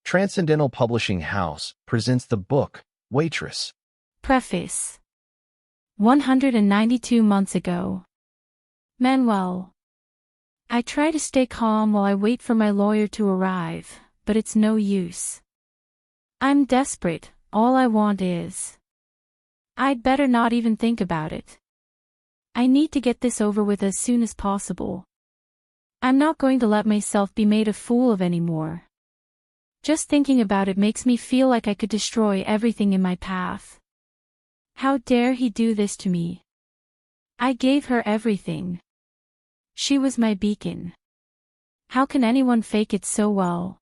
Transcendental Publishing House presents the book, Waitress. Preface. 192 months ago. Manuel. I try to stay calm while I wait for my lawyer to arrive, but it's no use. I'm desperate, all I want is. I'd better not even think about it. I need to get this over with as soon as possible. I'm not going to let myself be made a fool of anymore. Just thinking about it makes me feel like I could destroy everything in my path. How dare he do this to me? I gave her everything. She was my beacon. How can anyone fake it so well?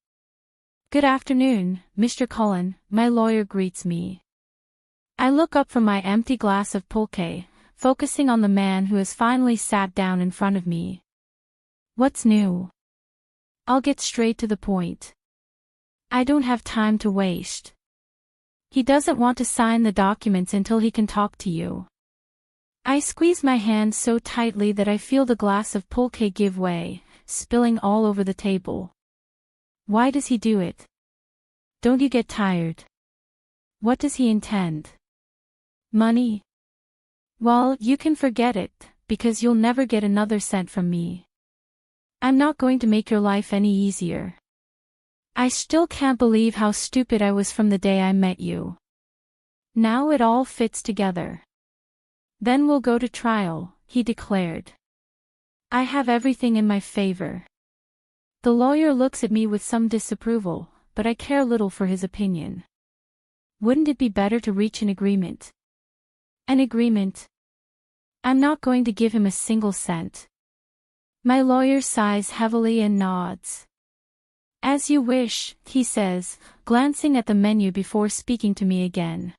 Good afternoon, Mr. Cullen, my lawyer greets me. I look up from my empty glass of pulque, focusing on the man who has finally sat down in front of me. What's new? I'll get straight to the point. I don't have time to waste. He doesn't want to sign the documents until he can talk to you. I squeeze my hand so tightly that I feel the glass of pulque give way, spilling all over the table. Why does he do it? Don't you get tired? What does he intend? Money? Well, you can forget it, because you'll never get another cent from me. I'm not going to make your life any easier. I still can't believe how stupid I was from the day I met you. Now it all fits together. Then we'll go to trial, he declared. I have everything in my favor. The lawyer looks at me with some disapproval, but I care little for his opinion. Wouldn't it be better to reach an agreement? An agreement? I'm not going to give him a single cent. My lawyer sighs heavily and nods. As you wish, he says, glancing at the menu before speaking to me again.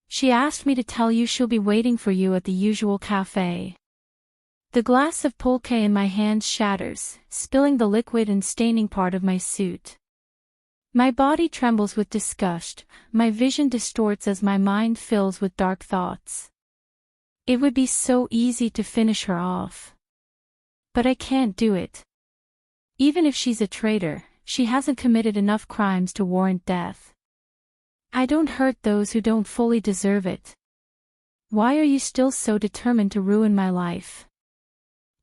She asked me to tell you she'll be waiting for you at the usual cafe. The glass of pulque in my hand shatters, spilling the liquid and staining part of my suit. My body trembles with disgust, my vision distorts as my mind fills with dark thoughts. It would be so easy to finish her off. But I can't do it. Even if she's a traitor, she hasn't committed enough crimes to warrant death. I don't hurt those who don't fully deserve it. Why are you still so determined to ruin my life?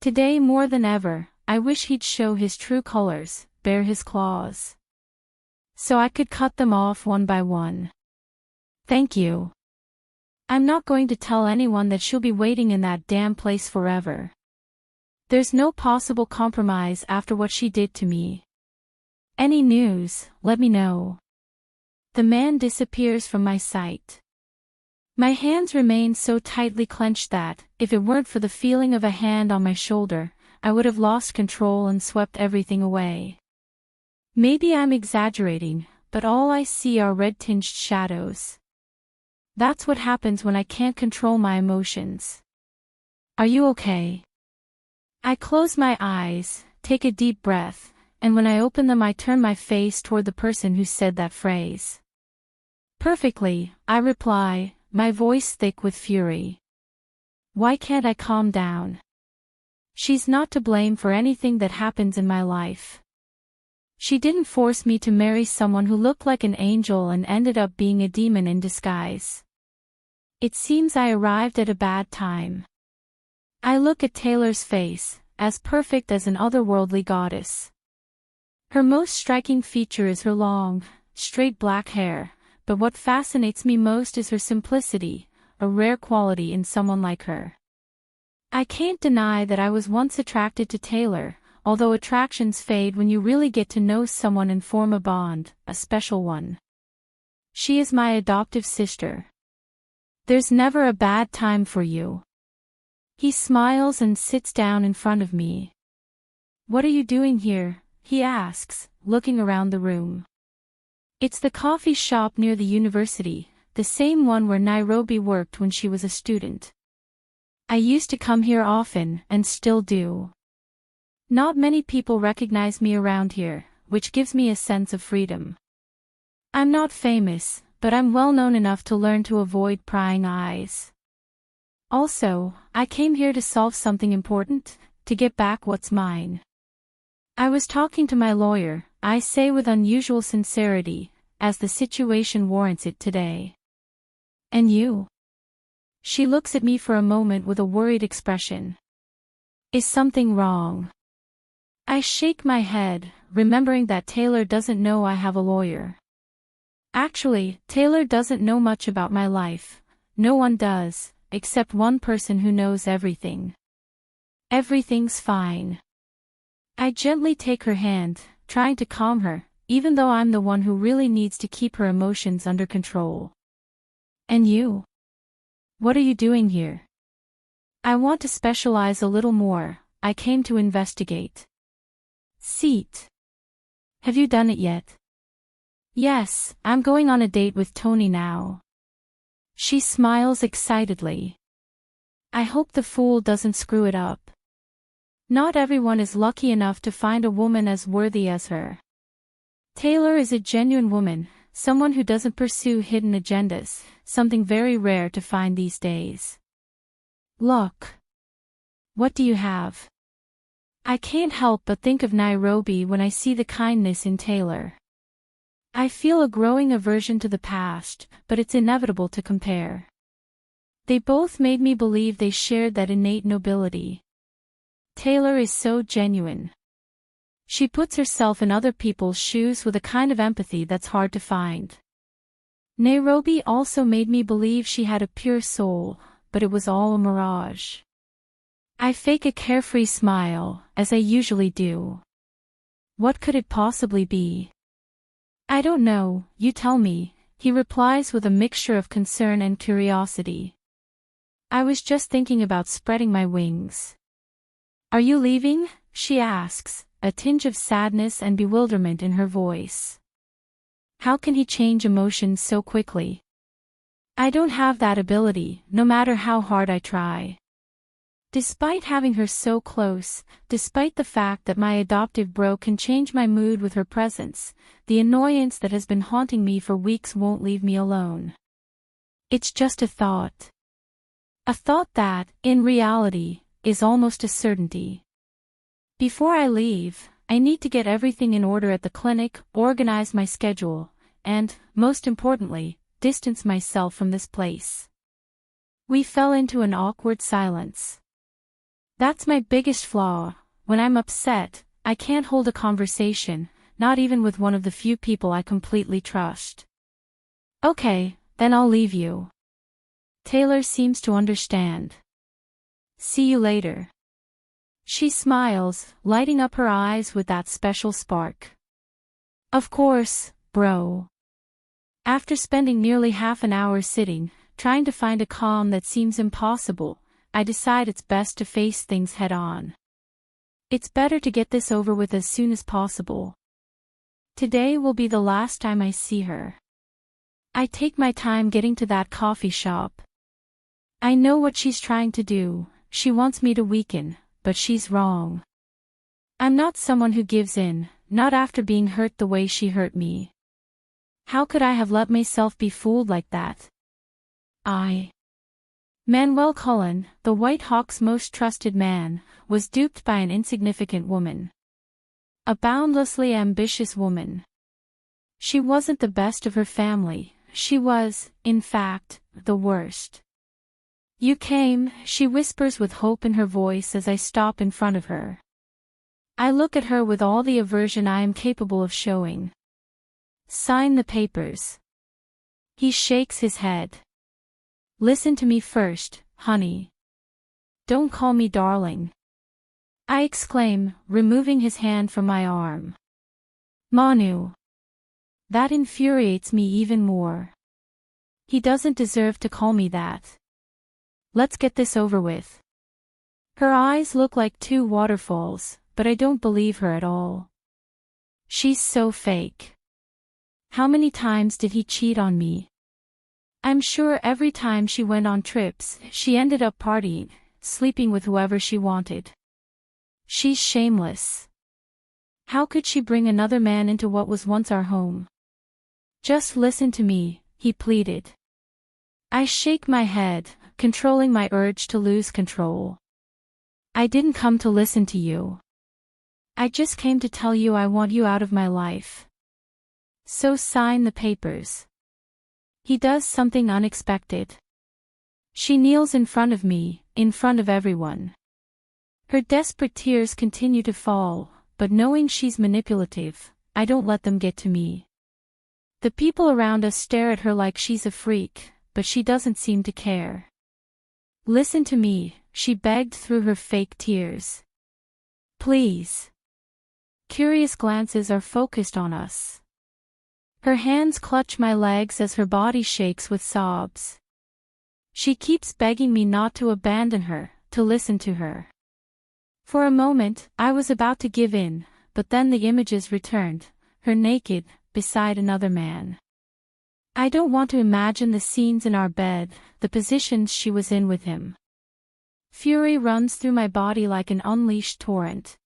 Today more than ever, I wish he'd show his true colors, bare his claws. So I could cut them off one by one. Thank you. I'm not going to tell anyone that she'll be waiting in that damn place forever. There's no possible compromise after what she did to me. Any news, let me know. The man disappears from my sight. My hands remain so tightly clenched that, if it weren't for the feeling of a hand on my shoulder, I would have lost control and swept everything away. Maybe I'm exaggerating, but all I see are red-tinged shadows. That's what happens when I can't control my emotions. Are you okay? I close my eyes, take a deep breath, and when I open them I turn my face toward the person who said that phrase. Perfectly, I reply, my voice thick with fury. Why can't I calm down? She's not to blame for anything that happens in my life. She didn't force me to marry someone who looked like an angel and ended up being a demon in disguise. It seems I arrived at a bad time. I look at Taylor's face, as perfect as an otherworldly goddess. Her most striking feature is her long, straight black hair, but what fascinates me most is her simplicity, a rare quality in someone like her. I can't deny that I was once attracted to Taylor, although attractions fade when you really get to know someone and form a bond, a special one. She is my adoptive sister. There's never a bad time for you. He smiles and sits down in front of me. What are you doing here? He asks, looking around the room. It's the coffee shop near the university, the same one where Nairobi worked when she was a student. I used to come here often, and still do. Not many people recognize me around here, which gives me a sense of freedom. I'm not famous, but I'm well known enough to learn to avoid prying eyes. Also, I came here to solve something important, to get back what's mine. I was talking to my lawyer, I say with unusual sincerity, as the situation warrants it today. And you? She looks at me for a moment with a worried expression. Is something wrong? I shake my head, remembering that Taylor doesn't know I have a lawyer. Actually, Taylor doesn't know much about my life. No one does, except one person who knows everything. Everything's fine. I gently take her hand, trying to calm her, even though I'm the one who really needs to keep her emotions under control. And you? What are you doing here? I want to specialize a little more. I came to investigate. Seat. Have you done it yet? Yes, I'm going on a date with Tony now. She smiles excitedly. I hope the fool doesn't screw it up. Not everyone is lucky enough to find a woman as worthy as her. Taylor is a genuine woman, someone who doesn't pursue hidden agendas, something very rare to find these days. Look. What do you have? I can't help but think of Nairobi when I see the kindness in Taylor. I feel a growing aversion to the past, but it's inevitable to compare. They both made me believe they shared that innate nobility. Taylor is so genuine. She puts herself in other people's shoes with a kind of empathy that's hard to find. Nairobi also made me believe she had a pure soul, but it was all a mirage. I fake a carefree smile, as I usually do. What could it possibly be? I don't know, you tell me, he replies with a mixture of concern and curiosity. I was just thinking about spreading my wings. Are you leaving? She asks, a tinge of sadness and bewilderment in her voice. How can he change emotions so quickly? I don't have that ability, no matter how hard I try. Despite having her so close, despite the fact that my adoptive bro can change my mood with her presence, the annoyance that has been haunting me for weeks won't leave me alone. It's just a thought. A thought that, in reality, is almost a certainty. Before I leave, I need to get everything in order at the clinic, organize my schedule, and, most importantly, distance myself from this place. We fell into an awkward silence. That's my biggest flaw. When I'm upset, I can't hold a conversation, not even with one of the few people I completely trust. Okay, then I'll leave you. Taylor seems to understand. See you later. She smiles, lighting up her eyes with that special spark. Of course, bro. After spending nearly half an hour sitting, trying to find a calm that seems impossible, I decide it's best to face things head-on. It's better to get this over with as soon as possible. Today will be the last time I see her. I take my time getting to that coffee shop. I know what she's trying to do. She wants me to weaken, but she's wrong. I'm not someone who gives in, not after being hurt the way she hurt me. How could I have let myself be fooled like that? Manuel Cullen, the White Hawk's most trusted man, was duped by an insignificant woman. A boundlessly ambitious woman. She wasn't the best of her family, she was, in fact, the worst. You came, she whispers with hope in her voice as I stop in front of her. I look at her with all the aversion I am capable of showing. Sign the papers. He shakes his head. Listen to me first, honey. Don't call me darling. I exclaim, removing his hand from my arm. Manu. That infuriates me even more. He doesn't deserve to call me that. Let's get this over with. Her eyes look like two waterfalls, but I don't believe her at all. She's so fake. How many times did he cheat on me? I'm sure every time she went on trips, she ended up partying, sleeping with whoever she wanted. She's shameless. How could she bring another man into what was once our home? Just listen to me, he pleaded. I shake my head, controlling my urge to lose control. I didn't come to listen to you. I just came to tell you I want you out of my life. So sign the papers. He does something unexpected. She kneels in front of me, in front of everyone. Her desperate tears continue to fall, but knowing she's manipulative, I don't let them get to me. The people around us stare at her like she's a freak, but she doesn't seem to care. Listen to me, she begged through her fake tears. Please. Curious glances are focused on us. Her hands clutch my legs as her body shakes with sobs. She keeps begging me not to abandon her, to listen to her. For a moment, I was about to give in, but then the images returned, her naked, beside another man. I don't want to imagine the scenes in our bed, the positions she was in with him. Fury runs through my body like an unleashed torrent.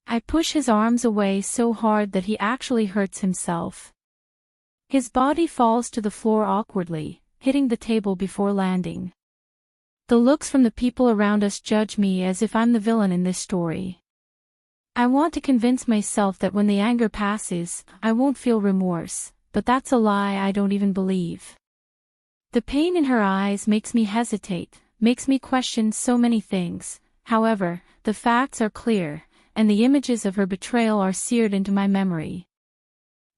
I push his arms away so hard that he actually hurts himself. His body falls to the floor awkwardly, hitting the table before landing. The looks from the people around us judge me as if I'm the villain in this story. I want to convince myself that when the anger passes, I won't feel remorse, but that's a lie I don't even believe. The pain in her eyes makes me hesitate, makes me question so many things. However, the facts are clear, and the images of her betrayal are seared into my memory.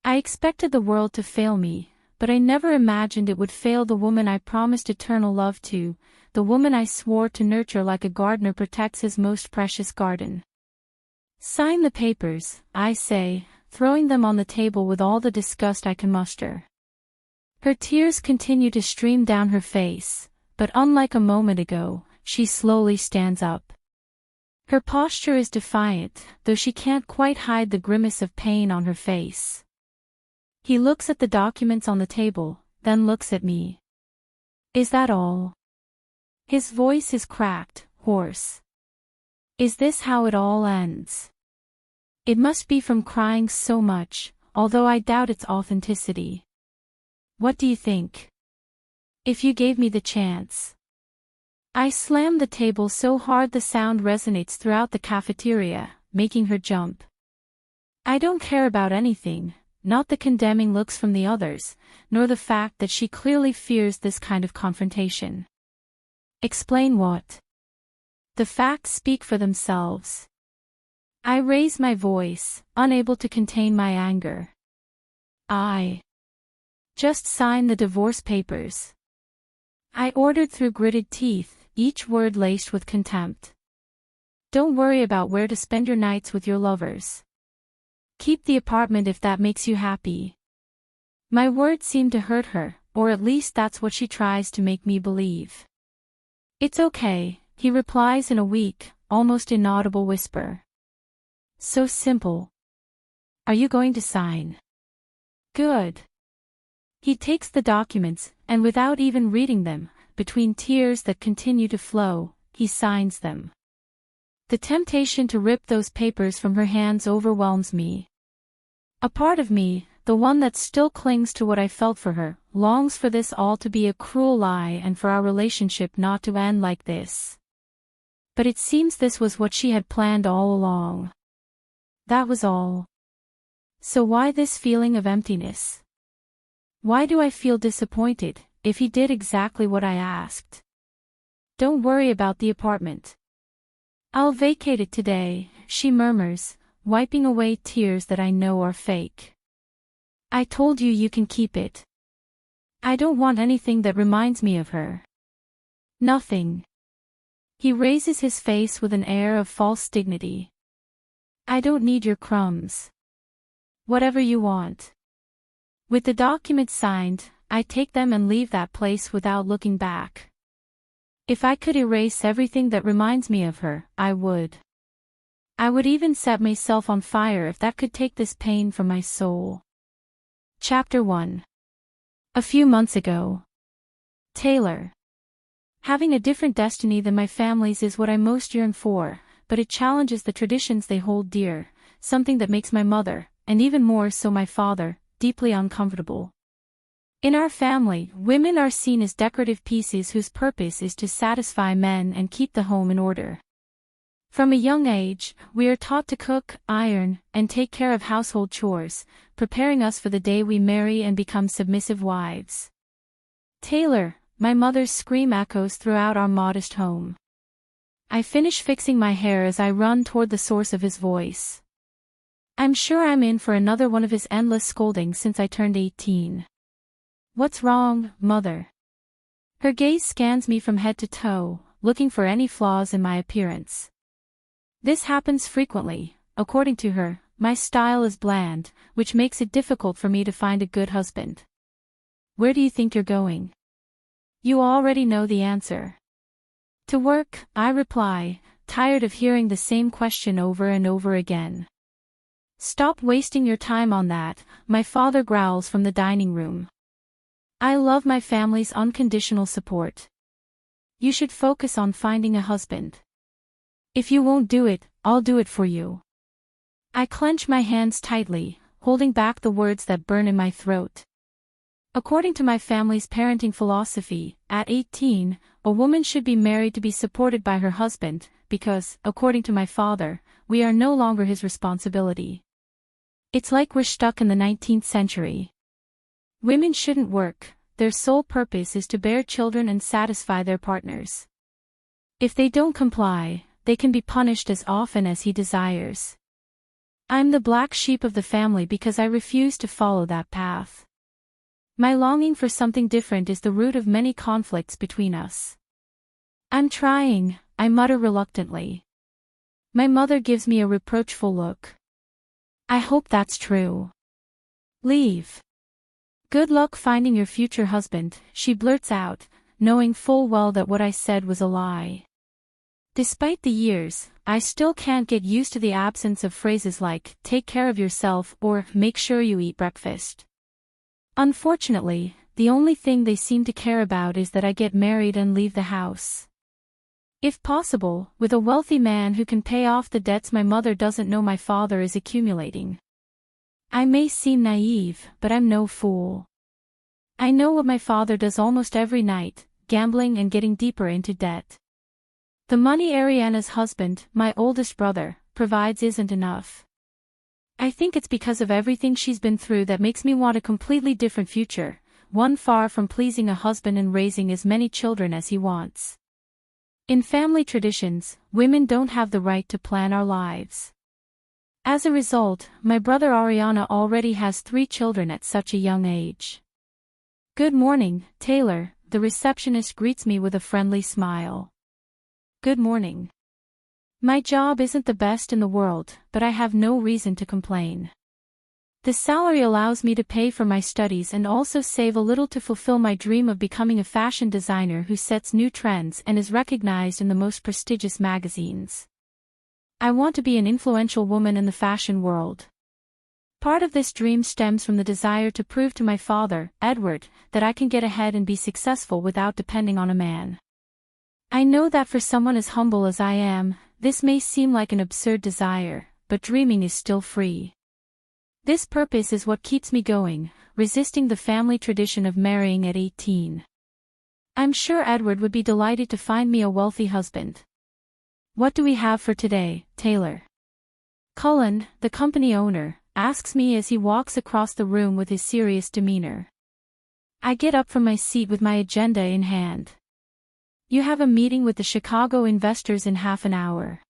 I expected the world to fail me, but I never imagined it would fail the woman I promised eternal love to, the woman I swore to nurture like a gardener protects his most precious garden. Sign the papers, I say, throwing them on the table with all the disgust I can muster. Her tears continue to stream down her face, but unlike a moment ago, she slowly stands up. Her posture is defiant, though she can't quite hide the grimace of pain on her face. He looks at the documents on the table, then looks at me. Is that all? His voice is cracked, hoarse. Is this how it all ends? It must be from crying so much, although I doubt its authenticity. What do you think? If you gave me the chance. I slam the table so hard the sound resonates throughout the cafeteria, making her jump. I don't care about anything, not the condemning looks from the others, nor the fact that she clearly fears this kind of confrontation. Explain what? The facts speak for themselves. I raise my voice, unable to contain my anger. I just signed the divorce papers. I ordered through gritted teeth, each word laced with contempt. Don't worry about where to spend your nights with your lovers. Keep the apartment if that makes you happy. My words seem to hurt her, or at least that's what she tries to make me believe. It's okay, he replies in a weak, almost inaudible whisper. So simple. Are you going to sign? Good. He takes the documents, and without even reading them, between tears that continue to flow, he signs them. The temptation to rip those papers from her hands overwhelms me. A part of me, the one that still clings to what I felt for her, longs for this all to be a cruel lie and for our relationship not to end like this. But it seems this was what she had planned all along. That was all. So why this feeling of emptiness? Why do I feel disappointed, if he did exactly what I asked? Don't worry about the apartment. I'll vacate it today, she murmurs, wiping away tears that I know are fake. I told you you can keep it. I don't want anything that reminds me of her. Nothing. He raises his face with an air of false dignity. I don't need your crumbs. Whatever you want. With the documents signed, I take them and leave that place without looking back. If I could erase everything that reminds me of her, I would. I would even set myself on fire if that could take this pain from my soul. Chapter 1. A few months ago. Taylor. Having a different destiny than my family's is what I most yearn for, but it challenges the traditions they hold dear, something that makes my mother, and even more so my father, deeply uncomfortable. In our family, women are seen as decorative pieces whose purpose is to satisfy men and keep the home in order. From a young age, we are taught to cook, iron, and take care of household chores, preparing us for the day we marry and become submissive wives. Taylor, my mother's scream echoes throughout our modest home. I finish fixing my hair as I run toward the source of his voice. I'm sure I'm in for another one of his endless scoldings since I turned 18. What's wrong, Mother? Her gaze scans me from head to toe, looking for any flaws in my appearance. This happens frequently. According to her, my style is bland, which makes it difficult for me to find a good husband. Where do you think you're going? You already know the answer. To work, I reply, tired of hearing the same question over and over again. Stop wasting your time on that, my father growls from the dining room. I love my family's unconditional support. You should focus on finding a husband. If you won't do it, I'll do it for you. I clench my hands tightly, holding back the words that burn in my throat. According to my family's parenting philosophy, at 18, a woman should be married to be supported by her husband, because, according to my father, we are no longer his responsibility. It's like we're stuck in the 19th century. Women shouldn't work, their sole purpose is to bear children and satisfy their partners. If they don't comply, they can be punished as often as he desires. I'm the black sheep of the family because I refuse to follow that path. My longing for something different is the root of many conflicts between us. I'm trying, I mutter reluctantly. My mother gives me a reproachful look. I hope that's true. Leave. Good luck finding your future husband, she blurts out, knowing full well that what I said was a lie. Despite the years, I still can't get used to the absence of phrases like, take care of yourself or make sure you eat breakfast. Unfortunately, the only thing they seem to care about is that I get married and leave the house. If possible, with a wealthy man who can pay off the debts my mother doesn't know my father is accumulating. I may seem naive, but I'm no fool. I know what my father does almost every night, gambling and getting deeper into debt. The money Ariana's husband, my oldest brother, provides isn't enough. I think it's because of everything she's been through that makes me want a completely different future, one far from pleasing a husband and raising as many children as he wants. In family traditions, women don't have the right to plan our lives. As a result, my brother Ariana already has 3 children at such a young age. Good morning, Taylor, the receptionist greets me with a friendly smile. Good morning. My job isn't the best in the world, but I have no reason to complain. The salary allows me to pay for my studies and also save a little to fulfill my dream of becoming a fashion designer who sets new trends and is recognized in the most prestigious magazines. I want to be an influential woman in the fashion world. Part of this dream stems from the desire to prove to my father, Edward, that I can get ahead and be successful without depending on a man. I know that for someone as humble as I am, this may seem like an absurd desire, but dreaming is still free. This purpose is what keeps me going, resisting the family tradition of marrying at 18. I'm sure Edward would be delighted to find me a wealthy husband. What do we have for today, Taylor? Cullen, the company owner, asks me as he walks across the room with his serious demeanor. I get up from my seat with my agenda in hand. You have a meeting with the Chicago investors in half an hour.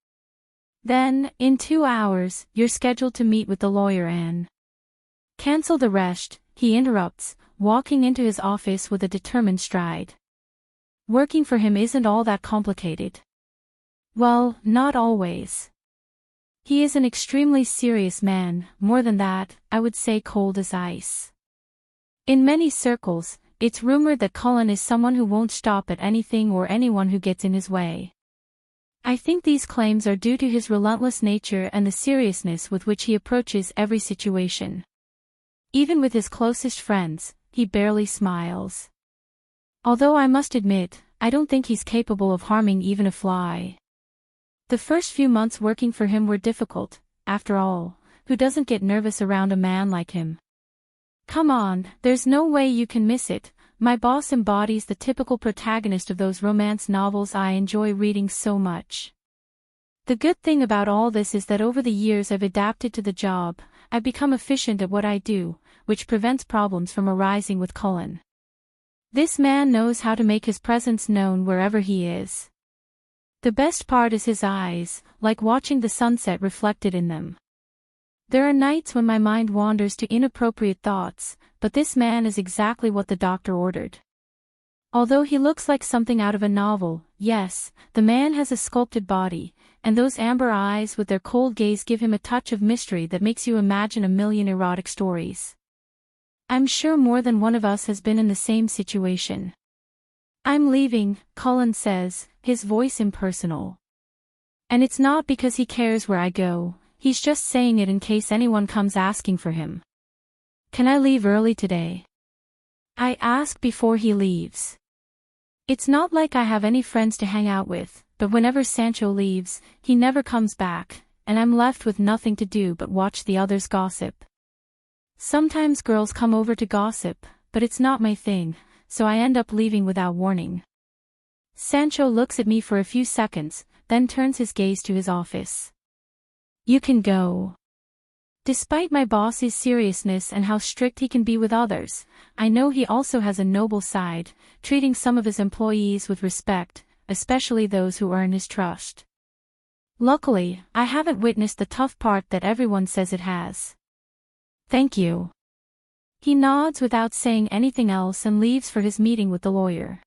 Then, in 2 hours, you're scheduled to meet with the lawyer Anne. Cancel the rest, he interrupts, walking into his office with a determined stride. Working for him isn't all that complicated. Well, not always. He is an extremely serious man, more than that, I would say cold as ice. In many circles, it's rumored that Cullen is someone who won't stop at anything or anyone who gets in his way. I think these claims are due to his relentless nature and the seriousness with which he approaches every situation. Even with his closest friends, he barely smiles. Although I must admit, I don't think he's capable of harming even a fly. The first few months working for him were difficult, after all, who doesn't get nervous around a man like him? Come on, there's no way you can miss it. My boss embodies the typical protagonist of those romance novels I enjoy reading so much. The good thing about all this is that over the years I've adapted to the job, I've become efficient at what I do, which prevents problems from arising with Cullen. This man knows how to make his presence known wherever he is. The best part is his eyes, like watching the sunset reflected in them. There are nights when my mind wanders to inappropriate thoughts, but this man is exactly what the doctor ordered. Although he looks like something out of a novel, yes, the man has a sculpted body, and those amber eyes with their cold gaze give him a touch of mystery that makes you imagine a million erotic stories. I'm sure more than one of us has been in the same situation. "I'm leaving," Cullen says, his voice impersonal. And it's not because he cares where I go, he's just saying it in case anyone comes asking for him. "Can I leave early today?" I ask before he leaves. It's not like I have any friends to hang out with, but whenever Sancho leaves, he never comes back, and I'm left with nothing to do but watch the others gossip. Sometimes girls come over to gossip, but it's not my thing, so I end up leaving without warning. Sancho looks at me for a few seconds, then turns his gaze to his office. "You can go." Despite my boss's seriousness and how strict he can be with others, I know he also has a noble side, treating some of his employees with respect, especially those who earn his trust. Luckily, I haven't witnessed the tough part that everyone says it has. "Thank you." He nods without saying anything else and leaves for his meeting with the lawyer.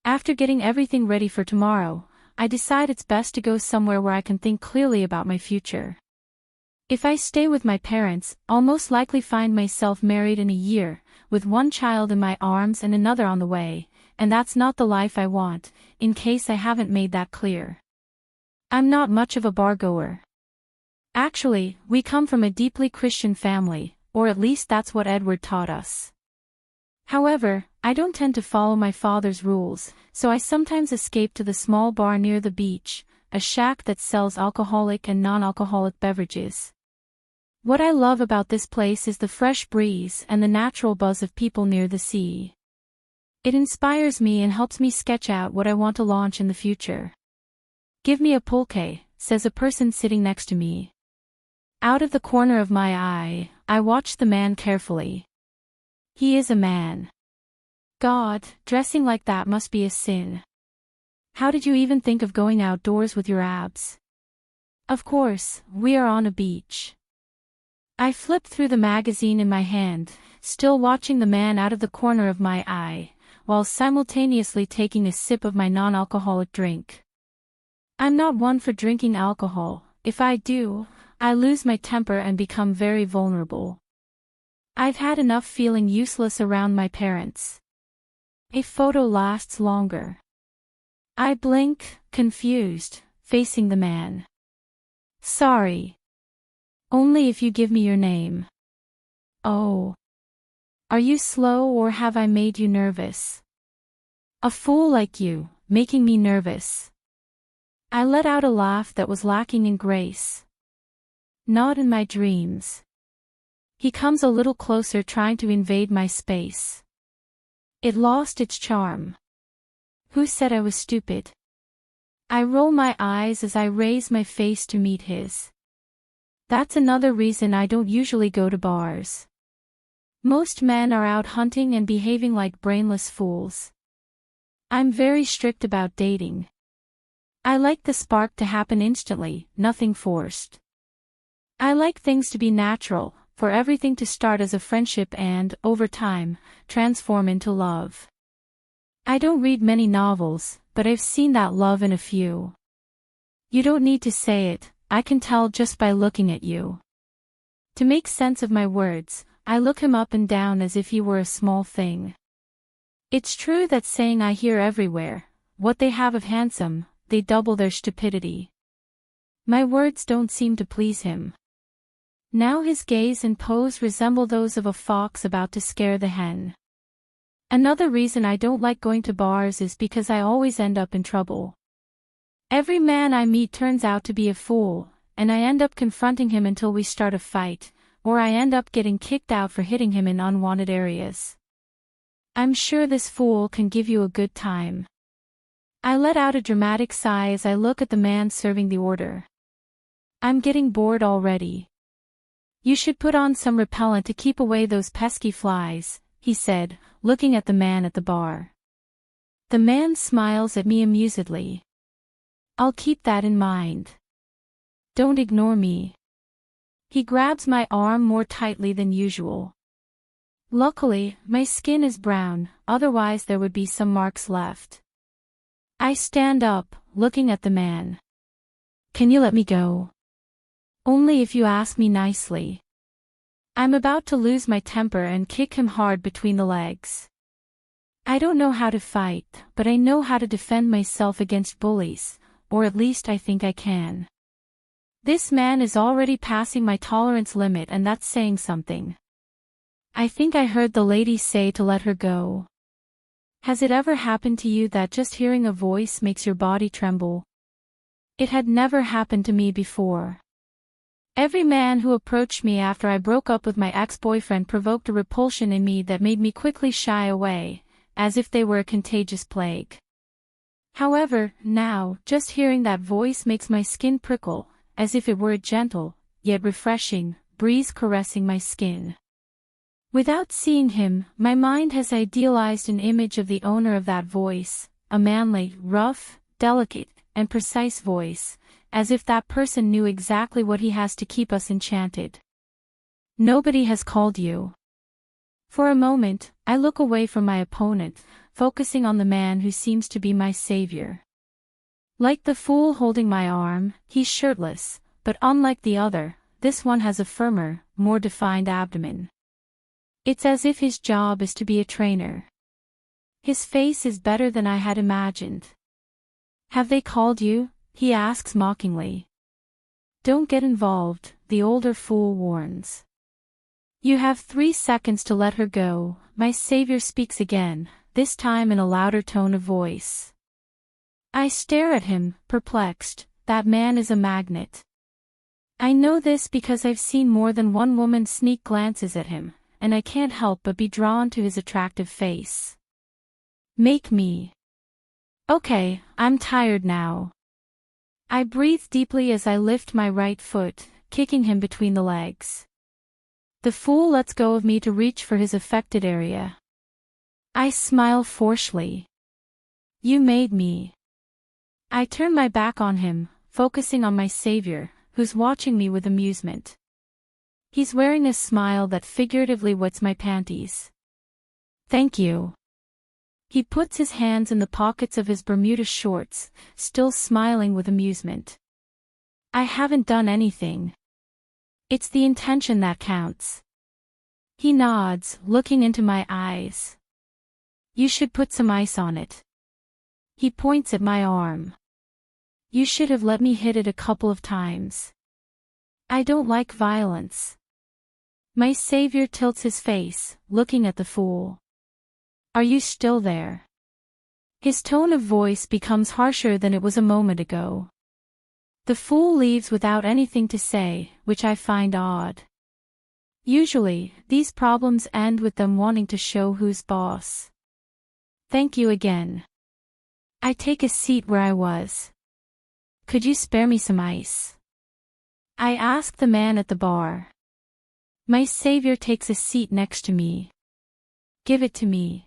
After getting everything ready for tomorrow, I decide it's best to go somewhere where I can think clearly about my future. If I stay with my parents, I'll most likely find myself married in a year, with one child in my arms and another on the way, and that's not the life I want, in case I haven't made that clear. I'm not much of a bar-goer. Actually, we come from a deeply Christian family, or at least that's what Edward taught us. However, I don't tend to follow my father's rules, so I sometimes escape to the small bar near the beach, a shack that sells alcoholic and non-alcoholic beverages. What I love about this place is the fresh breeze and the natural buzz of people near the sea. It inspires me and helps me sketch out what I want to launch in the future. "Give me a pulque," says a person sitting next to me. Out of the corner of my eye, I watch the man carefully. He is a man. God, dressing like that must be a sin. How did you even think of going outdoors with your abs? Of course, we are on a beach. I flip through the magazine in my hand, still watching the man out of the corner of my eye, while simultaneously taking a sip of my non-alcoholic drink. I'm not one for drinking alcohol. If I do, I lose my temper and become very vulnerable. I've had enough feeling useless around my parents. A photo lasts longer. I blink, confused, facing the man. "Sorry. Only if you give me your name." "Oh. Are you slow or have I made you nervous?" "A fool like you, making me nervous." I let out a laugh that was lacking in grace. "Not in my dreams." He comes a little closer, trying to invade my space. It lost its charm. Who said I was stupid? I roll my eyes as I raise my face to meet his. That's another reason I don't usually go to bars. Most men are out hunting and behaving like brainless fools. I'm very strict about dating. I like the spark to happen instantly, nothing forced. I like things to be natural, for everything to start as a friendship and, over time, transform into love. I don't read many novels, but I've seen that love in a few. You don't need to say it, I can tell just by looking at you. To make sense of my words, I look him up and down as if he were a small thing. It's true that saying I hear everywhere, what they have of handsome, they double their stupidity. My words don't seem to please him. Now his gaze and pose resemble those of a fox about to scare the hen. Another reason I don't like going to bars is because I always end up in trouble. Every man I meet turns out to be a fool, and I end up confronting him until we start a fight, or I end up getting kicked out for hitting him in unwanted areas. I'm sure this fool can give you a good time. I let out a dramatic sigh as I look at the man serving the order. I'm getting bored already. You should put on some repellent to keep away those pesky flies, he said, looking at the man at the bar. The man smiles at me amusedly. I'll keep that in mind. Don't ignore me. He grabs my arm more tightly than usual. Luckily, my skin is brown, otherwise there would be some marks left. I stand up, looking at the man. Can you let me go? Only if you ask me nicely. I'm about to lose my temper and kick him hard between the legs. I don't know how to fight, but I know how to defend myself against bullies, or at least I think I can. This man is already passing my tolerance limit, and that's saying something. I think I heard the lady say to let her go. Has it ever happened to you that just hearing a voice makes your body tremble? It had never happened to me before. Every man who approached me after I broke up with my ex-boyfriend provoked a repulsion in me that made me quickly shy away, as if they were a contagious plague. However, now, just hearing that voice makes my skin prickle, as if it were a gentle, yet refreshing, breeze caressing my skin. Without seeing him, my mind has idealized an image of the owner of that voice, a manly, rough, delicate, and precise voice, as if that person knew exactly what he has to keep us enchanted. Nobody has called you. For a moment, I look away from my opponent, focusing on the man who seems to be my savior. Like the fool holding my arm, he's shirtless, but unlike the other, this one has a firmer, more defined abdomen. It's as if his job is to be a trainer. His face is better than I had imagined. Have they called you? He asks mockingly. Don't get involved, the older fool warns. You have 3 seconds to let her go, my savior speaks again, this time in a louder tone of voice. I stare at him, perplexed. That man is a magnet. I know this because I've seen more than one woman sneak glances at him, and I can't help but be drawn to his attractive face. Make me. Okay, I'm tired now. I breathe deeply as I lift my right foot, kicking him between the legs. The fool lets go of me to reach for his affected area. I smile forcefully. You made me. I turn my back on him, focusing on my savior, who's watching me with amusement. He's wearing a smile that figuratively wets my panties. Thank you. He puts his hands in the pockets of his Bermuda shorts, still smiling with amusement. I haven't done anything. It's the intention that counts. He nods, looking into my eyes. You should put some ice on it. He points at my arm. You should have let me hit it a couple of times. I don't like violence. My savior tilts his face, looking at the fool. Are you still there? His tone of voice becomes harsher than it was a moment ago. The fool leaves without anything to say, which I find odd. Usually, these problems end with them wanting to show who's boss. Thank you again. I take a seat where I was. Could you spare me some ice? I ask the man at the bar. My savior takes a seat next to me. Give it to me.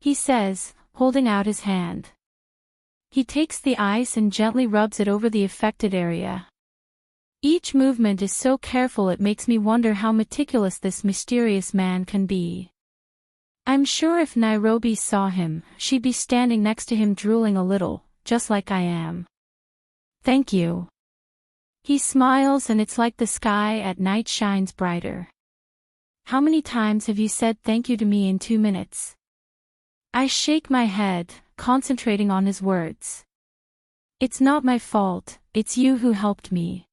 He says, holding out his hand. He takes the ice and gently rubs it over the affected area. Each movement is so careful it makes me wonder how meticulous this mysterious man can be. I'm sure if Nairobi saw him, she'd be standing next to him drooling a little, just like I am. Thank you. He smiles and it's like the sky at night shines brighter. How many times have you said thank you to me in 2 minutes? I shake my head, concentrating on his words. It's not my fault, it's you who helped me.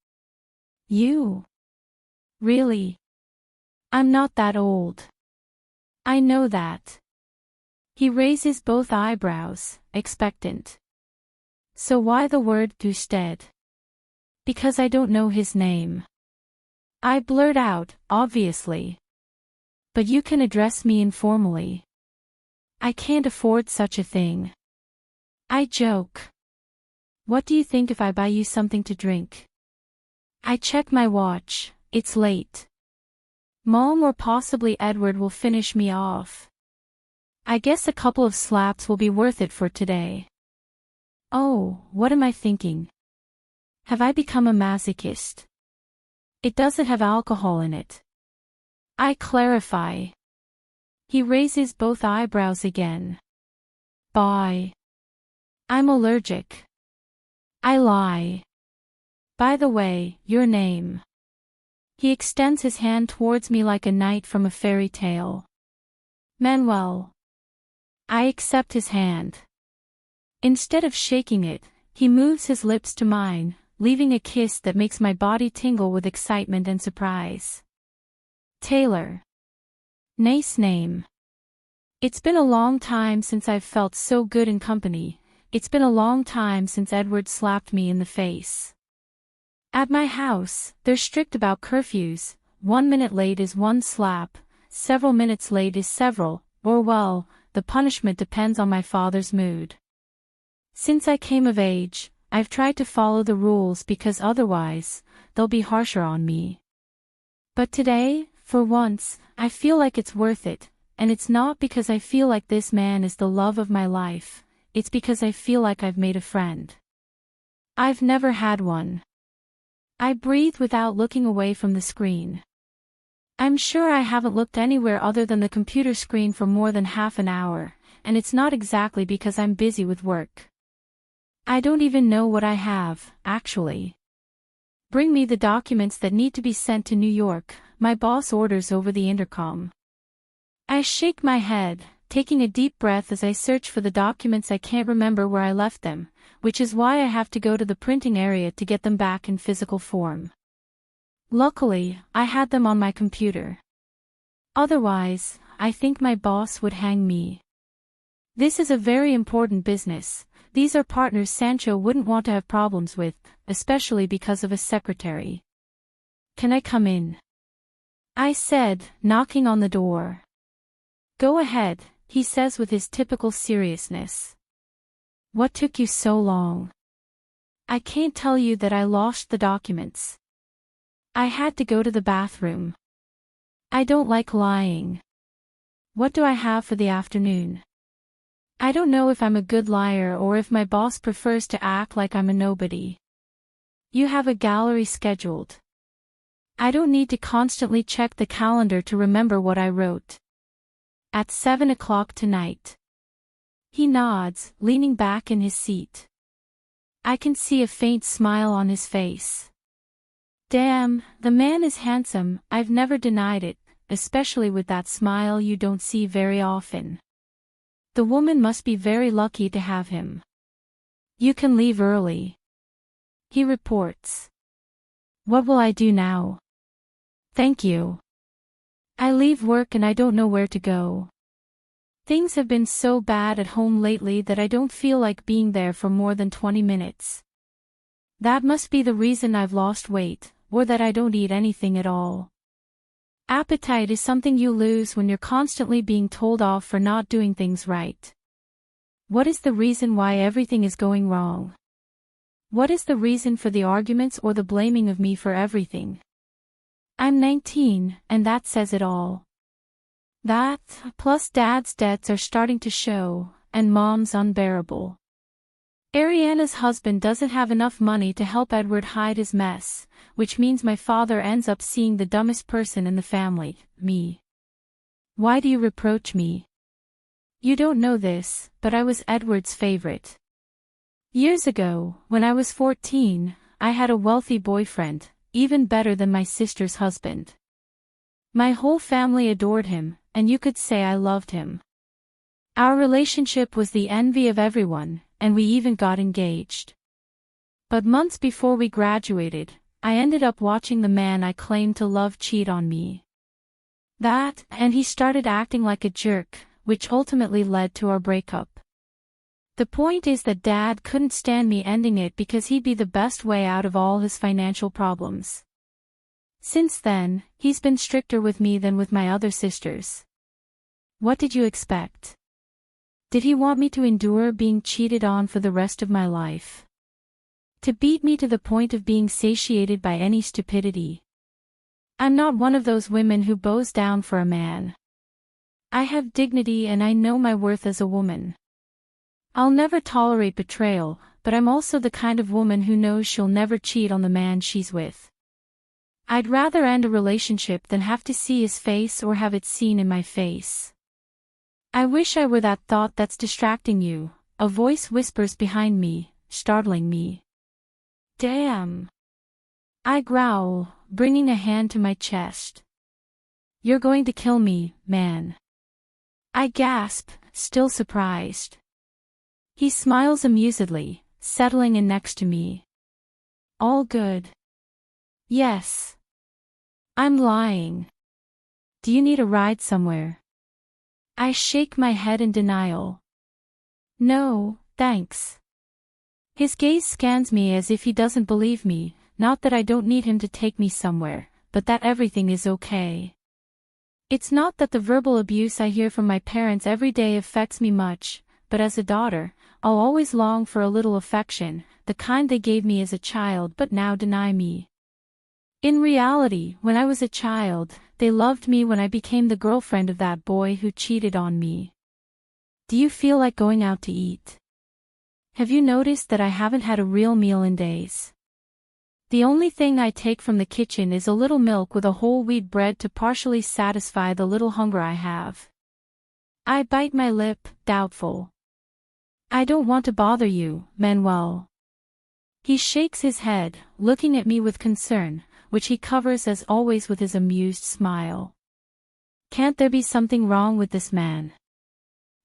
You? Really? I'm not that old. I know that. He raises both eyebrows, expectant. So why the word "usted"? Because I don't know his name. I blurt out, obviously. But you can address me informally. I can't afford such a thing. I joke. What do you think if I buy you something to drink? I check my watch, it's late. Mom or possibly Edward will finish me off. I guess a couple of slaps will be worth it for today. Oh, what am I thinking? Have I become a masochist? It doesn't have alcohol in it. I clarify. He raises both eyebrows again. Bye. I'm allergic. I lie. By the way, your name. He extends his hand towards me like a knight from a fairy tale. Manuel. I accept his hand. Instead of shaking it, he moves his lips to mine, leaving a kiss that makes my body tingle with excitement and surprise. Taylor. Nice name. It's been a long time since I've felt so good in company. It's been a long time since Edward slapped me in the face. At my house, they're strict about curfews. 1 minute late is 1 slap, several minutes late is several, or well, the punishment depends on my father's mood. Since I came of age, I've tried to follow the rules because otherwise, they'll be harsher on me. But today, for once, I feel like it's worth it, and it's not because I feel like this man is the love of my life, it's because I feel like I've made a friend. I've never had one. I breathe without looking away from the screen. I'm sure I haven't looked anywhere other than the computer screen for more than half an hour, and it's not exactly because I'm busy with work. I don't even know what I have, actually. Bring me the documents that need to be sent to New York, my boss orders over the intercom. I shake my head, taking a deep breath as I search for the documents. I can't remember where I left them, which is why I have to go to the printing area to get them back in physical form. Luckily, I had them on my computer. Otherwise, I think my boss would hang me. This is a very important business. These are partners Sancho wouldn't want to have problems with, especially because of a secretary. Can I come in? I said, knocking on the door. Go ahead, he says with his typical seriousness. What took you so long? I can't tell you that I lost the documents. I had to go to the bathroom. I don't like lying. What do I have for the afternoon? I don't know if I'm a good liar or if my boss prefers to act like I'm a nobody. You have a gallery scheduled. I don't need to constantly check the calendar to remember what I wrote. At 7 o'clock tonight. He nods, leaning back in his seat. I can see a faint smile on his face. Damn, the man is handsome, I've never denied it, especially with that smile you don't see very often. The woman must be very lucky to have him. You can leave early. He reports. What will I do now? Thank you. I leave work and I don't know where to go. Things have been so bad at home lately that I don't feel like being there for more than 20 minutes. That must be the reason I've lost weight, or that I don't eat anything at all. Appetite is something you lose when you're constantly being told off for not doing things right. What is the reason why everything is going wrong? What is the reason for the arguments or the blaming of me for everything? I'm 19, and that says it all. That, plus Dad's debts are starting to show, and Mom's unbearable. Ariana's husband doesn't have enough money to help Edward hide his mess, which means my father ends up seeing the dumbest person in the family, me. Why do you reproach me? You don't know this, but I was Edward's favorite. Years ago, when I was 14, I had a wealthy boyfriend, even better than my sister's husband. My whole family adored him, and you could say I loved him. Our relationship was the envy of everyone, and we even got engaged. But months before we graduated, I ended up watching the man I claimed to love cheat on me. That, and he started acting like a jerk, which ultimately led to our breakup. The point is that Dad couldn't stand me ending it because he'd be the best way out of all his financial problems. Since then, he's been stricter with me than with my other sisters. What did you expect? Did he want me to endure being cheated on for the rest of my life? To beat me to the point of being satiated by any stupidity? I'm not one of those women who bows down for a man. I have dignity and I know my worth as a woman. I'll never tolerate betrayal, but I'm also the kind of woman who knows she'll never cheat on the man she's with. I'd rather end a relationship than have to see his face or have it seen in my face. I wish I were that thought that's distracting you, a voice whispers behind me, startling me. Damn. I growl, bringing a hand to my chest. You're going to kill me, man. I gasp, still surprised. He smiles amusedly, settling in next to me. All good. Yes. I'm lying. Do you need a ride somewhere? I shake my head in denial. No, thanks. His gaze scans me as if he doesn't believe me, not that I don't need him to take me somewhere, but that everything is okay. It's not that the verbal abuse I hear from my parents every day affects me much, but as a daughter, I'll always long for a little affection, the kind they gave me as a child but now deny me. In reality, when I was a child, they loved me when I became the girlfriend of that boy who cheated on me. Do you feel like going out to eat? Have you noticed that I haven't had a real meal in days? The only thing I take from the kitchen is a little milk with a whole wheat bread to partially satisfy the little hunger I have. I bite my lip, doubtful. I don't want to bother you, Manuel. He shakes his head, looking at me with concern, which he covers as always with his amused smile. Can't there be something wrong with this man?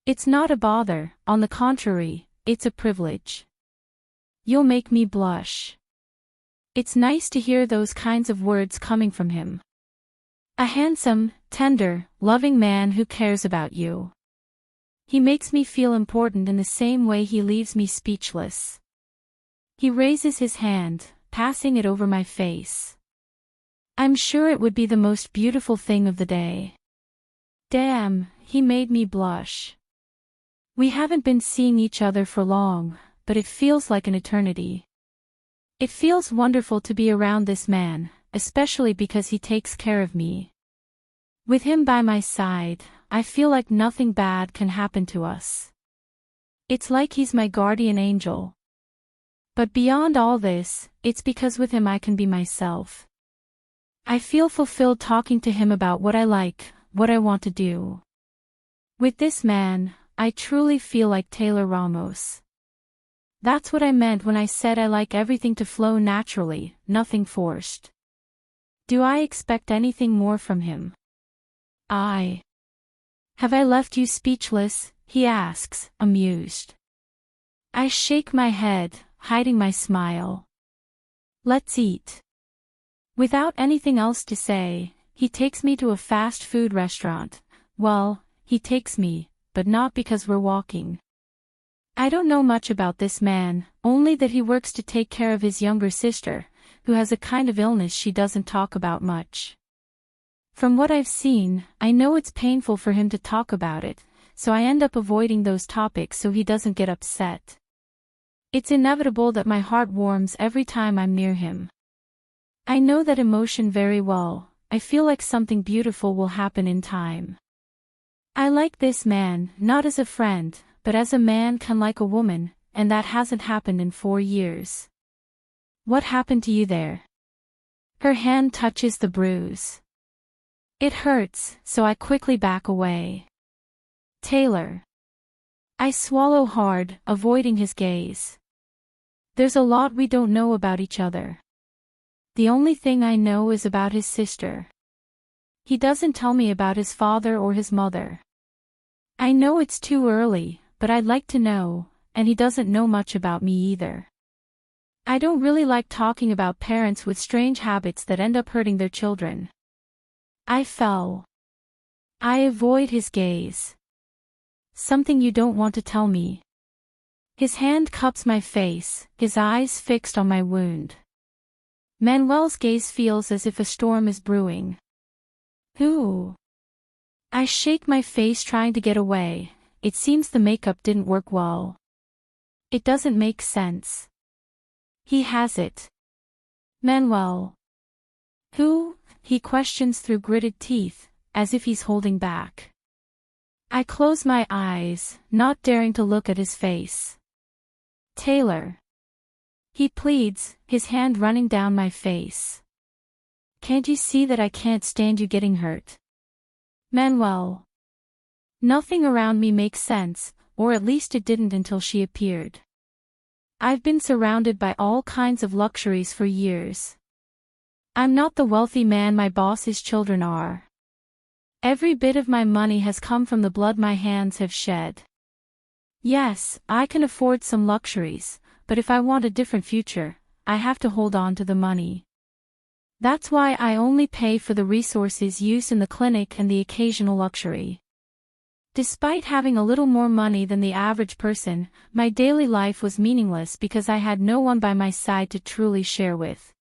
It's not a bother, on the contrary, it's a privilege. You'll make me blush. It's nice to hear those kinds of words coming from him. A handsome, tender, loving man who cares about you. He makes me feel important in the same way he leaves me speechless. He raises his hand, passing it over my face. I'm sure it would be the most beautiful thing of the day. Damn, he made me blush. We haven't been seeing each other for long, but it feels like an eternity. It feels wonderful to be around this man, especially because he takes care of me. With him by my side, I feel like nothing bad can happen to us. It's like he's my guardian angel. But beyond all this, it's because with him I can be myself. I feel fulfilled talking to him about what I like, what I want to do. With this man, I truly feel like Taylor Ramos. That's what I meant when I said I like everything to flow naturally, nothing forced. Do I expect anything more from him? Have I left you speechless? He asks, amused. I shake my head, hiding my smile. Let's eat. Without anything else to say, he takes me to a fast food restaurant. Well, he takes me, but not because we're walking. I don't know much about this man, only that he works to take care of his younger sister, who has a kind of illness she doesn't talk about much. From what I've seen, I know it's painful for him to talk about it, so I end up avoiding those topics so he doesn't get upset. It's inevitable that my heart warms every time I'm near him. I know that emotion very well. I feel like something beautiful will happen in time. I like this man, not as a friend, but as a man can like a woman, and that hasn't happened in 4 years. What happened to you there? Her hand touches the bruise. It hurts, so I quickly back away. Taylor. I swallow hard, avoiding his gaze. There's a lot we don't know about each other. The only thing I know is about his sister. He doesn't tell me about his father or his mother. I know it's too early, but I'd like to know, and he doesn't know much about me either. I don't really like talking about parents with strange habits that end up hurting their children. I avoid his gaze. Something you don't want to tell me. His hand cups my face, his eyes fixed on my wound. Manuel's gaze feels as if a storm is brewing. Who? I shake my face trying to get away, it seems the makeup didn't work well. It doesn't make sense. He has it. Manuel. Who? He questions through gritted teeth, as if he's holding back. I close my eyes, not daring to look at his face. Taylor. He pleads, his hand running down my face. Can't you see that I can't stand you getting hurt? Manuel. Nothing around me makes sense, or at least it didn't until she appeared. I've been surrounded by all kinds of luxuries for years. I'm not the wealthy man my boss's children are. Every bit of my money has come from the blood my hands have shed. Yes, I can afford some luxuries, but if I want a different future, I have to hold on to the money. That's why I only pay for the resources used in the clinic and the occasional luxury. Despite having a little more money than the average person, my daily life was meaningless because I had no one by my side to truly share with.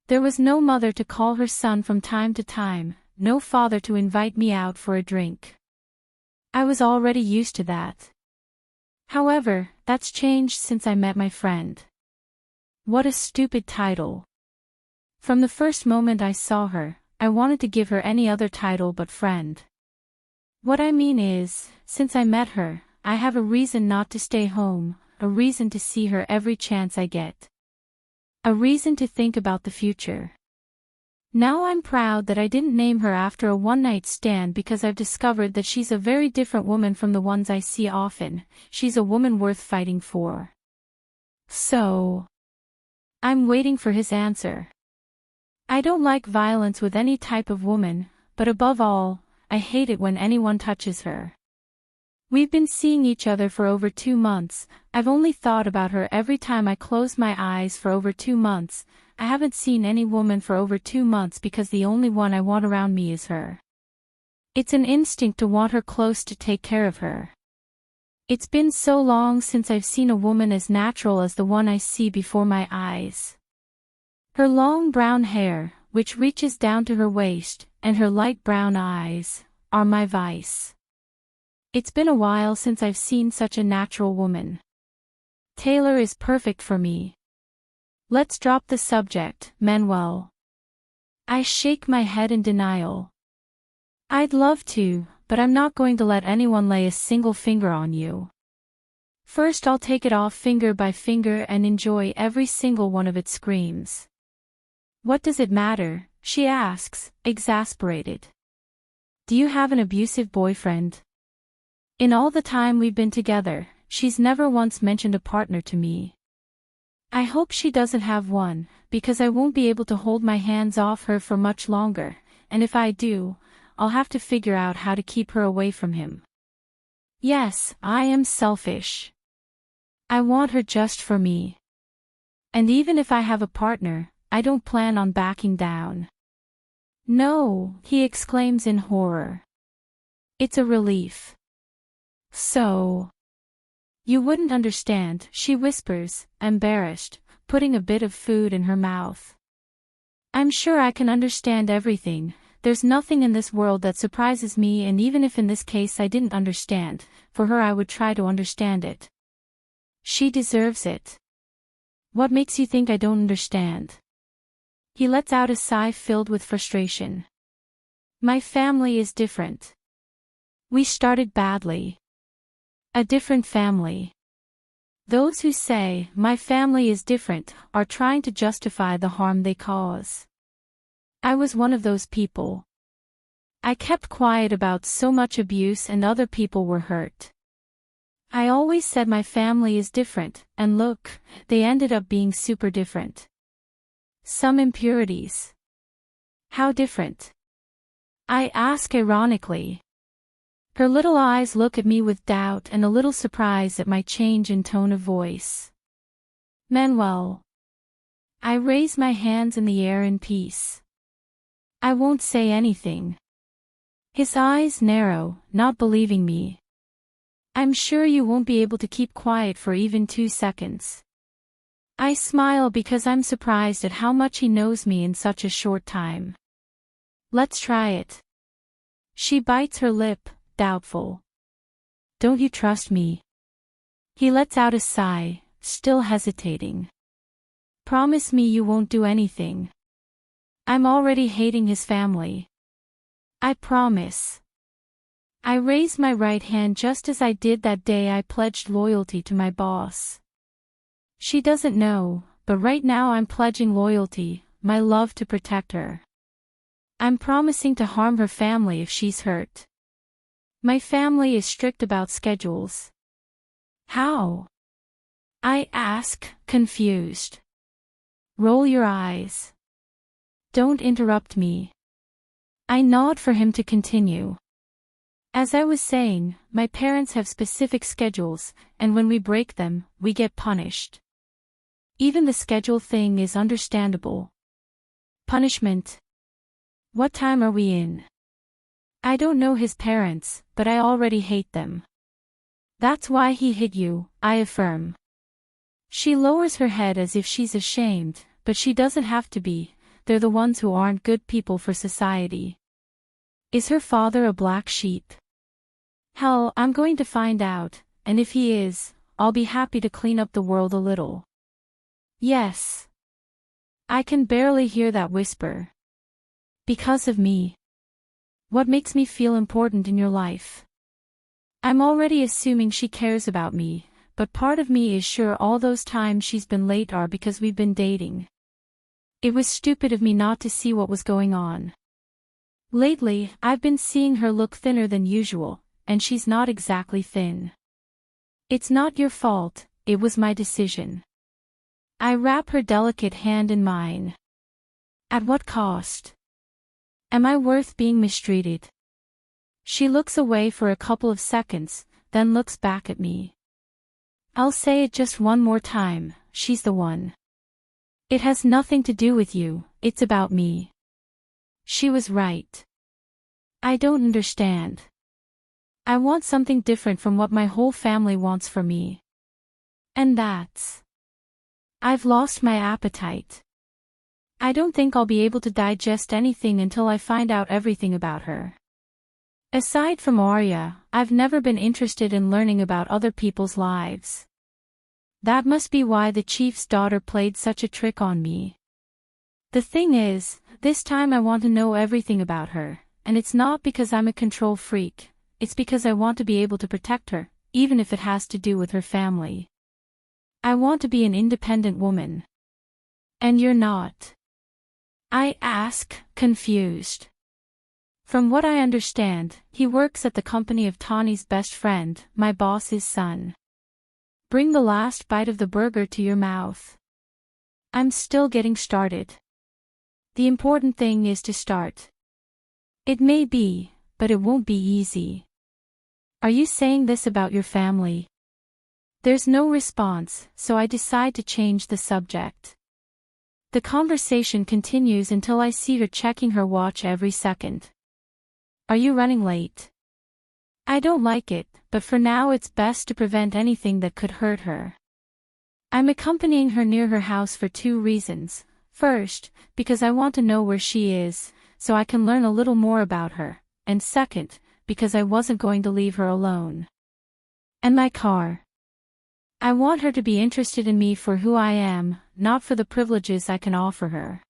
There was no mother to call her son from time to time, no father to invite me out for a drink. I was already used to that. However, that's changed since I met my friend. What a stupid title. From the first moment I saw her, I wanted to give her any other title but friend. What I mean is, since I met her, I have a reason not to stay home, a reason to see her every chance I get. A reason to think about the future. Now I'm proud that I didn't name her after a one-night stand because I've discovered that she's a very different woman from the ones I see often. She's a woman worth fighting for. So, I'm waiting for his answer. I don't like violence with any type of woman, but above all, I hate it when anyone touches her. We've been seeing each other for over 2 months, I've only thought about her every time I close my eyes for over 2 months, I haven't seen any woman for over 2 months because the only one I want around me is her. It's an instinct to want her close to take care of her. It's been so long since I've seen a woman as natural as the one I see before my eyes. Her long brown hair, which reaches down to her waist, and her light brown eyes, are my vice. It's been a while since I've seen such a natural woman. Taylor is perfect for me. Let's drop the subject, Manuel. I shake my head in denial. I'd love to, but I'm not going to let anyone lay a single finger on you. First I'll take it off finger by finger and enjoy every single one of its screams. What does it matter? She asks, exasperated. Do you have an abusive boyfriend? In all the time we've been together, she's never once mentioned a partner to me. I hope she doesn't have one, because I won't be able to hold my hands off her for much longer, and if I do, I'll have to figure out how to keep her away from him. Yes, I am selfish. I want her just for me. And even if I have a partner, I don't plan on backing down. No, he exclaims in horror. It's a relief. So. You wouldn't understand, she whispers, embarrassed, putting a bit of food in her mouth. I'm sure I can understand everything, there's nothing in this world that surprises me, and even if in this case I didn't understand, for her I would try to understand it. She deserves it. What makes you think I don't understand? He lets out a sigh filled with frustration. My family is different. We started badly. A different family. Those who say, my family is different, are trying to justify the harm they cause. I was one of those people. I kept quiet about so much abuse and other people were hurt. I always said my family is different, and look, they ended up being super different. Some impurities. How different? I ask ironically. Her little eyes look at me with doubt and a little surprise at my change in tone of voice. Manuel. I raise my hands in the air in peace. I won't say anything. His eyes narrow, not believing me. I'm sure you won't be able to keep quiet for even 2 seconds. I smile because I'm surprised at how much he knows me in such a short time. Let's try it. She bites her lip, doubtful. Don't you trust me? He lets out a sigh, still hesitating. Promise me you won't do anything. I'm already hating his family. I promise. I raise my right hand just as I did that day I pledged loyalty to my boss. She doesn't know, but right now I'm pledging loyalty, my love to protect her. I'm promising to harm her family if she's hurt. My family is strict about schedules. How? I ask, confused. Roll your eyes. Don't interrupt me. I nod for him to continue. As I was saying, my parents have specific schedules, and when we break them, we get punished. Even the schedule thing is understandable. Punishment. What time are we in? I don't know his parents, but I already hate them. That's why he hit you, I affirm. She lowers her head as if she's ashamed, but she doesn't have to be. They're the ones who aren't good people for society. Is her father a black sheep? Hell, I'm going to find out, and if he is, I'll be happy to clean up the world a little. Yes. I can barely hear that whisper. Because of me. What makes me feel important in your life? I'm already assuming she cares about me, but part of me is sure all those times she's been late are because we've been dating. It was stupid of me not to see what was going on. Lately, I've been seeing her look thinner than usual, and she's not exactly thin. It's not your fault, it was my decision. I wrap her delicate hand in mine. At what cost? Am I worth being mistreated? She looks away for a couple of seconds, then looks back at me. I'll say it just one more time, she's the one. It has nothing to do with you, it's about me. She was right. I don't understand. I want something different from what my whole family wants for me. And that's... I've lost my appetite. I don't think I'll be able to digest anything until I find out everything about her. Aside from Arya, I've never been interested in learning about other people's lives. That must be why the chief's daughter played such a trick on me. The thing is, this time I want to know everything about her, and it's not because I'm a control freak, it's because I want to be able to protect her, even if it has to do with her family. I want to be an independent woman. And you're not. I ask, confused. From what I understand, he works at the company of Tawny's best friend, my boss's son. Bring the last bite of the burger to your mouth. I'm still getting started. The important thing is to start. It may be, but it won't be easy. Are you saying this about your family? There's no response, so I decide to change the subject. The conversation continues until I see her checking her watch every second. Are you running late? I don't like it, but for now it's best to prevent anything that could hurt her. I'm accompanying her near her house for 2 reasons. First, because I want to know where she is, so I can learn a little more about her, and second, because I wasn't going to leave her alone. And my car. I want her to be interested in me for who I am, not for the privileges I can offer her.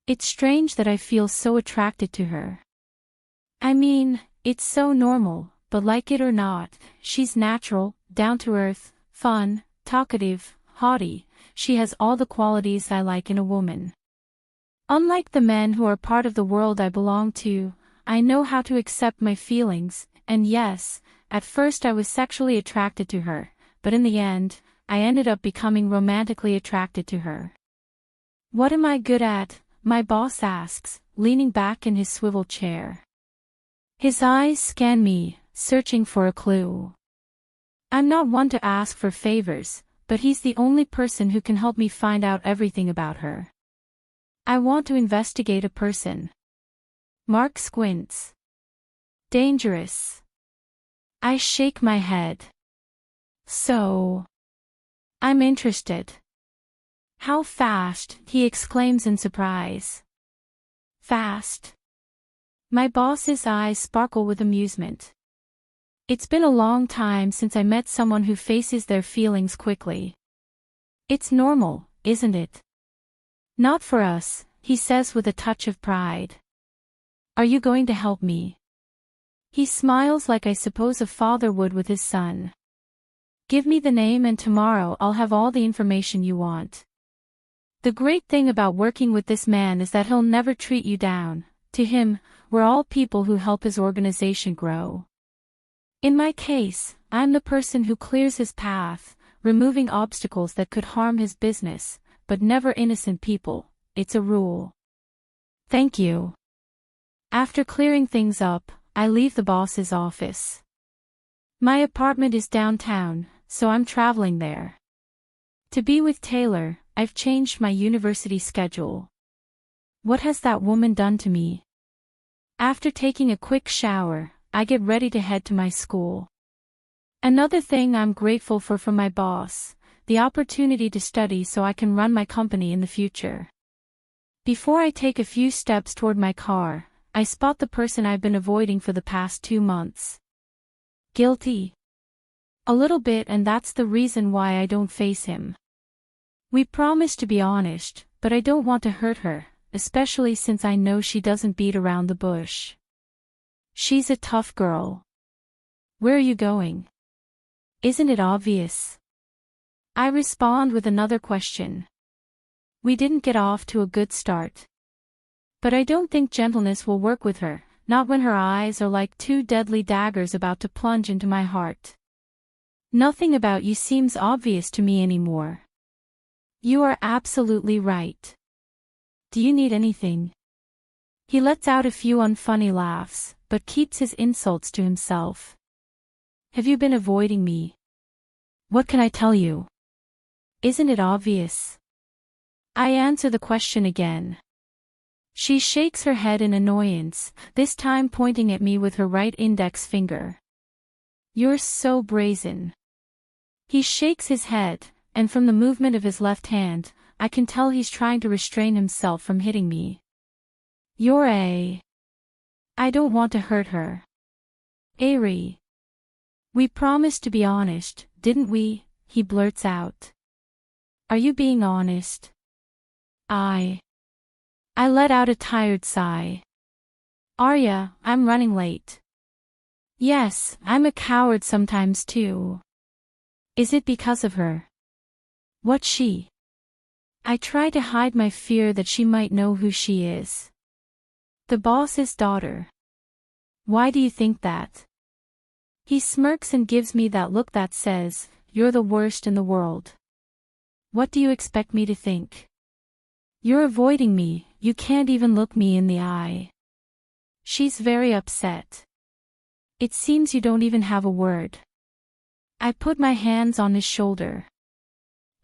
It's strange that I feel so attracted to her. I mean, it's so normal, but like it or not, she's natural, down-to-earth, fun, talkative, haughty. She has all the qualities I like in a woman. Unlike the men who are part of the world I belong to, I know how to accept my feelings, and yes, at first I was sexually attracted to her, but in the end, I ended up becoming romantically attracted to her. What am I good at? My boss asks, leaning back in his swivel chair. His eyes scan me, searching for a clue. I'm not one to ask for favors, but he's the only person who can help me find out everything about her. I want to investigate a person. Mark squints. Dangerous. I shake my head. So. I'm interested. How fast? He exclaims in surprise. Fast. My boss's eyes sparkle with amusement. It's been a long time since I met someone who faces their feelings quickly. It's normal, isn't it? Not for us, he says with a touch of pride. Are you going to help me? He smiles like I suppose a father would with his son. Give me the name and tomorrow I'll have all the information you want. The great thing about working with this man is that he'll never treat you down. To him, we're all people who help his organization grow. In my case, I'm the person who clears his path, removing obstacles that could harm his business, but never innocent people. It's a rule. Thank you. After clearing things up, I leave the boss's office. My apartment is downtown, so I'm traveling there. To be with Taylor, I've changed my university schedule. What has that woman done to me? After taking a quick shower, I get ready to head to my school. Another thing I'm grateful for from my boss, the opportunity to study so I can run my company in the future. Before I take a few steps toward my car, I spot the person I've been avoiding for the past 2 months. Guilty? A little bit, and that's the reason why I don't face him. We promised to be honest, but I don't want to hurt her, especially since I know she doesn't beat around the bush. She's a tough girl. Where are you going? Isn't it obvious? I respond with another question. We didn't get off to a good start. But I don't think gentleness will work with her, not when her eyes are like 2 deadly daggers about to plunge into my heart. Nothing about you seems obvious to me anymore. You are absolutely right. Do you need anything? He lets out a few unfunny laughs, but keeps his insults to himself. Have you been avoiding me? What can I tell you? Isn't it obvious? I answer the question again. She shakes her head in annoyance, this time pointing at me with her right index finger. You're so brazen. He shakes his head, and from the movement of his left hand, I can tell he's trying to restrain himself from hitting me. I don't want to hurt her. Ari. We promised to be honest, didn't we? He blurts out. Are you being honest? I let out a tired sigh. Arya, I'm running late. Yes, I'm a coward sometimes too. Is it because of her? What's she? I try to hide my fear that she might know who she is. The boss's daughter. Why do you think that? He smirks and gives me that look that says, you're the worst in the world. What do you expect me to think? You're avoiding me, you can't even look me in the eye. She's very upset. It seems you don't even have a word. I put my hands on his shoulder.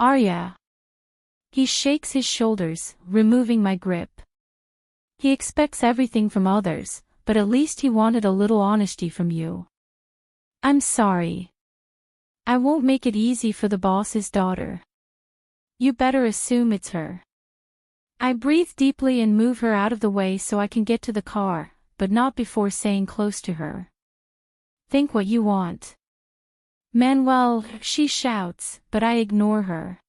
Arya. He shakes his shoulders, removing my grip. He expects everything from others, but at least he wanted a little honesty from you. I'm sorry. I won't make it easy for the boss's daughter. You better assume it's her. I breathe deeply and move her out of the way so I can get to the car, but not before saying close to her. Think what you want. Manuel, she shouts, but I ignore her.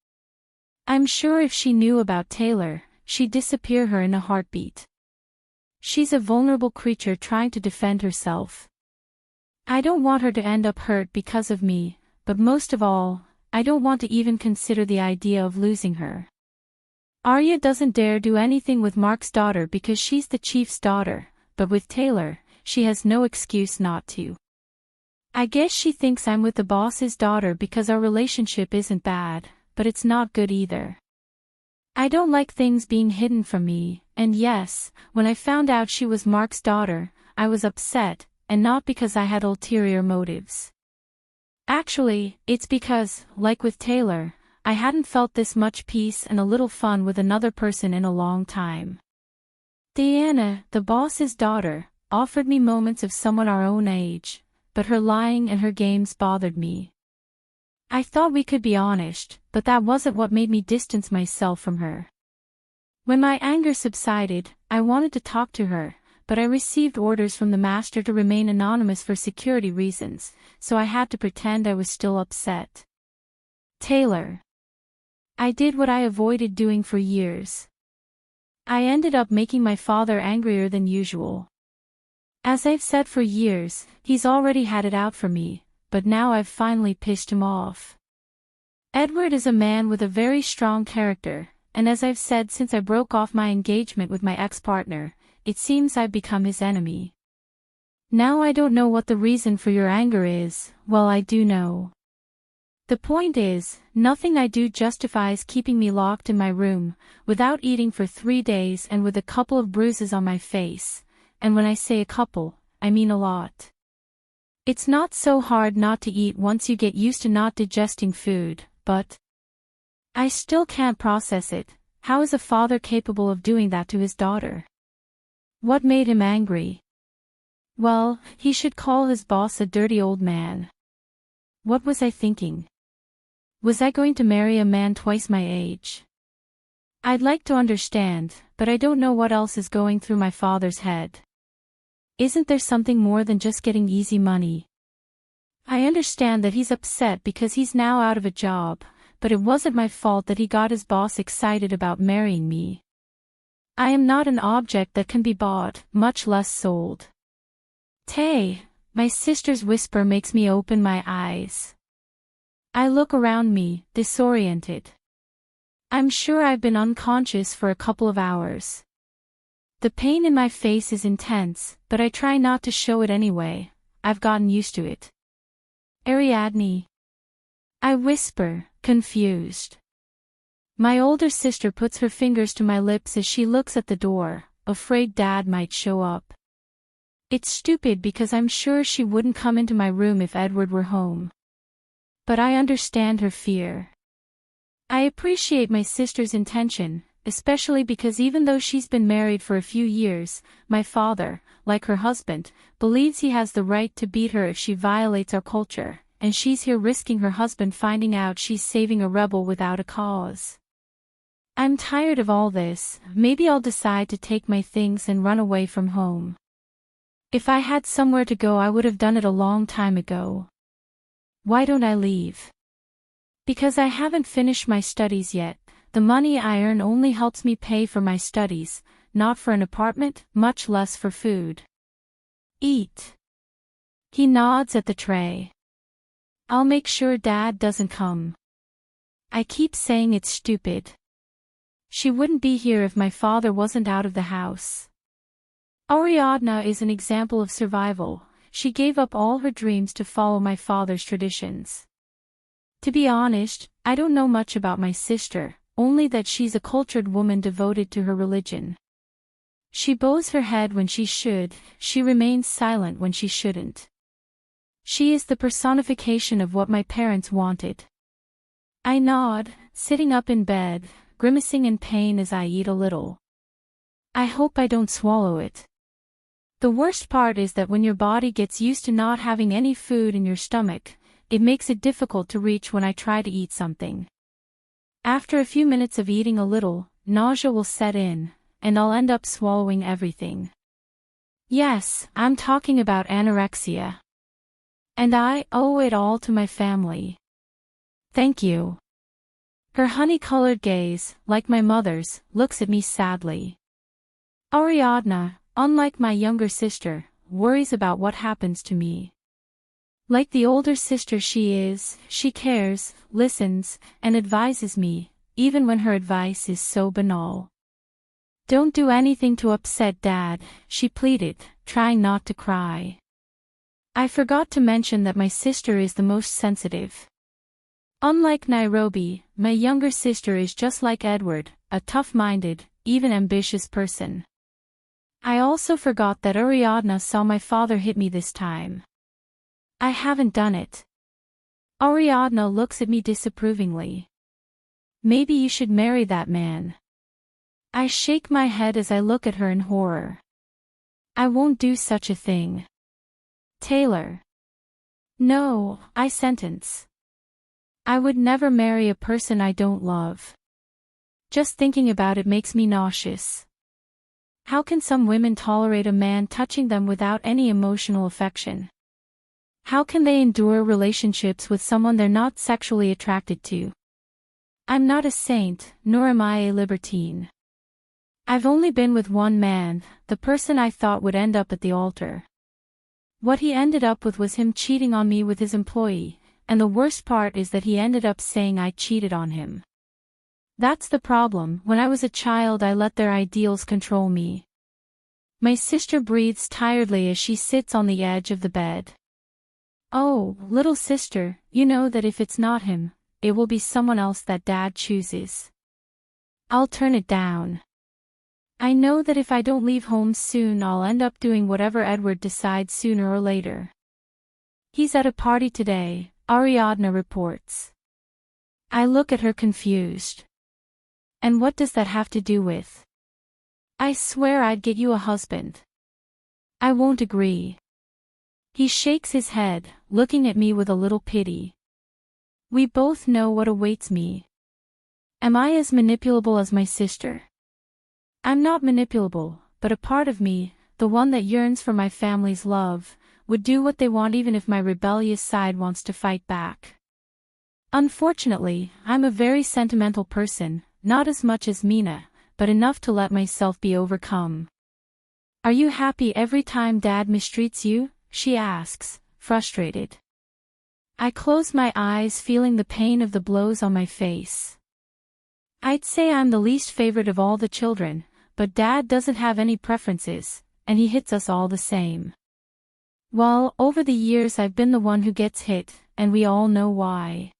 I'm sure if she knew about Taylor, she'd disappear her in a heartbeat. She's a vulnerable creature trying to defend herself. I don't want her to end up hurt because of me, but most of all, I don't want to even consider the idea of losing her. Arya doesn't dare do anything with Mark's daughter because she's the chief's daughter, but with Taylor, she has no excuse not to. I guess she thinks I'm with the boss's daughter because our relationship isn't bad, but it's not good either. I don't like things being hidden from me, and yes, when I found out she was Mark's daughter, I was upset, and not because I had ulterior motives. Actually, it's because, like with Taylor, I hadn't felt this much peace and a little fun with another person in a long time. Diana, the boss's daughter, offered me moments of someone our own age, but her lying and her games bothered me. I thought we could be honest, but that wasn't what made me distance myself from her. When my anger subsided, I wanted to talk to her, but I received orders from the master to remain anonymous for security reasons, so I had to pretend I was still upset. Taylor. I did what I avoided doing for years. I ended up making my father angrier than usual. As I've said for years, he's already had it out for me, but now I've finally pissed him off. Edward is a man with a very strong character, and as I've said since I broke off my engagement with my ex-partner, it seems I've become his enemy. Now I don't know what the reason for your anger is. Well, I do know. The point is, nothing I do justifies keeping me locked in my room, without eating for 3 days and with a couple of bruises on my face, and when I say a couple, I mean a lot. It's not so hard not to eat once you get used to not digesting food, but I still can't process it. How is a father capable of doing that to his daughter? What made him angry? Well, he should call his boss a dirty old man. What was I thinking? Was I going to marry a man twice my age? I'd like to understand, but I don't know what else is going through my father's head. Isn't there something more than just getting easy money? I understand that he's upset because he's now out of a job, but it wasn't my fault that he got his boss excited about marrying me. I am not an object that can be bought, much less sold. Tay, my sister's whisper makes me open my eyes. I look around me, disoriented. I'm sure I've been unconscious for a couple of hours. The pain in my face is intense, but I try not to show it anyway. I've gotten used to it. Ariadne. I whisper, confused. My older sister puts her fingers to my lips as she looks at the door, afraid Dad might show up. It's stupid because I'm sure she wouldn't come into my room if Edward were home. But I understand her fear. I appreciate my sister's intention, especially because even though she's been married for a few years, my father, like her husband, believes he has the right to beat her if she violates our culture, and she's here risking her husband finding out she's saving a rebel without a cause. I'm tired of all this. Maybe I'll decide to take my things and run away from home. If I had somewhere to go, I would have done it a long time ago. Why don't I leave? Because I haven't finished my studies yet. The money I earn only helps me pay for my studies, not for an apartment, much less for food. Eat. He nods at the tray. I'll make sure Dad doesn't come. I keep saying it's stupid. She wouldn't be here if my father wasn't out of the house. Ariadna is an example of survival. She gave up all her dreams to follow my father's traditions. To be honest, I don't know much about my sister, only that she's a cultured woman devoted to her religion. She bows her head when she should, she remains silent when she shouldn't. She is the personification of what my parents wanted. I nod, sitting up in bed, grimacing in pain as I eat a little. I hope I don't swallow it. The worst part is that when your body gets used to not having any food in your stomach, it makes it difficult to reach when I try to eat something. After a few minutes of eating a little, nausea will set in, and I'll end up swallowing everything. Yes, I'm talking about anorexia. And I owe it all to my family. Thank you. Her honey-colored gaze, like my mother's, looks at me sadly. Ariadna, unlike my younger sister, worries about what happens to me. Like the older sister she is, she cares, listens, and advises me, even when her advice is so banal. Don't do anything to upset Dad, she pleaded, trying not to cry. I forgot to mention that my sister is the most sensitive. Unlike Nairobi, my younger sister is just like Edward, a tough-minded, even ambitious person. I also forgot that Ariadna saw my father hit me this time. I haven't done it. Ariadna looks at me disapprovingly. Maybe you should marry that man. I shake my head as I look at her in horror. I won't do such a thing. Taylor. No, I sentence. I would never marry a person I don't love. Just thinking about it makes me nauseous. How can some women tolerate a man touching them without any emotional affection? How can they endure relationships with someone they're not sexually attracted to? I'm not a saint, nor am I a libertine. I've only been with one man, the person I thought would end up at the altar. What he ended up with was him cheating on me with his employee, and the worst part is that he ended up saying I cheated on him. That's the problem. When I was a child, I let their ideals control me. My sister breathes tiredly as she sits on the edge of the bed. Oh, little sister, you know that if it's not him, it will be someone else that Dad chooses. I'll turn it down. I know that if I don't leave home soon, I'll end up doing whatever Edward decides sooner or later. He's at a party today, Ariadna reports. I look at her confused. And what does that have to do with? I swear I'd get you a husband. I won't agree. He shakes his head, looking at me with a little pity. We both know what awaits me. Am I as manipulable as my sister? I'm not manipulable, but a part of me, the one that yearns for my family's love, would do what they want even if my rebellious side wants to fight back. Unfortunately, I'm a very sentimental person, not as much as Mina, but enough to let myself be overcome. Are you happy every time Dad mistreats you? She asks, frustrated. I close my eyes, feeling the pain of the blows on my face. I'd say I'm the least favorite of all the children, but Dad doesn't have any preferences, and he hits us all the same. Well, over the years I've been the one who gets hit, and we all know why.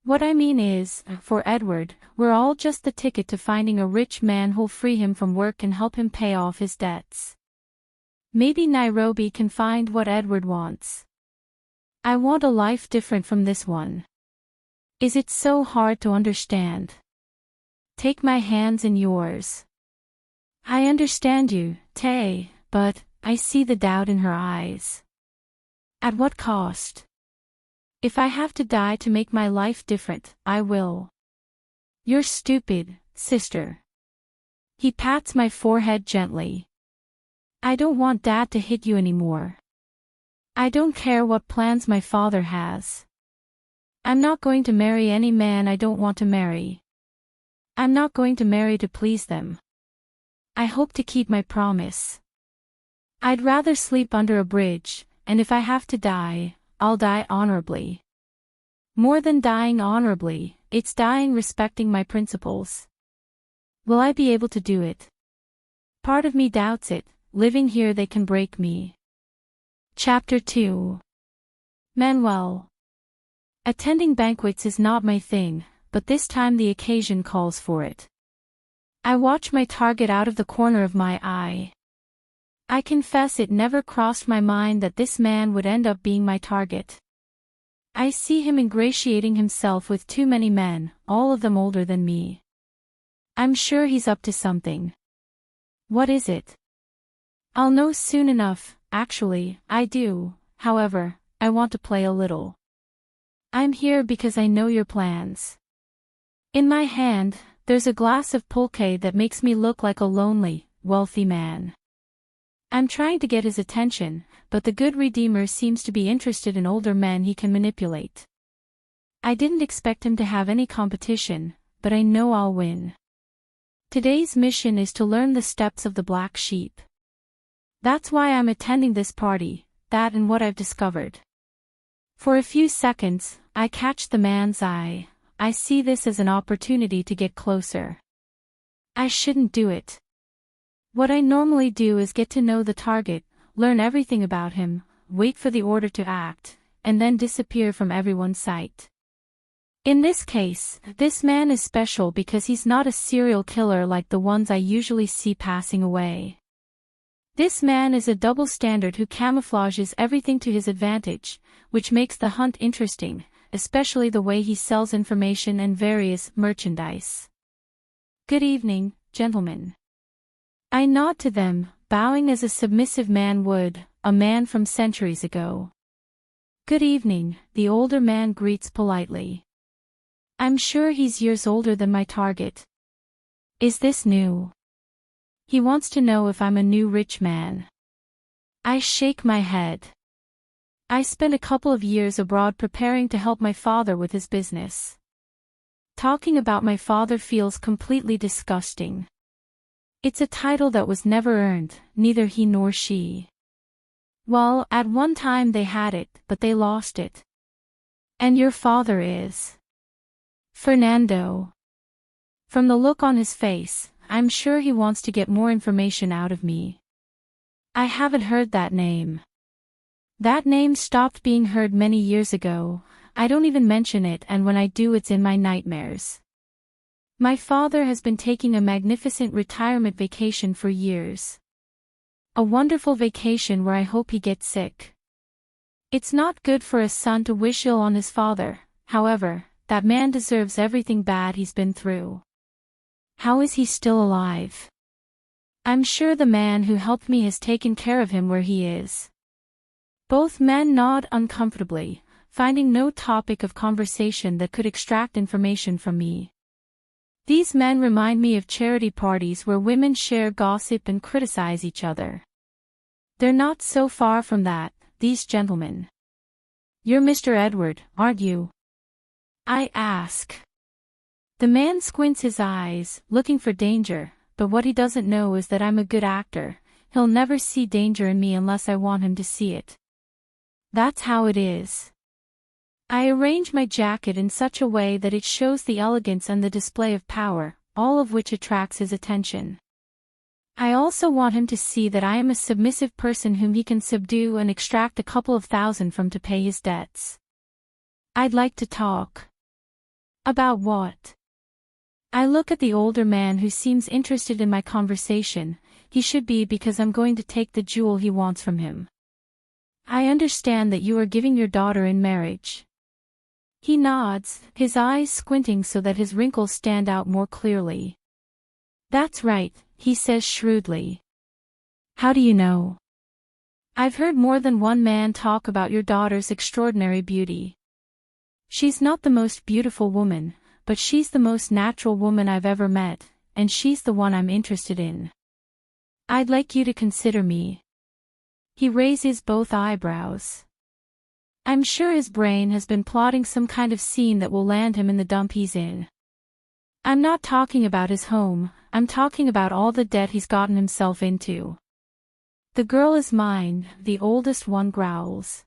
What I mean is, for Edward, we're all just the ticket to finding a rich man who'll free him from work and help him pay off his debts. Maybe Nairobi can find what Edward wants. I want a life different from this one. Is it so hard to understand? Take my hands in yours. I understand you, Tay, but I see the doubt in her eyes. At what cost? If I have to die to make my life different, I will. You're stupid, sister. He pats my forehead gently. I don't want Dad to hit you anymore. I don't care what plans my father has. I'm not going to marry any man I don't want to marry. I'm not going to marry to please them. I hope to keep my promise. I'd rather sleep under a bridge, and if I have to die, I'll die honorably. More than dying honorably, it's dying respecting my principles. Will I be able to do it? Part of me doubts it. Living here they can break me. Chapter 2. Manuel. Attending banquets is not my thing, but this time the occasion calls for it. I watch my target out of the corner of my eye. I confess it never crossed my mind that this man would end up being my target. I see him ingratiating himself with too many men, all of them older than me. I'm sure he's up to something. What is it? I'll know soon enough. Actually, I do. However, I want to play a little. I'm here because I know your plans. In my hand, there's a glass of pulque that makes me look like a lonely, wealthy man. I'm trying to get his attention, but the good Redeemer seems to be interested in older men he can manipulate. I didn't expect him to have any competition, but I know I'll win. Today's mission is to learn the steps of the black sheep. That's why I'm attending this party, that and what I've discovered. For a few seconds, I catch the man's eye. I see this as an opportunity to get closer. I shouldn't do it. What I normally do is get to know the target, learn everything about him, wait for the order to act, and then disappear from everyone's sight. In this case, this man is special because he's not a serial killer like the ones I usually see passing away. This man is a double standard who camouflages everything to his advantage, which makes the hunt interesting, especially the way he sells information and various merchandise. Good evening, gentlemen. I nod to them, bowing as a submissive man would, a man from centuries ago. Good evening, the older man greets politely. I'm sure he's years older than my target. Is this new? He wants to know if I'm a new rich man. I shake my head. I spent a couple of years abroad preparing to help my father with his business. Talking about my father feels completely disgusting. It's a title that was never earned, neither he nor she. Well, at one time they had it, but they lost it. And your father is? Fernando. From the look on his face, I'm sure he wants to get more information out of me. I haven't heard that name. That name stopped being heard many years ago. I don't even mention it, and when I do it's in my nightmares. My father has been taking a magnificent retirement vacation for years. A wonderful vacation where I hope he gets sick. It's not good for a son to wish ill on his father, however, that man deserves everything bad he's been through. How is he still alive? I'm sure the man who helped me has taken care of him where he is. Both men nod uncomfortably, finding no topic of conversation that could extract information from me. These men remind me of charity parties where women share gossip and criticize each other. They're not so far from that, these gentlemen. You're Mr. Edward, aren't you? I ask. The man squints his eyes, looking for danger, but what he doesn't know is that I'm a good actor. He'll never see danger in me unless I want him to see it. That's how it is. I arrange my jacket in such a way that it shows the elegance and the display of power, all of which attracts his attention. I also want him to see that I am a submissive person whom he can subdue and extract a couple of thousand from to pay his debts. I'd like to talk. About what? I look at the older man who seems interested in my conversation. He should be, because I'm going to take the jewel he wants from him. I understand that you are giving your daughter in marriage. He nods, his eyes squinting so that his wrinkles stand out more clearly. That's right, he says shrewdly. How do you know? I've heard more than one man talk about your daughter's extraordinary beauty. She's not the most beautiful woman, but she's the most natural woman I've ever met, and she's the one I'm interested in. I'd like you to consider me. He raises both eyebrows. I'm sure his brain has been plotting some kind of scene that will land him in the dump he's in. I'm not talking about his home, I'm talking about all the debt he's gotten himself into. The girl is mine, the oldest one growls.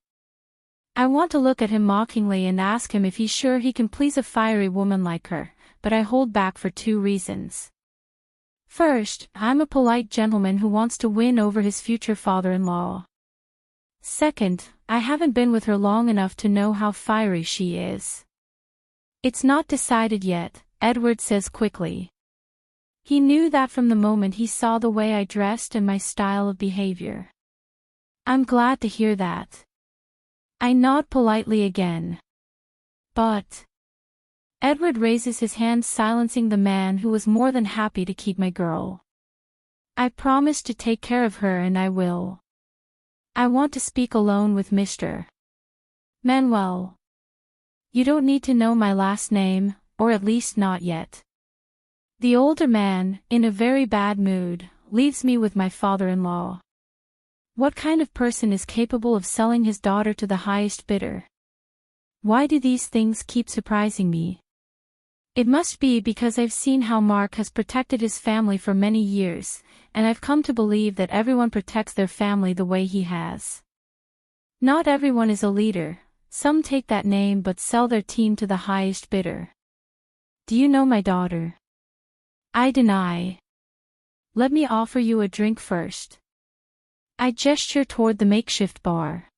I want to look at him mockingly and ask him if he's sure he can please a fiery woman like her, but I hold back for two reasons. First, I'm a polite gentleman who wants to win over his future father-in-law. Second, I haven't been with her long enough to know how fiery she is. It's not decided yet, Edward says quickly. He knew that from the moment he saw the way I dressed and my style of behavior. I'm glad to hear that. I nod politely again. But... Edward raises his hand, silencing the man who was more than happy to keep my girl. I promised to take care of her, and I will. I want to speak alone with Mr. Manuel. You don't need to know my last name, or at least not yet. The older man, in a very bad mood, leaves me with my father-in-law. What kind of person is capable of selling his daughter to the highest bidder? Why do these things keep surprising me? It must be because I've seen how Mark has protected his family for many years, and I've come to believe that everyone protects their family the way he has. Not everyone is a leader, some take that name but sell their team to the highest bidder. Do you know my daughter? I deny. Let me offer you a drink first. I gesture toward the makeshift bar.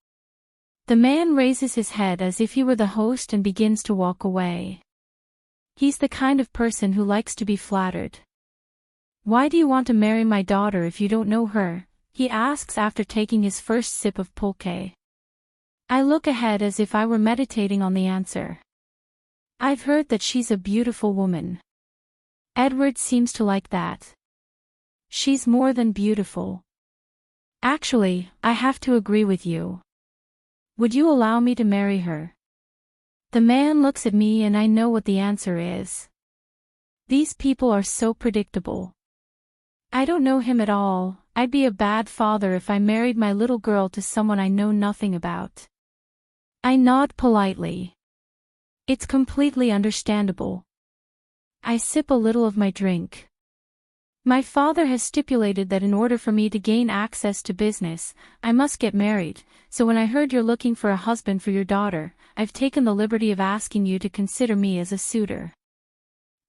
The man raises his head as if he were the host and begins to walk away. He's the kind of person who likes to be flattered. Why do you want to marry my daughter if you don't know her? He asks after taking his first sip of pulque. I look ahead as if I were meditating on the answer. I've heard that she's a beautiful woman. Edward seems to like that. She's more than beautiful. Actually, I have to agree with you. Would you allow me to marry her? The man looks at me and I know what the answer is. These people are so predictable. I don't know him at all. I'd be a bad father if I married my little girl to someone I know nothing about. I nod politely. It's completely understandable. I sip a little of my drink. My father has stipulated that in order for me to gain access to business, I must get married, so when I heard you're looking for a husband for your daughter, I've taken the liberty of asking you to consider me as a suitor.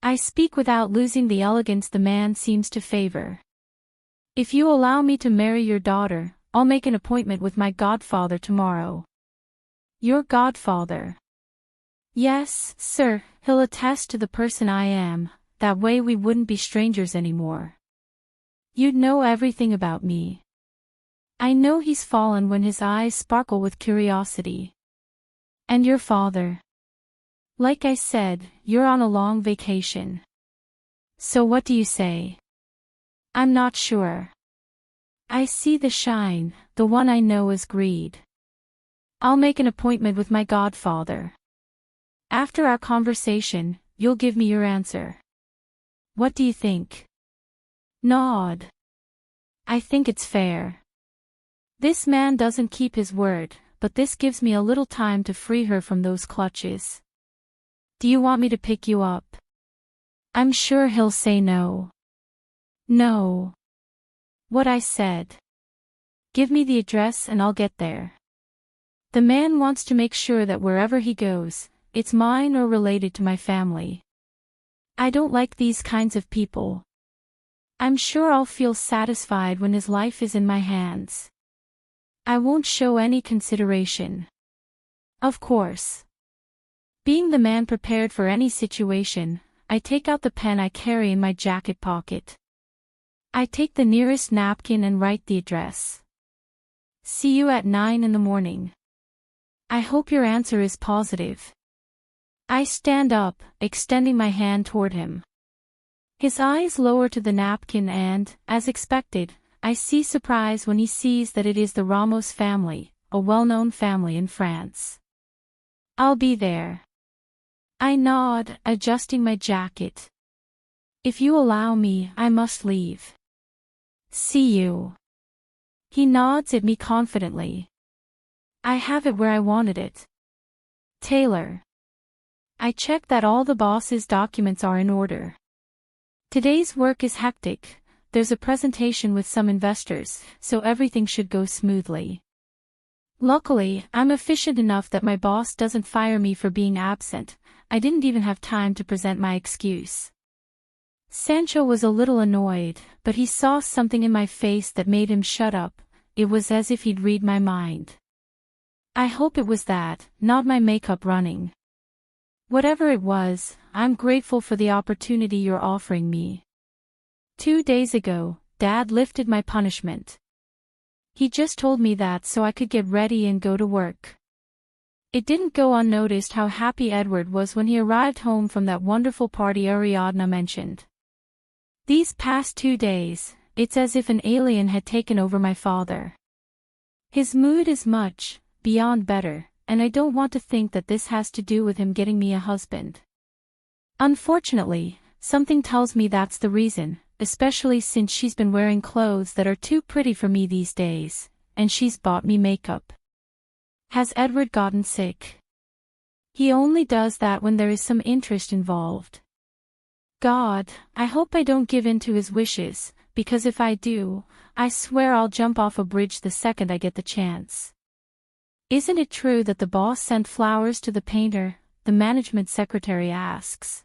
I speak without losing the elegance the man seems to favor. If you allow me to marry your daughter, I'll make an appointment with my godfather tomorrow. Your godfather? Yes, sir, he'll attest to the person I am. That way we wouldn't be strangers anymore. You'd know everything about me. I know he's fallen when his eyes sparkle with curiosity. And your father? Like I said, you're on a long vacation. So what do you say? I'm not sure. I see the shine, the one I know as greed. I'll make an appointment with my godfather. After our conversation, you'll give me your answer. What do you think? Nod. I think it's fair. This man doesn't keep his word, but this gives me a little time to free her from those clutches. Do you want me to pick you up? I'm sure he'll say no. No. What I said. Give me the address and I'll get there. The man wants to make sure that wherever he goes, it's mine or related to my family. I don't like these kinds of people. I'm sure I'll feel satisfied when his life is in my hands. I won't show any consideration. Of course. Being the man prepared for any situation, I take out the pen I carry in my jacket pocket. I take the nearest napkin and write the address. See you at 9 in the morning. I hope your answer is positive. I stand up, extending my hand toward him. His eyes lower to the napkin and, as expected, I see surprise when he sees that it is the Ramos family, a well-known family in France. I'll be there. I nod, adjusting my jacket. If you allow me, I must leave. See you. He nods at me confidently. I have it where I wanted it. Taylor. I check that all the boss's documents are in order. Today's work is hectic, there's a presentation with some investors, so everything should go smoothly. Luckily, I'm efficient enough that my boss doesn't fire me for being absent. I didn't even have time to present my excuse. Sancho was a little annoyed, but he saw something in my face that made him shut up. It was as if he'd read my mind. I hope it was that, not my makeup running. Whatever it was, I'm grateful for the opportunity you're offering me. 2 days ago, Dad lifted my punishment. He just told me that so I could get ready and go to work. It didn't go unnoticed how happy Edward was when he arrived home from that wonderful party Ariadna mentioned. These past 2 days, it's as if an alien had taken over my father. His mood is much, beyond better, and I don't want to think that this has to do with him getting me a husband. Unfortunately, something tells me that's the reason, especially since she's been wearing clothes that are too pretty for me these days, and she's bought me makeup. Has Edward gotten sick? He only does that when there is some interest involved. God, I hope I don't give in to his wishes, because if I do, I swear I'll jump off a bridge the second I get the chance. Isn't it true that the boss sent flowers to the painter? The management secretary asks.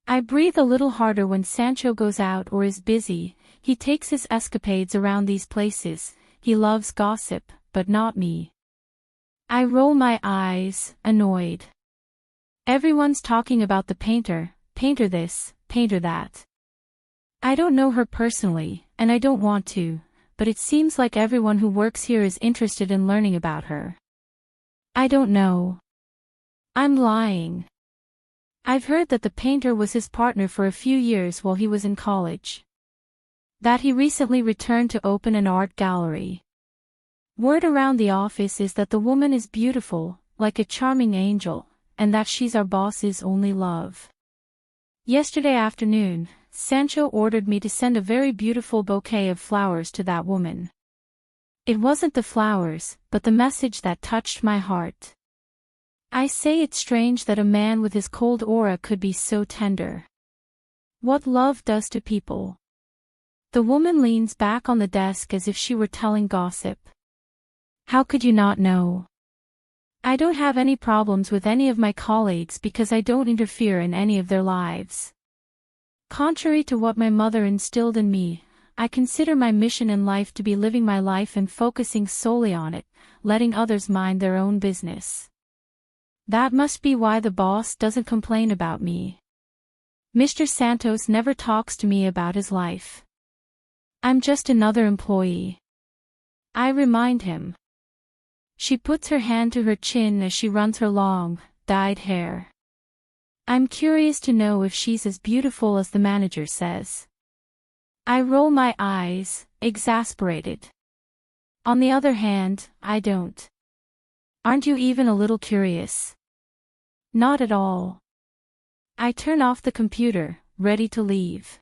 I breathe a little harder when Sancho goes out or is busy. He takes his escapades around these places. He loves gossip, but not me. I roll my eyes, annoyed. Everyone's talking about the painter this, painter that. I don't know her personally, and I don't want to, but it seems like everyone who works here is interested in learning about her. I don't know. I'm lying. I've heard that the painter was his partner for a few years while he was in college. That he recently returned to open an art gallery. Word around the office is that the woman is beautiful, like a charming angel, and that she's our boss's only love. Yesterday afternoon, Sancho ordered me to send a very beautiful bouquet of flowers to that woman. It wasn't the flowers, but the message that touched my heart. I say it's strange that a man with his cold aura could be so tender. What love does to people. The woman leans back on the desk as if she were telling gossip. How could you not know? I don't have any problems with any of my colleagues because I don't interfere in any of their lives. Contrary to what my mother instilled in me, I consider my mission in life to be living my life and focusing solely on it, letting others mind their own business. That must be why the boss doesn't complain about me. Mr. Santos never talks to me about his life. I'm just another employee. I remind him. She puts her hand to her chin as she runs her long, dyed hair. I'm curious to know if she's as beautiful as the manager says. I roll my eyes, exasperated. On the other hand, I don't. Aren't you even a little curious? Not at all. I turn off the computer, ready to leave.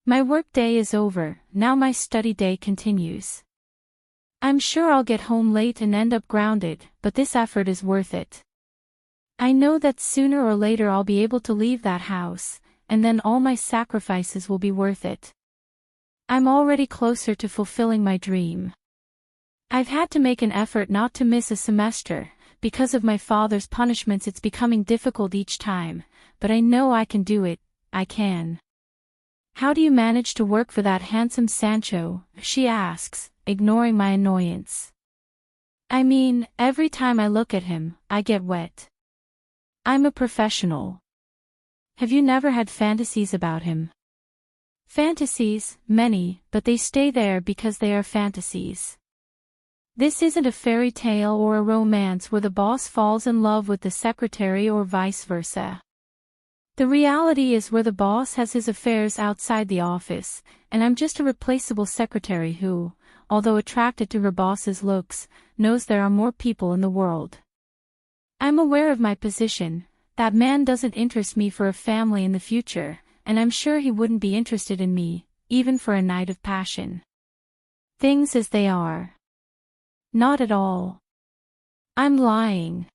My work day is over, now my study day continues. I'm sure I'll get home late and end up grounded, but this effort is worth it. I know that sooner or later I'll be able to leave that house, and then all my sacrifices will be worth it. I'm already closer to fulfilling my dream. I've had to make an effort not to miss a semester. Because of my father's punishments it's becoming difficult each time, but I know I can do it, I can. How do you manage to work for that handsome Sancho? She asks, ignoring my annoyance. I mean, every time I look at him, I get wet. I'm a professional. Have you never had fantasies about him? Fantasies, many, but they stay there because they are fantasies. This isn't a fairy tale or a romance where the boss falls in love with the secretary or vice versa. The reality is where the boss has his affairs outside the office, and I'm just a replaceable secretary who, although attracted to her boss's looks, knows there are more people in the world. I'm aware of my position. That man doesn't interest me for a family in the future, and I'm sure he wouldn't be interested in me, even for a night of passion. Things as they are. Not at all. I'm lying.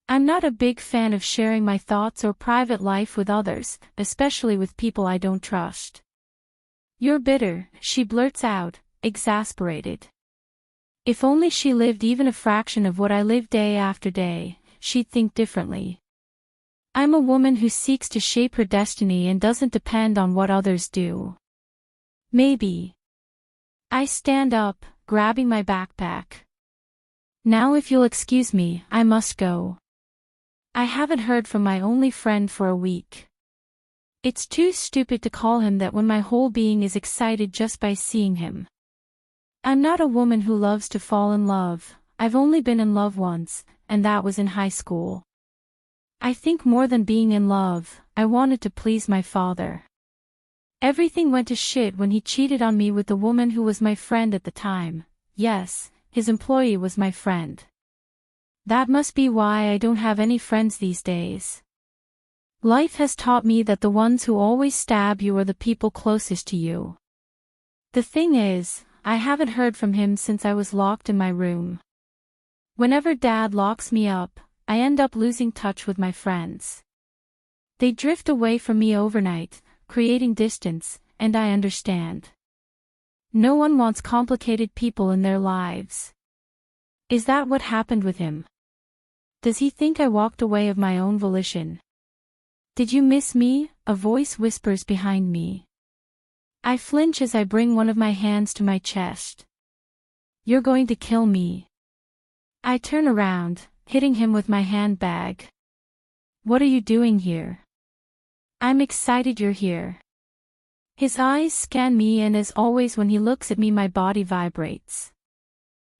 I'm not a big fan of sharing my thoughts or private life with others, especially with people I don't trust. You're bitter, she blurts out, exasperated. If only she lived even a fraction of what I live day after day, she'd think differently. I'm a woman who seeks to shape her destiny and doesn't depend on what others do. Maybe. I stand up, grabbing my backpack. Now if you'll excuse me, I must go. I haven't heard from my only friend for a week. It's too stupid to call him that when my whole being is excited just by seeing him. I'm not a woman who loves to fall in love. I've only been in love once, and that was in high school. I think more than being in love, I wanted to please my father. Everything went to shit when he cheated on me with the woman who was my friend at the time. Yes, his employee was my friend. That must be why I don't have any friends these days. Life has taught me that the ones who always stab you are the people closest to you. The thing is, I haven't heard from him since I was locked in my room. Whenever Dad locks me up, I end up losing touch with my friends. They drift away from me overnight, creating distance, and I understand. No one wants complicated people in their lives. Is that what happened with him? Does he think I walked away of my own volition? Did you miss me? A voice whispers behind me. I flinch as I bring one of my hands to my chest. You're going to kill me. I turn around, hitting him with my handbag. What are you doing here? I'm excited you're here. His eyes scan me and as always when he looks at me my body vibrates.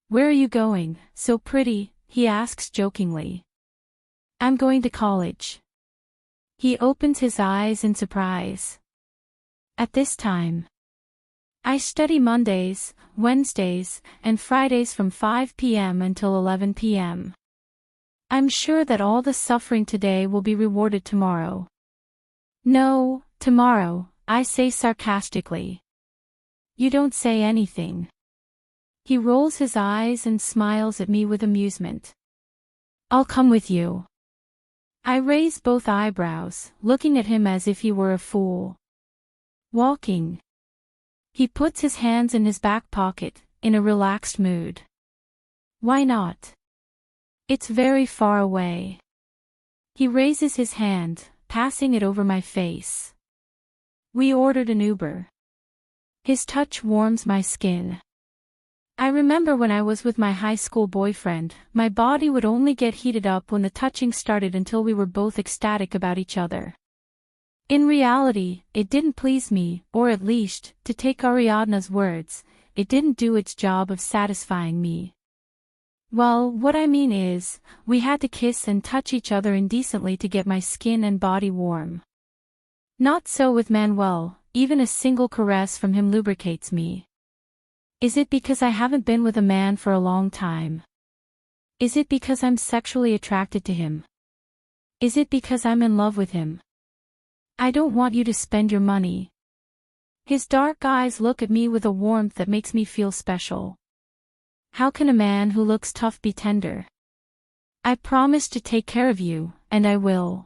Where are you going, so pretty? He asks jokingly. I'm going to college. He opens his eyes in surprise. At this time. I study Mondays, Wednesdays, and Fridays from 5 p.m. until 11 p.m. I'm sure that all the suffering today will be rewarded tomorrow. No, tomorrow, I say sarcastically. You don't say anything. He rolls his eyes and smiles at me with amusement. I'll come with you. I raise both eyebrows, looking at him as if he were a fool. Walking. He puts his hands in his back pocket, in a relaxed mood. Why not? It's very far away. He raises his hand, passing it over my face. We ordered an Uber. His touch warms my skin. I remember when I was with my high school boyfriend, my body would only get heated up when the touching started until we were both ecstatic about each other. In reality, it didn't please me, or at least, to take Ariadna's words, it didn't do its job of satisfying me. Well, what I mean is, we had to kiss and touch each other indecently to get my skin and body warm. Not so with Manuel, even a single caress from him lubricates me. Is it because I haven't been with a man for a long time? Is it because I'm sexually attracted to him? Is it because I'm in love with him? I don't want you to spend your money. His dark eyes look at me with a warmth that makes me feel special. How can a man who looks tough be tender? I promise to take care of you, and I will.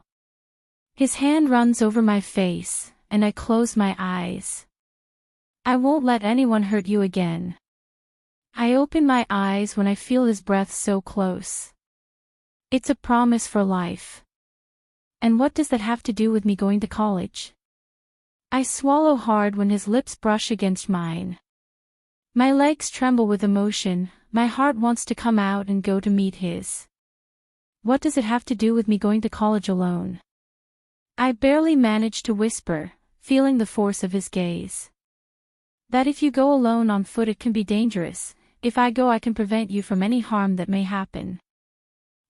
His hand runs over my face, and I close my eyes. I won't let anyone hurt you again. I open my eyes when I feel his breath so close. It's a promise for life. And what does that have to do with me going to college? I swallow hard when his lips brush against mine. My legs tremble with emotion, my heart wants to come out and go to meet his. What does it have to do with me going to college alone? I barely manage to whisper, feeling the force of his gaze. That if you go alone on foot it can be dangerous, if I go I can prevent you from any harm that may happen.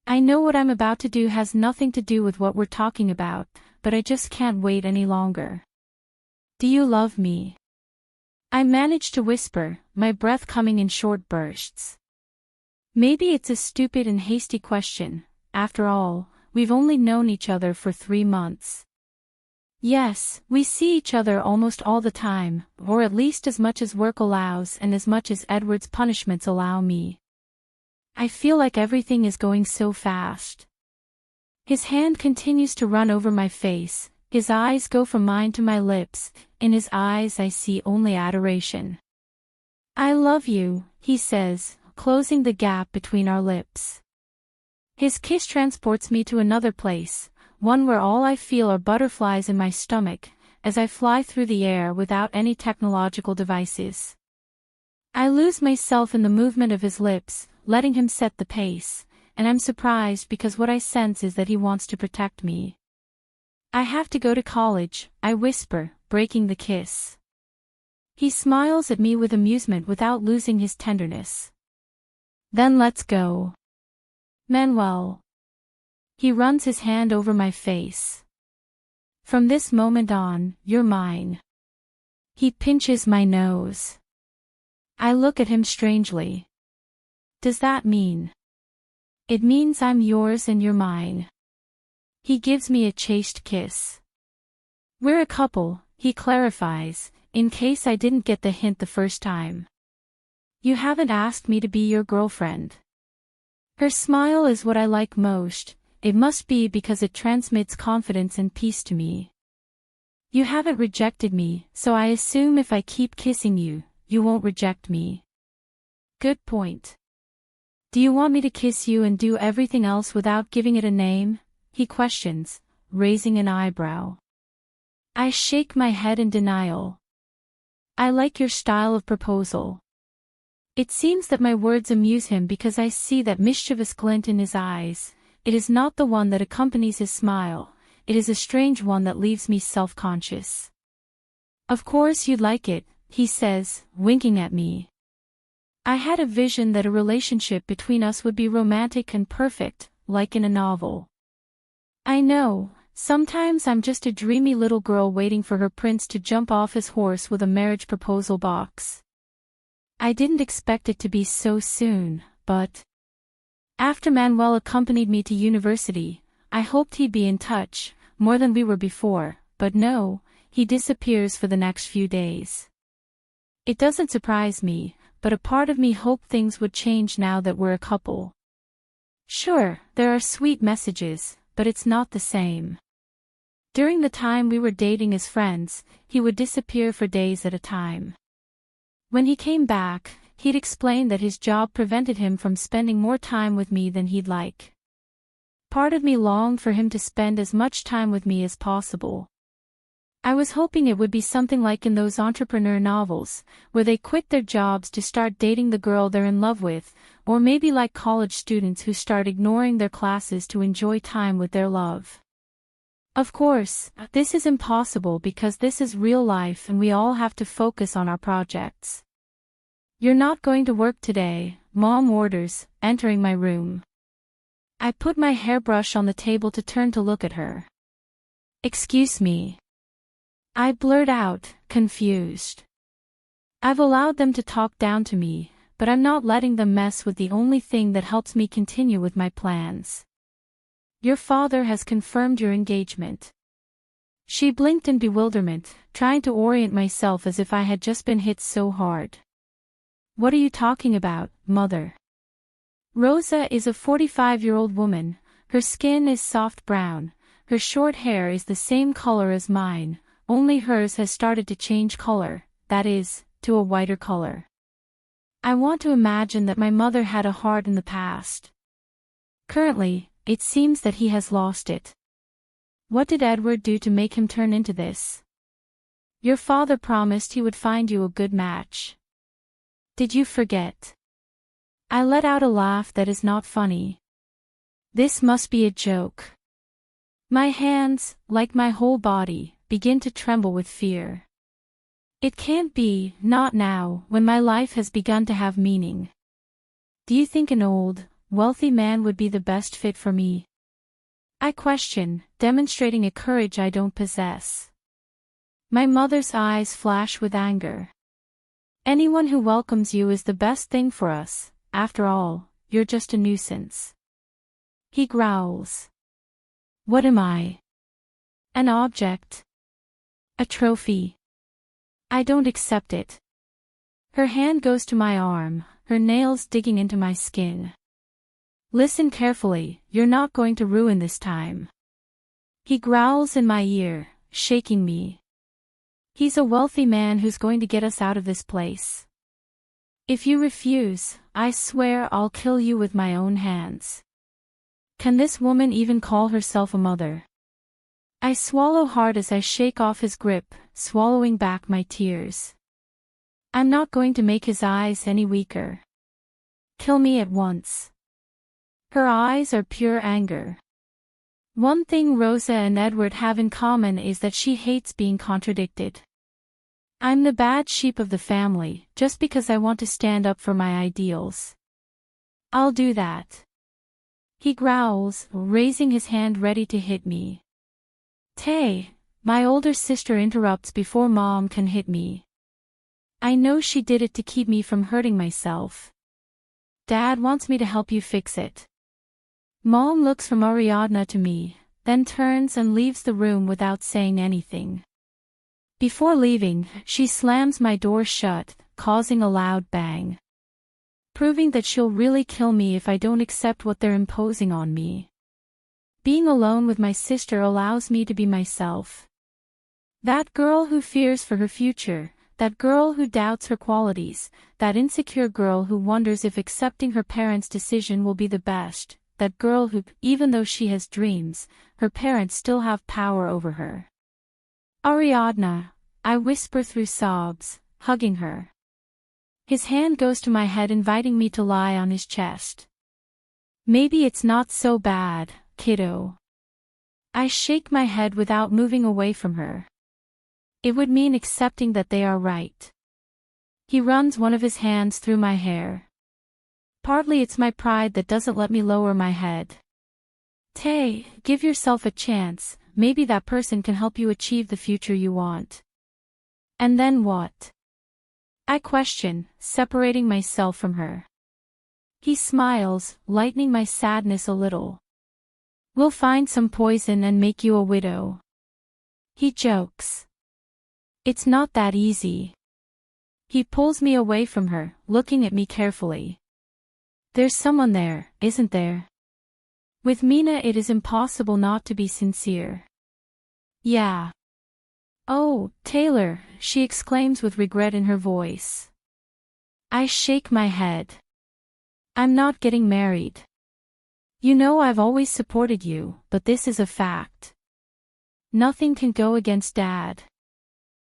I know what I'm about to do has nothing to do with what we're talking about, but I just can't wait any longer. Do you love me? I manage to whisper, my breath coming in short bursts. Maybe it's a stupid and hasty question, after all, we've only known each other for 3 months. Yes, we see each other almost all the time, or at least as much as work allows and as much as Edward's punishments allow me. I feel like everything is going so fast. His hand continues to run over my face, his eyes go from mine to my lips, in his eyes I see only adoration. I love you, he says, closing the gap between our lips. His kiss transports me to another place, one where all I feel are butterflies in my stomach, as I fly through the air without any technological devices. I lose myself in the movement of his lips, letting him set the pace, and I'm surprised because what I sense is that he wants to protect me. I have to go to college, I whisper, breaking the kiss. He smiles at me with amusement without losing his tenderness. Then let's go. Manuel. He runs his hand over my face. From this moment on, you're mine. He pinches my nose. I look at him strangely. Does that mean? It means I'm yours and you're mine. He gives me a chaste kiss. We're a couple, he clarifies, in case I didn't get the hint the first time. You haven't asked me to be your girlfriend. Her smile is what I like most. It must be because it transmits confidence and peace to me. You haven't rejected me, so I assume if I keep kissing you, you won't reject me. Good point. Do you want me to kiss you and do everything else without giving it a name? He questions, raising an eyebrow. I shake my head in denial. I like your style of proposal. It seems that my words amuse him because I see that mischievous glint in his eyes. It is not the one that accompanies his smile, it is a strange one that leaves me self-conscious. Of course you'd like it, he says, winking at me. I had a vision that a relationship between us would be romantic and perfect, like in a novel. I know, sometimes I'm just a dreamy little girl waiting for her prince to jump off his horse with a marriage proposal box. I didn't expect it to be so soon, but after Manuel accompanied me to university, I hoped he'd be in touch, more than we were before, but no, he disappears for the next few days. It doesn't surprise me, but a part of me hoped things would change now that we're a couple. Sure, there are sweet messages, but it's not the same. During the time we were dating as friends, he would disappear for days at a time. When he came back, he'd explain that his job prevented him from spending more time with me than he'd like. Part of me longed for him to spend as much time with me as possible. I was hoping it would be something like in those entrepreneur novels, where they quit their jobs to start dating the girl they're in love with, or maybe like college students who start ignoring their classes to enjoy time with their love. Of course, this is impossible because this is real life and we all have to focus on our projects. "You're not going to work today," Mom orders, entering my room. I put my hairbrush on the table to turn to look at her. "Excuse me." I blurt out, confused. I've allowed them to talk down to me, but I'm not letting them mess with the only thing that helps me continue with my plans. "Your father has confirmed your engagement." She blinked in bewilderment, trying to orient myself as if I had just been hit so hard. "What are you talking about, Mother?" Rosa is a 45-year-old woman. Her skin is soft brown. Her short hair is the same color as mine, only hers has started to change color, that is, to a whiter color. I want to imagine that my mother had a heart in the past. Currently, it seems that he has lost it. What did Edward do to make him turn into this? "Your father promised he would find you a good match. Did you forget?" I let out a laugh that is not funny. This must be a joke. My hands, like my whole body, begin to tremble with fear. It can't be, not now, when my life has begun to have meaning. "Do you think an old, wealthy man would be the best fit for me?" I question, demonstrating a courage I don't possess. My mother's eyes flash with anger. "Anyone who welcomes you is the best thing for us. After all, you're just a nuisance." He growls. "What am I? An object? A trophy? I don't accept it." Her hand goes to my arm, her nails digging into my skin. "Listen carefully, you're not going to ruin this time." He growls in my ear, shaking me. "He's a wealthy man who's going to get us out of this place. If you refuse, I swear I'll kill you with my own hands." Can this woman even call herself a mother? I swallow hard as I shake off his grip, swallowing back my tears. I'm not going to make his eyes any weaker. "Kill me at once." Her eyes are pure anger. One thing Rosa and Edward have in common is that she hates being contradicted. I'm the bad sheep of the family, just because I want to stand up for my ideals. "I'll do that." He growls, raising his hand ready to hit me. "Tay," my older sister interrupts before Mom can hit me. "I know she did it to keep me from hurting myself. Dad wants me to help you fix it." Mom looks from Ariadna to me, then turns and leaves the room without saying anything. Before leaving, she slams my door shut, causing a loud bang. Proving that she'll really kill me if I don't accept what they're imposing on me. Being alone with my sister allows me to be myself. That girl who fears for her future, that girl who doubts her qualities, that insecure girl who wonders if accepting her parents' decision will be the best, that girl who, even though she has dreams, her parents still have power over her. "Ariadna," I whisper through sobs, hugging her. His hand goes to my head inviting me to lie on his chest. "Maybe it's not so bad, kiddo." I shake my head without moving away from her. It would mean accepting that they are right. He runs one of his hands through my hair. Partly it's my pride that doesn't let me lower my head. "Tay, give yourself a chance, maybe that person can help you achieve the future you want." "And then what?" I question, separating myself from her. He smiles, lightening my sadness a little. "We'll find some poison and make you a widow." He jokes. It's not that easy. He pulls me away from her, looking at me carefully. There's someone there, isn't there? With Mina it is impossible not to be sincere. Yeah. Oh, Taylor, she exclaims with regret in her voice. I shake my head. I'm not getting married. You know I've always supported you, but this is a fact. Nothing can go against Dad.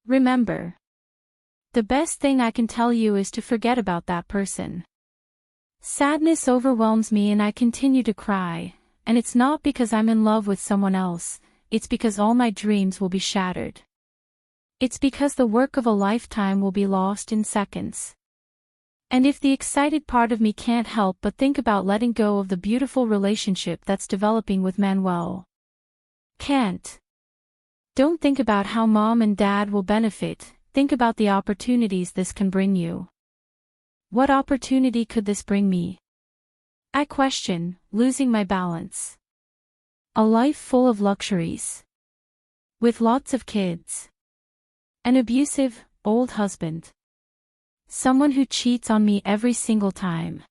Remember. The best thing I can tell you is to forget about that person. Sadness overwhelms me and I continue to cry, and it's not because I'm in love with someone else, it's because all my dreams will be shattered. It's because the work of a lifetime will be lost in seconds. And if the excited part of me can't help but think about letting go of the beautiful relationship that's developing with Manuel. Can't. Don't think about how Mom and Dad will benefit, think about the opportunities this can bring you. What opportunity could this bring me? I question, losing my balance. A life full of luxuries. With lots of kids. An abusive, old husband. Someone who cheats on me every single time.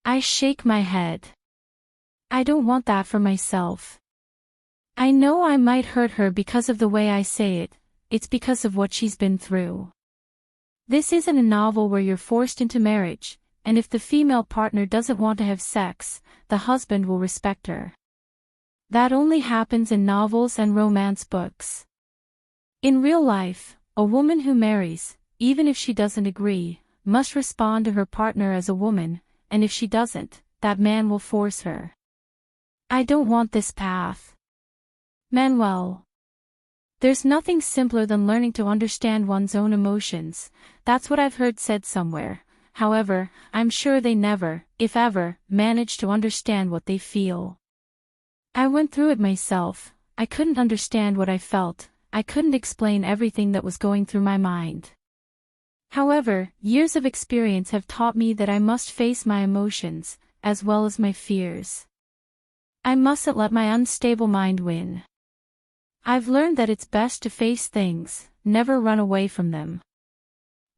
I shake my head. I don't want that for myself. I know I might hurt her because of the way I say it, it's because of what she's been through. This isn't a novel where you're forced into marriage, and if the female partner doesn't want to have sex, the husband will respect her. That only happens in novels and romance books. In real life, a woman who marries, even if she doesn't agree, must respond to her partner as a woman, and if she doesn't, that man will force her. I don't want this path. Manuel. There's nothing simpler than learning to understand one's own emotions, that's what I've heard said somewhere. However, I'm sure they never, if ever, manage to understand what they feel. I went through it myself, I couldn't understand what I felt, I couldn't explain everything that was going through my mind. However, years of experience have taught me that I must face my emotions, as well as my fears. I mustn't let my unstable mind win. I've learned that it's best to face things, never run away from them.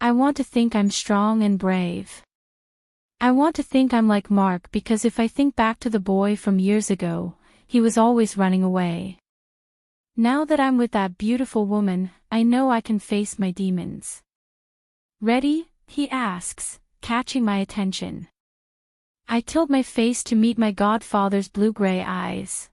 I want to think I'm strong and brave. I want to think I'm like Mark because if I think back to the boy from years ago, he was always running away. Now that I'm with that beautiful woman, I know I can face my demons. Ready? He asks, catching my attention. I tilt my face to meet my godfather's blue-gray eyes.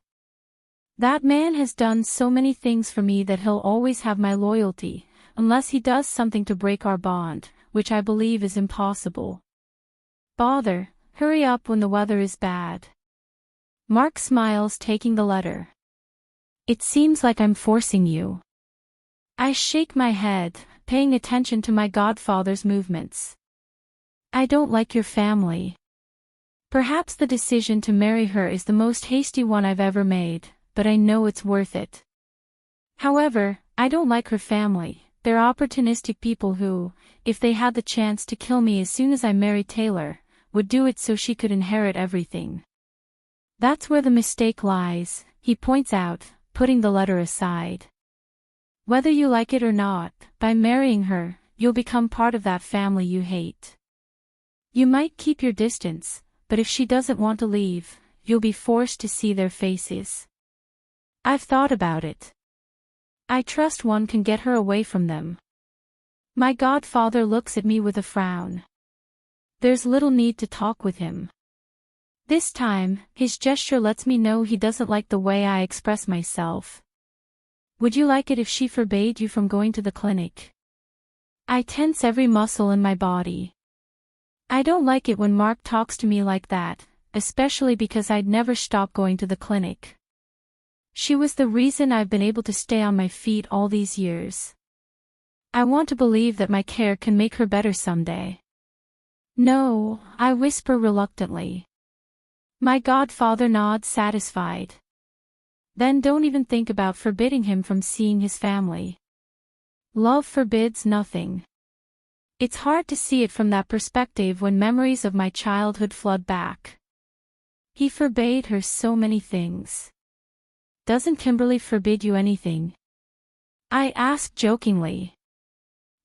That man has done so many things for me that he'll always have my loyalty, unless he does something to break our bond, which I believe is impossible. Bother, hurry up when the weather is bad. Mark smiles, taking the letter. It seems like I'm forcing you. I shake my head, paying attention to my godfather's movements. I don't like your family. Perhaps the decision to marry her is the most hasty one I've ever made, but I know it's worth it. However, I don't like her family. They're opportunistic people who, if they had the chance to kill me as soon as I married Taylor, would do it so she could inherit everything. That's where the mistake lies, he points out, putting the letter aside. Whether you like it or not, by marrying her, you'll become part of that family you hate. You might keep your distance, but if she doesn't want to leave, you'll be forced to see their faces. I've thought about it. I trust one can get her away from them. My godfather looks at me with a frown. There's little need to talk with him. This time, his gesture lets me know he doesn't like the way I express myself. Would you like it if she forbade you from going to the clinic? I tense every muscle in my body. I don't like it when Mark talks to me like that, especially because I'd never stop going to the clinic. She was the reason I've been able to stay on my feet all these years. I want to believe that my care can make her better someday. No, I whisper reluctantly. My godfather nods satisfied. Then don't even think about forbidding him from seeing his family. Love forbids nothing. It's hard to see it from that perspective when memories of my childhood flood back. He forbade her so many things. Doesn't Kimberly forbid you anything? I asked jokingly.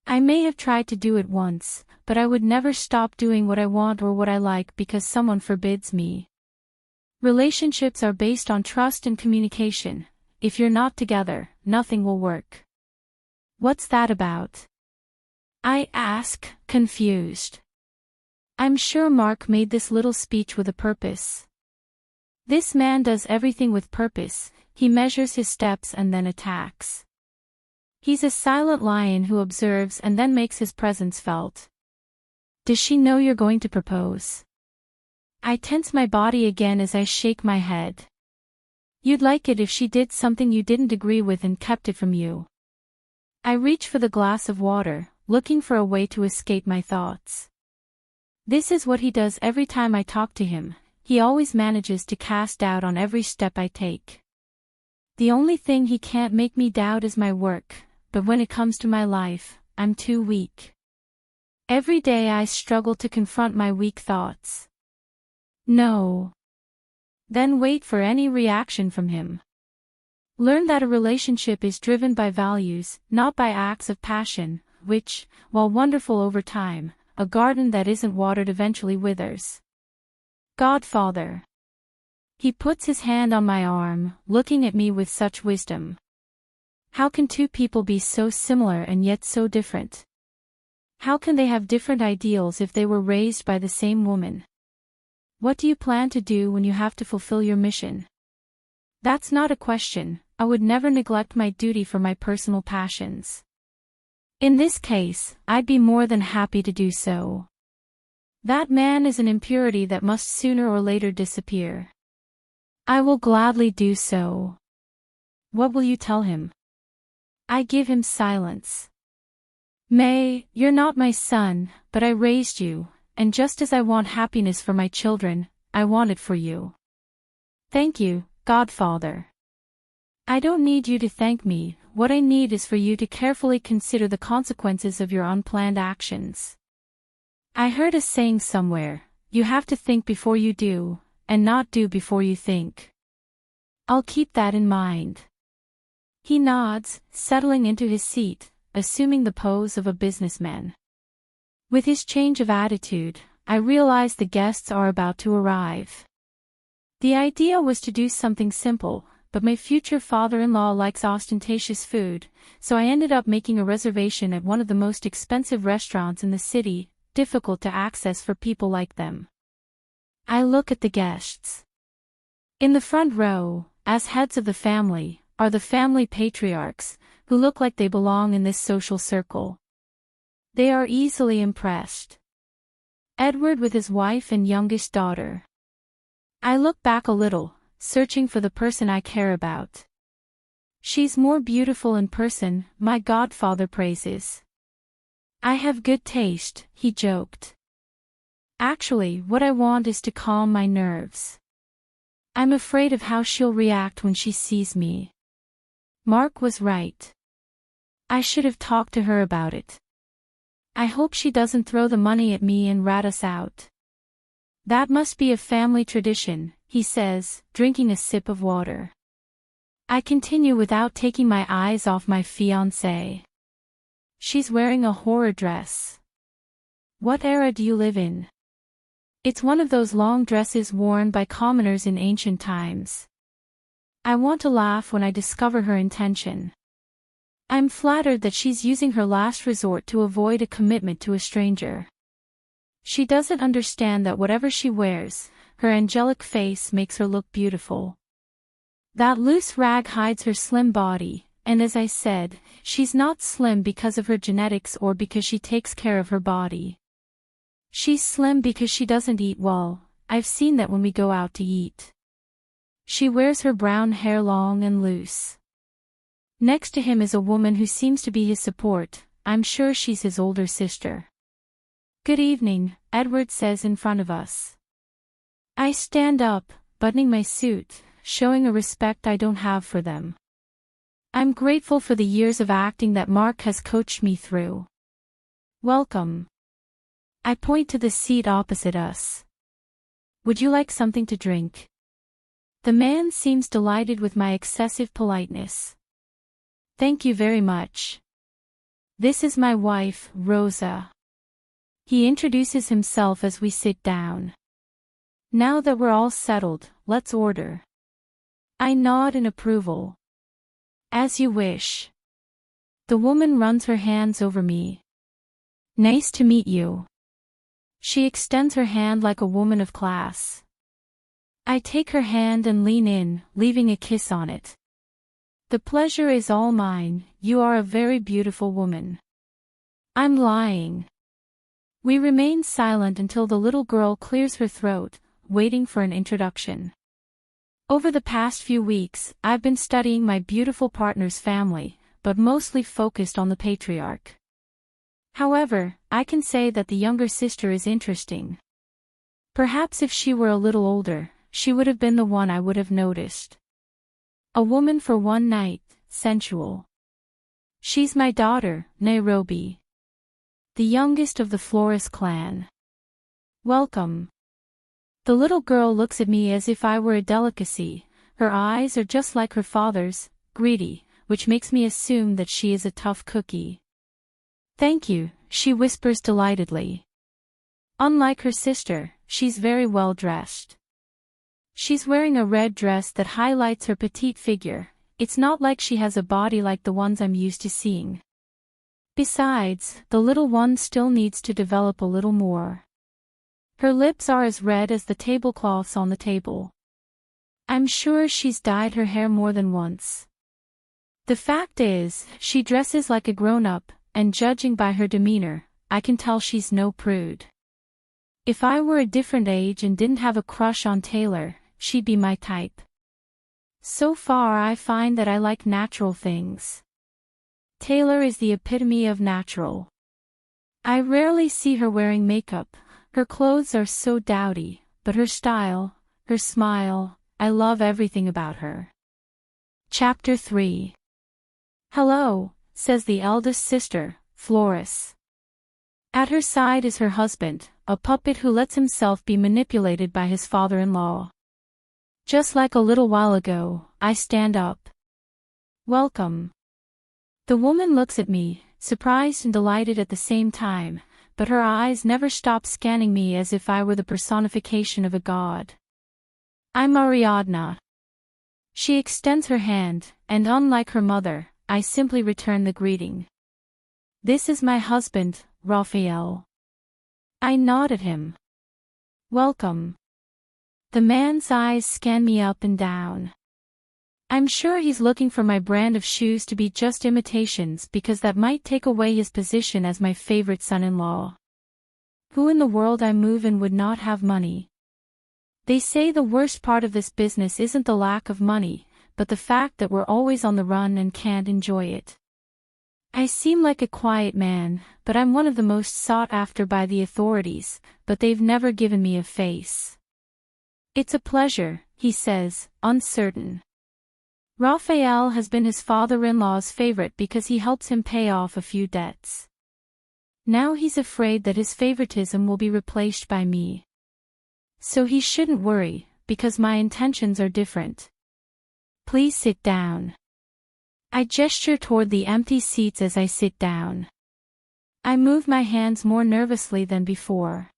I may have tried to do it once, but I would never stop doing what I want or what I like because someone forbids me. Relationships are based on trust and communication. If you're not together, nothing will work. What's that about? I ask, confused. I'm sure Mark made this little speech with a purpose. This man does everything with purpose. He measures his steps and then attacks. He's a silent lion who observes and then makes his presence felt. Does she know you're going to propose? I tense my body again as I shake my head. You'd like it if she did something you didn't agree with and kept it from you. I reach for the glass of water, looking for a way to escape my thoughts. This is what he does every time I talk to him. He always manages to cast doubt on every step I take. The only thing he can't make me doubt is my work, but when it comes to my life, I'm too weak. Every day I struggle to confront my weak thoughts. No. Then wait for any reaction from him. Learn that a relationship is driven by values, not by acts of passion, which, while wonderful over time, a garden that isn't watered eventually withers. Godfather. He puts his hand on my arm, looking at me with such wisdom. How can two people be so similar and yet so different? How can they have different ideals if they were raised by the same woman? What do you plan to do when you have to fulfill your mission? That's not a question. I would never neglect my duty for my personal passions. In this case, I'd be more than happy to do so. That man is an impurity that must sooner or later disappear. I will gladly do so. What will you tell him? I give him silence. May, you're not my son, but I raised you, and just as I want happiness for my children, I want it for you. Thank you, Godfather. I don't need you to thank me. What I need is for you to carefully consider the consequences of your unplanned actions. I heard a saying somewhere, you have to think before you do, and not do before you think. I'll keep that in mind. He nods, settling into his seat, assuming the pose of a businessman. With his change of attitude, I realize the guests are about to arrive. The idea was to do something simple, but my future father-in-law likes ostentatious food, so I ended up making a reservation at one of the most expensive restaurants in the city, difficult to access for people like them. I look at the guests. In the front row, as heads of the family, are the family patriarchs, who look like they belong in this social circle. They are easily impressed. Edward with his wife and youngest daughter. I look back a little, searching for the person I care about. She's more beautiful in person, my godfather praises. I have good taste, he joked. Actually, what I want is to calm my nerves. I'm afraid of how she'll react when she sees me. Mark was right. I should have talked to her about it. I hope she doesn't throw the money at me and rat us out. That must be a family tradition, he says, drinking a sip of water. I continue without taking my eyes off my fiancée. She's wearing a horror dress. What era do you live in? It's one of those long dresses worn by commoners in ancient times. I want to laugh when I discover her intention. I'm flattered that she's using her last resort to avoid a commitment to a stranger. She doesn't understand that whatever she wears, her angelic face makes her look beautiful. That loose rag hides her slim body, and as I said, she's not slim because of her genetics or because she takes care of her body. She's slim because she doesn't eat well. I've seen that when we go out to eat. She wears her brown hair long and loose. Next to him is a woman who seems to be his support. I'm sure she's his older sister. Good evening, Edward says in front of us. I stand up, buttoning my suit, showing a respect I don't have for them. I'm grateful for the years of acting that Mark has coached me through. Welcome. I point to the seat opposite us. Would you like something to drink? The man seems delighted with my excessive politeness. Thank you very much. This is my wife, Rosa. He introduces himself as we sit down. Now that we're all settled, let's order. I nod in approval. As you wish. The woman runs her hands over me. Nice to meet you. She extends her hand like a woman of class. I take her hand and lean in, leaving a kiss on it. The pleasure is all mine, you are a very beautiful woman. I'm lying. We remain silent until the little girl clears her throat, waiting for an introduction. Over the past few weeks, I've been studying my beautiful partner's family, but mostly focused on the patriarch. However, I can say that the younger sister is interesting. Perhaps if she were a little older, she would have been the one I would have noticed. A woman for one night, sensual. She's my daughter, Nairobi. The youngest of the Flores clan. Welcome. The little girl looks at me as if I were a delicacy. Her eyes are just like her father's, greedy, which makes me assume that she is a tough cookie. Thank you, she whispers delightedly. Unlike her sister, she's very well dressed. She's wearing a red dress that highlights her petite figure. It's not like she has a body like the ones I'm used to seeing. Besides, the little one still needs to develop a little more. Her lips are as red as the tablecloths on the table. I'm sure she's dyed her hair more than once. The fact is, she dresses like a grown-up, and judging by her demeanor, I can tell she's no prude. If I were a different age and didn't have a crush on Taylor, she'd be my type. So far I find that I like natural things. Taylor is the epitome of natural. I rarely see her wearing makeup. Her clothes are so dowdy, but her style, her smile, I love everything about her. Chapter 3. Hello, says the eldest sister, Flores. At her side is her husband, a puppet who lets himself be manipulated by his father-in-law. Just like a little while ago, I stand up. Welcome. The woman looks at me, surprised and delighted at the same time, but her eyes never stop scanning me as if I were the personification of a god. I'm Ariadna. She extends her hand, and unlike her mother, I simply return the greeting. This is my husband, Raphael. I nod at him. Welcome. The man's eyes scan me up and down. I'm sure he's looking for my brand of shoes to be just imitations because that might take away his position as my favorite son-in-law. Who in the world I move in would not have money? They say the worst part of this business isn't the lack of money, but the fact that we're always on the run and can't enjoy it. I seem like a quiet man, but I'm one of the most sought after by the authorities, but they've never given me a face. It's a pleasure, he says, uncertain. Raphael has been his father-in-law's favorite because he helps him pay off a few debts. Now he's afraid that his favoritism will be replaced by me. So he shouldn't worry, because my intentions are different. Please sit down. I gesture toward the empty seats as I sit down. I move my hands more nervously than before.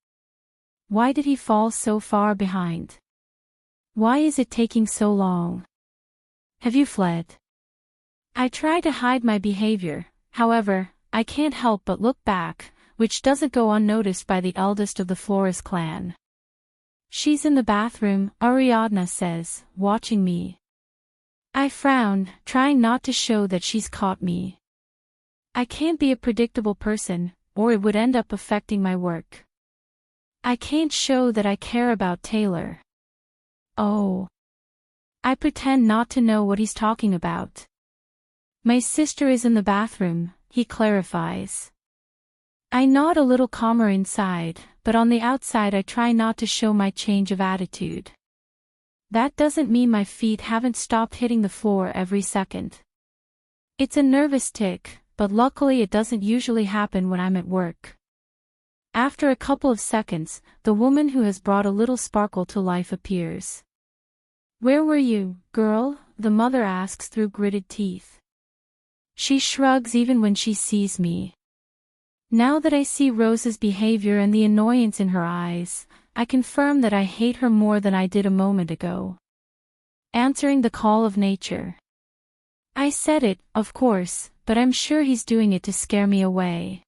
Why did he fall so far behind? Why is it taking so long? Have you fled? I try to hide my behavior, however, I can't help but look back, which doesn't go unnoticed by the eldest of the Flores clan. She's in the bathroom, Ariadna says, watching me. I frown, trying not to show that she's caught me. I can't be a predictable person, or it would end up affecting my work. I can't show that I care about Taylor. Oh. I pretend not to know what he's talking about. My sister is in the bathroom, he clarifies. I nod a little calmer inside, but on the outside I try not to show my change of attitude. That doesn't mean my feet haven't stopped hitting the floor every second. It's a nervous tic, but luckily it doesn't usually happen when I'm at work. After a couple of seconds, the woman who has brought a little sparkle to life appears. Where were you, girl? The mother asks through gritted teeth. She shrugs even when she sees me. Now that I see Rose's behavior and the annoyance in her eyes, I confirm that I hate her more than I did a moment ago. Answering the call of nature. I said it, of course, but I'm sure he's doing it to scare me away.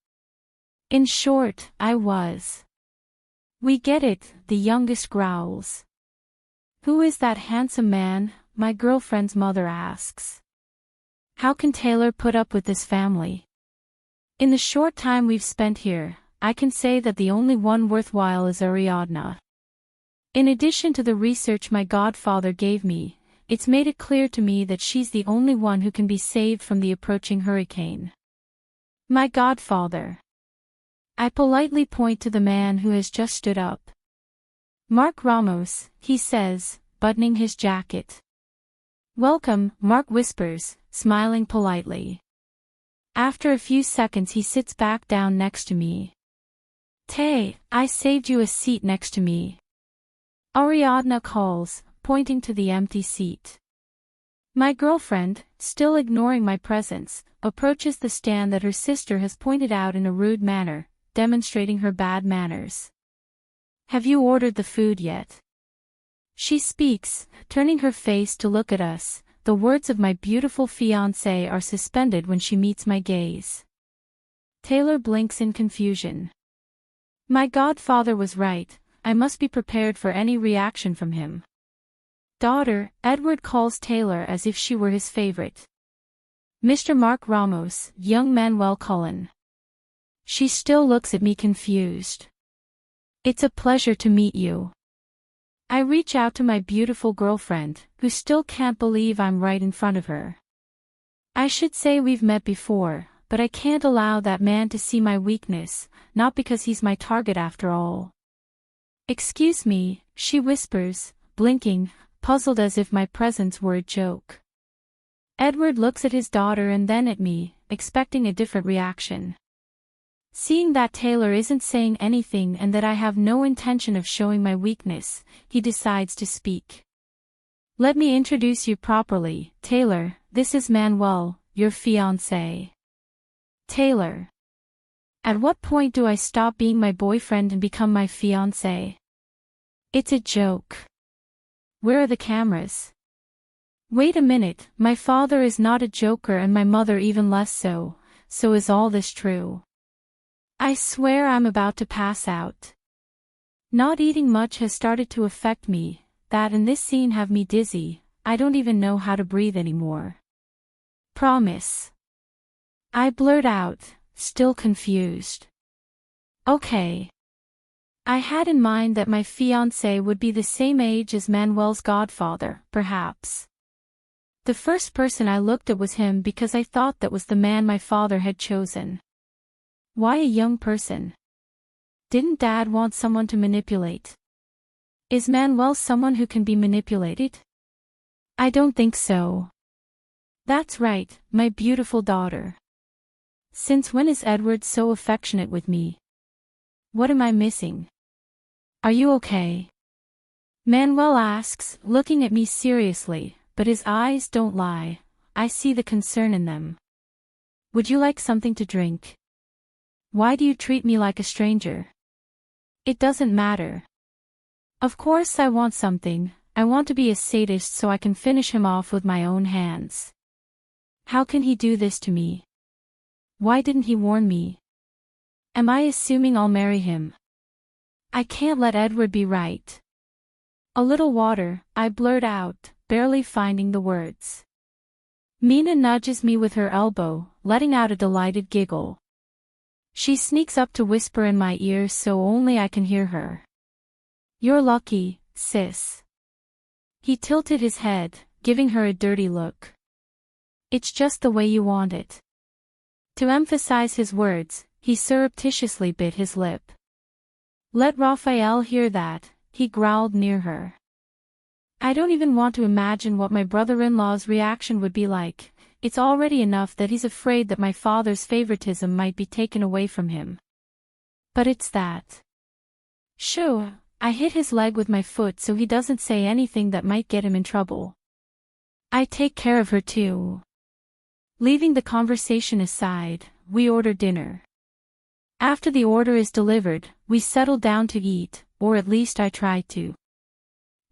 In short, I was. We get it, the youngest growls. Who is that handsome man? My girlfriend's mother asks. How can Taylor put up with this family? In the short time we've spent here, I can say that the only one worthwhile is Ariadna. In addition to the research my godfather gave me, it's made it clear to me that she's the only one who can be saved from the approaching hurricane. My godfather. I politely point to the man who has just stood up. Mark Ramos, he says, buttoning his jacket. Welcome, Mark whispers, smiling politely. After a few seconds he sits back down next to me. Tay, I saved you a seat next to me. Ariadna calls, pointing to the empty seat. My girlfriend, still ignoring my presence, approaches the stand that her sister has pointed out in a rude manner, demonstrating her bad manners. Have you ordered the food yet? She speaks, turning her face to look at us. The words of my beautiful fiancé are suspended when she meets my gaze. Taylor blinks in confusion. My godfather was right, I must be prepared for any reaction from him. Daughter, Edward calls Taylor as if she were his favorite. Mr. Mark Ramos, young Manuel Cullen. She still looks at me confused. It's a pleasure to meet you. I reach out to my beautiful girlfriend, who still can't believe I'm right in front of her. I should say we've met before, but I can't allow that man to see my weakness, not because he's my target after all. Excuse me, she whispers, blinking, puzzled as if my presence were a joke. Edward looks at his daughter and then at me, expecting a different reaction. Seeing that Taylor isn't saying anything and that I have no intention of showing my weakness, he decides to speak. Let me introduce you properly, Taylor, this is Manuel, your fiancé. Taylor. At what point do I stop being my boyfriend and become my fiancé? It's a joke. Where are the cameras? Wait a minute, my father is not a joker and my mother even less so is all this true? I swear I'm about to pass out. Not eating much has started to affect me, that and this scene have me dizzy, I don't even know how to breathe anymore. Promise. I blurt out, still confused. Okay. I had in mind that my fiancé would be the same age as Manuel's godfather, perhaps. The first person I looked at was him because I thought that was the man my father had chosen. Why a young person? Didn't Dad want someone to manipulate? Is Manuel someone who can be manipulated? I don't think so. That's right, my beautiful daughter. Since when is Edward so affectionate with me? What am I missing? Are you okay? Manuel asks, looking at me seriously, but his eyes don't lie. I see the concern in them. Would you like something to drink? Why do you treat me like a stranger? It doesn't matter. Of course I want something, I want to be a sadist so I can finish him off with my own hands. How can he do this to me? Why didn't he warn me? Am I assuming I'll marry him? I can't let Edward be right. A little water, I blurt out, barely finding the words. Mina nudges me with her elbow, letting out a delighted giggle. She sneaks up to whisper in my ear so only I can hear her. You're lucky, sis. He tilted his head, giving her a dirty look. It's just the way you want it. To emphasize his words, he surreptitiously bit his lip. Let Raphael hear that, he growled near her. I don't even want to imagine what my brother-in-law's reaction would be like. It's already enough that he's afraid that my father's favoritism might be taken away from him. But it's that. Shoo, I hit his leg with my foot so he doesn't say anything that might get him in trouble. I take care of her too. Leaving the conversation aside, we order dinner. After the order is delivered, we settle down to eat, or at least I try to.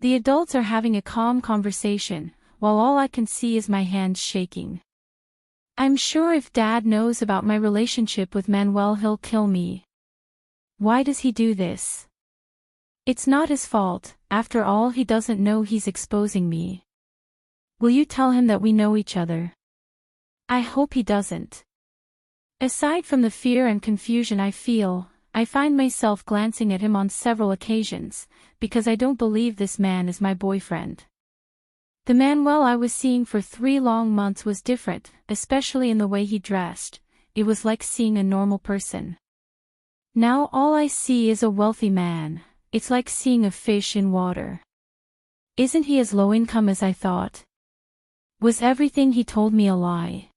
The adults are having a calm conversation, while all I can see is my hands shaking. I'm sure if Dad knows about my relationship with Manuel, he'll kill me. Why does he do this? It's not his fault, after all. He doesn't know he's exposing me. Will you tell him that we know each other? I hope he doesn't. Aside from the fear and confusion I feel, I find myself glancing at him on several occasions, because I don't believe this man is my boyfriend. The Manuel I was seeing for 3 long months was different, especially in the way he dressed. It was like seeing a normal person. Now all I see is a wealthy man. It's like seeing a fish in water. Isn't he as low income as I thought? Was everything he told me a lie?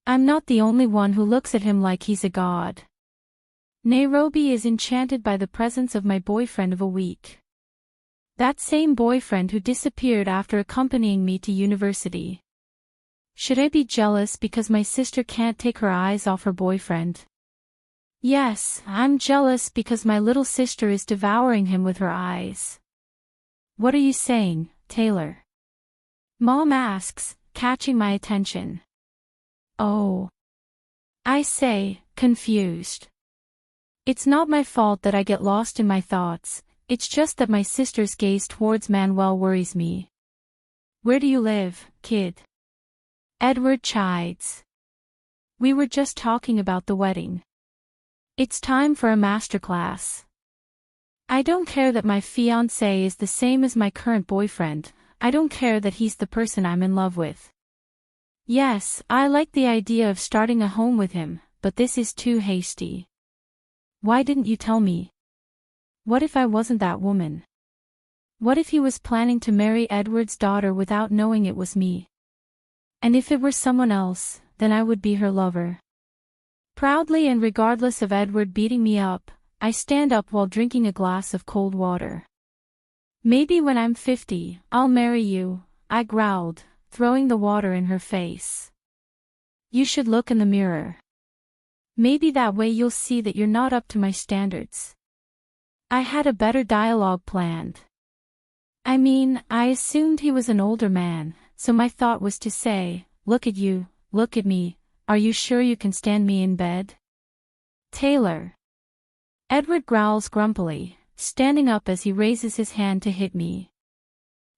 I'm not the only one who looks at him like he's a god. Nairobi is enchanted by the presence of my boyfriend of a week. That same boyfriend who disappeared after accompanying me to university. Should I be jealous because my sister can't take her eyes off her boyfriend? Yes, I'm jealous because my little sister is devouring him with her eyes. What are you saying, Taylor? Mom asks, catching my attention. Oh. I say, confused. It's not my fault that I get lost in my thoughts, it's just that my sister's gaze towards Manuel worries me. Where do you live, kid? Edward chides. We were just talking about the wedding. It's time for a masterclass. I don't care that my fiancé is the same as my current boyfriend, I don't care that he's the person I'm in love with. Yes, I like the idea of starting a home with him, but this is too hasty. Why didn't you tell me? What if I wasn't that woman? What if he was planning to marry Edward's daughter without knowing it was me? And if it were someone else, then I would be her lover. Proudly and regardless of Edward beating me up, I stand up while drinking a glass of cold water. Maybe when I'm 50, I'll marry you, I growled, throwing the water in her face. You should look in the mirror. Maybe that way you'll see that you're not up to my standards. I had a better dialogue planned. I mean, I assumed he was an older man, so my thought was to say, look at you, look at me, are you sure you can stand me in bed? Taylor. Edward growls grumpily, standing up as he raises his hand to hit me.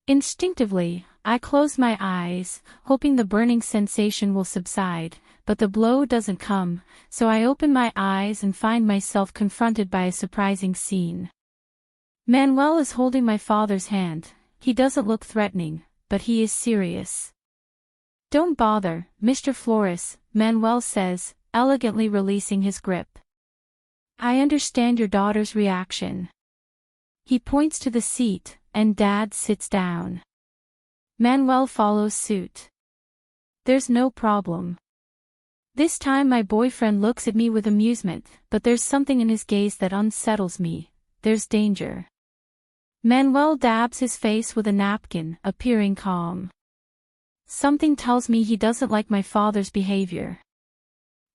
Instinctively, I close my eyes, hoping the burning sensation will subside, but the blow doesn't come, so I open my eyes and find myself confronted by a surprising scene. Manuel is holding my father's hand. He doesn't look threatening, but he is serious. Don't bother, Mr. Flores, Manuel says, elegantly releasing his grip. I understand your daughter's reaction. He points to the seat, and Dad sits down. Manuel follows suit. There's no problem. This time my boyfriend looks at me with amusement, but there's something in his gaze that unsettles me. There's danger. Manuel dabs his face with a napkin, appearing calm. Something tells me he doesn't like my father's behavior.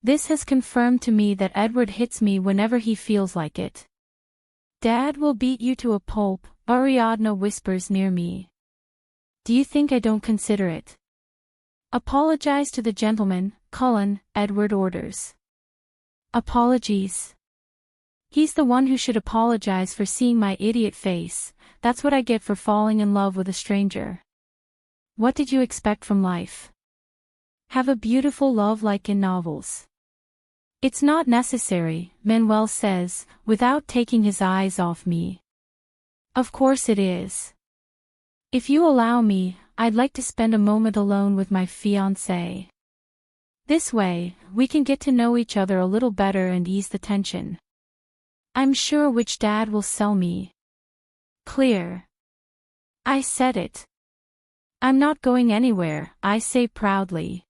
This has confirmed to me that Edward hits me whenever he feels like it. Dad will beat you to a pulp, Ariadna whispers near me. Do you think I don't consider it? Apologize to the gentleman, Cullen, Edward orders. Apologies. He's the one who should apologize for seeing my idiot face. That's what I get for falling in love with a stranger. What did you expect from life? Have a beautiful love like in novels. It's not necessary, Manuel says, without taking his eyes off me. Of course it is. If you allow me, I'd like to spend a moment alone with my fiancé. This way, we can get to know each other a little better and ease the tension. I'm sure which Dad will sell me. Clear. I said it. I'm not going anywhere, I say proudly.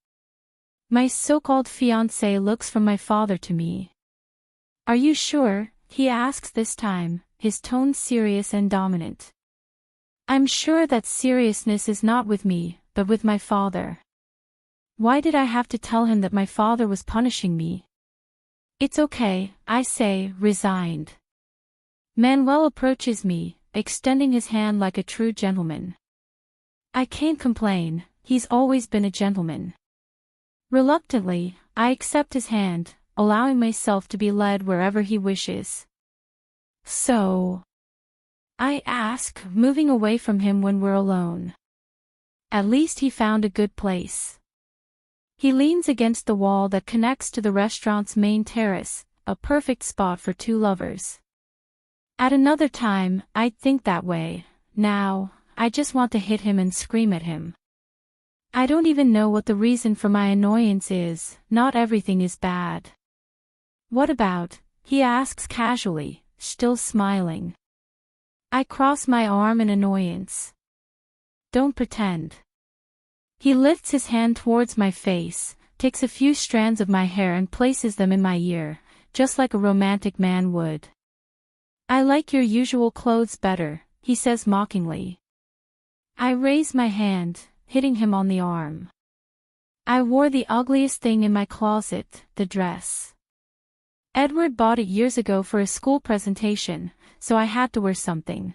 My so-called fiancé looks from my father to me. Are you sure? He asks this time, his tone serious and dominant. I'm sure that seriousness is not with me, but with my father. Why did I have to tell him that my father was punishing me? It's okay, I say, resigned. Manuel approaches me, extending his hand like a true gentleman. I can't complain, he's always been a gentleman. Reluctantly, I accept his hand, allowing myself to be led wherever he wishes. So? I ask, moving away from him when we're alone. At least he found a good place. He leans against the wall that connects to the restaurant's main terrace, a perfect spot for two lovers. At another time, I'd think that way. Now, I just want to hit him and scream at him. I don't even know what the reason for my annoyance is. Not everything is bad. What about? He asks casually, still smiling. I cross my arm in annoyance. Don't pretend. He lifts his hand towards my face, takes a few strands of my hair and places them in my ear, just like a romantic man would. I like your usual clothes better, he says mockingly. I raise my hand, hitting him on the arm. I wore the ugliest thing in my closet, the dress. Edward bought it years ago for a school presentation, so I had to wear something.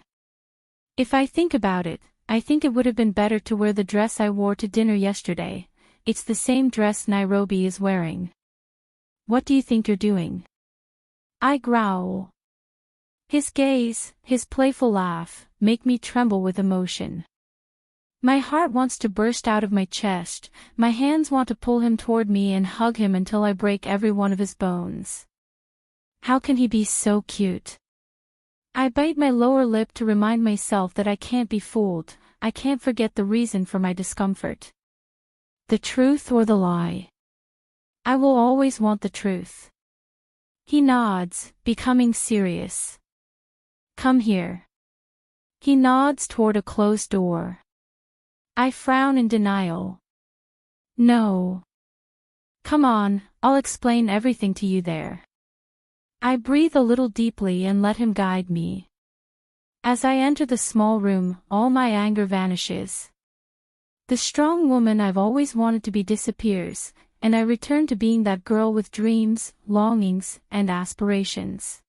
If I think about it, I think it would have been better to wear the dress I wore to dinner yesterday. It's the same dress Nairobi is wearing. What do you think you're doing? I growl. His gaze, his playful laugh, make me tremble with emotion. My heart wants to burst out of my chest, my hands want to pull him toward me and hug him until I break every one of his bones. How can he be so cute? I bite my lower lip to remind myself that I can't be fooled. I can't forget the reason for my discomfort. The truth or the lie? I will always want the truth. He nods, becoming serious. Come here. He nods toward a closed door. I frown in denial. No. Come on, I'll explain everything to you there. I breathe a little deeply and let him guide me. As I enter the small room, all my anger vanishes. The strong woman I've always wanted to be disappears, and I return to being that girl with dreams, longings, and aspirations.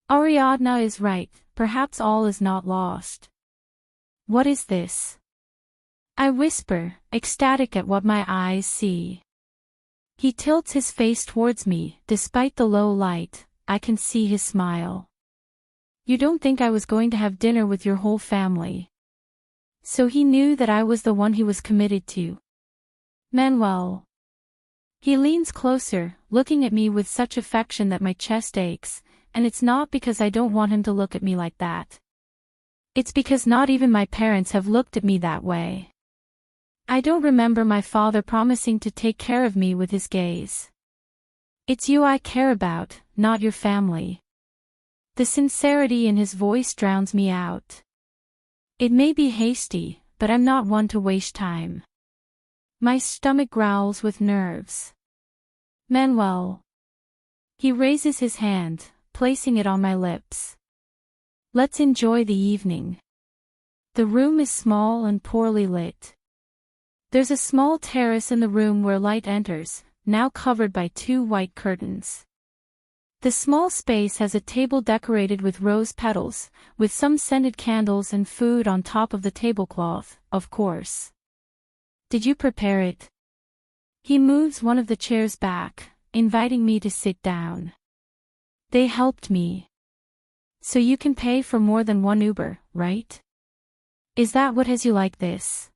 Ariadna is right, perhaps all is not lost. What is this? I whisper, ecstatic at what my eyes see. He tilts his face towards me, despite the low light, I can see his smile. You don't think I was going to have dinner with your whole family? So he knew that I was the one he was committed to. Manuel. He leans closer, looking at me with such affection that my chest aches, and it's not because I don't want him to look at me like that. It's because not even my parents have looked at me that way. I don't remember my father promising to take care of me with his gaze. It's you I care about, not your family. The sincerity in his voice drowns me out. It may be hasty, but I'm not one to waste time. My stomach growls with nerves. Manuel. He raises his hand, placing it on my lips. Let's enjoy the evening. The room is small and poorly lit. There's a small terrace in the room where light enters, now covered by two white curtains. The small space has a table decorated with rose petals, with some scented candles and food on top of the tablecloth, of course. Did you prepare it? He moves one of the chairs back, inviting me to sit down. They helped me. So you can pay for more than one Uber, right? Is that what has you like this?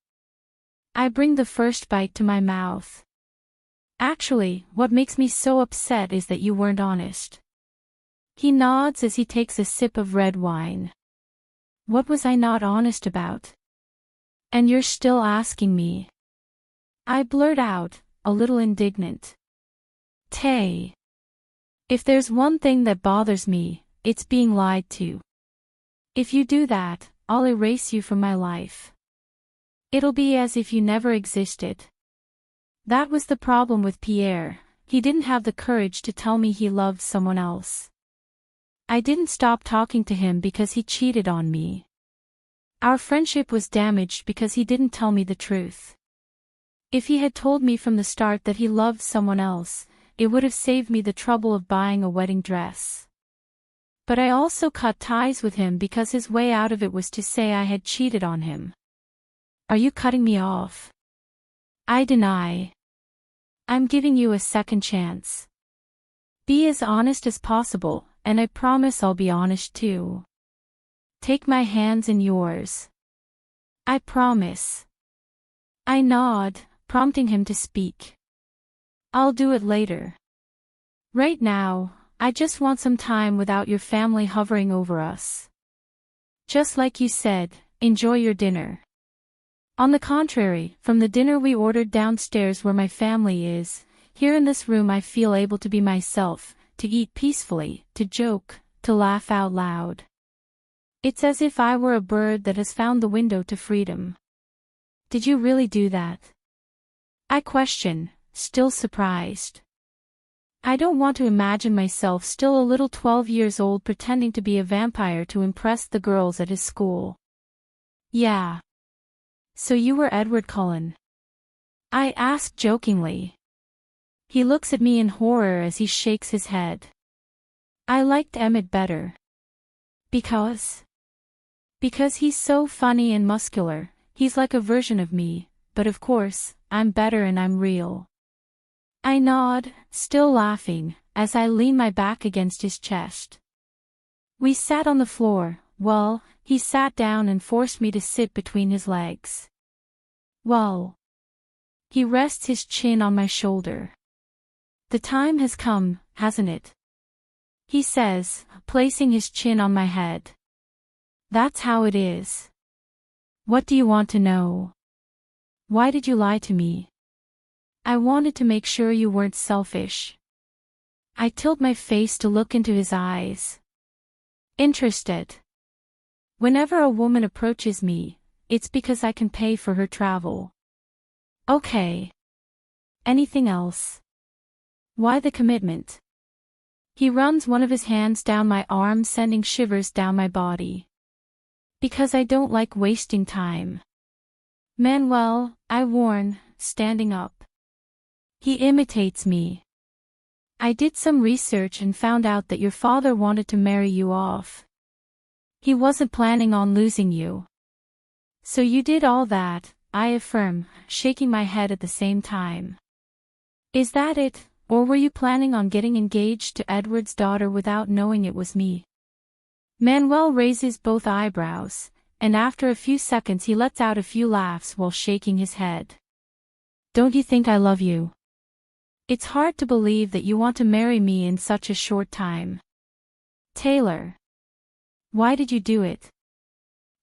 I bring the first bite to my mouth. Actually, what makes me so upset is that you weren't honest. He nods as he takes a sip of red wine. What was I not honest about? And you're still asking me? I blurt out, a little indignant. Tay. If there's one thing that bothers me, it's being lied to. If you do that, I'll erase you from my life. It'll be as if you never existed. That was the problem with Pierre, he didn't have the courage to tell me he loved someone else. I didn't stop talking to him because he cheated on me. Our friendship was damaged because he didn't tell me the truth. If he had told me from the start that he loved someone else, it would have saved me the trouble of buying a wedding dress. But I also cut ties with him because his way out of it was to say I had cheated on him. Are you cutting me off? I deny. I'm giving you a second chance. Be as honest as possible, and I promise I'll be honest too. Take my hands in yours. I promise. I nod, prompting him to speak. I'll do it later. Right now, I just want some time without your family hovering over us. Just like you said, enjoy your dinner. On the contrary, from the dinner we ordered downstairs where my family is, here in this room I feel able to be myself, to eat peacefully, to joke, to laugh out loud. It's as if I were a bird that has found the window to freedom. Did you really do that? I question, still surprised. I don't want to imagine myself still a little 12 years old pretending to be a vampire to impress the girls at his school. Yeah. So you were Edward Cullen? I asked jokingly. He looks at me in horror as he shakes his head. I liked Emmett better. Because he's so funny and muscular, he's like a version of me, but of course, I'm better and I'm real. I nod, still laughing, as I lean my back against his chest. We sat on the floor. Well, he sat down and forced me to sit between his legs. Well. He rests his chin on my shoulder. The time has come, hasn't it? He says, placing his chin on my head. That's how it is. What do you want to know? Why did you lie to me? I wanted to make sure you weren't selfish. I tilt my face to look into his eyes. Interested. Whenever a woman approaches me, it's because I can pay for her travel. Okay. Anything else? Why the commitment? He runs one of his hands down my arm, sending shivers down my body. Because I don't like wasting time. Manuel, I warn, standing up. He imitates me. I did some research and found out that your father wanted to marry you off. He wasn't planning on losing you. So you did all that, I affirm, shaking my head at the same time. Is that it, or were you planning on getting engaged to Edward's daughter without knowing it was me? Manuel raises both eyebrows, and after a few seconds he lets out a few laughs while shaking his head. Don't you think I love you? It's hard to believe that you want to marry me in such a short time. Taylor. Why did you do it?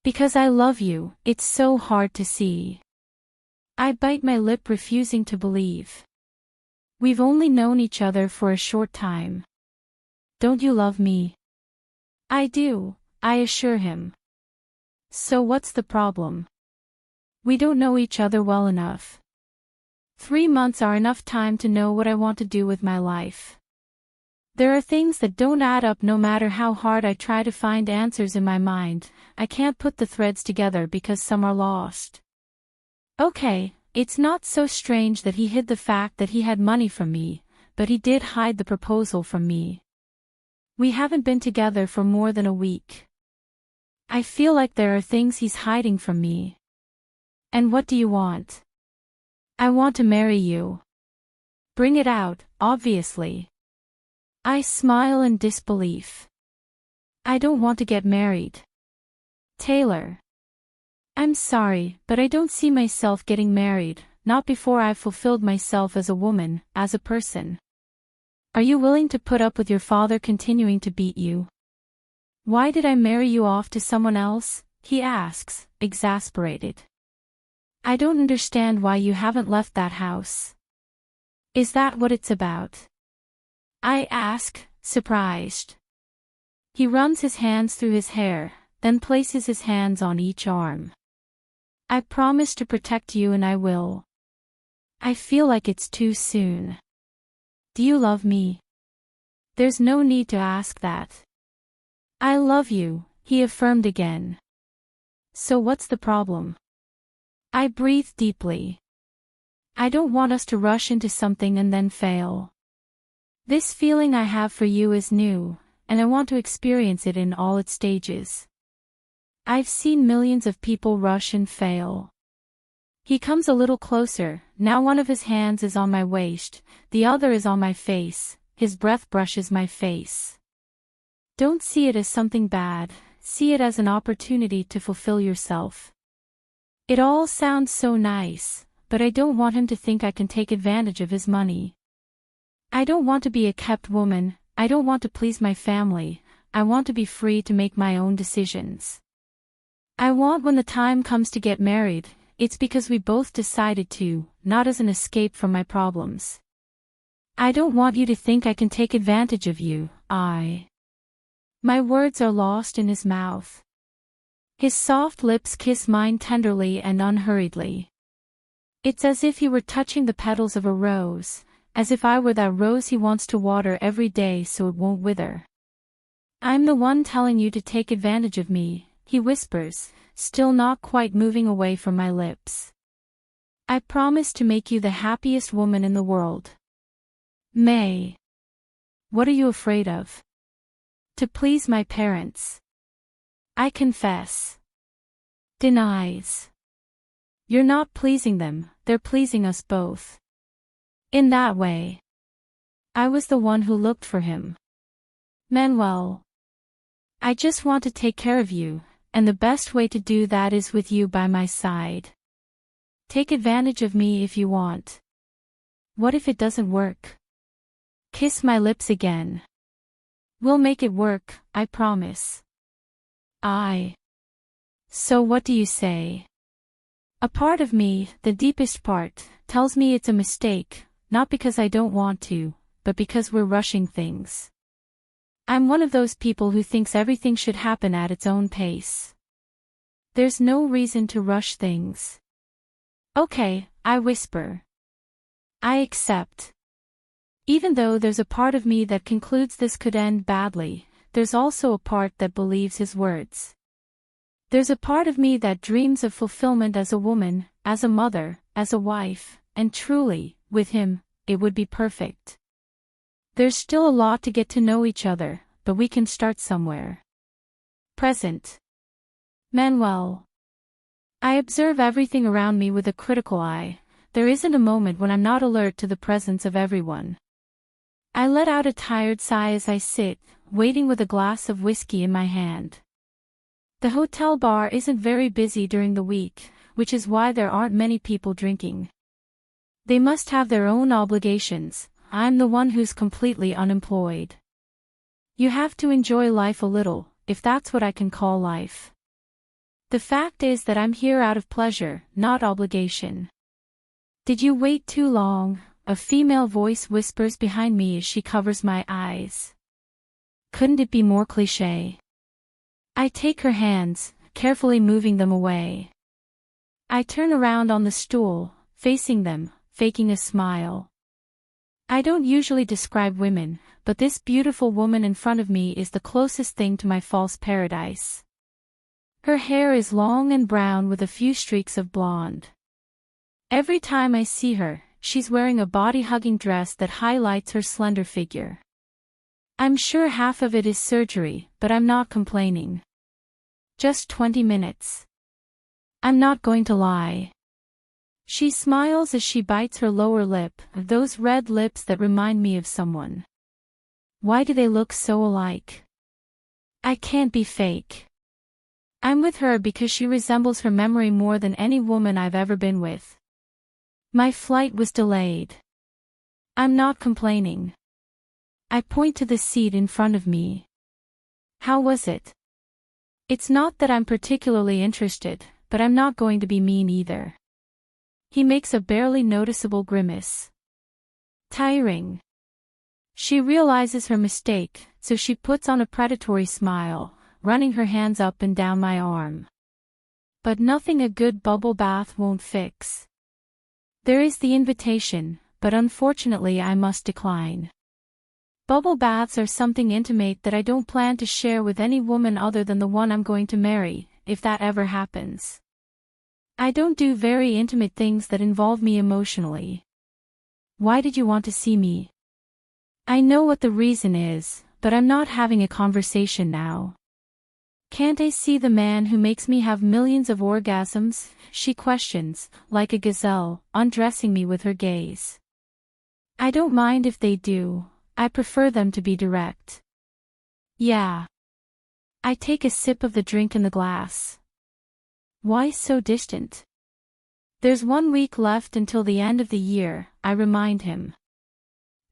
Because I love you, it's so hard to see. I bite my lip, refusing to believe. We've only known each other for a short time. Don't you love me? I do, I assure him. So what's the problem? We don't know each other well enough. 3 months are enough time to know what I want to do with my life. There are things that don't add up no matter how hard I try to find answers in my mind. I can't put the threads together because some are lost. Okay, it's not so strange that he hid the fact that he had money from me, but he did hide the proposal from me. We haven't been together for more than a week. I feel like there are things he's hiding from me. And what do you want? I want to marry you. Bring it out, obviously. I smile in disbelief. I don't want to get married. Taylor. I'm sorry, but I don't see myself getting married, not before I've fulfilled myself as a woman, as a person. Are you willing to put up with your father continuing to beat you? Why did I marry you off to someone else? He asks, exasperated. I don't understand why you haven't left that house. Is that what it's about? I ask, surprised. He runs his hands through his hair, then places his hands on each arm. I promise to protect you and I will. I feel like it's too soon. Do you love me? There's no need to ask that. I love you, he affirmed again. So what's the problem? I breathe deeply. I don't want us to rush into something and then fail. This feeling I have for you is new, and I want to experience it in all its stages. I've seen millions of people rush and fail. He comes a little closer, now one of his hands is on my waist, the other is on my face, his breath brushes my face. Don't see it as something bad, see it as an opportunity to fulfill yourself. It all sounds so nice, but I don't want him to think I can take advantage of his money. I don't want to be a kept woman, I don't want to please my family, I want to be free to make my own decisions. I want when the time comes to get married, it's because we both decided to, not as an escape from my problems. I don't want you to think I can take advantage of you, My words are lost in his mouth. His soft lips kiss mine tenderly and unhurriedly. It's as if he were touching the petals of a rose, as if I were that rose he wants to water every day so it won't wither. I'm the one telling you to take advantage of me, he whispers, still not quite moving away from my lips. I promise to make you the happiest woman in the world. May. What are you afraid of? To please my parents. I confess. Denies. You're not pleasing them, they're pleasing us both. In that way. I was the one who looked for him. Manuel. I just want to take care of you, and the best way to do that is with you by my side. Take advantage of me if you want. What if it doesn't work? Kiss my lips again. We'll make it work, I promise. So what do you say? A part of me, the deepest part, tells me it's a mistake, not because I don't want to, but because we're rushing things. I'm one of those people who thinks everything should happen at its own pace. There's no reason to rush things. Okay, I whisper. I accept. Even though there's a part of me that concludes this could end badly, there's also a part that believes his words. There's a part of me that dreams of fulfillment as a woman, as a mother, as a wife, and truly, with him, it would be perfect. There's still a lot to get to know each other, but we can start somewhere. Present. Manuel. I observe everything around me with a critical eye. There isn't a moment when I'm not alert to the presence of everyone. I let out a tired sigh as I sit, waiting with a glass of whiskey in my hand. The hotel bar isn't very busy during the week, which is why there aren't many people drinking. They must have their own obligations. I'm the one who's completely unemployed. You have to enjoy life a little, if that's what I can call life. The fact is that I'm here out of pleasure, not obligation. Did you wait too long? A female voice whispers behind me as she covers my eyes. Couldn't it be more cliché? I take her hands, carefully moving them away. I turn around on the stool, facing them, faking a smile. I don't usually describe women, but this beautiful woman in front of me is the closest thing to my false paradise. Her hair is long and brown with a few streaks of blonde. Every time I see her, she's wearing a body-hugging dress that highlights her slender figure. I'm sure half of it is surgery, but I'm not complaining. Just 20 minutes. I'm not going to lie. She smiles as she bites her lower lip, those red lips that remind me of someone. Why do they look so alike? I can't be fake. I'm with her because she resembles her memory more than any woman I've ever been with. My flight was delayed. I'm not complaining. I point to the seat in front of me. How was it? It's not that I'm particularly interested, but I'm not going to be mean either. He makes a barely noticeable grimace. Tiring. She realizes her mistake, so she puts on a predatory smile, running her hands up and down my arm. But nothing a good bubble bath won't fix. There is the invitation, but unfortunately I must decline. Bubble baths are something intimate that I don't plan to share with any woman other than the one I'm going to marry, if that ever happens. I don't do very intimate things that involve me emotionally. Why did you want to see me? I know what the reason is, but I'm not having a conversation now. Can't I see the man who makes me have millions of orgasms? She questions, like a gazelle, undressing me with her gaze. I don't mind if they do, I prefer them to be direct. Yeah. I take a sip of the drink in the glass. Why so distant? There's 1 week left until the end of the year, I remind him.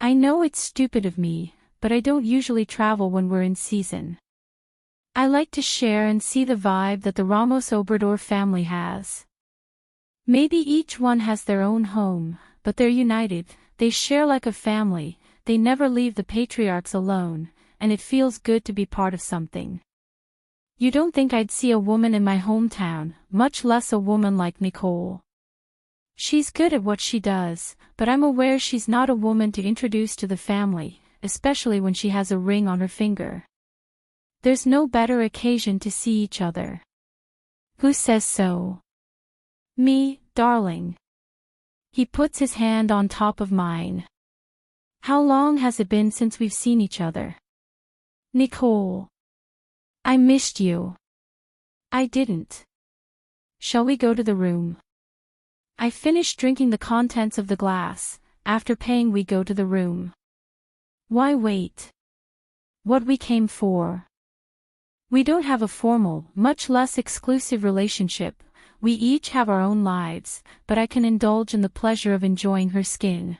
I know it's stupid of me, but I don't usually travel when we're in season. I like to share and see the vibe that the Ramos Obrador family has. Maybe each one has their own home, but they're united, they share like a family, they never leave the patriarchs alone, and it feels good to be part of something. You don't think I'd see a woman in my hometown, much less a woman like Nicole. She's good at what she does, but I'm aware she's not a woman to introduce to the family, especially when she has a ring on her finger. There's no better occasion to see each other. Who says so? Me, darling. He puts his hand on top of mine. How long has it been since we've seen each other? Nicole. I missed you. I didn't. Shall we go to the room? I finish drinking the contents of the glass. After paying, we go to the room. Why wait? What we came for. We don't have a formal, much less exclusive relationship. We each have our own lives, but I can indulge in the pleasure of enjoying her skin.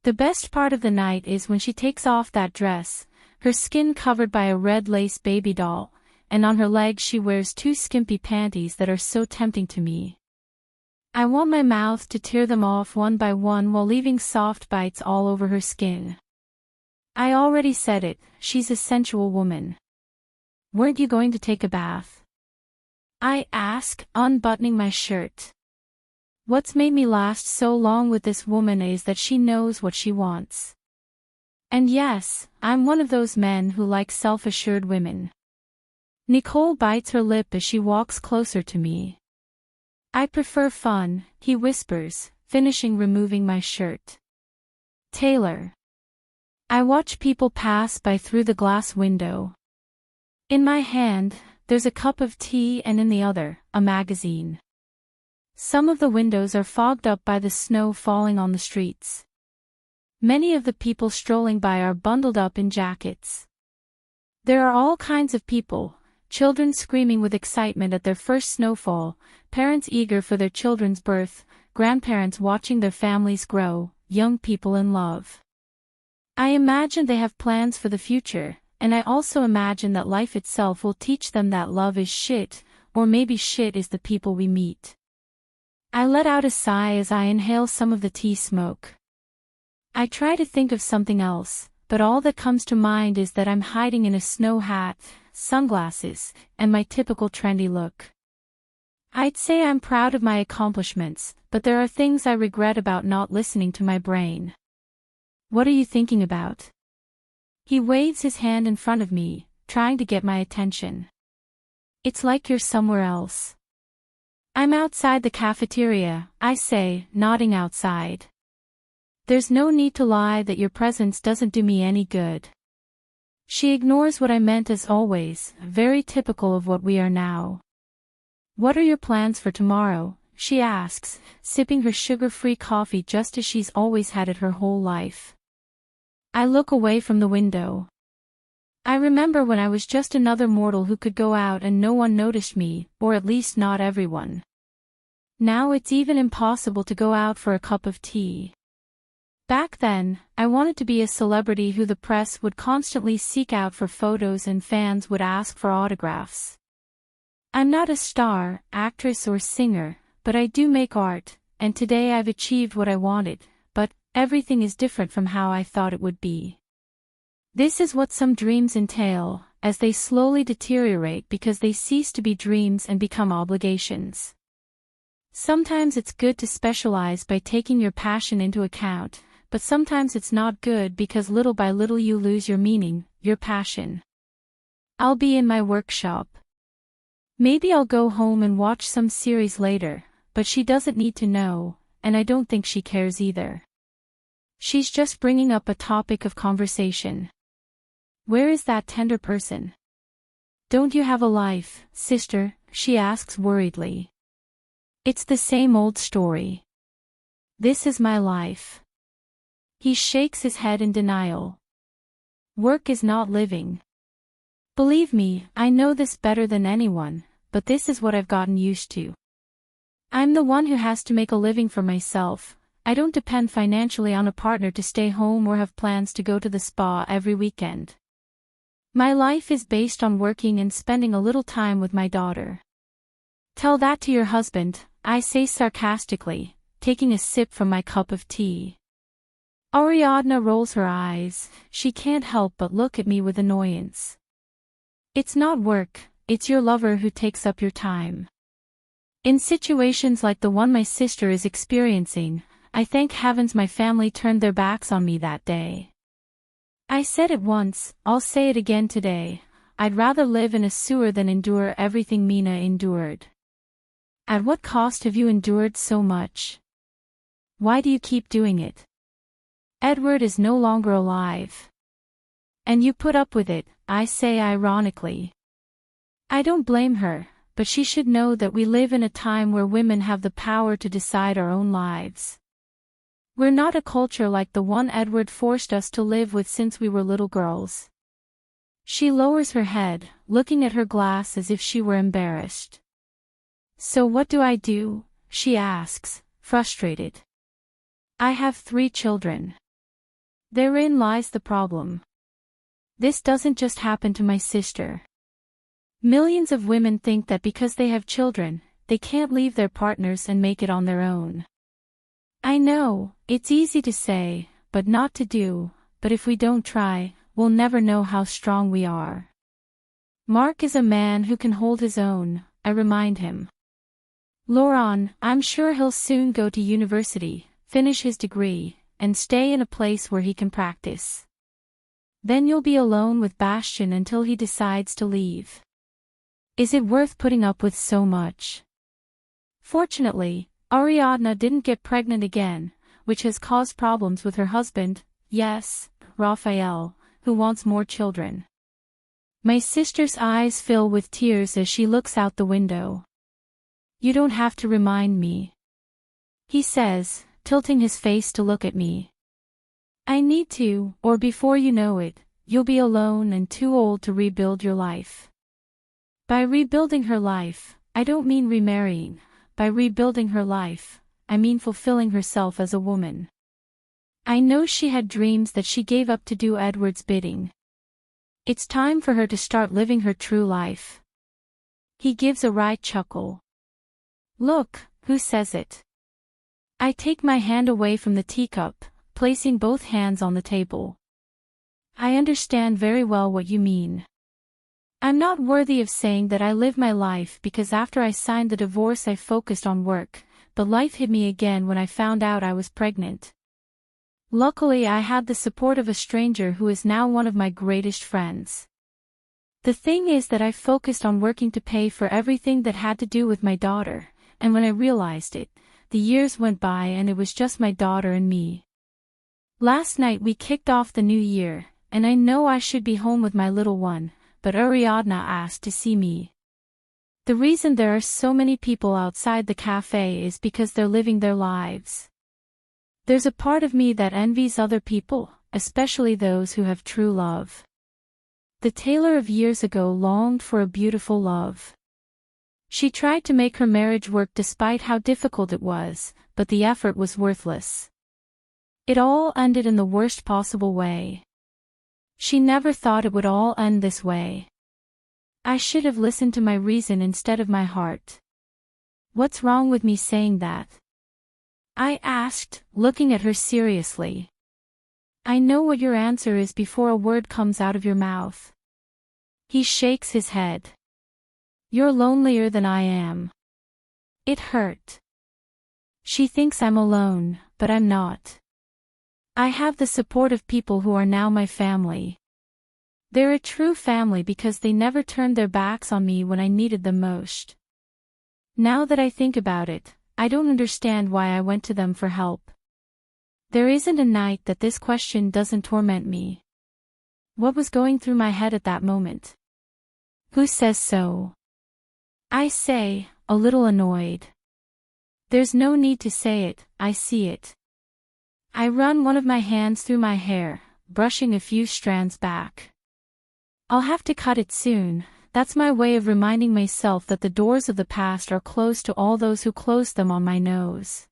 The best part of the night is when she takes off that dress, her skin covered by a red lace baby doll, and on her legs she wears 2 skimpy panties that are so tempting to me. I want my mouth to tear them off one by one while leaving soft bites all over her skin. I already said it, she's a sensual woman. Weren't you going to take a bath? I ask, unbuttoning my shirt. What's made me last so long with this woman is that she knows what she wants. And yes, I'm one of those men who like self-assured women. Nicole bites her lip as she walks closer to me. I prefer fun, he whispers, finishing removing my shirt. Taylor. I watch people pass by through the glass window. In my hand, there's a cup of tea and in the other, a magazine. Some of the windows are fogged up by the snow falling on the streets. Many of the people strolling by are bundled up in jackets. There are all kinds of people, children screaming with excitement at their first snowfall, parents eager for their children's birth, grandparents watching their families grow, young people in love. I imagine they have plans for the future, and I also imagine that life itself will teach them that love is shit, or maybe shit is the people we meet. I let out a sigh as I inhale some of the tea smoke. I try to think of something else, but all that comes to mind is that I'm hiding in a snow hat, sunglasses, and my typical trendy look. I'd say I'm proud of my accomplishments, but there are things I regret about not listening to my brain. What are you thinking about? He waves his hand in front of me, trying to get my attention. It's like you're somewhere else. I'm outside the cafeteria, I say, nodding outside. There's no need to lie that your presence doesn't do me any good. She ignores what I meant as always, very typical of what we are now. What are your plans for tomorrow? She asks, sipping her sugar-free coffee just as she's always had it her whole life. I look away from the window. I remember when I was just another mortal who could go out and no one noticed me, or at least not everyone. Now it's even impossible to go out for a cup of tea. Back then, I wanted to be a celebrity who the press would constantly seek out for photos and fans would ask for autographs. I'm not a star, actress or singer, but I do make art, and today I've achieved what I wanted, but everything is different from how I thought it would be. This is what some dreams entail, as they slowly deteriorate because they cease to be dreams and become obligations. Sometimes it's good to specialize by taking your passion into account, but sometimes it's not good because little by little you lose your meaning, your passion. I'll be in my workshop. Maybe I'll go home and watch some series later, but she doesn't need to know, and I don't think she cares either. She's just bringing up a topic of conversation. Where is that tender person? Don't you have a life, sister? She asks worriedly. It's the same old story. This is my life. He shakes his head in denial. Work is not living. Believe me, I know this better than anyone, but this is what I've gotten used to. I'm the one who has to make a living for myself. I don't depend financially on a partner to stay home or have plans to go to the spa every weekend. My life is based on working and spending a little time with my daughter. Tell that to your husband, I say sarcastically, taking a sip from my cup of tea. Ariadna rolls her eyes. She can't help but look at me with annoyance. It's not work, it's your lover who takes up your time. In situations like the one my sister is experiencing, I thank heavens my family turned their backs on me that day. I said it once, I'll say it again today, I'd rather live in a sewer than endure everything Mina endured. At what cost have you endured so much? Why do you keep doing it? Edward is no longer alive. And you put up with it, I say ironically. I don't blame her, but she should know that we live in a time where women have the power to decide our own lives. We're not a culture like the one Edward forced us to live with since we were little girls. She lowers her head, looking at her glass as if she were embarrassed. So what do I do? She asks, frustrated. I have 3 children. Therein lies the problem. This doesn't just happen to my sister. Millions of women think that because they have children, they can't leave their partners and make it on their own. I know, it's easy to say, but not to do, but if we don't try, we'll never know how strong we are. Mark is a man who can hold his own, I remind him. Lauren, I'm sure he'll soon go to university, finish his degree, and stay in a place where he can practice. Then you'll be alone with Bastian until he decides to leave. Is it worth putting up with so much? Fortunately, Ariadna didn't get pregnant again, which has caused problems with her husband, yes, Raphael, who wants more children. My sister's eyes fill with tears as she looks out the window. You don't have to remind me, he says, tilting his face to look at me. I need to, or before you know it, you'll be alone and too old to rebuild your life. By rebuilding her life, I don't mean remarrying. By rebuilding her life, I mean fulfilling herself as a woman. I know she had dreams that she gave up to do Edward's bidding. It's time for her to start living her true life. He gives a wry chuckle. Look, who says it? I take my hand away from the teacup, placing both hands on the table. I understand very well what you mean. I'm not worthy of saying that I live my life because after I signed the divorce I focused on work, but life hit me again when I found out I was pregnant. Luckily I had the support of a stranger who is now one of my greatest friends. The thing is that I focused on working to pay for everything that had to do with my daughter, and when I realized it, the years went by and it was just my daughter and me. Last night we kicked off the new year, and I know I should be home with my little one, but Ariadna asked to see me. The reason there are so many people outside the cafe is because they're living their lives. There's a part of me that envies other people, especially those who have true love. The tailor of years ago longed for a beautiful love. She tried to make her marriage work despite how difficult it was, but the effort was worthless. It all ended in the worst possible way. She never thought it would all end this way. I should have listened to my reason instead of my heart. What's wrong with me saying that? I asked, looking at her seriously. I know what your answer is before a word comes out of your mouth. He shakes his head. You're lonelier than I am. It hurt. She thinks I'm alone, but I'm not. I have the support of people who are now my family. They're a true family because they never turned their backs on me when I needed them most. Now that I think about it, I don't understand why I went to them for help. There isn't a night that this question doesn't torment me. What was going through my head at that moment? Who says so? I say, a little annoyed. There's no need to say it, I see it. I run one of my hands through my hair, brushing a few strands back. I'll have to cut it soon. That's my way of reminding myself that the doors of the past are closed to all those who closed them on my nose.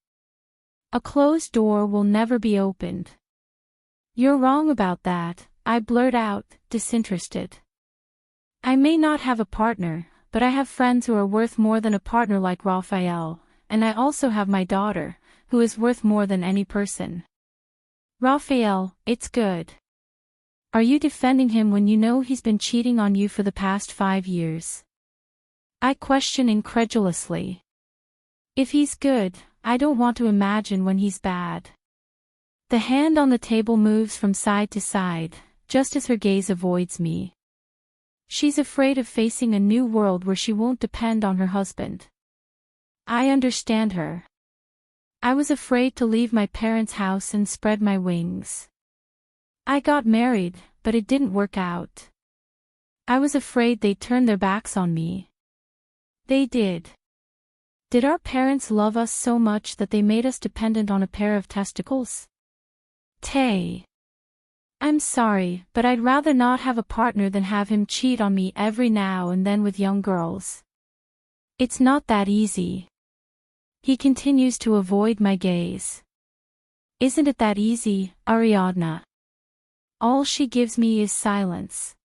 A closed door will never be opened. You're wrong about that, I blurt out, disinterested. I may not have a partner, but I have friends who are worth more than a partner like Raphael, and I also have my daughter, who is worth more than any person. Raphael, it's good. Are you defending him when you know he's been cheating on you for the past 5 years? I question incredulously. If he's good, I don't want to imagine when he's bad. The hand on the table moves from side to side, just as her gaze avoids me. She's afraid of facing a new world where she won't depend on her husband. I understand her. I was afraid to leave my parents' house and spread my wings. I got married, but it didn't work out. I was afraid they'd turn their backs on me. They did. Did our parents love us so much that they made us dependent on a pair of testicles? Tay. I'm sorry, but I'd rather not have a partner than have him cheat on me every now and then with young girls. It's not that easy. He continues to avoid my gaze. Isn't it that easy, Ariadna? All she gives me is silence.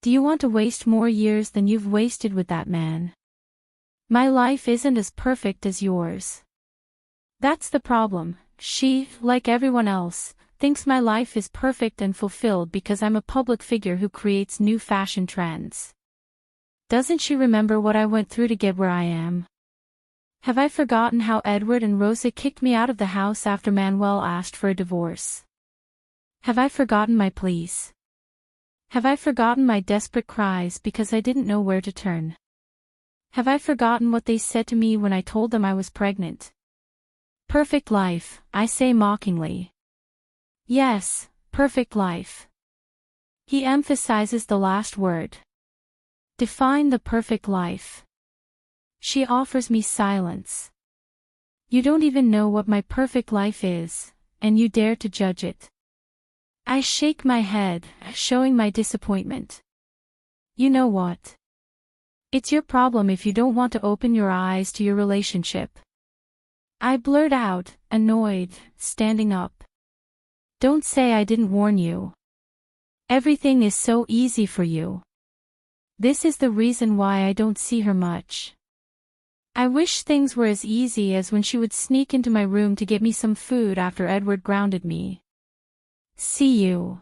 Do you want to waste more years than you've wasted with that man? My life isn't as perfect as yours. That's the problem. She, like everyone else, thinks my life is perfect and fulfilled because I'm a public figure who creates new fashion trends. Doesn't she remember what I went through to get where I am? Have I forgotten how Edward and Rosa kicked me out of the house after Manuel asked for a divorce? Have I forgotten my pleas? Have I forgotten my desperate cries because I didn't know where to turn? Have I forgotten what they said to me when I told them I was pregnant? Perfect life, I say mockingly. Yes, perfect life. He emphasizes the last word. Define the perfect life. She offers me silence. You don't even know what my perfect life is, and you dare to judge it. I shake my head, showing my disappointment. You know what? It's your problem if you don't want to open your eyes to your relationship. I blurt out, annoyed, standing up. Don't say I didn't warn you. Everything is so easy for you. This is the reason why I don't see her much. I wish things were as easy as when she would sneak into my room to get me some food after Edward grounded me. See you.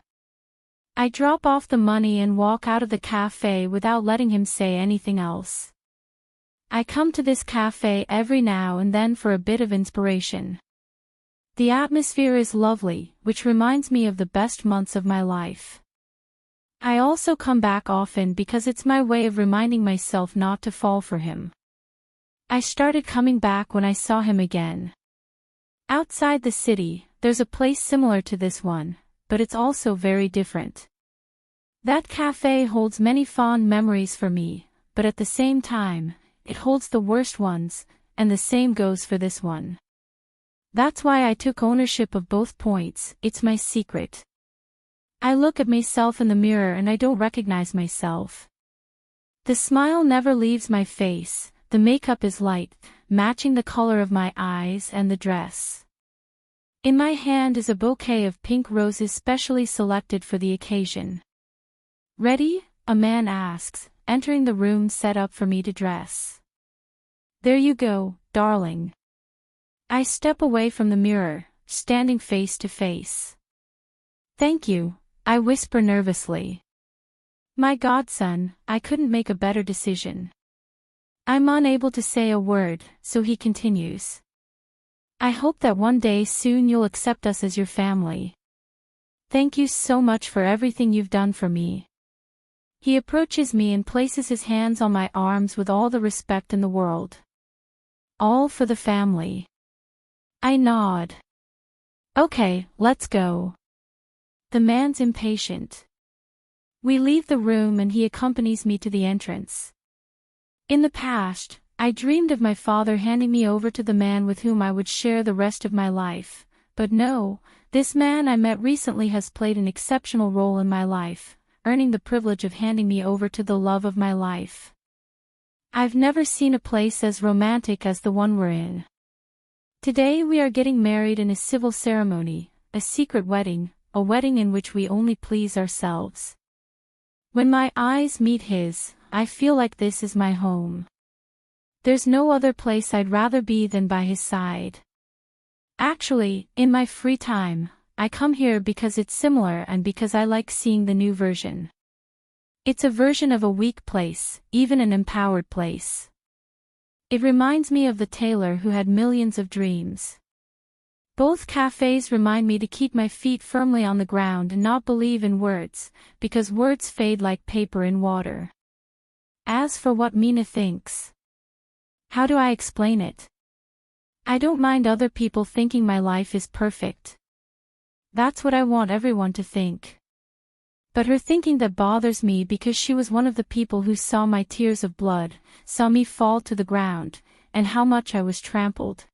I drop off the money and walk out of the cafe without letting him say anything else. I come to this cafe every now and then for a bit of inspiration. The atmosphere is lovely, which reminds me of the best months of my life. I also come back often because it's my way of reminding myself not to fall for him. I started coming back when I saw him again. Outside the city, there's a place similar to this one, but it's also very different. That cafe holds many fond memories for me, but at the same time, it holds the worst ones, and the same goes for this one. That's why I took ownership of both points. It's my secret. I look at myself in the mirror and I don't recognize myself. The smile never leaves my face, the makeup is light, matching the color of my eyes and the dress. In my hand is a bouquet of pink roses specially selected for the occasion. Ready? A man asks, entering the room set up for me to dress. There you go, darling. I step away from the mirror, standing face to face. Thank you, I whisper nervously. My godson, I couldn't make a better decision. I'm unable to say a word, so he continues. I hope that one day soon you'll accept us as your family. Thank you so much for everything you've done for me. He approaches me and places his hands on my arms with all the respect in the world. All for the family. I nod. Okay, let's go. The man's impatient. We leave the room and he accompanies me to the entrance. In the past, I dreamed of my father handing me over to the man with whom I would share the rest of my life, but no, this man I met recently has played an exceptional role in my life, earning the privilege of handing me over to the love of my life. I've never seen a place as romantic as the one we're in. Today we are getting married in a civil ceremony, a secret wedding, a wedding in which we only please ourselves. When my eyes meet his, I feel like this is my home. There's no other place I'd rather be than by his side. Actually, in my free time, I come here because it's similar and because I like seeing the new version. It's a version of a weak place, even an empowered place. It reminds me of the tailor who had millions of dreams. Both cafes remind me to keep my feet firmly on the ground and not believe in words, because words fade like paper in water. As for what Mina thinks, how do I explain it? I don't mind other people thinking my life is perfect. That's what I want everyone to think. But her thinking that bothers me because she was one of the people who saw my tears of blood, saw me fall to the ground, and how much I was trampled.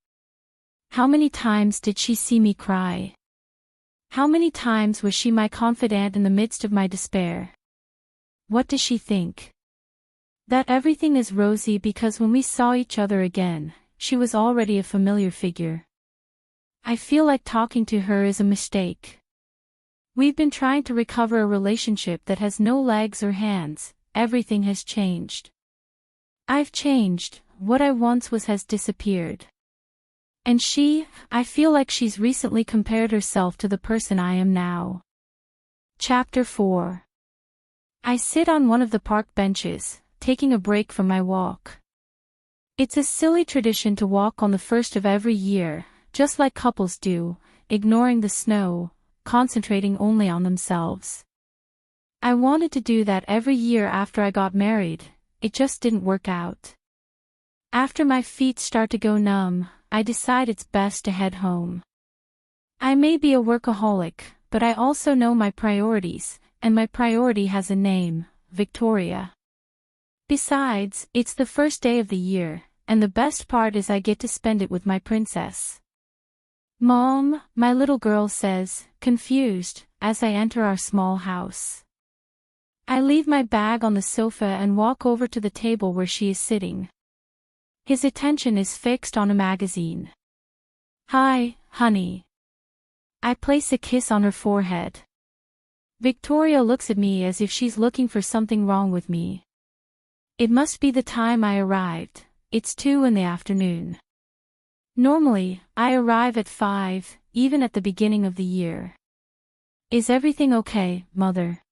How many times did she see me cry? How many times was she my confidant in the midst of my despair? What does she think? That everything is rosy because when we saw each other again, she was already a familiar figure. I feel like talking to her is a mistake. We've been trying to recover a relationship that has no legs or hands. Everything has changed. I've changed, what I once was has disappeared. And I feel like she's recently compared herself to the person I am now. Chapter 4. I sit on one of the park benches, taking a break from my walk. It's a silly tradition to walk on the first of every year, just like couples do, ignoring the snow, concentrating only on themselves. I wanted to do that every year after I got married, it just didn't work out. After my feet start to go numb, I decide it's best to head home. I may be a workaholic, but I also know my priorities, and my priority has a name, Victoria. Besides, it's the first day of the year, and the best part is I get to spend it with my princess. Mom, my little girl says, confused, as I enter our small house. I leave my bag on the sofa and walk over to the table where she is sitting. His attention is fixed on a magazine. Hi, honey. I place a kiss on her forehead. Victoria looks at me as if she's looking for something wrong with me. It must be the time I arrived. It's 2 in the afternoon. Normally, I arrive at 5, even at the beginning of the year. Is everything okay, Mother?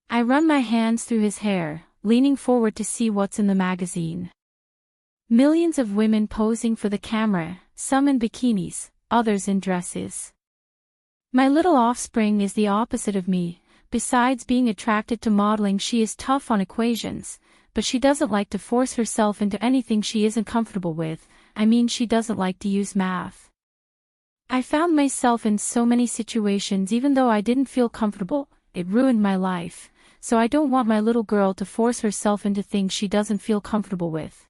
I run my hands through his hair, leaning forward to see what's in the magazine. Millions of women posing for the camera, some in bikinis, others in dresses. My little offspring is the opposite of me. Besides being attracted to modeling, she is tough on equations, but she doesn't like to force herself into anything she isn't comfortable with. I mean, she doesn't like to use math. I found myself in so many situations even though I didn't feel comfortable. It ruined my life, so I don't want my little girl to force herself into things she doesn't feel comfortable with.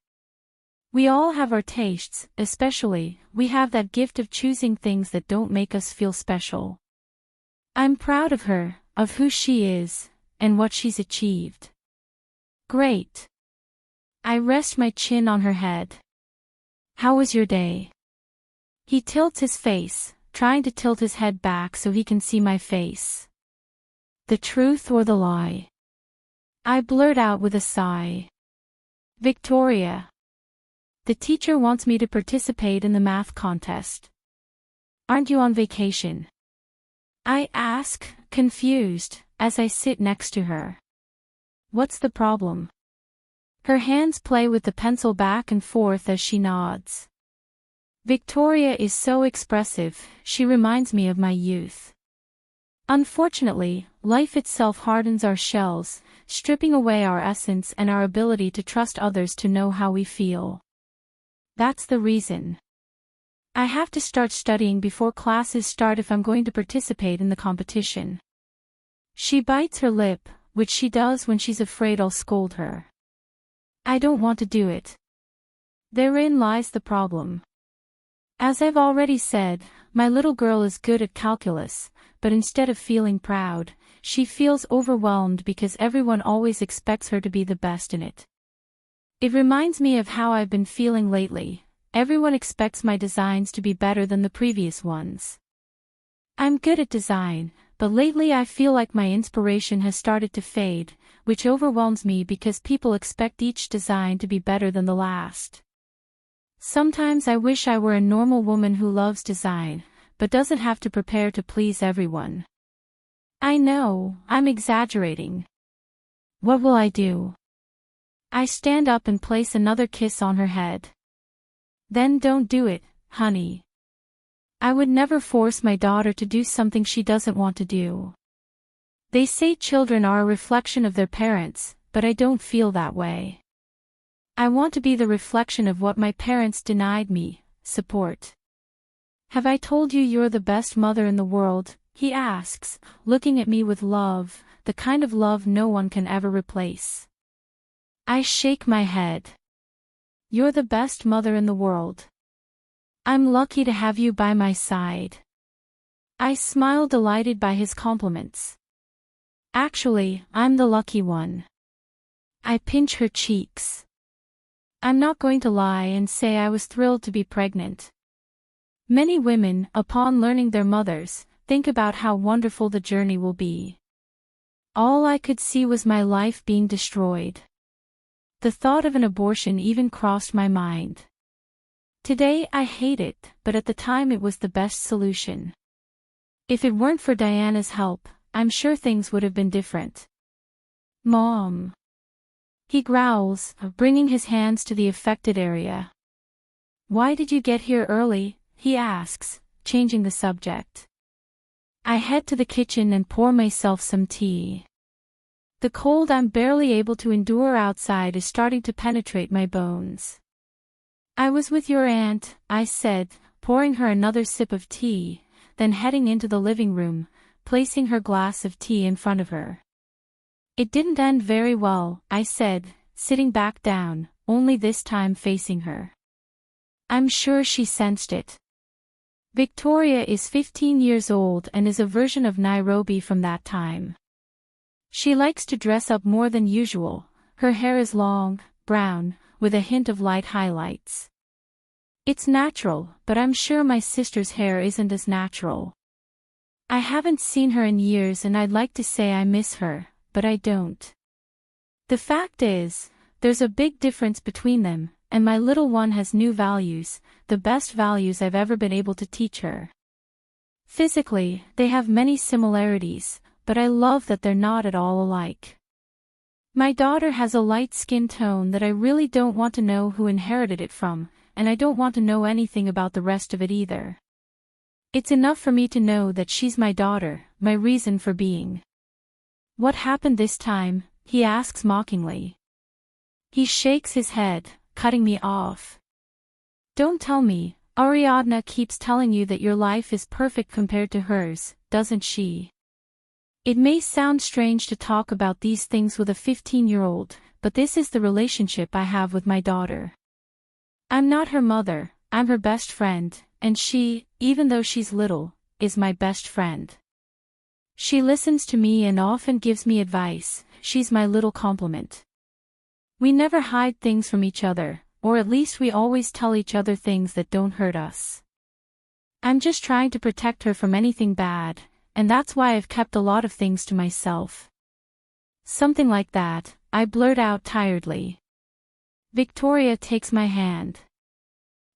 We all have our tastes, especially, we have that gift of choosing things that don't make us feel special. I'm proud of her, of who she is, and what she's achieved. Great. I rest my chin on her head. How was your day? He tilts his face, trying to tilt his head back so he can see my face. The truth or the lie? I blurt out with a sigh. Victoria. The teacher wants me to participate in the math contest. Aren't you on vacation? I ask, confused, as I sit next to her. What's the problem? Her hands play with the pencil back and forth as she nods. Victoria is so expressive, she reminds me of my youth. Unfortunately, life itself hardens our shells, stripping away our essence and our ability to trust others to know how we feel. That's the reason. I have to start studying before classes start if I'm going to participate in the competition. She bites her lip, which she does when she's afraid I'll scold her. I don't want to do it. Therein lies the problem. As I've already said, my little girl is good at calculus, but instead of feeling proud, she feels overwhelmed because everyone always expects her to be the best in it. It reminds me of how I've been feeling lately. Everyone expects my designs to be better than the previous ones. I'm good at design, but lately I feel like my inspiration has started to fade, which overwhelms me because people expect each design to be better than the last. Sometimes I wish I were a normal woman who loves design, but doesn't have to prepare to please everyone. I know, I'm exaggerating. What will I do? I stand up and place another kiss on her head. Then don't do it, honey. I would never force my daughter to do something she doesn't want to do. They say children are a reflection of their parents, but I don't feel that way. I want to be the reflection of what my parents denied me, support. Have I told you you're the best mother in the world? He asks, looking at me with love, the kind of love no one can ever replace. I shake my head. You're the best mother in the world. I'm lucky to have you by my side. I smile, delighted by his compliments. Actually, I'm the lucky one. I pinch her cheeks. I'm not going to lie and say I was thrilled to be pregnant. Many women, upon learning their mothers, think about how wonderful the journey will be. All I could see was my life being destroyed. The thought of an abortion even crossed my mind. Today I hate it, but at the time it was the best solution. If it weren't for Diana's help, I'm sure things would have been different. Mom. He growls, bringing his hands to the affected area. Why did you get here early? He asks, changing the subject. I head to the kitchen and pour myself some tea. The cold I'm barely able to endure outside is starting to penetrate my bones. I was with your aunt, I said, pouring her another sip of tea, then heading into the living room, placing her glass of tea in front of her. It didn't end very well, I said, sitting back down, only this time facing her. I'm sure she sensed it. Victoria is 15 years old and is a version of Nairobi from that time. She likes to dress up more than usual. Her hair is long, brown, with a hint of light highlights. It's natural, but I'm sure my sister's hair isn't as natural. I haven't seen her in years and I'd like to say I miss her, but I don't. The fact is, there's a big difference between them, and my little one has new values, the best values I've ever been able to teach her. Physically, they have many similarities, but I love that they're not at all alike. My daughter has a light skin tone that I really don't want to know who inherited it from, and I don't want to know anything about the rest of it either. It's enough for me to know that she's my daughter, my reason for being. What happened this time? He asks mockingly. He shakes his head, cutting me off. Don't tell me, Ariadna keeps telling you that your life is perfect compared to hers, doesn't she? It may sound strange to talk about these things with a 15-year-old, but this is the relationship I have with my daughter. I'm not her mother, I'm her best friend, and she, even though she's little, is my best friend. She listens to me and often gives me advice. She's my little compliment. We never hide things from each other, or at least we always tell each other things that don't hurt us. I'm just trying to protect her from anything bad, and that's why I've kept a lot of things to myself. Something like that, I blurt out tiredly. Victoria takes my hand.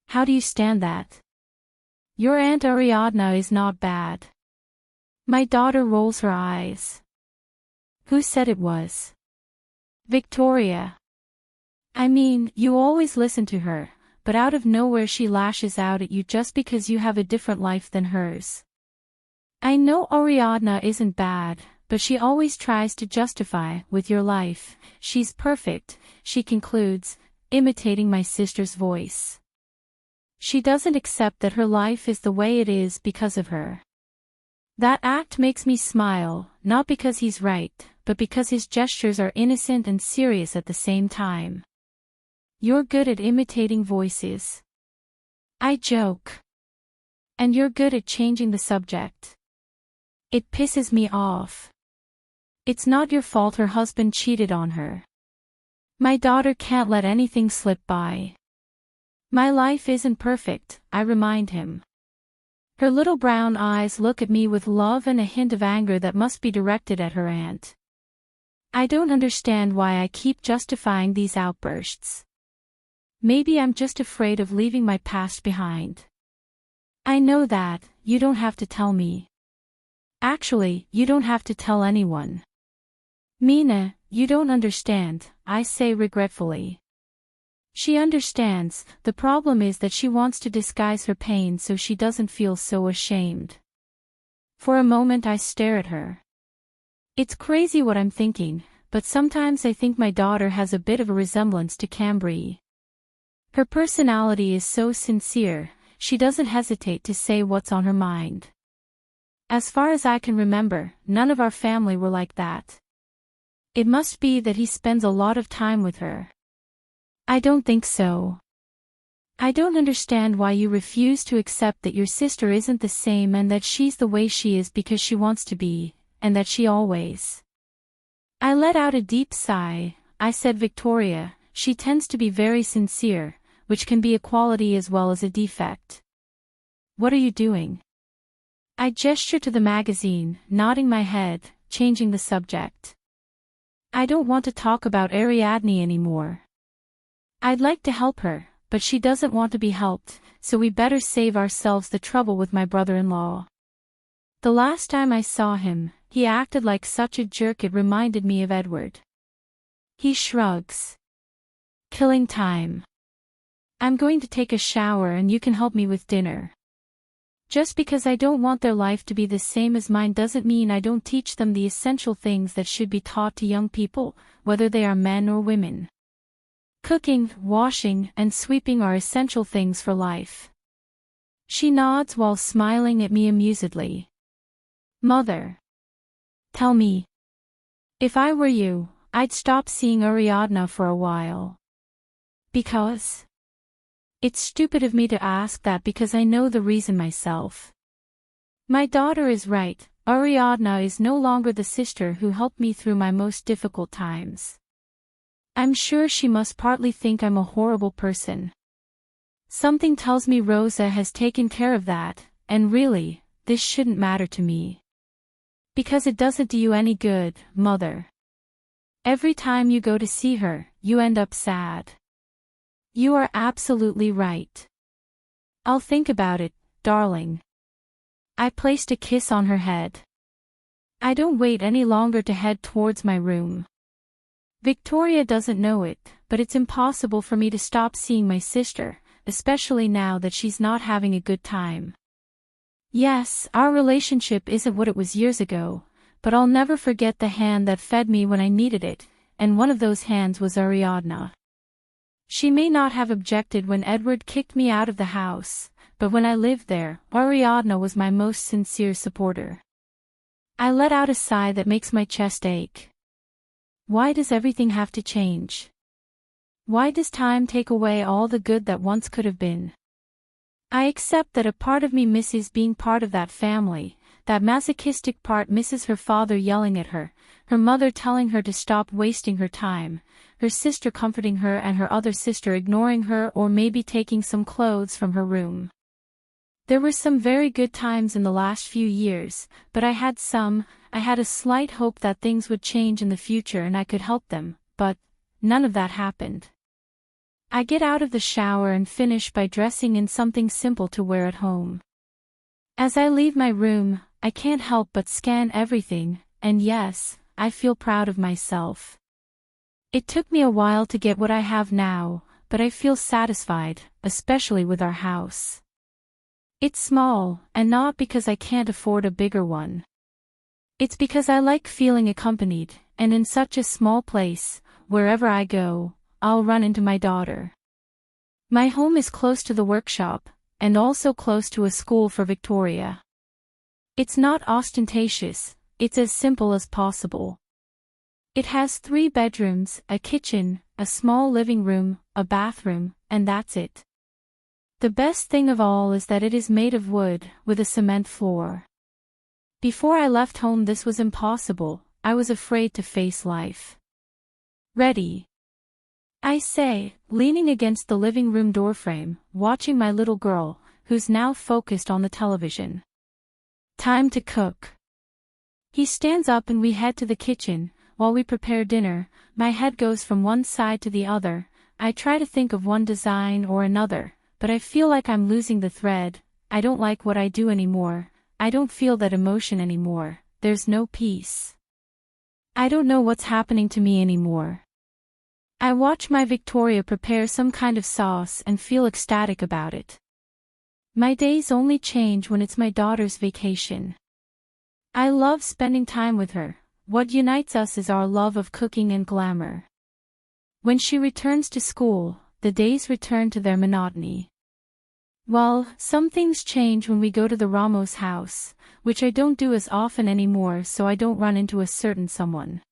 How do you stand that? Your Aunt Ariadna is not bad. My daughter rolls her eyes. Who said it was? Victoria. I mean, you always listen to her, but out of nowhere she lashes out at you just because you have a different life than hers. I know Ariadna isn't bad, but she always tries to justify, with your life, she's perfect, she concludes, imitating my sister's voice. She doesn't accept that her life is the way it is because of her. That act makes me smile, not because he's right, but because his gestures are innocent and serious at the same time. You're good at imitating voices. I joke. And you're good at changing the subject. It pisses me off. It's not your fault her husband cheated on her. My daughter can't let anything slip by. My life isn't perfect, I remind him. Her little brown eyes look at me with love and a hint of anger that must be directed at her aunt. I don't understand why I keep justifying these outbursts. Maybe I'm just afraid of leaving my past behind. I know that, you don't have to tell me. Actually, you don't have to tell anyone. Mina, you don't understand, I say regretfully. She understands, the problem is that she wants to disguise her pain so she doesn't feel so ashamed. For a moment I stare at her. It's crazy what I'm thinking, but sometimes I think my daughter has a bit of a resemblance to Cambry. Her personality is so sincere, she doesn't hesitate to say what's on her mind. As far as I can remember, none of our family were like that. It must be that he spends a lot of time with her. I don't think so. I don't understand why you refuse to accept that your sister isn't the same and that she's the way she is because she wants to be, and that she always. I let out a deep sigh. I said, Victoria, she tends to be very sincere, which can be a quality as well as a defect. What are you doing? I gesture to the magazine, nodding my head, changing the subject. I don't want to talk about Ariadne anymore. I'd like to help her, but she doesn't want to be helped, so we better save ourselves the trouble with my brother-in-law. The last time I saw him, he acted like such a jerk it reminded me of Edward. He shrugs. Killing time. I'm going to take a shower and you can help me with dinner. Just because I don't want their life to be the same as mine doesn't mean I don't teach them the essential things that should be taught to young people, whether they are men or women. Cooking, washing, and sweeping are essential things for life. She nods while smiling at me amusedly. Mother. Tell me. If I were you, I'd stop seeing Ariadne for a while. Because? It's stupid of me to ask that because I know the reason myself. My daughter is right, Ariadne is no longer the sister who helped me through my most difficult times. I'm sure she must partly think I'm a horrible person. Something tells me Rosa has taken care of that, and really, this shouldn't matter to me. Because it doesn't do you any good, Mother. Every time you go to see her, you end up sad. You are absolutely right. I'll think about it, darling. I placed a kiss on her head. I don't wait any longer to head towards my room. Victoria doesn't know it, but it's impossible for me to stop seeing my sister, especially now that she's not having a good time. Yes, our relationship isn't what it was years ago, but I'll never forget the hand that fed me when I needed it, and one of those hands was Ariadne. She may not have objected when Edward kicked me out of the house, but when I lived there, Ariadne was my most sincere supporter. I let out a sigh that makes my chest ache. Why does everything have to change? Why does time take away all the good that once could have been? I accept that a part of me misses being part of that family, that masochistic part misses her father yelling at her, her mother telling her to stop wasting her time, her sister comforting her and her other sister ignoring her or maybe taking some clothes from her room. There were some very good times in the last few years, but I had a slight hope that things would change in the future and I could help them, but none of that happened. I get out of the shower and finish by dressing in something simple to wear at home. As I leave my room, I can't help but scan everything, and yes, I feel proud of myself. It took me a while to get what I have now, but I feel satisfied, especially with our house. It's small, and not because I can't afford a bigger one. It's because I like feeling accompanied, and in such a small place, wherever I go, I'll run into my daughter. My home is close to the workshop, and also close to a school for Victoria. It's not ostentatious, it's as simple as possible. It has 3 bedrooms, a kitchen, a small living room, a bathroom, and that's it. The best thing of all is that it is made of wood, with a cement floor. Before I left home this was impossible, I was afraid to face life. Ready? I say, leaning against the living room doorframe, watching my little girl, who's now focused on the television. Time to cook. He stands up and we head to the kitchen. While we prepare dinner, my head goes from one side to the other. I try to think of one design or another, but I feel like I'm losing the thread. I don't like what I do anymore. I don't feel that emotion anymore. There's no peace. I don't know what's happening to me anymore. I watch my Victoria prepare some kind of sauce and feel ecstatic about it. My days only change when it's my daughter's vacation. I love spending time with her. What unites us is our love of cooking and glamour. When she returns to school, the days return to their monotony. Well, some things change when we go to the Ramos house, which I don't do as often anymore so I don't run into a certain someone.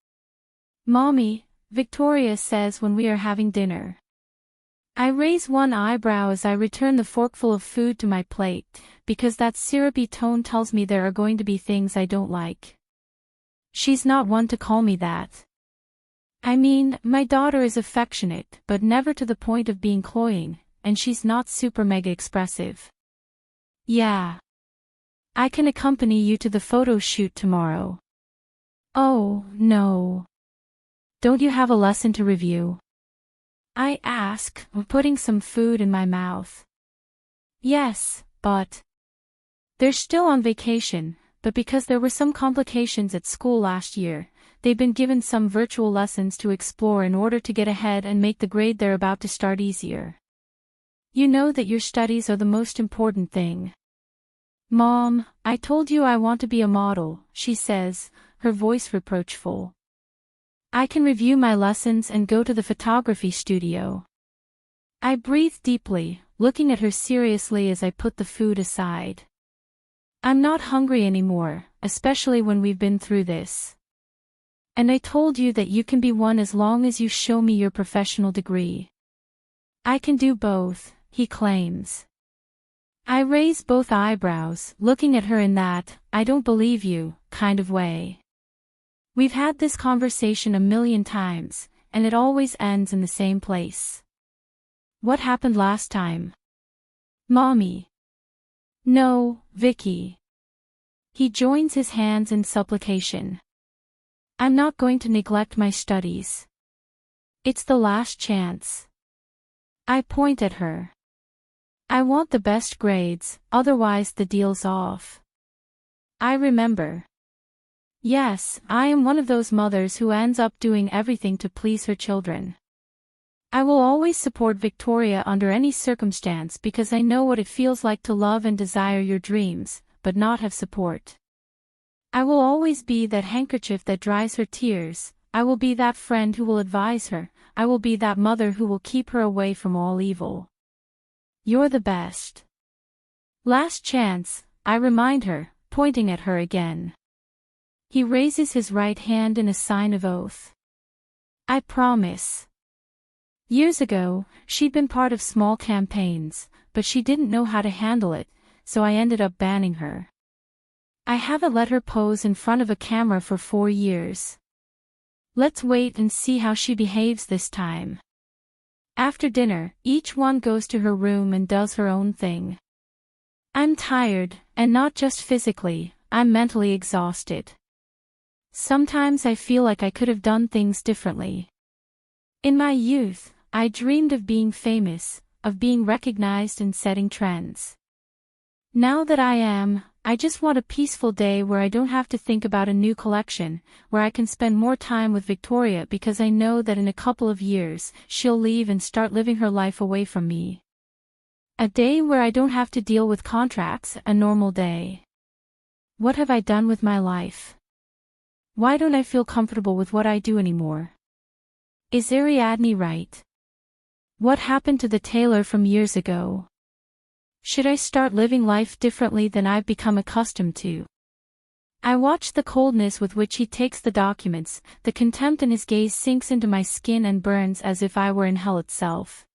Mommy, Victoria says when we are having dinner. I raise one eyebrow as I return the forkful of food to my plate, because that syrupy tone tells me there are going to be things I don't like. She's not one to call me that. I mean, my daughter is affectionate, but never to the point of being cloying, and she's not super mega expressive. Yeah. I can accompany you to the photo shoot tomorrow. Oh, no. Don't you have a lesson to review? I ask, putting some food in my mouth. Yes, but they're still on vacation, but because there were some complications at school last year, they've been given some virtual lessons to explore in order to get ahead and make the grade they're about to start easier. You know that your studies are the most important thing. Mom, I told you I want to be a model, she says, her voice reproachful. I can review my lessons and go to the photography studio. I breathe deeply, looking at her seriously as I put the food aside. I'm not hungry anymore, especially when we've been through this. And I told you that you can be one as long as you show me your professional degree. I can do both, he claims. I raise both eyebrows, looking at her in that, I don't believe you, kind of way. We've had this conversation a million times, and it always ends in the same place. What happened last time? Mommy. No, Vicky. He joins his hands in supplication. I'm not going to neglect my studies. It's the last chance. I point at her. I want the best grades, otherwise the deal's off. I remember. Yes, I am one of those mothers who ends up doing everything to please her children. I will always support Victoria under any circumstance because I know what it feels like to love and desire your dreams, but not have support. I will always be that handkerchief that dries her tears, I will be that friend who will advise her, I will be that mother who will keep her away from all evil. You're the best. Last chance, I remind her, pointing at her again. He raises his right hand in a sign of oath. I promise. Years ago, she'd been part of small campaigns, but she didn't know how to handle it, so I ended up banning her. I haven't let her pose in front of a camera for 4 years. Let's wait and see how she behaves this time. After dinner, each one goes to her room and does her own thing. I'm tired, and not just physically, I'm mentally exhausted. Sometimes I feel like I could have done things differently. In my youth, I dreamed of being famous, of being recognized and setting trends. Now that I am, I just want a peaceful day where I don't have to think about a new collection, where I can spend more time with Victoria because I know that in a couple of years, she'll leave and start living her life away from me. A day where I don't have to deal with contracts, a normal day. What have I done with my life? Why don't I feel comfortable with what I do anymore? Is Ariadne right? What happened to the tailor from years ago? Should I start living life differently than I've become accustomed to? I watch the coldness with which he takes the documents, the contempt in his gaze sinks into my skin and burns as if I were in hell itself.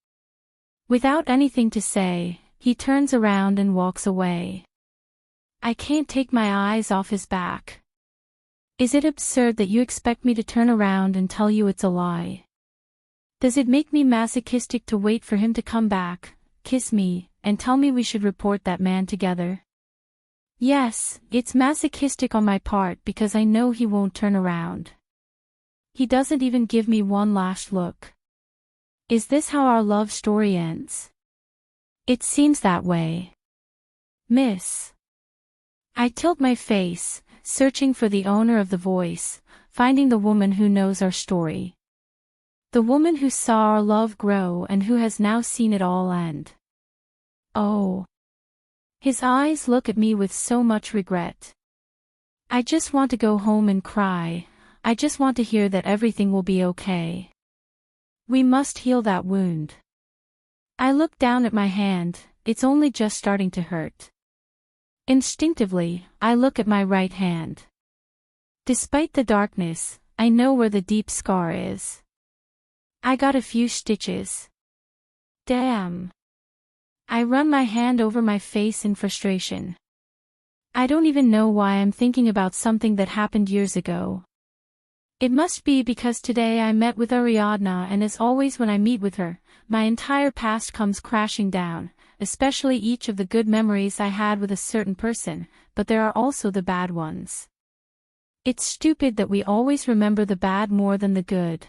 Without anything to say, he turns around and walks away. I can't take my eyes off his back. Is it absurd that you expect me to turn around and tell you it's a lie? Does it make me masochistic to wait for him to come back, kiss me, and tell me we should report that man together? Yes, it's masochistic on my part because I know he won't turn around. He doesn't even give me one last look. Is this how our love story ends? It seems that way. Miss. I tilt my face, searching for the owner of the voice, finding the woman who knows our story. The woman who saw our love grow and who has now seen it all end. Oh. His eyes look at me with so much regret. I just want to go home and cry. I just want to hear that everything will be okay. We must heal that wound. I look down at my hand, it's only just starting to hurt. Instinctively, I look at my right hand. Despite the darkness, I know where the deep scar is. I got a few stitches. Damn. I run my hand over my face in frustration. I don't even know why I'm thinking about something that happened years ago. It must be because today I met with Ariadna, and as always when I meet with her, my entire past comes crashing down, especially each of the good memories I had with a certain person, but there are also the bad ones. It's stupid that we always remember the bad more than the good.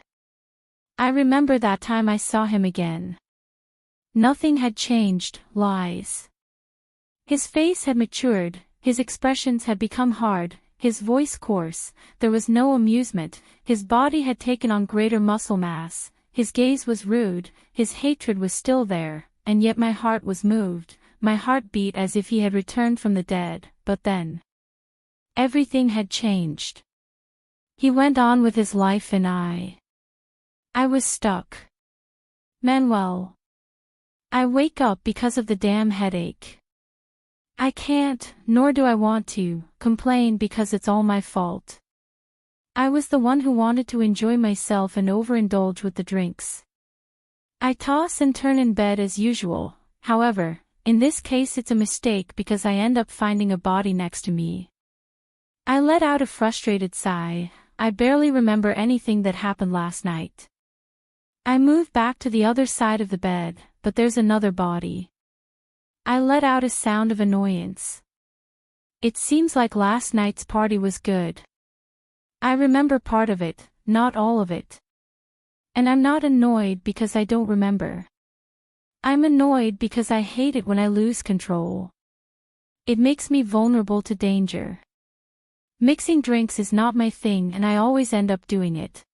I remember that time I saw him again. Nothing had changed, lies. His face had matured, his expressions had become hard, his voice coarse, there was no amusement, his body had taken on greater muscle mass, his gaze was rude, his hatred was still there, and yet my heart was moved, my heart beat as if he had returned from the dead, but then everything had changed. He went on with his life and I was stuck. Manuel. I wake up because of the damn headache. I can't, nor do I want to, complain because it's all my fault. I was the one who wanted to enjoy myself and overindulge with the drinks. I toss and turn in bed as usual, however, in this case it's a mistake because I end up finding a body next to me. I let out a frustrated sigh. I barely remember anything that happened last night. I move back to the other side of the bed, but there's another body. I let out a sound of annoyance. It seems like last night's party was good. I remember part of it, not all of it. And I'm not annoyed because I don't remember. I'm annoyed because I hate it when I lose control. It makes me vulnerable to danger. Mixing drinks is not my thing and I always end up doing it.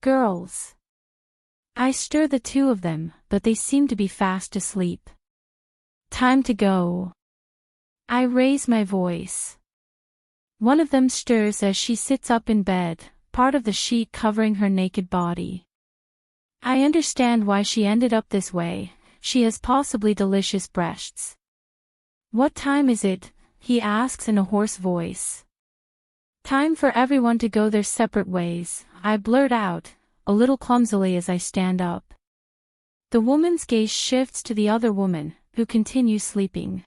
Girls. I stir the two of them, but they seem to be fast asleep. Time to go. I raise my voice. One of them stirs as she sits up in bed, part of the sheet covering her naked body. I understand why she ended up this way, she has possibly delicious breasts. What time is it? He asks in a hoarse voice. Time for everyone to go their separate ways, I blurt out, a little clumsily as I stand up. The woman's gaze shifts to the other woman, who continues sleeping.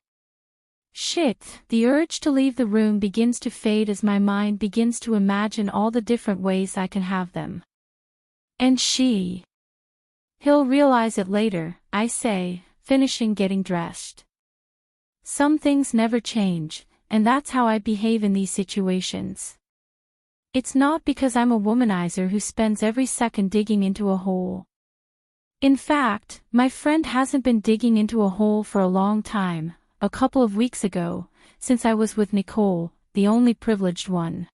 Shit, the urge to leave the room begins to fade as my mind begins to imagine all the different ways I can have them. And she. He'll realize it later, I say, finishing getting dressed. Some things never change, and that's how I behave in these situations. It's not because I'm a womanizer who spends every second digging into a hole. In fact, my friend hasn't been digging into a hole for a long time, a couple of weeks ago, since I was with Nicole, the only privileged one.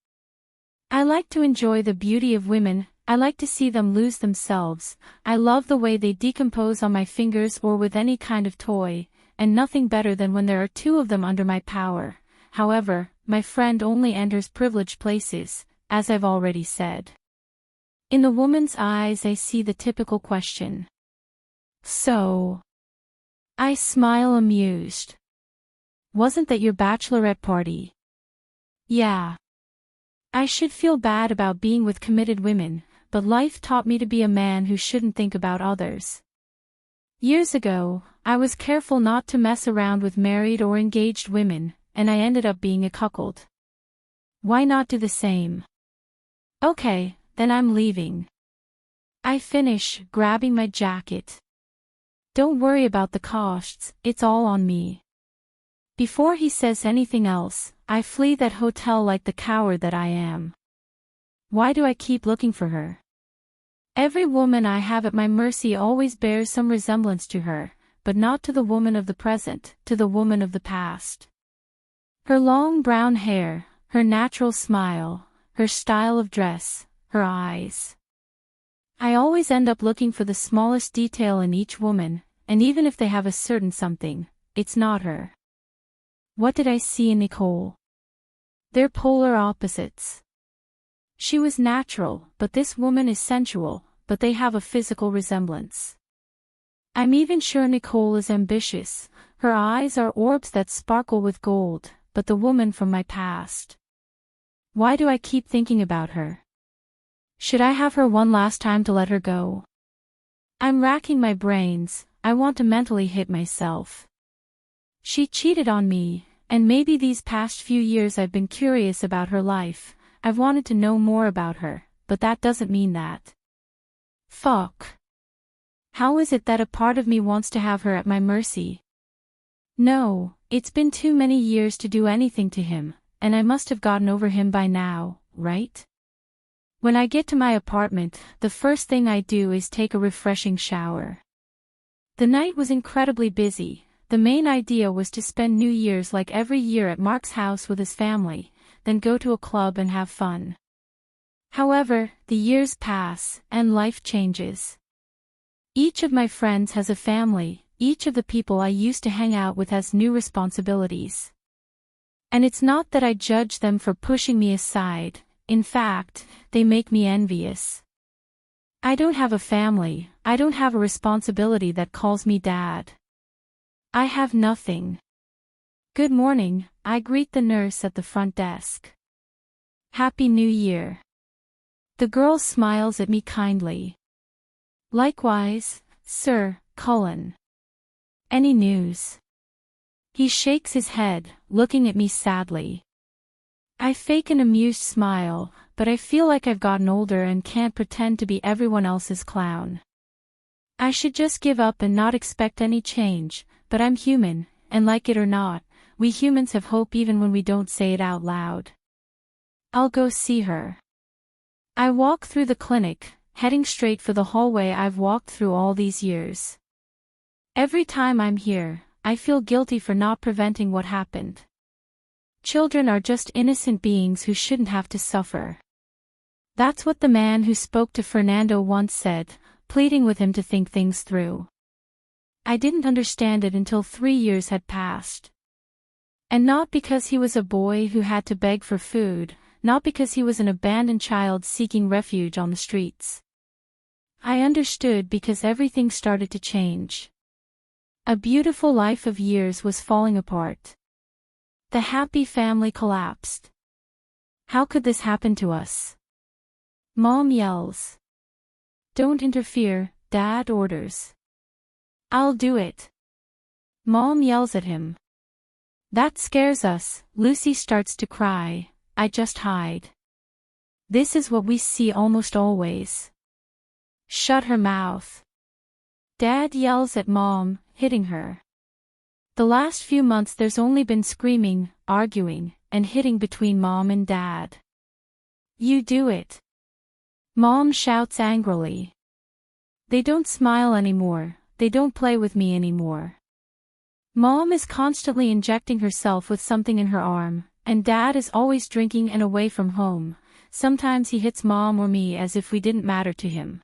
I like to enjoy the beauty of women, I like to see them lose themselves, I love the way they decompose on my fingers or with any kind of toy, and nothing better than when there are two of them under my power. However, my friend only enters privileged places, as I've already said. In the woman's eyes I see the typical question. So. I smile amused. Wasn't that your bachelorette party? Yeah. I should feel bad about being with committed women, but life taught me to be a man who shouldn't think about others. Years ago, I was careful not to mess around with married or engaged women, and I ended up being a cuckold. Why not do the same? Okay, then I'm leaving. I finish, grabbing my jacket. Don't worry about the costs, it's all on me. Before he says anything else, I flee that hotel like the coward that I am. Why do I keep looking for her? Every woman I have at my mercy always bears some resemblance to her, but not to the woman of the present, to the woman of the past. Her long brown hair, her natural smile, her style of dress, her eyes. I always end up looking for the smallest detail in each woman, and even if they have a certain something, it's not her. What did I see in Nicole? They're polar opposites. She was natural, but this woman is sensual, but they have a physical resemblance. I'm even sure Nicole is ambitious, her eyes are orbs that sparkle with gold, but the woman from my past. Why do I keep thinking about her? Should I have her one last time to let her go? I'm racking my brains, I want to mentally hit myself. She cheated on me, and maybe these past few years I've been curious about her life, I've wanted to know more about her, but that doesn't mean that. Fuck. How is it that a part of me wants to have her at my mercy? No, it's been too many years to do anything to him, and I must have gotten over him by now, right? When I get to my apartment, the first thing I do is take a refreshing shower. The night was incredibly busy. The main idea was to spend New Year's like every year at Mark's house with his family, then go to a club and have fun. However, the years pass, and life changes. Each of my friends has a family, each of the people I used to hang out with has new responsibilities. And it's not that I judge them for pushing me aside, in fact, they make me envious. I don't have a family, I don't have a responsibility that calls me dad. I have nothing. Good morning, I greet the nurse at the front desk. Happy New Year. The girl smiles at me kindly. Likewise, Sir Cullen. Any news? He shakes his head, looking at me sadly. I fake an amused smile, but I feel like I've gotten older and can't pretend to be everyone else's clown. I should just give up and not expect any change, but I'm human, and like it or not, we humans have hope even when we don't say it out loud. I'll go see her. I walk through the clinic, heading straight for the hallway I've walked through all these years. Every time I'm here, I feel guilty for not preventing what happened. Children are just innocent beings who shouldn't have to suffer. That's what the man who spoke to Fernando once said, pleading with him to think things through. I didn't understand it until 3 years had passed. And not because he was a boy who had to beg for food, not because he was an abandoned child seeking refuge on the streets. I understood because everything started to change. A beautiful life of years was falling apart. The happy family collapsed. How could this happen to us? Mom yells. Don't interfere, Dad orders. I'll do it. Mom yells at him. That scares us, Lucy starts to cry, I just hide. This is what we see almost always. Shut her mouth. Dad yells at Mom, hitting her. The last few months there's only been screaming, arguing, and hitting between Mom and Dad. You do it. Mom shouts angrily. They don't smile anymore, they don't play with me anymore. Mom is constantly injecting herself with something in her arm, and Dad is always drinking and away from home. Sometimes he hits Mom or me as if we didn't matter to him.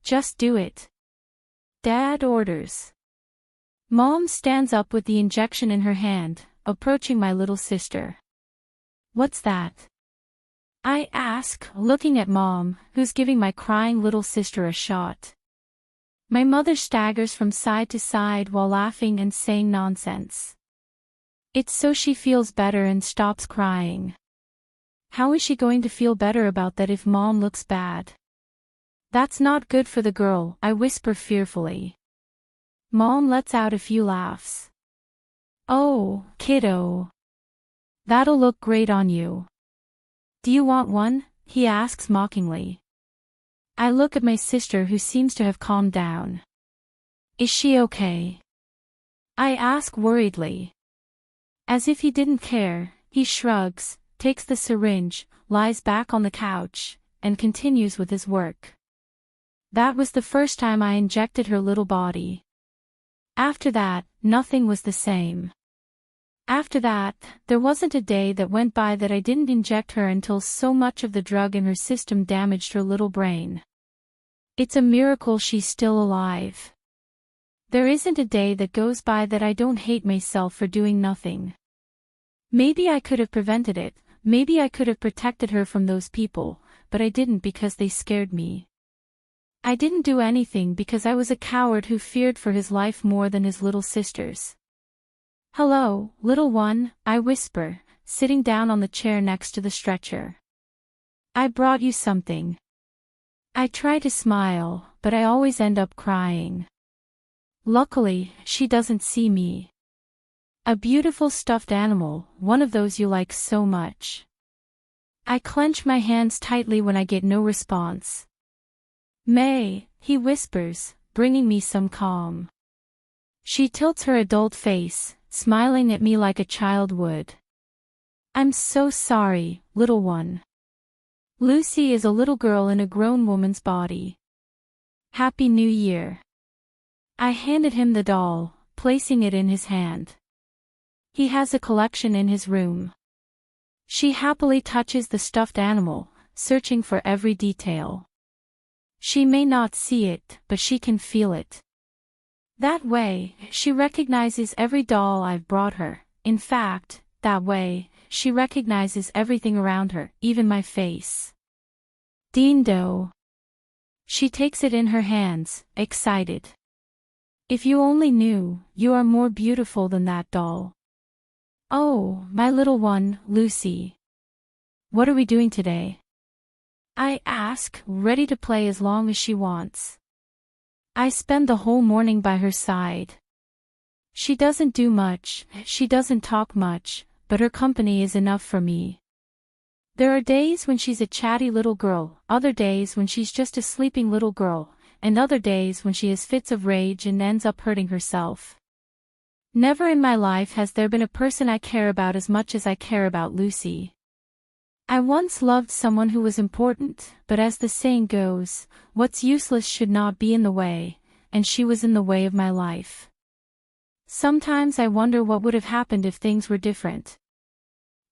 Just do it. Dad orders. Mom stands up with the injection in her hand, approaching my little sister. What's that? I ask, looking at Mom, who's giving my crying little sister a shot. My mother staggers from side to side while laughing and saying nonsense. It's so she feels better and stops crying. How is she going to feel better about that if Mom looks bad? That's not good for the girl, I whisper fearfully. Mom lets out a few laughs. Oh, kiddo. That'll look great on you. Do you want one? He asks mockingly. I look at my sister who seems to have calmed down. Is she okay? I ask worriedly. As if he didn't care, he shrugs, takes the syringe, lies back on the couch, and continues with his work. That was the first time I injected her little body. After that, nothing was the same. After that, there wasn't a day that went by that I didn't inject her until so much of the drug in her system damaged her little brain. It's a miracle she's still alive. There isn't a day that goes by that I don't hate myself for doing nothing. Maybe I could have prevented it, maybe I could have protected her from those people, but I didn't because they scared me. I didn't do anything because I was a coward who feared for his life more than his little sister's. Hello, little one, I whisper, sitting down on the chair next to the stretcher. I brought you something. I try to smile, but I always end up crying. Luckily, she doesn't see me. A beautiful stuffed animal, one of those you like so much. I clench my hands tightly when I get no response. May, he whispers, bringing me some calm. She tilts her adult face, smiling at me like a child would. I'm so sorry, little one. Lucy is a little girl in a grown woman's body. Happy New Year. I handed him the doll, placing it in his hand. He has a collection in his room. She happily touches the stuffed animal, searching for every detail. She may not see it, but she can feel it. That way, she recognizes every doll I've brought her. In fact, that way, she recognizes everything around her, even my face. Dindo. She takes it in her hands, excited. If you only knew, you are more beautiful than that doll. Oh, my little one, Lucy. What are we doing today? I ask, ready to play as long as she wants. I spend the whole morning by her side. She doesn't do much, she doesn't talk much, but her company is enough for me. There are days when she's a chatty little girl, other days when she's just a sleeping little girl, and other days when she has fits of rage and ends up hurting herself. Never in my life has there been a person I care about as much as I care about Lucy. I once loved someone who was important, but as the saying goes, what's useless should not be in the way, and she was in the way of my life. Sometimes I wonder what would have happened if things were different.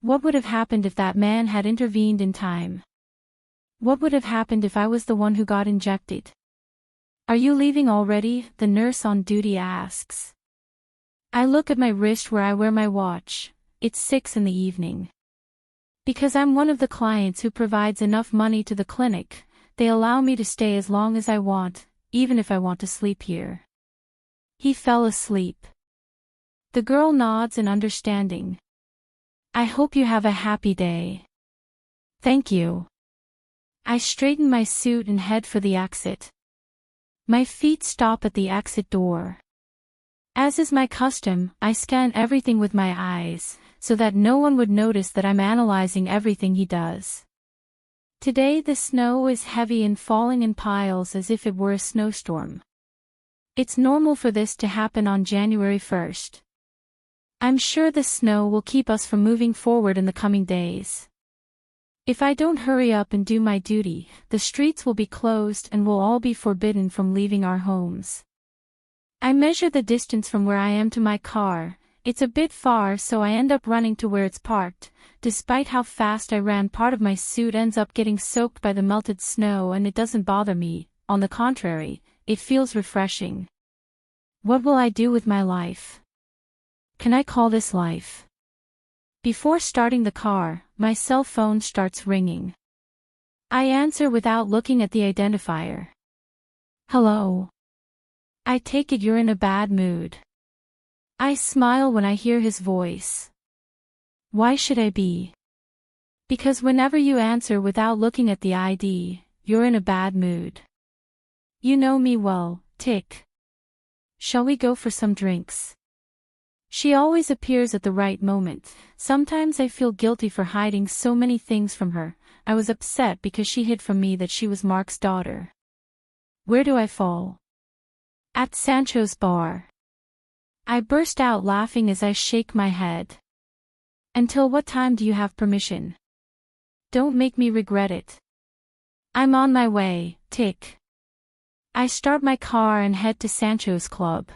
What would have happened if that man had intervened in time? What would have happened if I was the one who got injected? Are you leaving already? The nurse on duty asks. I look at my wrist where I wear my watch. It's 6 in the evening. Because I'm one of the clients who provides enough money to the clinic, they allow me to stay as long as I want, even if I want to sleep here. He fell asleep. The girl nods in understanding. I hope you have a happy day. Thank you. I straighten my suit and head for the exit. My feet stop at the exit door. As is my custom, I scan everything with my eyes, so that no one would notice that I'm analyzing everything he does. Today the snow is heavy and falling in piles as if it were a snowstorm. It's normal for this to happen on January 1st. I'm sure the snow will keep us from moving forward in the coming days. If I don't hurry up and do my duty, the streets will be closed and we'll all be forbidden from leaving our homes. I measure the distance from where I am to my car. It's a bit far, so I end up running to where it's parked. Despite how fast I ran, part of my suit ends up getting soaked by the melted snow, and it doesn't bother me. On the contrary, it feels refreshing. What will I do with my life? Can I call this life? Before starting the car, my cell phone starts ringing. I answer without looking at the identifier. Hello. I take it you're in a bad mood. I smile when I hear his voice. Why should I be? Because whenever you answer without looking at the ID, you're in a bad mood. You know me well, tick. Shall we go for some drinks? She always appears at the right moment. Sometimes I feel guilty for hiding so many things from her. I was upset because she hid from me that she was Mark's daughter. Where do I fall? At Sancho's bar. I burst out laughing as I shake my head. Until what time do you have permission? Don't make me regret it. I'm on my way, tick. I start my car and head to Sancho's club.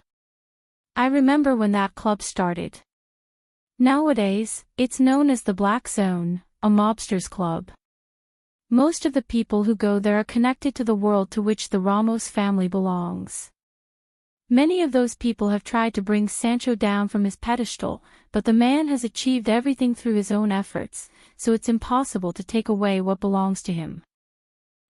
I remember when that club started. Nowadays, it's known as the Black Zone, a mobster's club. Most of the people who go there are connected to the world to which the Ramos family belongs. Many of those people have tried to bring Sancho down from his pedestal, but the man has achieved everything through his own efforts, so it's impossible to take away what belongs to him.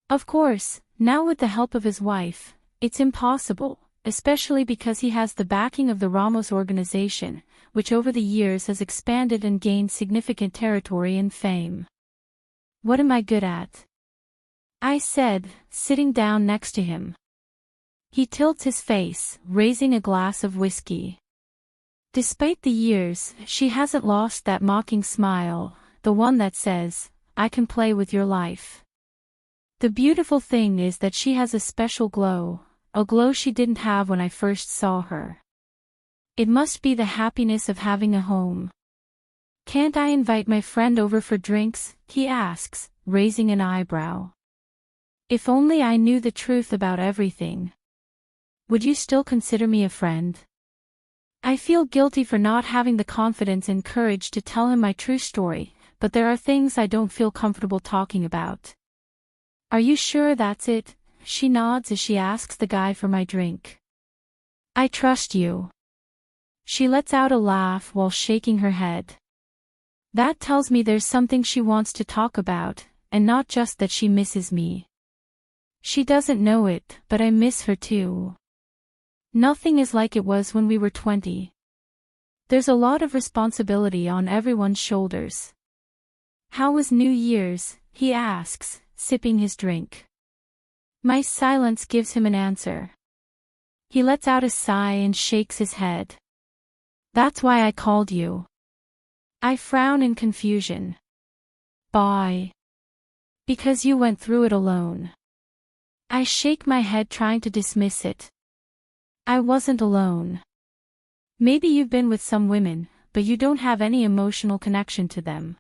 Of course, now with the help of his wife, it's impossible, especially because he has the backing of the Ramos organization, which over the years has expanded and gained significant territory and fame. What am I good at? I said, sitting down next to him. He tilts his face, raising a glass of whiskey. Despite the years, she hasn't lost that mocking smile, the one that says, I can play with your life. The beautiful thing is that she has a special glow, a glow she didn't have when I first saw her. It must be the happiness of having a home. Can't I invite my friend over for drinks? He asks, raising an eyebrow. If only I knew the truth about everything. Would you still consider me a friend? I feel guilty for not having the confidence and courage to tell him my true story, but there are things I don't feel comfortable talking about. Are you sure that's it? She nods as she asks the guy for my drink. I trust you. She lets out a laugh while shaking her head. That tells me there's something she wants to talk about, and not just that she misses me. She doesn't know it, but I miss her too. Nothing is like it was when we were 20. There's a lot of responsibility on everyone's shoulders. How was New Year's? He asks, sipping his drink. My silence gives him an answer. He lets out a sigh and shakes his head. That's why I called you. I frown in confusion. Why? Because you went through it alone. I shake my head trying to dismiss it. I wasn't alone. Maybe you've been with some women, but you don't have any emotional connection to them.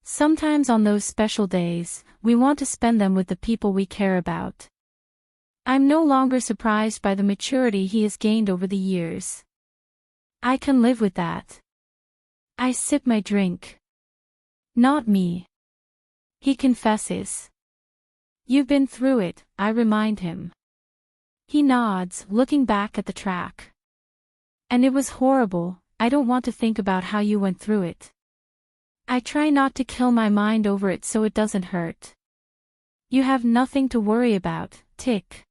Sometimes on those special days, we want to spend them with the people we care about. I'm no longer surprised by the maturity he has gained over the years. I can live with that. I sip my drink. Not me. He confesses. You've been through it, I remind him. He nods, looking back at the track. And it was horrible. I don't want to think about how you went through it. I try not to kill my mind over it so it doesn't hurt. You have nothing to worry about, tick.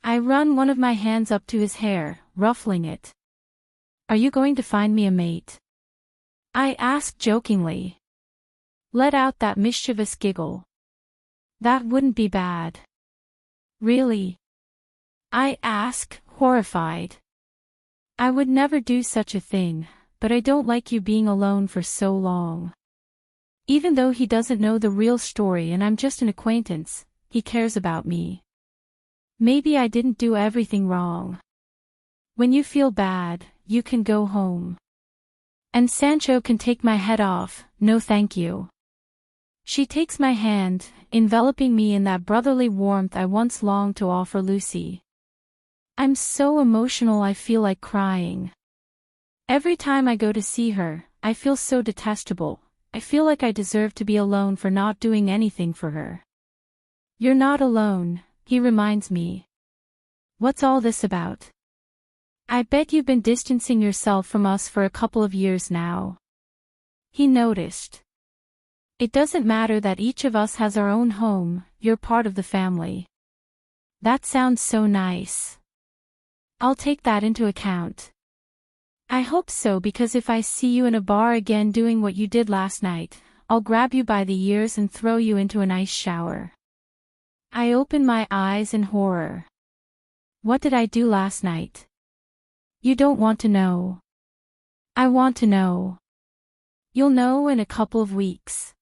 I run one of my hands up to his hair, ruffling it. Are you going to find me a mate? I ask jokingly. Let out that mischievous giggle. That wouldn't be bad. Really? I ask, horrified. I would never do such a thing, but I don't like you being alone for so long. Even though he doesn't know the real story and I'm just an acquaintance, he cares about me. Maybe I didn't do everything wrong. When you feel bad, you can go home. And Sancho can take my head off, no thank you. She takes my hand, enveloping me in that brotherly warmth I once longed to offer Lucy. I'm so emotional I feel like crying. Every time I go to see her, I feel so detestable. I feel like I deserve to be alone for not doing anything for her. You're not alone, he reminds me. What's all this about? I bet you've been distancing yourself from us for a couple of years now. He noticed. It doesn't matter that each of us has our own home, you're part of the family. That sounds so nice. I'll take that into account. I hope so, because if I see you in a bar again doing what you did last night, I'll grab you by the ears and throw you into an ice shower. I opened my eyes in horror. What did I do last night? You don't want to know. I want to know. You'll know in a couple of weeks.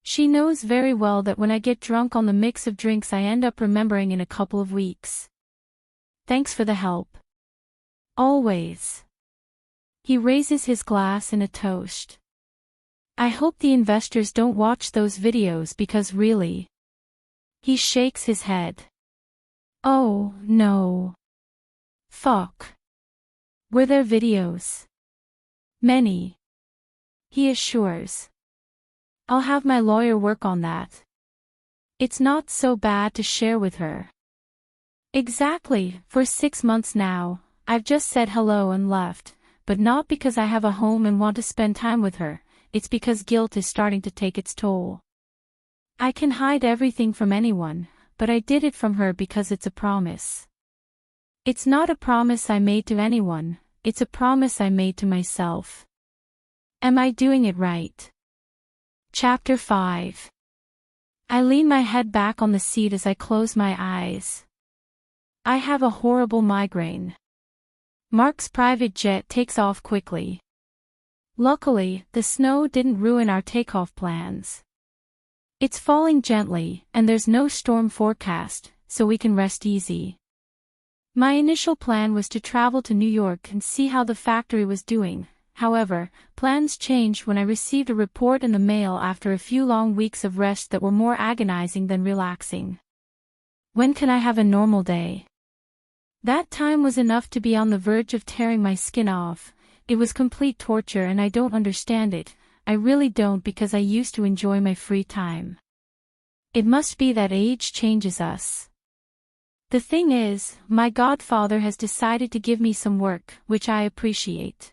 She knows very well that when I get drunk on the mix of drinks I end up remembering in a couple of weeks. Thanks for the help. Always. He raises his glass in a toast. I hope the investors don't watch those videos because really. He shakes his head. Oh, no. Fuck. Were there videos? Many. He assures. I'll have my lawyer work on that. It's not so bad to share with her. Exactly, for 6 months now, I've just said hello and left, but not because I have a home and want to spend time with her, it's because guilt is starting to take its toll. I can hide everything from anyone, but I did it from her because it's a promise. It's not a promise I made to anyone, it's a promise I made to myself. Am I doing it right? Chapter 5. I lean my head back on the seat as I close my eyes. I have a horrible migraine. Mark's private jet takes off quickly. Luckily, the snow didn't ruin our takeoff plans. It's falling gently, and there's no storm forecast, so we can rest easy. My initial plan was to travel to New York and see how the factory was doing. However, plans changed when I received a report in the mail after a few long weeks of rest that were more agonizing than relaxing. When can I have a normal day? That time was enough to be on the verge of tearing my skin off. It was complete torture and I don't understand it. I really don't, because I used to enjoy my free time. It must be that age changes us. The thing is, my godfather has decided to give me some work, which I appreciate.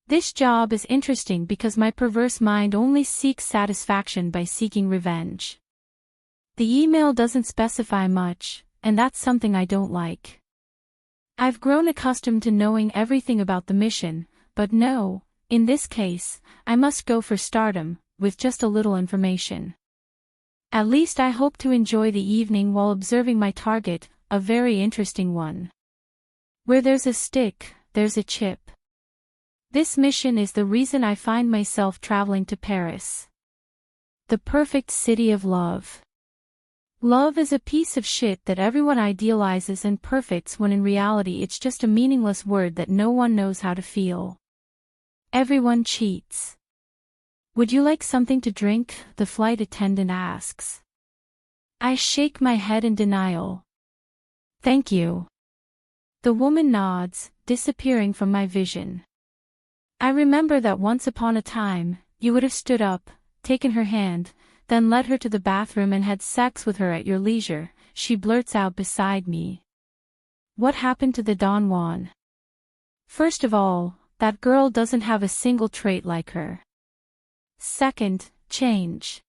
This job is interesting because my perverse mind only seeks satisfaction by seeking revenge. The email doesn't specify much, and that's something I don't like. I've grown accustomed to knowing everything about the mission, but no, in this case, I must go for stardom, with just a little information. At least I hope to enjoy the evening while observing my target, a very interesting one. Where there's a stick, there's a chip. This mission is the reason I find myself traveling to Paris. The perfect city of love. Love is a piece of shit that everyone idealizes and perfects when in reality it's just a meaningless word that no one knows how to feel. Everyone cheats. Would you like something to drink? The flight attendant asks. I shake my head in denial. Thank you. The woman nods, disappearing from my vision. I remember that once upon a time, you would have stood up, taken her hand, then led her to the bathroom and had sex with her at your leisure, she blurts out beside me. What happened to the Don Juan? First of all, that girl doesn't have a single trait like her. Second, change.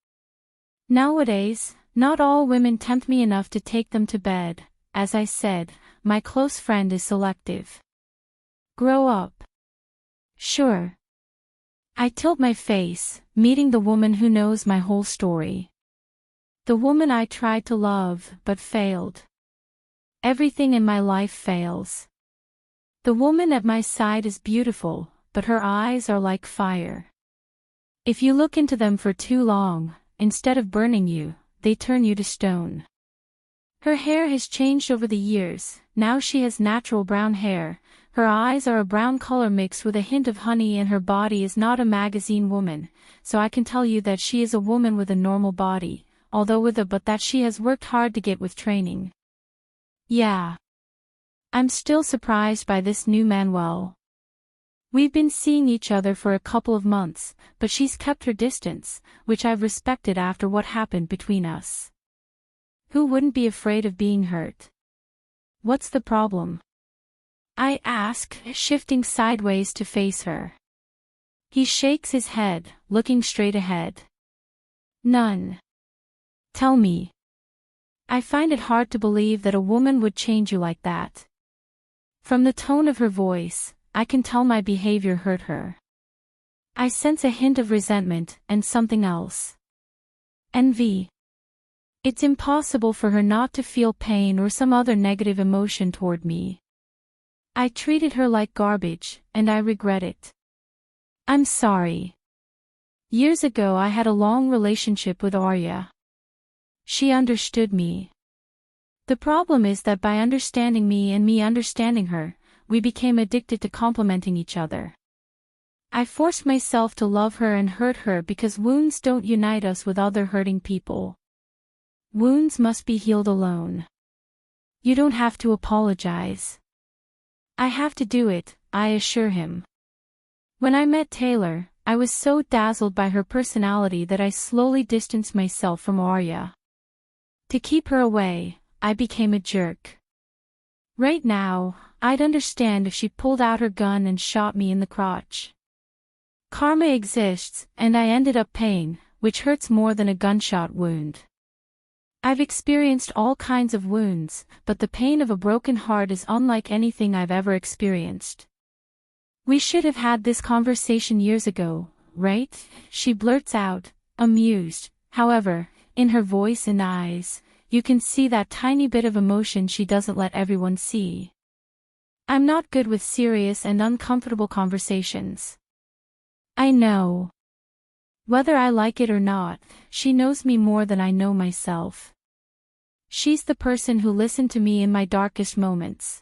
Nowadays, not all women tempt me enough to take them to bed. As I said, my close friend is selective. Grow up. Sure. I tilt my face, meeting the woman who knows my whole story. The woman I tried to love, but failed. Everything in my life fails. The woman at my side is beautiful, but her eyes are like fire. If you look into them for too long, instead of burning you, they turn you to stone. Her hair has changed over the years, now she has natural brown hair. Her eyes are a brown color mixed with a hint of honey, and her body is not a magazine woman, so I can tell you that she is a woman with a normal body, although with a but that she has worked hard to get with training. Yeah. I'm still surprised by this new Manuel. We've been seeing each other for a couple of months, but she's kept her distance, which I've respected after what happened between us. Who wouldn't be afraid of being hurt? What's the problem? I ask, shifting sideways to face her. He shakes his head, looking straight ahead. None. Tell me. I find it hard to believe that a woman would change you like that. From the tone of her voice, I can tell my behavior hurt her. I sense a hint of resentment and something else. Envy. It's impossible for her not to feel pain or some other negative emotion toward me. I treated her like garbage, and I regret it. I'm sorry. Years ago I had a long relationship with Arya. She understood me. The problem is that by understanding me and me understanding her, we became addicted to complimenting each other. I forced myself to love her and hurt her because wounds don't unite us with other hurting people. Wounds must be healed alone. You don't have to apologize. I have to do it, I assure him. When I met Taylor, I was so dazzled by her personality that I slowly distanced myself from Arya. To keep her away, I became a jerk. Right now, I'd understand if she pulled out her gun and shot me in the crotch. Karma exists, and I ended up paying, which hurts more than a gunshot wound. I've experienced all kinds of wounds, but the pain of a broken heart is unlike anything I've ever experienced. We should have had this conversation years ago, right? She blurts out, amused. However, in her voice and eyes, you can see that tiny bit of emotion she doesn't let everyone see. I'm not good with serious and uncomfortable conversations. I know. Whether I like it or not, she knows me more than I know myself. She's the person who listened to me in my darkest moments.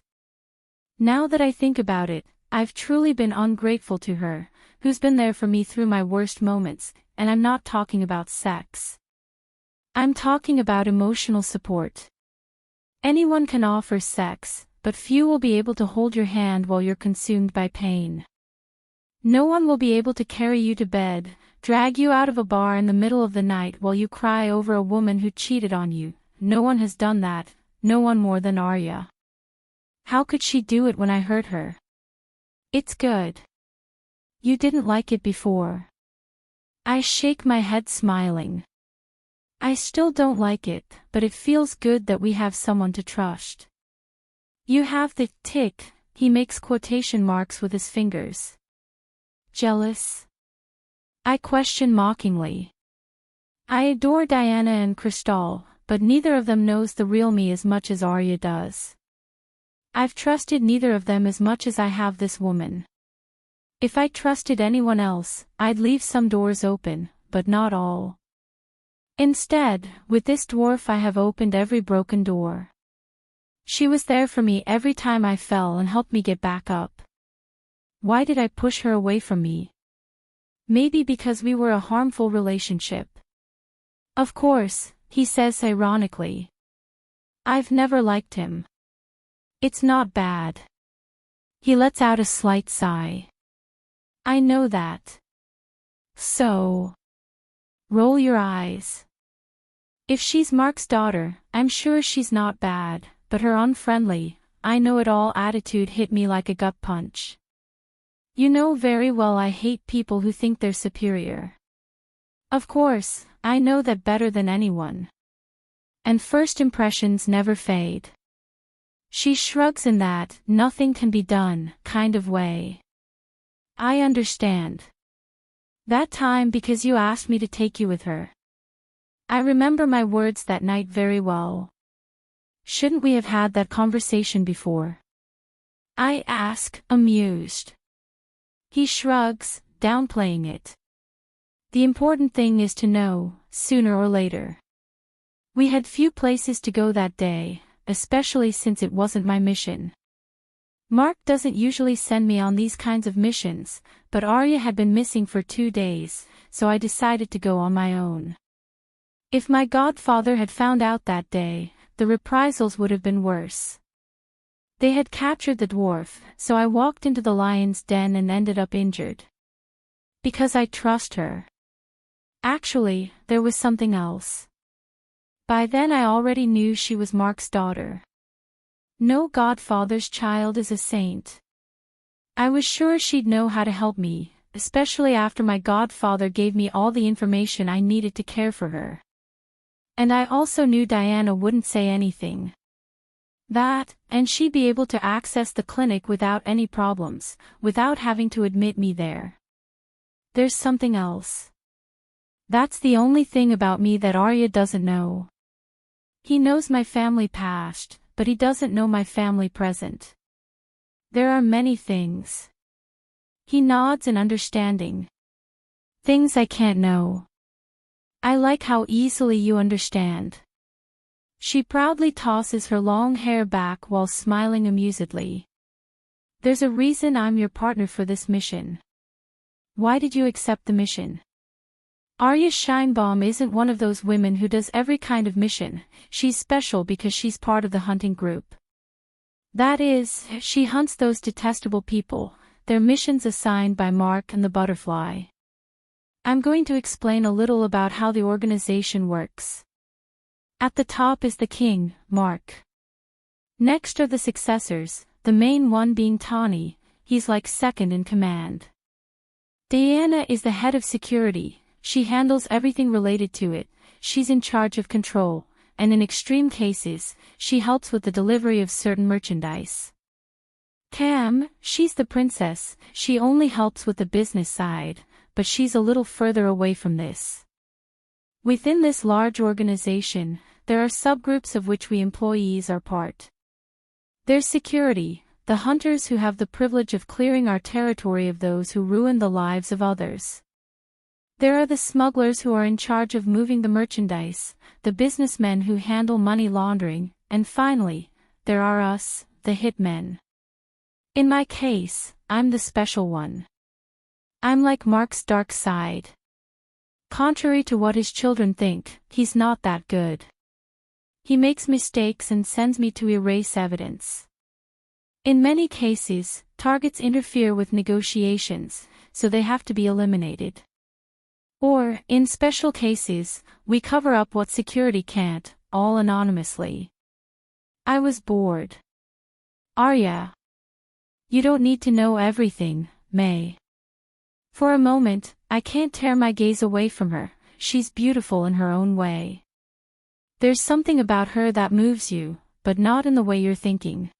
Now that I think about it, I've truly been ungrateful to her, who's been there for me through my worst moments, and I'm not talking about sex. I'm talking about emotional support. Anyone can offer sex, but few will be able to hold your hand while you're consumed by pain. No one will be able to carry you to bed, drag you out of a bar in the middle of the night while you cry over a woman who cheated on you. No one has done that, no one more than Arya. How could she do it when I hurt her? It's good. You didn't like it before. I shake my head smiling. I still don't like it, but it feels good that we have someone to trust. You have the tick, he makes quotation marks with his fingers. Jealous? I question mockingly. I adore Diana and Crystal, but neither of them knows the real me as much as Arya does. I've trusted neither of them as much as I have this woman. If I trusted anyone else, I'd leave some doors open, but not all. Instead, with this dwarf I have opened every broken door. She was there for me every time I fell and helped me get back up. Why did I push her away from me? Maybe because we were a harmful relationship. Of course, he says ironically. I've never liked him. It's not bad. He lets out a slight sigh. I know that. So. Roll your eyes. If she's Mark's daughter, I'm sure she's not bad, but her unfriendly, I-know-it-all attitude hit me like a gut punch. You know very well I hate people who think they're superior. Of course, I know that better than anyone. And first impressions never fade. She shrugs in that nothing can be done kind of way. I understand. That time because you asked me to take you with her. I remember my words that night very well. Shouldn't we have had that conversation before? I ask, amused. He shrugs, downplaying it. The important thing is to know, sooner or later. We had few places to go that day, especially since it wasn't my mission. Mark doesn't usually send me on these kinds of missions, but Arya had been missing for 2 days, so I decided to go on my own. If my godfather had found out that day, the reprisals would have been worse. They had captured the dwarf, so I walked into the lion's den and ended up injured. Because I trust her. Actually, there was something else. By then I already knew she was Mark's daughter. No godfather's child is a saint. I was sure she'd know how to help me, especially after my godfather gave me all the information I needed to care for her. And I also knew Diana wouldn't say anything. That, and she'd be able to access the clinic without any problems, without having to admit me there. There's something else. That's the only thing about me that Arya doesn't know. He knows my family past, but he doesn't know my family present. There are many things. He nods in understanding. Things I can't know. I like how easily you understand. She proudly tosses her long hair back while smiling amusedly. There's a reason I'm your partner for this mission. Why did you accept the mission? Arya Scheinbaum isn't one of those women who does every kind of mission. She's special because she's part of the hunting group. That is, she hunts those detestable people, their missions assigned by Mark and the butterfly. I'm going to explain a little about how the organization works. At the top is the king, Mark. Next are the successors, the main one being Tawny, he's like second in command. Diana is the head of security, she handles everything related to it, she's in charge of control, and in extreme cases, she helps with the delivery of certain merchandise. Cam, she's the princess, she only helps with the business side, but she's a little further away from this. Within this large organization, there are subgroups of which we employees are part. There's security, the hunters who have the privilege of clearing our territory of those who ruin the lives of others. There are the smugglers who are in charge of moving the merchandise, the businessmen who handle money laundering, and finally, there are us, the hitmen. In my case, I'm the special one. I'm like Mark's dark side. Contrary to what his children think, he's not that good. He makes mistakes and sends me to erase evidence. In many cases, targets interfere with negotiations, so they have to be eliminated. Or, in special cases, we cover up what security can't, all anonymously. I was bored. Arya. You don't need to know everything, May. For a moment, I can't tear my gaze away from her, she's beautiful in her own way. There's something about her that moves you, but not in the way you're thinking.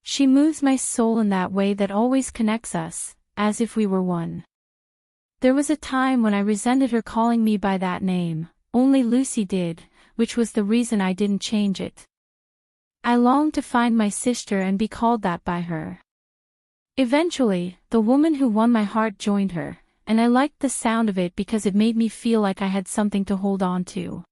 She moves my soul in that way that always connects us, as if we were one. There was a time when I resented her calling me by that name, only Lucy did, which was the reason I didn't change it. I longed to find my sister and be called that by her. Eventually, the woman who won my heart joined her, and I liked the sound of it because it made me feel like I had something to hold on to.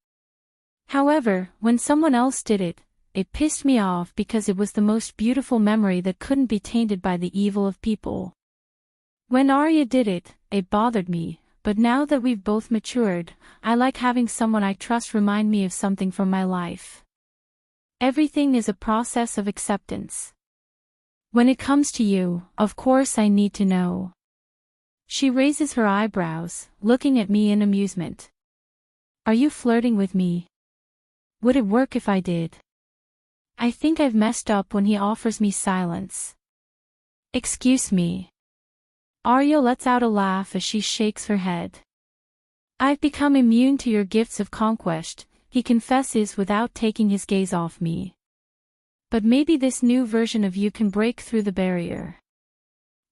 However, when someone else did it, it pissed me off because it was the most beautiful memory that couldn't be tainted by the evil of people. When Arya did it, it bothered me, but now that we've both matured, I like having someone I trust remind me of something from my life. Everything is a process of acceptance. When it comes to you, of course I need to know. She raises her eyebrows, looking at me in amusement. Are you flirting with me? Would it work if I did? I think I've messed up when he offers me silence. Excuse me. Arya lets out a laugh as she shakes her head. I've become immune to your gifts of conquest, he confesses without taking his gaze off me. But maybe this new version of you can break through the barrier.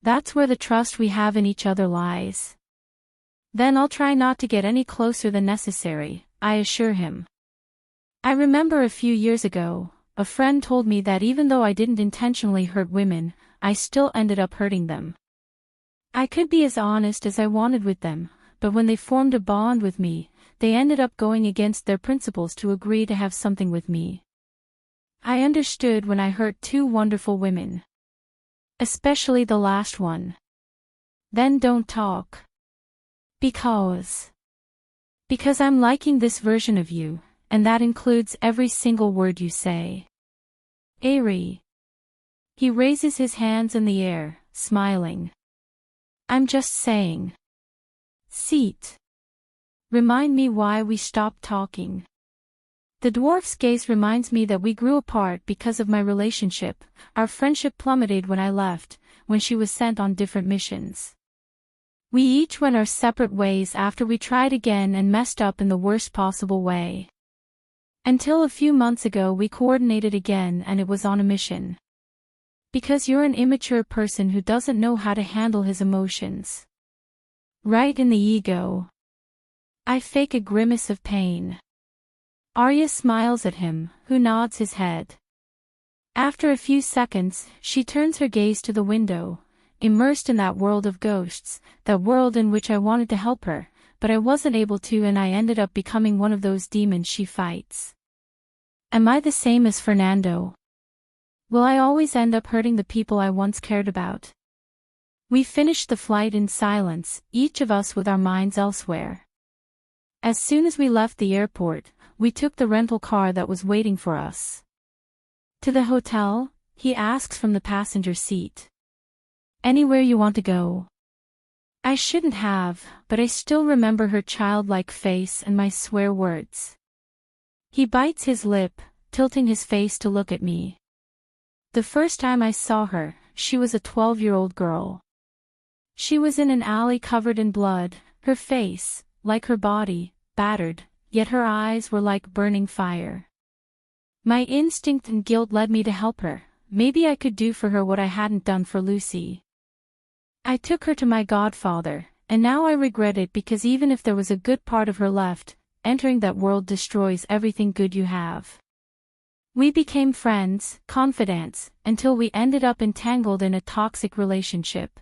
That's where the trust we have in each other lies. Then I'll try not to get any closer than necessary, I assure him. I remember a few years ago, a friend told me that even though I didn't intentionally hurt women, I still ended up hurting them. I could be as honest as I wanted with them, but when they formed a bond with me, they ended up going against their principles to agree to have something with me. I understood when I hurt two wonderful women. Especially the last one. Then don't talk. Because I'm liking this version of you, and that includes every single word you say. Ari. He raises his hands in the air, smiling. I'm just saying. Seat. Remind me why we stopped talking. The dwarf's gaze reminds me that we grew apart because of my relationship. Our friendship plummeted when I left, when she was sent on different missions. We each went our separate ways after we tried again and messed up in the worst possible way. Until a few months ago we coordinated again and it was on a mission. Because you're an immature person who doesn't know how to handle his emotions. Right in the ego. I fake a grimace of pain. Arya smiles at him, who nods his head. After a few seconds, she turns her gaze to the window, immersed in that world of ghosts, that world in which I wanted to help her, but I wasn't able to, and I ended up becoming one of those demons she fights. Am I the same as Fernando? Will I always end up hurting the people I once cared about? We finished the flight in silence, each of us with our minds elsewhere. As soon as we left the airport, we took the rental car that was waiting for us. To the hotel? He asks from the passenger seat. Anywhere you want to go. I shouldn't have, but I still remember her childlike face and my swear words. He bites his lip, tilting his face to look at me. The first time I saw her, she was a 12-year-old girl. She was in an alley covered in blood, her face, like her body, battered, yet her eyes were like burning fire. My instinct and guilt led me to help her. Maybe I could do for her what I hadn't done for Lucy. I took her to my godfather, and now I regret it because even if there was a good part of her left, entering that world destroys everything good you have. We became friends, confidants, until we ended up entangled in a toxic relationship.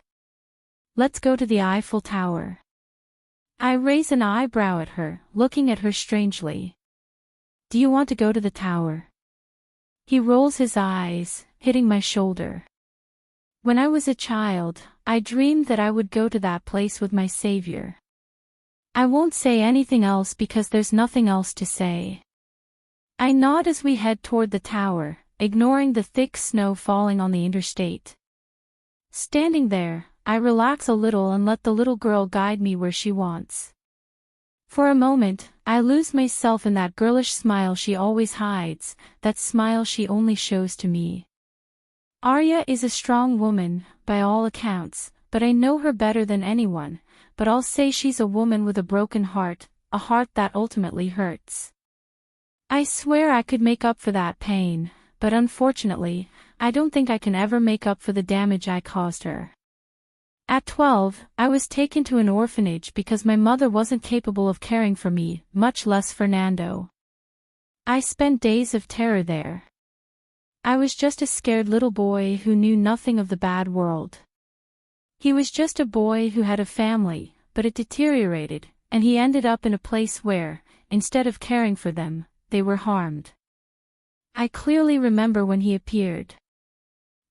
Let's go to the Eiffel Tower. I raise an eyebrow at her, looking at her strangely. Do you want to go to the tower? He rolls his eyes, hitting my shoulder. When I was a child, I dreamed that I would go to that place with my savior. I won't say anything else because there's nothing else to say. I nod as we head toward the tower, ignoring the thick snow falling on the interstate. Standing there, I relax a little and let the little girl guide me where she wants. For a moment, I lose myself in that girlish smile she always hides, that smile she only shows to me. Arya is a strong woman, by all accounts, but I know her better than anyone, but I'll say she's a woman with a broken heart, a heart that ultimately hurts. I swear I could make up for that pain, but unfortunately, I don't think I can ever make up for the damage I caused her. At 12, I was taken to an orphanage because my mother wasn't capable of caring for me, much less Fernando. I spent days of terror there. I was just a scared little boy who knew nothing of the bad world. He was just a boy who had a family, but it deteriorated, and he ended up in a place where, instead of caring for them, they were harmed. I clearly remember when he appeared.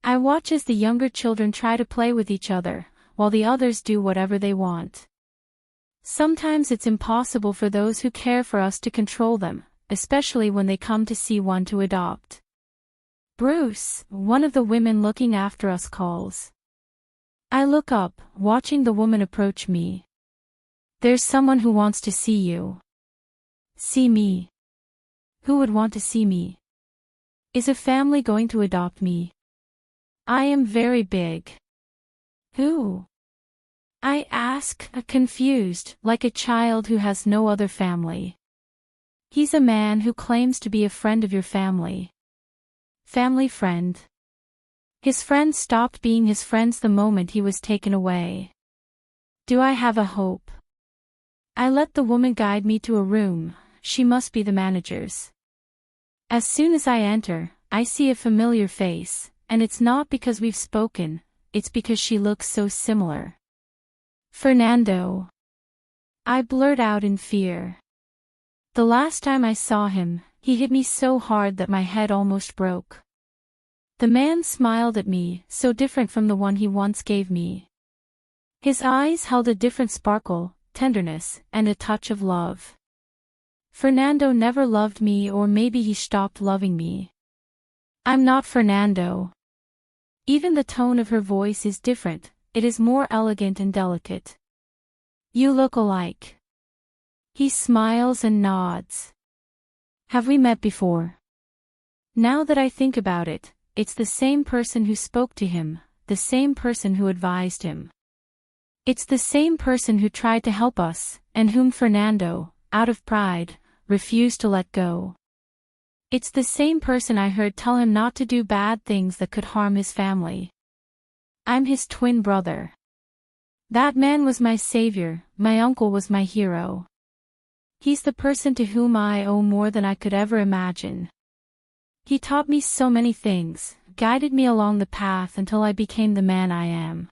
I watch as the younger children try to play with each other, while the others do whatever they want. Sometimes it's impossible for those who care for us to control them, especially when they come to see one to adopt. Bruce, one of the women looking after us, calls. I look up, watching the woman approach me. There's someone who wants to see you. See me? Who would want to see me? Is a family going to adopt me? I am very big. Who? I ask, confused, like a child who has no other family. He's a man who claims to be a friend of your family. Family friend. His friends stopped being his friends the moment he was taken away. Do I have a hope? I let the woman guide me to a room. She must be the manager's. As soon as I enter, I see a familiar face, and it's not because we've spoken, it's because she looks so similar. Fernando. I blurt out in fear. The last time I saw him, he hit me so hard that my head almost broke. The man smiled at me, so different from the one he once gave me. His eyes held a different sparkle, tenderness, and a touch of love. Fernando never loved me, or maybe he stopped loving me. I'm not Fernando. Even the tone of her voice is different, it is more elegant and delicate. You look alike. He smiles and nods. Have we met before? Now that I think about it, it's the same person who spoke to him, the same person who advised him. It's the same person who tried to help us, and whom Fernando, out of pride, refused to let go. It's the same person I heard tell him not to do bad things that could harm his family. I'm his twin brother. That man was my savior, my uncle was my hero. He's the person to whom I owe more than I could ever imagine. He taught me so many things, guided me along the path until I became the man I am.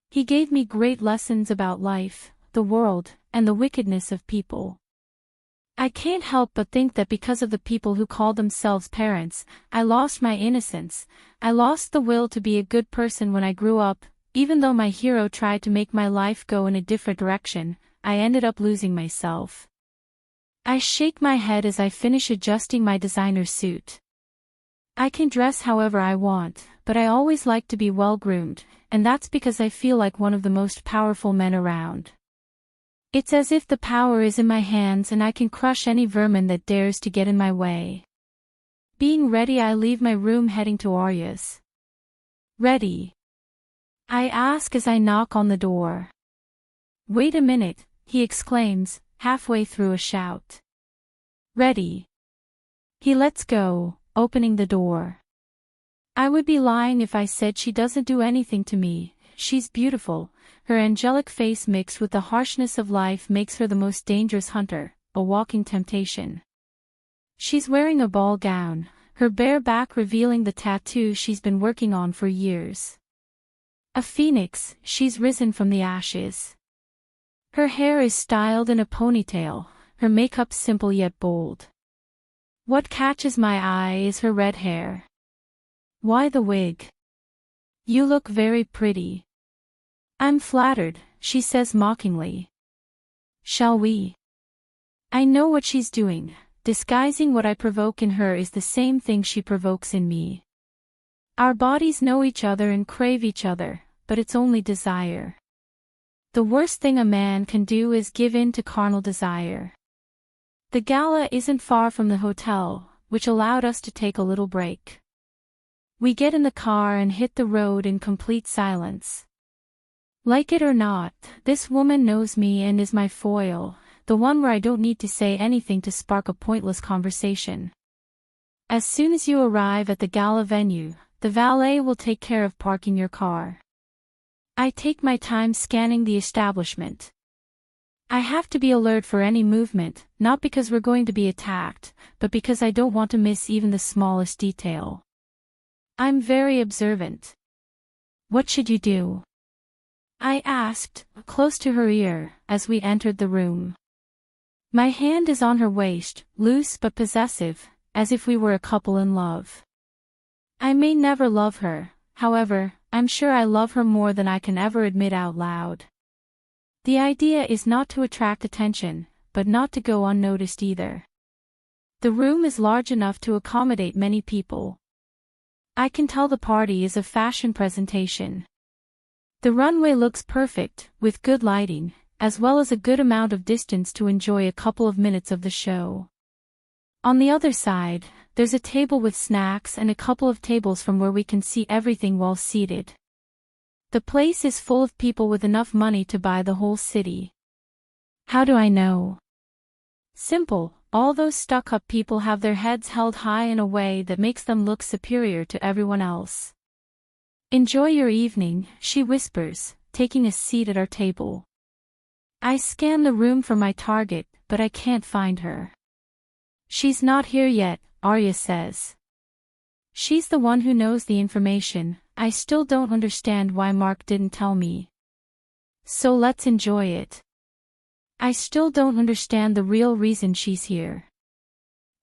He gave me great lessons about life, the world, and the wickedness of people. I can't help but think that because of the people who call themselves parents, I lost my innocence. I lost the will to be a good person when I grew up. Even though my hero tried to make my life go in a different direction, I ended up losing myself. I shake my head as I finish adjusting my designer suit. I can dress however I want, but I always like to be well-groomed, and that's because I feel like one of the most powerful men around. It's as if the power is in my hands and I can crush any vermin that dares to get in my way. Being ready, I leave my room heading to Arya's. Ready? I ask as I knock on the door. Wait a minute, he exclaims, halfway through a shout. Ready? He lets go, opening the door. I would be lying if I said she doesn't do anything to me. She's beautiful. Her angelic face mixed with the harshness of life makes her the most dangerous hunter, a walking temptation. She's wearing a ball gown, her bare back revealing the tattoo she's been working on for years. A phoenix, she's risen from the ashes. Her hair is styled in a ponytail, her makeup simple yet bold. What catches my eye is her red hair. Why the wig? You look very pretty. I'm flattered, she says mockingly. Shall we? I know what she's doing. Disguising what I provoke in her is the same thing she provokes in me. Our bodies know each other and crave each other, but it's only desire. The worst thing a man can do is give in to carnal desire. The gala isn't far from the hotel, which allowed us to take a little break. We get in the car and hit the road in complete silence. Like it or not, this woman knows me and is my foil, the one where I don't need to say anything to spark a pointless conversation. As soon as you arrive at the gala venue, the valet will take care of parking your car. I take my time scanning the establishment. I have to be alert for any movement, not because we're going to be attacked, but because I don't want to miss even the smallest detail. I'm very observant. What should you do? I asked, close to her ear, as we entered the room. My hand is on her waist, loose but possessive, as if we were a couple in love. I may never love her, however, I'm sure I love her more than I can ever admit out loud. The idea is not to attract attention, but not to go unnoticed either. The room is large enough to accommodate many people. I can tell the party is a fashion presentation. The runway looks perfect, with good lighting, as well as a good amount of distance to enjoy a couple of minutes of the show. On the other side, there's a table with snacks and a couple of tables from where we can see everything while seated. The place is full of people with enough money to buy the whole city. How do I know? Simple, all those stuck-up people have their heads held high in a way that makes them look superior to everyone else. Enjoy your evening, she whispers, taking a seat at our table. I scan the room for my target, but I can't find her. She's not here yet, Arya says. She's the one who knows the information. I still don't understand why Mark didn't tell me. So let's enjoy it. I still don't understand the real reason she's here.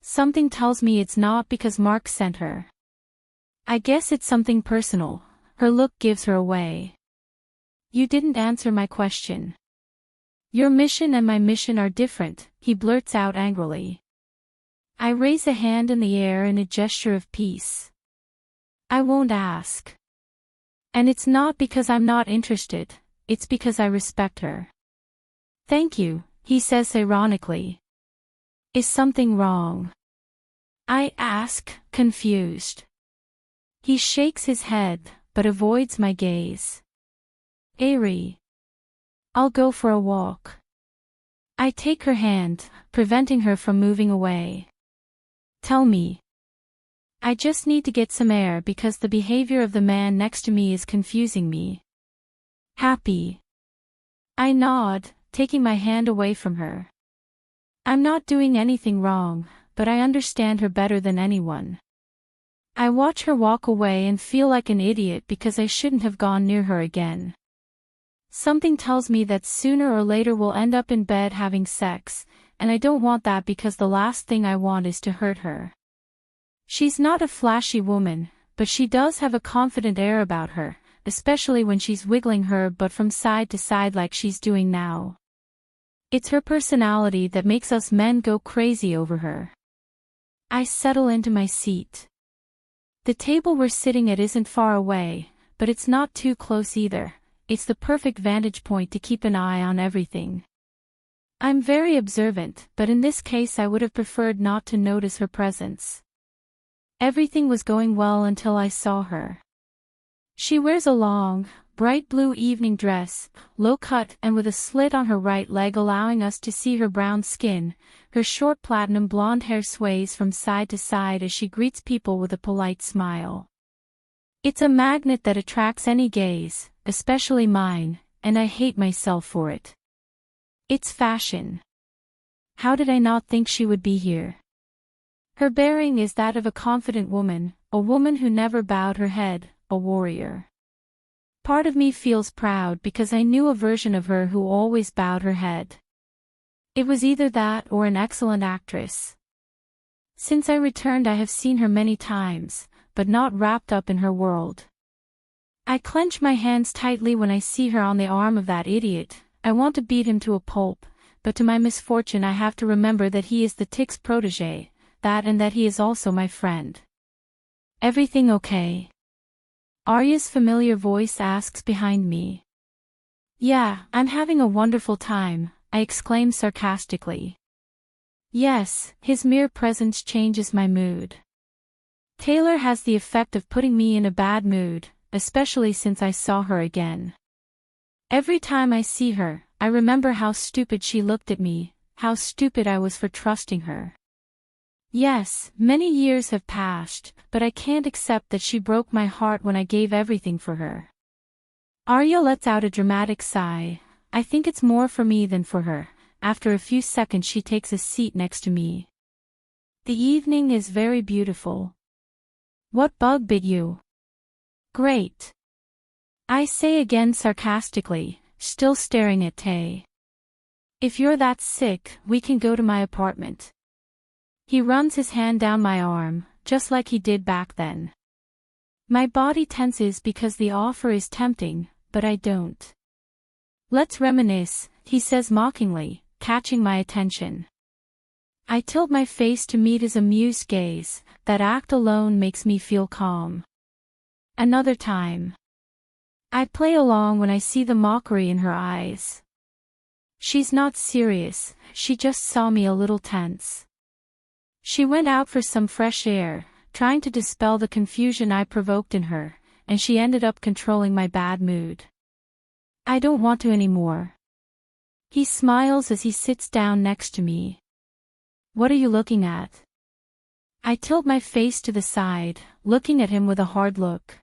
Something tells me it's not because Mark sent her. I guess it's something personal. Her look gives her away. You didn't answer my question. Your mission and my mission are different, he blurts out angrily. I raise a hand in the air in a gesture of peace. I won't ask. And it's not because I'm not interested, it's because I respect her. Thank you, he says ironically. Is something wrong? I ask, confused. He shakes his head, but avoids my gaze. Ari. I'll go for a walk. I take her hand, preventing her from moving away. Tell me. I just need to get some air because the behavior of the man next to me is confusing me. Happy. I nod, taking my hand away from her. I'm not doing anything wrong, but I understand her better than anyone. I watch her walk away and feel like an idiot because I shouldn't have gone near her again. Something tells me that sooner or later we'll end up in bed having sex, and I don't want that because the last thing I want is to hurt her. She's not a flashy woman, but she does have a confident air about her, especially when she's wiggling her butt from side to side like she's doing now. It's her personality that makes us men go crazy over her. I settle into my seat. The table we're sitting at isn't far away, but it's not too close either. It's the perfect vantage point to keep an eye on everything. I'm very observant, but in this case I would have preferred not to notice her presence. Everything was going well until I saw her. She wears a long, bright blue evening dress, low-cut and with a slit on her right leg allowing us to see her brown skin. Her short platinum blonde hair sways from side to side as she greets people with a polite smile. It's a magnet that attracts any gaze, especially mine, and I hate myself for it. It's fashion. How did I not think she would be here? Her bearing is that of a confident woman, a woman who never bowed her head, a warrior. Part of me feels proud because I knew a version of her who always bowed her head. It was either that or an excellent actress. Since I returned I have seen her many times, but not wrapped up in her world. I clench my hands tightly when I see her on the arm of that idiot. I want to beat him to a pulp, but to my misfortune I have to remember that he is the tick's protégé, and that he is also my friend. Everything okay? Arya's familiar voice asks behind me. Yeah, I'm having a wonderful time, I exclaim sarcastically. Yes, his mere presence changes my mood. Taylor has the effect of putting me in a bad mood, especially since I saw her again. Every time I see her, I remember how stupid she looked at me, how stupid I was for trusting her. Yes, many years have passed, but I can't accept that she broke my heart when I gave everything for her. Arya lets out a dramatic sigh. I think it's more for me than for her. After a few seconds she takes a seat next to me. The evening is very beautiful. What bug bit you? Great. I say again sarcastically, still staring at Tay. If you're that sick, we can go to my apartment. He runs his hand down my arm, just like he did back then. My body tenses because the offer is tempting, but I don't. Let's reminisce, he says mockingly, catching my attention. I tilt my face to meet his amused gaze. That act alone makes me feel calm. Another time. I play along when I see the mockery in her eyes. She's not serious, she just saw me a little tense. She went out for some fresh air, trying to dispel the confusion I provoked in her, and she ended up controlling my bad mood. I don't want to anymore. He smiles as he sits down next to me. What are you looking at? I tilt my face to the side, looking at him with a hard look.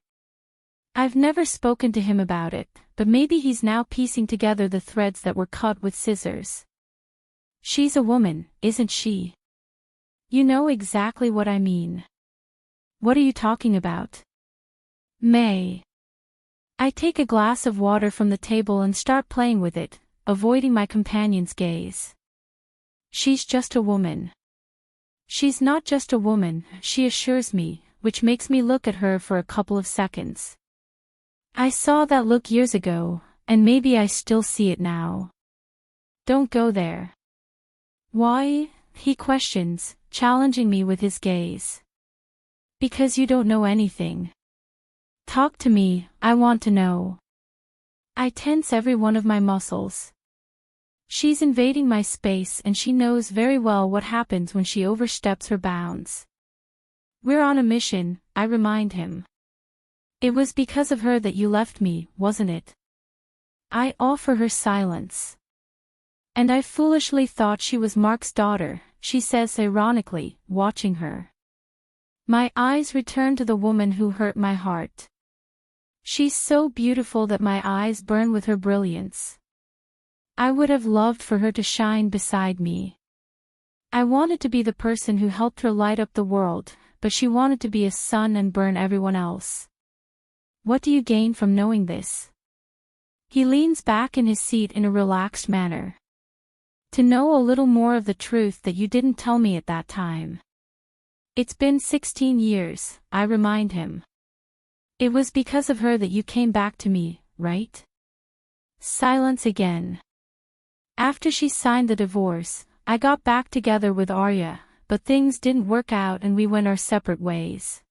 I've never spoken to him about it, but maybe he's now piecing together the threads that were cut with scissors. She's a woman, isn't she? You know exactly what I mean. What are you talking about? May. I take a glass of water from the table and start playing with it, avoiding my companion's gaze. She's just a woman. She's not just a woman, she assures me, which makes me look at her for a couple of seconds. I saw that look years ago, and maybe I still see it now. Don't go there. Why? He questions, challenging me with his gaze. Because you don't know anything. Talk to me, I want to know. I tense every one of my muscles. She's invading my space and she knows very well what happens when she oversteps her bounds. We're on a mission, I remind him. It was because of her that you left me, wasn't it? I offer her silence. And I foolishly thought she was Mark's daughter. she says ironically, watching her. My eyes return to the woman who hurt my heart. She's so beautiful that my eyes burn with her brilliance. I would have loved for her to shine beside me. I wanted to be the person who helped her light up the world, but she wanted to be a sun and burn everyone else. What do you gain from knowing this? He leans back in his seat in a relaxed manner. To know a little more of the truth that you didn't tell me at that time. It's been 16 years, I remind him. It was because of her that you came back to me, right? Silence again. After she signed the divorce, I got back together with Arya, but things didn't work out and we went our separate ways.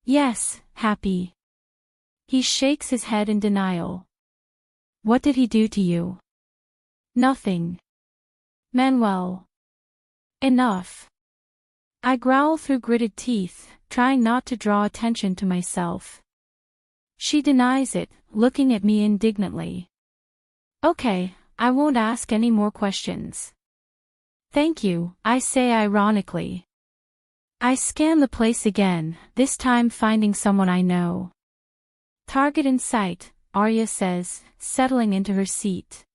Yes, happy. He shakes his head in denial. What did he do to you? Nothing. Manuel. Enough. I growl through gritted teeth, trying not to draw attention to myself. She denies it, looking at me indignantly. Okay, I won't ask any more questions. Thank you, I say ironically. I scan the place again, this time finding someone I know. Target in sight, Arya says, settling into her seat.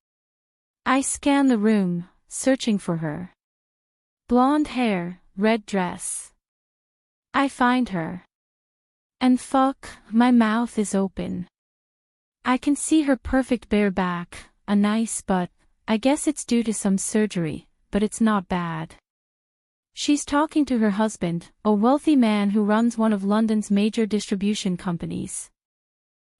I scan the room, searching for her. Blonde hair, red dress. I find her. And fuck, my mouth is open. I can see her perfect bare back, a nice butt, I guess it's due to some surgery, but it's not bad. She's talking to her husband, a wealthy man who runs one of London's major distribution companies.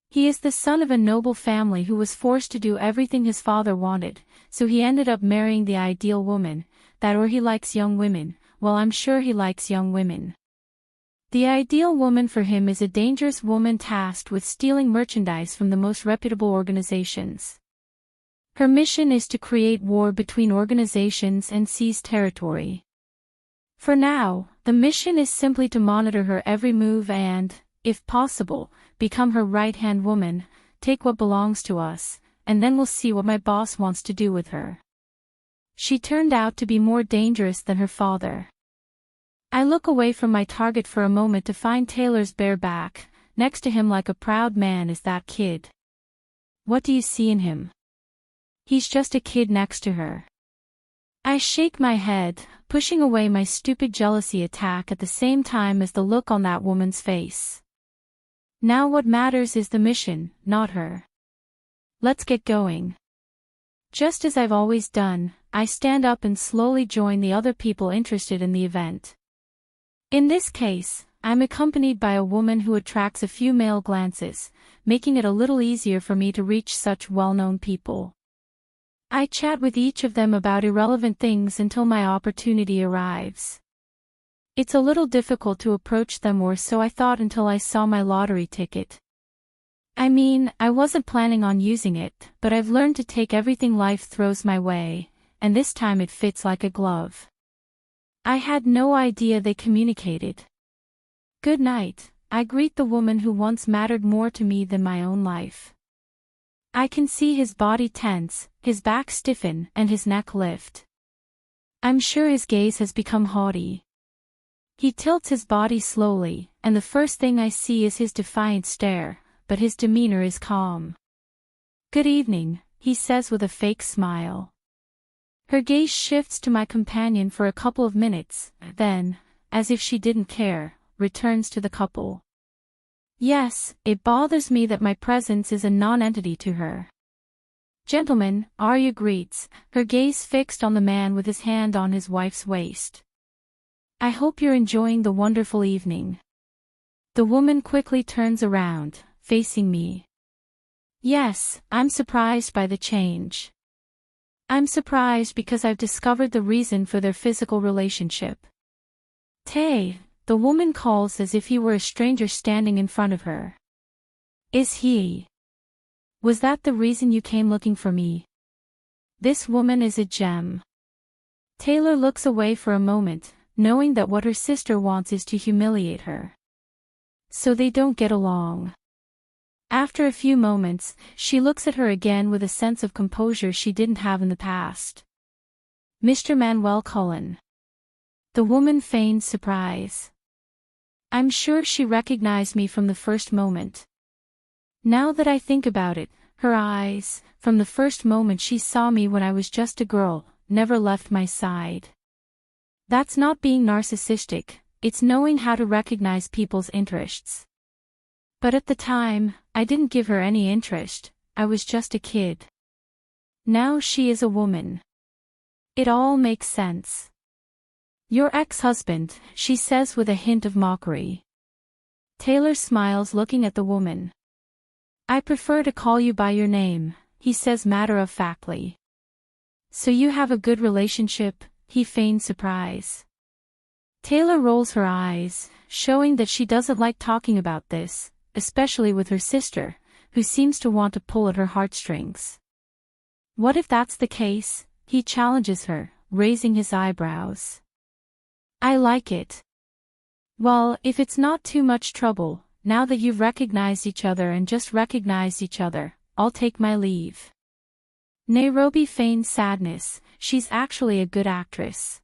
He is the son of a noble family who was forced to do everything his father wanted, so he ended up marrying the ideal woman, that or he likes young women, well I'm sure he likes young women. The ideal woman for him is a dangerous woman tasked with stealing merchandise from the most reputable organizations. Her mission is to create war between organizations and seize territory. For now, the mission is simply to monitor her every move and, if possible, become her right-hand woman, take what belongs to us, and then we'll see what my boss wants to do with her. She turned out to be more dangerous than her father. I look away from my target for a moment to find Taylor's bare back, next to him like a proud man is that kid. What do you see in him? He's just a kid next to her. I shake my head, pushing away my stupid jealousy attack at the same time as the look on that woman's face. Now what matters is the mission, not her. Let's get going. Just as I've always done, I stand up and slowly join the other people interested in the event. In this case, I'm accompanied by a woman who attracts a few male glances, making it a little easier for me to reach such well-known people. I chat with each of them about irrelevant things until my opportunity arrives. It's a little difficult to approach them, or so I thought until I saw my lottery ticket. I mean, I wasn't planning on using it, but I've learned to take everything life throws my way, and this time it fits like a glove. I had no idea they communicated. Good night, I greet the woman who once mattered more to me than my own life. I can see his body tense, his back stiffen, and his neck lift. I'm sure his gaze has become haughty. He tilts his body slowly, and the first thing I see is his defiant stare, but his demeanor is calm. Good evening, he says with a fake smile. Her gaze shifts to my companion for a couple of minutes, then, as if she didn't care, returns to the couple. Yes, it bothers me that my presence is a non-entity to her. Gentlemen, Arya greets, her gaze fixed on the man with his hand on his wife's waist. I hope you're enjoying the wonderful evening. The woman quickly turns around, facing me. Yes, I'm surprised by the change. I'm surprised because I've discovered the reason for their physical relationship. Tay, the woman calls as if he were a stranger standing in front of her. Is he? Was that the reason you came looking for me? This woman is a gem. Taylor looks away for a moment, knowing that what her sister wants is to humiliate her. So they don't get along. After a few moments, she looks at her again with a sense of composure she didn't have in the past. Mr. Manuel Cullen. The woman feigned surprise. I'm sure she recognized me from the first moment. Now that I think about it, her eyes, from the first moment she saw me when I was just a girl, never left my side. That's not being narcissistic, it's knowing how to recognize people's interests. But at the time, I didn't give her any interest, I was just a kid. Now she is a woman. It all makes sense. Your ex-husband, she says with a hint of mockery. Taylor smiles looking at the woman. I prefer to call you by your name, he says matter-of-factly. So you have a good relationship, he feigned surprise. Taylor rolls her eyes, showing that she doesn't like talking about this, especially with her sister, who seems to want to pull at her heartstrings. What if that's the case? He challenges her, raising his eyebrows. I like it. Well, if it's not too much trouble, now that you've recognized each other and just recognized each other, I'll take my leave. Nairobi feigns sadness, she's actually a good actress.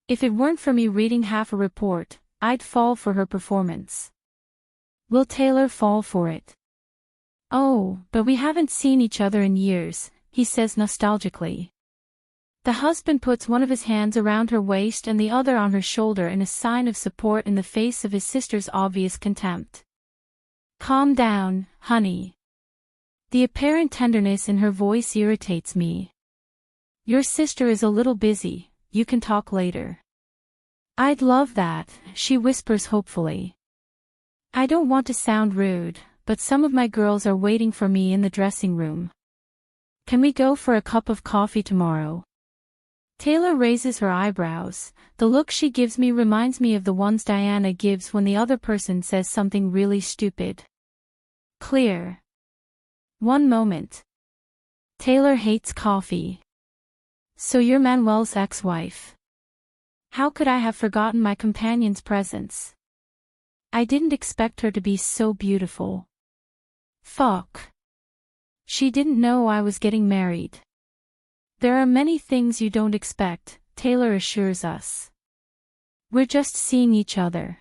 If it weren't for me reading half a report, I'd fall for her performance. Will Taylor fall for it? Oh, but we haven't seen each other in years, he says nostalgically. The husband puts one of his hands around her waist and the other on her shoulder in a sign of support in the face of his sister's obvious contempt. Calm down, honey. The apparent tenderness in her voice irritates me. Your sister is a little busy, you can talk later. I'd love that, she whispers hopefully. I don't want to sound rude, but some of my girls are waiting for me in the dressing room. Can we go for a cup of coffee tomorrow? Taylor raises her eyebrows. The look she gives me reminds me of the ones Diana gives when the other person says something really stupid. Clear. One moment. Taylor hates coffee. So you're Manuel's ex-wife. How could I have forgotten my companion's presence? I didn't expect her to be so beautiful. Fuck. She didn't know I was getting married. There are many things you don't expect, Taylor assures us. We're just seeing each other.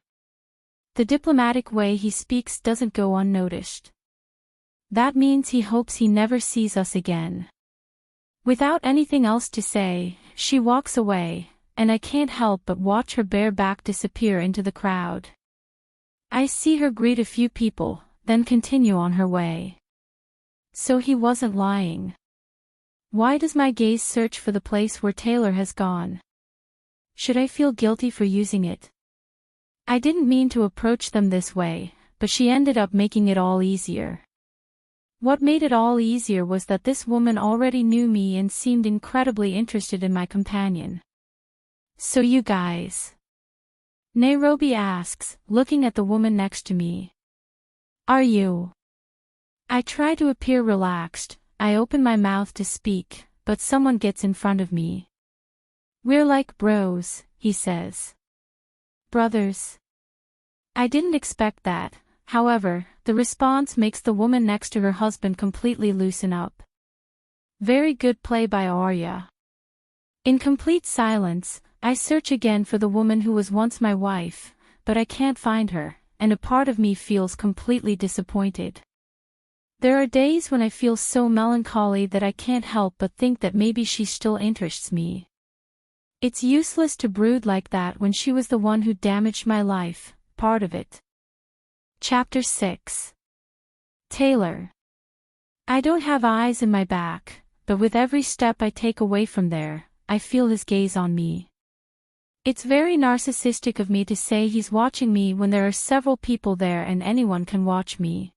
The diplomatic way he speaks doesn't go unnoticed. That means he hopes he never sees us again. Without anything else to say, she walks away, and I can't help but watch her bare back disappear into the crowd. I see her greet a few people, then continue on her way. So he wasn't lying. Why does my gaze search for the place where Taylor has gone? Should I feel guilty for using it? I didn't mean to approach them this way, but she ended up making it all easier. What made it all easier was that this woman already knew me and seemed incredibly interested in my companion. So you guys? Nairobi asks, looking at the woman next to me. Are you? I try to appear relaxed. I open my mouth to speak, but someone gets in front of me. We're like bros, he says. Brothers. I didn't expect that, however, the response makes the woman next to her husband completely loosen up. Very good play by Arya. In complete silence, I search again for the woman who was once my wife, but I can't find her, and a part of me feels completely disappointed. There are days when I feel so melancholy that I can't help but think that maybe she still interests me. It's useless to brood like that when she was the one who damaged my life, part of it. Chapter 6. Taylor. I don't have eyes in my back, but with every step I take away from there, I feel his gaze on me. It's very narcissistic of me to say he's watching me when there are several people there and anyone can watch me.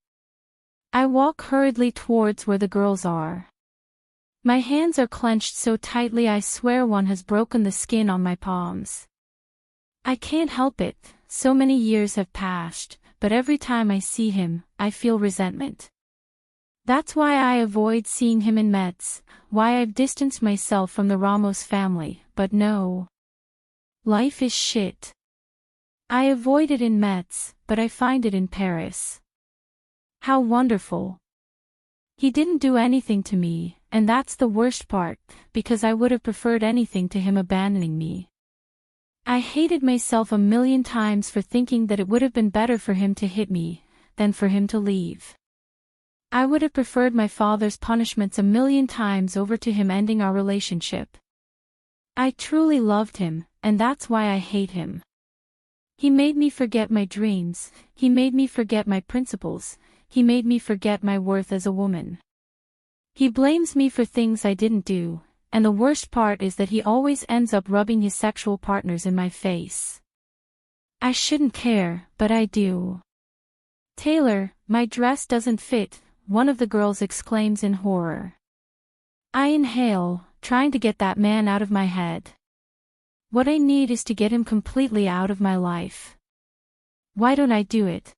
I walk hurriedly towards where the girls are. My hands are clenched so tightly I swear one has broken the skin on my palms. I can't help it, so many years have passed, but every time I see him, I feel resentment. That's why I avoid seeing him in Metz, why I've distanced myself from the Ramos family, but no. Life is shit. I avoid it in Metz, but I find it in Paris. How wonderful. He didn't do anything to me, and that's the worst part, because I would have preferred anything to him abandoning me. I hated myself a million times for thinking that it would have been better for him to hit me than for him to leave. I would have preferred my father's punishments a million times over to him ending our relationship. I truly loved him, and that's why I hate him. He made me forget my dreams, he made me forget my principles, he made me forget my worth as a woman. He blames me for things I didn't do, and the worst part is that he always ends up rubbing his sexual partners in my face. I shouldn't care, but I do. "Taylor, my dress doesn't fit," one of the girls exclaims in horror. I inhale, trying to get that man out of my head. What I need is to get him completely out of my life. Why don't I do it?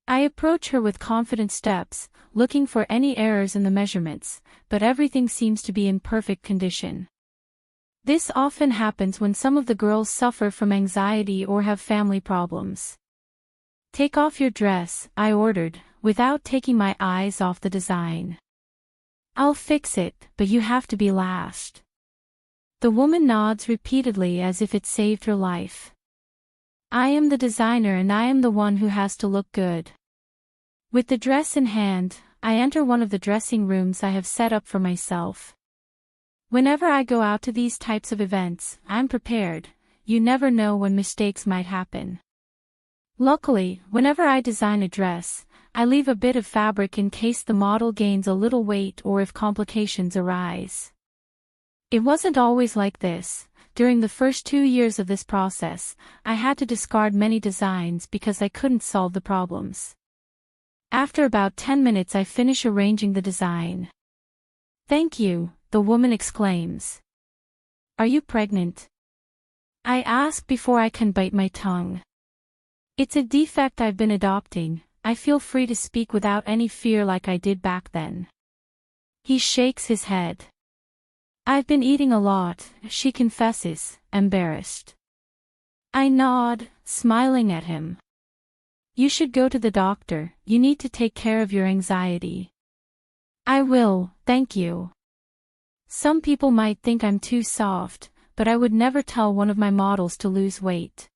I approach her with confident steps, looking for any errors in the measurements, but everything seems to be in perfect condition. This often happens when some of the girls suffer from anxiety or have family problems. "Take off your dress," I ordered, without taking my eyes off the design. "I'll fix it, but you have to be last." The woman nods repeatedly as if it saved her life. I am the designer and I am the one who has to look good. With the dress in hand, I enter one of the dressing rooms I have set up for myself. Whenever I go out to these types of events, I'm prepared. You never know when mistakes might happen. Luckily, whenever I design a dress, I leave a bit of fabric in case the model gains a little weight or if complications arise. It wasn't always like this. During the first 2 years of this process, I had to discard many designs because I couldn't solve the problems. After about 10 minutes I finish arranging the design. "Thank you," the woman exclaims. "Are you pregnant?" I ask before I can bite my tongue. It's a defect I've been adopting. I feel free to speak without any fear like I did back then. He shakes his head. "I've been eating a lot," she confesses, embarrassed. I nod, smiling at him. "You should go to the doctor, you need to take care of your anxiety." "I will, thank you." Some people might think I'm too soft, but I would never tell one of my models to lose weight.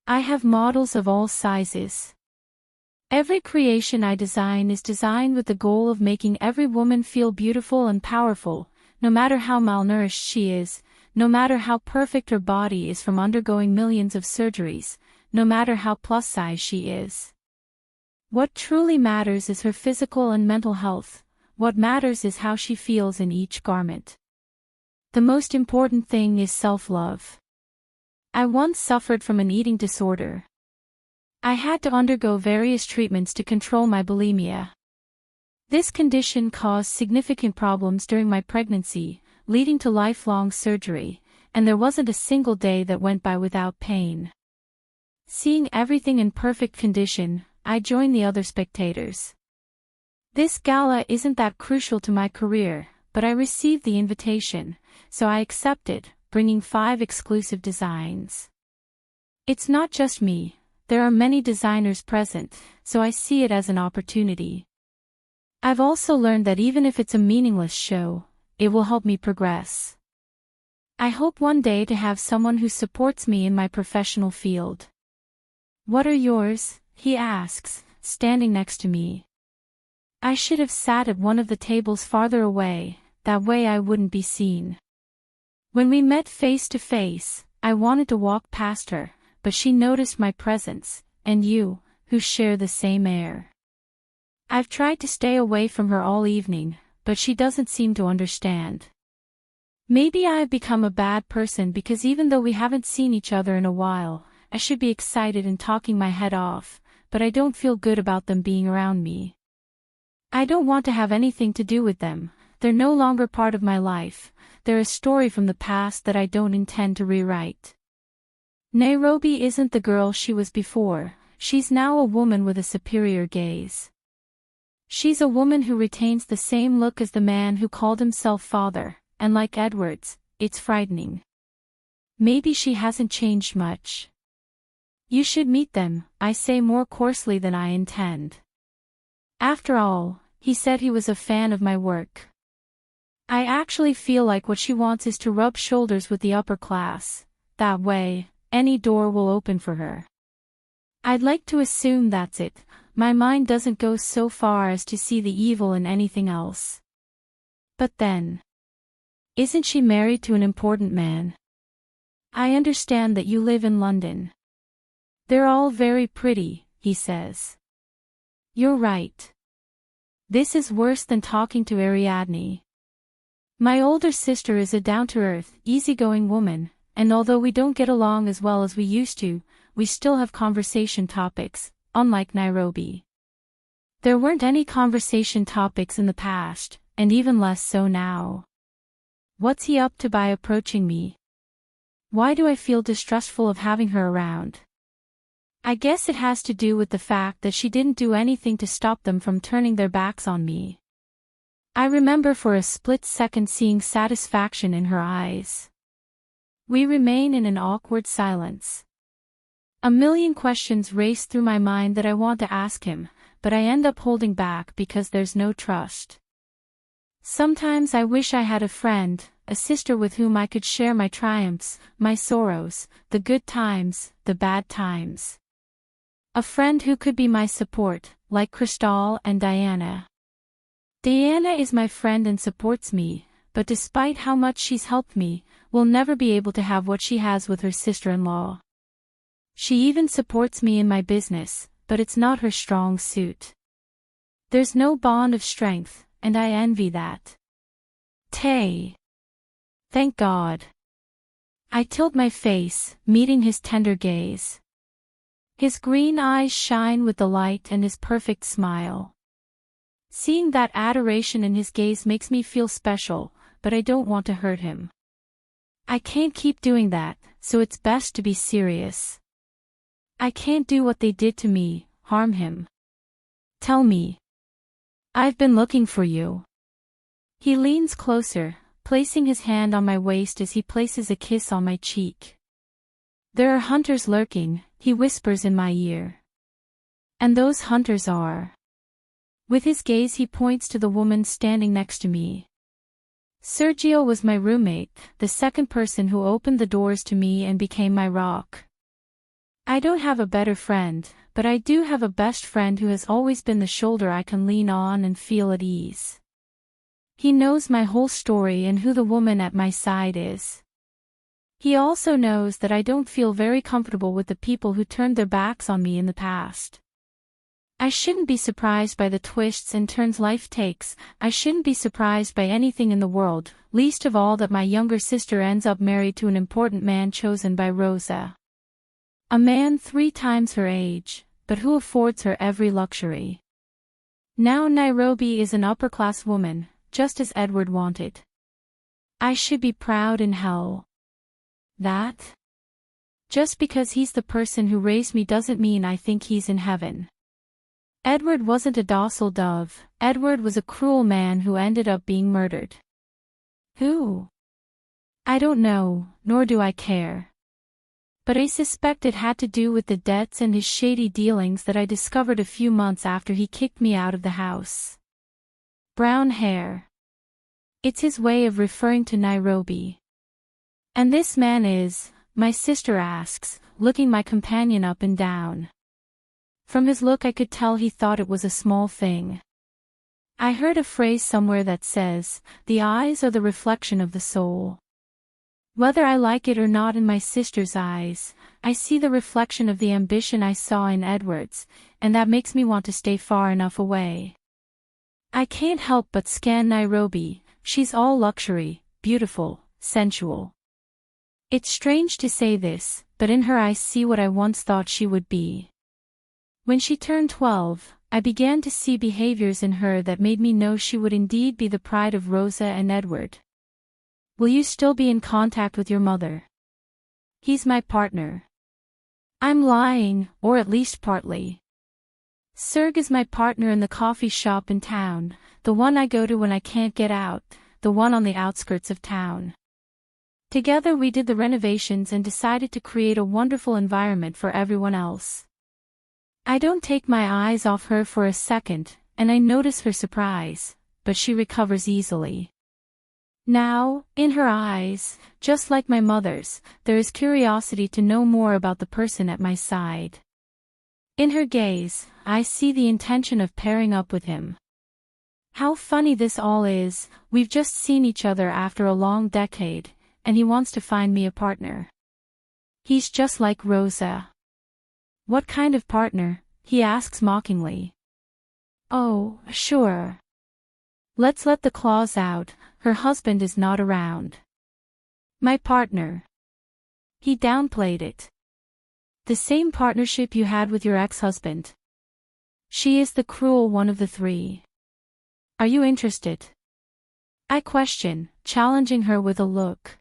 I have models of all sizes. Every creation I design is designed with the goal of making every woman feel beautiful and powerful, no matter how malnourished she is, no matter how perfect her body is from undergoing millions of surgeries, no matter how plus size she is. What truly matters is her physical and mental health. What matters is how she feels in each garment. The most important thing is self-love. I once suffered from an eating disorder. I had to undergo various treatments to control my bulimia. This condition caused significant problems during my pregnancy, leading to lifelong surgery, and there wasn't a single day that went by without pain. Seeing everything in perfect condition, I joined the other spectators. This gala isn't that crucial to my career, but I received the invitation, so I accepted, bringing 5 exclusive designs. It's not just me. There are many designers present, so I see it as an opportunity. I've also learned that even if it's a meaningless show, it will help me progress. I hope one day to have someone who supports me in my professional field. "What are yours?" he asks, standing next to me. I should have sat at one of the tables farther away, that way I wouldn't be seen. When we met face to face, I wanted to walk past her, but she noticed my presence, and you, who share the same air. I've tried to stay away from her all evening, but she doesn't seem to understand. Maybe I've become a bad person because even though we haven't seen each other in a while, I should be excited and talking my head off, but I don't feel good about them being around me. I don't want to have anything to do with them. They're no longer part of my life. They're a story from the past that I don't intend to rewrite. Nairobi isn't the girl she was before. She's now a woman with a superior gaze. She's a woman who retains the same look as the man who called himself father, and like Edwards, it's frightening. Maybe she hasn't changed much. You should meet them, I say more coarsely than I intend. After all, he said he was a fan of my work. I actually feel like what she wants is to rub shoulders with the upper class, that way, any door will open for her. I'd like to assume that's it. My mind doesn't go so far as to see the evil in anything else. But then, isn't she married to an important man? I understand that you live in London. They're all very pretty, he says. You're right. This is worse than talking to Ariadne. My older sister is a down-to-earth, easygoing woman, and although we don't get along as well as we used to, we still have conversation topics, unlike Nairobi. There weren't any conversation topics in the past, and even less so now. What's he up to by approaching me? Why do I feel distrustful of having her around? I guess it has to do with the fact that she didn't do anything to stop them from turning their backs on me. I remember for a split second seeing satisfaction in her eyes. We remain in an awkward silence. A million questions race through my mind that I want to ask him, but I end up holding back because there's no trust. Sometimes I wish I had a friend, a sister with whom I could share my triumphs, my sorrows, the good times, the bad times. A friend who could be my support, like Crystal and Diana. Diana is my friend and supports me, but despite how much she's helped me, will never be able to have what she has with her sister-in-law. She even supports me in my business, but it's not her strong suit. There's no bond of strength, and I envy that. Tay. Thank God. I tilt my face, meeting his tender gaze. His green eyes shine with delight and his perfect smile. Seeing that adoration in his gaze makes me feel special, but I don't want to hurt him. I can't keep doing that, so it's best to be serious. I can't do what they did to me, harm him. Tell me. I've been looking for you. He leans closer, placing his hand on my waist as he places a kiss on my cheek. There are hunters lurking, he whispers in my ear. And those hunters are. With his gaze he points to the woman standing next to me. Sergio was my roommate, the second person who opened the doors to me and became my rock. I don't have a better friend, but I do have a best friend who has always been the shoulder I can lean on and feel at ease. He knows my whole story and who the woman at my side is. He also knows that I don't feel very comfortable with the people who turned their backs on me in the past. I shouldn't be surprised by the twists and turns life takes. I shouldn't be surprised by anything in the world, least of all that my younger sister ends up married to an important man chosen by Rosa. A man 3 times her age, but who affords her every luxury. Now Nairobi is an upper-class woman, just as Edward wanted. I should be proud in hell. That? Just because he's the person who raised me doesn't mean I think he's in heaven. Edward wasn't a docile dove, Edward was a cruel man who ended up being murdered. Who? I don't know, nor do I care. But I suspect it had to do with the debts and his shady dealings that I discovered a few months after he kicked me out of the house. Brown hair. It's his way of referring to Nairobi. And this man is, my sister asks, looking my companion up and down. From his look I could tell he thought it was a small thing. I heard a phrase somewhere that says, the eyes are the reflection of the soul. Whether I like it or not in my sister's eyes, I see the reflection of the ambition I saw in Edward's, and that makes me want to stay far enough away. I can't help but scan Nairobi, she's all luxury, beautiful, sensual. It's strange to say this, but in her I see what I once thought she would be. When she turned 12, I began to see behaviors in her that made me know she would indeed be the pride of Rosa and Edward. Will you still be in contact with your mother? He's my partner. I'm lying, or at least partly. Serg is my partner in the coffee shop in town, the one I go to when I can't get out, the one on the outskirts of town. Together we did the renovations and decided to create a wonderful environment for everyone else. I don't take my eyes off her for a second, and I notice her surprise, but she recovers easily. Now, in her eyes, just like my mother's, there is curiosity to know more about the person at my side. In her gaze, I see the intention of pairing up with him. How funny this all is, we've just seen each other after a long decade, and he wants to find me a partner. He's just like Rosa. What kind of partner? He asks mockingly. Oh, sure. Let's let the claws out, her husband is not around. My partner. He downplayed it. The same partnership you had with your ex-husband. She is the cruel one of the three. Are you interested? I question, challenging her with a look.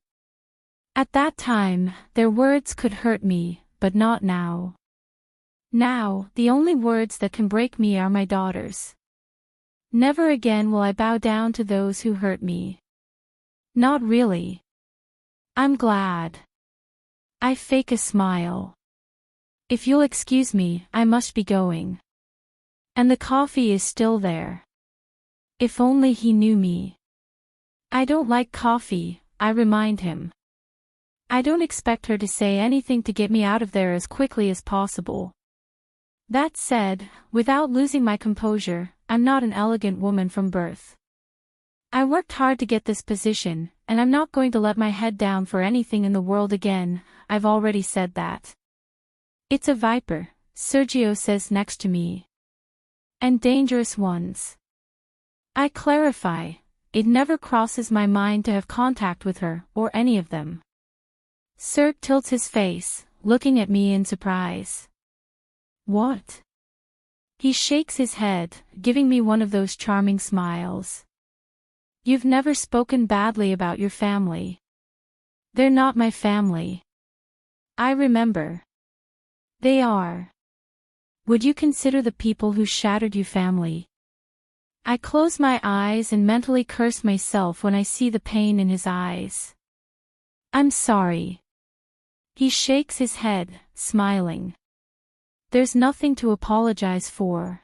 At that time, their words could hurt me, but not now. Now, the only words that can break me are my daughter's. Never again will I bow down to those who hurt me. Not really. I'm glad. I fake a smile. If you'll excuse me, I must be going. And the coffee is still there. If only he knew me. I don't like coffee, I remind him. I don't expect her to say anything to get me out of there as quickly as possible. That said, without losing my composure, I'm not an elegant woman from birth. I worked hard to get this position, and I'm not going to let my head down for anything in the world again, I've already said that. It's a viper, Sergio says next to me. And dangerous ones. I clarify, it never crosses my mind to have contact with her, or any of them. Serg tilts his face, looking at me in surprise. What? He shakes his head, giving me one of those charming smiles. You've never spoken badly about your family. They're not my family. I remember. They are. Would you consider the people who shattered your family? I close my eyes and mentally curse myself when I see the pain in his eyes. I'm sorry. He shakes his head, smiling. There's nothing to apologize for.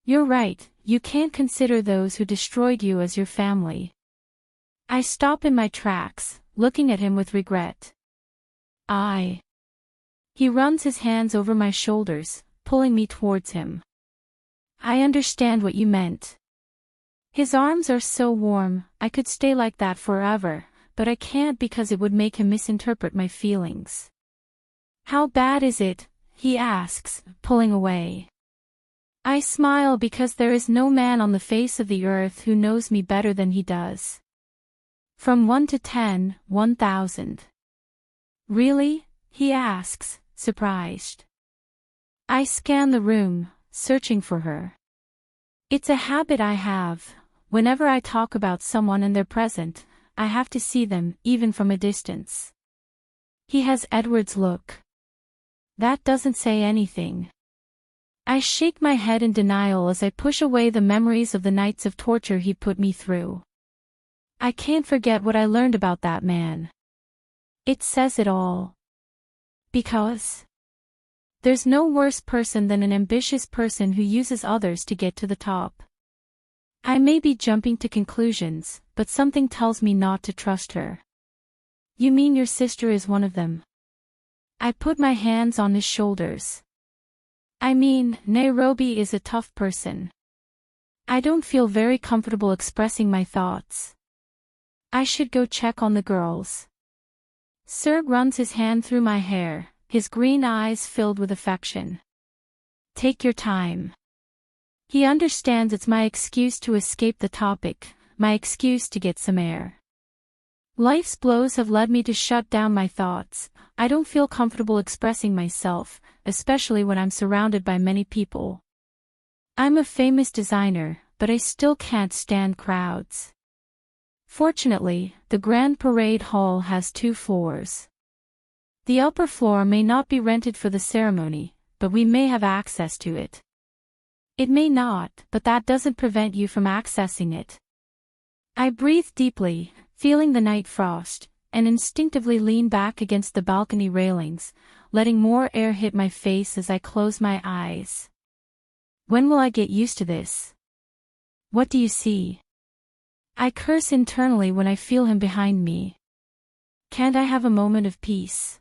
You're right, you can't consider those who destroyed you as your family. I stop in my tracks, looking at him with regret. He runs his hands over my shoulders, pulling me towards him. I understand what you meant. His arms are so warm, I could stay like that forever, but I can't because it would make him misinterpret my feelings. How bad is it? He asks, pulling away. I smile because there is no man on the face of the earth who knows me better than he does. From 1 to 10, 1,000. Really? He asks, surprised. I scan the room, searching for her. It's a habit I have. Whenever I talk about someone and they're present, I have to see them, even from a distance. He has Edward's look. That doesn't say anything. I shake my head in denial as I push away the memories of the nights of torture he put me through. I can't forget what I learned about that man. It says it all. Because there's no worse person than an ambitious person who uses others to get to the top. I may be jumping to conclusions, but something tells me not to trust her. You mean your sister is one of them? I put my hands on his shoulders. I mean, Nairobi is a tough person. I don't feel very comfortable expressing my thoughts. I should go check on the girls. Serg runs his hand through my hair, his green eyes filled with affection. Take your time. He understands it's my excuse to escape the topic, my excuse to get some air. Life's blows have led me to shut down my thoughts. I don't feel comfortable expressing myself, especially when I'm surrounded by many people. I'm a famous designer, but I still can't stand crowds. Fortunately, the Grand Parade Hall has 2 floors. The upper floor may not be rented for the ceremony, but we may have access to it. It may not, but that doesn't prevent you from accessing it. I breathe deeply, feeling the night frost, and instinctively lean back against the balcony railings, letting more air hit my face as I close my eyes. When will I get used to this? What do you see? I curse internally when I feel him behind me. Can't I have a moment of peace?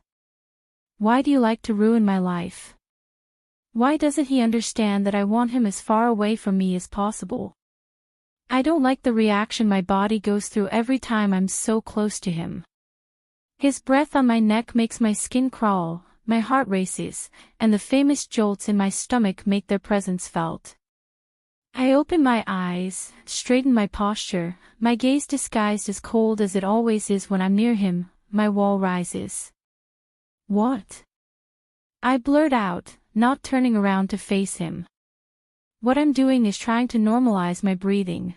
Why do you like to ruin my life? Why doesn't he understand that I want him as far away from me as possible? I don't like the reaction my body goes through every time I'm so close to him. His breath on my neck makes my skin crawl, my heart races, and the famous jolts in my stomach make their presence felt. I open my eyes, straighten my posture, my gaze disguised as cold as it always is when I'm near him, my wall rises. What? I blurt out, not turning around to face him. What I'm doing is trying to normalize my breathing.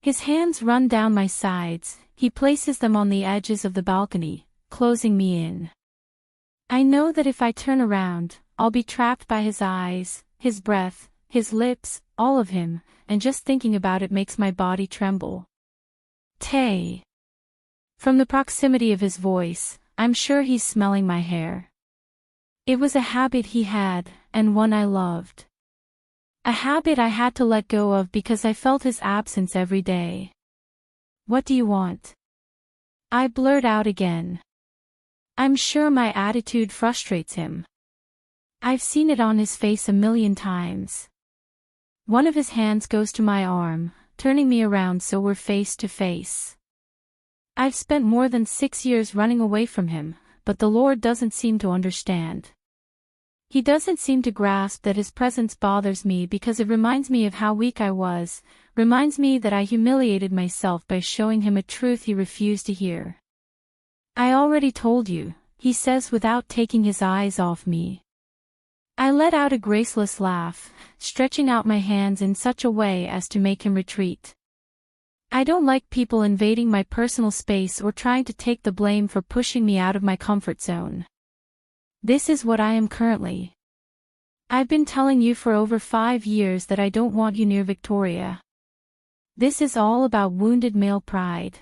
His hands run down my sides, he places them on the edges of the balcony, closing me in. I know that if I turn around, I'll be trapped by his eyes, his breath, his lips, all of him, and just thinking about it makes my body tremble. Tay. From the proximity of his voice, I'm sure he's smelling my hair. It was a habit he had, and one I loved. A habit I had to let go of because I felt his absence every day. What do you want? I blurt out again. I'm sure my attitude frustrates him. I've seen it on his face a million times. One of his hands goes to my arm, turning me around so we're face to face. I've spent more than 6 years running away from him, but the Lord doesn't seem to understand. He doesn't seem to grasp that his presence bothers me because it reminds me of how weak I was, reminds me that I humiliated myself by showing him a truth he refused to hear. I already told you, he says without taking his eyes off me. I let out a graceless laugh, stretching out my hands in such a way as to make him retreat. I don't like people invading my personal space or trying to take the blame for pushing me out of my comfort zone. This is what I am currently. I've been telling you for over 5 years that I don't want you near Victoria. This is all about wounded male pride.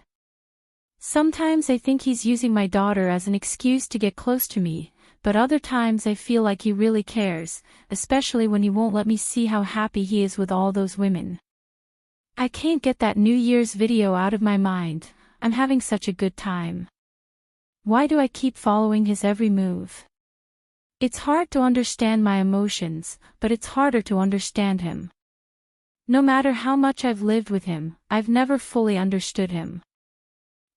Sometimes I think he's using my daughter as an excuse to get close to me, but other times I feel like he really cares, especially when he won't let me see how happy he is with all those women. I can't get that New Year's video out of my mind. I'm having such a good time. Why do I keep following his every move? It's hard to understand my emotions, but it's harder to understand him. No matter how much I've lived with him, I've never fully understood him.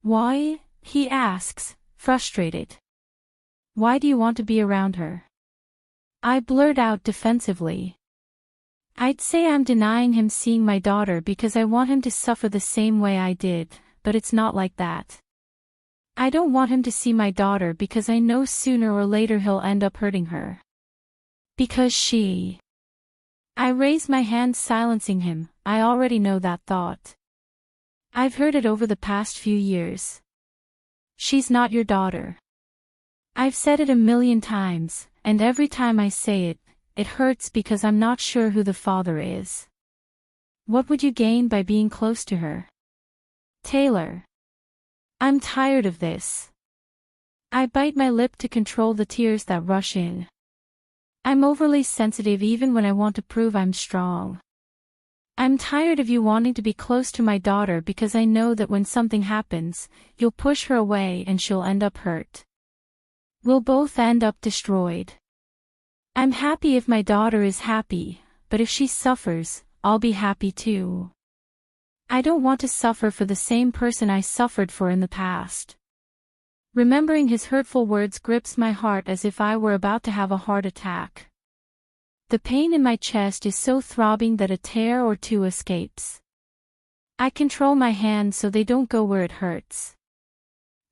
Why? He asks, frustrated. Why do you want to be around her? I blurt out defensively. I'd say I'm denying him seeing my daughter because I want him to suffer the same way I did, but it's not like that. I don't want him to see my daughter because I know sooner or later he'll end up hurting her. Because she... I raise my hand silencing him, I already know that thought. I've heard it over the past few years. She's not your daughter. I've said it a million times, and every time I say it, it hurts because I'm not sure who the father is. What would you gain by being close to her? Taylor. I'm tired of this. I bite my lip to control the tears that rush in. I'm overly sensitive even when I want to prove I'm strong. I'm tired of you wanting to be close to my daughter because I know that when something happens, you'll push her away and she'll end up hurt. We'll both end up destroyed. I'm happy if my daughter is happy, but if she suffers, I'll be happy too. I don't want to suffer for the same person I suffered for in the past. Remembering his hurtful words grips my heart as if I were about to have a heart attack. The pain in my chest is so throbbing that a tear or two escapes. I control my hands so they don't go where it hurts.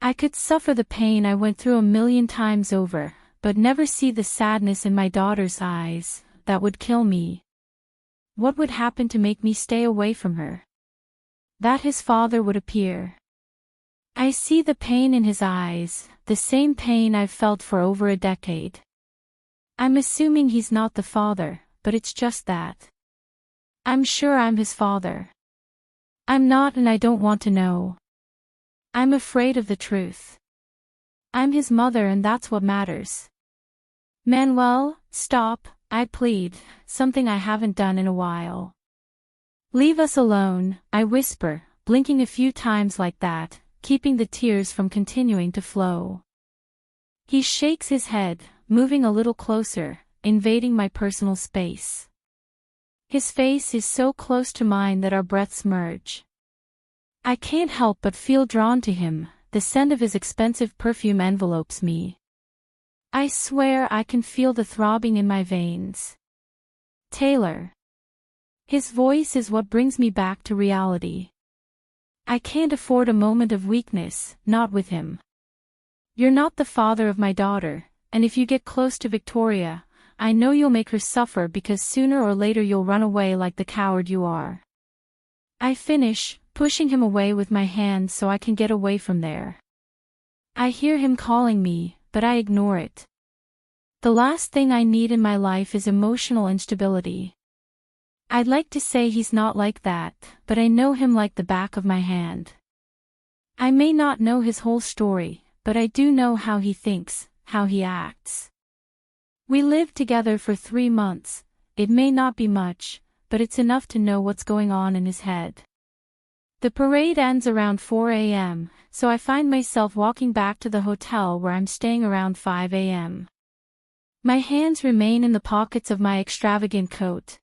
I could suffer the pain I went through a million times over, but never see the sadness in my daughter's eyes. That would kill me. What would happen to make me stay away from her? That his father would appear. I see the pain in his eyes, the same pain I've felt for over a decade. I'm assuming he's not the father, but it's just that. I'm sure I'm his father. I'm not, and I don't want to know. I'm afraid of the truth. I'm his mother, and that's what matters. Manuel, stop, I plead, something I haven't done in a while. Leave us alone, I whisper, blinking a few times like that, keeping the tears from continuing to flow. He shakes his head, moving a little closer, invading my personal space. His face is so close to mine that our breaths merge. I can't help but feel drawn to him. The scent of his expensive perfume envelopes me. I swear I can feel the throbbing in my veins. Taylor. His voice is what brings me back to reality. I can't afford a moment of weakness, not with him. You're not the father of my daughter, and if you get close to Victoria, I know you'll make her suffer because sooner or later you'll run away like the coward you are. I finish, pushing him away with my hand so I can get away from there. I hear him calling me, but I ignore it. The last thing I need in my life is emotional instability. I'd like to say he's not like that, but I know him like the back of my hand. I may not know his whole story, but I do know how he thinks, how he acts. We lived together for 3 months. It may not be much, but it's enough to know what's going on in his head. The parade ends around 4 a.m., so I find myself walking back to the hotel where I'm staying around 5 a.m. My hands remain in the pockets of my extravagant coat.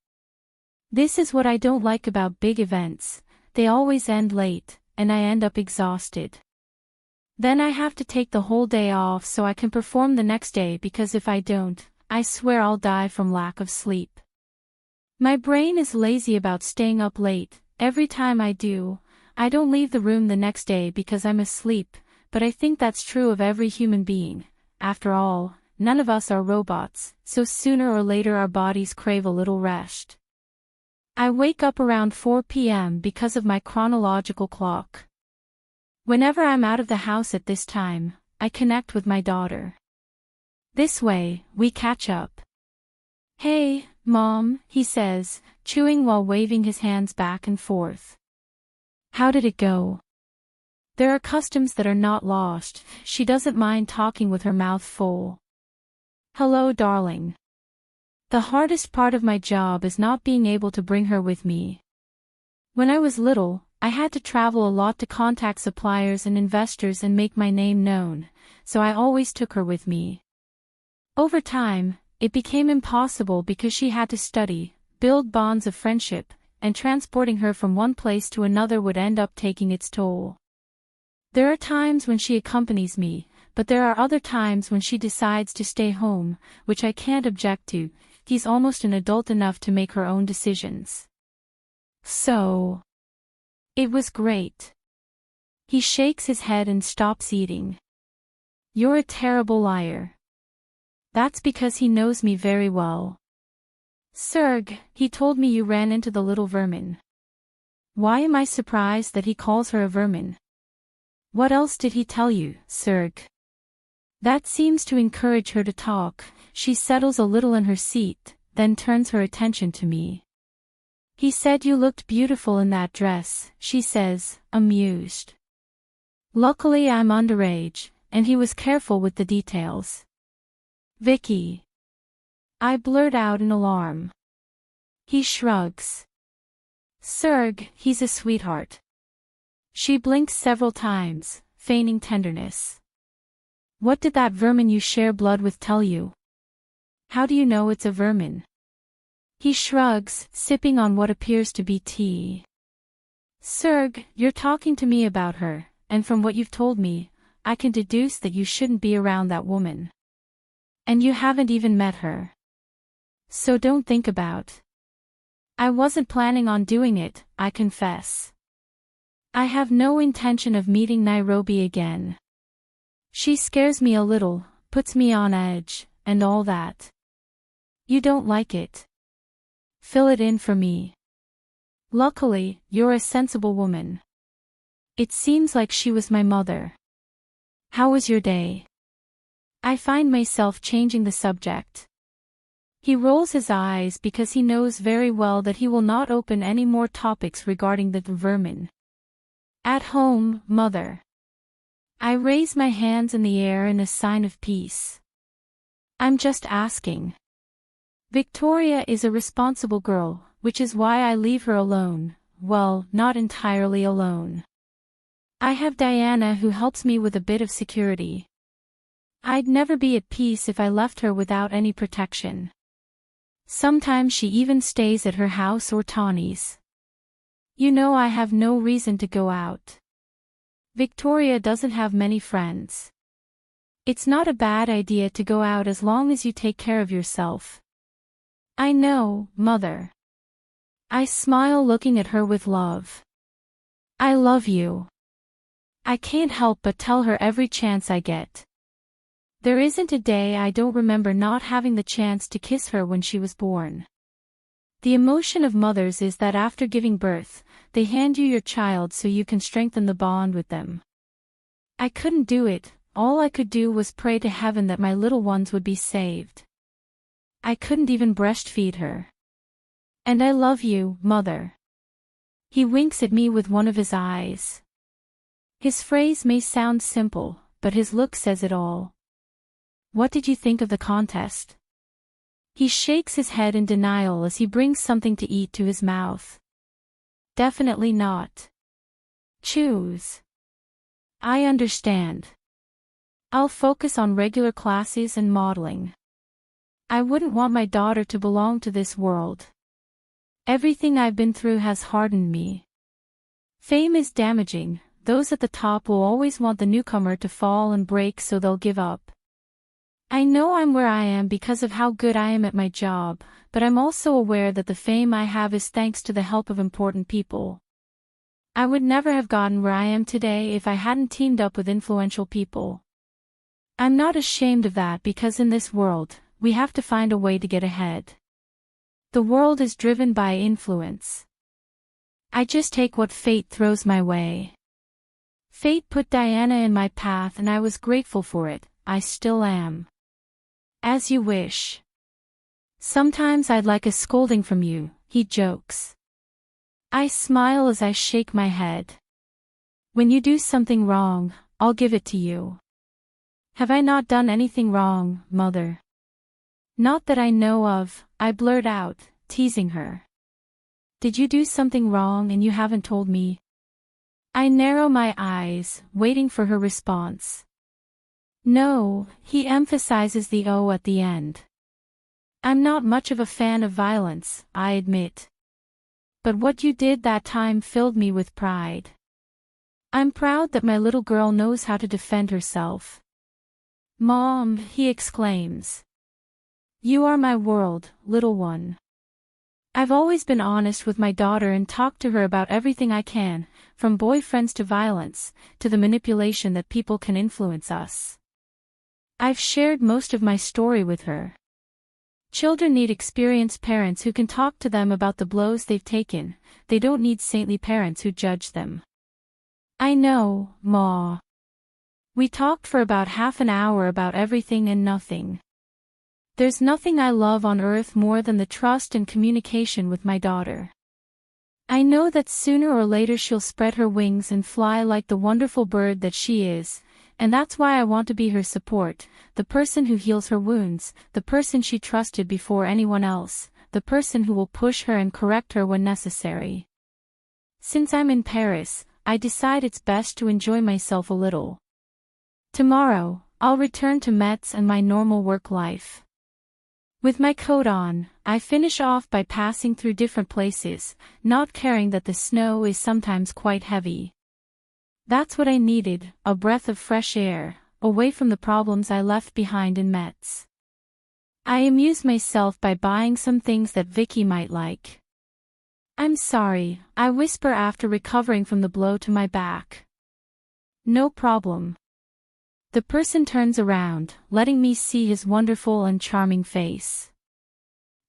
This is what I don't like about big events. They always end late, and I end up exhausted. Then I have to take the whole day off so I can perform the next day because if I don't, I swear I'll die from lack of sleep. My brain is lazy about staying up late. Every time I do, I don't leave the room the next day because I'm asleep, but I think that's true of every human being. After all, none of us are robots, so sooner or later our bodies crave a little rest. I wake up around 4 p.m. because of my chronological clock. Whenever I'm out of the house at this time, I connect with my daughter. This way, we catch up. "Hey, Mom," he says, chewing while waving his hands back and forth. "How did it go?" There are customs that are not lost. She doesn't mind talking with her mouth full. "Hello, darling. The hardest part of my job is not being able to bring her with me. When I was little, I had to travel a lot to contact suppliers and investors and make my name known, so I always took her with me. Over time, it became impossible because she had to study, build bonds of friendship, and transporting her from one place to another would end up taking its toll. There are times when she accompanies me, but there are other times when she decides to stay home, which I can't object to. He's almost an adult enough to make her own decisions. So, it was great. He shakes his head and stops eating. "You're a terrible liar." That's because he knows me very well. "Serg, he told me you ran into the little vermin." Why am I surprised that he calls her a vermin? What else did he tell you, Serg? That seems to encourage her to talk. She settles a little in her seat, then turns her attention to me. "He said you looked beautiful in that dress," she says, amused. Luckily I'm underage, and he was careful with the details. "Vicky." I blurt out in alarm. He shrugs. "Serg, he's a sweetheart." She blinks several times, feigning tenderness. "What did that vermin you share blood with tell you? How do you know it's a vermin?" He shrugs, sipping on what appears to be tea. "Serg, you're talking to me about her, and from what you've told me, I can deduce that you shouldn't be around that woman. And you haven't even met her. So don't think about." I wasn't planning on doing it, I confess. I have no intention of meeting Nairobi again. She scares me a little, puts me on edge, and all that. You don't like it? Fill it in for me. Luckily, you're a sensible woman. It seems like she was my mother. How was your day? I find myself changing the subject. He rolls his eyes because he knows very well that he will not open any more topics regarding the vermin. "At home, mother." I raise my hands in the air in a sign of peace. I'm just asking. Victoria is a responsible girl, which is why I leave her alone, well, not entirely alone. I have Diana who helps me with a bit of security. I'd never be at peace if I left her without any protection. Sometimes she even stays at her house or Tawny's. You know I have no reason to go out. Victoria doesn't have many friends. It's not a bad idea to go out as long as you take care of yourself. I know, Mother. I smile looking at her with love. I love you. I can't help but tell her every chance I get. There isn't a day I don't remember not having the chance to kiss her when she was born. The emotion of mothers is that after giving birth, they hand you your child so you can strengthen the bond with them. I couldn't do it, all I could do was pray to heaven that my little ones would be saved. I couldn't even breastfeed her. And I love you, Mother. He winks at me with one of his eyes. His phrase may sound simple, but his look says it all. What did you think of the contest? He shakes his head in denial as he brings something to eat to his mouth. Definitely not. Choose. I understand. I'll focus on regular classes and modeling. I wouldn't want my daughter to belong to this world. Everything I've been through has hardened me. Fame is damaging, those at the top will always want the newcomer to fall and break so they'll give up. I know I'm where I am because of how good I am at my job, but I'm also aware that the fame I have is thanks to the help of important people. I would never have gotten where I am today if I hadn't teamed up with influential people. I'm not ashamed of that because in this world, we have to find a way to get ahead. The world is driven by influence. I just take what fate throws my way. Fate put Diana in my path and I was grateful for it, I still am. As you wish. Sometimes I'd like a scolding from you, he jokes. I smile as I shake my head. When you do something wrong, I'll give it to you. Have I not done anything wrong, Mother? Not that I know of, I blurt out, teasing her. Did you do something wrong and you haven't told me? I narrow my eyes, waiting for her response. No, he emphasizes the O at the end. I'm not much of a fan of violence, I admit. But what you did that time filled me with pride. I'm proud that my little girl knows how to defend herself. Mom, he exclaims. You are my world, little one. I've always been honest with my daughter and talked to her about everything I can, from boyfriends to violence, to the manipulation that people can influence us. I've shared most of my story with her. Children need experienced parents who can talk to them about the blows they've taken, they don't need saintly parents who judge them. I know, Ma. We talked for about half an hour about everything and nothing. There's nothing I love on earth more than the trust and communication with my daughter. I know that sooner or later she'll spread her wings and fly like the wonderful bird that she is, and that's why I want to be her support, the person who heals her wounds, the person she trusted before anyone else, the person who will push her and correct her when necessary. Since I'm in Paris, I decide it's best to enjoy myself a little. Tomorrow, I'll return to Metz and my normal work life. With my coat on, I finish off by passing through different places, not caring that the snow is sometimes quite heavy. That's what I needed, a breath of fresh air, away from the problems I left behind in Metz. I amuse myself by buying some things that Vicky might like. I'm sorry, I whisper after recovering from the blow to my back. No problem. The person turns around, letting me see his wonderful and charming face.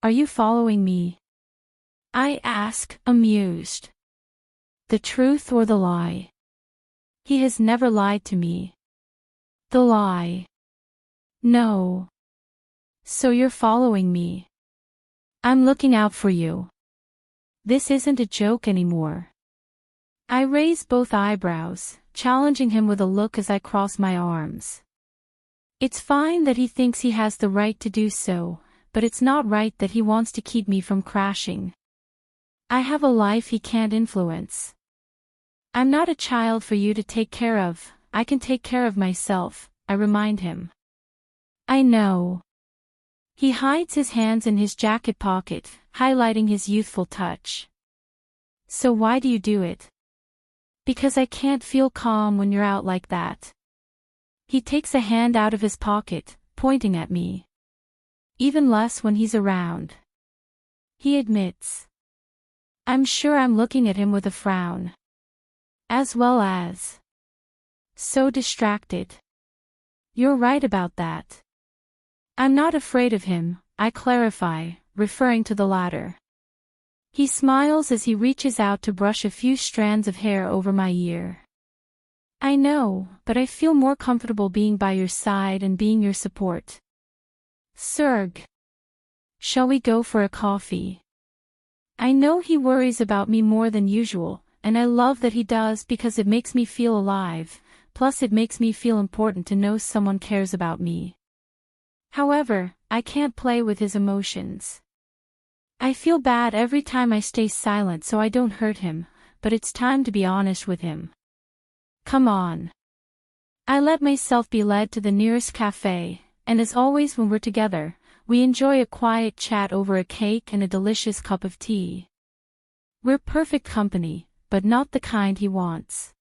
Are you following me? I ask, amused. The truth or the lie? He has never lied to me. The lie. No. So you're following me. I'm looking out for you. This isn't a joke anymore. I raise both eyebrows, challenging him with a look as I cross my arms. It's fine that he thinks he has the right to do so, but it's not right that he wants to keep me from crashing. I have a life he can't influence. I'm not a child for you to take care of, I can take care of myself, I remind him. I know. He hides his hands in his jacket pocket, highlighting his youthful touch. So why do you do it? Because I can't feel calm when you're out like that. He takes a hand out of his pocket, pointing at me. Even less when he's around. He admits. I'm sure I'm looking at him with a frown. As well as. So distracted. You're right about that. I'm not afraid of him, I clarify, referring to the latter. He smiles as he reaches out to brush a few strands of hair over my ear. I know, but I feel more comfortable being by your side and being your support. Serg. Shall we go for a coffee? I know he worries about me more than usual, and I love that he does because it makes me feel alive, plus it makes me feel important to know someone cares about me. However, I can't play with his emotions. I feel bad every time I stay silent so I don't hurt him, but it's time to be honest with him. Come on. I let myself be led to the nearest cafe, and as always when we're together, we enjoy a quiet chat over a cake and a delicious cup of tea. We're perfect company, but not the kind he wants.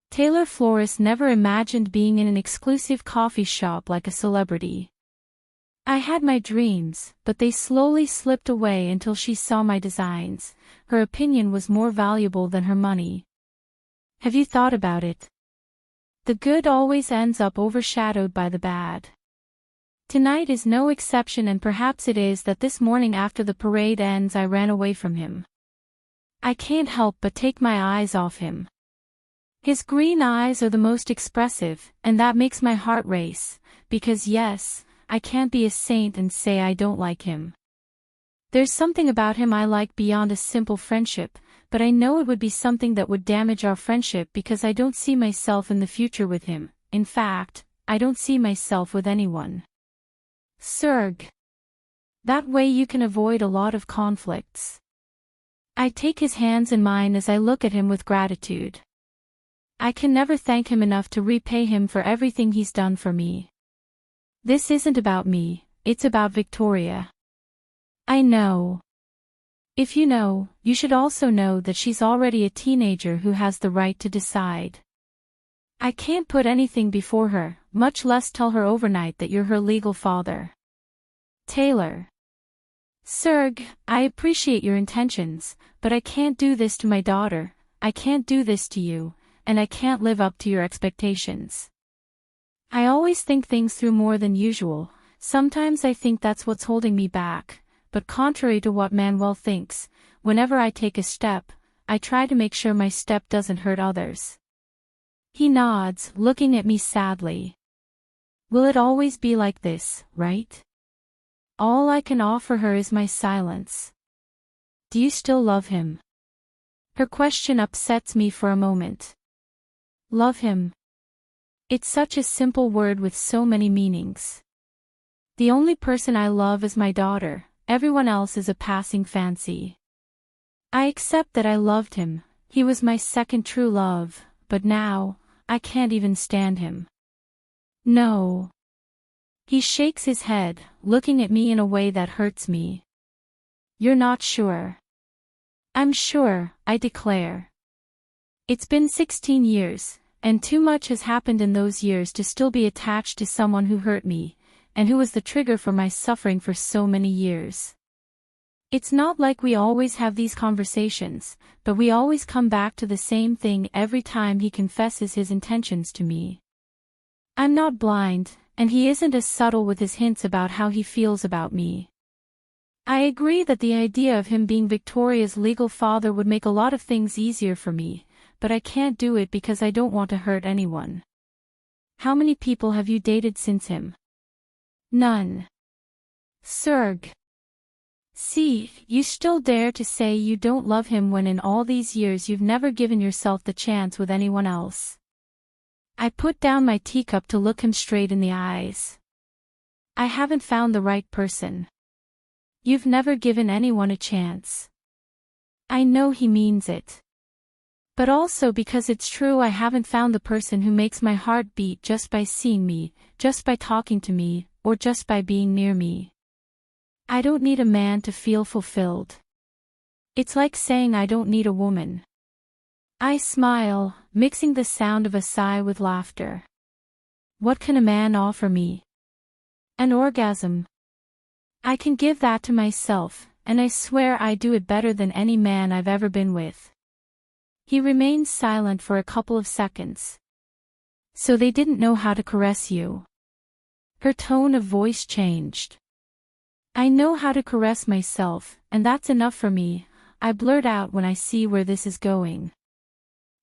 Taylor Flores never imagined being in an exclusive coffee shop like a celebrity. I had my dreams, but they slowly slipped away until she saw my designs. Her opinion was more valuable than her money. Have you thought about it? The good always ends up overshadowed by the bad. Tonight is no exception, and perhaps it is that this morning after the parade ends I ran away from him. I can't help but take my eyes off him. His green eyes are the most expressive, and that makes my heart race, because yes, I can't be a saint and say I don't like him. There's something about him I like beyond a simple friendship, but I know it would be something that would damage our friendship because I don't see myself in the future with him. In fact, I don't see myself with anyone. Serg. That way you can avoid a lot of conflicts. I take his hands in mine as I look at him with gratitude. I can never thank him enough to repay him for everything he's done for me. This isn't about me, it's about Victoria. I know. If you know, you should also know that she's already a teenager who has the right to decide. I can't put anything before her, much less tell her overnight that you're her legal father. Taylor. Serg, I appreciate your intentions, but I can't do this to my daughter, I can't do this to you, and I can't live up to your expectations. I always think things through more than usual, sometimes I think that's what's holding me back, but contrary to what Manuel thinks, whenever I take a step, I try to make sure my step doesn't hurt others. He nods, looking at me sadly. Will it always be like this, right? All I can offer her is my silence. Do you still love him? Her question upsets me for a moment. Love him. It's such a simple word with so many meanings. The only person I love is my daughter, everyone else is a passing fancy. I accept that I loved him, he was my second true love, but now, I can't even stand him. No. He shakes his head, looking at me in a way that hurts me. You're not sure. I'm sure, I declare. It's been 16 years. And too much has happened in those years to still be attached to someone who hurt me, and who was the trigger for my suffering for so many years. It's not like we always have these conversations, but we always come back to the same thing every time he confesses his intentions to me. I'm not blind, and he isn't as subtle with his hints about how he feels about me. I agree that the idea of him being Victoria's legal father would make a lot of things easier for me, but I can't do it because I don't want to hurt anyone. How many people have you dated since him? None. Serg. See, you still dare to say you don't love him when in all these years you've never given yourself the chance with anyone else. I put down my teacup to look him straight in the eyes. I haven't found the right person. You've never given anyone a chance. I know he means it. But also because it's true, I haven't found the person who makes my heart beat just by seeing me, just by talking to me, or just by being near me. I don't need a man to feel fulfilled. It's like saying I don't need a woman. I smile, mixing the sound of a sigh with laughter. What can a man offer me? An orgasm. I can give that to myself, and I swear I do it better than any man I've ever been with. He remained silent for a couple of seconds. So they didn't know how to caress you. Her tone of voice changed. I know how to caress myself, and that's enough for me, I blurt out when I see where this is going.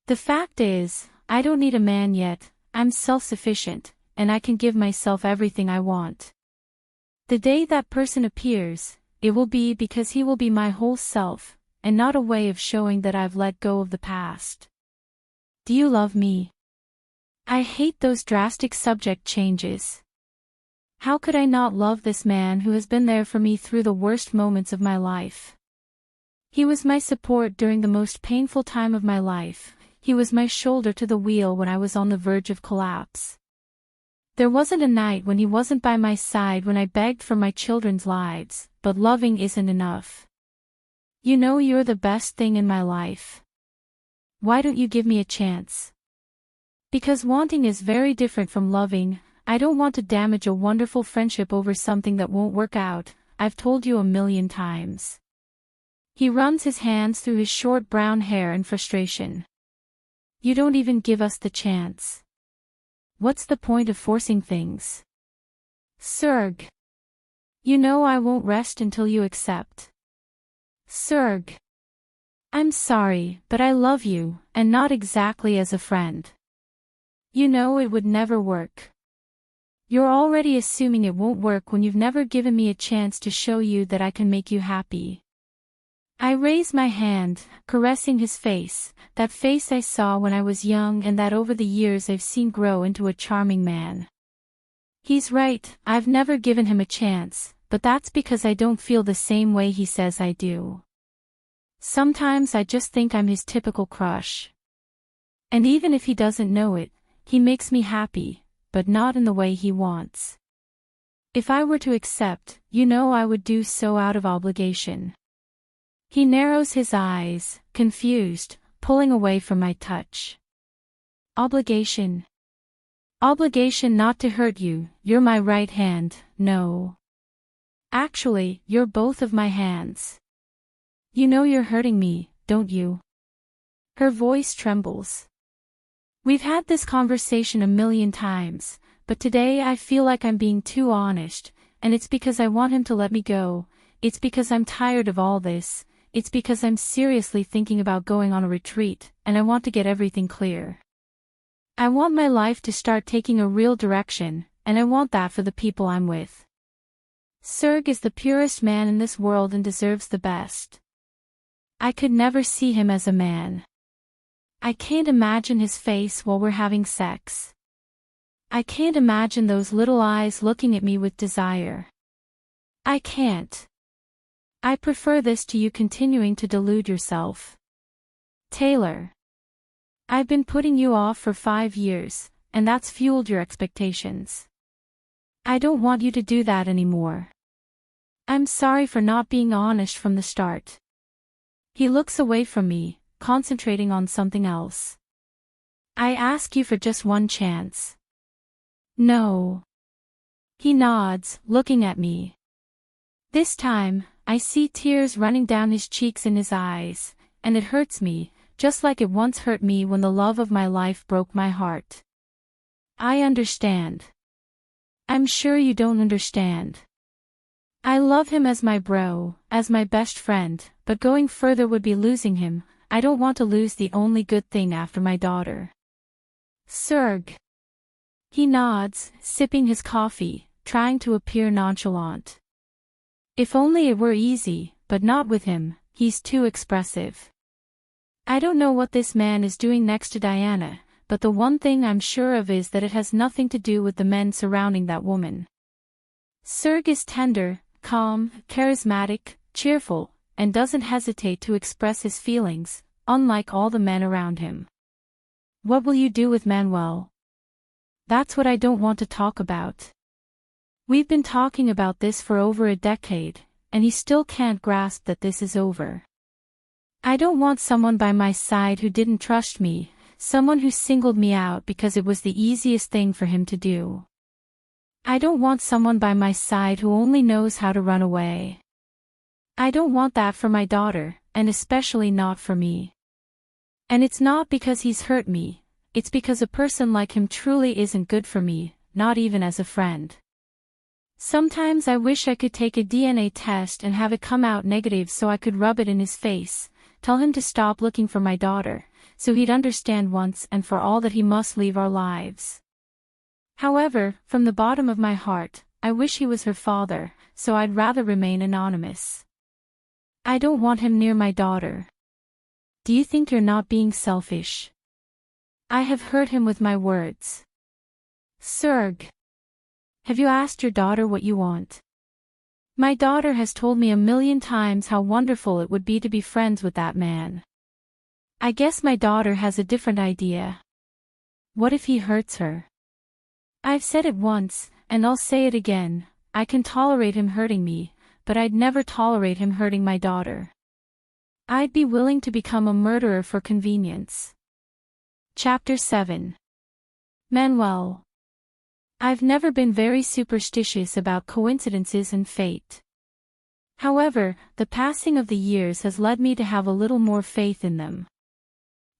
The fact is, I don't need a man yet, I'm self-sufficient, and I can give myself everything I want. The day that person appears, it will be because he will be my whole self, and not a way of showing that I've let go of the past. Do you love me? I hate those drastic subject changes. How could I not love this man who has been there for me through the worst moments of my life? He was my support during the most painful time of my life. He was my shoulder to the wheel when I was on the verge of collapse. There wasn't a night when he wasn't by my side when I begged for my children's lives, but loving isn't enough. You know you're the best thing in my life. Why don't you give me a chance? Because wanting is very different from loving. I don't want to damage a wonderful friendship over something that won't work out, I've told you 1,000,000 times. He runs his hands through his short brown hair in frustration. You don't even give us the chance. What's the point of forcing things? Serg. You know I won't rest until you accept. Serg. I'm sorry, but I love you, and not exactly as a friend. You know it would never work. You're already assuming it won't work when you've never given me a chance to show you that I can make you happy. I raise my hand, caressing his face, that face I saw when I was young and that over the years I've seen grow into a charming man. He's right, I've never given him a chance, but that's because I don't feel the same way he says I do. Sometimes I just think I'm his typical crush. And even if he doesn't know it, he makes me happy, but not in the way he wants. If I were to accept, you know I would do so out of obligation. He narrows his eyes, confused, pulling away from my touch. Obligation. Obligation not to hurt you, you're my right hand, no. Actually, you're both of my hands. You know you're hurting me, don't you? Her voice trembles. We've had this conversation 1,000,000 times, but today I feel like I'm being too honest, and it's because I want him to let me go, it's because I'm tired of all this. It's because I'm seriously thinking about going on a retreat, and I want to get everything clear. I want my life to start taking a real direction, and I want that for the people I'm with. Serg is the purest man in this world and deserves the best. I could never see him as a man. I can't imagine his face while we're having sex. I can't imagine those little eyes looking at me with desire. I can't. I prefer this to you continuing to delude yourself. Taylor. I've been putting you off for 5 years, and that's fueled your expectations. I don't want you to do that anymore. I'm sorry for not being honest from the start. He looks away from me, concentrating on something else. I ask you for just one chance. No. He nods, looking at me. This time, I see tears running down his cheeks and his eyes, and it hurts me, just like it once hurt me when the love of my life broke my heart. I understand. I'm sure you don't understand. I love him as my bro, as my best friend, but going further would be losing him. I don't want to lose the only good thing after my daughter. Serg. He nods, sipping his coffee, trying to appear nonchalant. If only it were easy, but not with him, he's too expressive. I don't know what this man is doing next to Diana, but the one thing I'm sure of is that it has nothing to do with the men surrounding that woman. Serg is tender, calm, charismatic, cheerful, and doesn't hesitate to express his feelings, unlike all the men around him. What will you do with Manuel? That's what I don't want to talk about. We've been talking about this for over a decade, and he still can't grasp that this is over. I don't want someone by my side who didn't trust me, someone who singled me out because it was the easiest thing for him to do. I don't want someone by my side who only knows how to run away. I don't want that for my daughter, and especially not for me. And it's not because he's hurt me, it's because a person like him truly isn't good for me, not even as a friend. Sometimes I wish I could take a DNA test and have it come out negative so I could rub it in his face, tell him to stop looking for my daughter, so he'd understand once and for all that he must leave our lives. However, from the bottom of my heart, I wish he was her father, so I'd rather remain anonymous. I don't want him near my daughter. Do you think you're not being selfish? I have hurt him with my words. Serg. Have you asked your daughter what you want? My daughter has told me 1,000,000 times how wonderful it would be to be friends with that man. I guess my daughter has a different idea. What if he hurts her? I've said it once, and I'll say it again, I can tolerate him hurting me, but I'd never tolerate him hurting my daughter. I'd be willing to become a murderer for convenience. Chapter 7. Manuel. I've never been very superstitious about coincidences and fate. However, the passing of the years has led me to have a little more faith in them.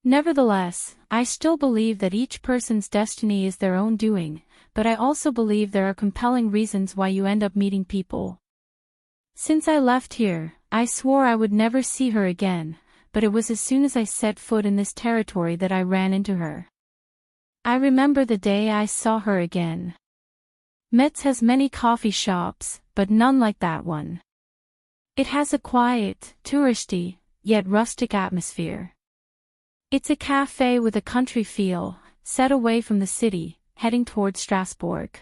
Nevertheless, I still believe that each person's destiny is their own doing, but I also believe there are compelling reasons why you end up meeting people. Since I left here, I swore I would never see her again, but it was as soon as I set foot in this territory that I ran into her. I remember the day I saw her again. Metz has many coffee shops, but none like that one. It has a quiet, touristy, yet rustic atmosphere. It's a cafe with a country feel, set away from the city, heading toward Strasbourg.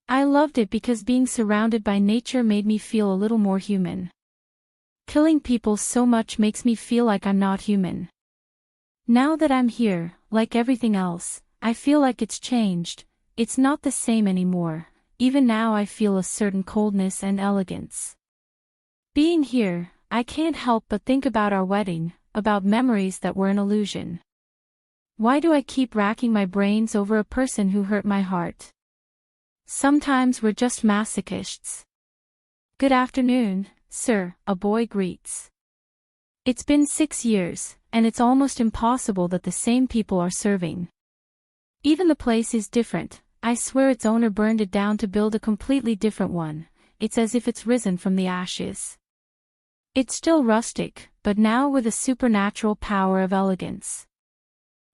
I loved it because being surrounded by nature made me feel a little more human. Killing people so much makes me feel like I'm not human. Now that I'm here, like everything else, I feel like it's changed, it's not the same anymore, even now I feel a certain coldness and elegance. Being here, I can't help but think about our wedding, about memories that were an illusion. Why do I keep racking my brains over a person who hurt my heart? Sometimes we're just masochists. Good afternoon, sir, a boy greets. It's been 6 years, and it's almost impossible that the same people are serving. Even the place is different, I swear its owner burned it down to build a completely different one, it's as if it's risen from the ashes. It's still rustic, but now with a supernatural power of elegance.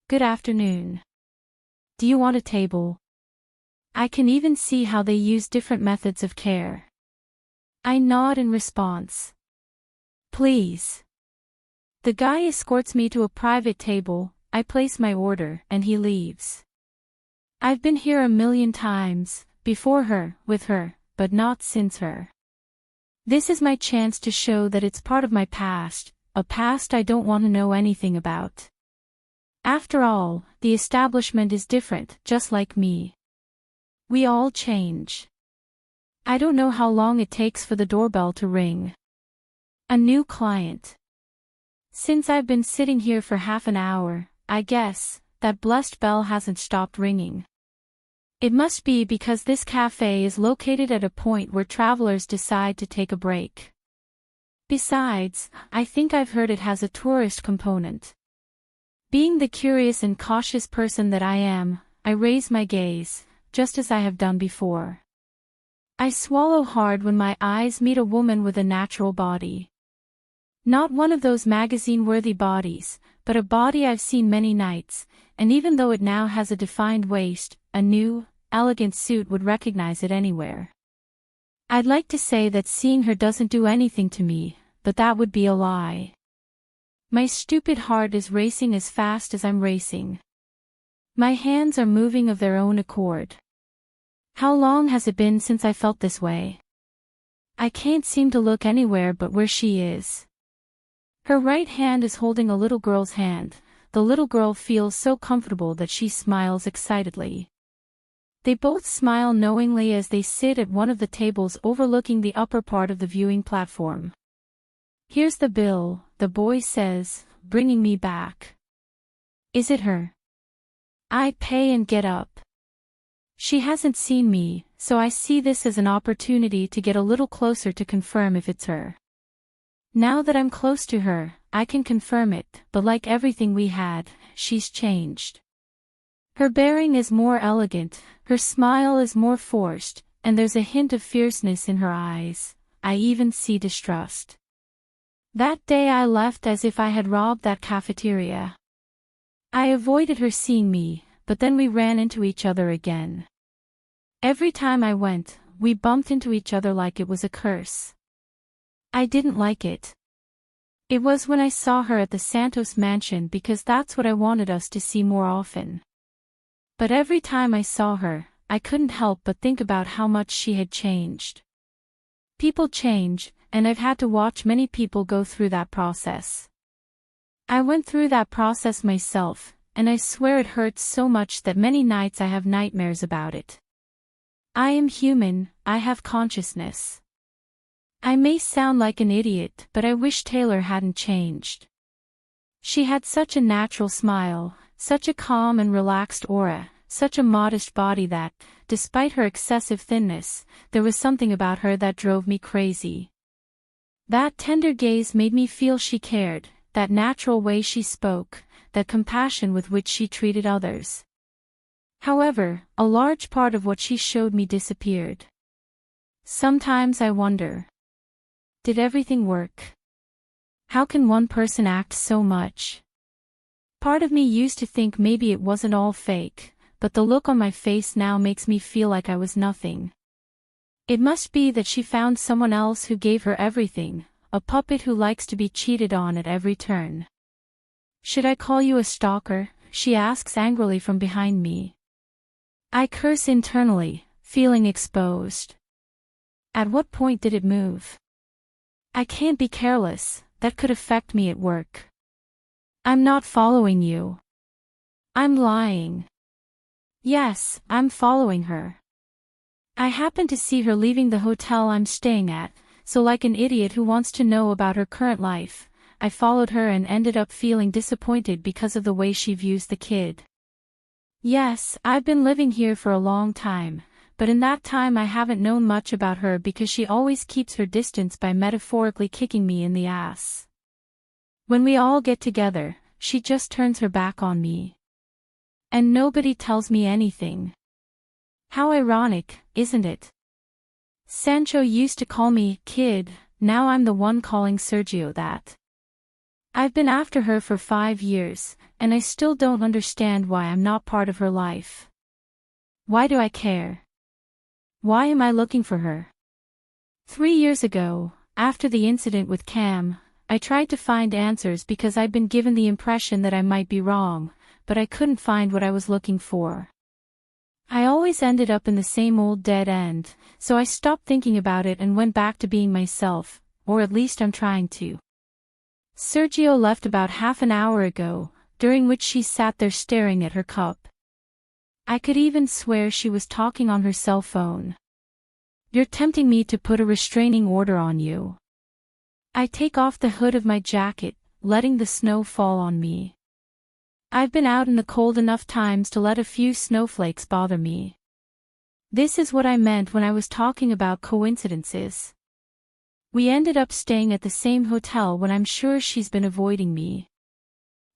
Good afternoon. Do you want a table? I can even see how they use different methods of care. I nod in response. Please. The guy escorts me to a private table, I place my order, and he leaves. I've been here 1,000,000 times, before her, with her, but not since her. This is my chance to show that it's part of my past, a past I don't want to know anything about. After all, the establishment is different, just like me. We all change. I don't know how long it takes for the doorbell to ring. A new client. Since I've been sitting here for half an hour, I guess, that blessed bell hasn't stopped ringing. It must be because this cafe is located at a point where travelers decide to take a break. Besides, I think I've heard it has a tourist component. Being the curious and cautious person that I am, I raise my gaze, just as I have done before. I swallow hard when my eyes meet a woman with a natural body. Not one of those magazine-worthy bodies, but a body I've seen many nights, and even though it now has a defined waist, a new, elegant suit would recognize it anywhere. I'd like to say that seeing her doesn't do anything to me, but that would be a lie. My stupid heart is racing as fast as I'm racing. My hands are moving of their own accord. How long has it been since I felt this way? I can't seem to look anywhere but where she is. Her right hand is holding a little girl's hand. The little girl feels so comfortable that she smiles excitedly. They both smile knowingly as they sit at one of the tables overlooking the upper part of the viewing platform. "Here's the bill," the boy says, bringing me back. "Is it her?" I pay and get up. She hasn't seen me, so I see this as an opportunity to get a little closer to confirm if it's her. Now that I'm close to her, I can confirm it, but like everything we had, she's changed. Her bearing is more elegant, her smile is more forced, and there's a hint of fierceness in her eyes. I even see distrust. That day I left as if I had robbed that cafeteria. I avoided her seeing me, but then we ran into each other again. Every time I went, we bumped into each other like it was a curse. I didn't like it. It was when I saw her at the Santos mansion because that's what I wanted us to see more often. But every time I saw her, I couldn't help but think about how much she had changed. People change, and I've had to watch many people go through that process. I went through that process myself, and I swear it hurts so much that many nights I have nightmares about it. I am human, I have consciousness. I may sound like an idiot, but I wish Taylor hadn't changed. She had such a natural smile, such a calm and relaxed aura, such a modest body that, despite her excessive thinness, there was something about her that drove me crazy. That tender gaze made me feel she cared, that natural way she spoke, that compassion with which she treated others. However, a large part of what she showed me disappeared. Sometimes I wonder, did everything work? How can one person act so much? Part of me used to think maybe it wasn't all fake, but the look on my face now makes me feel like I was nothing. It must be that she found someone else who gave her everything, a puppet who likes to be cheated on at every turn. "Should I call you a stalker?" she asks angrily from behind me. I curse internally, feeling exposed. At what point did it move? I can't be careless, that could affect me at work. I'm not following you. I'm lying. Yes, I'm following her. I happened to see her leaving the hotel I'm staying at, so like an idiot who wants to know about her current life, I followed her and ended up feeling disappointed because of the way she views the kid. Yes, I've been living here for a long time, but in that time I haven't known much about her because she always keeps her distance by metaphorically kicking me in the ass. When we all get together, she just turns her back on me. And nobody tells me anything. How ironic, isn't it? Sancho used to call me kid, now I'm the one calling Sergio that. I've been after her for 5 years, and I still don't understand why I'm not part of her life. Why do I care? Why am I looking for her? 3 years ago, after the incident with Cam, I tried to find answers because I'd been given the impression that I might be wrong, but I couldn't find what I was looking for. I always ended up in the same old dead end, so I stopped thinking about it and went back to being myself, or at least I'm trying to. Sergio left about half an hour ago, during which she sat there staring at her cup. I could even swear she was talking on her cell phone. "You're tempting me to put a restraining order on you." I take off the hood of my jacket, letting the snow fall on me. I've been out in the cold enough times to let a few snowflakes bother me. This is what I meant when I was talking about coincidences. We ended up staying at the same hotel when I'm sure she's been avoiding me.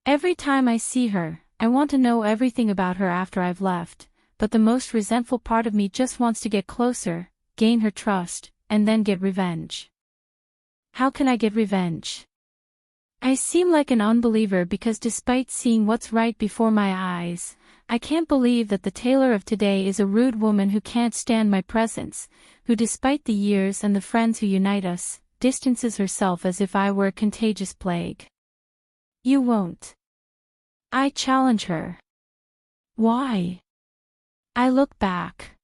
Every time I see her, I want to know everything about her after I've left, but the most resentful part of me just wants to get closer, gain her trust, and then get revenge. How can I get revenge? I seem like an unbeliever because despite seeing what's right before my eyes, I can't believe that the Taylor of today is a rude woman who can't stand my presence, who despite the years and the friends who unite us, distances herself as if I were a contagious plague. You won't. I challenge her. Why? I look back.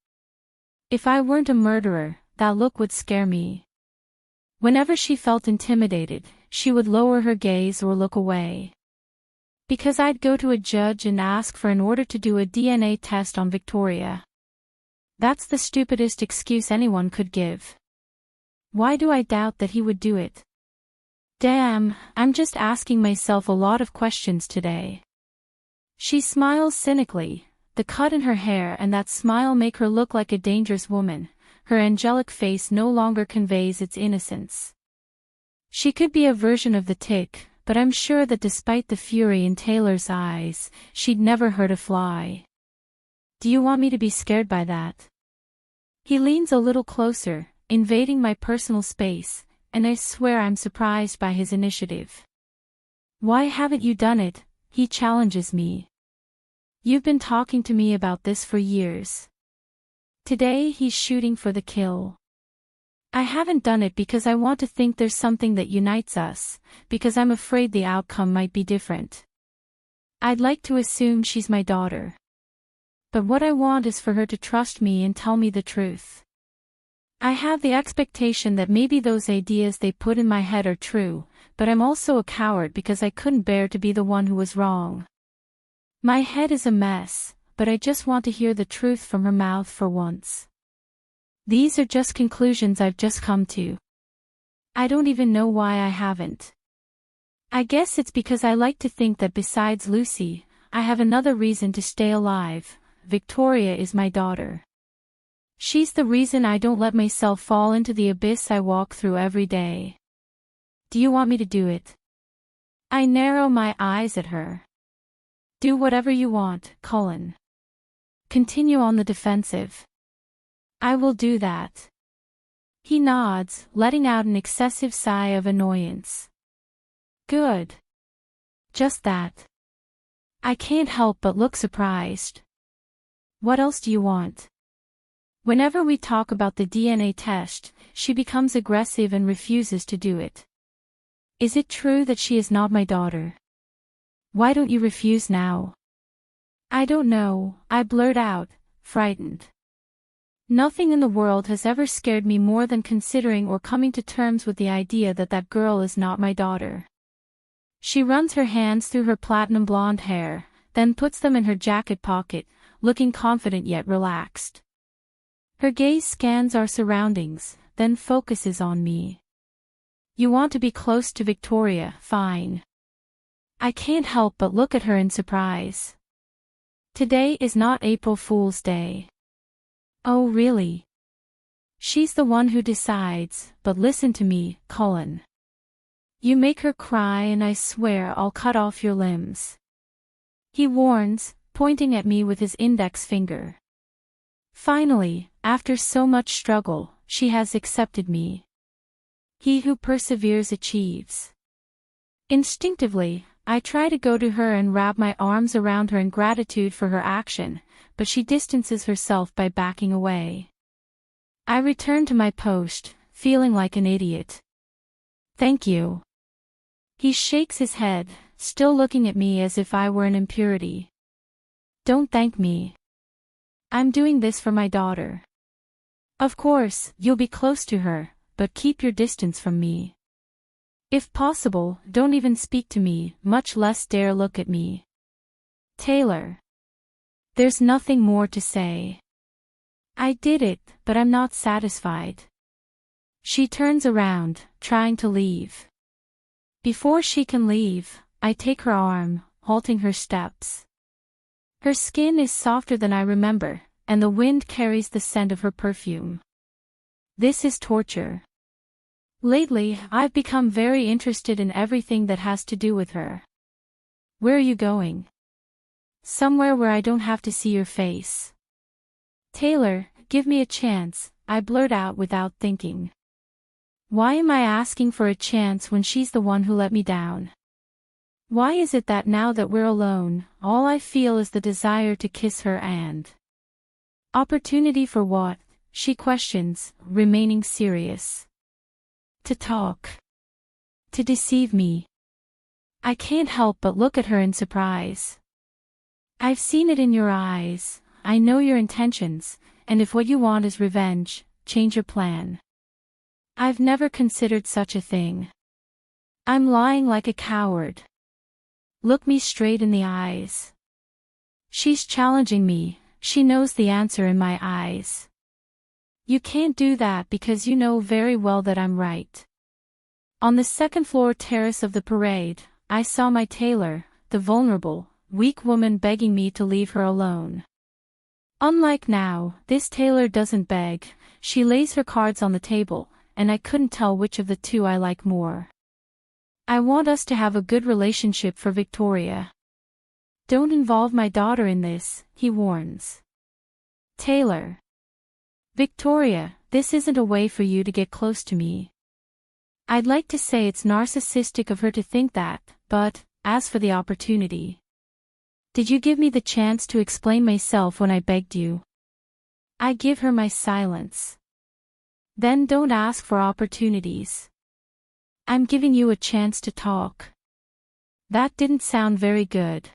If I weren't a murderer, that look would scare me. Whenever she felt intimidated, she would lower her gaze or look away. Because I'd go to a judge and ask for an order to do a DNA test on Victoria. That's the stupidest excuse anyone could give. Why do I doubt that he would do it? Damn, I'm just asking myself a lot of questions today. She smiles cynically. The cut in her hair and that smile make her look like a dangerous woman. Her angelic face no longer conveys its innocence. She could be a version of the tick, but I'm sure that despite the fury in Taylor's eyes, she'd never hurt a fly. Do you want me to be scared by that? He leans a little closer, invading my personal space, and I swear I'm surprised by his initiative. Why haven't you done it? He challenges me. You've been talking to me about this for years. Today he's shooting for the kill. I haven't done it because I want to think there's something that unites us, because I'm afraid the outcome might be different. I'd like to assume she's my daughter. But what I want is for her to trust me and tell me the truth. I have the expectation that maybe those ideas they put in my head are true, but I'm also a coward because I couldn't bear to be the one who was wrong. My head is a mess, but I just want to hear the truth from her mouth for once. These are just conclusions I've just come to. I don't even know why I haven't. I guess it's because I like to think that besides Lucy, I have another reason to stay alive. Victoria is my daughter. She's the reason I don't let myself fall into the abyss I walk through every day. Do you want me to do it? I narrow my eyes at her. Do whatever you want, Cullen. Continue on the defensive. I will do that. He nods, letting out an excessive sigh of annoyance. Good. Just that. I can't help but look surprised. What else do you want? Whenever we talk about the DNA test, she becomes aggressive and refuses to do it. Is it true that she is not my daughter? Why don't you refuse now? I don't know, I blurt out, frightened. Nothing in the world has ever scared me more than considering or coming to terms with the idea that that girl is not my daughter. She runs her hands through her platinum blonde hair, then puts them in her jacket pocket, looking confident yet relaxed. Her gaze scans our surroundings, then focuses on me. You want to be close to Victoria, fine. I can't help but look at her in surprise. Today is not April Fool's Day. Oh really? She's the one who decides, but listen to me, Cullen. You make her cry and I swear I'll cut off your limbs. He warns, pointing at me with his index finger. Finally, after so much struggle, she has accepted me. He who perseveres achieves. Instinctively, I try to go to her and wrap my arms around her in gratitude for her action, but she distances herself by backing away. I return to my post, feeling like an idiot. Thank you. He shakes his head, still looking at me as if I were an impurity. Don't thank me. I'm doing this for my daughter. Of course, you'll be close to her, but keep your distance from me. If possible, don't even speak to me, much less dare look at me. Taylor. There's nothing more to say. I did it, but I'm not satisfied. She turns around, trying to leave. Before she can leave, I take her arm, halting her steps. Her skin is softer than I remember, and the wind carries the scent of her perfume. This is torture. Lately, I've become very interested in everything that has to do with her. Where are you going? Somewhere where I don't have to see your face. Taylor, give me a chance, I blurt out without thinking. Why am I asking for a chance when she's the one who let me down? Why is it that now that we're alone, all I feel is the desire to kiss her and... Opportunity for what? She questions, remaining serious. To talk. To deceive me. I can't help but look at her in surprise. I've seen it in your eyes, I know your intentions, and if what you want is revenge, change your plan. I've never considered such a thing. I'm lying like a coward. Look me straight in the eyes. She's challenging me, she knows the answer in my eyes. You can't do that because you know very well that I'm right. On the second-floor terrace of the parade, I saw my tailor, the vulnerable, weak woman begging me to leave her alone. Unlike now, this tailor doesn't beg, she lays her cards on the table, and I couldn't tell which of the two I like more. I want us to have a good relationship for Victoria. Don't involve my daughter in this, he warns. Tailor. Victoria, this isn't a way for you to get close to me. I'd like to say it's narcissistic of her to think that, but, as for the opportunity. Did you give me the chance to explain myself when I begged you? I give her my silence. Then don't ask for opportunities. I'm giving you a chance to talk. That didn't sound very good.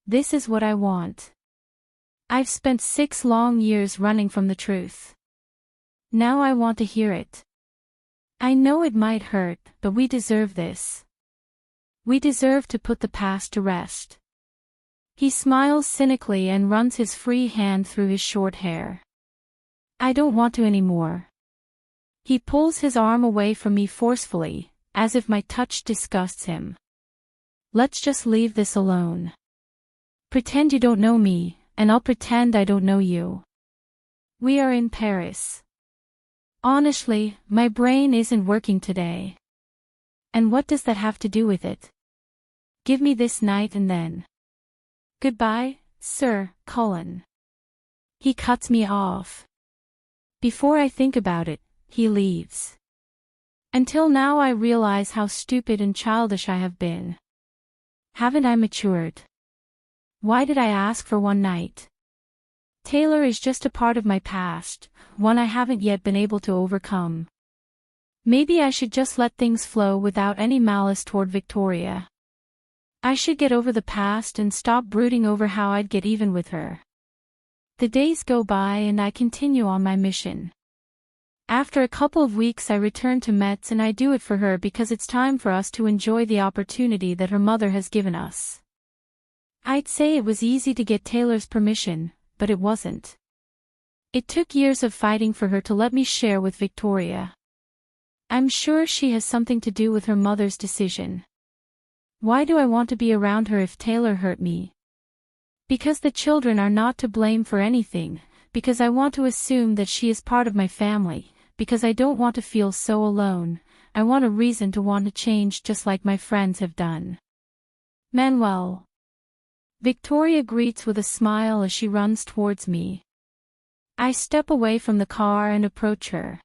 This is what I want. I've spent 6 long years running from the truth. Now I want to hear it. I know it might hurt, but we deserve this. We deserve to put the past to rest. He smiles cynically and runs his free hand through his short hair. I don't want to anymore. He pulls his arm away from me forcefully, as if my touch disgusts him. Let's just leave this alone. Pretend you don't know me, and I'll pretend I don't know you. We are in Paris. Honestly, my brain isn't working today. And what does that have to do with it? Give me this night and then. Goodbye, Sir Cullen. He cuts me off. Before I think about it, he leaves. Until now I realize how stupid and childish I have been. Haven't I matured? Why did I ask for one night? Taylor is just a part of my past, one I haven't yet been able to overcome. Maybe I should just let things flow without any malice toward Victoria. I should get over the past and stop brooding over how I'd get even with her. The days go by and I continue on my mission. After a couple of weeks I return to Metz and I do it for her because it's time for us to enjoy the opportunity that her mother has given us. I'd say it was easy to get Taylor's permission, but it wasn't. It took years of fighting for her to let me share with Victoria. I'm sure she has something to do with her mother's decision. Why do I want to be around her if Taylor hurt me? Because the children are not to blame for anything, because I want to assume that she is part of my family, because I don't want to feel so alone, I want a reason to want to change just like my friends have done. Manuel. Victoria greets with a smile as she runs towards me. I step away from the car and approach her.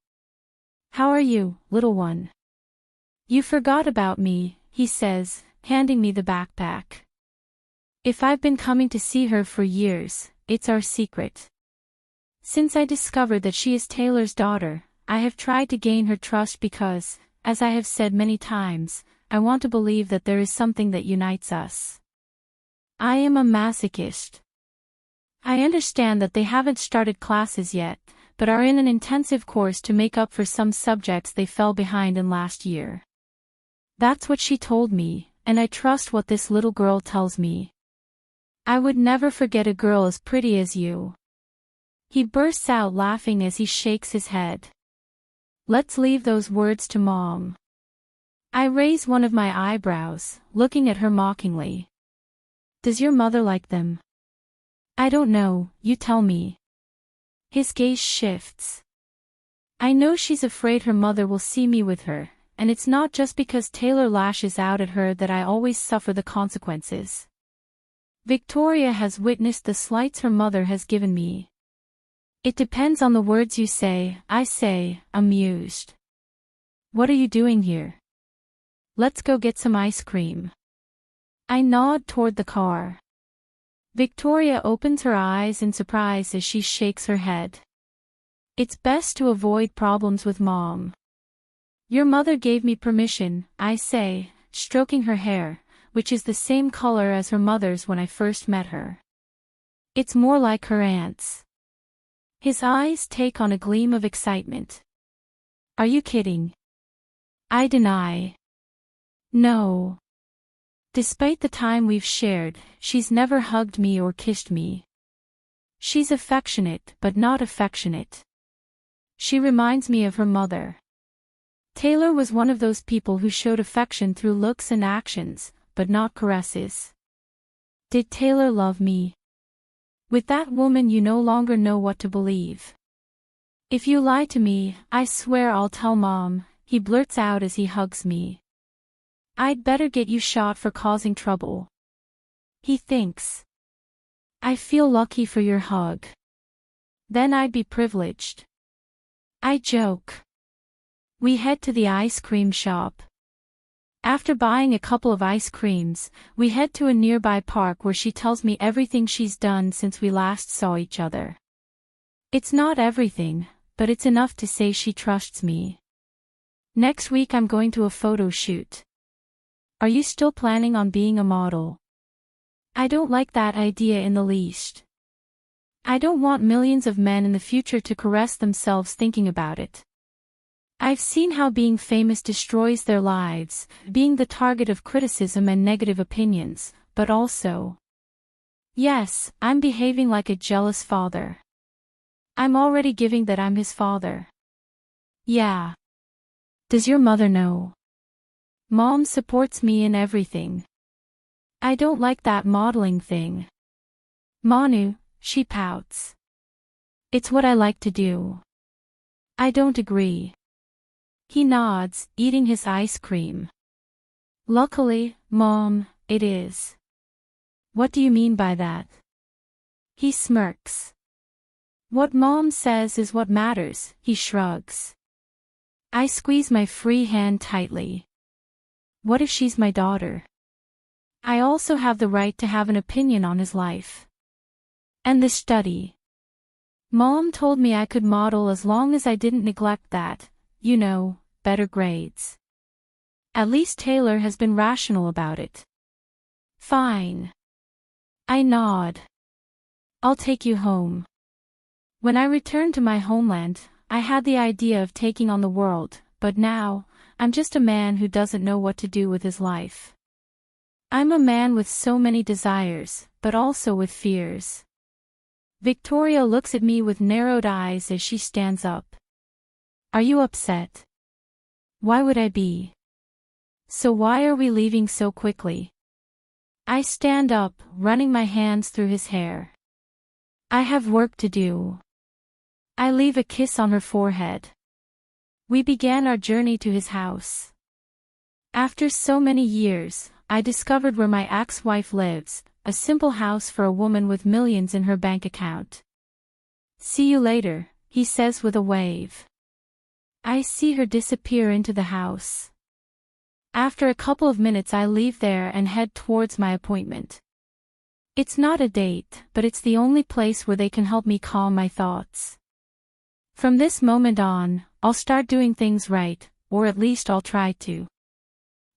How are you, little one? You forgot about me, he says, handing me the backpack. If I've been coming to see her for years, it's our secret. Since I discovered that she is Taylor's daughter, I have tried to gain her trust because, as I have said many times, I want to believe that there is something that unites us. I am a masochist. I understand that they haven't started classes yet, but are in an intensive course to make up for some subjects they fell behind in last year. That's what she told me, and I trust what this little girl tells me. I would never forget a girl as pretty as you. He bursts out laughing as he shakes his head. Let's leave those words to Mom. I raise one of my eyebrows, looking at her mockingly. Does your mother like them? I don't know, you tell me. His gaze shifts. I know she's afraid her mother will see me with her, and it's not just because Taylor lashes out at her that I always suffer the consequences. Victoria has witnessed the slights her mother has given me. It depends on the words you say, I say, amused. What are you doing here? Let's go get some ice cream. I nod toward the car. Victoria opens her eyes in surprise as she shakes her head. It's best to avoid problems with Mom. Your mother gave me permission, I say, stroking her hair, which is the same color as her mother's when I first met her. It's more like her aunt's. His eyes take on a gleam of excitement. Are you kidding? I deny. No. Despite the time we've shared, she's never hugged me or kissed me. She's affectionate, but not affectionate. She reminds me of her mother. Taylor was one of those people who showed affection through looks and actions, but not caresses. Did Taylor love me? With that woman you no longer know what to believe. If you lie to me, I swear I'll tell Mom, he blurts out as he hugs me. I'd better get you shot for causing trouble. He thinks. I feel lucky for your hug. Then I'd be privileged. I joke. We head to the ice cream shop. After buying a couple of ice creams, we head to a nearby park where she tells me everything she's done since we last saw each other. It's not everything, but it's enough to say she trusts me. Next week I'm going to a photo shoot. Are you still planning on being a model? I don't like that idea in the least. I don't want millions of men in the future to caress themselves thinking about it. I've seen how being famous destroys their lives, being the target of criticism and negative opinions, but also. Yes, I'm behaving like a jealous father. I'm already giving that I'm his father. Yeah. Does your mother know? Mom supports me in everything. I don't like that modeling thing. Manu, she pouts. It's what I like to do. I don't agree. He nods, eating his ice cream. Luckily, Mom, it is. What do you mean by that? He smirks. What Mom says is what matters, he shrugs. I squeeze my free hand tightly. What if she's my daughter? I also have the right to have an opinion on his life. And the study. Mom told me I could model as long as I didn't neglect that, better grades. At least Taylor has been rational about it. Fine. I nod. I'll take you home. When I returned to my homeland, I had the idea of taking on the world, but now, I'm just a man who doesn't know what to do with his life. I'm a man with so many desires, but also with fears. Victoria looks at me with narrowed eyes as she stands up. Are you upset? Why would I be? So why are we leaving so quickly? I stand up, running my hands through his hair. I have work to do. I leave a kiss on her forehead. We began our journey to his house. After so many years, I discovered where my ex-wife lives, a simple house for a woman with millions in her bank account. See you later, he says with a wave. I see her disappear into the house. After a couple of minutes I leave there and head towards my appointment. It's not a date, but it's the only place where they can help me calm my thoughts. From this moment on, I'll start doing things right, or at least I'll try to.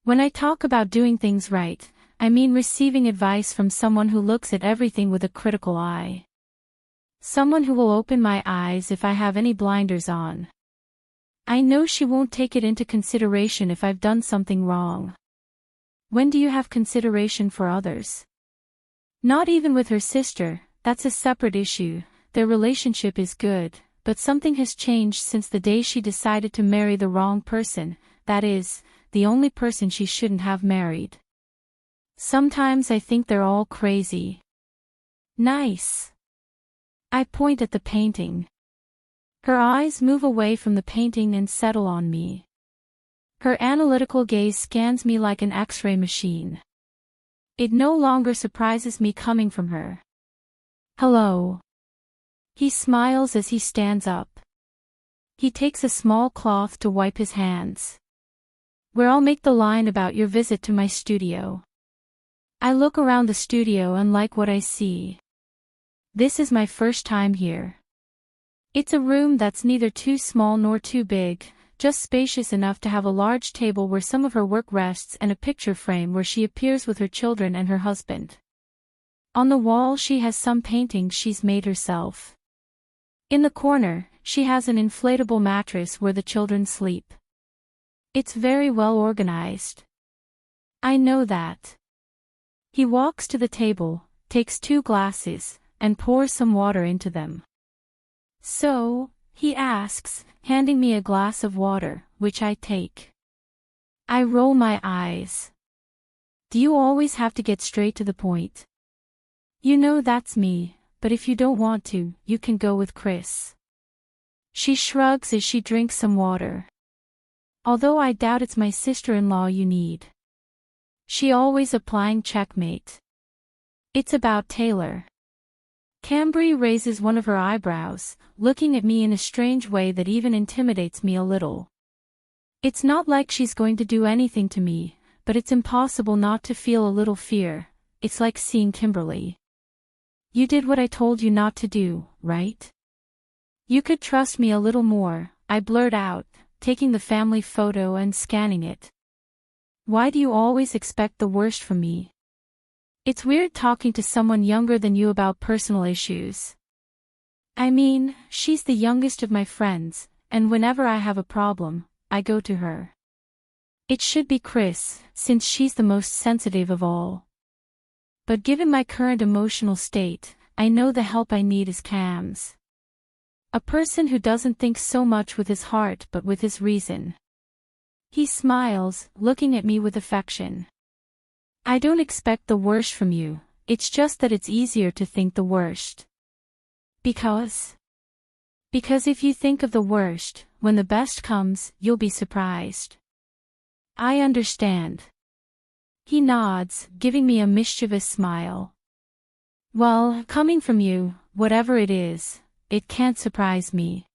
When I talk about doing things right, I mean receiving advice from someone who looks at everything with a critical eye. Someone who will open my eyes if I have any blinders on. I know she won't take it into consideration if I've done something wrong. When do you have consideration for others? Not even with her sister, that's a separate issue, their relationship is good, but something has changed since the day she decided to marry the wrong person, that is, the only person she shouldn't have married. Sometimes I think they're all crazy. Nice. I point at the painting. Her eyes move away from the painting and settle on me. Her analytical gaze scans me like an X-ray machine. It no longer surprises me coming from her. Hello. He smiles as he stands up. He takes a small cloth to wipe his hands. Where I'll make the line about your visit to my studio. I look around the studio and like what I see. This is my first time here. It's a room that's neither too small nor too big, just spacious enough to have a large table where some of her work rests and a picture frame where she appears with her children and her husband. On the wall she has some paintings she's made herself. In the corner, she has an inflatable mattress where the children sleep. It's very well organized. I know that. He walks to the table, takes 2 glasses, and pours some water into them. So, he asks, handing me a glass of water, which I take. I roll my eyes. Do you always have to get straight to the point? You know that's me, but if you don't want to, you can go with Chris. She shrugs as she drinks some water. Although I doubt it's my sister-in-law you need. She always applying checkmate. It's about Taylor. Cambry raises one of her eyebrows, looking at me in a strange way that even intimidates me a little. It's not like she's going to do anything to me, but it's impossible not to feel a little fear. It's like seeing Kimberly. You did what I told you not to do, right? You could trust me a little more, I blurt out, taking the family photo and scanning it. Why do you always expect the worst from me? It's weird talking to someone younger than you about personal issues. I mean, she's the youngest of my friends, and whenever I have a problem, I go to her. It should be Chris, since she's the most sensitive of all. But given my current emotional state, I know the help I need is Cam's. A person who doesn't think so much with his heart but with his reason. He smiles, looking at me with affection. I don't expect the worst from you, it's just that it's easier to think the worst. Because if you think of the worst, when the best comes, you'll be surprised. I understand. He nods, giving me a mischievous smile. Well, coming from you, whatever it is, it can't surprise me.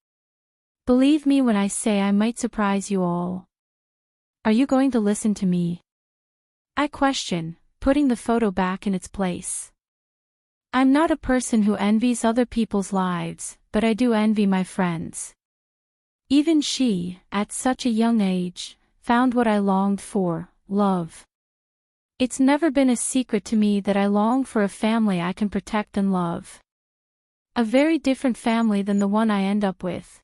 Believe me when I say I might surprise you all. Are you going to listen to me? I question, putting the photo back in its place. I'm not a person who envies other people's lives, but I do envy my friends. Even she, at such a young age, found what I longed for, love. It's never been a secret to me that I long for a family I can protect and love. A very different family than the one I end up with.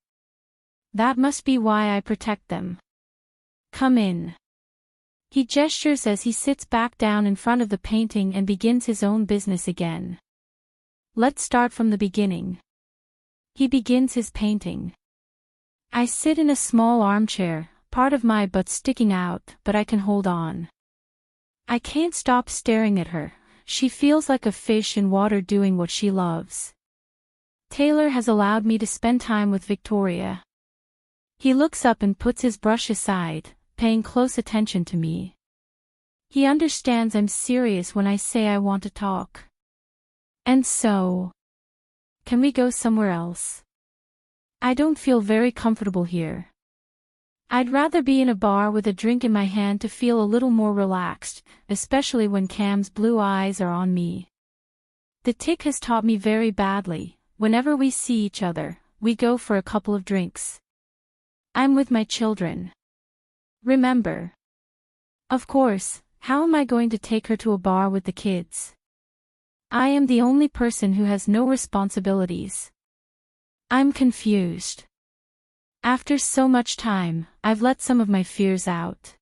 That must be why I protect them. Come in. He gestures as he sits back down in front of the painting and begins his own business again. Let's start from the beginning. He begins his painting. I sit in a small armchair, part of my butt sticking out, but I can hold on. I can't stop staring at her. She feels like a fish in water doing what she loves. Taylor has allowed me to spend time with Victoria. He looks up and puts his brush aside, paying close attention to me. He understands I'm serious when I say I want to talk. And so, can we go somewhere else? I don't feel very comfortable here. I'd rather be in a bar with a drink in my hand to feel a little more relaxed, especially when Cam's blue eyes are on me. The tic has taught me very badly, whenever we see each other, we go for a couple of drinks. I'm with my children. Remember. Of course, how am I going to take her to a bar with the kids? I am the only person who has no responsibilities. I'm confused. After so much time, I've let some of my fears out.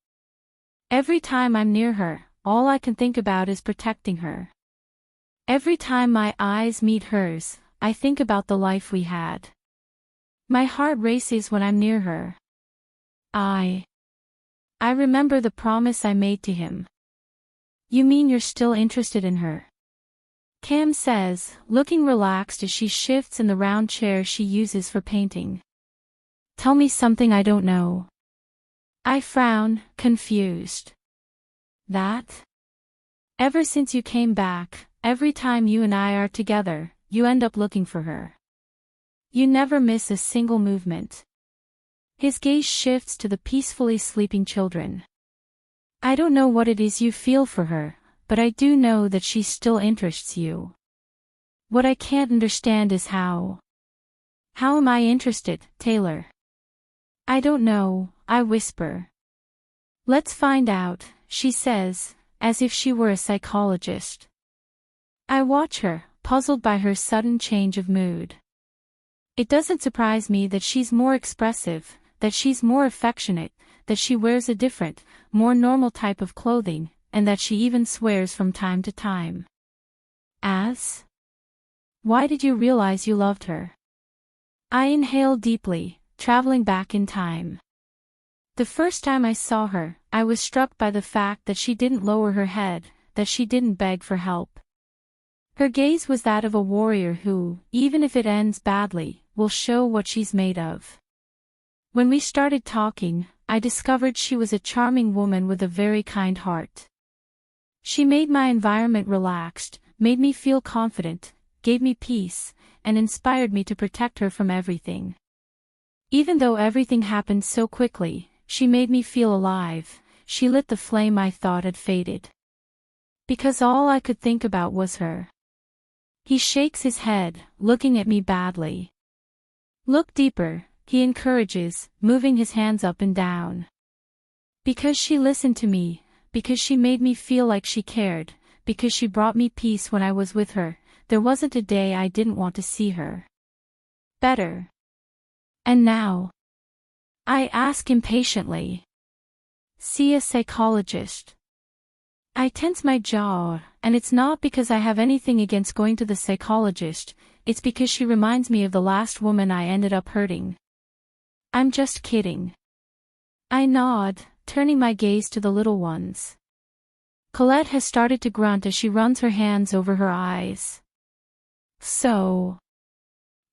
Every time I'm near her, all I can think about is protecting her. Every time my eyes meet hers, I think about the life we had. My heart races when I'm near her. I remember the promise I made to him. You mean you're still interested in her? Cam says, looking relaxed as she shifts in the round chair she uses for painting. Tell me something I don't know. I frown, confused. That? Ever since you came back, every time you and I are together, you end up looking for her. You never miss a single movement. His gaze shifts to the peacefully sleeping children. I don't know what it is you feel for her, but I do know that she still interests you. What I can't understand is how. How am I interested, Taylor? I don't know, I whisper. Let's find out, she says, as if she were a psychologist. I watch her, puzzled by her sudden change of mood. It doesn't surprise me that she's more expressive, that she's more affectionate, that she wears a different, more normal type of clothing, and that she even swears from time to time. As? Why did you realize you loved her? I inhaled deeply, traveling back in time. The first time I saw her, I was struck by the fact that she didn't lower her head, that she didn't beg for help. Her gaze was that of a warrior who, even if it ends badly, will show what she's made of. When we started talking, I discovered she was a charming woman with a very kind heart. She made my environment relaxed, made me feel confident, gave me peace, and inspired me to protect her from everything. Even though everything happened so quickly, she made me feel alive. She lit the flame I thought had faded. Because all I could think about was her. He shakes his head, looking at me badly. Look deeper, he encourages, moving his hands up and down. Because she listened to me, because she made me feel like she cared, because she brought me peace when I was with her, there wasn't a day I didn't want to see her better. And now? I ask impatiently. See a psychologist. I tense my jaw, and it's not because I have anything against going to the psychologist, it's because she reminds me of the last woman I ended up hurting. I'm just kidding. I nod, turning my gaze to the little ones. Colette has started to grunt as she runs her hands over her eyes. So,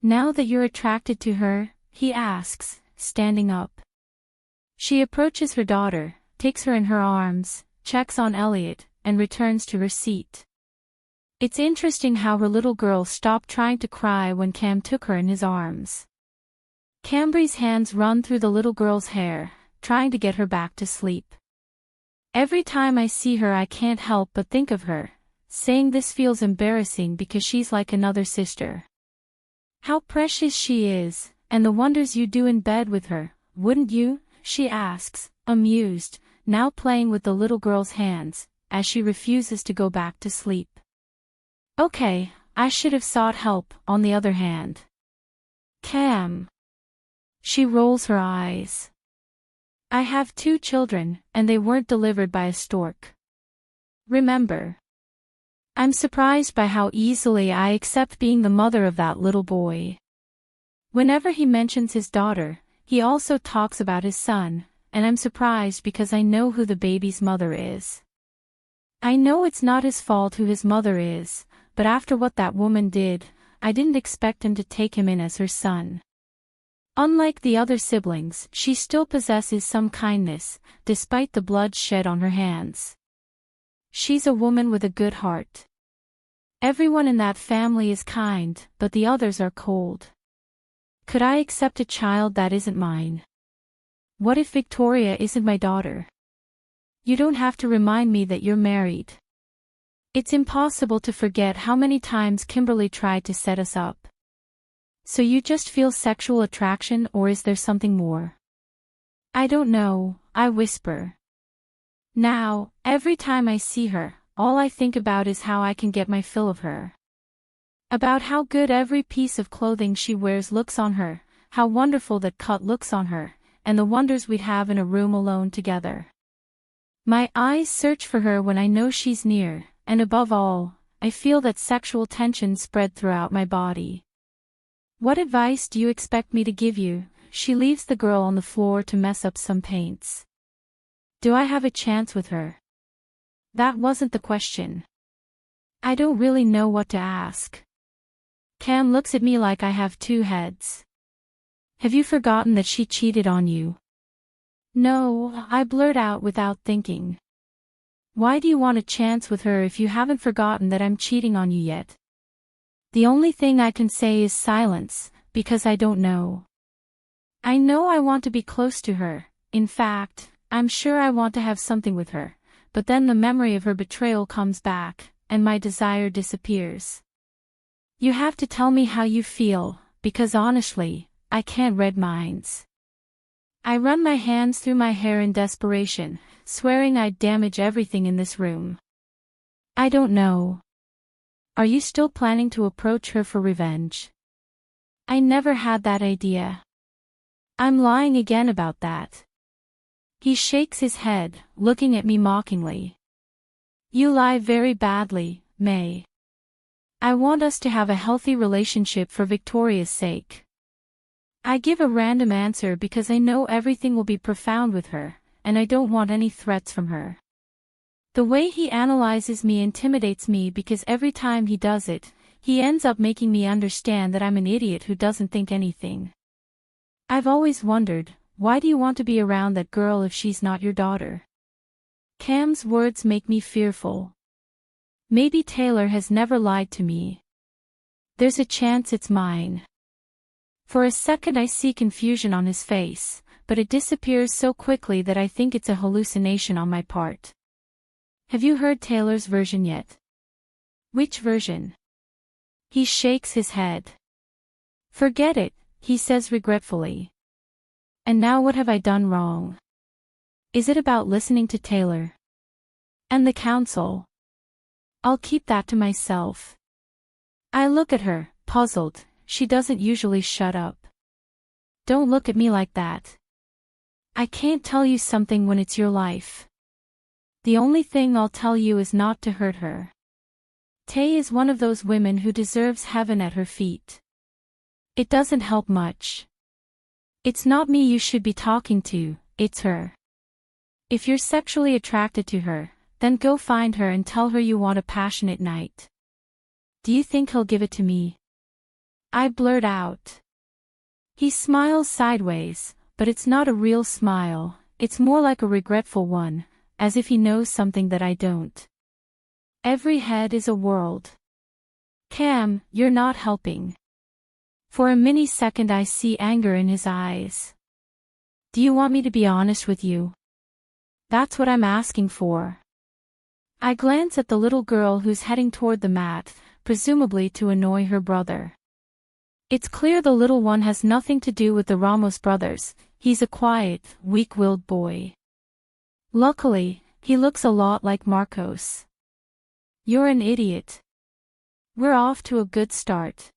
now that you're attracted to her, he asks, standing up. She approaches her daughter, takes her in her arms, checks on Elliot, and returns to her seat. It's interesting how her little girl stopped trying to cry when Cam took her in his arms. Cambry's hands run through the little girl's hair, trying to get her back to sleep. Every time I see her I can't help but think of her, saying this feels embarrassing because she's like another sister. How precious she is, and the wonders you do in bed with her, wouldn't you? She asks, amused, now playing with the little girl's hands, as she refuses to go back to sleep. Okay, I should have sought help, on the other hand. Cam. She rolls her eyes. I have 2 children, and they weren't delivered by a stork. Remember. I'm surprised by how easily I accept being the mother of that little boy. Whenever he mentions his daughter, he also talks about his son, and I'm surprised because I know who the baby's mother is. I know it's not his fault who his mother is, but after what that woman did, I didn't expect him to take him in as her son. Unlike the other siblings, she still possesses some kindness, despite the blood shed on her hands. She's a woman with a good heart. Everyone in that family is kind, but the others are cold. Could I accept a child that isn't mine? What if Victoria isn't my daughter? You don't have to remind me that you're married. It's impossible to forget how many times Kimberly tried to set us up. So you just feel sexual attraction, or is there something more? I don't know, I whisper. Now, every time I see her, all I think about is how I can get my fill of her. About how good every piece of clothing she wears looks on her, how wonderful that cut looks on her, and the wonders we'd have in a room alone together. My eyes search for her when I know she's near, and above all, I feel that sexual tension spread throughout my body. What advice do you expect me to give you? She leaves the girl on the floor to mess up some paints. Do I have a chance with her? That wasn't the question. I don't really know what to ask. Cam looks at me like I have 2 heads. Have you forgotten that she cheated on you? No, I blurt out without thinking. Why do you want a chance with her if you haven't forgotten that I'm cheating on you yet? The only thing I can say is silence, because I don't know. I know I want to be close to her, in fact, I'm sure I want to have something with her, but then the memory of her betrayal comes back, and my desire disappears. You have to tell me how you feel, because honestly, I can't read minds. I run my hands through my hair in desperation, swearing I'd damage everything in this room. I don't know. Are you still planning to approach her for revenge? I never had that idea. I'm lying again about that. He shakes his head, looking at me mockingly. You lie very badly, May. I want us to have a healthy relationship for Victoria's sake. I give a random answer because I know everything will be profound with her, and I don't want any threats from her. The way he analyzes me intimidates me because every time he does it, he ends up making me understand that I'm an idiot who doesn't think anything. I've always wondered, why do you want to be around that girl if she's not your daughter? Cam's words make me fearful. Maybe Taylor has never lied to me. There's a chance it's mine. For a second I see confusion on his face, but it disappears so quickly that I think it's a hallucination on my part. Have you heard Taylor's version yet? Which version? He shakes his head. Forget it, he says regretfully. And now what have I done wrong? Is it about listening to Taylor? And the council? I'll keep that to myself. I look at her, puzzled. She doesn't usually shut up. Don't look at me like that. I can't tell you something when it's your life. The only thing I'll tell you is not to hurt her. Tay is one of those women who deserves heaven at her feet. It doesn't help much. It's not me you should be talking to, it's her. If you're sexually attracted to her, then go find her and tell her you want a passionate night. Do you think he'll give it to me? I blurt out. He smiles sideways, but it's not a real smile, it's more like a regretful one, as if he knows something that I don't. Every head is a world. Cam, you're not helping. For a mini-second I see anger in his eyes. Do you want me to be honest with you? That's what I'm asking for. I glance at the little girl who's heading toward the mat, presumably to annoy her brother. It's clear the little one has nothing to do with the Ramos brothers, he's a quiet, weak-willed boy. Luckily, he looks a lot like Marcos. You're an idiot. We're off to a good start.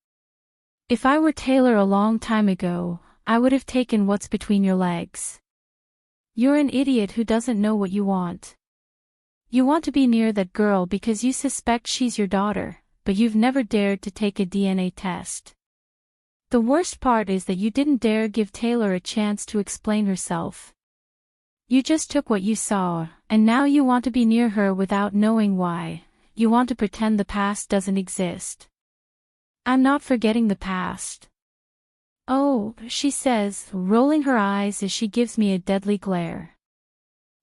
If I were Taylor a long time ago, I would have taken what's between your legs. You're an idiot who doesn't know what you want. You want to be near that girl because you suspect she's your daughter, but you've never dared to take a DNA test. The worst part is that you didn't dare give Taylor a chance to explain herself. You just took what you saw, and now you want to be near her without knowing why. You want to pretend the past doesn't exist. I'm not forgetting the past. Oh, she says, rolling her eyes as she gives me a deadly glare.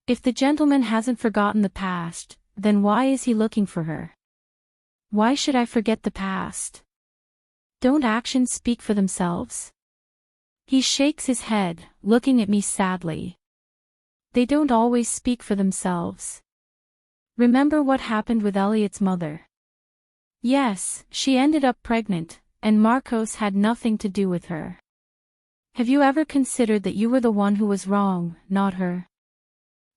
If the gentleman hasn't forgotten the past, then why is he looking for her? Why should I forget the past? Don't actions speak for themselves? He shakes his head, looking at me sadly. They don't always speak for themselves. Remember what happened with Elliot's mother? Yes, she ended up pregnant, and Marcos had nothing to do with her. Have you ever considered that you were the one who was wrong, not her?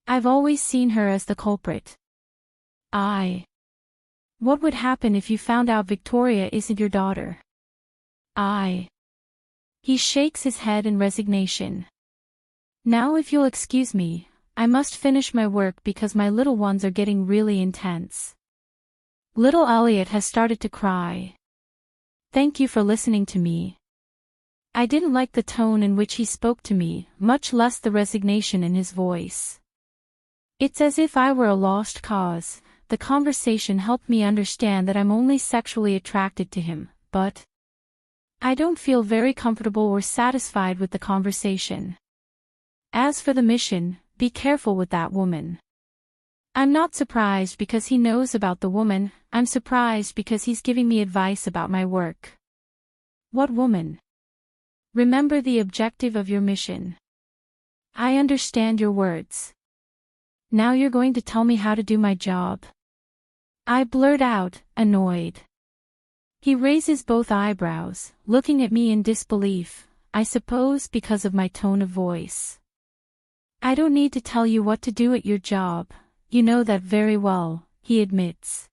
I've always seen her as the culprit. What would happen if you found out Victoria isn't your daughter? He shakes his head in resignation. Now if you'll excuse me, I must finish my work because my little ones are getting really intense. Little Elliot has started to cry. Thank you for listening to me. I didn't like the tone in which he spoke to me, much less the resignation in his voice. It's as if I were a lost cause. The conversation helped me understand that I'm only sexually attracted to him, but I don't feel very comfortable or satisfied with the conversation. As for the mission, be careful with that woman. I'm not surprised because he knows about the woman, I'm surprised because he's giving me advice about my work. What woman? Remember the objective of your mission. I understand your words. Now you're going to tell me how to do my job. I blurt out, annoyed. He raises both eyebrows, looking at me in disbelief, I suppose because of my tone of voice. I don't need to tell you what to do at your job, you know that very well, he admits.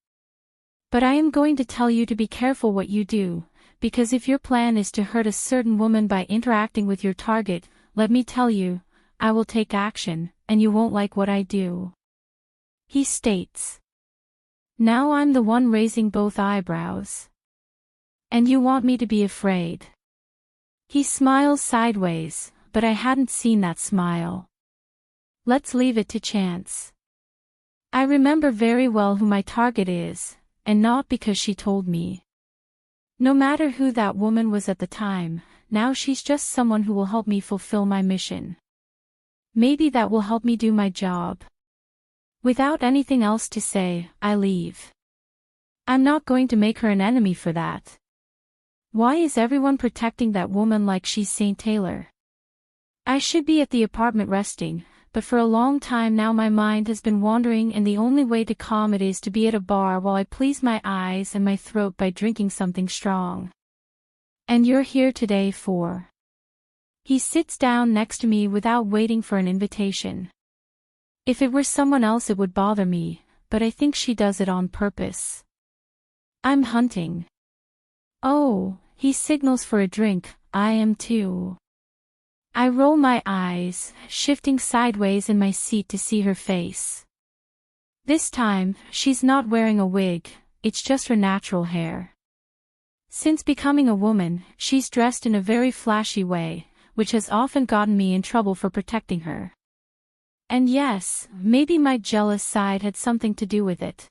But I am going to tell you to be careful what you do, because if your plan is to hurt a certain woman by interacting with your target, let me tell you, I will take action, and you won't like what I do. He states. Now I'm the one raising both eyebrows. And you want me to be afraid? He smiles sideways, but I hadn't seen that smile. Let's leave it to chance. I remember very well who my target is, and not because she told me. No matter who that woman was at the time, now she's just someone who will help me fulfill my mission. Maybe that will help me do my job. Without anything else to say, I leave. I'm not going to make her an enemy for that. Why is everyone protecting that woman like she's Saint Taylor? I should be at the apartment resting, but for a long time now my mind has been wandering, and the only way to calm it is to be at a bar while I please my eyes and my throat by drinking something strong. And you're here today for... He sits down next to me without waiting for an invitation. If it were someone else it would bother me, but I think she does it on purpose. I'm hunting. Oh, he signals for a drink, I am too. I roll my eyes, shifting sideways in my seat to see her face. This time, she's not wearing a wig, it's just her natural hair. Since becoming a woman, she's dressed in a very flashy way, which has often gotten me in trouble for protecting her. And yes, maybe my jealous side had something to do with it.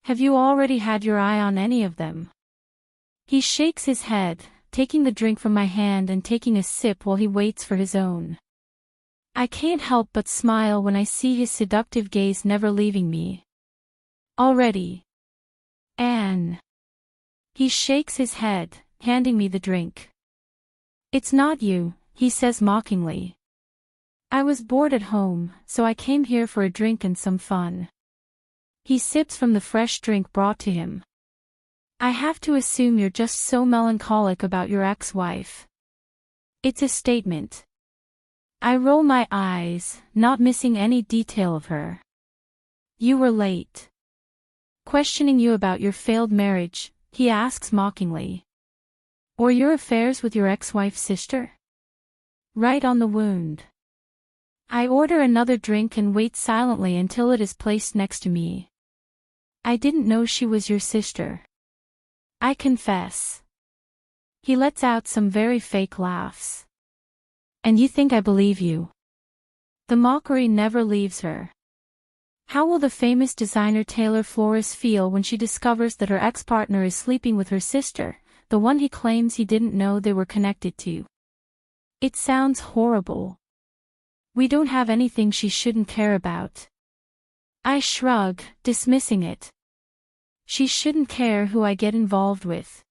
Have you already had your eye on any of them? He shakes his head, taking the drink from my hand and taking a sip while he waits for his own. I can't help but smile when I see his seductive gaze never leaving me. Already. Anne. He shakes his head, handing me the drink. It's not you, he says mockingly. I was bored at home, so I came here for a drink and some fun. He sips from the fresh drink brought to him. I have to assume you're just so melancholic about your ex-wife. It's a statement. I roll my eyes, not missing any detail of her. You were late. Questioning you about your failed marriage, he asks mockingly. Or your affairs with your ex-wife's sister? Right on the wound. I order another drink and wait silently until it is placed next to me. I didn't know she was your sister. I confess. He lets out some very fake laughs. And you think I believe you? The mockery never leaves her. How will the famous designer Taylor Flores feel when she discovers that her ex-partner is sleeping with her sister, the one he claims he didn't know they were connected to? It sounds horrible. We don't have anything she shouldn't care about. I shrug, dismissing it. She shouldn't care who I get involved with.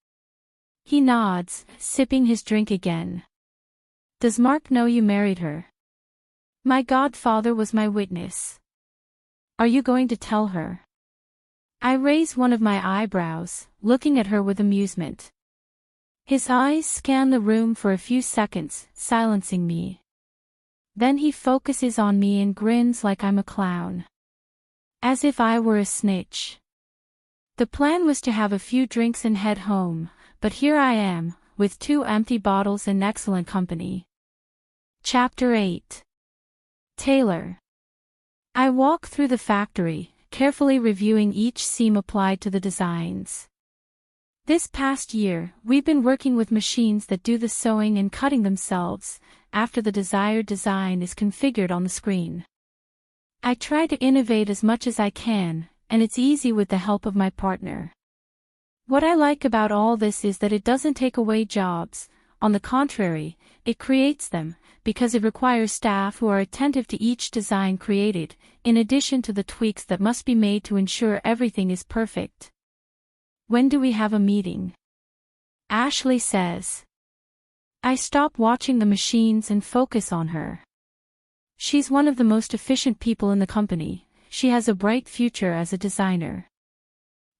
He nods, sipping his drink again. Does Mark know you married her? My godfather was my witness. Are you going to tell her? I raise one of my eyebrows, looking at her with amusement. His eyes scan the room for a few seconds, silencing me. Then he focuses on me and grins like I'm a clown. As if I were a snitch. The plan was to have a few drinks and head home, but here I am, with 2 empty bottles in excellent company. Chapter 8. Taylor. I walk through the factory, carefully reviewing each seam applied to the designs. This past year, we've been working with machines that do the sewing and cutting themselves, after the desired design is configured on the screen. I try to innovate as much as I can, and it's easy with the help of my partner. What I like about all this is that it doesn't take away jobs, on the contrary, it creates them, because it requires staff who are attentive to each design created, in addition to the tweaks that must be made to ensure everything is perfect. When do we have a meeting? Ashley says. I stop watching the machines and focus on her. She's one of the most efficient people in the company. She has a bright future as a designer.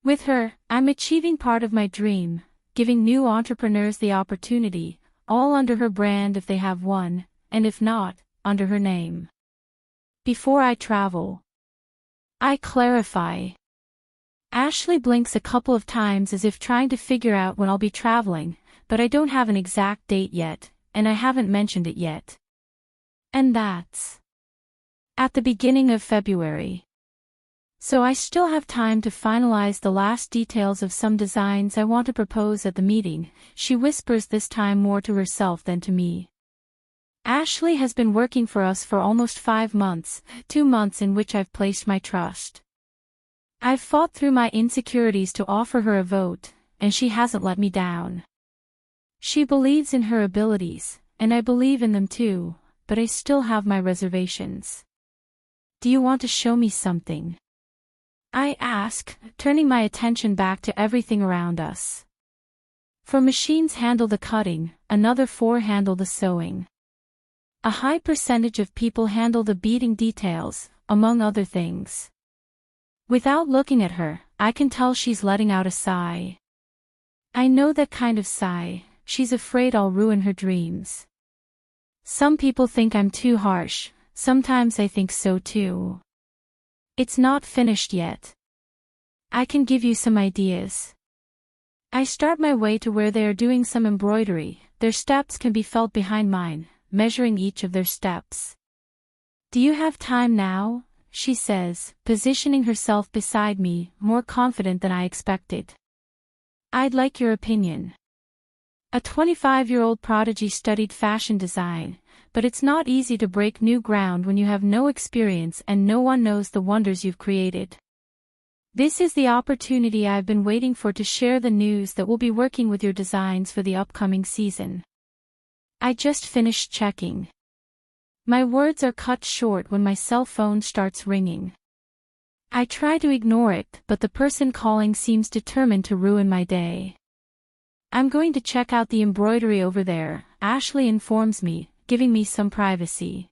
With her, I'm achieving part of my dream, giving new entrepreneurs the opportunity, all under her brand if they have one, and if not, under her name. Before I travel, I clarify. Ashley blinks a couple of times as if trying to figure out when I'll be traveling, but I don't have an exact date yet, and I haven't mentioned it yet. And that's at the beginning of February. So I still have time to finalize the last details of some designs I want to propose at the meeting, she whispers, this time more to herself than to me. Ashley has been working for us for almost 5 months, 2 months in which I've placed my trust. I've fought through my insecurities to offer her a vote, and she hasn't let me down. She believes in her abilities, and I believe in them too, but I still have my reservations. Do you want to show me something? I ask, turning my attention back to everything around us. 4 machines handle the cutting, another 4 handle the sewing. A high percentage of people handle the beading details, among other things. Without looking at her, I can tell she's letting out a sigh. I know that kind of sigh. She's afraid I'll ruin her dreams. Some people think I'm too harsh, sometimes I think so too. It's not finished yet. I can give you some ideas. I start my way to where they are doing some embroidery, their steps can be felt behind mine, measuring each of their steps. Do you have time now? She says, positioning herself beside me, more confident than I expected. I'd like your opinion. A 25-year-old prodigy studied fashion design, but it's not easy to break new ground when you have no experience and no one knows the wonders you've created. This is the opportunity I've been waiting for, to share the news that we'll be working with your designs for the upcoming season. I just finished checking. My words are cut short when my cell phone starts ringing. I try to ignore it, but the person calling seems determined to ruin my day. I'm going to check out the embroidery over there, Ashley informs me, giving me some privacy.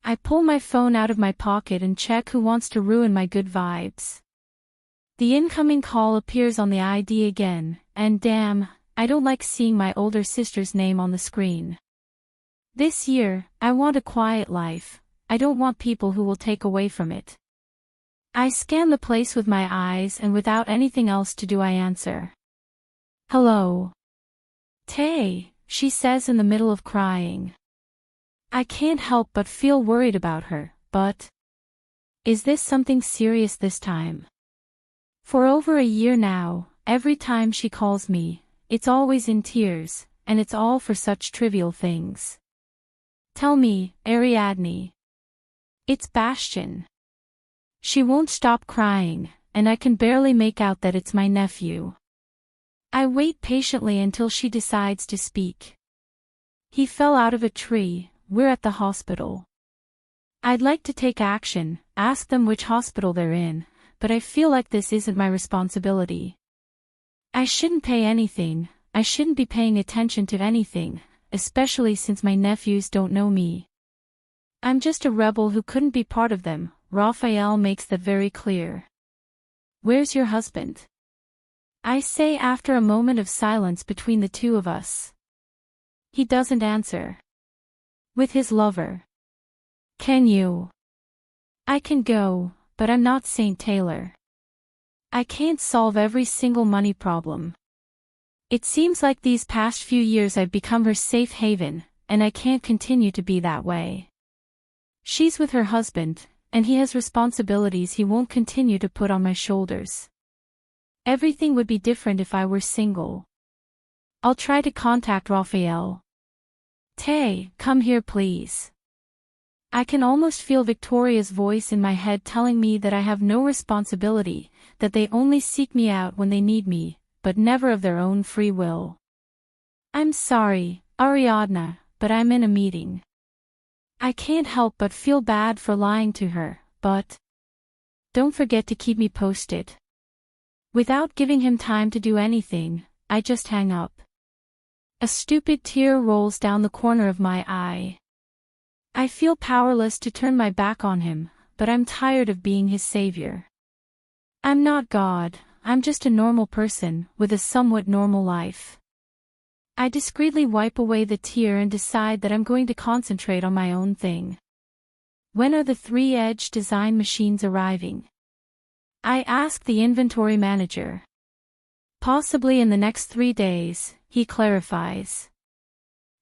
I pull my phone out of my pocket and check who wants to ruin my good vibes. The incoming call appears on the ID again, and damn, I don't like seeing my older sister's name on the screen. This year, I want a quiet life. I don't want people who will take away from it. I scan the place with my eyes, and without anything else to do, I answer. Hello. Tay, she says in the middle of crying. I can't help but feel worried about her, but is this something serious this time? For over a year now, every time she calls me, it's always in tears, and it's all for such trivial things. Tell me, Ariadne. It's Bastian. She won't stop crying, and I can barely make out that it's my nephew. I wait patiently until she decides to speak. He fell out of a tree, we're at the hospital. I'd like to take action, ask them which hospital they're in, but I feel like this isn't my responsibility. I shouldn't pay anything, I shouldn't be paying attention to anything, especially since my nephews don't know me. I'm just a rebel who couldn't be part of them, Raphael makes that very clear. Where's your husband? I say after a moment of silence between the two of us. He doesn't answer. With his lover. Can you? I can go, but I'm not Saint Taylor. I can't solve every single money problem. It seems like these past few years I've become her safe haven, and I can't continue to be that way. She's with her husband, and he has responsibilities he won't continue to put on my shoulders. Everything would be different if I were single. I'll try to contact Raphael. Tay, come here please. I can almost feel Victoria's voice in my head telling me that I have no responsibility, that they only seek me out when they need me, but never of their own free will. I'm sorry, Ariadna, but I'm in a meeting. I can't help but feel bad for lying to her, but don't forget to keep me posted. Without giving him time to do anything, I just hang up. A stupid tear rolls down the corner of my eye. I feel powerless to turn my back on him, but I'm tired of being his savior. I'm not God, I'm just a normal person, with a somewhat normal life. I discreetly wipe away the tear and decide that I'm going to concentrate on my own thing. When are the 3-edge design machines arriving? I asked the inventory manager. Possibly in the next 3 days, he clarifies.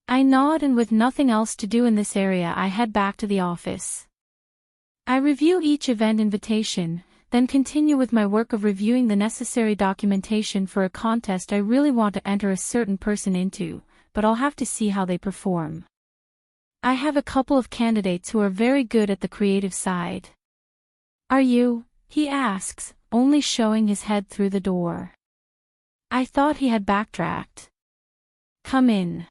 I nod, and with nothing else to do in this area, I head back to the office. I review each event invitation, then continue with my work of reviewing the necessary documentation for a contest I really want to enter a certain person into, but I'll have to see how they perform. I have a couple of candidates who are very good at the creative side. Are you? He asks, only showing his head through the door. I thought he had backtracked. Come in.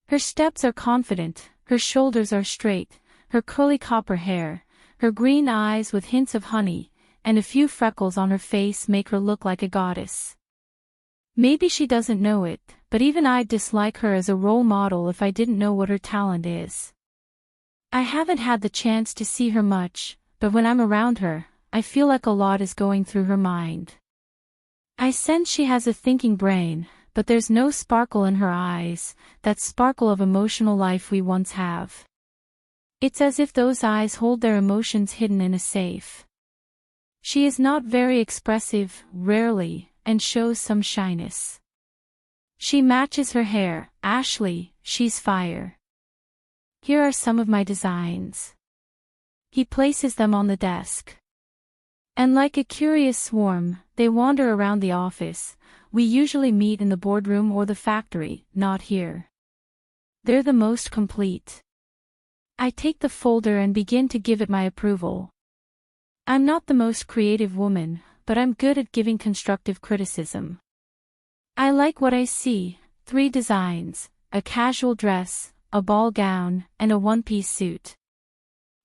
Her steps are confident, her shoulders are straight, her curly copper hair, her green eyes with hints of honey, and a few freckles on her face make her look like a goddess. Maybe she doesn't know it, but even I'd dislike her as a role model if I didn't know what her talent is. I haven't had the chance to see her much, but when I'm around her, I feel like a lot is going through her mind. I sense she has a thinking brain, but there's no sparkle in her eyes, that sparkle of emotional life we once have. It's as if those eyes hold their emotions hidden in a safe. She is not very expressive, rarely, and shows some shyness. She matches her hair. Ashley, she's fire. Here are some of my designs. He places them on the desk. And like a curious swarm, they wander around the office. We usually meet in the boardroom or the factory, not here. They're the most complete. I take the folder and begin to give it my approval. I'm not the most creative woman, but I'm good at giving constructive criticism. I like what I see: 3 designs, a casual dress, a ball gown, and a one-piece suit.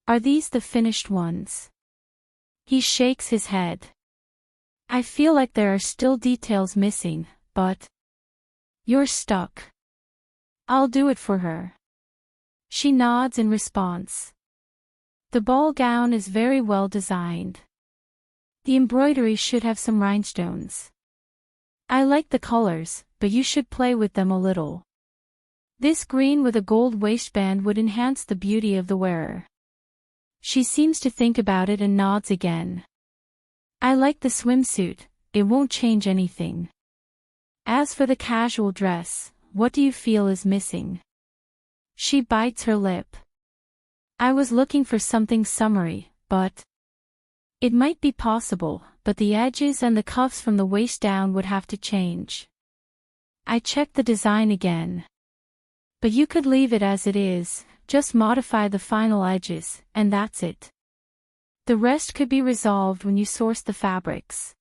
Are these the finished ones? He shakes his head. I feel like there are still details missing, but... You're stuck. I'll do it for her. She nods in response. The ball gown is very well designed. The embroidery should have some rhinestones. I like the colors, but you should play with them a little. This green with a gold waistband would enhance the beauty of the wearer. She seems to think about it and nods again. I like the swimsuit, it won't change anything. As for the casual dress, what do you feel is missing? She bites her lip. I was looking for something summery, but... It might be possible, but the edges and the cuffs from the waist down would have to change. I checked the design again. But you could leave it as it is, just modify the final edges, and that's it. The rest could be resolved when you source the fabrics.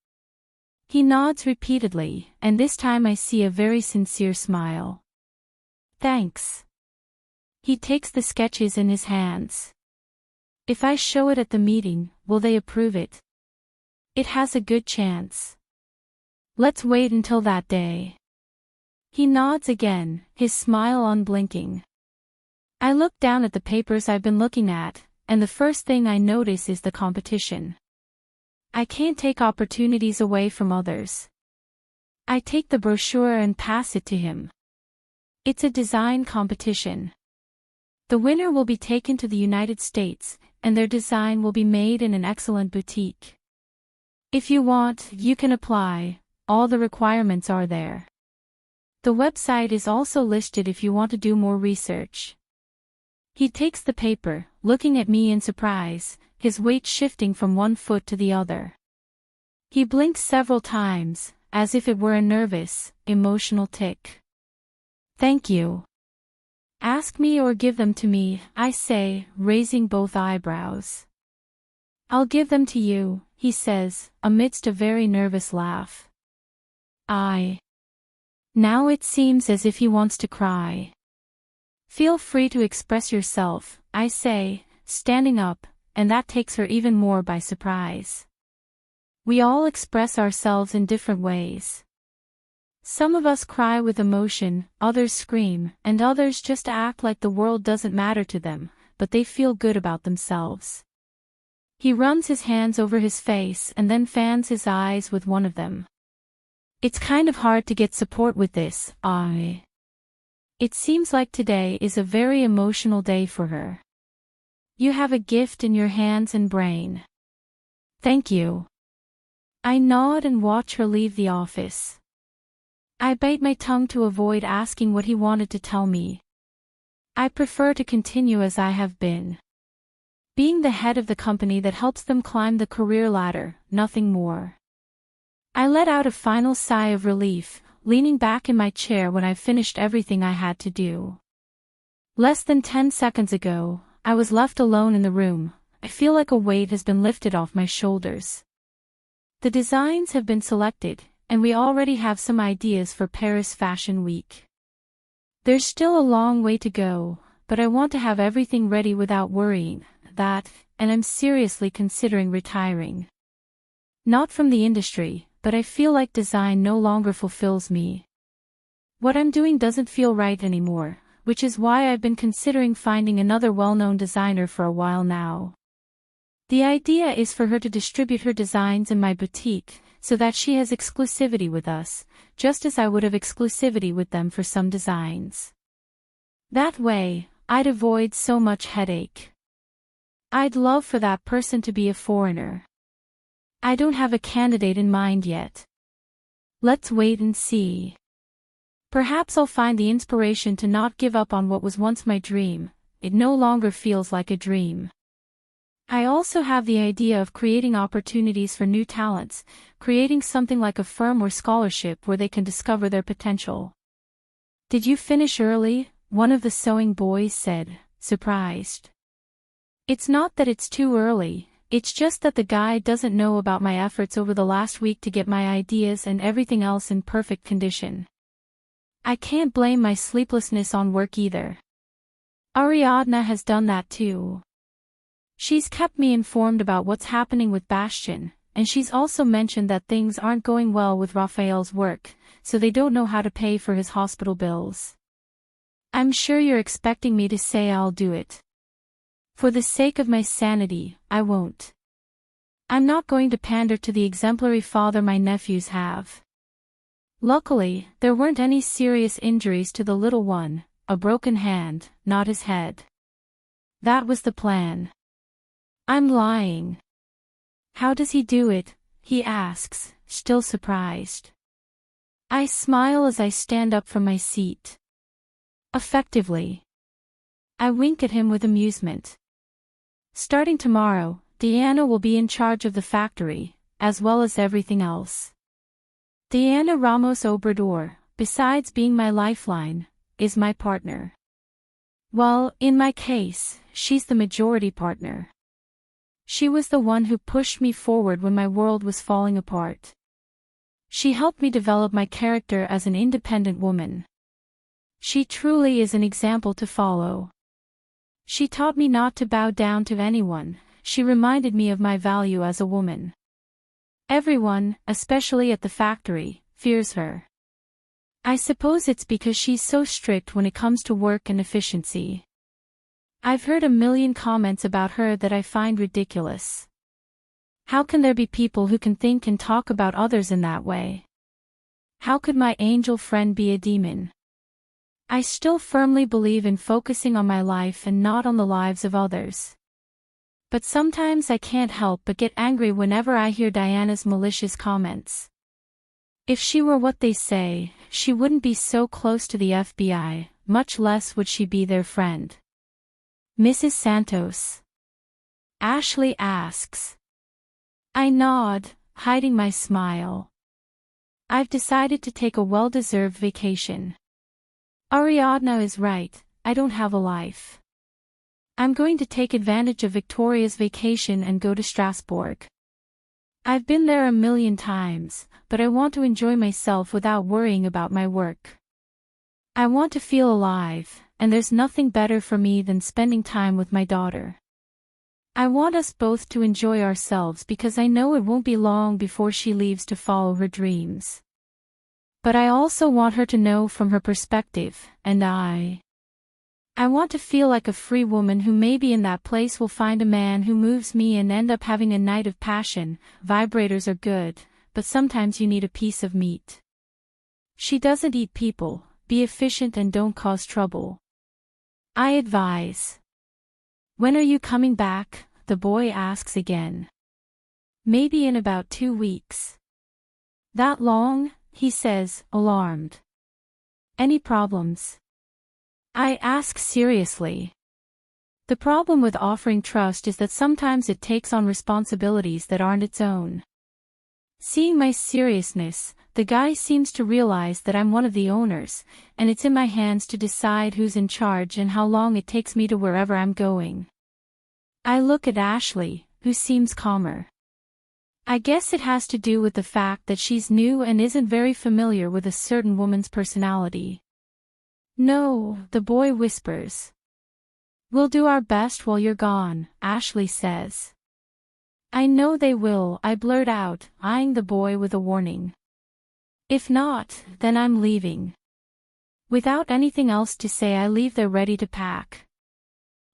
He nods repeatedly, and this time I see a very sincere smile. Thanks. He takes the sketches in his hands. If I show it at the meeting, will they approve it? It has a good chance. Let's wait until that day. He nods again, his smile unblinking. I look down at the papers I've been looking at, and the first thing I notice is the competition. I can't take opportunities away from others. I take the brochure and pass it to him. It's a design competition. The winner will be taken to the United States, and their design will be made in an excellent boutique. If you want, you can apply. All the requirements are there. The website is also listed if you want to do more research. He takes the paper, looking at me in surprise, his weight shifting from one foot to the other. He blinks several times, as if it were a nervous, emotional tic. Thank you. Ask me or give them to me, I say, raising both eyebrows. I'll give them to you, he says, amidst a very nervous laugh. Now it seems as if he wants to cry. Feel free to express yourself, I say, standing up, and that takes her even more by surprise. We all express ourselves in different ways. Some of us cry with emotion, others scream, and others just act like the world doesn't matter to them, but they feel good about themselves. He runs his hands over his face and then fans his eyes with one of them. It's kind of hard to get support with this, It seems like today is a very emotional day for her. You have a gift in your hands and brain. Thank you. I nod and watch her leave the office. I bite my tongue to avoid asking what he wanted to tell me. I prefer to continue as I have been. Being the head of the company that helps them climb the career ladder, nothing more. I let out a final sigh of relief, leaning back in my chair when I finished everything I had to do. Less than 10 seconds ago, I was left alone in the room. I feel like a weight has been lifted off my shoulders. The designs have been selected, and we already have some ideas for Paris Fashion Week. There's still a long way to go, but I want to have everything ready without worrying, and I'm seriously considering retiring. Not from the industry, but I feel like design no longer fulfills me. What I'm doing doesn't feel right anymore, which is why I've been considering finding another well-known designer for a while now. The idea is for her to distribute her designs in my boutique, so that she has exclusivity with us, just as I would have exclusivity with them for some designs. That way, I'd avoid so much headache. I'd love for that person to be a foreigner. I don't have a candidate in mind yet. Let's wait and see. Perhaps I'll find the inspiration to not give up on what was once my dream. It no longer feels like a dream. I also have the idea of creating opportunities for new talents, creating something like a firm or scholarship where they can discover their potential. "Did you finish early?" one of the sewing boys said, surprised. "It's not that it's too early, it's just that the guy doesn't know about my efforts over the last week to get my ideas and everything else in perfect condition. I can't blame my sleeplessness on work either. Ariadna has done that too. She's kept me informed about what's happening with Bastian, and she's also mentioned that things aren't going well with Raphael's work, so they don't know how to pay for his hospital bills. I'm sure you're expecting me to say I'll do it. For the sake of my sanity, I won't. I'm not going to pander to the exemplary father my nephews have. Luckily, there weren't any serious injuries to the little one, a broken hand, not his head. That was the plan. I'm lying. How does he do it? He asks, still surprised. I smile as I stand up from my seat. Effectively. I wink at him with amusement. Starting tomorrow, Diana will be in charge of the factory, as well as everything else. Diana Ramos Obrador, besides being my lifeline, is my partner. Well, in my case, she's the majority partner. She was the one who pushed me forward when my world was falling apart. She helped me develop my character as an independent woman. She truly is an example to follow. She taught me not to bow down to anyone. She reminded me of my value as a woman. Everyone, especially at the factory, fears her. I suppose it's because she's so strict when it comes to work and efficiency. I've heard a million comments about her that I find ridiculous. How can there be people who can think and talk about others in that way? How could my angel friend be a demon? I still firmly believe in focusing on my life and not on the lives of others. But sometimes I can't help but get angry whenever I hear Diana's malicious comments. If she were what they say, she wouldn't be so close to the FBI, much less would she be their friend. Mrs. Santos? Ashley asks. I nod, hiding my smile. I've decided to take a well-deserved vacation. Ariadna is right, I don't have a life. I'm going to take advantage of Victoria's vacation and go to Strasbourg. I've been there a million times, but I want to enjoy myself without worrying about my work. I want to feel alive, and there's nothing better for me than spending time with my daughter. I want us both to enjoy ourselves because I know it won't be long before she leaves to follow her dreams. But I also want her to know from her perspective, and I want to feel like a free woman who maybe in that place will find a man who moves me and end up having a night of passion. Vibrators are good, but sometimes you need a piece of meat. She doesn't eat people. Be efficient and don't cause trouble. I advise. When are you coming back? The boy asks again. Maybe in about 2 weeks. That long? He says, alarmed. Any problems? I ask seriously. The problem with offering trust is that sometimes it takes on responsibilities that aren't its own. Seeing my seriousness, the guy seems to realize that I'm one of the owners, and it's in my hands to decide who's in charge and how long it takes me to wherever I'm going. I look at Ashley, who seems calmer. I guess it has to do with the fact that she's new and isn't very familiar with a certain woman's personality. No, the boy whispers. We'll do our best while you're gone, Ashley says. I know they will, I blurt out, eyeing the boy with a warning. If not, then I'm leaving. Without anything else to say, I leave there ready to pack.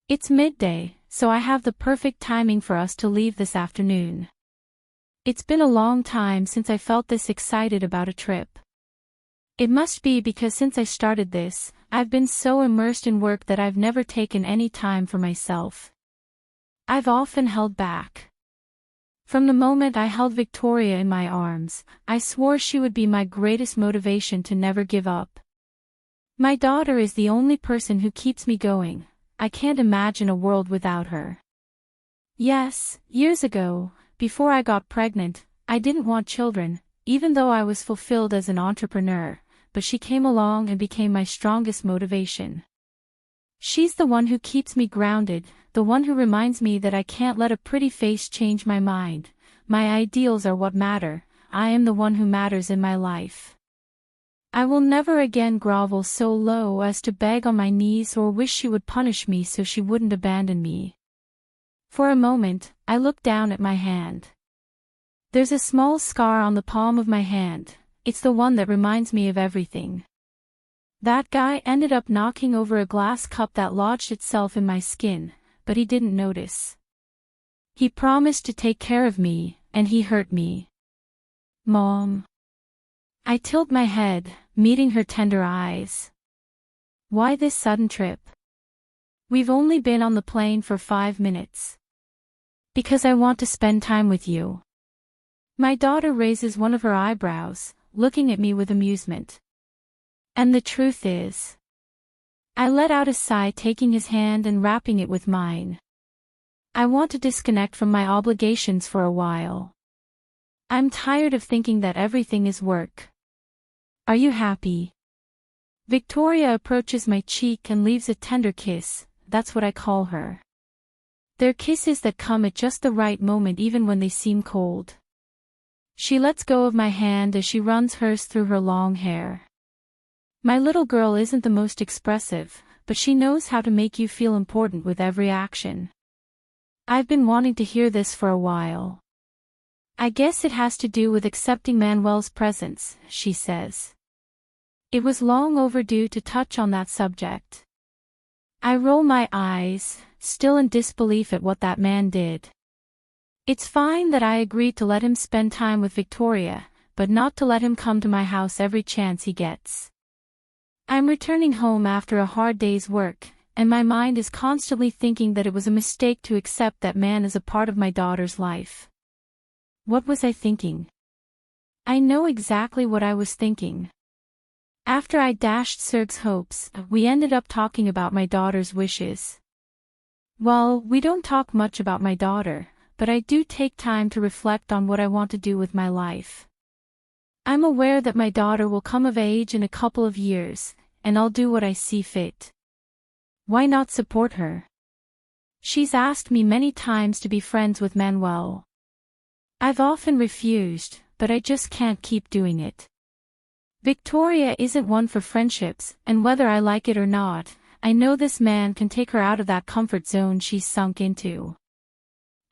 It's midday, so I have the perfect timing for us to leave this afternoon. It's been a long time since I felt this excited about a trip. It must be because since I started this, I've been so immersed in work that I've never taken any time for myself. I've often held back. From the moment I held Victoria in my arms, I swore she would be my greatest motivation to never give up. My daughter is the only person who keeps me going. I can't imagine a world without her. Yes, years ago, before I got pregnant, I didn't want children, even though I was fulfilled as an entrepreneur, but she came along and became my strongest motivation. She's the one who keeps me grounded, the one who reminds me that I can't let a pretty face change my mind. My ideals are what matter. I am the one who matters in my life. I will never again grovel so low as to beg on my knees or wish she would punish me so she wouldn't abandon me. For a moment, I look down at my hand. There's a small scar on the palm of my hand. It's the one that reminds me of everything. That guy ended up knocking over a glass cup that lodged itself in my skin, but he didn't notice. He promised to take care of me, and he hurt me. Mom. I tilt my head, meeting her tender eyes. Why this sudden trip? We've only been on the plane for 5 minutes. Because I want to spend time with you. My daughter raises one of her eyebrows, looking at me with amusement. And the truth is. I let out a sigh, taking his hand and wrapping it with mine. I want to disconnect from my obligations for a while. I'm tired of thinking that everything is work. Are you happy? Victoria approaches my cheek and leaves a tender kiss. That's what I call her. They're kisses that come at just the right moment even when they seem cold. She lets go of my hand as she runs hers through her long hair. My little girl isn't the most expressive, but she knows how to make you feel important with every action. I've been wanting to hear this for a while. I guess it has to do with accepting Manuel's presence, she says. It was long overdue to touch on that subject. I roll my eyes, still in disbelief at what that man did. It's fine that I agreed to let him spend time with Victoria, but not to let him come to my house every chance he gets. I'm returning home after a hard day's work, and my mind is constantly thinking that it was a mistake to accept that man as a part of my daughter's life. What was I thinking? I know exactly what I was thinking. After I dashed Serg's hopes, we ended up talking about my daughter's wishes. Well, we don't talk much about my daughter, but I do take time to reflect on what I want to do with my life. I'm aware that my daughter will come of age in a couple of years, and I'll do what I see fit. Why not support her? She's asked me many times to be friends with Manuel. I've often refused, but I just can't keep doing it. Victoria isn't one for friendships, and whether I like it or not, I know this man can take her out of that comfort zone she's sunk into.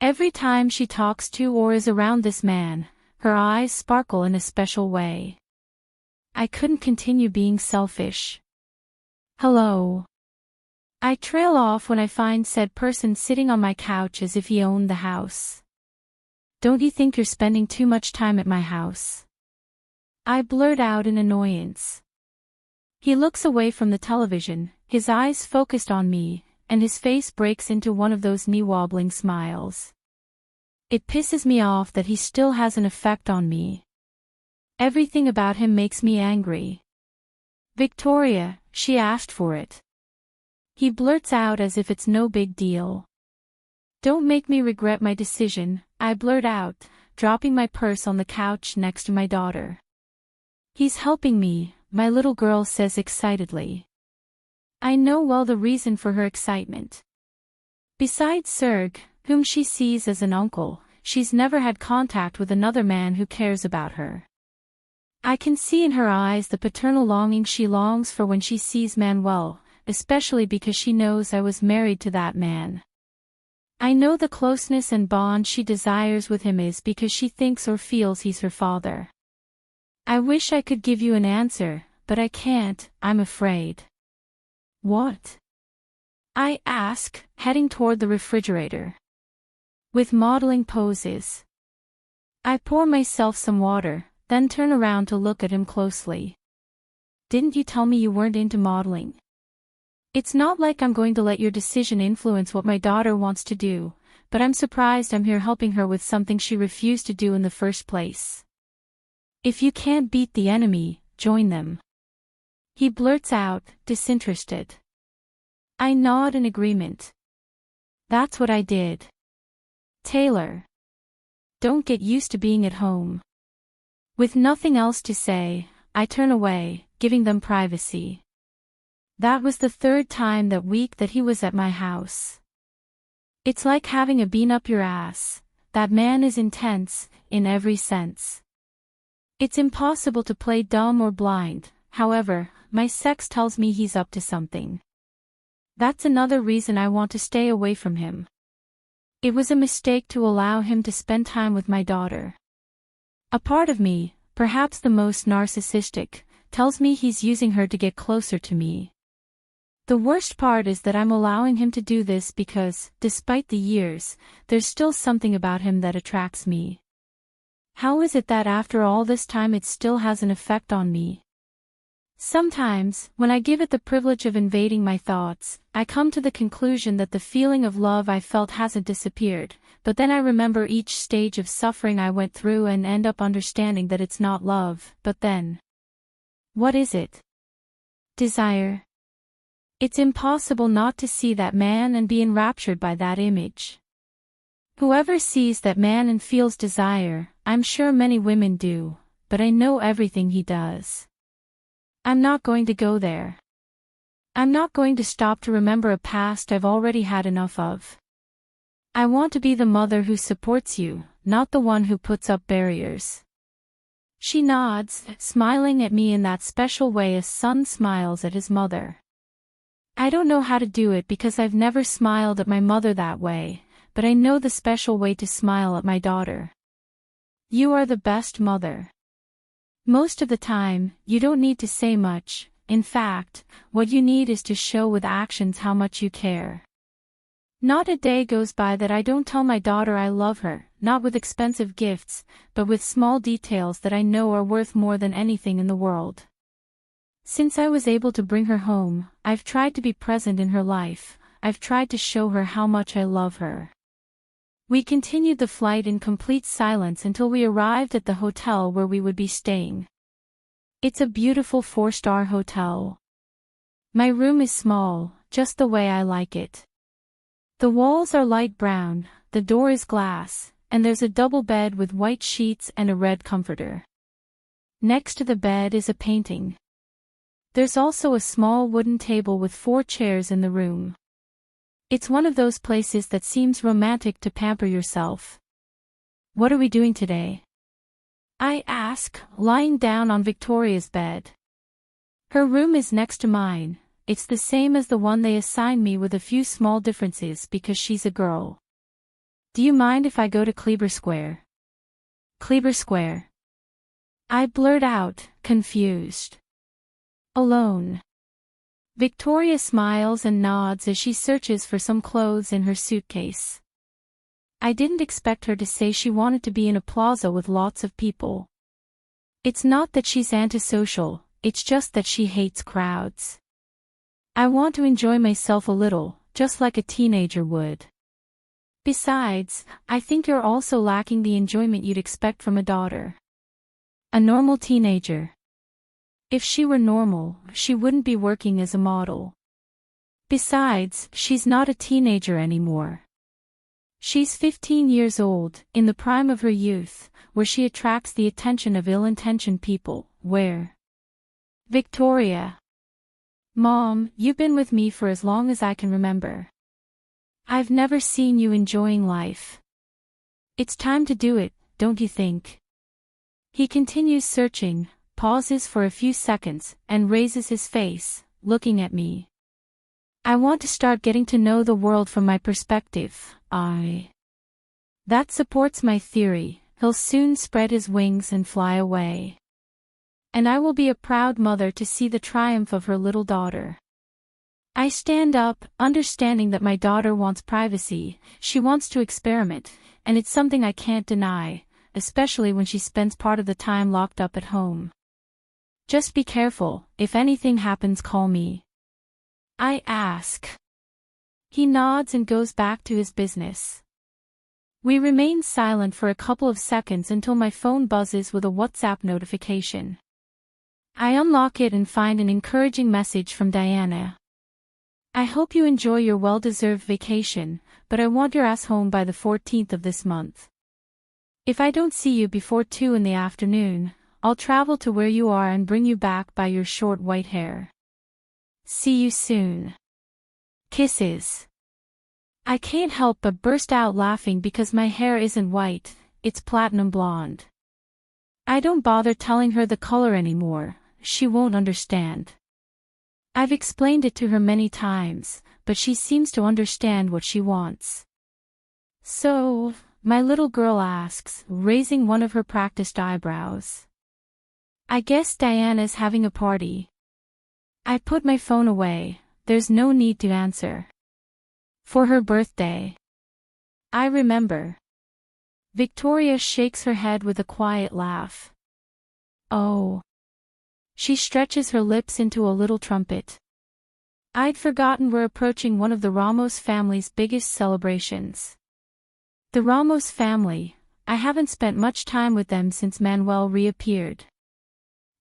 Every time she talks to or is around this man, her eyes sparkle in a special way. I couldn't continue being selfish. Hello. I trail off when I find said person sitting on my couch as if he owned the house. Don't you think you're spending too much time at my house? I blurt out in annoyance. He looks away from the television, his eyes focused on me, and his face breaks into one of those knee-wobbling smiles. It pisses me off that he still has an effect on me. Everything about him makes me angry. Victoria, she asked for it. He blurts out as if it's no big deal. Don't make me regret my decision, I blurt out, dropping my purse on the couch next to my daughter. He's helping me, my little girl says excitedly. I know well the reason for her excitement. Besides Serge, whom she sees as an uncle, she's never had contact with another man who cares about her. I can see in her eyes the paternal longing she longs for when she sees Manuel, especially because she knows I was married to that man. I know the closeness and bond she desires with him is because she thinks or feels he's her father. I wish I could give you an answer, but I can't, I'm afraid. What? I ask, heading toward the refrigerator. With modeling poses. I pour myself some water, then turn around to look at him closely. Didn't you tell me you weren't into modeling? It's not like I'm going to let your decision influence what my daughter wants to do, but I'm surprised I'm here helping her with something she refused to do in the first place. If you can't beat the enemy, join them. He blurts out, disinterested. I nod in agreement. That's what I did. Taylor. Don't get used to being at home. With nothing else to say, I turn away, giving them privacy. That was the third time that week that he was at my house. It's like having a bean up your ass. That man is intense, in every sense. It's impossible to play dumb or blind, however, my sex tells me he's up to something. That's another reason I want to stay away from him. It was a mistake to allow him to spend time with my daughter. A part of me, perhaps the most narcissistic, tells me he's using her to get closer to me. The worst part is that I'm allowing him to do this because, despite the years, there's still something about him that attracts me. How is it that after all this time it still has an effect on me? Sometimes, when I give it the privilege of invading my thoughts, I come to the conclusion that the feeling of love I felt hasn't disappeared, but then I remember each stage of suffering I went through and end up understanding that it's not love, but then. What is it? Desire. It's impossible not to see that man and be enraptured by that image. Whoever sees that man and feels desire, I'm sure many women do, but I know everything he does. I'm not going to go there. I'm not going to stop to remember a past I've already had enough of. I want to be the mother who supports you, not the one who puts up barriers. She nods, smiling at me in that special way a son smiles at his mother. I don't know how to do it because I've never smiled at my mother that way, but I know the special way to smile at my daughter. You are the best mother. Most of the time, you don't need to say much. In fact, what you need is to show with actions how much you care. Not a day goes by that I don't tell my daughter I love her, not with expensive gifts, but with small details that I know are worth more than anything in the world. Since I was able to bring her home, I've tried to be present in her life. I've tried to show her how much I love her. We continued the flight in complete silence until we arrived at the hotel where we would be staying. It's a beautiful 4-star hotel. My room is small, just the way I like it. The walls are light brown, the door is glass, and there's a double bed with white sheets and a red comforter. Next to the bed is a painting. There's also a small wooden table with 4 chairs in the room. It's one of those places that seems romantic to pamper yourself. What are we doing today? I ask, lying down on Victoria's bed. Her room is next to mine. It's the same as the one they assigned me with a few small differences because she's a girl. Do you mind if I go to Kleber Square? Kleber Square. I blurt out, confused. Alone. Victoria smiles and nods as she searches for some clothes in her suitcase. I didn't expect her to say she wanted to be in a plaza with lots of people. It's not that she's antisocial, it's just that she hates crowds. I want to enjoy myself a little, just like a teenager would. Besides, I think you're also lacking the enjoyment you'd expect from a daughter. A normal teenager. If she were normal, she wouldn't be working as a model. Besides, she's not a teenager anymore. She's 15 years old, in the prime of her youth, where she attracts the attention of ill-intentioned people, where... Victoria. Mom, you've been with me for as long as I can remember. I've never seen you enjoying life. It's time to do it, don't you think? He continues searching, pauses for a few seconds, and raises his face, looking at me. I want to start getting to know the world from my perspective. That supports my theory. He'll soon spread his wings and fly away. And I will be a proud mother to see the triumph of her little daughter. I stand up, understanding that my daughter wants privacy, she wants to experiment, and it's something I can't deny, especially when she spends part of the time locked up at home. Just be careful, if anything happens call me. I ask. He nods and goes back to his business. We remain silent for a couple of seconds until my phone buzzes with a WhatsApp notification. I unlock it and find an encouraging message from Diana. I hope you enjoy your well-deserved vacation, but I want your ass home by the 14th of this month. If I don't see you before 2 in the afternoon, I'll travel to where you are and bring you back by your short white hair. See you soon. Kisses. I can't help but burst out laughing because my hair isn't white, it's platinum blonde. I don't bother telling her the color anymore, she won't understand. I've explained it to her many times, but she seems to understand what she wants. So, my little girl asks, raising one of her practiced eyebrows. I guess Diana's having a party. I put my phone away, there's no need to answer. For her birthday. I remember. Victoria shakes her head with a quiet laugh. Oh. She stretches her lips into a little trumpet. I'd forgotten we're approaching one of the Ramos family's biggest celebrations. The Ramos family, I haven't spent much time with them since Manuel reappeared.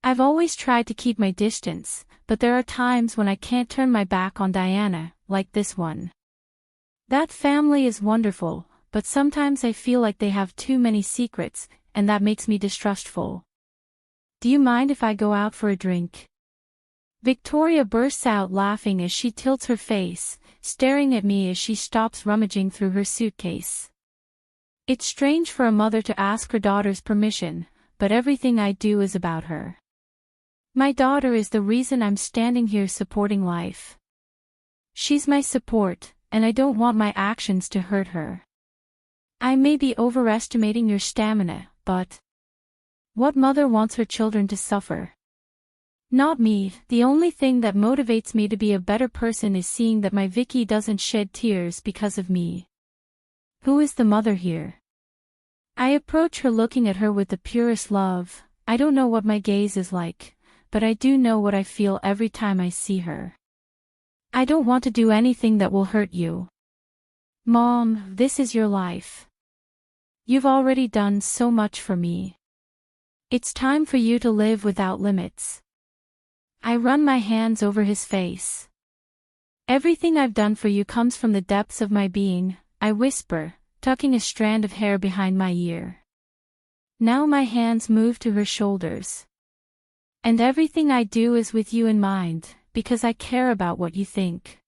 I've always tried to keep my distance, but there are times when I can't turn my back on Diana, like this one. That family is wonderful, but sometimes I feel like they have too many secrets, and that makes me distrustful. Do you mind if I go out for a drink? Victoria bursts out laughing as she tilts her face, staring at me as she stops rummaging through her suitcase. It's strange for a mother to ask her daughter's permission, but everything I do is about her. My daughter is the reason I'm standing here supporting life. She's my support, and I don't want my actions to hurt her. I may be overestimating your stamina, but... What mother wants her children to suffer? Not me. The only thing that motivates me to be a better person is seeing that my Vicky doesn't shed tears because of me. Who is the mother here? I approach her looking at her with the purest love. I don't know what my gaze is like, but I do know what I feel every time I see her. I don't want to do anything that will hurt you. Mom, this is your life. You've already done so much for me. It's time for you to live without limits. I run my hands over his face. Everything I've done for you comes from the depths of my being, I whisper, tucking a strand of hair behind my ear. Now my hands move to her shoulders. And everything I do is with you in mind, because I care about what you think.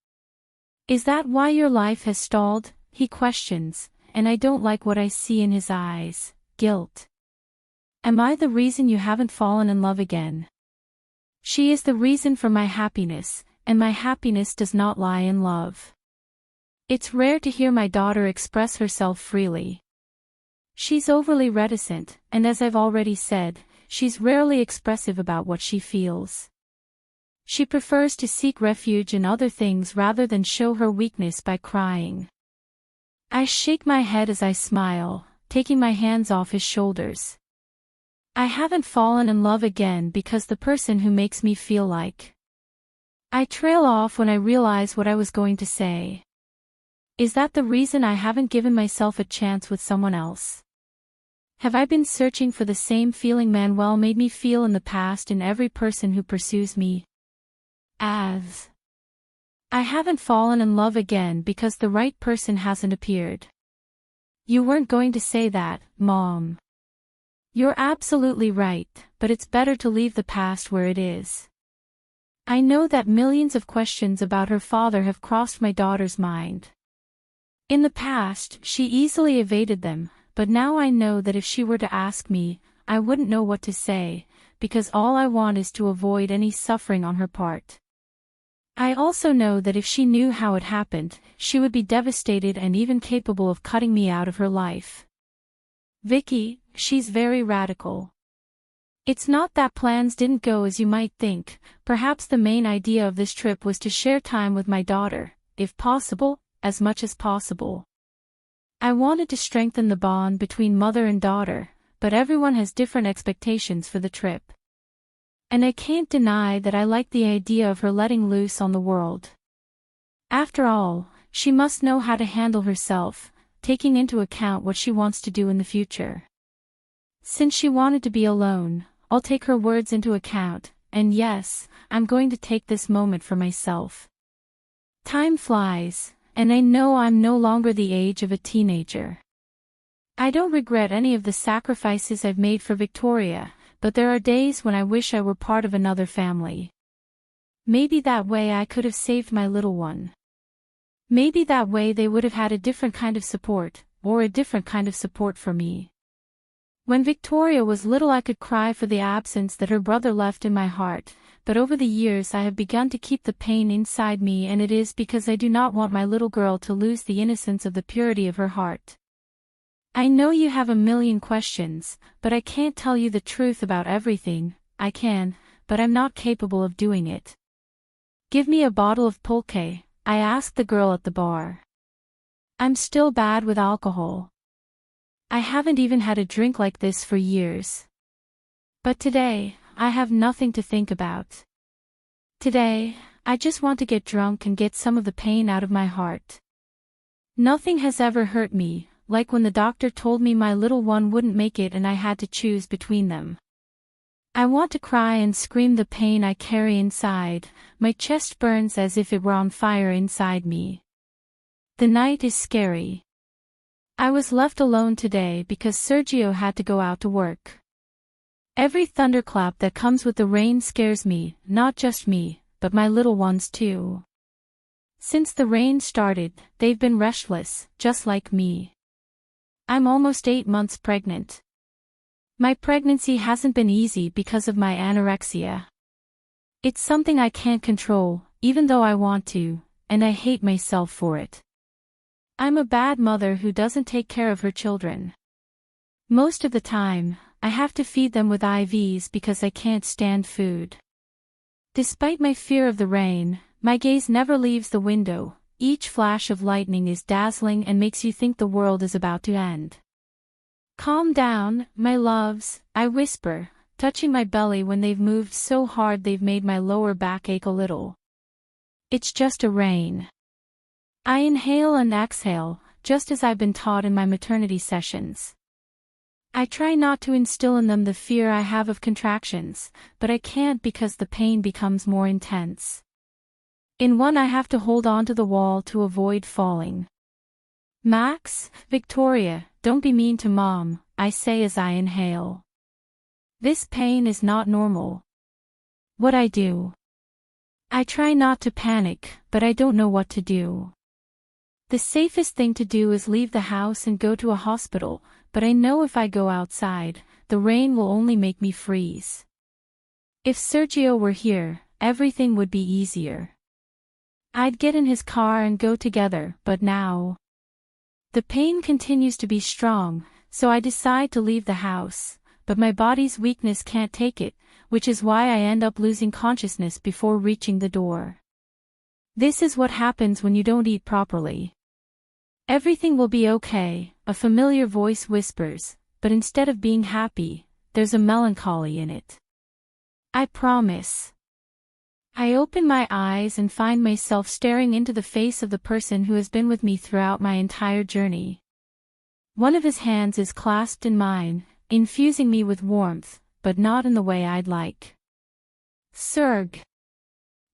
Is that why your life has stalled? He questions, and I don't like what I see in his eyes, guilt. Am I the reason you haven't fallen in love again? She is the reason for my happiness, and my happiness does not lie in love. It's rare to hear my daughter express herself freely. She's overly reticent, and as I've already said, she's rarely expressive about what she feels. She prefers to seek refuge in other things rather than show her weakness by crying. I shake my head as I smile, taking my hands off his shoulders. I haven't fallen in love again because the person who makes me feel like. I trail off when I realize what I was going to say. Is that the reason I haven't given myself a chance with someone else? Have I been searching for the same feeling Manuel made me feel in the past in every person who pursues me? As I haven't fallen in love again because the right person hasn't appeared. You weren't going to say that, Mom. You're absolutely right, but it's better to leave the past where it is. I know that millions of questions about her father have crossed my daughter's mind. In the past, she easily evaded them, but now I know that if she were to ask me, I wouldn't know what to say, because all I want is to avoid any suffering on her part. I also know that if she knew how it happened, she would be devastated and even capable of cutting me out of her life. Vicky, she's very radical. It's not that plans didn't go as you might think. Perhaps the main idea of this trip was to share time with my daughter, if possible, as much as possible. I wanted to strengthen the bond between mother and daughter, but everyone has different expectations for the trip. And I can't deny that I like the idea of her letting loose on the world. After all, she must know how to handle herself, taking into account what she wants to do in the future. Since she wanted to be alone, I'll take her words into account, and yes, I'm going to take this moment for myself. Time flies, and I know I'm no longer the age of a teenager. I don't regret any of the sacrifices I've made for Victoria, but there are days when I wish I were part of another family. Maybe that way I could have saved my little one. Maybe that way they would have had a different kind of support, or a different kind of support for me. When Victoria was little I could cry for the absence that her brother left in my heart, but over the years I have begun to keep the pain inside me, and it is because I do not want my little girl to lose the innocence of the purity of her heart. I know you have a million questions, but I can't tell you the truth about everything. I can, but I'm not capable of doing it. Give me a bottle of pulque, I asked the girl at the bar. I'm still bad with alcohol. I haven't even had a drink like this for years. But today, I have nothing to think about. Today, I just want to get drunk and get some of the pain out of my heart. Nothing has ever hurt me, like when the doctor told me my little one wouldn't make it and I had to choose between them. I want to cry and scream the pain I carry inside. My chest burns as if it were on fire inside me. The night is scary. I was left alone today because Sergio had to go out to work. Every thunderclap that comes with the rain scares me, not just me, but my little ones too. Since the rain started, they've been restless, just like me. I'm almost 8 months pregnant. My pregnancy hasn't been easy because of my anorexia. It's something I can't control, even though I want to, and I hate myself for it. I'm a bad mother who doesn't take care of her children. Most of the time, I have to feed them with IVs because I can't stand food. Despite my fear of the rain, my gaze never leaves the window. Each flash of lightning is dazzling and makes you think the world is about to end. Calm down, my loves, I whisper, touching my belly when they've moved so hard they've made my lower back ache a little. It's just a rain. I inhale and exhale, just as I've been taught in my maternity sessions. I try not to instill in them the fear I have of contractions, but I can't because the pain becomes more intense. In one I have to hold on to the wall to avoid falling. Max, Victoria, don't be mean to Mom, I say as I inhale. This pain is not normal. What I do? I try not to panic, but I don't know what to do. The safest thing to do is leave the house and go to a hospital, but I know if I go outside, the rain will only make me freeze. If Sergio were here, everything would be easier. I'd get in his car and go together, but now the pain continues to be strong, so I decide to leave the house, but my body's weakness can't take it, which is why I end up losing consciousness before reaching the door. This is what happens when you don't eat properly. Everything will be okay, a familiar voice whispers, but instead of being happy, there's a melancholy in it. I promise. I open my eyes and find myself staring into the face of the person who has been with me throughout my entire journey. One of his hands is clasped in mine, infusing me with warmth, but not in the way I'd like. Serg.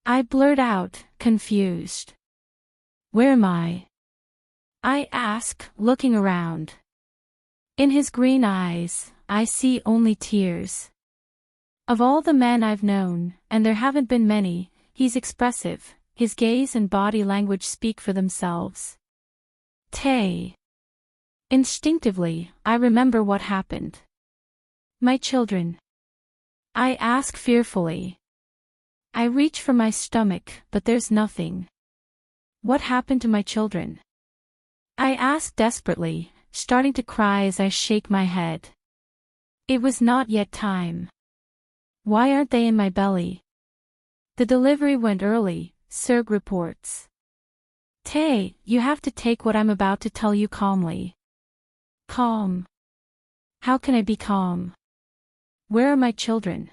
I blurt out, confused. Where am I? I ask, looking around. In his green eyes, I see only tears. Of all the men I've known, and there haven't been many, he's expressive, his gaze and body language speak for themselves. Tay. Instinctively, I remember what happened. My children. I ask fearfully. I reach for my stomach, but there's nothing. What happened to my children? I ask desperately, starting to cry as I shake my head. It was not yet time. Why aren't they in my belly? The delivery went early, Serg reports. Tay, you have to take what I'm about to tell you calmly. Calm. How can I be calm? Where are my children?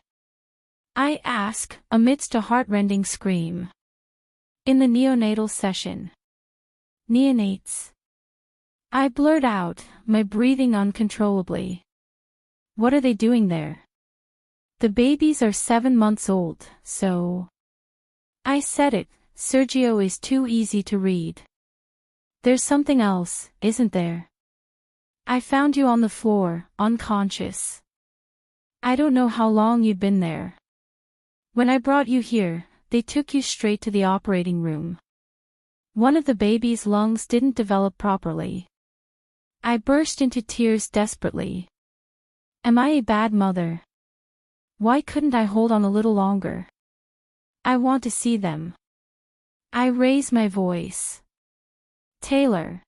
I ask, amidst a heart-rending scream. In the neonatal session. Neonates. I blurt out, my breathing uncontrollably. What are they doing there? The babies are 7 months old, so... I said it, Sergio is too easy to read. There's something else, isn't there? I found you on the floor, unconscious. I don't know how long you've been there. When I brought you here, they took you straight to the operating room. One of the baby's lungs didn't develop properly. I burst into tears desperately. Am I a bad mother? Why couldn't I hold on a little longer? I want to see them. I raise my voice. Taylor.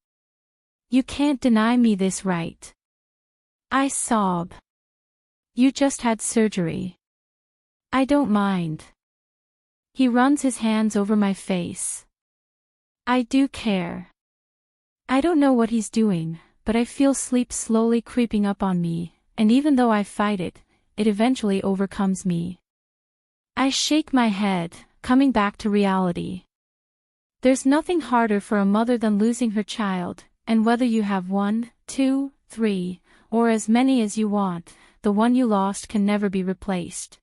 You can't deny me this right. I sob. You just had surgery. I don't mind. He runs his hands over my face. I do care. I don't know what he's doing, but I feel sleep slowly creeping up on me, and even though I fight it, it eventually overcomes me. I shake my head, coming back to reality. There's nothing harder for a mother than losing her child, and whether you have 1, 2, 3, or as many as you want, the one you lost can never be replaced.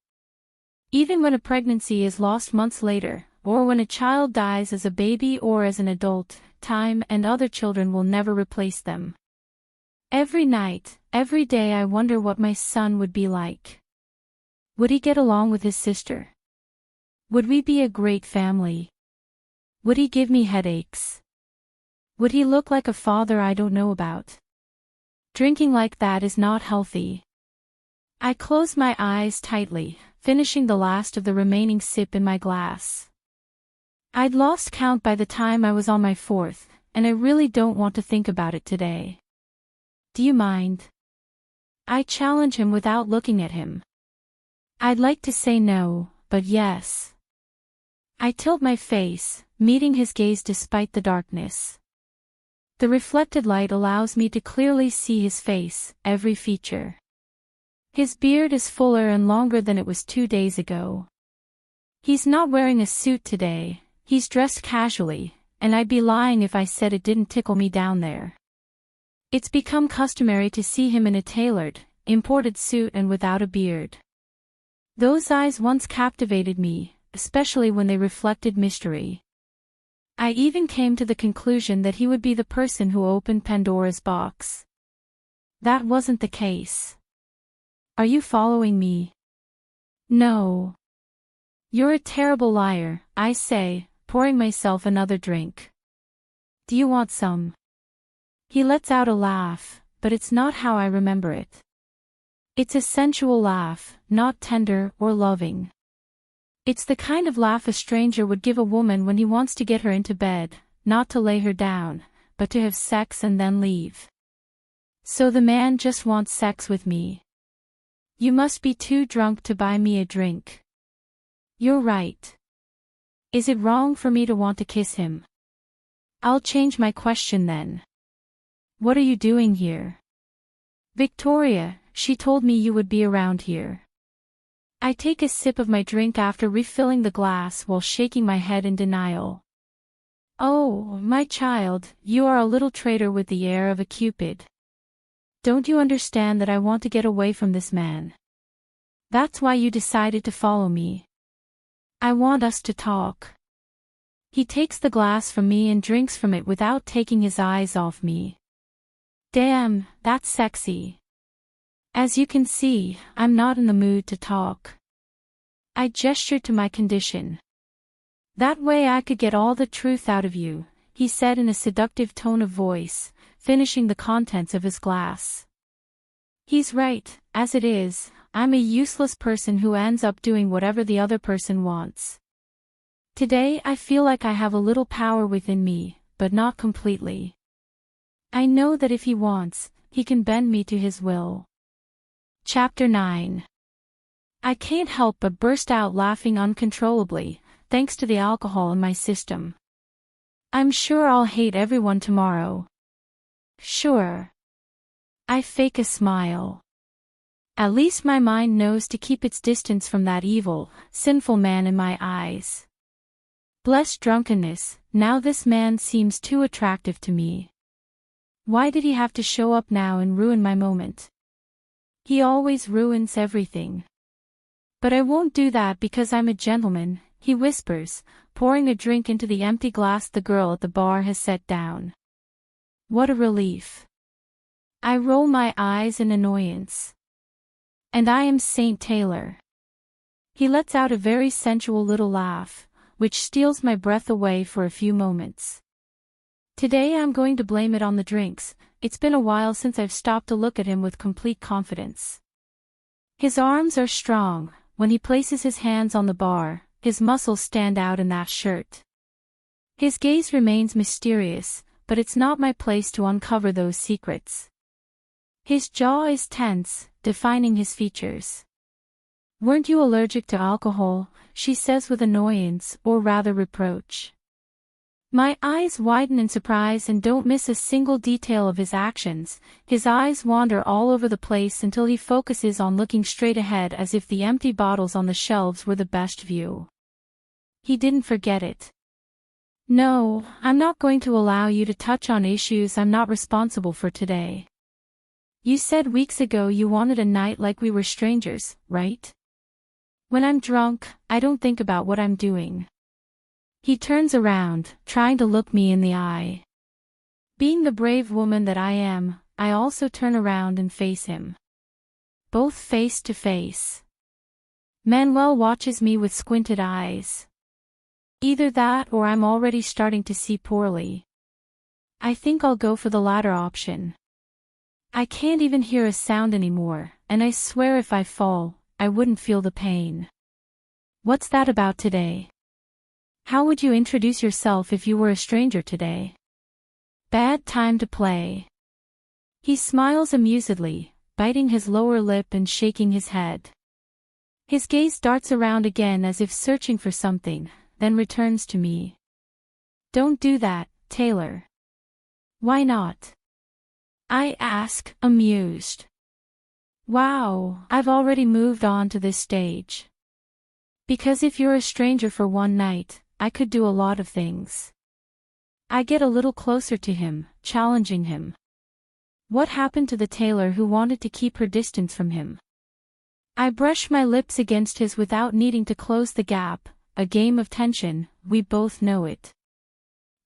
Even when a pregnancy is lost months later, or when a child dies as a baby or as an adult, time and other children will never replace them. Every night, every day I wonder what my son would be like. Would he get along with his sister? Would we be a great family? Would he give me headaches? Would he look like a father I don't know about? Drinking like that is not healthy. I close my eyes tightly, finishing the last of the remaining sip in my glass. I'd lost count by the time I was on my 4th, and I really don't want to think about it today. Do you mind? I challenge him without looking at him. I'd like to say no, but yes. I tilt my face, meeting his gaze despite the darkness. The reflected light allows me to clearly see his face, every feature. His beard is fuller and longer than it was 2 days ago. He's not wearing a suit today, he's dressed casually, and I'd be lying if I said it didn't tickle me down there. It's become customary to see him in a tailored, imported suit and without a beard. Those eyes once captivated me, especially when they reflected mystery. I even came to the conclusion that he would be the person who opened Pandora's box. That wasn't the case. Are you following me? No. You're a terrible liar, I say, pouring myself another drink. Do you want some? He lets out a laugh, but it's not how I remember it. It's a sensual laugh, not tender or loving. It's the kind of laugh a stranger would give a woman when he wants to get her into bed, not to lay her down, but to have sex and then leave. So the man just wants sex with me. You must be too drunk to buy me a drink. You're right. Is it wrong for me to want to kiss him? I'll change my question then. What are you doing here? Victoria, she told me you would be around here. I take a sip of my drink after refilling the glass while shaking my head in denial. Oh, my child, you are a little traitor with the air of a Cupid. Don't you understand that I want to get away from this man? That's why you decided to follow me. I want us to talk. He takes the glass from me and drinks from it without taking his eyes off me. Damn, that's sexy. As you can see, I'm not in the mood to talk. I gestured to my condition. That way I could get all the truth out of you, he said in a seductive tone of voice, finishing the contents of his glass. He's right, as it is, I'm a useless person who ends up doing whatever the other person wants. Today I feel like I have a little power within me, but not completely. I know that if he wants, he can bend me to his will. Chapter 9. I can't help but burst out laughing uncontrollably, thanks to the alcohol in my system. I'm sure I'll hate everyone tomorrow. Sure. I fake a smile. At least my mind knows to keep its distance from that evil, sinful man in my eyes. Blessed drunkenness, now this man seems too attractive to me. Why did he have to show up now and ruin my moment? He always ruins everything. But I won't do that because I'm a gentleman, he whispers, pouring a drink into the empty glass the girl at the bar has set down. What a relief. I roll my eyes in annoyance. And I am Saint Taylor. He lets out a very sensual little laugh, which steals my breath away for a few moments. Today I'm going to blame it on the drinks. It's been a while since I've stopped to look at him with complete confidence. His arms are strong. When he places his hands on the bar, his muscles stand out in that shirt. His gaze remains mysterious, but it's not my place to uncover those secrets. His jaw is tense, defining his features. Weren't you allergic to alcohol? She says with annoyance, or rather reproach. My eyes widen in surprise and don't miss a single detail of his actions. His eyes wander all over the place until he focuses on looking straight ahead as if the empty bottles on the shelves were the best view. He didn't forget it. No, I'm not going to allow you to touch on issues I'm not responsible for today. You said weeks ago you wanted a night like we were strangers, right? When I'm drunk, I don't think about what I'm doing. He turns around, trying to look me in the eye. Being the brave woman that I am, I also turn around and face him. Both face to face. Manuel watches me with squinted eyes. Either that or I'm already starting to see poorly. I think I'll go for the latter option. I can't even hear a sound anymore, and I swear if I fall, I wouldn't feel the pain. What's that about today? How would you introduce yourself if you were a stranger today? Bad time to play. He smiles amusedly, biting his lower lip and shaking his head. His gaze darts around again as if searching for something, then returns to me. Don't do that, Taylor. Why not? I ask, amused. Wow, I've already moved on to this stage. Because if you're a stranger for one night, I could do a lot of things. I get a little closer to him, challenging him. What happened to the Taylor who wanted to keep her distance from him? I brush my lips against his without needing to close the gap, a game of tension, we both know it.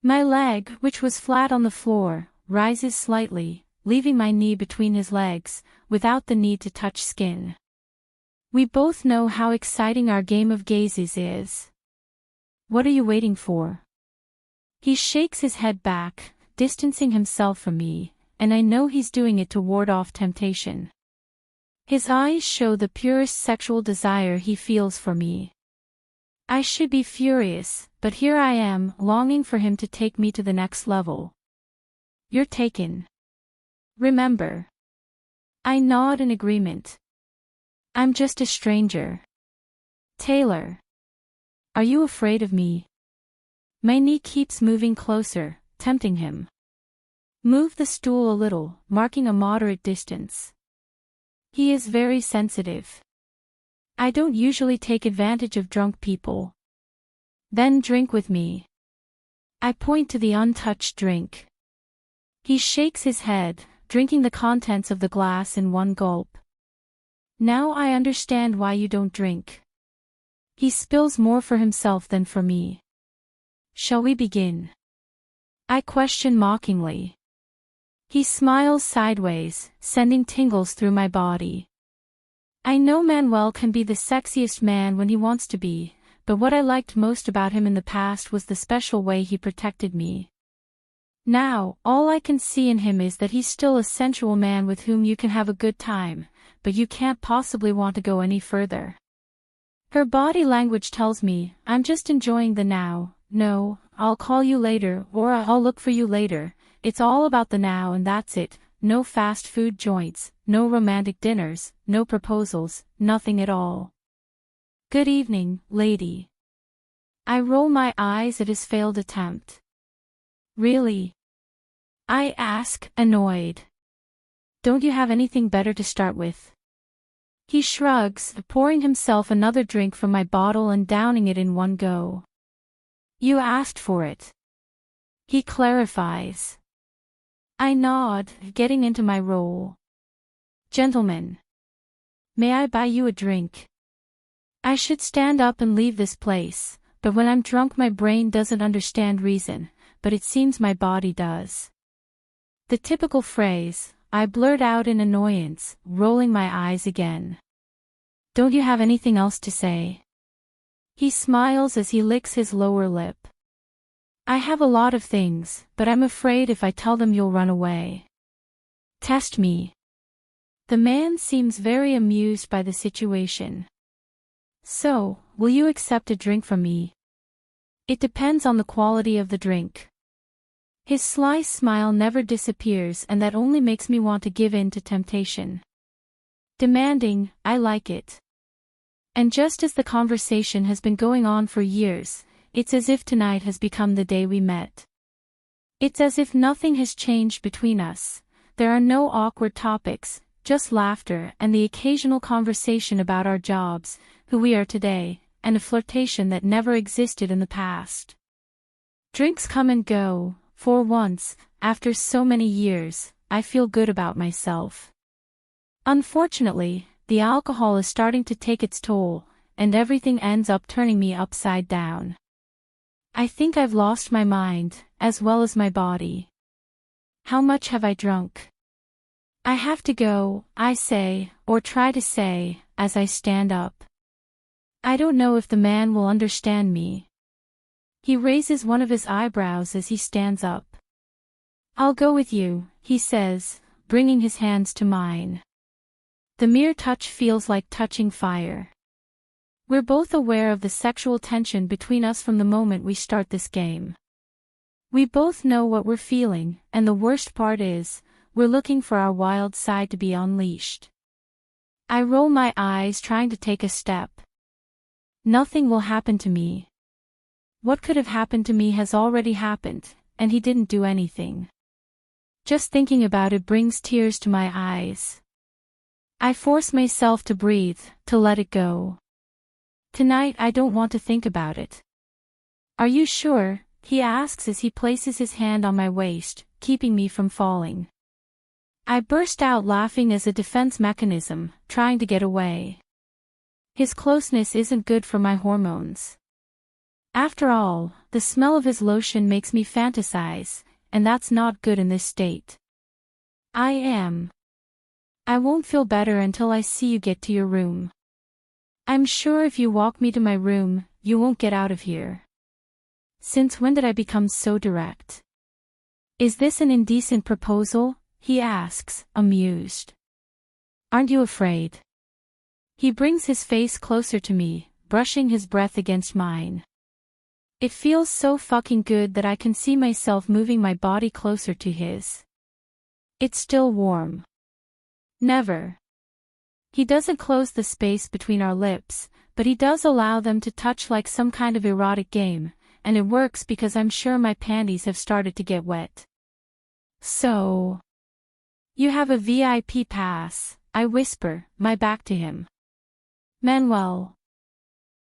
My leg, which was flat on the floor, rises slightly, leaving my knee between his legs, without the need to touch skin. We both know how exciting our game of gazes is. What are you waiting for? He shakes his head back, distancing himself from me, and I know he's doing it to ward off temptation. His eyes show the purest sexual desire he feels for me. I should be furious, but here I am, longing for him to take me to the next level. You're taken. Remember. I nod in agreement. I'm just a stranger. Taylor. Are you afraid of me? My knee keeps moving closer, tempting him. Move the stool a little, marking a moderate distance. He is very sensitive. I don't usually take advantage of drunk people. Then drink with me. I point to the untouched drink. He shakes his head, drinking the contents of the glass in one gulp. Now I understand why you don't drink. He spills more for himself than for me. Shall we begin? I question mockingly. He smiles sideways, sending tingles through my body. I know Manuel can be the sexiest man when he wants to be, but what I liked most about him in the past was the special way he protected me. Now, all I can see in him is that he's still a sensual man with whom you can have a good time, but you can't possibly want to go any further. Her body language tells me, I'm just enjoying the now. No, I'll call you later, or I'll look for you later. It's all about the now and that's it. No fast food joints, no romantic dinners, no proposals, nothing at all. Good evening, lady. I roll my eyes at his failed attempt. Really? I ask, annoyed. Don't you have anything better to start with? He shrugs, pouring himself another drink from my bottle and downing it in one go. You asked for it. He clarifies. I nod, getting into my role. Gentlemen. May I buy you a drink? I should stand up and leave this place, but when I'm drunk my brain doesn't understand reason, but it seems my body does. The typical phrase, I blurt out in annoyance, rolling my eyes again. Don't you have anything else to say? He smiles as he licks his lower lip. I have a lot of things, but I'm afraid if I tell them you'll run away. Test me. The man seems very amused by the situation. So, will you accept a drink from me? It depends on the quality of the drink. His sly smile never disappears and that only makes me want to give in to temptation. Demanding, I like it. And just as the conversation has been going on for years, it's as if tonight has become the day we met. It's as if nothing has changed between us. There are no awkward topics, just laughter and the occasional conversation about our jobs, who we are today, and a flirtation that never existed in the past. Drinks come and go. For once, after so many years, I feel good about myself. Unfortunately, the alcohol is starting to take its toll, and everything ends up turning me upside down. I think I've lost my mind, as well as my body. How much have I drunk? I have to go, I say, or try to say, as I stand up. I don't know if the man will understand me. He raises one of his eyebrows as he stands up. I'll go with you, he says, bringing his hands to mine. The mere touch feels like touching fire. We're both aware of the sexual tension between us from the moment we start this game. We both know what we're feeling, and the worst part is, we're looking for our wild side to be unleashed. I roll my eyes trying to take a step. Nothing will happen to me. What could have happened to me has already happened, and he didn't do anything. Just thinking about it brings tears to my eyes. I force myself to breathe, to let it go. Tonight I don't want to think about it. Are you sure? He asks as he places his hand on my waist, keeping me from falling. I burst out laughing as a defense mechanism, trying to get away. His closeness isn't good for my hormones. After all, the smell of his lotion makes me fantasize, and that's not good in this state. I won't feel better until I see you get to your room. I'm sure if you walk me to my room, you won't get out of here. Since when did I become so direct? Is this an indecent proposal? He asks, amused. Aren't you afraid? He brings his face closer to me, brushing his breath against mine. It feels so fucking good that I can see myself moving my body closer to his. It's still warm. Never. He doesn't close the space between our lips, but he does allow them to touch like some kind of erotic game, and it works because I'm sure my panties have started to get wet. So, you have a VIP pass, I whisper, my back to him. Manuel.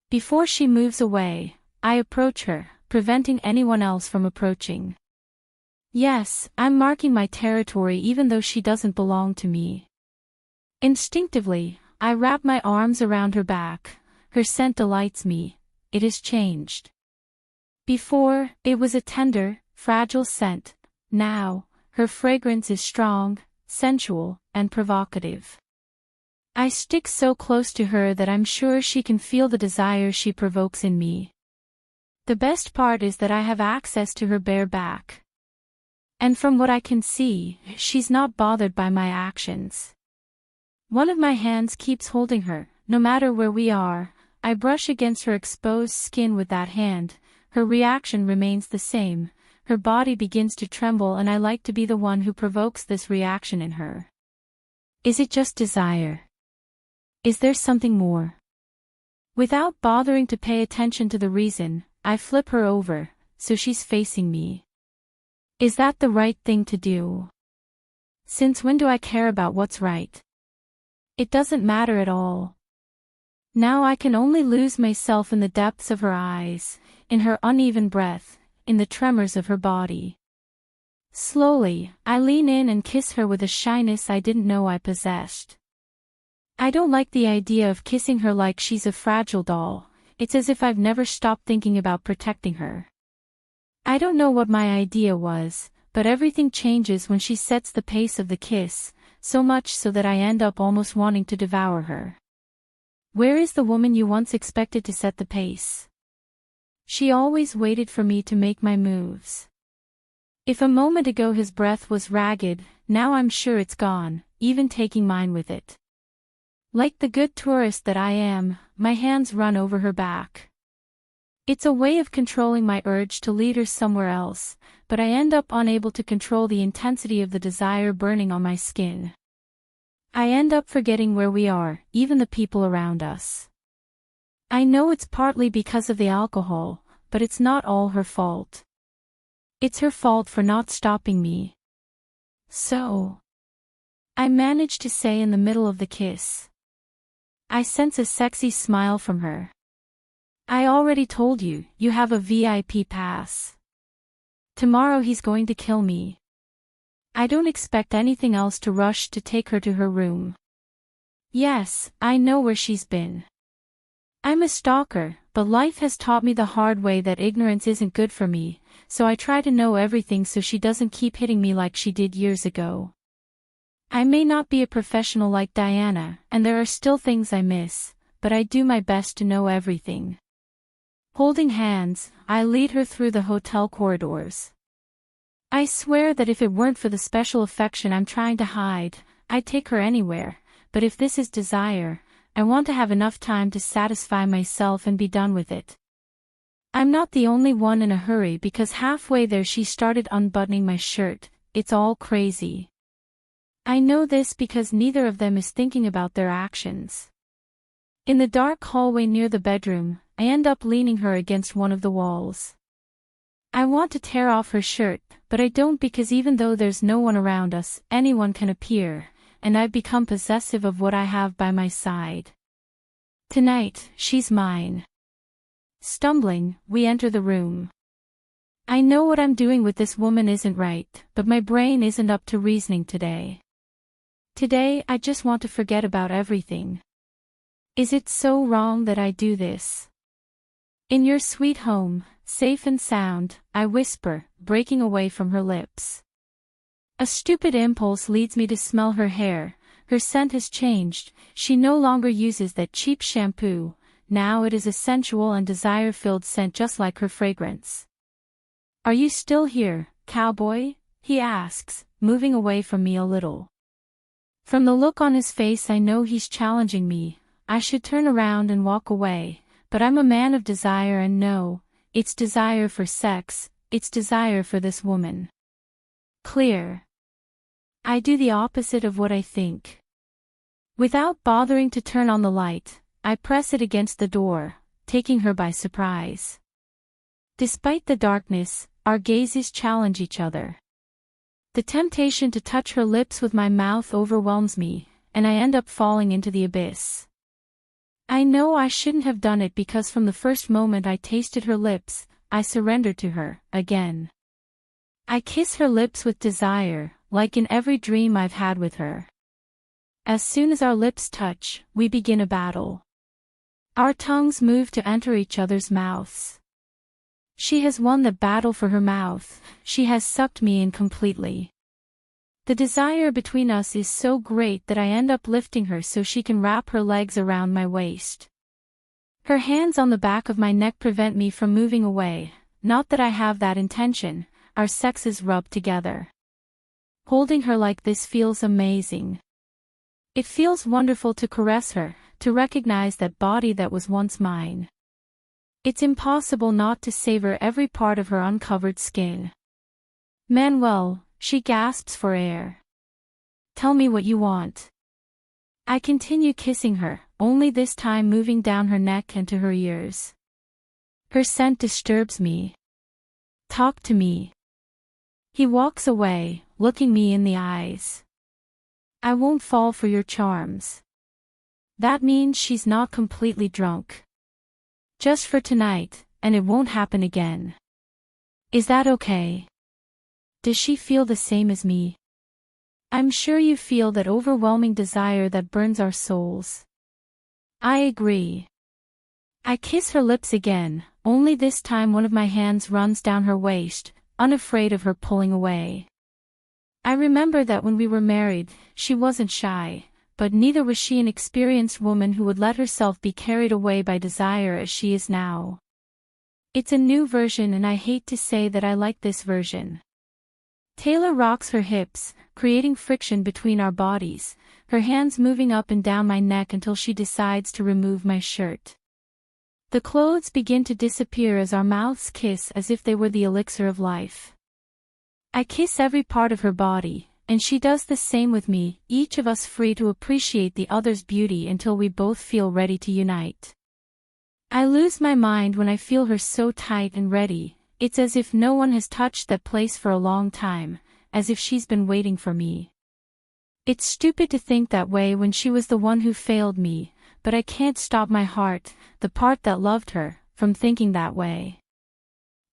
Before she moves away, I approach her, preventing anyone else from approaching. Yes, I'm marking my territory even though she doesn't belong to me. Instinctively, I wrap my arms around her back. Her scent delights me. It has changed. Before, it was a tender, fragile scent. Now, her fragrance is strong, sensual, and provocative. I stick so close to her that I'm sure she can feel the desire she provokes in me. The best part is that I have access to her bare back. And from what I can see, she's not bothered by my actions. One of my hands keeps holding her, no matter where we are. I brush against her exposed skin with that hand. Her reaction remains the same. Her body begins to tremble and I like to be the one who provokes this reaction in her. Is it just desire? Is there something more? Without bothering to pay attention to the reason, I flip her over, so she's facing me. Is that the right thing to do? Since when do I care about what's right? It doesn't matter at all. Now I can only lose myself in the depths of her eyes, in her uneven breath, in the tremors of her body. Slowly, I lean in and kiss her with a shyness I didn't know I possessed. I don't like the idea of kissing her like she's a fragile doll. It's as if I've never stopped thinking about protecting her. I don't know what my idea was, but everything changes when she sets the pace of the kiss, so much so that I end up almost wanting to devour her. Where is the woman you once expected to set the pace? She always waited for me to make my moves. If a moment ago his breath was ragged, now I'm sure it's gone, even taking mine with it. Like the good tourist that I am, my hands run over her back. It's a way of controlling my urge to lead her somewhere else, but I end up unable to control the intensity of the desire burning on my skin. I end up forgetting where we are, even the people around us. I know it's partly because of the alcohol, but it's not all her fault. It's her fault for not stopping me. So, I manage to say in the middle of the kiss. I sense a sexy smile from her. I already told you, you have a VIP pass. Tomorrow he's going to kill me. I don't expect anything else to rush to take her to her room. Yes, I know where she's been. I'm a stalker, but life has taught me the hard way that ignorance isn't good for me, so I try to know everything so she doesn't keep hitting me like she did years ago. I may not be a professional like Diana, and there are still things I miss, but I do my best to know everything. Holding hands, I lead her through the hotel corridors. I swear that if it weren't for the special affection I'm trying to hide, I'd take her anywhere, but if this is desire, I want to have enough time to satisfy myself and be done with it. I'm not the only one in a hurry because halfway there she started unbuttoning my shirt. It's all crazy. I know this because neither of them is thinking about their actions. In the dark hallway near the bedroom, I end up leaning her against one of the walls. I want to tear off her shirt, but I don't because even though there's no one around us, anyone can appear, and I've become possessive of what I have by my side. Tonight, she's mine. Stumbling, we enter the room. I know what I'm doing with this woman isn't right, but my brain isn't up to reasoning today. Today, I just want to forget about everything. Is it so wrong that I do this? In your sweet home, safe and sound, I whisper, breaking away from her lips. A stupid impulse leads me to smell her hair. Her scent has changed. She no longer uses that cheap shampoo. Now it is a sensual and desire-filled scent just like her fragrance. Are you still here, cowboy? He asks, moving away from me a little. From the look on his face I know he's challenging me. I should turn around and walk away, but I'm a man of desire and no, it's desire for sex, it's desire for this woman. Clear. I do the opposite of what I think. Without bothering to turn on the light, I press it against the door, taking her by surprise. Despite the darkness, our gazes challenge each other. The temptation to touch her lips with my mouth overwhelms me, and I end up falling into the abyss. I know I shouldn't have done it because from the first moment I tasted her lips, I surrendered to her, again. I kiss her lips with desire, like in every dream I've had with her. As soon as our lips touch, we begin a battle. Our tongues move to enter each other's mouths. She has won the battle for her mouth, she has sucked me in completely. The desire between us is so great that I end up lifting her so she can wrap her legs around my waist. Her hands on the back of my neck prevent me from moving away, not that I have that intention, our sexes rub together. Holding her like this feels amazing. It feels wonderful to caress her, to recognize that body that was once mine. It's impossible not to savor every part of her uncovered skin. Manuel, she gasps for air. Tell me what you want. I continue kissing her, only this time moving down her neck and to her ears. Her scent disturbs me. Talk to me. He walks away, looking me in the eyes. I won't fall for your charms. That means she's not completely drunk. Just for tonight, and it won't happen again. Is that okay? Does she feel the same as me? I'm sure you feel that overwhelming desire that burns our souls. I agree. I kiss her lips again, only this time one of my hands runs down her waist, unafraid of her pulling away. I remember that when we were married, she wasn't shy, but neither was she an experienced woman who would let herself be carried away by desire as she is now. It's a new version and I hate to say that I like this version. Taylor rocks her hips, creating friction between our bodies, her hands moving up and down my neck until she decides to remove my shirt. The clothes begin to disappear as our mouths kiss as if they were the elixir of life. I kiss every part of her body, and she does the same with me, each of us free to appreciate the other's beauty until we both feel ready to unite. I lose my mind when I feel her so tight and ready, it's as if no one has touched that place for a long time, as if she's been waiting for me. It's stupid to think that way when she was the one who failed me, but I can't stop my heart, the part that loved her, from thinking that way.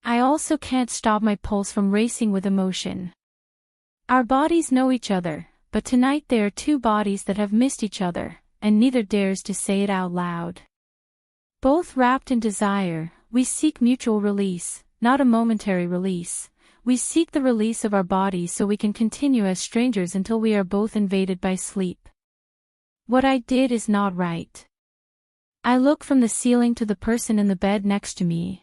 I also can't stop my pulse from racing with emotion. Our bodies know each other, but tonight there are two bodies that have missed each other, and neither dares to say it out loud. Both wrapped in desire, we seek mutual release, not a momentary release. We seek the release of our bodies so we can continue as strangers until we are both invaded by sleep. What I did is not right. I look from the ceiling to the person in the bed next to me.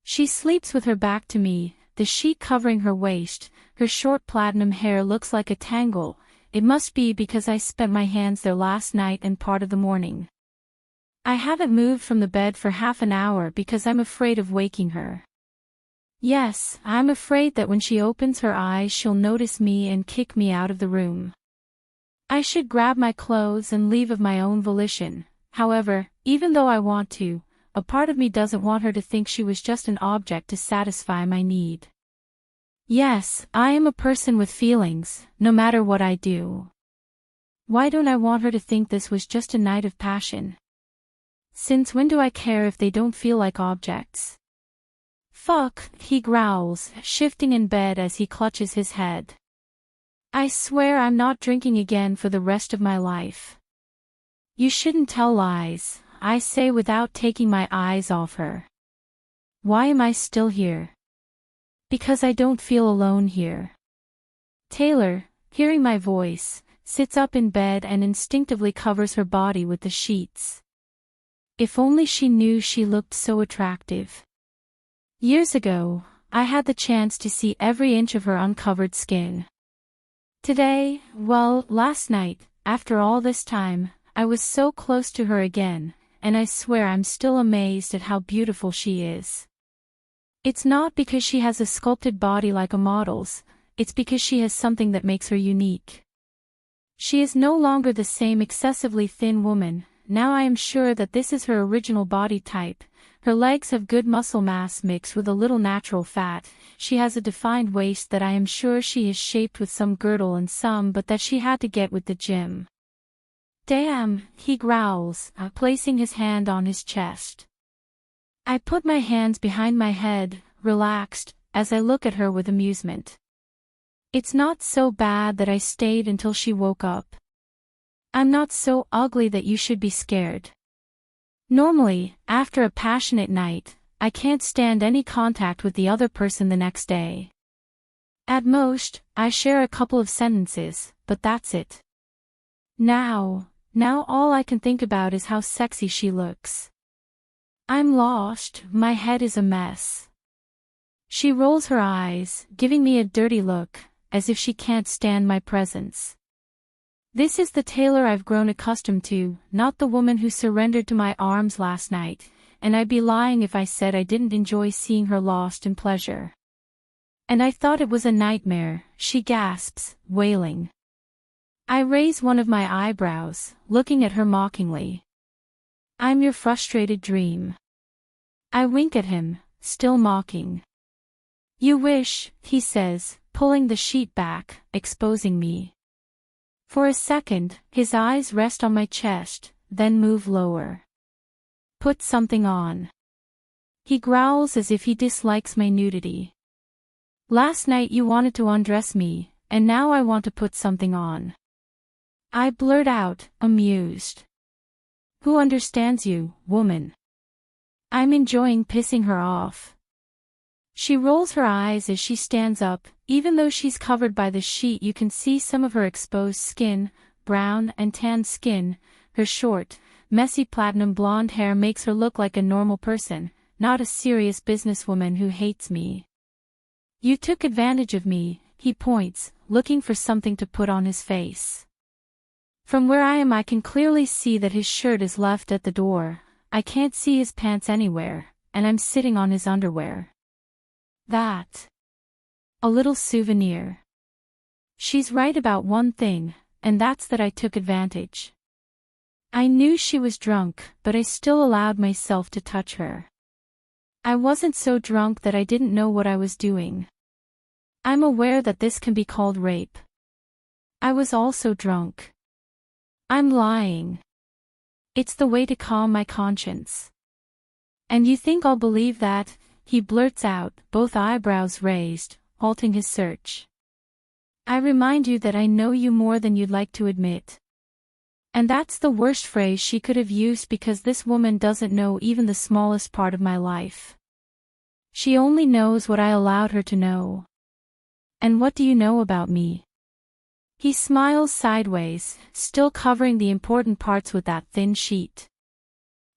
She sleeps with her back to me, the sheet covering her waist, her short platinum hair looks like a tangle. It must be because I spent my hands there last night and part of the morning. I haven't moved from the bed for half an hour because I'm afraid of waking her. Yes, I'm afraid that when she opens her eyes she'll notice me and kick me out of the room. I should grab my clothes and leave of my own volition, however, even though I want to, a part of me doesn't want her to think she was just an object to satisfy my need. Yes, I am a person with feelings, no matter what I do. Why don't I want her to think this was just a night of passion? Since when do I care if they don't feel like objects? Fuck, he growls, shifting in bed as he clutches his head. I swear I'm not drinking again for the rest of my life. You shouldn't tell lies, I say without taking my eyes off her. Why am I still here? Because I don't feel alone here. Taylor, hearing my voice, sits up in bed and instinctively covers her body with the sheets. If only she knew she looked so attractive. Years ago, I had the chance to see every inch of her uncovered skin. Today, well, last night, after all this time, I was so close to her again, and I swear I'm still amazed at how beautiful she is. It's not because she has a sculpted body like a model's, it's because she has something that makes her unique. She is no longer the same excessively thin woman. Now I am sure that this is her original body type. Her legs have good muscle mass mixed with a little natural fat. She has a defined waist that I am sure she is shaped with some girdle and some but that she had to get with the gym. Damn, he growls, placing his hand on his chest. I put my hands behind my head, relaxed, as I look at her with amusement. It's not so bad that I stayed until she woke up. I'm not so ugly that you should be scared. Normally, after a passionate night, I can't stand any contact with the other person the next day. At most, I share a couple of sentences, but that's it. Now all I can think about is how sexy she looks. I'm lost, my head is a mess. She rolls her eyes, giving me a dirty look, as if she can't stand my presence. This is the Taylor I've grown accustomed to, not the woman who surrendered to my arms last night, and I'd be lying if I said I didn't enjoy seeing her lost in pleasure. And I thought it was a nightmare, she gasps, wailing. I raise one of my eyebrows, looking at her mockingly. I'm your frustrated dream. I wink at him, still mocking. You wish, he says, pulling the sheet back, exposing me. For a second, his eyes rest on my chest, then move lower. Put something on. He growls as if he dislikes my nudity. Last night you wanted to undress me, and now I want to put something on. I blurt out, amused. Who understands you, woman? I'm enjoying pissing her off. She rolls her eyes as she stands up. Even though she's covered by the sheet, you can see some of her exposed skin, brown and tan skin. Her short, messy platinum blonde hair makes her look like a normal person, not a serious businesswoman who hates me. You took advantage of me, he points, looking for something to put on his face. From where I am I can clearly see that his shirt is left at the door. I can't see his pants anywhere, and I'm sitting on his underwear. That. A little souvenir. She's right about one thing, and that's that I took advantage. I knew she was drunk, but I still allowed myself to touch her. I wasn't so drunk that I didn't know what I was doing. I'm aware that this can be called rape. I was also drunk. I'm lying. It's the way to calm my conscience. And you think I'll believe that? He blurts out, both eyebrows raised, halting his search. I remind you that I know you more than you'd like to admit. And that's the worst phrase she could have used, because this woman doesn't know even the smallest part of my life. She only knows what I allowed her to know. And what do you know about me? He smiles sideways, still covering the important parts with that thin sheet.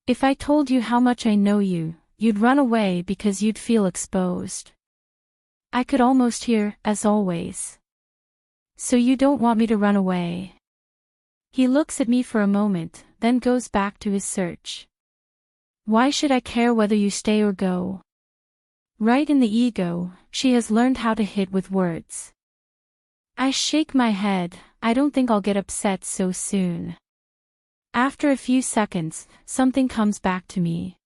If I told you how much I know you, you'd run away because you'd feel exposed. I could almost hear, as always. So you don't want me to run away. He looks at me for a moment, then goes back to his search. Why should I care whether you stay or go? Right in the ego, she has learned how to hit with words. I shake my head. I don't think I'll get upset so soon. After a few seconds, something comes back to me.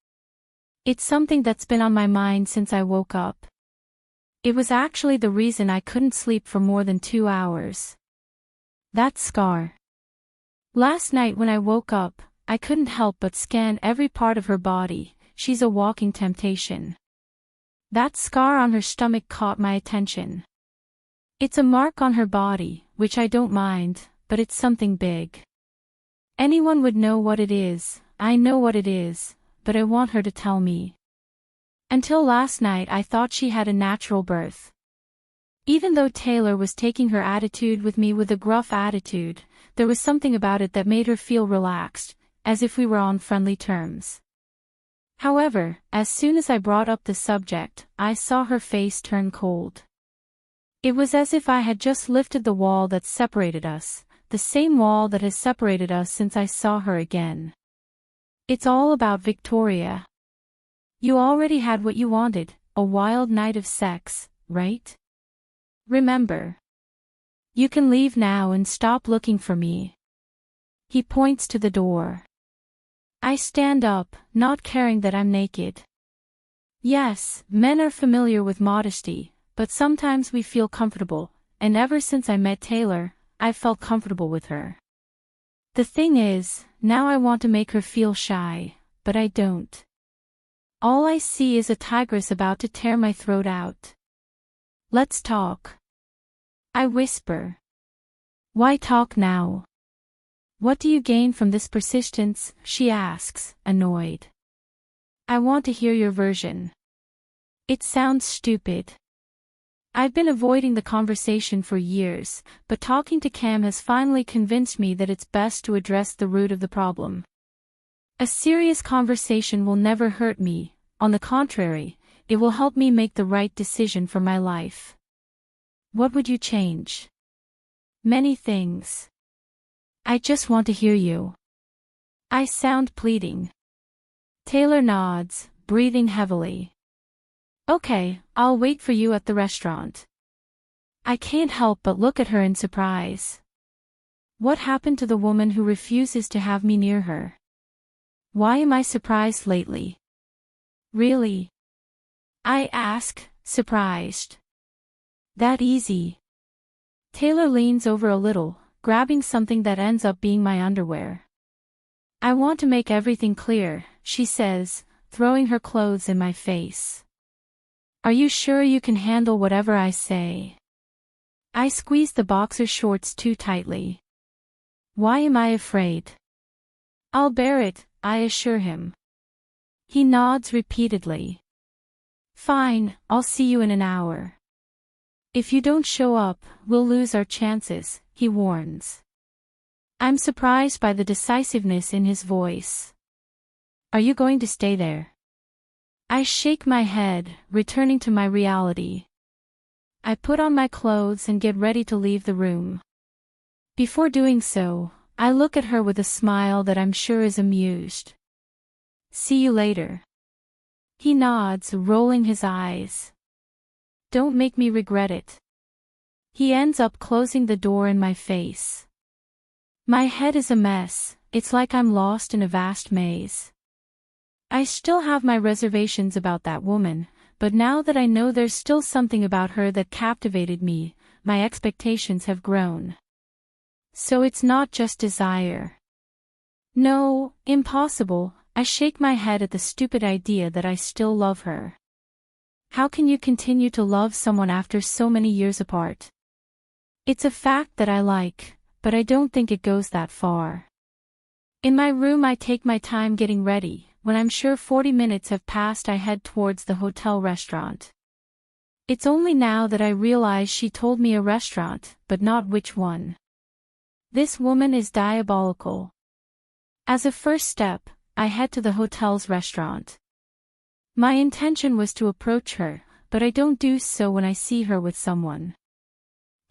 It's something that's been on my mind since I woke up. It was actually the reason I couldn't sleep for more than 2 hours. That scar. Last night when I woke up, I couldn't help but scan every part of her body. She's a walking temptation. That scar on her stomach caught my attention. It's a mark on her body, which I don't mind, but it's something big. Anyone would know what it is. I know what it is, but I want her to tell me. Until last night I thought she had a natural birth. Even though Taylor was taking her attitude with me with a gruff attitude, there was something about it that made her feel relaxed, as if we were on friendly terms. However, as soon as I brought up the subject, I saw her face turn cold. It was as if I had just lifted the wall that separated us, the same wall that has separated us since I saw her again. It's all about Victoria. You already had what you wanted, a wild night of sex, right? Remember. You can leave now and stop looking for me. He points to the door. I stand up, not caring that I'm naked. Yes, men are familiar with modesty, but sometimes we feel comfortable, and ever since I met Taylor, I've felt comfortable with her. The thing is, now I want to make her feel shy, but I don't. All I see is a tigress about to tear my throat out. Let's talk. I whisper. Why talk now? What do you gain from this persistence? She asks, annoyed. I want to hear your version. It sounds stupid. I've been avoiding the conversation for years, but talking to Cam has finally convinced me that it's best to address the root of the problem. A serious conversation will never hurt me, on the contrary, it will help me make the right decision for my life. What would you change? Many things. I just want to hear you. I sound pleading. Taylor nods, breathing heavily. Okay, I'll wait for you at the restaurant. I can't help but look at her in surprise. What happened to the woman who refuses to have me near her? Why am I surprised lately? Really? I ask, surprised. That easy? Taylor leans over a little, grabbing something that ends up being my underwear. I want to make everything clear, she says, throwing her clothes in my face. Are you sure you can handle whatever I say? I squeeze the boxer shorts too tightly. Why am I afraid? I'll bear it, I assure him. He nods repeatedly. Fine, I'll see you in an hour. If you don't show up, we'll lose our chances, he warns. I'm surprised by the decisiveness in his voice. Are you going to stay there? I shake my head, returning to my reality. I put on my clothes and get ready to leave the room. Before doing so, I look at her with a smile that I'm sure is amused. See you later. He nods, rolling his eyes. Don't make me regret it. He ends up closing the door in my face. My head is a mess, it's like I'm lost in a vast maze. I still have my reservations about that woman, but now that I know there's still something about her that captivated me, my expectations have grown. So it's not just desire. No, impossible, I shake my head at the stupid idea that I still love her. How can you continue to love someone after so many years apart? It's a fact that I like, but I don't think it goes that far. In my room I take my time getting ready. When I'm sure 40 minutes have passed I head towards the hotel restaurant. It's only now that I realize she told me a restaurant, but not which one. This woman is diabolical. As a first step, I head to the hotel's restaurant. My intention was to approach her, but I don't do so when I see her with someone.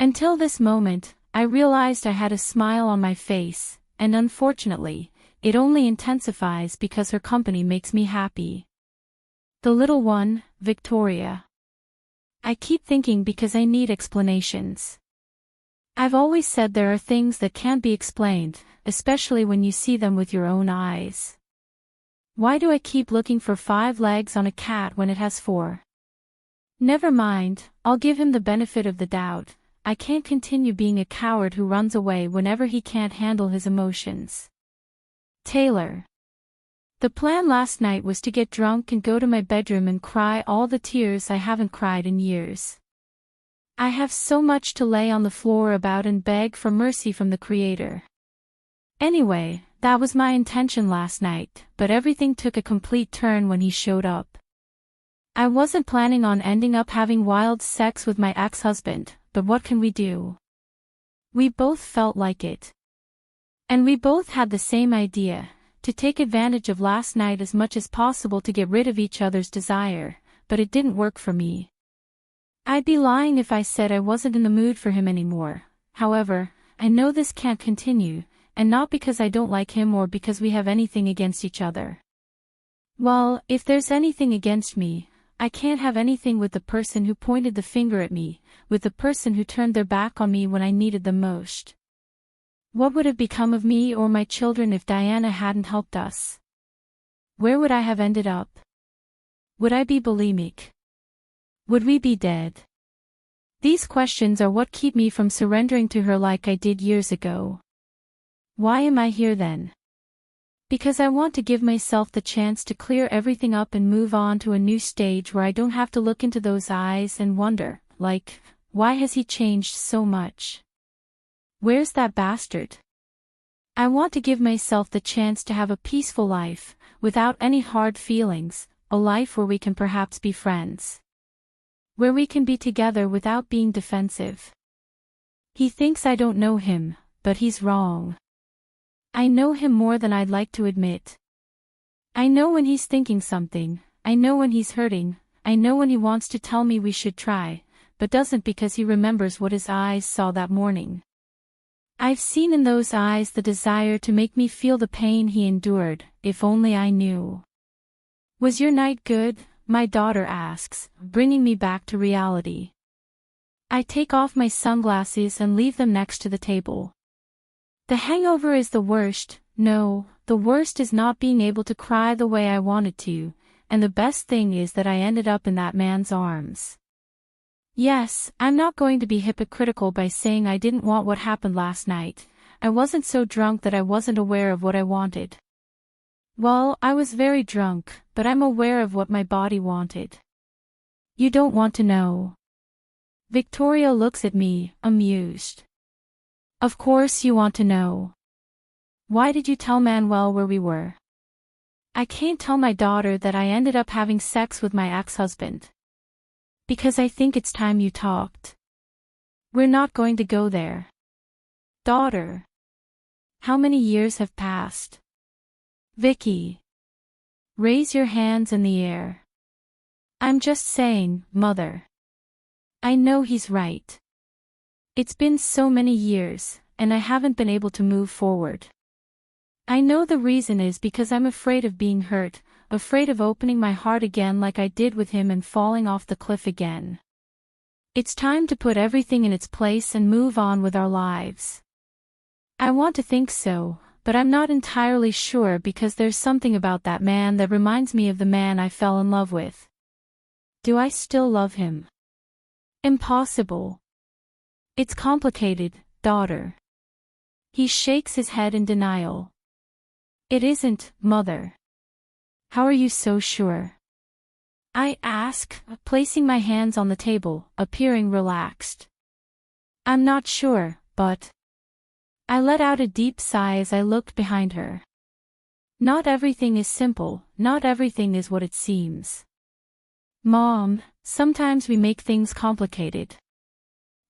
Until this moment, I realized I had a smile on my face, and unfortunately, it only intensifies because her company makes me happy. The little one, Victoria. I keep thinking because I need explanations. I've always said there are things that can't be explained, especially when you see them with your own eyes. Why do I keep looking for 5 legs on a cat when it has 4? Never mind, I'll give him the benefit of the doubt. I can't continue being a coward who runs away whenever he can't handle his emotions. Taylor. The plan last night was to get drunk and go to my bedroom and cry all the tears I haven't cried in years. I have so much to lay on the floor about and beg for mercy from the Creator. Anyway, that was my intention last night, but everything took a complete turn when he showed up. I wasn't planning on ending up having wild sex with my ex-husband, but what can we do? We both felt like it. And we both had the same idea, to take advantage of last night as much as possible to get rid of each other's desire, but it didn't work for me. I'd be lying if I said I wasn't in the mood for him anymore. However, I know this can't continue, and not because I don't like him or because we have anything against each other. Well, if there's anything against me, I can't have anything with the person who pointed the finger at me, with the person who turned their back on me when I needed them most. What would have become of me or my children if Diana hadn't helped us? Where would I have ended up? Would I be bulimic? Would we be dead? These questions are what keep me from surrendering to her like I did years ago. Why am I here then? Because I want to give myself the chance to clear everything up and move on to a new stage where I don't have to look into those eyes and wonder, like, why has he changed so much? Where's that bastard? I want to give myself the chance to have a peaceful life, without any hard feelings, a life where we can perhaps be friends. Where we can be together without being defensive. He thinks I don't know him, but he's wrong. I know him more than I'd like to admit. I know when he's thinking something, I know when he's hurting, I know when he wants to tell me we should try, but doesn't because he remembers what his eyes saw that morning. I've seen in those eyes the desire to make me feel the pain he endured, if only I knew. Was your night good? My daughter asks, bringing me back to reality. I take off my sunglasses and leave them next to the table. The hangover is the worst. No, the worst is not being able to cry the way I wanted to, and the best thing is that I ended up in that man's arms. Yes, I'm not going to be hypocritical by saying I didn't want what happened last night. I wasn't so drunk that I wasn't aware of what I wanted. Well, I was very drunk, but I'm aware of what my body wanted. You don't want to know. Victoria looks at me, amused. Of course you want to know. Why did you tell Manuel where we were? I can't tell my daughter that I ended up having sex with my ex-husband. Because I think it's time you talked. We're not going to go there. Daughter. How many years have passed? Vicky. Raise your hands in the air. I'm just saying, Mother. I know he's right. It's been so many years, and I haven't been able to move forward. I know the reason is because I'm afraid of being hurt, afraid of opening my heart again like I did with him and falling off the cliff again. It's time to put everything in its place and move on with our lives. I want to think so, but I'm not entirely sure because there's something about that man that reminds me of the man I fell in love with. Do I still love him? Impossible. It's complicated, daughter. He shakes his head in denial. It isn't, Mother. How are you so sure? I ask, placing my hands on the table, appearing relaxed. I'm not sure, but... I let out a deep sigh as I looked behind her. Not everything is simple, not everything is what it seems. Mom, sometimes we make things complicated.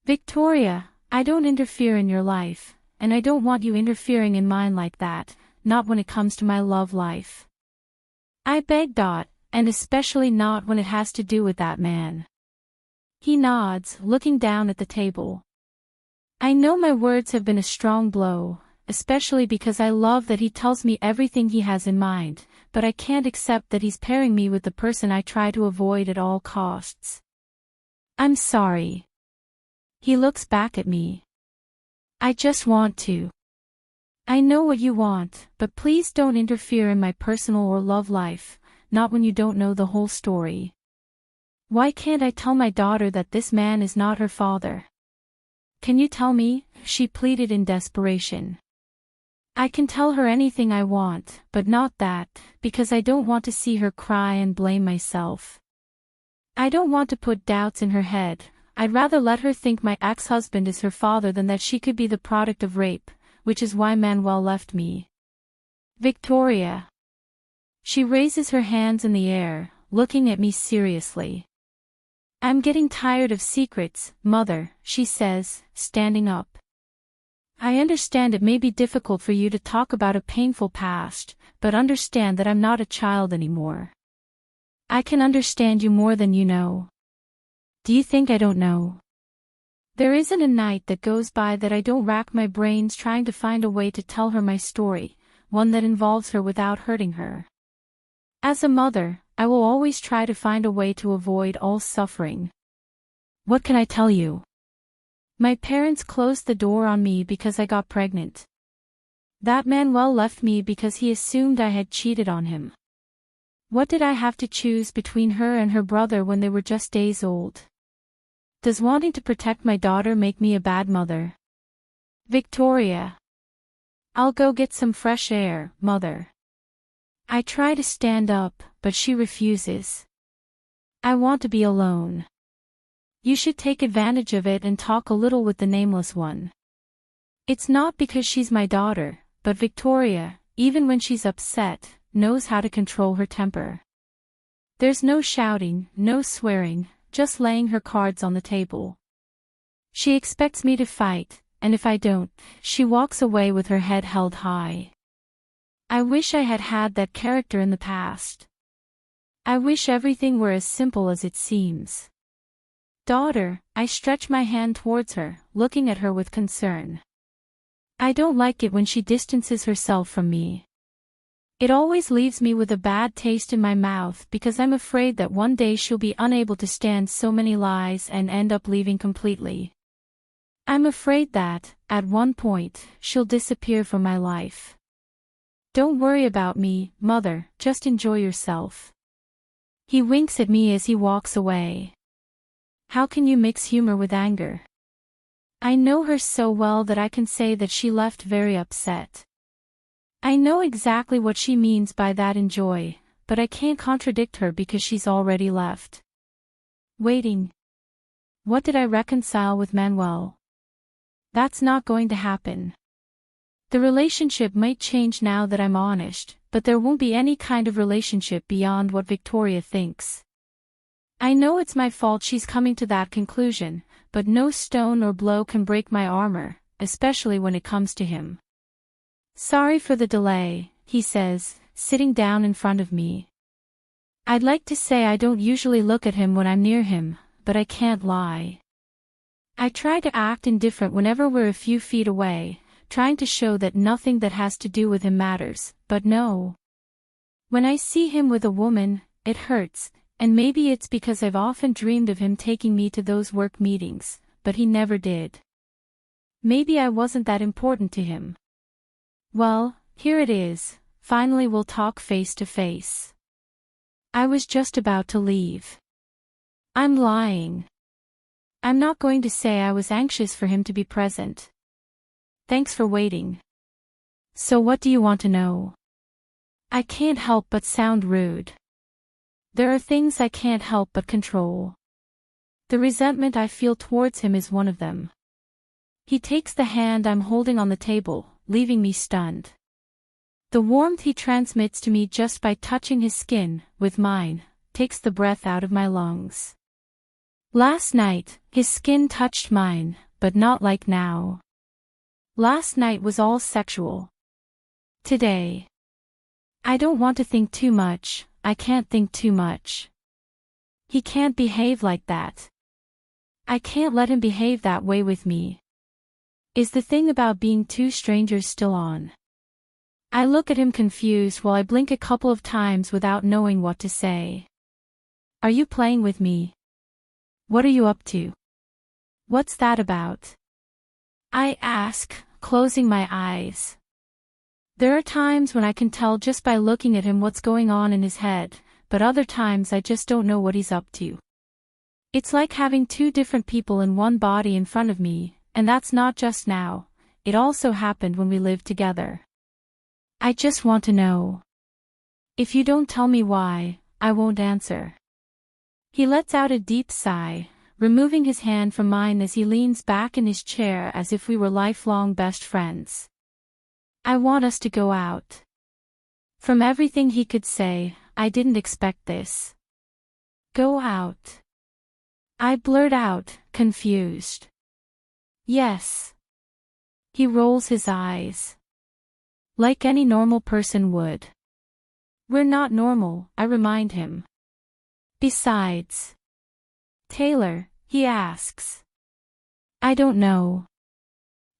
Victoria, I don't interfere in your life, and I don't want you interfering in mine like that, not when it comes to my love life. I beg Dot, and especially not when it has to do with that man. He nods, looking down at the table. I know my words have been a strong blow, especially because I love that he tells me everything he has in mind, but I can't accept that he's pairing me with the person I try to avoid at all costs. I'm sorry. He looks back at me. I just want to. I know what you want, but please don't interfere in my personal or love life, not when you don't know the whole story. Why can't I tell my daughter that this man is not her father? Can you tell me? She pleaded in desperation. I can tell her anything I want, but not that, because I don't want to see her cry and blame myself. I don't want to put doubts in her head. I'd rather let her think my ex-husband is her father than that she could be the product of rape, which is why Manuel left me. Victoria. She raises her hands in the air, looking at me seriously. I'm getting tired of secrets, Mother, she says, standing up. I understand it may be difficult for you to talk about a painful past, but understand that I'm not a child anymore. I can understand you more than you know. Do you think I don't know? There isn't a night that goes by that I don't rack my brains trying to find a way to tell her my story, one that involves her without hurting her. As a mother, I will always try to find a way to avoid all suffering. What can I tell you? My parents closed the door on me because I got pregnant. That Manuel left me because he assumed I had cheated on him. What did I have to choose between her and her brother when they were just days old? Does wanting to protect my daughter make me a bad mother? Victoria. I'll go get some fresh air, Mother. I try to stand up, but she refuses. I want to be alone. You should take advantage of it and talk a little with the nameless one. It's not because she's my daughter, but Victoria, even when she's upset, knows how to control her temper. There's no shouting, no swearing, just laying her cards on the table. She expects me to fight, and if I don't, she walks away with her head held high. I wish I had had that character in the past. I wish everything were as simple as it seems. Daughter, I stretch my hand towards her, looking at her with concern. I don't like it when she distances herself from me. It always leaves me with a bad taste in my mouth because I'm afraid that one day she'll be unable to stand so many lies and end up leaving completely. I'm afraid that, at one point, she'll disappear from my life. Don't worry about me, Mother, just enjoy yourself. He winks at me as he walks away. How can you mix humor with anger? I know her so well that I can say that she left very upset. I know exactly what she means by that enjoy, but I can't contradict her because she's already left. Waiting. What did I reconcile with Manuel? That's not going to happen. The relationship might change now that I'm honest, but there won't be any kind of relationship beyond what Victoria thinks. I know it's my fault she's coming to that conclusion, but no stone or blow can break my armor, especially when it comes to him. Sorry for the delay, he says, sitting down in front of me. I'd like to say I don't usually look at him when I'm near him, but I can't lie. I try to act indifferent whenever we're a few feet away, trying to show that nothing that has to do with him matters, but no. When I see him with a woman, it hurts, and maybe it's because I've often dreamed of him taking me to those work meetings, but he never did. Maybe I wasn't that important to him. Well, here it is, finally we'll talk face to face. I was just about to leave. I'm lying. I'm not going to say I was anxious for him to be present. Thanks for waiting. So what do you want to know? I can't help but sound rude. There are things I can't help but control. The resentment I feel towards him is one of them. He takes the hand I'm holding on the table, leaving me stunned. The warmth he transmits to me just by touching his skin, with mine, takes the breath out of my lungs. Last night, his skin touched mine, but not like now. Last night was all sexual. Today. I don't want to think too much, I can't think too much. He can't behave like that. I can't let him behave that way with me. Is the thing about being two strangers still on? I look at him confused while I blink a couple of times without knowing what to say. Are you playing with me? What are you up to? What's that about? I ask, closing my eyes. There are times when I can tell just by looking at him what's going on in his head, but other times I just don't know what he's up to. It's like having two different people in one body in front of me, and that's not just now, it also happened when we lived together. I just want to know. If you don't tell me why, I won't answer. He lets out a deep sigh, removing his hand from mine as he leans back in his chair as if we were lifelong best friends. I want us to go out. From everything he could say, I didn't expect this. Go out. I blurt out, confused. Yes. He rolls his eyes. Like any normal person would. We're not normal, I remind him. Besides. Taylor, he asks. I don't know.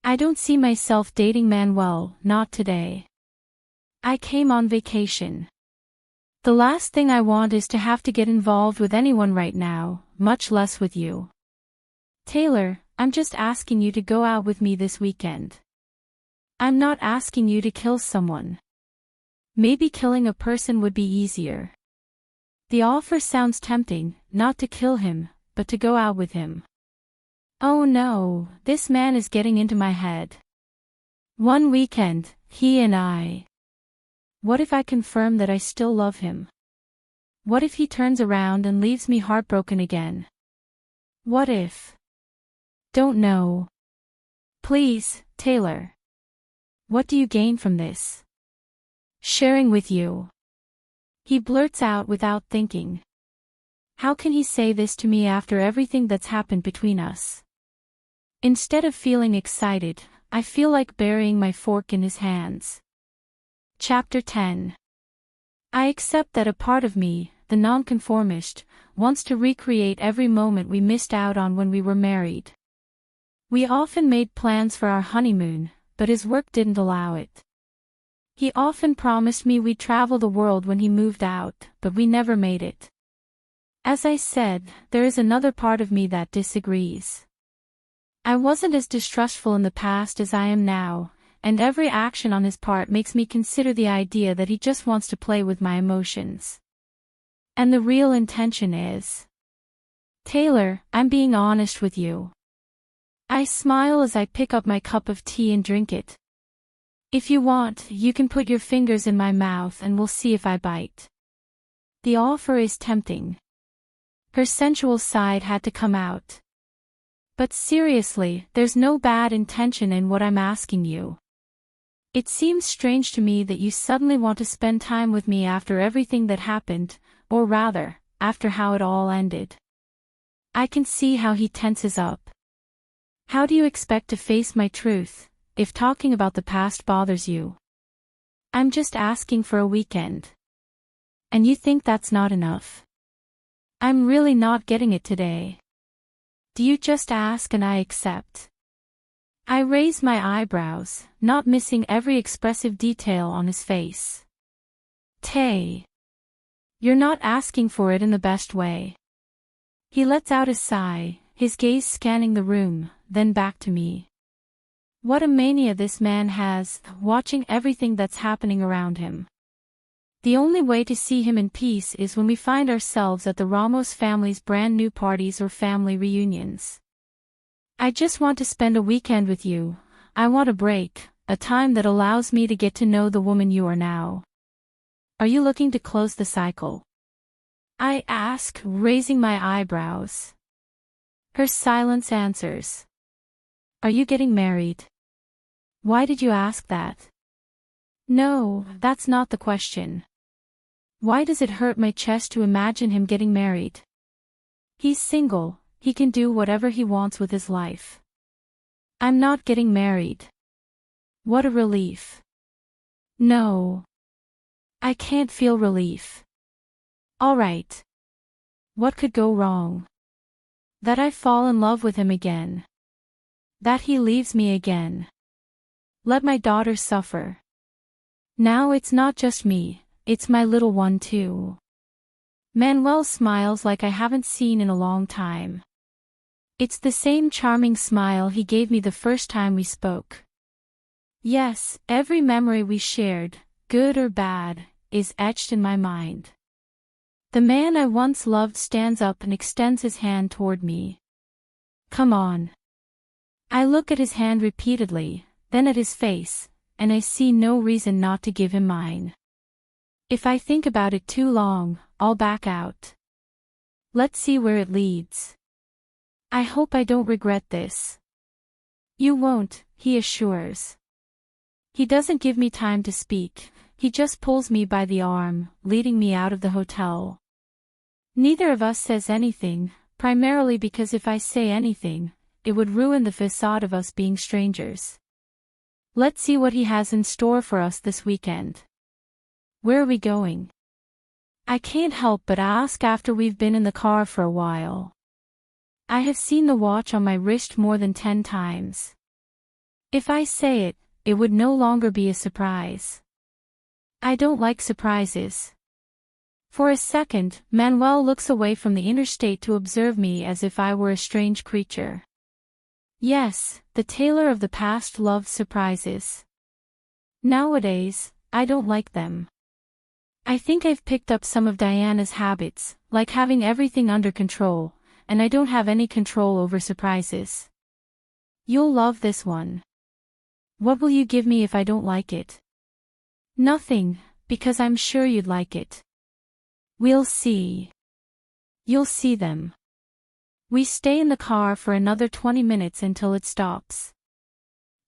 I don't see myself dating Manuel, not today. I came on vacation. The last thing I want is to have to get involved with anyone right now, much less with you. Taylor, I'm just asking you to go out with me this weekend. I'm not asking you to kill someone. Maybe killing a person would be easier. The offer sounds tempting, not to kill him, but to go out with him. Oh no, this man is getting into my head. One weekend, he and I. What if I confirm that I still love him? What if he turns around and leaves me heartbroken again? What if? Don't know. Please, Taylor. What do you gain from this? Sharing with you. He blurts out without thinking. How can he say this to me after everything that's happened between us? Instead of feeling excited, I feel like burying my fork in his hands. Chapter 10. I accept that a part of me, the nonconformist, wants to recreate every moment we missed out on when we were married. We often made plans for our honeymoon, but his work didn't allow it. He often promised me we'd travel the world when he moved out, but we never made it. As I said, there is another part of me that disagrees. I wasn't as distrustful in the past as I am now, and every action on his part makes me consider the idea that he just wants to play with my emotions. And the real intention is... Taylor, I'm being honest with you. I smile as I pick up my cup of tea and drink it. If you want, you can put your fingers in my mouth and we'll see if I bite. The offer is tempting. Her sensual side had to come out. But seriously, there's no bad intention in what I'm asking you. It seems strange to me that you suddenly want to spend time with me after everything that happened, or rather, after how it all ended. I can see how he tenses up. How do you expect to face my truth, if talking about the past bothers you? I'm just asking for a weekend. And you think that's not enough? I'm really not getting it today. Do you just ask and I accept? I raise my eyebrows, not missing every expressive detail on his face. Tay. You're not asking for it in the best way. He lets out a sigh, his gaze scanning the room, then back to me. What a mania this man has, watching everything that's happening around him. The only way to see him in peace is when we find ourselves at the Ramos family's brand new parties or family reunions. I just want to spend a weekend with you. I want a break, a time that allows me to get to know the woman you are now. Are you looking to close the cycle? I ask, raising my eyebrows. Her silence answers. Are you getting married? Why did you ask that? No, that's not the question. Why does it hurt my chest to imagine him getting married? He's single, he can do whatever he wants with his life. I'm not getting married. What a relief. No. I can't feel relief. All right. What could go wrong? That I fall in love with him again. That he leaves me again. Let my daughter suffer. Now it's not just me. It's my little one too. Manuel smiles like I haven't seen in a long time. It's the same charming smile he gave me the first time we spoke. Yes, every memory we shared, good or bad, is etched in my mind. The man I once loved stands up and extends his hand toward me. Come on. I look at his hand repeatedly, then at his face, and I see no reason not to give him mine. If I think about it too long, I'll back out. Let's see where it leads. I hope I don't regret this. You won't, he assures. He doesn't give me time to speak, he just pulls me by the arm, leading me out of the hotel. Neither of us says anything, primarily because if I say anything, it would ruin the facade of us being strangers. Let's see what he has in store for us this weekend. Where are we going? I can't help but ask after we've been in the car for a while. I have seen the watch on my wrist more than 10 times. If I say it, it would no longer be a surprise. I don't like surprises. For a second, Manuel looks away from the interstate to observe me as if I were a strange creature. Yes, the Taylor of the past loves surprises. Nowadays, I don't like them. I think I've picked up some of Diana's habits, like having everything under control, and I don't have any control over surprises. You'll love this one. What will you give me if I don't like it? Nothing, because I'm sure you'd like it. We'll see. You'll see them. We stay in the car for another 20 minutes until it stops.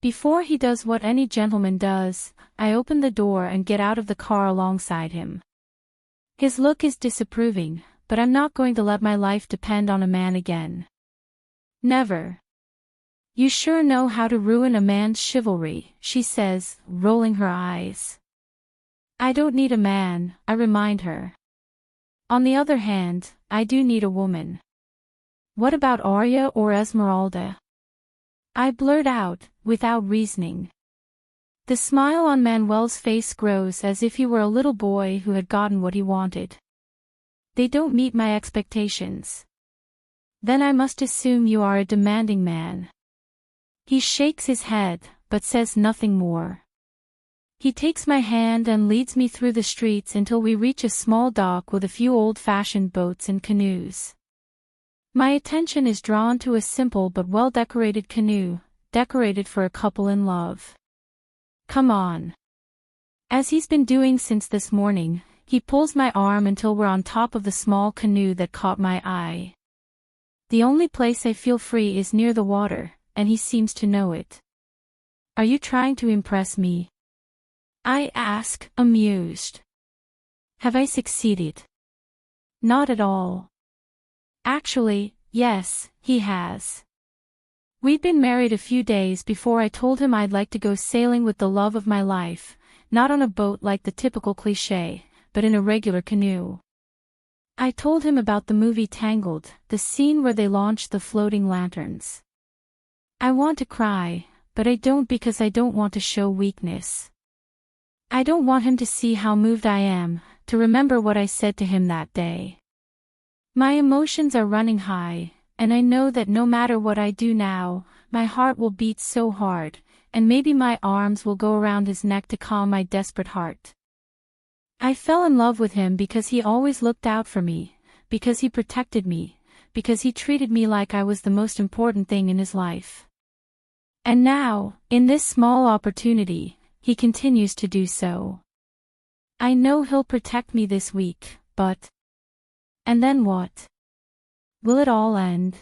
Before he does what any gentleman does, I open the door and get out of the car alongside him. His look is disapproving, but I'm not going to let my life depend on a man again. Never. You sure know how to ruin a man's chivalry, she says, rolling her eyes. I don't need a man, I remind her. On the other hand, I do need a woman. What about Arya or Esmeralda? I blurt out, without reasoning. The smile on Manuel's face grows as if he were a little boy who had gotten what he wanted. They don't meet my expectations. Then I must assume you are a demanding man. He shakes his head, but says nothing more. He takes my hand and leads me through the streets until we reach a small dock with a few old-fashioned boats and canoes. My attention is drawn to a simple but well-decorated canoe, decorated for a couple in love. Come on. As he's been doing since this morning, he pulls my arm until we're on top of the small canoe that caught my eye. The only place I feel free is near the water, and he seems to know it. Are you trying to impress me? I ask, amused. Have I succeeded? Not at all. Actually, yes, he has. We'd been married a few days before I told him I'd like to go sailing with the love of my life, not on a boat like the typical cliché, but in a regular canoe. I told him about the movie Tangled, the scene where they launched the floating lanterns. I want to cry, but I don't because I don't want to show weakness. I don't want him to see how moved I am, to remember what I said to him that day. My emotions are running high, and I know that no matter what I do now, my heart will beat so hard, and maybe my arms will go around his neck to calm my desperate heart. I fell in love with him because he always looked out for me, because he protected me, because he treated me like I was the most important thing in his life. And now, in this small opportunity, he continues to do so. I know he'll protect me this week, but... And then what? Will it all end?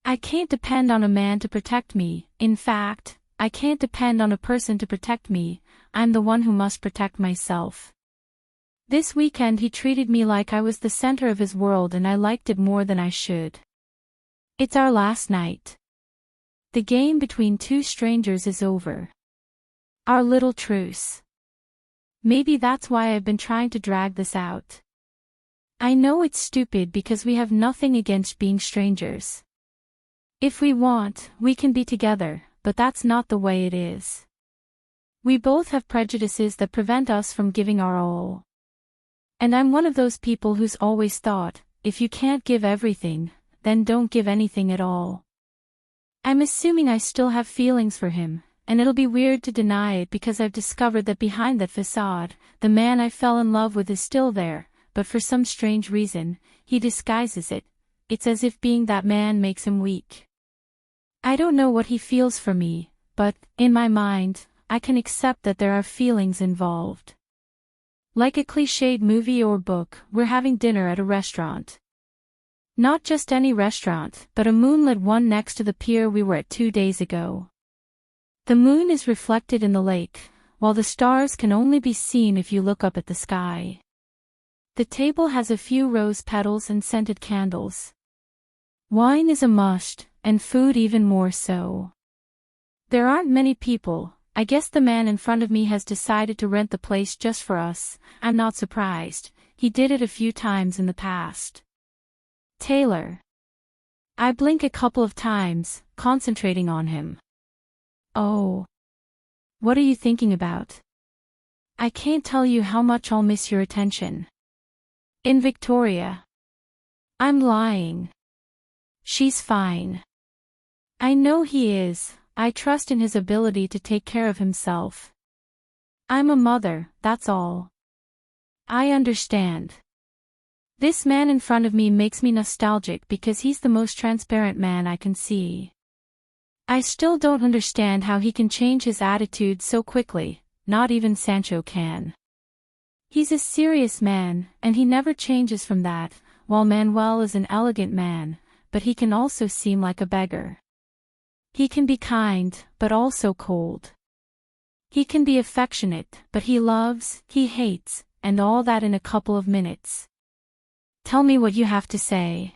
I can't depend on a man to protect me. In fact, I can't depend on a person to protect me. I'm the one who must protect myself. This weekend he treated me like I was the center of his world and I liked it more than I should. It's our last night. The game between two strangers is over. Our little truce. Maybe that's why I've been trying to drag this out. I know it's stupid because we have nothing against being strangers. If we want, we can be together, but that's not the way it is. We both have prejudices that prevent us from giving our all. And I'm one of those people who's always thought, if you can't give everything, then don't give anything at all. I'm assuming I still have feelings for him, and it'll be weird to deny it because I've discovered that behind that facade, the man I fell in love with is still there. But for some strange reason, he disguises it. It's as if being that man makes him weak. I don't know what he feels for me, but, in my mind, I can accept that there are feelings involved. Like a cliched movie or book, we're having dinner at a restaurant. Not just any restaurant, but a moonlit one next to the pier we were at 2 days ago. The moon is reflected in the lake, while the stars can only be seen if you look up at the sky. The table has a few rose petals and scented candles. Wine is a must, and food even more so. There aren't many people. I guess the man in front of me has decided to rent the place just for us. I'm not surprised. He did it a few times in the past. Taylor. I blink a couple of times, concentrating on him. Oh. What are you thinking about? I can't tell you how much I'll miss your attention. In Victoria. I'm lying. She's fine. I know he is. I trust in his ability to take care of himself. I'm a mother, that's all. I understand. This man in front of me makes me nostalgic because he's the most transparent man I can see. I still don't understand how he can change his attitude so quickly, not even Sancho can. He's a serious man, and he never changes from that, while Manuel is an elegant man, but he can also seem like a beggar. He can be kind, but also cold. He can be affectionate, but he loves, he hates, and all that in a couple of minutes. Tell me what you have to say.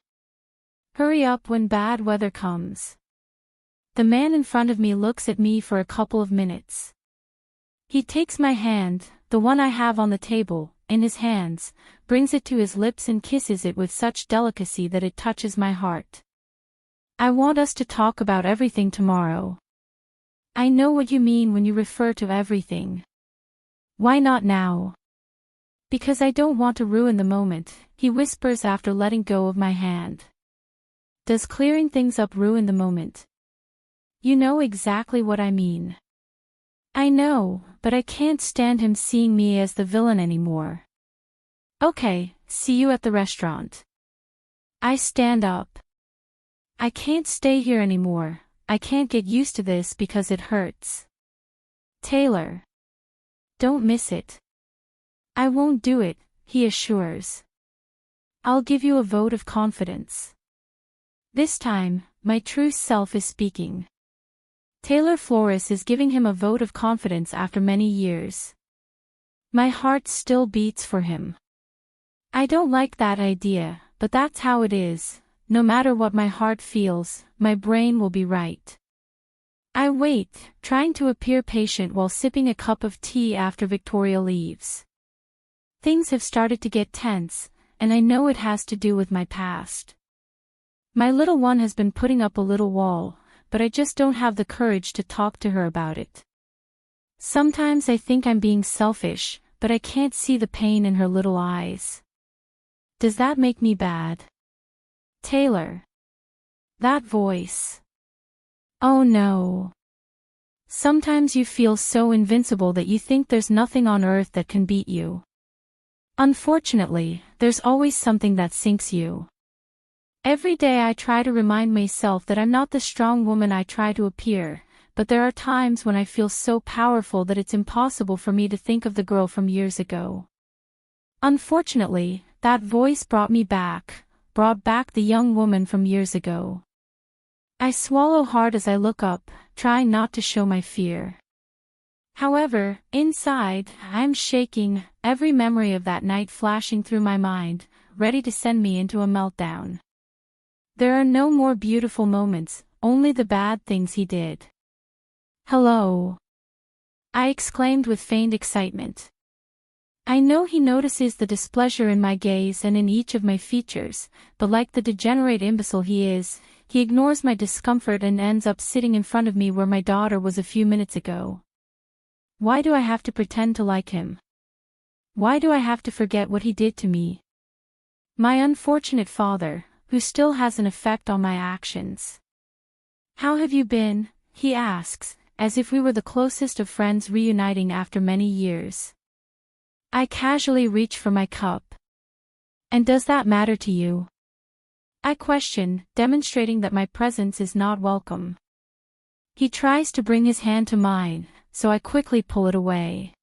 Hurry up when bad weather comes. The man in front of me looks at me for a couple of minutes. He takes my hand, the one I have on the table, in his hands, brings it to his lips and kisses it with such delicacy that it touches my heart. I want us to talk about everything tomorrow. I know what you mean when you refer to everything. Why not now? Because I don't want to ruin the moment, he whispers after letting go of my hand. Does clearing things up ruin the moment? You know exactly what I mean. I know, but I can't stand him seeing me as the villain anymore. Okay, see you at the restaurant. I stand up. I can't stay here anymore. I can't get used to this because it hurts. Taylor. Don't miss it. I won't do it, he assures. I'll give you a vote of confidence. This time, my true self is speaking. Taylor Flores is giving him a vote of confidence after many years. My heart still beats for him. I don't like that idea, but that's how it is. No matter what my heart feels, my brain will be right. I wait, trying to appear patient while sipping a cup of tea after Victoria leaves. Things have started to get tense, and I know it has to do with my past. My little one has been putting up a little wall, but I just don't have the courage to talk to her about it. Sometimes I think I'm being selfish, but I can't see the pain in her little eyes. Does that make me bad? Taylor. That voice. Oh no. Sometimes you feel so invincible that you think there's nothing on earth that can beat you. Unfortunately, there's always something that sinks you. Every day I try to remind myself that I'm not the strong woman I try to appear, but there are times when I feel so powerful that it's impossible for me to think of the girl from years ago. Unfortunately, that voice brought back the young woman from years ago. I swallow hard as I look up, trying not to show my fear. However, inside, I'm shaking, every memory of that night flashing through my mind, ready to send me into a meltdown. There are no more beautiful moments, only the bad things he did. Hello. I exclaimed with feigned excitement. I know he notices the displeasure in my gaze and in each of my features, but like the degenerate imbecile he is, he ignores my discomfort and ends up sitting in front of me where my daughter was a few minutes ago. Why do I have to pretend to like him? Why do I have to forget what he did to me? My unfortunate father, who still has an effect on my actions. How have you been? He asks, as if we were the closest of friends reuniting after many years. I casually reach for my cup. And does that matter to you? I question, demonstrating that my presence is not welcome. He tries to bring his hand to mine, so I quickly pull it away.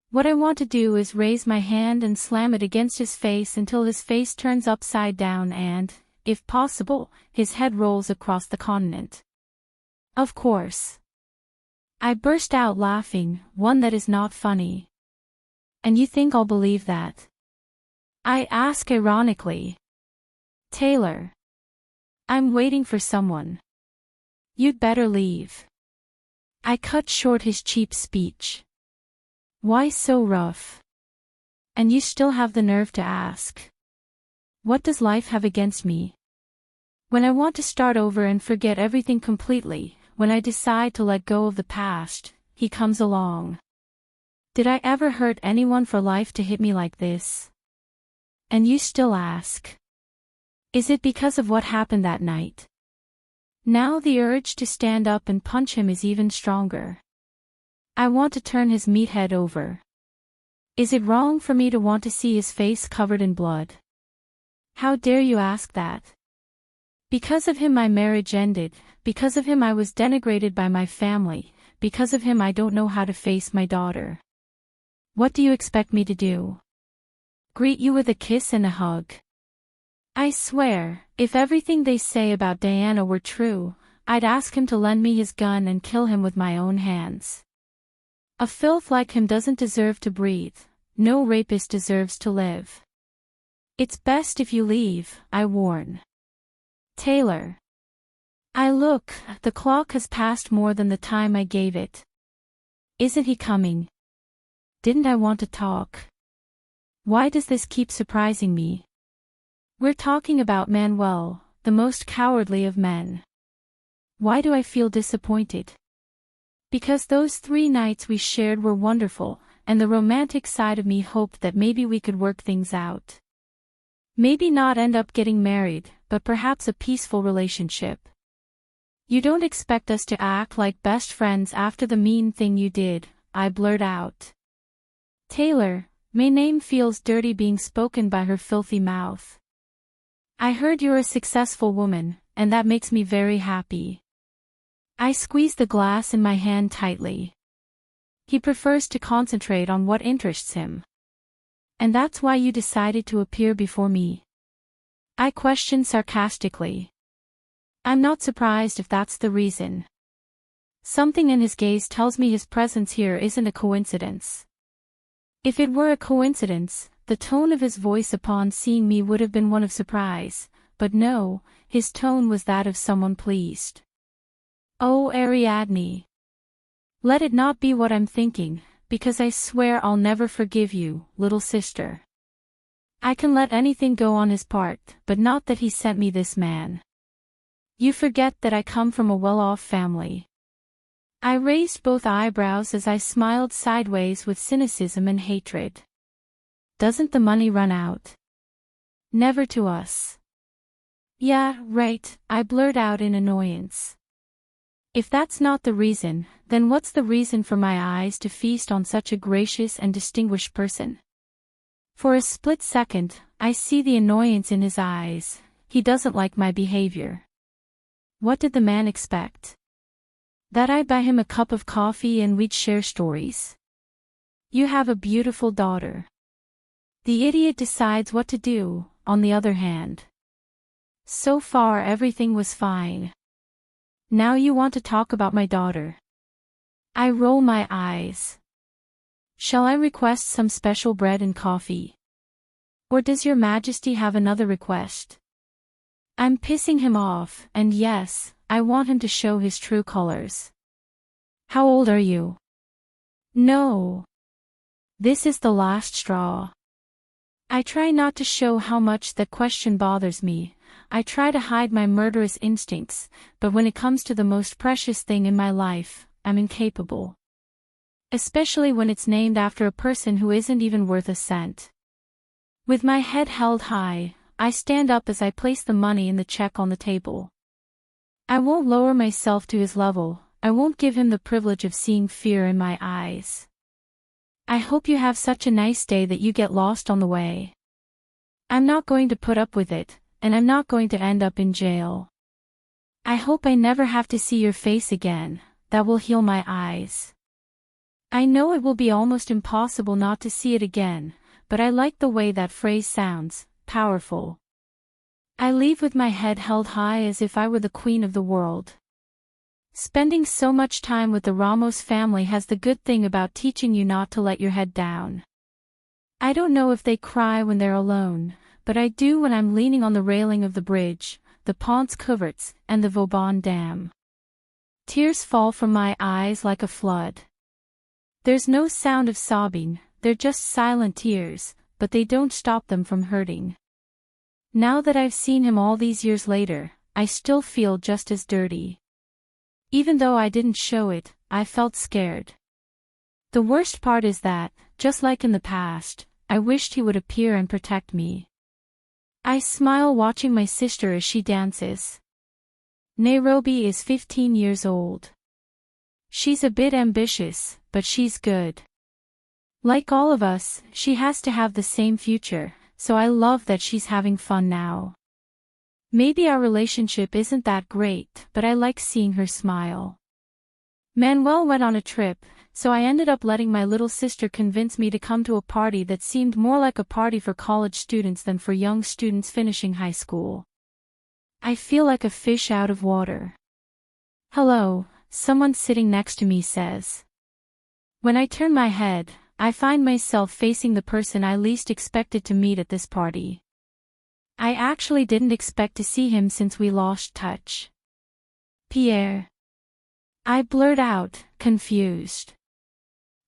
What I want to do is raise my hand and slam it against his face until his face turns upside down and, if possible, his head rolls across the continent. Of course. I burst out laughing, one that is not funny. And you think I'll believe that? I ask ironically. Taylor. I'm waiting for someone. You'd better leave. I cut short his cheap speech. Why so rough? And you still have the nerve to ask. What does life have against me? When I want to start over and forget everything completely, when I decide to let go of the past, he comes along. Did I ever hurt anyone for life to hit me like this? And you still ask. Is it because of what happened that night? Now the urge to stand up and punch him is even stronger. I want to turn his meathead over. Is it wrong for me to want to see his face covered in blood? How dare you ask that? Because of him my marriage ended, because of him I was denigrated by my family, because of him I don't know how to face my daughter. What do you expect me to do? Greet you with a kiss and a hug? I swear, if everything they say about Diana were true, I'd ask him to lend me his gun and kill him with my own hands. A filth like him doesn't deserve to breathe, no rapist deserves to live. It's best if you leave, I warn. Taylor. I look, the clock has passed more than the time I gave it. Isn't he coming? Didn't I want to talk? Why does this keep surprising me? We're talking about Manuel, the most cowardly of men. Why do I feel disappointed? Because those 3 nights we shared were wonderful, and the romantic side of me hoped that maybe we could work things out. Maybe not end up getting married, but perhaps a peaceful relationship. You don't expect us to act like best friends after the mean thing you did, I blurt out. Taylor, my name feels dirty being spoken by her filthy mouth. I heard you're a successful woman, and that makes me very happy. I squeeze the glass in my hand tightly. He prefers to concentrate on what interests him. And that's why you decided to appear before me? I question sarcastically. I'm not surprised if that's the reason. Something in his gaze tells me his presence here isn't a coincidence. If it were a coincidence, the tone of his voice upon seeing me would have been one of surprise, but no, his tone was that of someone pleased. Oh, Ariadne. Let it not be what I'm thinking, because I swear I'll never forgive you, little sister. I can let anything go on his part, but not that he sent me this man. You forget that I come from a well-off family. I raised both eyebrows as I smiled sideways with cynicism and hatred. Doesn't the money run out? Never to us. Yeah, right, I blurt out in annoyance. If that's not the reason, then what's the reason for my eyes to feast on such a gracious and distinguished person? For a split second, I see the annoyance in his eyes. He doesn't like my behavior. What did the man expect? That I'd buy him a cup of coffee and we'd share stories? You have a beautiful daughter. The idiot decides what to do, on the other hand. So far everything was fine. Now you want to talk about my daughter. I roll my eyes. Shall I request some special bread and coffee? Or does your majesty have another request? I'm pissing him off, and yes, I want him to show his true colors. How old are you? No. This is the last straw. I try not to show how much that question bothers me. I try to hide my murderous instincts, but when it comes to the most precious thing in my life, I'm incapable. Especially when it's named after a person who isn't even worth a cent. With my head held high, I stand up as I place the money in the check on the table. I won't lower myself to his level, I won't give him the privilege of seeing fear in my eyes. I hope you have such a nice day that you get lost on the way. I'm not going to put up with it, and I'm not going to end up in jail. I hope I never have to see your face again, that will heal my eyes. I know it will be almost impossible not to see it again, but I like the way that phrase sounds, powerful. I leave with my head held high as if I were the queen of the world. Spending so much time with the Ramos family has the good thing about teaching you not to let your head down. I don't know if they cry when they're alone, but I do when I'm leaning on the railing of the bridge, the Ponts Couverts, and the Vauban Dam. Tears fall from my eyes like a flood. There's no sound of sobbing, they're just silent tears, but they don't stop them from hurting. Now that I've seen him all these years later, I still feel just as dirty. Even though I didn't show it, I felt scared. The worst part is that, just like in the past, I wished he would appear and protect me. I smile watching my sister as she dances. Nairobi is 15 years old. She's a bit ambitious, but she's good. Like all of us, she has to have the same future, so I love that she's having fun now. Maybe our relationship isn't that great, but I like seeing her smile. Manuel went on a trip, so I ended up letting my little sister convince me to come to a party that seemed more like a party for college students than for young students finishing high school. I feel like a fish out of water. Hello, someone sitting next to me says. When I turn my head, I find myself facing the person I least expected to meet at this party. I actually didn't expect to see him since we lost touch. Pierre. I blurt out, confused.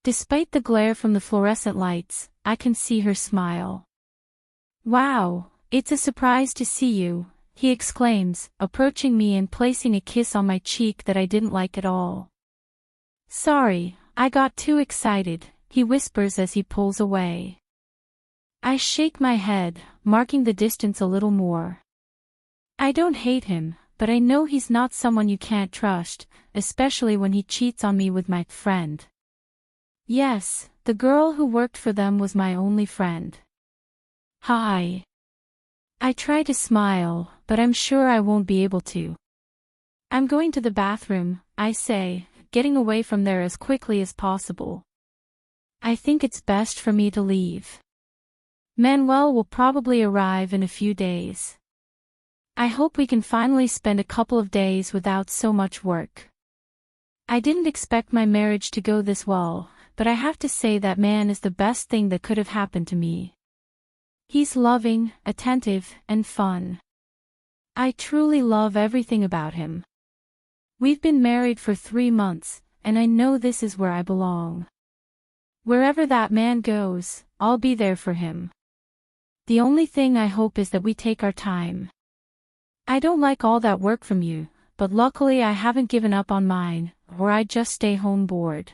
Despite the glare from the fluorescent lights, I can see her smile. Wow, it's a surprise to see you, he exclaims, approaching me and placing a kiss on my cheek that I didn't like at all. Sorry, I got too excited, he whispers as he pulls away. I shake my head, marking the distance a little more. I don't hate him, but I know he's not someone you can't trust, especially when he cheats on me with my friend. Yes, the girl who worked for them was my only friend. Hi. I try to smile, but I'm sure I won't be able to. I'm going to the bathroom, I say, getting away from there as quickly as possible. I think it's best for me to leave. Manuel will probably arrive in a few days. I hope we can finally spend a couple of days without so much work. I didn't expect my marriage to go this well, but I have to say that man is the best thing that could have happened to me. He's loving, attentive, and fun. I truly love everything about him. We've been married for 3 months, and I know this is where I belong. Wherever that man goes, I'll be there for him. The only thing I hope is that we take our time. I don't like all that work from you, but luckily I haven't given up on mine, or I'd just stay home bored.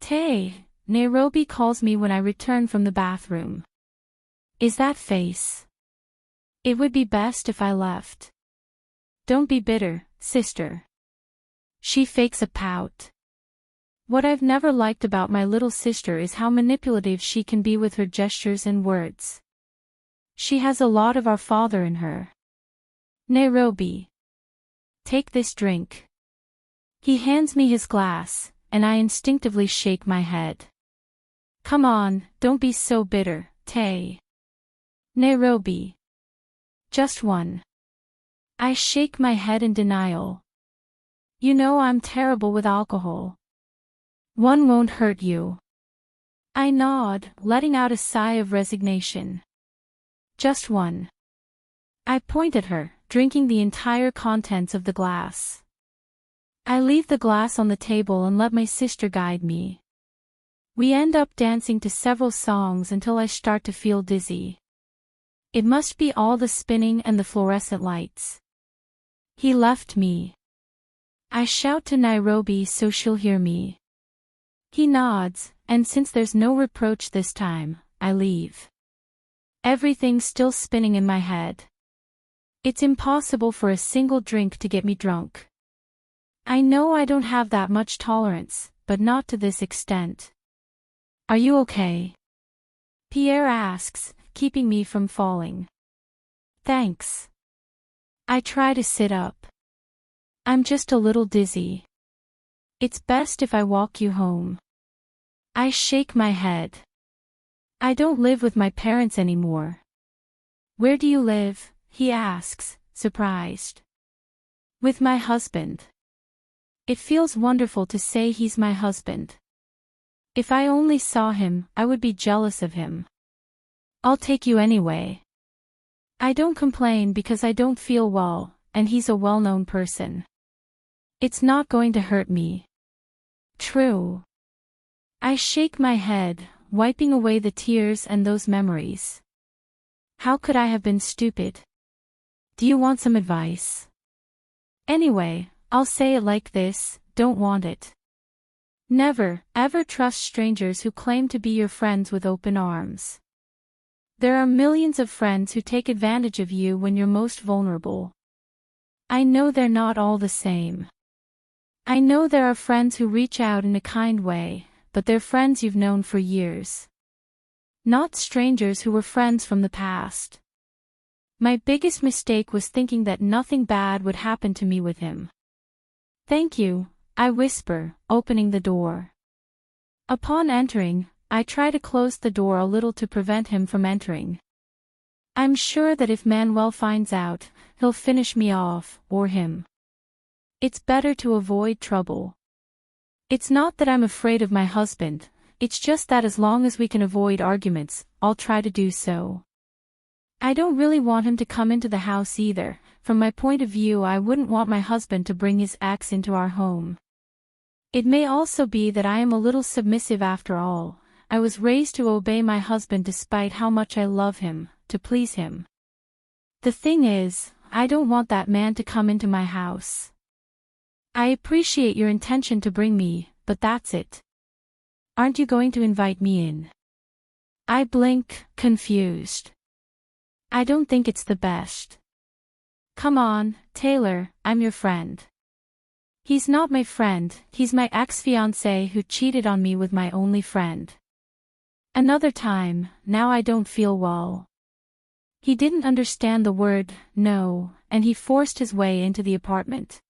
Tay, Nairobi calls me when I return from the bathroom. Is that face? It would be best if I left. Don't be bitter, sister. She fakes a pout. What I've never liked about my little sister is how manipulative she can be with her gestures and words. She has a lot of our father in her. Nairobi. Take this drink. He hands me his glass, and I instinctively shake my head. Come on, don't be so bitter, Tay. Nairobi. Just one. I shake my head in denial. You know I'm terrible with alcohol. One won't hurt you. I nod, letting out a sigh of resignation. Just one. I point at her, drinking the entire contents of the glass. I leave the glass on the table and let my sister guide me. We end up dancing to several songs until I start to feel dizzy. It must be all the spinning and the fluorescent lights. He left me. I shout to Nairobi so she'll hear me. He nods, and since there's no reproach this time, I leave. Everything's still spinning in my head. It's impossible for a single drink to get me drunk. I know I don't have that much tolerance, but not to this extent. Are you okay? Pierre asks, keeping me from falling. Thanks. I try to sit up. I'm just a little dizzy. It's best if I walk you home. I shake my head. I don't live with my parents anymore. Where do you live? He asks, surprised. With my husband. It feels wonderful to say he's my husband. If I only saw him, I would be jealous of him. I'll take you anyway. I don't complain because I don't feel well, and he's a well-known person. It's not going to hurt me. True. I shake my head, wiping away the tears and those memories. How could I have been stupid? Do you want some advice? Anyway, I'll say it like this, don't want it. Never, ever trust strangers who claim to be your friends with open arms. There are millions of friends who take advantage of you when you're most vulnerable. I know they're not all the same. I know there are friends who reach out in a kind way, but they're friends you've known for years. Not strangers who were friends from the past. My biggest mistake was thinking that nothing bad would happen to me with him. Thank you, I whisper, opening the door. Upon entering, I try to close the door a little to prevent him from entering. I'm sure that if Manuel finds out, he'll finish me off, or him. It's better to avoid trouble. It's not that I'm afraid of my husband, it's just that as long as we can avoid arguments, I'll try to do so. I don't really want him to come into the house either. From my point of view, I wouldn't want my husband to bring his ex into our home. It may also be that I am a little submissive after all. I was raised to obey my husband despite how much I love him, to please him. The thing is, I don't want that man to come into my house. I appreciate your intention to bring me, but that's it. Aren't you going to invite me in? I blink, confused. I don't think it's the best. Come on, Taylor, I'm your friend. He's not my friend, he's my ex-fiancé who cheated on me with my only friend. Another time, now I don't feel well. He didn't understand the word, no, and he forced his way into the apartment.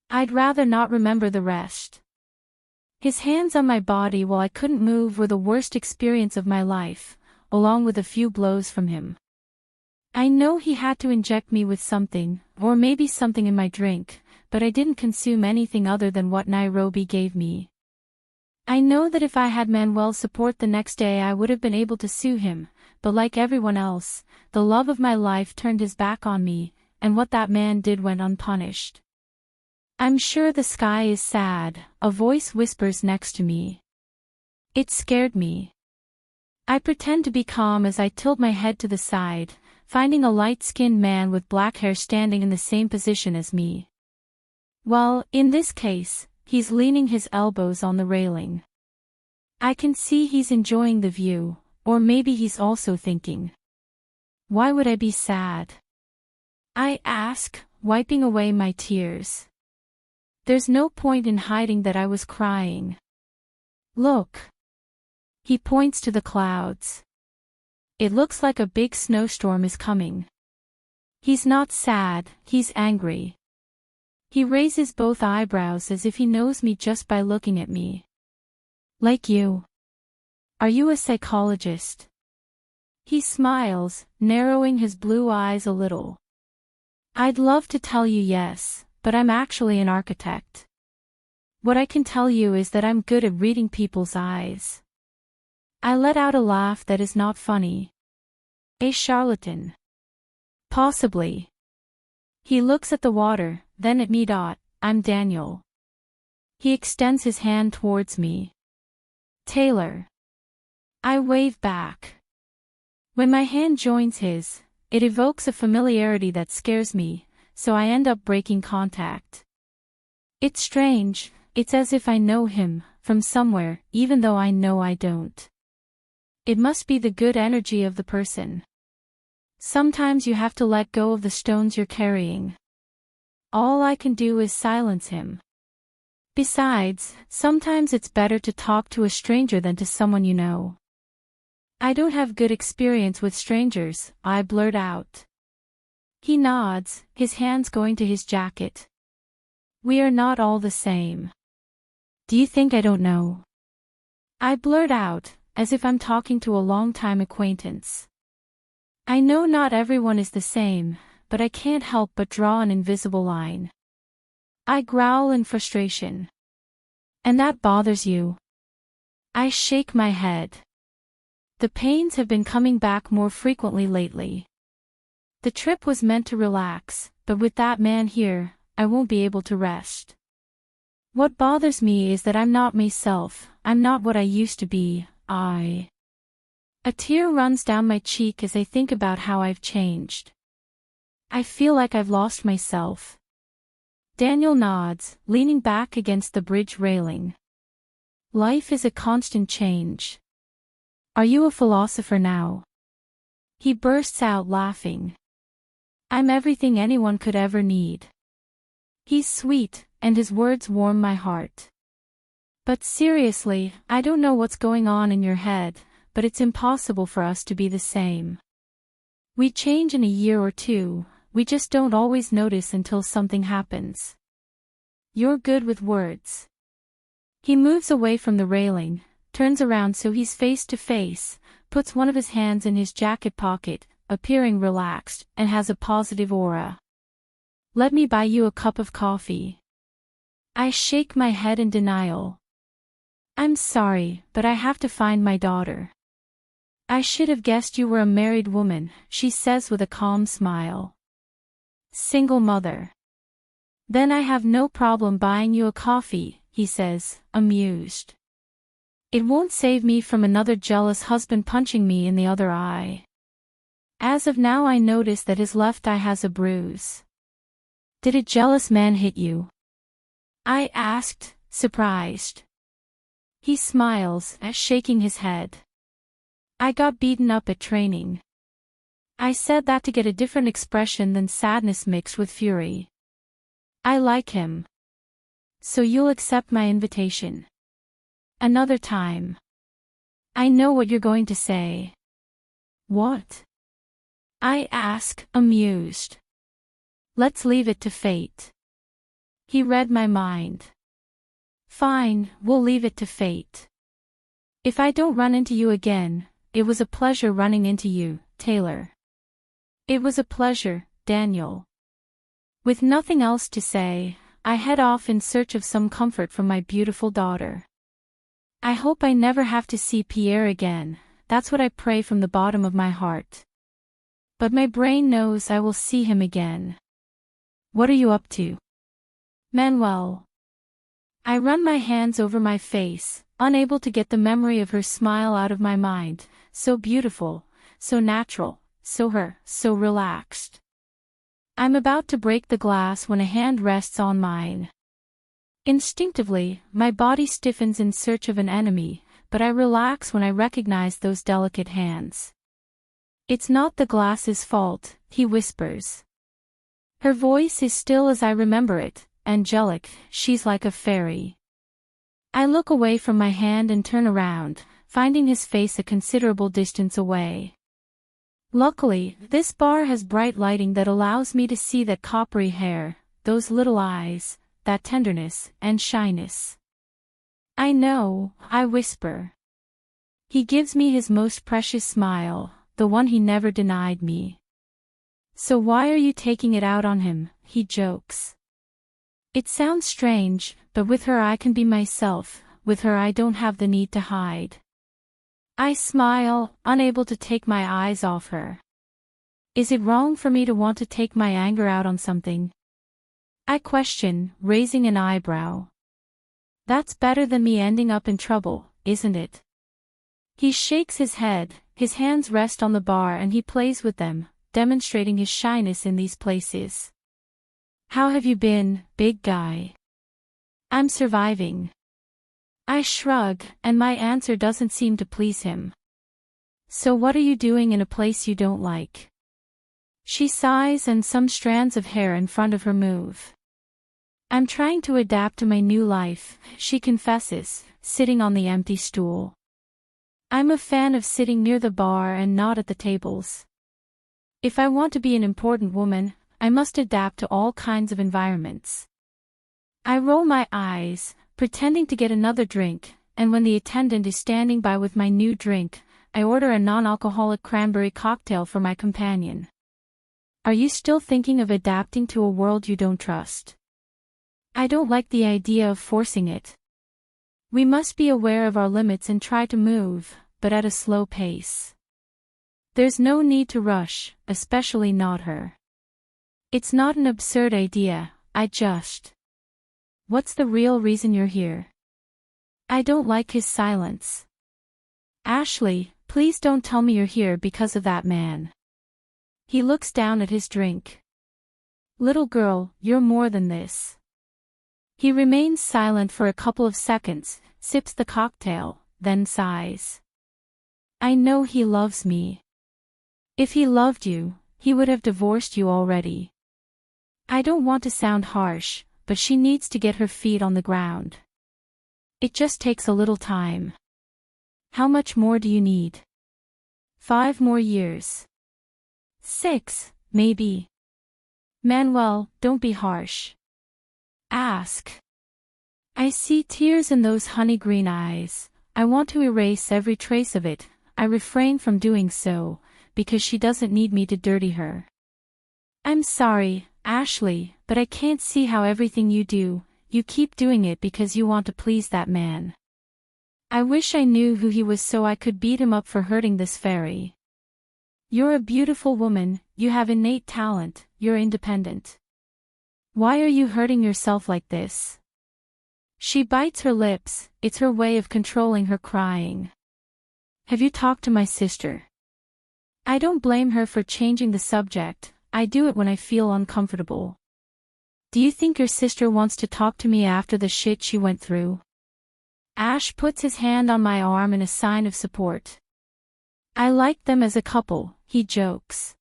I'd rather not remember the rest. His hands on my body while I couldn't move were the worst experience of my life, along with a few blows from him. I know he had to inject me with something, or maybe something in my drink, but I didn't consume anything other than what Nairobi gave me. I know that if I had Manuel's support the next day I would have been able to sue him, but like everyone else, the love of my life turned his back on me, and what that man did went unpunished. I'm sure the sky is sad, a voice whispers next to me. It scared me. I pretend to be calm as I tilt my head to the side, finding a light-skinned man with black hair standing in the same position as me. Well, in this case, he's leaning his elbows on the railing. I can see he's enjoying the view, or maybe he's also thinking. Why would I be sad? I ask, wiping away my tears. There's no point in hiding that I was crying. Look. He points to the clouds. It looks like a big snowstorm is coming. He's not sad, he's angry. He raises both eyebrows as if he knows me just by looking at me. Like you. Are you a psychologist? He smiles, narrowing his blue eyes a little. I'd love to tell you yes, but I'm actually an architect. What I can tell you is that I'm good at reading people's eyes. I let out a laugh that is not funny. A charlatan. Possibly. He looks at the water, then at me. I'm Daniel. He extends his hand towards me. Taylor. I wave back. When my hand joins his, it evokes a familiarity that scares me, so I end up breaking contact. It's strange, it's as if I know him, from somewhere, even though I know I don't. It must be the good energy of the person. Sometimes you have to let go of the stones you're carrying. All I can do is silence him. Besides, sometimes it's better to talk to a stranger than to someone you know. I don't have good experience with strangers, I blurt out. He nods, his hands going to his jacket. We are not all the same. Do you think I don't know? I blurt out, as if I'm talking to a long-time acquaintance. I know not everyone is the same, but I can't help but draw an invisible line. I growl in frustration. And that bothers you? I shake my head. The pains have been coming back more frequently lately. The trip was meant to relax, but with that man here, I won't be able to rest. What bothers me is that I'm not myself, I'm not what I used to be. A tear runs down my cheek as I think about how I've changed. I feel like I've lost myself. Daniel nods, leaning back against the bridge railing. Life is a constant change. Are you a philosopher now? He bursts out laughing. I'm everything anyone could ever need. He's sweet, and his words warm my heart. But seriously, I don't know what's going on in your head, but it's impossible for us to be the same. We change in a year or two, we just don't always notice until something happens. You're good with words. He moves away from the railing, turns around so he's face to face, puts one of his hands in his jacket pocket, appearing relaxed, and has a positive aura. Let me buy you a cup of coffee. I shake my head in denial. I'm sorry, but I have to find my daughter. I should have guessed you were a married woman, she says with a calm smile. Single mother. Then I have no problem buying you a coffee, he says, amused. It won't save me from another jealous husband punching me in the other eye. As of now I notice that his left eye has a bruise. Did a jealous man hit you? I asked, surprised. He smiles, shaking his head. I got beaten up at training. I said that to get a different expression than sadness mixed with fury. I like him. So you'll accept my invitation. Another time. I know what you're going to say. What? I ask, amused. Let's leave it to fate. He read my mind. Fine, we'll leave it to fate. If I don't run into you again, it was a pleasure running into you, Taylor. It was a pleasure, Daniel. With nothing else to say, I head off in search of some comfort from my beautiful daughter. I hope I never have to see Pierre again, that's what I pray from the bottom of my heart. But my brain knows I will see him again. What are you up to? Manuel. I run my hands over my face, unable to get the memory of her smile out of my mind, so beautiful, so natural, so relaxed. I'm about to break the glass when a hand rests on mine. Instinctively, my body stiffens in search of an enemy, but I relax when I recognize those delicate hands. It's not the glass's fault, he whispers. Her voice is still as I remember it, angelic, she's like a fairy. I look away from my hand and turn around, finding his face a considerable distance away. Luckily, this bar has bright lighting that allows me to see that coppery hair, those little eyes, that tenderness and shyness. I know, I whisper. He gives me his most precious smile, the one he never denied me. So why are you taking it out on him, he jokes. It sounds strange, but with her I can be myself, with her I don't have the need to hide. I smile, unable to take my eyes off her. Is it wrong for me to want to take my anger out on something? I question, raising an eyebrow. That's better than me ending up in trouble, isn't it? He shakes his head, his hands rest on the bar and he plays with them, demonstrating his shyness in these places. How have you been, big guy? I'm surviving. I shrug, and my answer doesn't seem to please him. So what are you doing in a place you don't like? She sighs and some strands of hair in front of her move. I'm trying to adapt to my new life, she confesses, sitting on the empty stool. I'm a fan of sitting near the bar and not at the tables. If I want to be an important woman, I must adapt to all kinds of environments. I roll my eyes, pretending to get another drink, and when the attendant is standing by with my new drink, I order a non-alcoholic cranberry cocktail for my companion. Are you still thinking of adapting to a world you don't trust? I don't like the idea of forcing it. We must be aware of our limits and try to move, but at a slow pace. There's no need to rush, especially not her. It's not an absurd idea, I just... What's the real reason you're here? I don't like his silence. Ashley, please don't tell me you're here because of that man. He looks down at his drink. Little girl, you're more than this. He remains silent for a couple of seconds, sips the cocktail, then sighs. I know he loves me. If he loved you, he would have divorced you already. I don't want to sound harsh, but she needs to get her feet on the ground. It just takes a little time. How much more do you need? 5 more years. 6, maybe. Manuel, don't be harsh. Ask. I see tears in those honey green eyes. I want to erase every trace of it. I refrain from doing so, because she doesn't need me to dirty her. I'm sorry, Ashley, but I can't see how everything you do, you keep doing it because you want to please that man. I wish I knew who he was so I could beat him up for hurting this fairy. You're a beautiful woman, you have innate talent, you're independent. Why are you hurting yourself like this? She bites her lips, it's her way of controlling her crying. Have you talked to my sister? I don't blame her for changing the subject, I do it when I feel uncomfortable. Do you think your sister wants to talk to me after the shit she went through? Ash puts his hand on my arm in a sign of support. I like them as a couple, he jokes.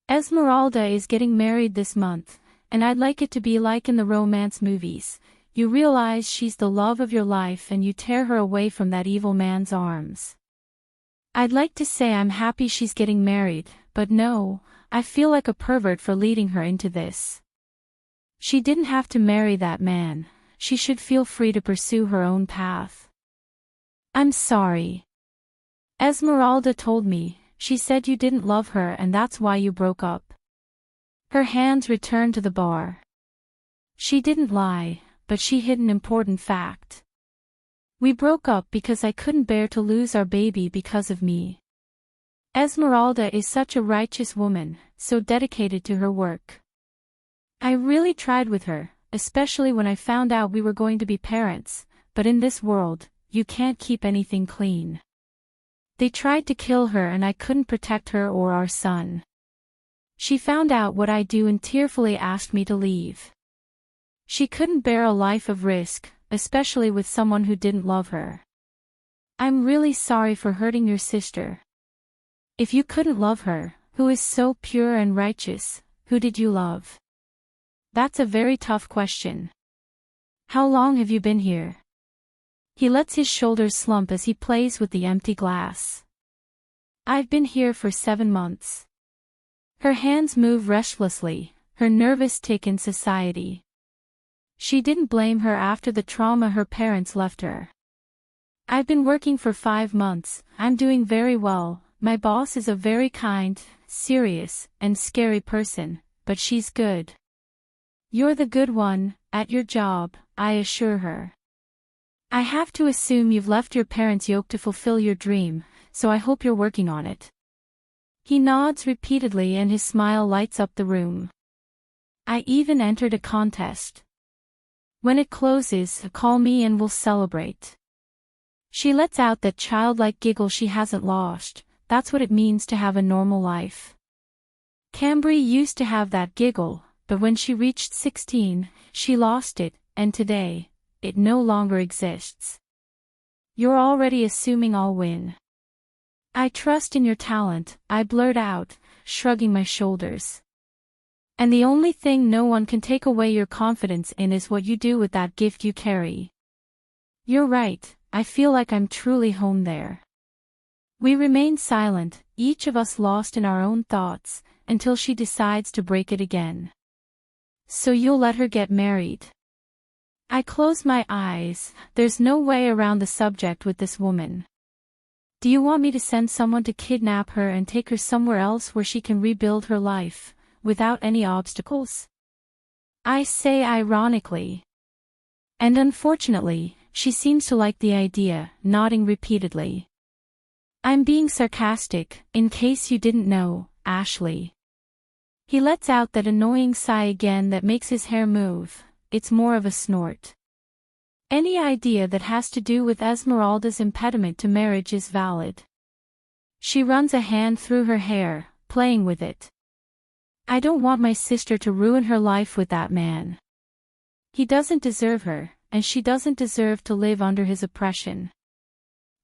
Esmeralda is getting married this month, and I'd like it to be like in the romance movies. You realize she's the love of your life and you tear her away from that evil man's arms. I'd like to say I'm happy she's getting married, but no, I feel like a pervert for leading her into this. She didn't have to marry that man. She should feel free to pursue her own path. I'm sorry. Esmeralda told me, she said you didn't love her and that's why you broke up. Her hands returned to the bar. She didn't lie, but she hid an important fact. We broke up because I couldn't bear to lose our baby because of me. Esmeralda is such a righteous woman, so dedicated to her work. I really tried with her, especially when I found out we were going to be parents, but in this world, you can't keep anything clean. They tried to kill her and I couldn't protect her or our son. She found out what I do and tearfully asked me to leave. She couldn't bear a life of risk, especially with someone who didn't love her. I'm really sorry for hurting your sister. If you couldn't love her, who is so pure and righteous, who did you love? That's a very tough question. How long have you been here? He lets his shoulders slump as he plays with the empty glass. I've been here for 7 months. Her hands move restlessly, her nervous tick in society. She didn't blame her after the trauma her parents left her. I've been working for 5 months, I'm doing very well, my boss is a very kind, serious, and scary person, but she's good. You're the good one, at your job, I assure her. I have to assume you've left your parents' yoke to fulfill your dream, so I hope you're working on it. He nods repeatedly and his smile lights up the room. I even entered a contest. When it closes, call me and we'll celebrate. She lets out that childlike giggle she hasn't lost, that's what it means to have a normal life. Cambry used to have that giggle, but when she reached 16, she lost it, and today, it no longer exists. You're already assuming I'll win. I trust in your talent, I blurt out, shrugging my shoulders. And the only thing no one can take away your confidence in is what you do with that gift you carry. You're right, I feel like I'm truly home there. We remain silent, each of us lost in our own thoughts, until she decides to break it again. So you'll let her get married? I close my eyes, there's no way around the subject with this woman. Do you want me to send someone to kidnap her and take her somewhere else where she can rebuild her life, without any obstacles? I say ironically. And unfortunately, she seems to like the idea, nodding repeatedly. I'm being sarcastic, in case you didn't know, Ashley. He lets out that annoying sigh again that makes his hair move, it's more of a snort. Any idea that has to do with Esmeralda's impediment to marriage is valid. She runs a hand through her hair, playing with it. I don't want my sister to ruin her life with that man. He doesn't deserve her, and she doesn't deserve to live under his oppression.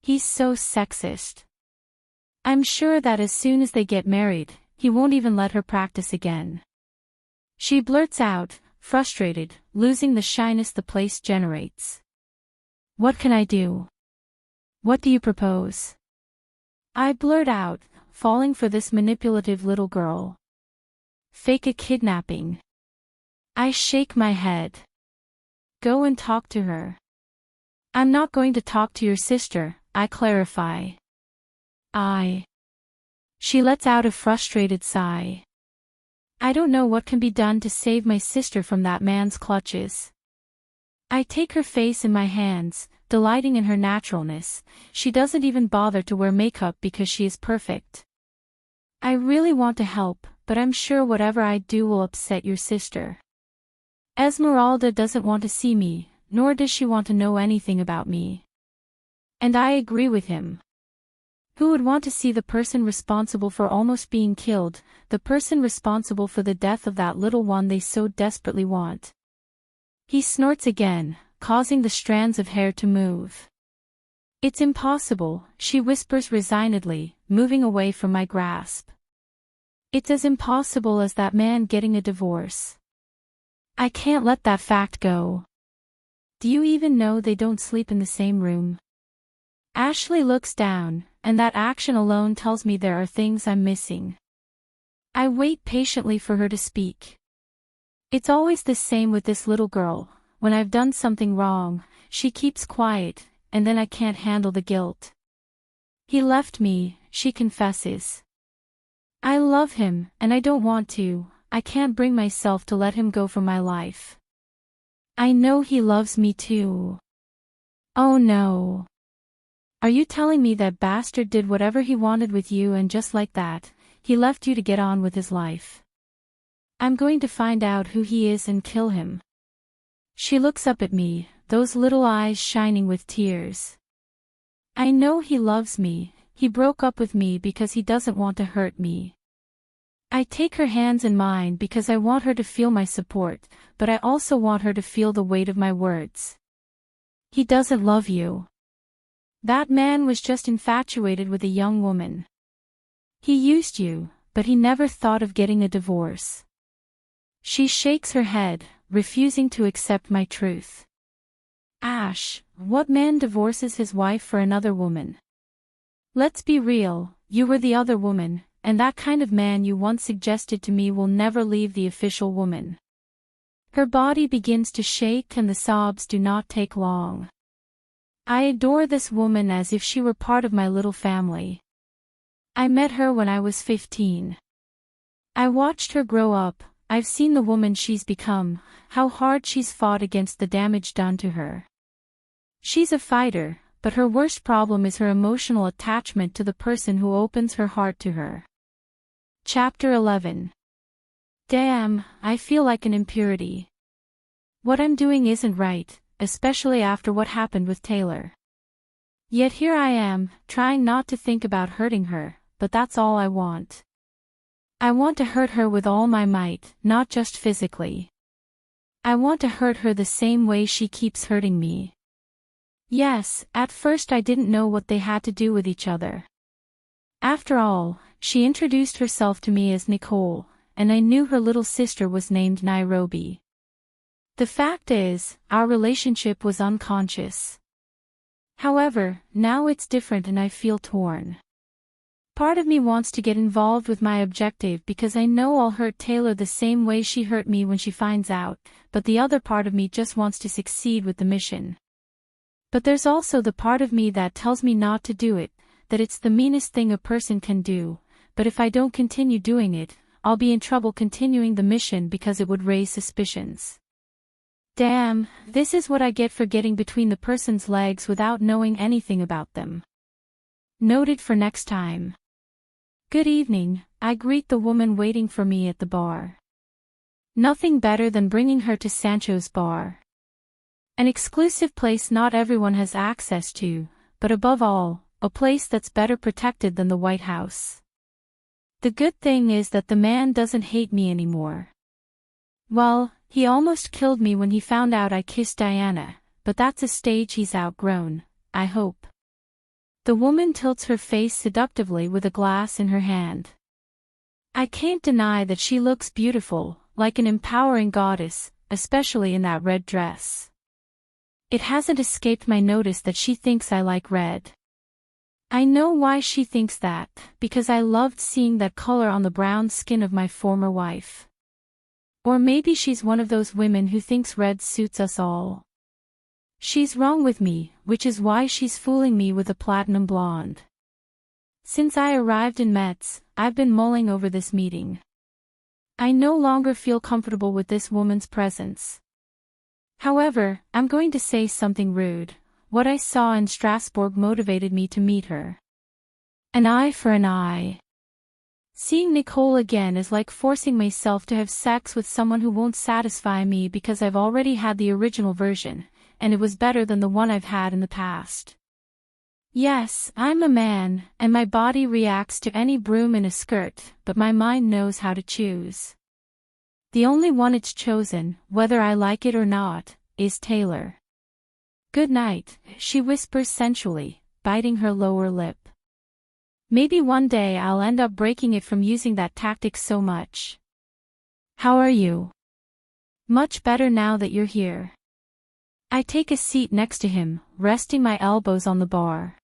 He's so sexist. I'm sure that as soon as they get married, he won't even let her practice again. She blurts out, frustrated, losing the shyness the place generates. What can I do? What do you propose? I blurt out, falling for this manipulative little girl. Fake a kidnapping. I shake my head. Go and talk to her. I'm not going to talk to your sister, I clarify. She lets out a frustrated sigh. I don't know what can be done to save my sister from that man's clutches. I take her face in my hands, delighting in her naturalness. She doesn't even bother to wear makeup because she is perfect. I really want to help, but I'm sure whatever I do will upset your sister. Esmeralda doesn't want to see me, nor does she want to know anything about me. And I agree with him. Who would want to see the person responsible for almost being killed, the person responsible for the death of that little one they so desperately want? He snorts again, causing the strands of hair to move. It's impossible, she whispers resignedly, moving away from my grasp. It's as impossible as that man getting a divorce. I can't let that fact go. Do you even know they don't sleep in the same room? Ashley looks down, and that action alone tells me there are things I'm missing. I wait patiently for her to speak. It's always the same with this little girl. When I've done something wrong, she keeps quiet, and then I can't handle the guilt. He left me, she confesses. I love him, and I don't want to. I can't bring myself to let him go from my life. I know he loves me too. Oh no. Are you telling me that bastard did whatever he wanted with you and just like that, he left you to get on with his life? I'm going to find out who he is and kill him. She looks up at me, those little eyes shining with tears. I know he loves me, he broke up with me because he doesn't want to hurt me. I take her hands in mine because I want her to feel my support, but I also want her to feel the weight of my words. He doesn't love you. That man was just infatuated with a young woman. He used you, but he never thought of getting a divorce. She shakes her head, refusing to accept my truth. Ash, what man divorces his wife for another woman? Let's be real, you were the other woman, and that kind of man you once suggested to me will never leave the official woman. Her body begins to shake and the sobs do not take long. I adore this woman as if she were part of my little family. I met her when I was 15. I watched her grow up. I've seen the woman she's become, how hard she's fought against the damage done to her. She's a fighter, but her worst problem is her emotional attachment to the person who opens her heart to her. Chapter 11. Damn, I feel like an impurity. What I'm doing isn't right, especially after what happened with Taylor. Yet here I am, trying not to think about hurting her, but that's all I want. I want to hurt her with all my might, not just physically. I want to hurt her the same way she keeps hurting me. Yes, at first I didn't know what they had to do with each other. After all, she introduced herself to me as Nicole, and I knew her little sister was named Nairobi. The fact is, our relationship was unconscious. However, now it's different and I feel torn. Part of me wants to get involved with my objective because I know I'll hurt Taylor the same way she hurt me when she finds out, but the other part of me just wants to succeed with the mission. But there's also the part of me that tells me not to do it, that it's the meanest thing a person can do, but if I don't continue doing it, I'll be in trouble continuing the mission because it would raise suspicions. Damn, this is what I get for getting between the person's legs without knowing anything about them. Noted for next time. Good evening, I greet the woman waiting for me at the bar. Nothing better than bringing her to Sancho's bar. An exclusive place not everyone has access to, but above all, a place that's better protected than the White House. The good thing is that the man doesn't hate me anymore. Well, he almost killed me when he found out I kissed Diana, but that's a stage he's outgrown, I hope. The woman tilts her face seductively with a glass in her hand. I can't deny that she looks beautiful, like an empowering goddess, especially in that red dress. It hasn't escaped my notice that she thinks I like red. I know why she thinks that, because I loved seeing that color on the brown skin of my former wife. Or maybe she's one of those women who thinks red suits us all. She's wrong with me, which is why she's fooling me with a platinum blonde. Since I arrived in Metz, I've been mulling over this meeting. I no longer feel comfortable with this woman's presence. However, I'm going to say something rude. What I saw in Strasbourg motivated me to meet her. An eye for an eye. Seeing Nicole again is like forcing myself to have sex with someone who won't satisfy me because I've already had the original version, and it was better than the one I've had in the past. Yes, I'm a man, and my body reacts to any broom in a skirt, but my mind knows how to choose. The only one it's chosen, whether I like it or not, is Taylor. Good night, she whispers sensually, biting her lower lip. Maybe one day I'll end up breaking it from using that tactic so much. How are you? Much better now that you're here. I take a seat next to him, resting my elbows on the bar.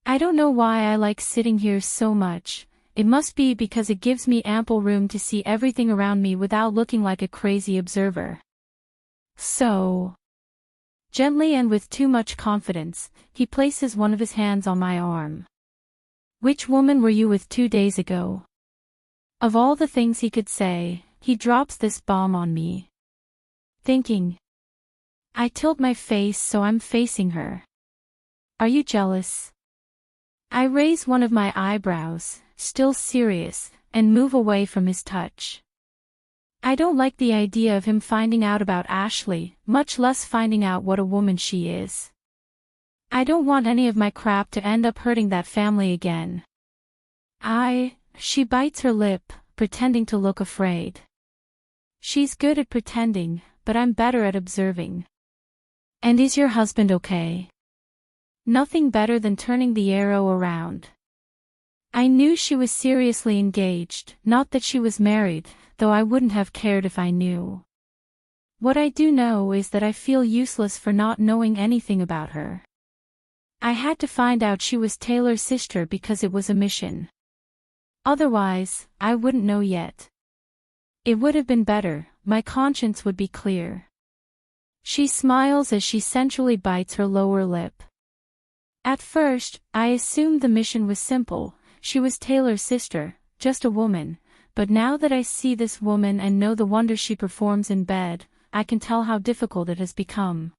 I don't know why I like sitting here so much. It must be because it gives me ample room to see everything around me without looking like a crazy observer. So, gently and with too much confidence, he places one of his hands on my arm. Which woman were you with 2 days ago? Of all the things he could say, he drops this bomb on me. Thinking. I tilt my face so I'm facing her. Are you jealous? I raise one of my eyebrows, still serious, and move away from his touch. I don't like the idea of him finding out about Ashley, much less finding out what a woman she is. I don't want any of my crap to end up hurting that family again. She bites her lip, pretending to look afraid. She's good at pretending, but I'm better at observing. And is your husband okay? Nothing better than turning the arrow around. I knew she was seriously engaged, not that she was married, though I wouldn't have cared if I knew. What I do know is that I feel useless for not knowing anything about her. I had to find out she was Taylor's sister because it was a mission. Otherwise, I wouldn't know yet. It would have been better, my conscience would be clear. She smiles as she sensually bites her lower lip. At first, I assumed the mission was simple, she was Taylor's sister, just a woman, but now that I see this woman and know the wonders she performs in bed, I can tell how difficult it has become.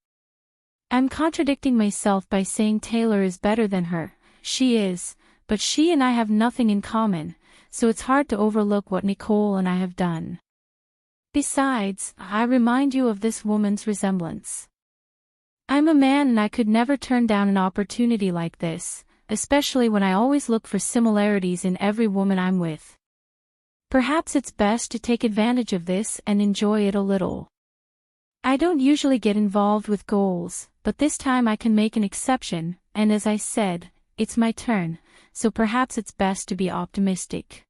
I'm contradicting myself by saying Taylor is better than her. She is, but she and I have nothing in common, so it's hard to overlook what Nicole and I have done. Besides, I remind you of this woman's resemblance. I'm a man and I could never turn down an opportunity like this, especially when I always look for similarities in every woman I'm with. Perhaps it's best to take advantage of this and enjoy it a little. I don't usually get involved with goals, but this time I can make an exception, and as I said, it's my turn, so perhaps it's best to be optimistic.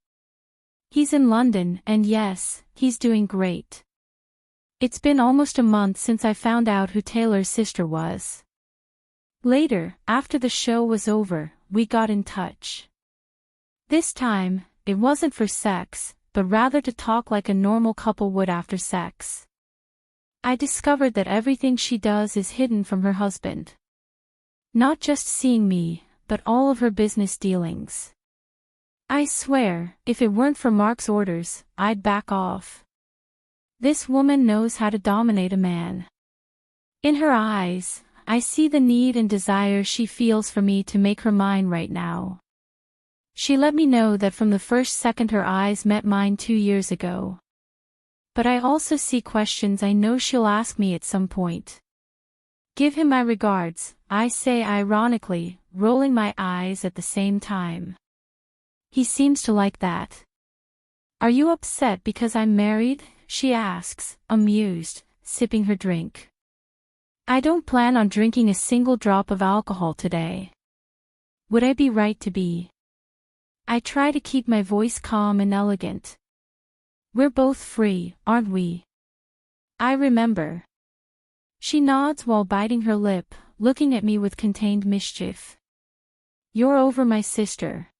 He's in London, and yes, he's doing great. It's been almost a month since I found out who Taylor's sister was. Later, after the show was over, we got in touch. This time, it wasn't for sex, but rather to talk like a normal couple would after sex. I discovered that everything she does is hidden from her husband. Not just seeing me, but all of her business dealings. I swear, if it weren't for Mark's orders, I'd back off. This woman knows how to dominate a man. In her eyes, I see the need and desire she feels for me to make her mine right now. She let me know that from the first second her eyes met mine 2 years ago. But I also see questions I know she'll ask me at some point. Give him my regards, I say ironically, rolling my eyes at the same time. He seems to like that. Are you upset because I'm married? She asks, amused, sipping her drink. I don't plan on drinking a single drop of alcohol today. Would I be right to be? I try to keep my voice calm and elegant. We're both free, aren't we? I remember. She nods while biting her lip, looking at me with contained mischief. You're over my sister.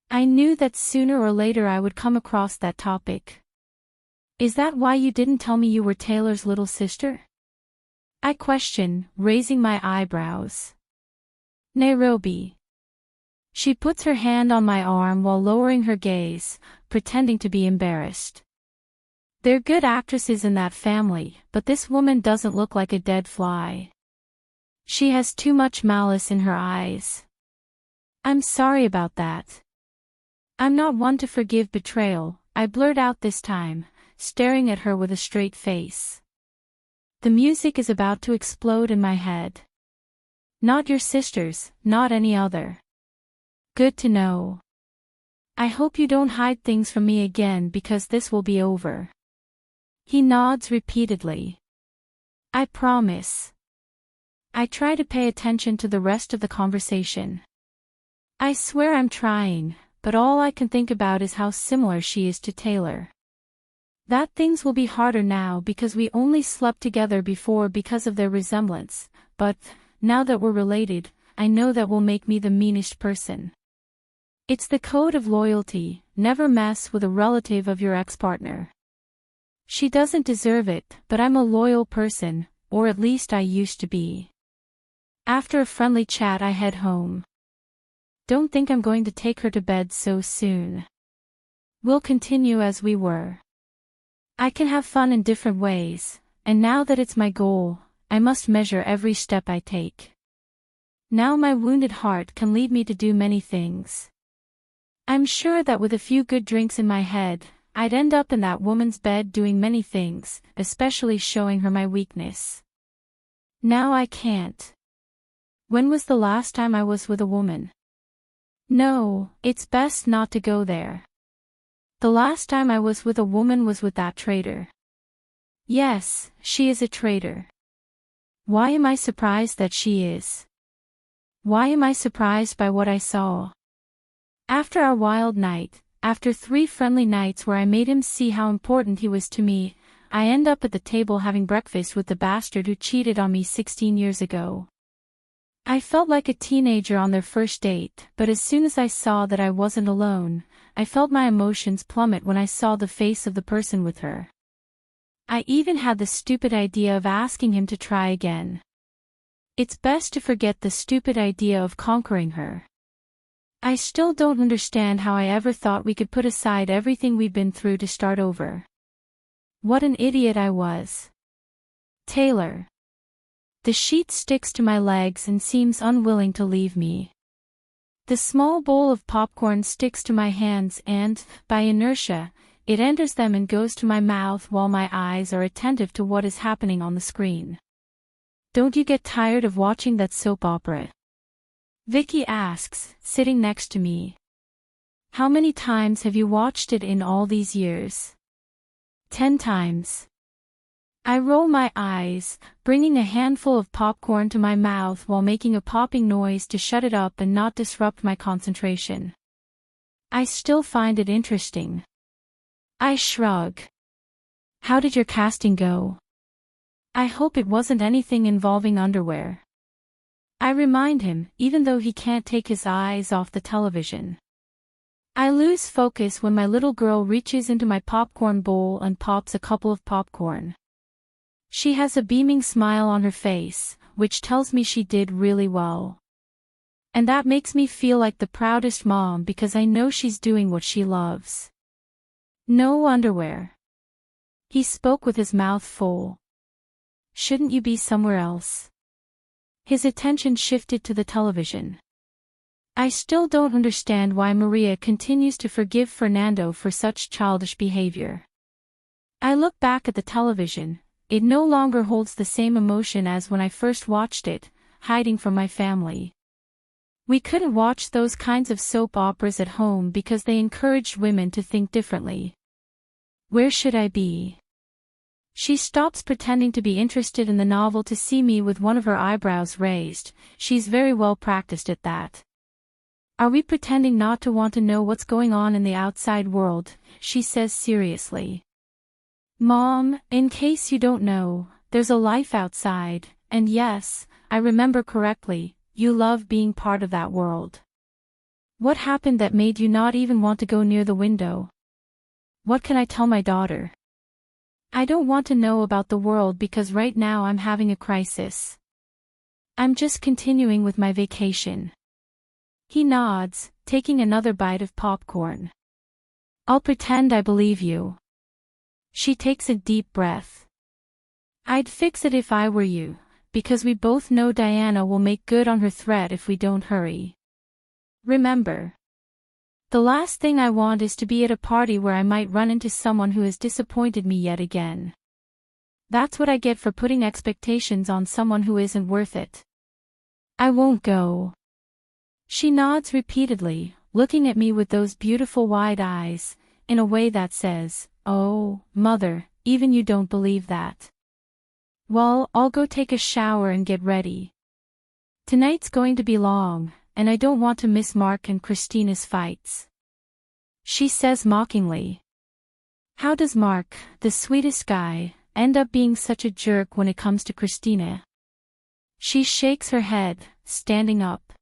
I knew that sooner or later I would come across that topic. Is that why you didn't tell me you were Taylor's little sister? I question, raising my eyebrows. Nairobi. She puts her hand on my arm while lowering her gaze, pretending to be embarrassed. They're good actresses in that family, but this woman doesn't look like a dead fly. She has too much malice in her eyes. I'm sorry about that. I'm not one to forgive betrayal, I blurt out this time, staring at her with a straight face. The music is about to explode in my head. Not your sister's, not any other. Good to know. I hope you don't hide things from me again because this will be over. He nods repeatedly. I promise. I try to pay attention to the rest of the conversation. I swear I'm trying, but all I can think about is how similar she is to Taylor. That things will be harder now because we only slept together before because of their resemblance, but, now that we're related, I know that will make me the meanest person. It's the code of loyalty, never mess with a relative of your ex-partner. She doesn't deserve it, but I'm a loyal person, or at least I used to be. After a friendly chat I head home. Don't think I'm going to take her to bed so soon. We'll continue as we were. I can have fun in different ways, and now that it's my goal, I must measure every step I take. Now my wounded heart can lead me to do many things. I'm sure that with a few good drinks in my head, I'd end up in that woman's bed doing many things, especially showing her my weakness. Now I can't. When was the last time I was with a woman? No, it's best not to go there. The last time I was with a woman was with that traitor. Yes, she is a traitor. Why am I surprised that she is? Why am I surprised by what I saw? After our wild night, after 3 friendly nights where I made him see how important he was to me, I end up at the table having breakfast with the bastard who cheated on me 16 years ago. I felt like a teenager on their first date, but as soon as I saw that I wasn't alone, I felt my emotions plummet when I saw the face of the person with her. I even had the stupid idea of asking him to try again. It's best to forget the stupid idea of conquering her. I still don't understand how I ever thought we could put aside everything we've been through to start over. What an idiot I was. Taylor. The sheet sticks to my legs and seems unwilling to leave me. The small bowl of popcorn sticks to my hands and, by inertia, it enters them and goes to my mouth while my eyes are attentive to what is happening on the screen. Don't you get tired of watching that soap opera? Vicky asks, sitting next to me. How many times have you watched it in all these years? 10 times. I roll my eyes, bringing a handful of popcorn to my mouth while making a popping noise to shut it up and not disrupt my concentration. I still find it interesting. I shrug. How did your casting go? I hope it wasn't anything involving underwear. I remind him, even though he can't take his eyes off the television. I lose focus when my little girl reaches into my popcorn bowl and pops a couple of popcorn. She has a beaming smile on her face, which tells me she did really well. And that makes me feel like the proudest mom because I know she's doing what she loves. No underwear. He spoke with his mouth full. Shouldn't you be somewhere else? His attention shifted to the television. I still don't understand why Maria continues to forgive Fernando for such childish behavior. I look back at the television. It no longer holds the same emotion as when I first watched it, hiding from my family. We couldn't watch those kinds of soap operas at home because they encouraged women to think differently. Where should I be? She stops pretending to be interested in the novel to see me with one of her eyebrows raised. She's very well practiced at that. Are we pretending not to want to know what's going on in the outside world? She says seriously. Mom, in case you don't know, there's a life outside, and yes, I remember correctly, you love being part of that world. What happened that made you not even want to go near the window? What can I tell my daughter? I don't want to know about the world because right now I'm having a crisis. I'm just continuing with my vacation. He nods, taking another bite of popcorn. I'll pretend I believe you. She takes a deep breath. I'd fix it if I were you, because we both know Diana will make good on her threat if we don't hurry. Remember, the last thing I want is to be at a party where I might run into someone who has disappointed me yet again. That's what I get for putting expectations on someone who isn't worth it. I won't go. She nods repeatedly, looking at me with those beautiful wide eyes, in a way that says, "Oh, mother, even you don't believe that." Well, I'll go take a shower and get ready. Tonight's going to be long, and I don't want to miss Mark and Christina's fights. She says mockingly. How does Mark, the sweetest guy, end up being such a jerk when it comes to Christina? She shakes her head, standing up.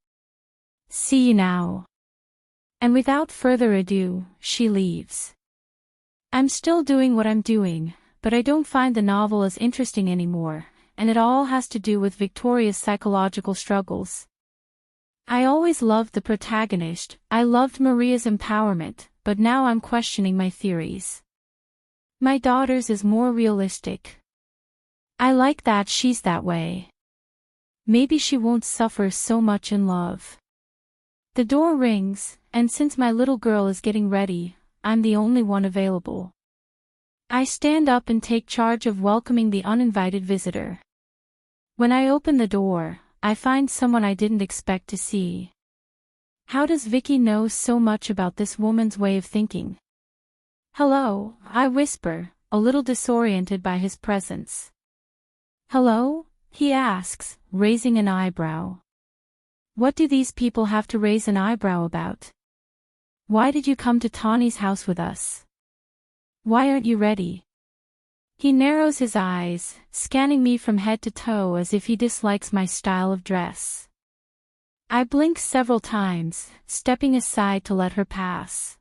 See you now. And without further ado, she leaves. I'm still doing what I'm doing, but I don't find the novel as interesting anymore, and it all has to do with Victoria's psychological struggles. I always loved the protagonist, I loved Maria's empowerment, but now I'm questioning my theories. My daughter's is more realistic. I like that she's that way. Maybe she won't suffer so much in love. The door rings, and since my little girl is getting ready, I'm the only one available. I stand up and take charge of welcoming the uninvited visitor. When I open the door, I find someone I didn't expect to see. How does Vicky know so much about this woman's way of thinking? Hello, I whisper, a little disoriented by his presence. Hello? He asks, raising an eyebrow. What do these people have to raise an eyebrow about? Why did you come to Tawny's house with us? Why aren't you ready? He narrows his eyes, scanning me from head to toe as if he dislikes my style of dress. I blink several times, stepping aside to let her pass.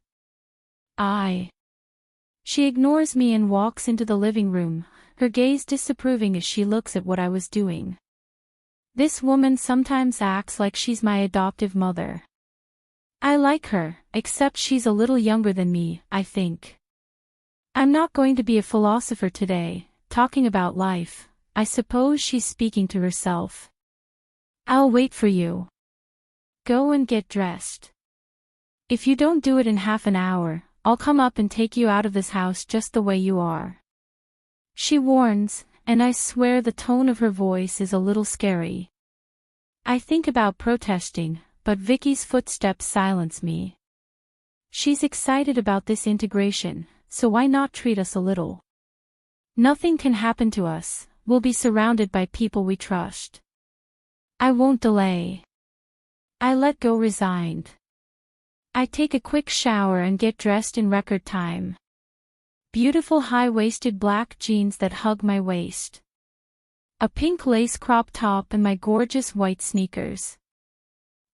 She ignores me and walks into the living room, her gaze disapproving as she looks at what I was doing. This woman sometimes acts like she's my adoptive mother. I like her, except she's a little younger than me, I think. I'm not going to be a philosopher today, talking about life. I suppose she's speaking to herself. I'll wait for you. Go and get dressed. If you don't do it in half an hour, I'll come up and take you out of this house just the way you are. She warns, and I swear the tone of her voice is a little scary. I think about protesting, but Vicky's footsteps silence me. She's excited about this integration, so why not treat us a little? Nothing can happen to us, we'll be surrounded by people we trust. I won't delay. I let go resigned. I take a quick shower and get dressed in record time. Beautiful high-waisted black jeans that hug my waist. A pink lace crop top and my gorgeous white sneakers.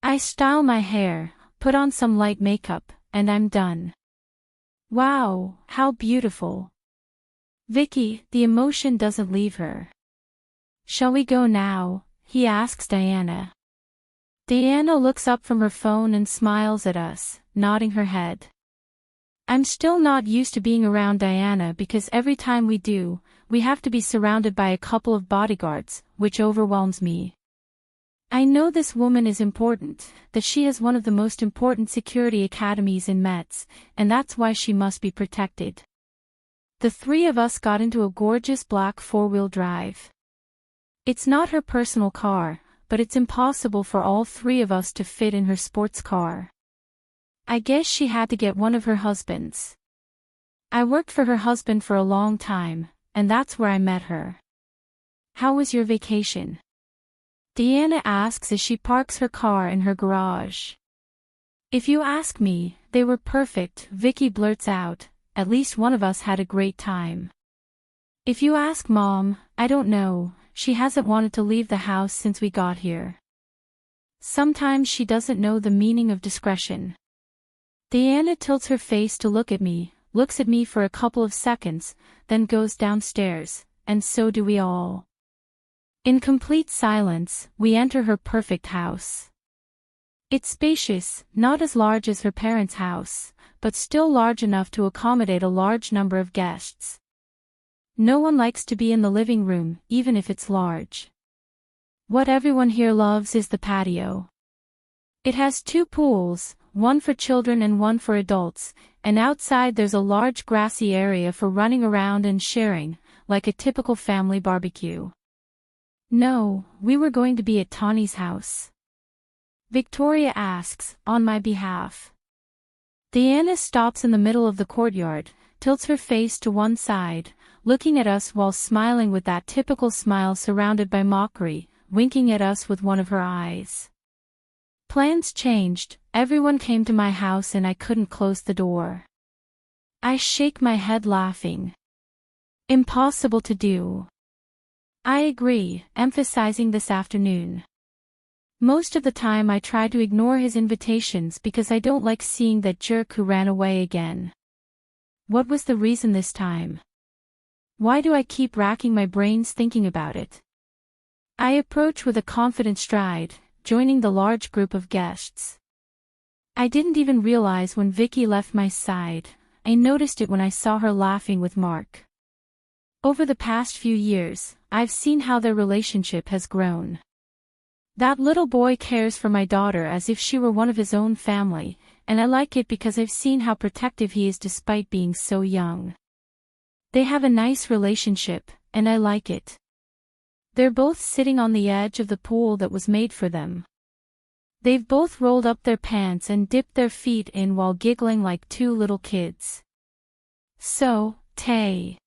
I style my hair, put on some light makeup, and I'm done. Wow, how beautiful. Vicky, the emotion doesn't leave her. Shall we go now? He asks Diana. Diana looks up from her phone and smiles at us, nodding her head. I'm still not used to being around Diana because every time we do, we have to be surrounded by a couple of bodyguards, which overwhelms me. I know this woman is important, that she has one of the most important security academies in Metz, and that's why she must be protected. The three of us got into a gorgeous black four-wheel drive. It's not her personal car, but it's impossible for all three of us to fit in her sports car. I guess she had to get one of her husbands. I worked for her husband for a long time, and that's where I met her. How was your vacation? Diana asks as she parks her car in her garage. If you ask me, they were perfect, Vicky blurts out, at least one of us had a great time. If you ask Mom, I don't know, she hasn't wanted to leave the house since we got here. Sometimes she doesn't know the meaning of discretion. Diana tilts her face to look at me, looks at me for a couple of seconds, then goes downstairs, and so do we all. In complete silence, we enter her perfect house. It's spacious, not as large as her parents' house, but still large enough to accommodate a large number of guests. No one likes to be in the living room, even if it's large. What everyone here loves is the patio. It has 2 pools, one for children and one for adults, and outside there's a large grassy area for running around and sharing, like a typical family barbecue. No, we were going to be at Tawny's house. Victoria asks, on my behalf. Diana stops in the middle of the courtyard, tilts her face to one side, looking at us while smiling with that typical smile surrounded by mockery, winking at us with one of her eyes. Plans changed, everyone came to my house and I couldn't close the door. I shake my head laughing. Impossible to do. I agree, emphasizing this afternoon. Most of the time I try to ignore his invitations because I don't like seeing that jerk who ran away again. What was the reason this time? Why do I keep racking my brains thinking about it? I approach with a confident stride, joining the large group of guests. I didn't even realize when Vicky left my side. I noticed it when I saw her laughing with Mark. Over the past few years, I've seen how their relationship has grown. That little boy cares for my daughter as if she were one of his own family, and I like it because I've seen how protective he is despite being so young. They have a nice relationship, and I like it. They're both sitting on the edge of the pool that was made for them. They've both rolled up their pants and dipped their feet in while giggling like 2 little kids. So, Tay.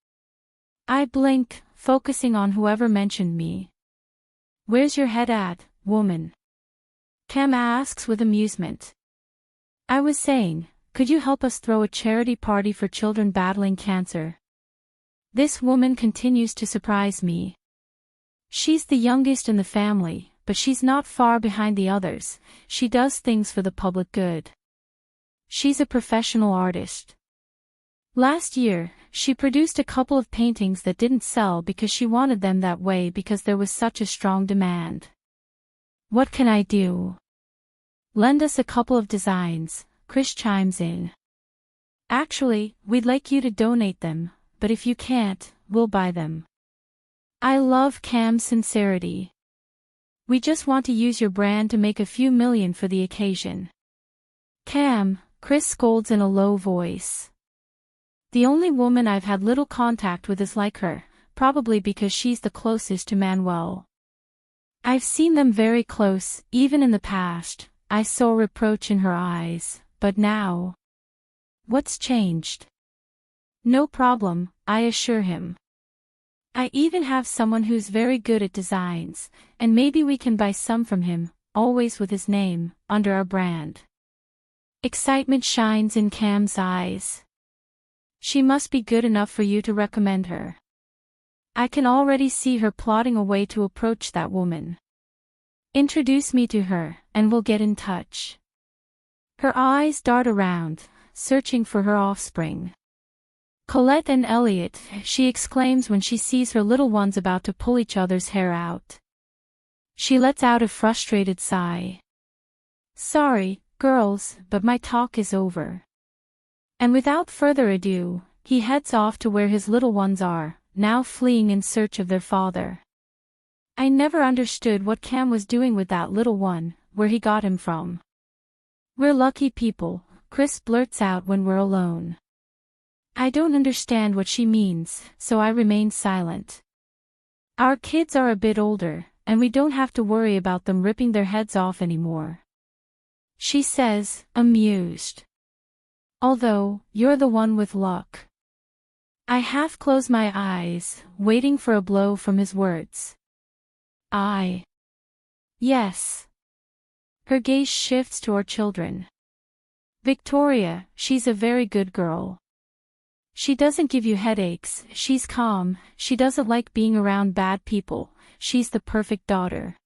I blink, focusing on whoever mentioned me. Where's your head at, woman? Cam asks with amusement. I was saying, could you help us throw a charity party for children battling cancer? This woman continues to surprise me. She's the youngest in the family, but she's not far behind the others. She does things for the public good. She's a professional artist. Last year, she produced a couple of paintings that didn't sell because she wanted them that way because there was such a strong demand. What can I do? Lend us a couple of designs, Chris chimes in. Actually, we'd like you to donate them, but if you can't, we'll buy them. I love Cam's sincerity. We just want to use your brand to make a few million for the occasion. Cam, Chris scolds in a low voice. The only woman I've had little contact with is like her, probably because she's the closest to Manuel. I've seen them very close, even in the past. I saw reproach in her eyes, but now. What's changed? No problem, I assure him. I even have someone who's very good at designs, and maybe we can buy some from him, always with his name, under our brand. Excitement shines in Cam's eyes. She must be good enough for you to recommend her. I can already see her plotting a way to approach that woman. Introduce me to her, and we'll get in touch. Her eyes dart around, searching for her offspring. Colette and Elliot, she exclaims when she sees her little ones about to pull each other's hair out. She lets out a frustrated sigh. Sorry, girls, but my talk is over. And without further ado, he heads off to where his little ones are, now fleeing in search of their father. I never understood what Cam was doing with that little one, where he got him from. We're lucky people, Chris blurts out when we're alone. I don't understand what she means, so I remain silent. Our kids are a bit older, and we don't have to worry about them ripping their heads off anymore. She says, amused. Although, you're the one with luck. I half close my eyes, waiting for a blow from his words. Yes. Her gaze shifts to our children. Victoria, she's a very good girl. She doesn't give you headaches, she's calm, she doesn't like being around bad people, she's the perfect daughter.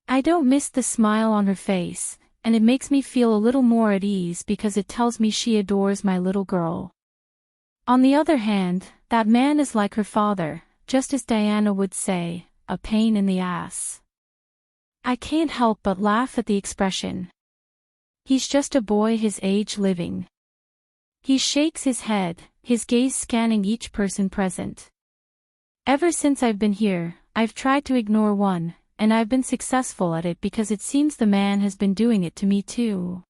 I don't miss the smile on her face, and it makes me feel a little more at ease because it tells me she adores my little girl. On the other hand, that man is like her father, just as Diana would say, a pain in the ass. I can't help but laugh at the expression. He's just a boy his age living. He shakes his head, his gaze scanning each person present. Ever since I've been here, I've tried to ignore one, and I've been successful at it because it seems the man has been doing it to me too.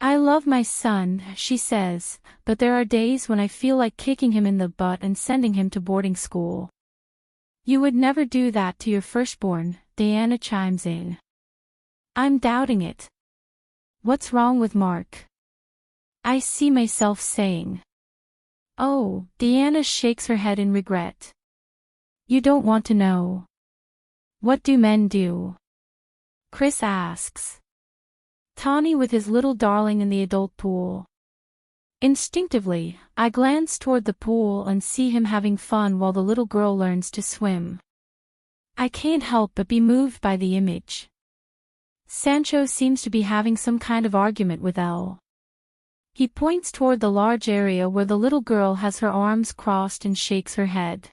I love my son, she says, but there are days when I feel like kicking him in the butt and sending him to boarding school. You would never do that to your firstborn, Diana chimes in. I'm doubting it. What's wrong with Mark? I see myself saying. Oh, Diana shakes her head in regret. You don't want to know. What do men do? Chris asks. Tawny with his little darling in the adult pool. Instinctively, I glance toward the pool and see him having fun while the little girl learns to swim. I can't help but be moved by the image. Sancho seems to be having some kind of argument with Elle. He points toward the large area where the little girl has her arms crossed and shakes her head.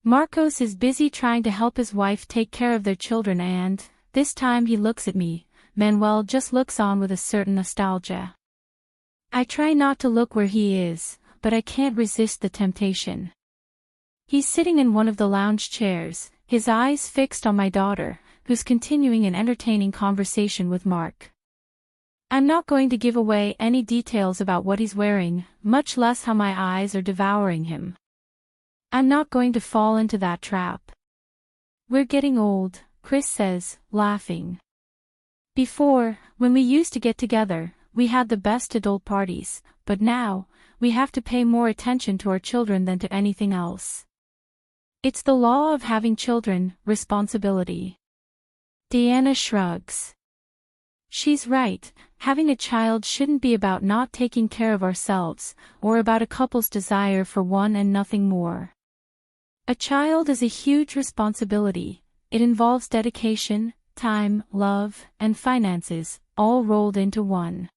Marcos is busy trying to help his wife take care of their children and, this time he looks at me. Manuel just looks on with a certain nostalgia. I try not to look where he is, but I can't resist the temptation. He's sitting in one of the lounge chairs, his eyes fixed on my daughter, who's continuing an entertaining conversation with Mark. I'm not going to give away any details about what he's wearing, much less how my eyes are devouring him. I'm not going to fall into that trap. We're getting old, Chris says, laughing. Before, when we used to get together, we had the best adult parties, but now, we have to pay more attention to our children than to anything else. It's the law of having children, responsibility. Diana shrugs. She's right, having a child shouldn't be about not taking care of ourselves, or about a couple's desire for one and nothing more. A child is a huge responsibility. It involves dedication, time, love, and finances, all rolled into one.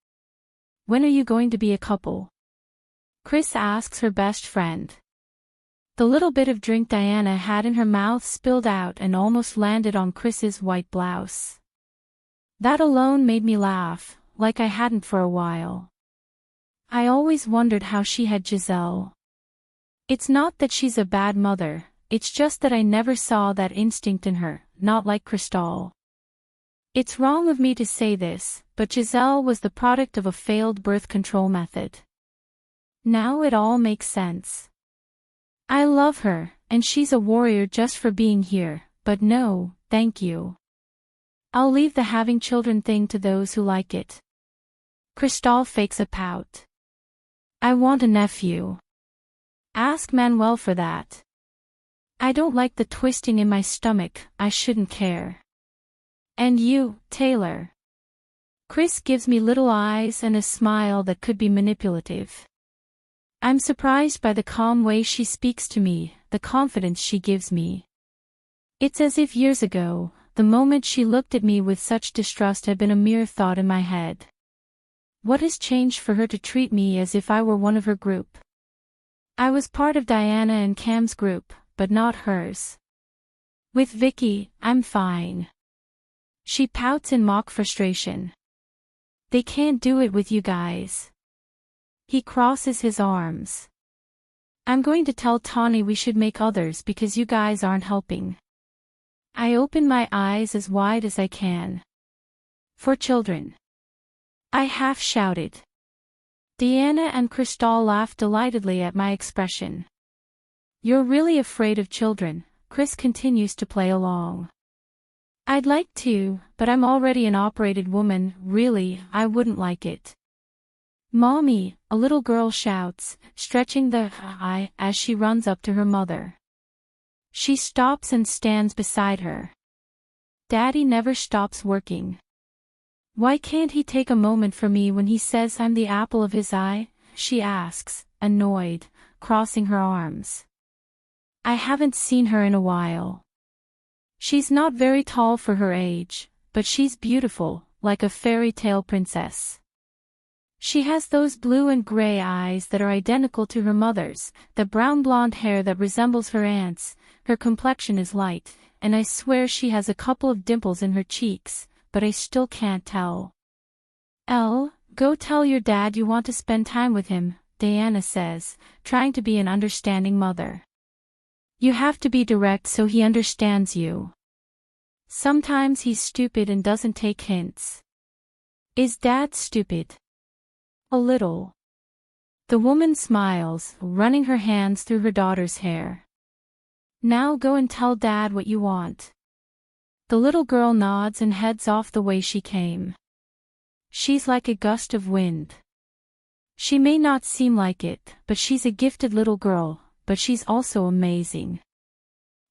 When are you going to be a couple? Chris asks her best friend. The little bit of drink Diana had in her mouth spilled out and almost landed on Chris's white blouse. That alone made me laugh, like I hadn't for a while. I always wondered how she had Giselle. It's not that she's a bad mother, it's just that I never saw that instinct in her, not like Cristal. It's wrong of me to say this, but Giselle was the product of a failed birth control method. Now it all makes sense. I love her, and she's a warrior just for being here, but no, thank you. I'll leave the having children thing to those who like it. Cristal fakes a pout. I want a nephew. Ask Manuel for that. I don't like the twisting in my stomach, I shouldn't care. And you, Taylor. Chris gives me little eyes and a smile that could be manipulative. I'm surprised by the calm way she speaks to me, the confidence she gives me. It's as if years ago, the moment she looked at me with such distrust had been a mere thought in my head. What has changed for her to treat me as if I were one of her group? I was part of Diana and Cam's group, but not hers. With Vicky, I'm fine. She pouts in mock frustration. They can't do it with you guys. He crosses his arms. I'm going to tell Tawny we should make others because you guys aren't helping. I open my eyes as wide as I can. For children. I half shouted. Diana and Cristal laughed delightedly at my expression. You're really afraid of children, Chris continues to play along. I'd like to, but I'm already an operated woman, really, I wouldn't like it. Mommy, a little girl shouts, stretching the eye as she runs up to her mother. She stops and stands beside her. Daddy never stops working. Why can't he take a moment for me when he says I'm the apple of his eye? She asks, annoyed, crossing her arms. I haven't seen her in a while. She's not very tall for her age, but she's beautiful, like a fairy tale princess. She has those blue and gray eyes that are identical to her mother's, the brown blonde hair that resembles her aunt's, her complexion is light, and I swear she has a couple of dimples in her cheeks, but I still can't tell. Elle, go tell your dad you want to spend time with him, Diana says, trying to be an understanding mother. You have to be direct so he understands you. Sometimes he's stupid and doesn't take hints. Is Dad stupid? A little. The woman smiles, running her hands through her daughter's hair. Now go and tell Dad what you want. The little girl nods and heads off the way she came. She's like a gust of wind. She may not seem like it, but she's a gifted little girl, but she's also amazing.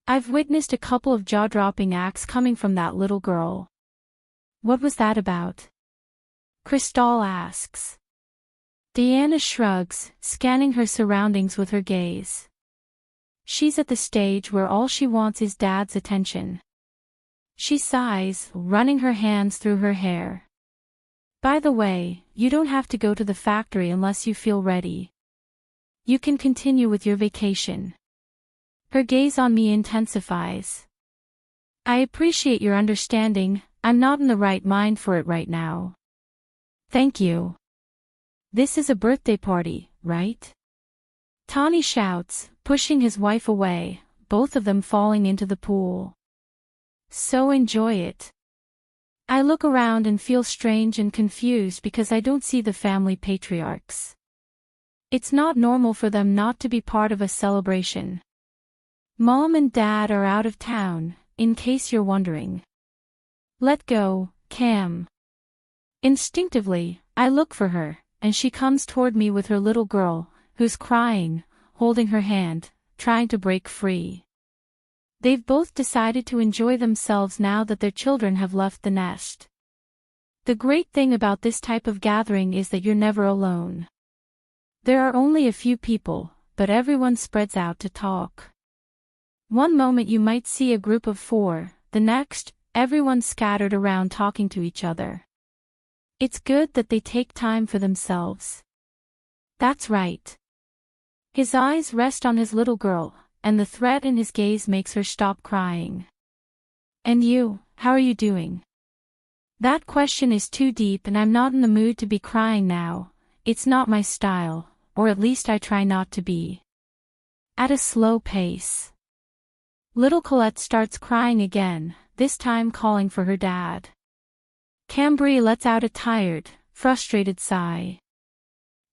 I've witnessed a couple of jaw-dropping acts coming from that little girl. What was that about? Crystal asks. Diana shrugs, scanning her surroundings with her gaze. She's at the stage where all she wants is Dad's attention. She sighs, running her hands through her hair. By the way, you don't have to go to the factory unless you feel ready. You can continue with your vacation. Her gaze on me intensifies. I appreciate your understanding, I'm not in the right mind for it right now. Thank you. This is a birthday party, right? Tawny shouts, pushing his wife away, both of them falling into the pool. So enjoy it. I look around and feel strange and confused because I don't see the family patriarchs. It's not normal for them not to be part of a celebration. Mom and Dad are out of town, in case you're wondering. Let go, Cam. Instinctively, I look for her, and she comes toward me with her little girl, who's crying, holding her hand, trying to break free. They've both decided to enjoy themselves now that their children have left the nest. The great thing about this type of gathering is that you're never alone. There are only a few people, but everyone spreads out to talk. One moment you might see a group of 4, the next, everyone scattered around talking to each other. It's good that they take time for themselves. That's right. His eyes rest on his little girl, and the threat in his gaze makes her stop crying. And you, how are you doing? That question is too deep and I'm not in the mood to be crying now. It's not my style, or at least I try not to be. At a slow pace. Little Colette starts crying again, this time calling for her dad. Cambry lets out a tired, frustrated sigh.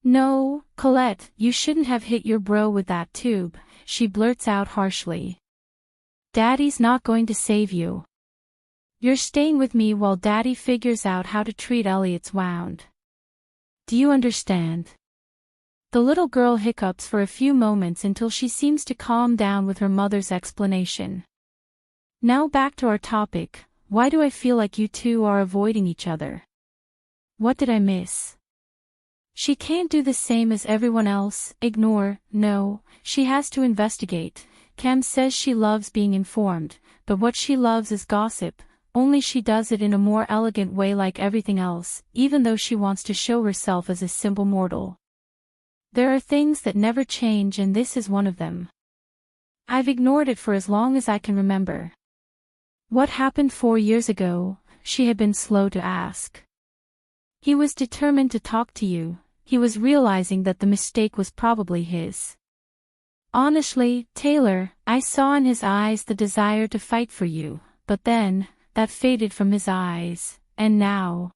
No, Colette, you shouldn't have hit your bro with that tube, she blurts out harshly. Daddy's not going to save you. You're staying with me while Daddy figures out how to treat Elliot's wound. Do you understand? The little girl hiccups for a few moments until she seems to calm down with her mother's explanation. Now back to our topic, why do I feel like you two are avoiding each other? What did I miss? She can't do the same as everyone else, ignore, no, she has to investigate. Cam says she loves being informed, but what she loves is gossip, only she does it in a more elegant way like everything else, even though she wants to show herself as a simple mortal. There are things that never change and this is one of them. I've ignored it for as long as I can remember. What happened 4 years ago? She had been slow to ask. He was determined to talk to you. He was realizing that the mistake was probably his. Honestly, Taylor, I saw in his eyes the desire to fight for you, but then, that faded from his eyes, and now.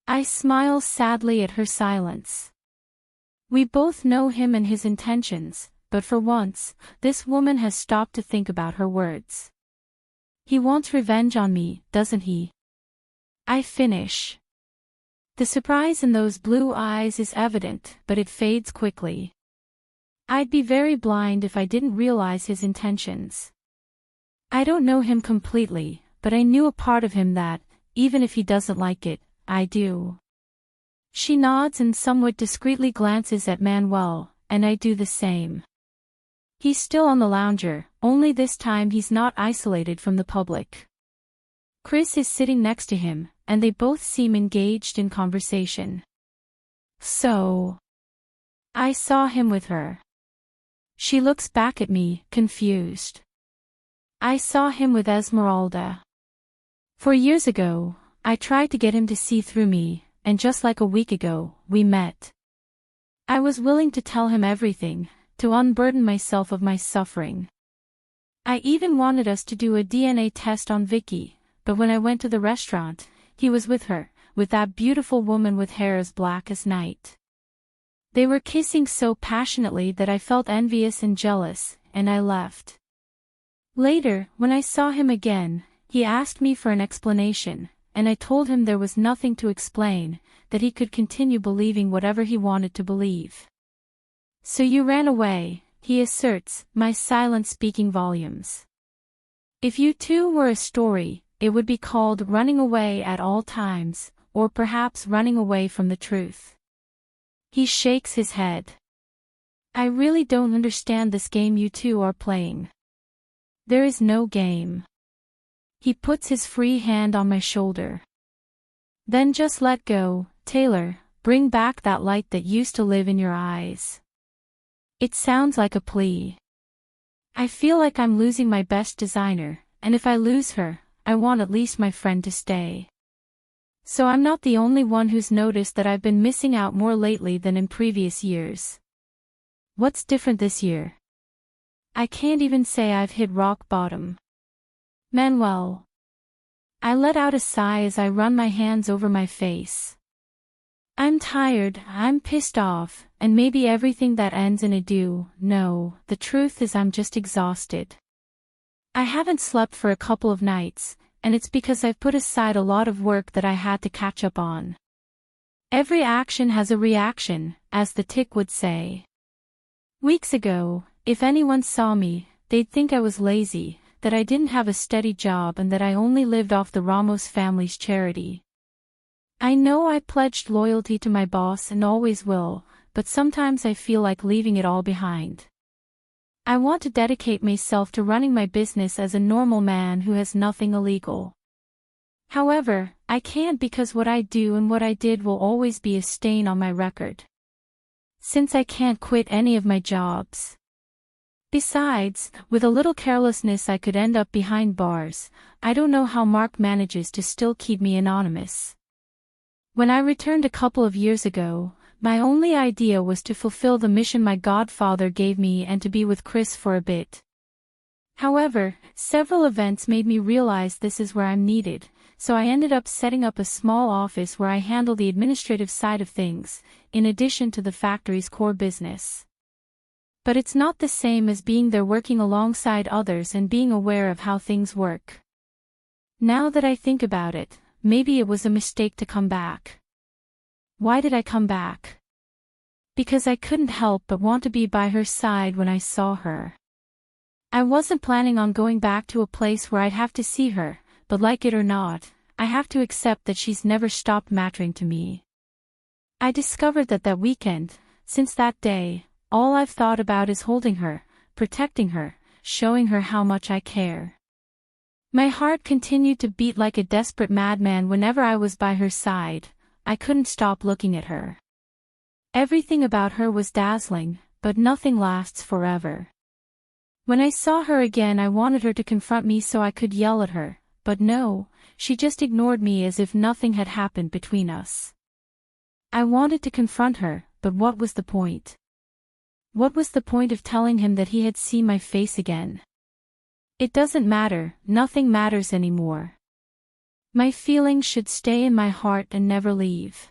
I smile sadly at her silence. We both know him and his intentions, but for once, this woman has stopped to think about her words. He wants revenge on me, doesn't he? I finish. The surprise in those blue eyes is evident, but it fades quickly. I'd be very blind if I didn't realize his intentions. I don't know him completely, but I knew a part of him that, even if he doesn't like it, I do. She nods and somewhat discreetly glances at Manuel, and I do the same. He's still on the lounger, only this time he's not isolated from the public. Chris is sitting next to him, and they both seem engaged in conversation. So I saw him with her. She looks back at me, confused. I saw him with Esmeralda. 4 years ago, I tried to get him to see through me, and just like a week ago, we met. I was willing to tell him everything, to unburden myself of my suffering. I even wanted us to do a DNA test on Vicky, but when I went to the restaurant, he was with her, with that beautiful woman with hair as black as night. They were kissing so passionately that I felt envious and jealous, and I left. Later, when I saw him again, he asked me for an explanation, and I told him there was nothing to explain, that he could continue believing whatever he wanted to believe. So you ran away, he asserts, my silence speaking volumes. If you two were a story, it would be called Running Away at All Times, or perhaps Running Away from the Truth. He shakes his head. I really don't understand this game you two are playing. There is no game. He puts his free hand on my shoulder. Then just let go, Taylor, bring back that light that used to live in your eyes. It sounds like a plea. I feel like I'm losing my best designer, and if I lose her, I want at least my friend to stay. So I'm not the only one who's noticed that I've been missing out more lately than in previous years. What's different this year? I can't even say I've hit rock bottom. Manuel. I let out a sigh as I run my hands over my face. I'm tired, I'm pissed off, and maybe everything that ends in a do. No, the truth is I'm just exhausted. I haven't slept for a couple of nights, and it's because I've put aside a lot of work that I had to catch up on. Every action has a reaction, as the tick would say. Weeks ago, if anyone saw me, they'd think I was lazy, that I didn't have a steady job and that I only lived off the Ramos family's charity. I know I pledged loyalty to my boss and always will, but sometimes I feel like leaving it all behind. I want to dedicate myself to running my business as a normal man who has nothing illegal. However, I can't because what I do and what I did will always be a stain on my record. Since I can't quit any of my jobs. Besides, with a little carelessness I could end up behind bars. I don't know how Mark manages to still keep me anonymous. When I returned a couple of years ago, my only idea was to fulfill the mission my godfather gave me and to be with Chris for a bit. However, several events made me realize this is where I'm needed, so I ended up setting up a small office where I handle the administrative side of things, in addition to the factory's core business. But it's not the same as being there working alongside others and being aware of how things work. Now that I think about it, maybe it was a mistake to come back. Why did I come back? Because I couldn't help but want to be by her side when I saw her. I wasn't planning on going back to a place where I'd have to see her, but like it or not, I have to accept that she's never stopped mattering to me. I discovered that weekend, since that day, all I've thought about is holding her, protecting her, showing her how much I care. My heart continued to beat like a desperate madman whenever I was by her side. I couldn't stop looking at her. Everything about her was dazzling, but nothing lasts forever. When I saw her again I wanted her to confront me so I could yell at her, but no, she just ignored me as if nothing had happened between us. I wanted to confront her, but what was the point? What was the point of telling him that he had seen my face again? It doesn't matter, nothing matters anymore. My feelings should stay in my heart and never leave.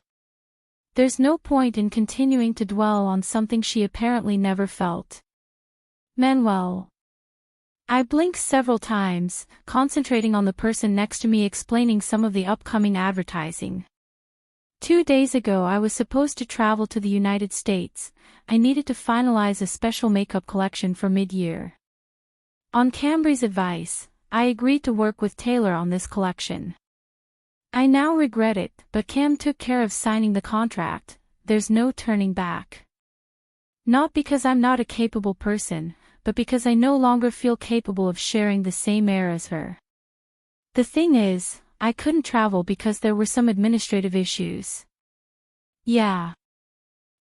There's no point in continuing to dwell on something she apparently never felt. Manuel. I blinked several times, concentrating on the person next to me explaining some of the upcoming advertising. 2 days ago I was supposed to travel to the United States. I needed to finalize a special makeup collection for mid-year. On Cambry's advice, I agreed to work with Taylor on this collection. I now regret it, but Cam took care of signing the contract. There's no turning back. Not because I'm not a capable person, but because I no longer feel capable of sharing the same air as her. The thing is, I couldn't travel because there were some administrative issues. Yeah.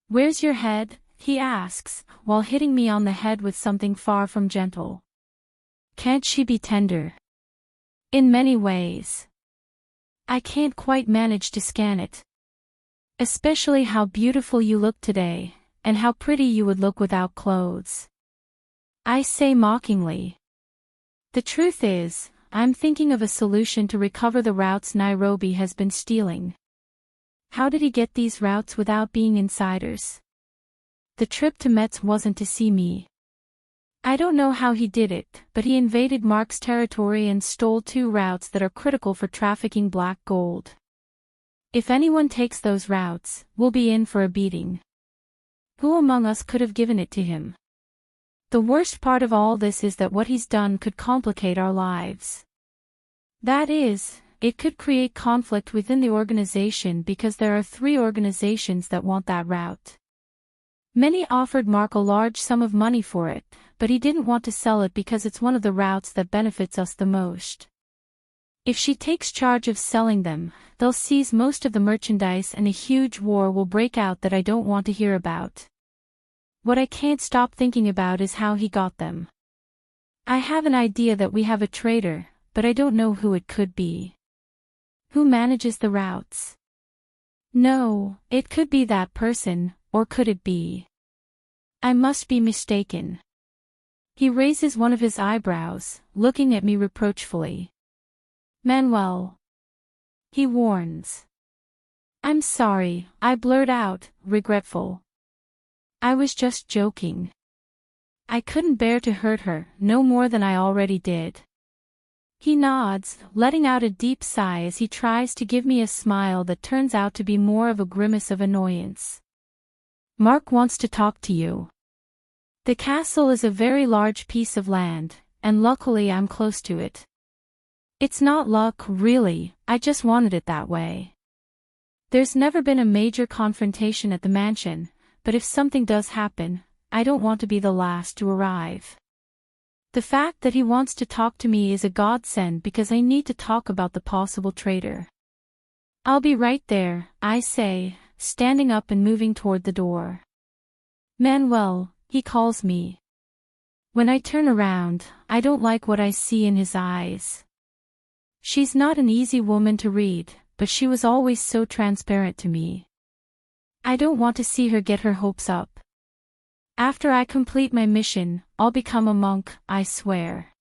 "Where's your head?" he asks, while hitting me on the head with something far from gentle. Can't she be tender? In many ways. I can't quite manage to scan it. Especially how beautiful you look today, and how pretty you would look without clothes. I say mockingly. The truth is, I'm thinking of a solution to recover the routes Nairobi has been stealing. How did he get these routes without being insiders? The trip to Metz wasn't to see me. I don't know how he did it, but he invaded Mark's territory and stole 2 routes that are critical for trafficking black gold. If anyone takes those routes, we'll be in for a beating. Who among us could have given it to him? The worst part of all this is that what he's done could complicate our lives. That is, it could create conflict within the organization because there are 3 organizations that want that route. Many offered Mark a large sum of money for it, but he didn't want to sell it because it's one of the routes that benefits us the most. If she takes charge of selling them, they'll seize most of the merchandise and a huge war will break out that I don't want to hear about. What I can't stop thinking about is how he got them. I have an idea that we have a traitor, but I don't know who it could be. Who manages the routes? No, it could be that person, or could it be? I must be mistaken. He raises one of his eyebrows, looking at me reproachfully. Manuel. He warns. I'm sorry, I blurt out, regretful. I was just joking. I couldn't bear to hurt her, no more than I already did. He nods, letting out a deep sigh as he tries to give me a smile that turns out to be more of a grimace of annoyance. Mark wants to talk to you. The castle is a very large piece of land, and luckily I'm close to it. It's not luck, really, I just wanted it that way. There's never been a major confrontation at the mansion, but if something does happen, I don't want to be the last to arrive. The fact that he wants to talk to me is a godsend because I need to talk about the possible traitor. I'll be right there, I say, standing up and moving toward the door. Manuel, he calls me. When I turn around, I don't like what I see in his eyes. She's not an easy woman to read, but she was always so transparent to me. I don't want to see her get her hopes up. After I complete my mission, I'll become a monk, I swear.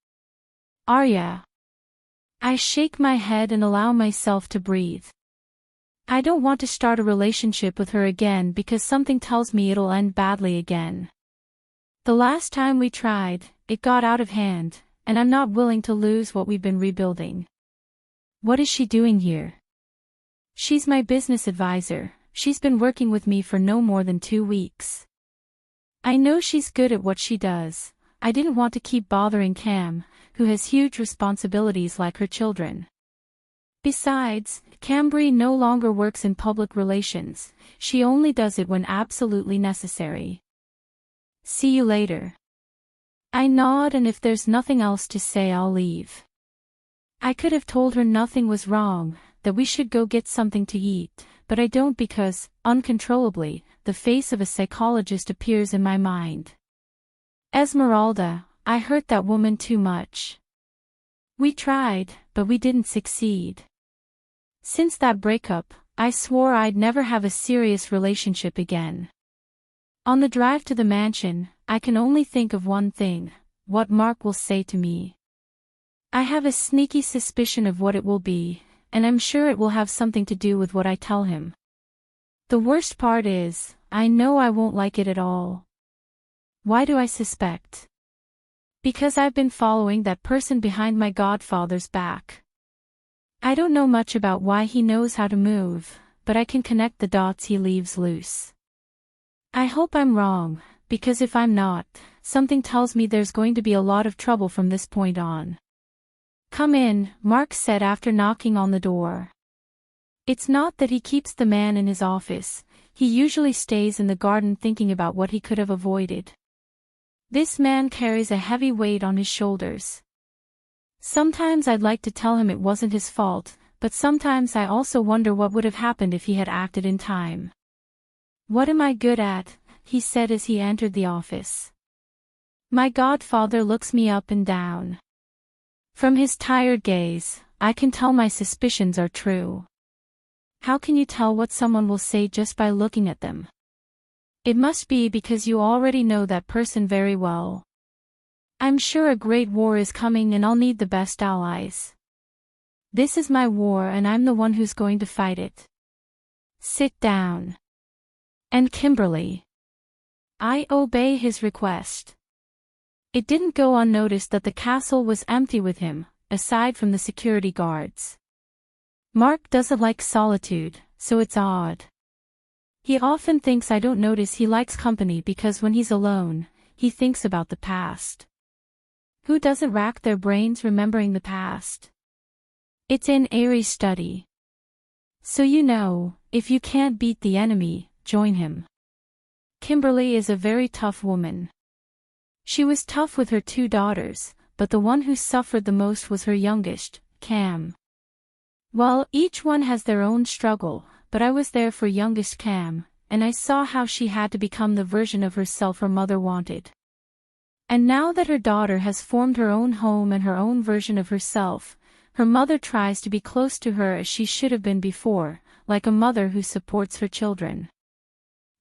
Arya. I shake my head and allow myself to breathe. I don't want to start a relationship with her again because something tells me it'll end badly again. The last time we tried, it got out of hand, and I'm not willing to lose what we've been rebuilding. What is she doing here? She's my business advisor. She's been working with me for no more than 2 weeks. I know she's good at what she does. I didn't want to keep bothering Cam, who has huge responsibilities like her children. Besides, Cambry no longer works in public relations. She only does it when absolutely necessary. See you later. I nod, and if there's nothing else to say, I'll leave. I could have told her nothing was wrong, that we should go get something to eat, but I don't because, uncontrollably, the face of a psychologist appears in my mind. Esmeralda, I hurt that woman too much. We tried, but we didn't succeed. Since that breakup, I swore I'd never have a serious relationship again. On the drive to the mansion, I can only think of one thing: what Mark will say to me. I have a sneaky suspicion of what it will be, and I'm sure it will have something to do with what I tell him. The worst part is, I know I won't like it at all. Why do I suspect? Because I've been following that person behind my godfather's back. I don't know much about why he knows how to move, but I can connect the dots he leaves loose. I hope I'm wrong, because if I'm not, something tells me there's going to be a lot of trouble from this point on. Come in, Mark said after knocking on the door. It's not that he keeps the man in his office, he usually stays in the garden thinking about what he could have avoided. This man carries a heavy weight on his shoulders. Sometimes I'd like to tell him it wasn't his fault, but sometimes I also wonder what would have happened if he had acted in time. "What am I good at?" he said as he entered the office. My godfather looks me up and down. From his tired gaze, I can tell my suspicions are true. How can you tell what someone will say just by looking at them? It must be because you already know that person very well. I'm sure a great war is coming and I'll need the best allies. This is my war and I'm the one who's going to fight it. Sit down. And Kimberly. I obey his request. It didn't go unnoticed that the castle was empty with him, aside from the security guards. Mark doesn't like solitude, so it's odd. He often thinks I don't notice he likes company because when he's alone, he thinks about the past. Who doesn't rack their brains remembering the past? It's an airy study. So you know, if you can't beat the enemy, join him. Kimberly is a very tough woman. She was tough with her 2 daughters, but the one who suffered the most was her youngest, Cam. Well, each one has their own struggle, but I was there for youngest Cam, and I saw how she had to become the version of herself her mother wanted. And now that her daughter has formed her own home and her own version of herself, her mother tries to be close to her as she should have been before, like a mother who supports her children.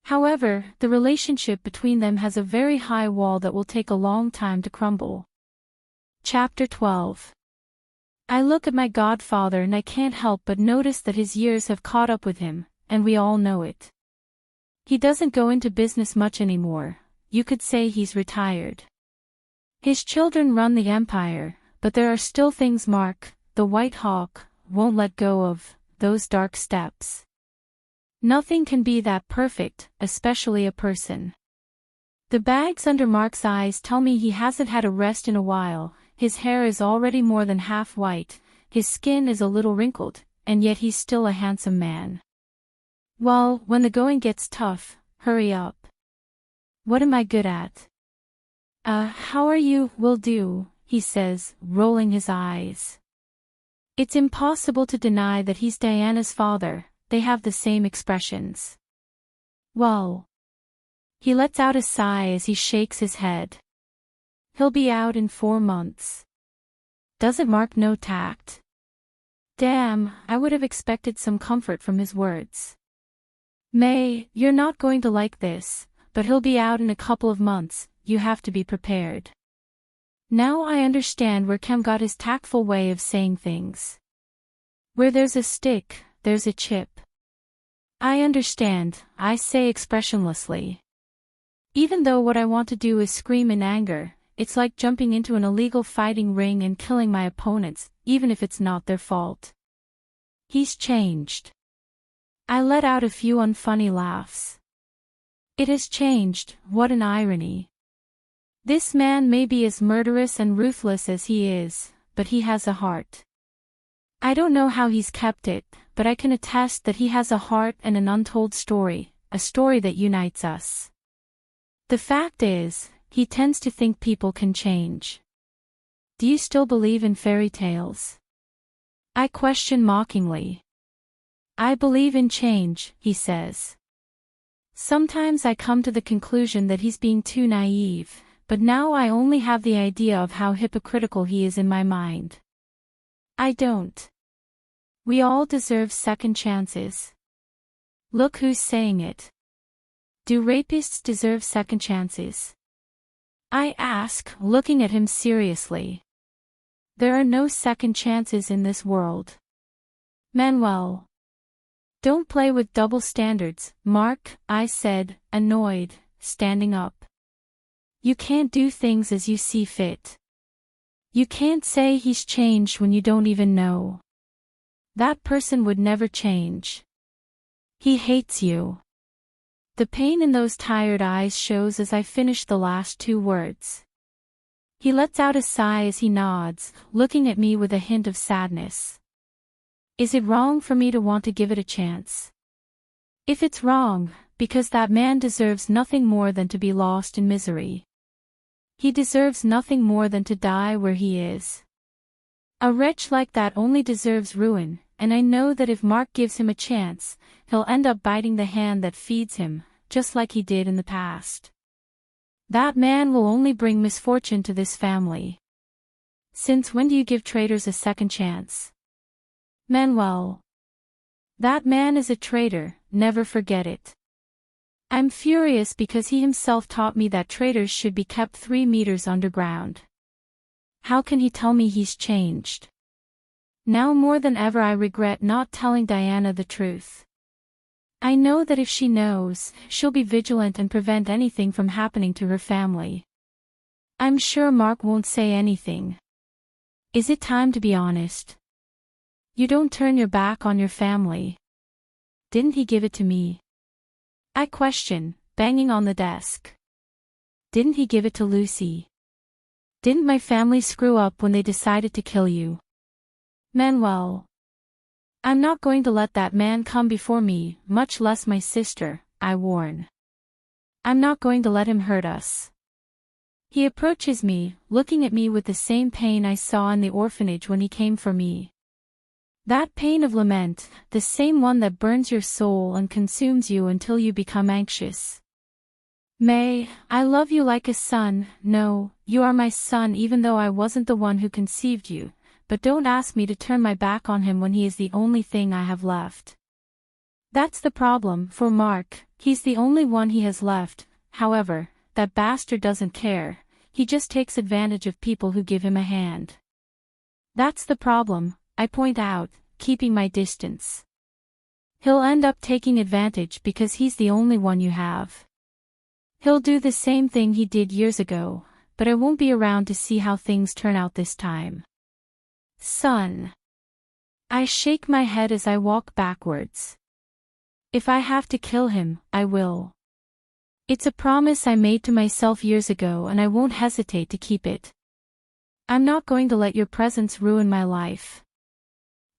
However, the relationship between them has a very high wall that will take a long time to crumble. Chapter 12. I look at my godfather and I can't help but notice that his years have caught up with him, and we all know it. He doesn't go into business much anymore. You could say he's retired. His children run the empire, but there are still things Mark, the White Hawk, won't let go of, those dark steps. Nothing can be that perfect, especially a person. The bags under Mark's eyes tell me he hasn't had a rest in a while. His hair is already more than half white, his skin is a little wrinkled, and yet he's still a handsome man. Well, when the going gets tough, hurry up. What am I good at? How are you? Will do, he says, rolling his eyes. It's impossible to deny that he's Diana's father, they have the same expressions. Well. He lets out a sigh as he shakes his head. He'll be out in 4 months. Doesn't Mark know tact? Damn, I would have expected some comfort from his words. May, you're not going to like this, but he'll be out in a couple of months, you have to be prepared. Now I understand where Cam got his tactful way of saying things. Where there's a stick, there's a chip. I understand, I say expressionlessly. Even though what I want to do is scream in anger, it's like jumping into an illegal fighting ring and killing my opponents, even if it's not their fault. He's changed. I let out a few unfunny laughs. It has changed, what an irony. This man may be as murderous and ruthless as he is, but he has a heart. I don't know how he's kept it, but I can attest that he has a heart and an untold story, a story that unites us. The fact is, he tends to think people can change. Do you still believe in fairy tales? I question mockingly. I believe in change, he says. Sometimes I come to the conclusion that he's being too naive, but now I only have the idea of how hypocritical he is in my mind. I don't. We all deserve second chances. Look who's saying it. Do rapists deserve second chances? I ask, looking at him seriously. There are no second chances in this world. Manuel. Don't play with double standards, Mark, I said, annoyed, standing up. You can't do things as you see fit. You can't say he's changed when you don't even know. That person would never change. He hates you. The pain in those tired eyes shows as I finish the last 2 words. He lets out a sigh as he nods, looking at me with a hint of sadness. Is it wrong for me to want to give it a chance? If it's wrong, because that man deserves nothing more than to be lost in misery. He deserves nothing more than to die where he is. A wretch like that only deserves ruin, and I know that if Mark gives him a chance, he'll end up biting the hand that feeds him, just like he did in the past. That man will only bring misfortune to this family. Since when do you give traitors a second chance? Manuel. That man is a traitor, never forget it. I'm furious because he himself taught me that traitors should be kept 3 meters underground. How can he tell me he's changed? Now more than ever I regret not telling Diana the truth. I know that if she knows, she'll be vigilant and prevent anything from happening to her family. I'm sure Mark won't say anything. Is it time to be honest? You don't turn your back on your family. Didn't he give it to me? I question, banging on the desk. Didn't he give it to Lucy? Didn't my family screw up when they decided to kill you? Manuel. I'm not going to let that man come before me, much less my sister, I warn. I'm not going to let him hurt us. He approaches me, looking at me with the same pain I saw in the orphanage when he came for me. That pain of lament, the same one that burns your soul and consumes you until you become anxious. May, I love you like a son. No, you are my son even though I wasn't the one who conceived you, but don't ask me to turn my back on him when he is the only thing I have left. That's the problem for Mark, he's the only one he has left. However, that bastard doesn't care, he just takes advantage of people who give him a hand. That's the problem, I point out, keeping my distance. He'll end up taking advantage because he's the only one you have. He'll do the same thing he did years ago, but I won't be around to see how things turn out this time. Son. I shake my head as I walk backwards. If I have to kill him, I will. It's a promise I made to myself years ago and I won't hesitate to keep it. I'm not going to let your presence ruin my life.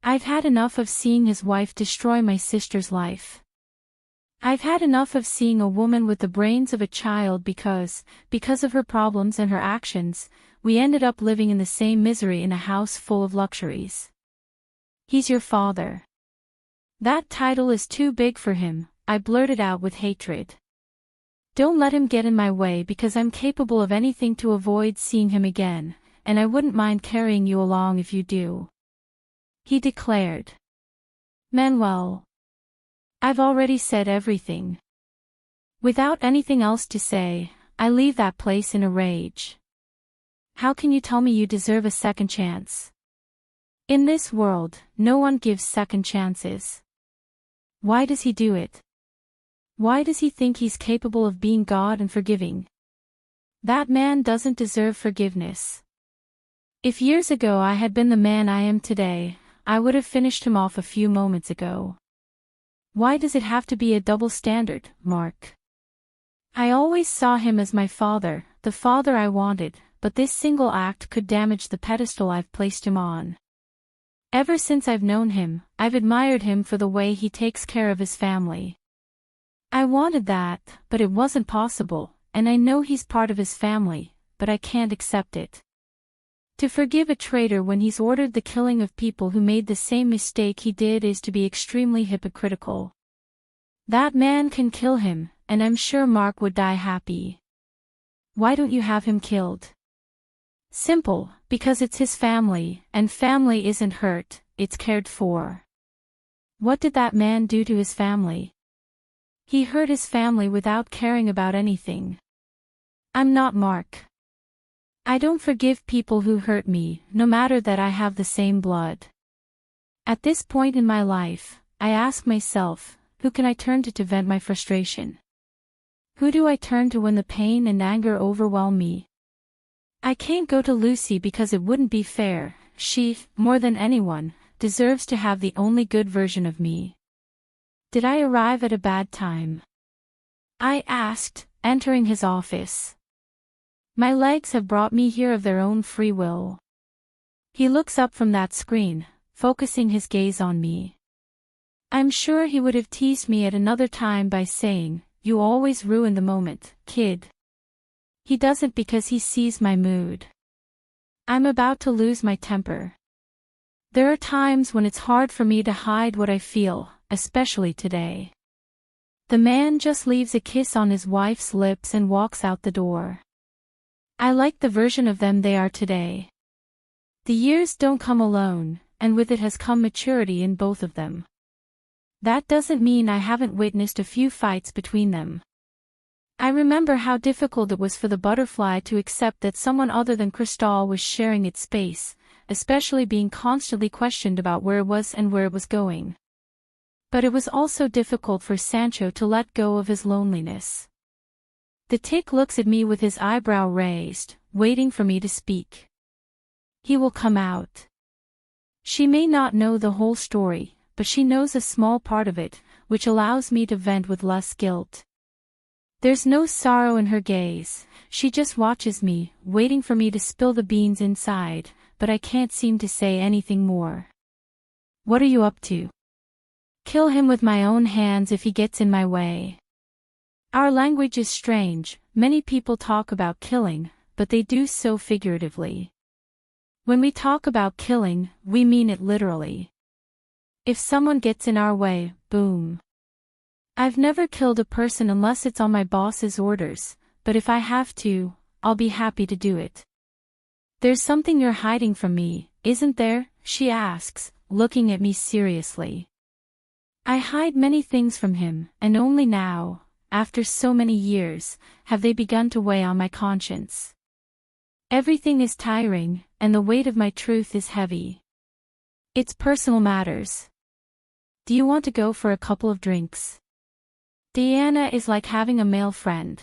I've had enough of seeing his wife destroy my sister's life. I've had enough of seeing a woman with the brains of a child because of her problems and her actions, we ended up living in the same misery in a house full of luxuries. He's your father. That title is too big for him, I blurted out with hatred. Don't let him get in my way because I'm capable of anything to avoid seeing him again, and I wouldn't mind carrying you along if you do. He declared. Manuel. I've already said everything. Without anything else to say, I leave that place in a rage. How can you tell me you deserve a second chance? In this world, no one gives second chances. Why does he do it? Why does he think he's capable of being God and forgiving? That man doesn't deserve forgiveness. If years ago I had been the man I am today, I would have finished him off a few moments ago. Why does it have to be a double standard, Mark? I always saw him as my father, the father I wanted, but this single act could damage the pedestal I've placed him on. Ever since I've known him, I've admired him for the way he takes care of his family. I wanted that, but it wasn't possible, and I know he's part of his family, but I can't accept it. To forgive a traitor when he's ordered the killing of people who made the same mistake he did is to be extremely hypocritical. That man can kill him, and I'm sure Mark would die happy. Why don't you have him killed? Simple, because it's his family, and family isn't hurt, it's cared for. What did that man do to his family? He hurt his family without caring about anything. I'm not Mark. I don't forgive people who hurt me, no matter that I have the same blood. At this point in my life, I ask myself, who can I turn to vent my frustration? Who do I turn to when the pain and anger overwhelm me? I can't go to Lucy because it wouldn't be fair. She, more than anyone, deserves to have the only good version of me. Did I arrive at a bad time? I asked, entering his office. My legs have brought me here of their own free will. He looks up from that screen, focusing his gaze on me. I'm sure he would have teased me at another time by saying, "You always ruin the moment, kid." He doesn't because he sees my mood. I'm about to lose my temper. There are times when it's hard for me to hide what I feel, especially today. The man just leaves a kiss on his wife's lips and walks out the door. I like the version of them they are today. The years don't come alone, and with it has come maturity in both of them. That doesn't mean I haven't witnessed a few fights between them. I remember how difficult it was for the butterfly to accept that someone other than Crystal was sharing its space, especially being constantly questioned about where it was and where it was going. But it was also difficult for Sancho to let go of his loneliness. The tick looks at me with his eyebrow raised, waiting for me to speak. He will come out. She may not know the whole story, but she knows a small part of it, which allows me to vent with less guilt. There's no sorrow in her gaze, she just watches me, waiting for me to spill the beans inside, but I can't seem to say anything more. What are you up to? Kill him with my own hands if he gets in my way. Our language is strange, many people talk about killing, but they do so figuratively. When we talk about killing, we mean it literally. If someone gets in our way, boom. I've never killed a person unless it's on my boss's orders, but if I have to, I'll be happy to do it. There's something you're hiding from me, isn't there? She asks, looking at me seriously. I hide many things from him, and only now, after so many years, have they begun to weigh on my conscience. Everything is tiring, and the weight of my truth is heavy. It's personal matters. Do you want to go for a couple of drinks? Diana is like having a male friend.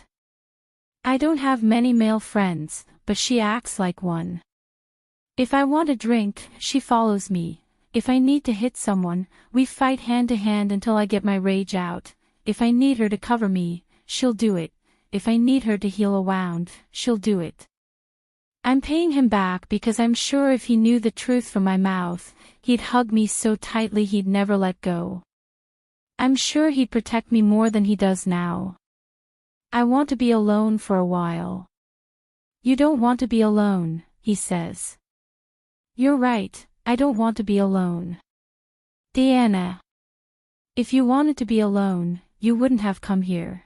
I don't have many male friends, but she acts like one. If I want a drink, she follows me. If I need to hit someone, we fight hand to hand until I get my rage out. If I need her to cover me, she'll do it. If I need her to heal a wound, she'll do it. I'm paying him back because I'm sure if he knew the truth from my mouth, he'd hug me so tightly he'd never let go. I'm sure he'd protect me more than he does now. I want to be alone for a while. You don't want to be alone, he says. You're right, I don't want to be alone. Diana. If you wanted to be alone, you wouldn't have come here.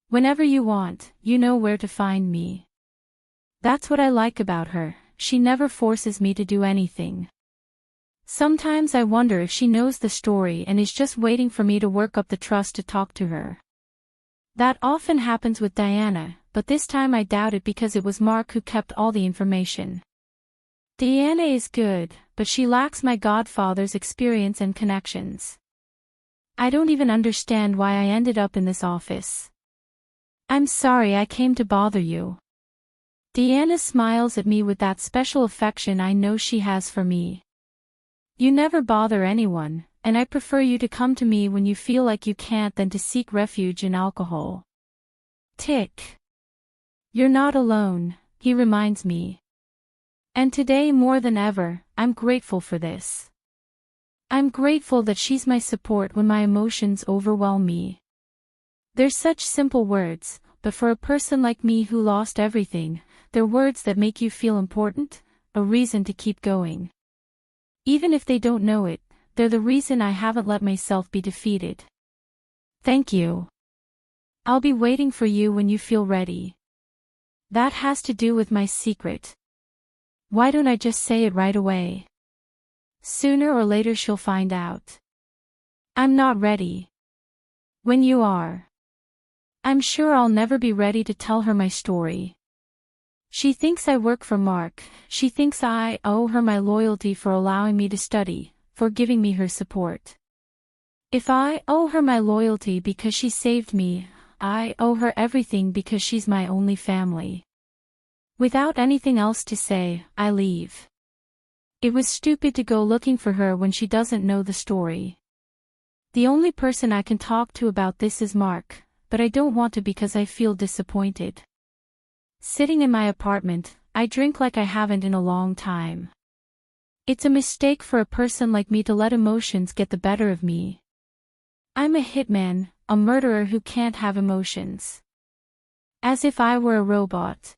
Whenever you want, you know where to find me. That's what I like about her, she never forces me to do anything. Sometimes I wonder if she knows the story and is just waiting for me to work up the trust to talk to her. That often happens with Diana, but this time I doubt it because it was Mark who kept all the information. Diana is good, but she lacks my godfather's experience and connections. I don't even understand why I ended up in this office. I'm sorry I came to bother you. Diana smiles at me with that special affection I know she has for me. You never bother anyone, and I prefer you to come to me when you feel like you can't than to seek refuge in alcohol. Tick. You're not alone, he reminds me. And today more than ever, I'm grateful for this. I'm grateful that she's my support when my emotions overwhelm me. They're such simple words, but for a person like me who lost everything, they're words that make you feel important, a reason to keep going. Even if they don't know it, they're the reason I haven't let myself be defeated. Thank you. I'll be waiting for you when you feel ready. That has to do with my secret. Why don't I just say it right away? Sooner or later she'll find out. I'm not ready. When you are. I'm sure I'll never be ready to tell her my story. She thinks I work for Mark, she thinks I owe her my loyalty for allowing me to study, for giving me her support. If I owe her my loyalty because she saved me, I owe her everything because she's my only family. Without anything else to say, I leave. It was stupid to go looking for her when she doesn't know the story. The only person I can talk to about this is Mark, but I don't want to because I feel disappointed. Sitting in my apartment, I drink like I haven't in a long time. It's a mistake for a person like me to let emotions get the better of me. I'm a hitman, a murderer who can't have emotions. As if I were a robot.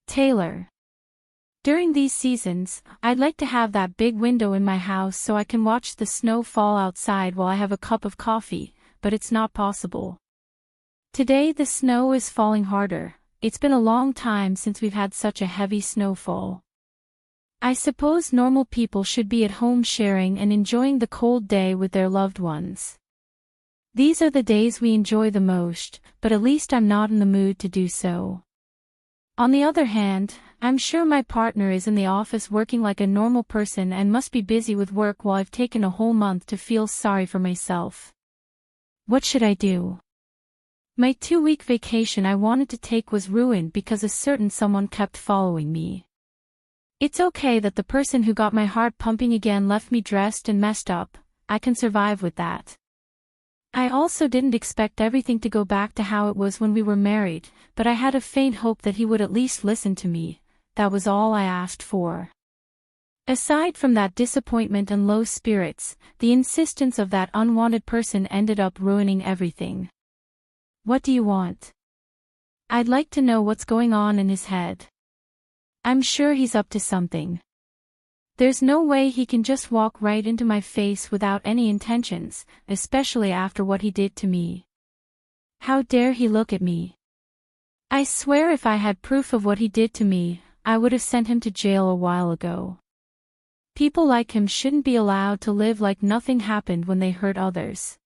Taylor. During these seasons, I'd like to have that big window in my house so I can watch the snow fall outside while I have a cup of coffee, but it's not possible. Today the snow is falling harder. It's been a long time since we've had such a heavy snowfall. I suppose normal people should be at home sharing and enjoying the cold day with their loved ones. These are the days we enjoy the most, but at least I'm not in the mood to do so. On the other hand, I'm sure my partner is in the office working like a normal person and must be busy with work while I've taken a whole month to feel sorry for myself. What should I do? My 2-week vacation I wanted to take was ruined because a certain someone kept following me. It's okay that the person who got my heart pumping again left me dressed and messed up. I can survive with that. I also didn't expect everything to go back to how it was when we were married, but I had a faint hope that he would at least listen to me. That was all I asked for. Aside from that disappointment and low spirits, the insistence of that unwanted person ended up ruining everything. What do you want? I'd like to know what's going on in his head. I'm sure he's up to something. There's no way he can just walk right into my face without any intentions, especially after what he did to me. How dare he look at me? I swear if I had proof of what he did to me, I would have sent him to jail a while ago. People like him shouldn't be allowed to live like nothing happened when they hurt others.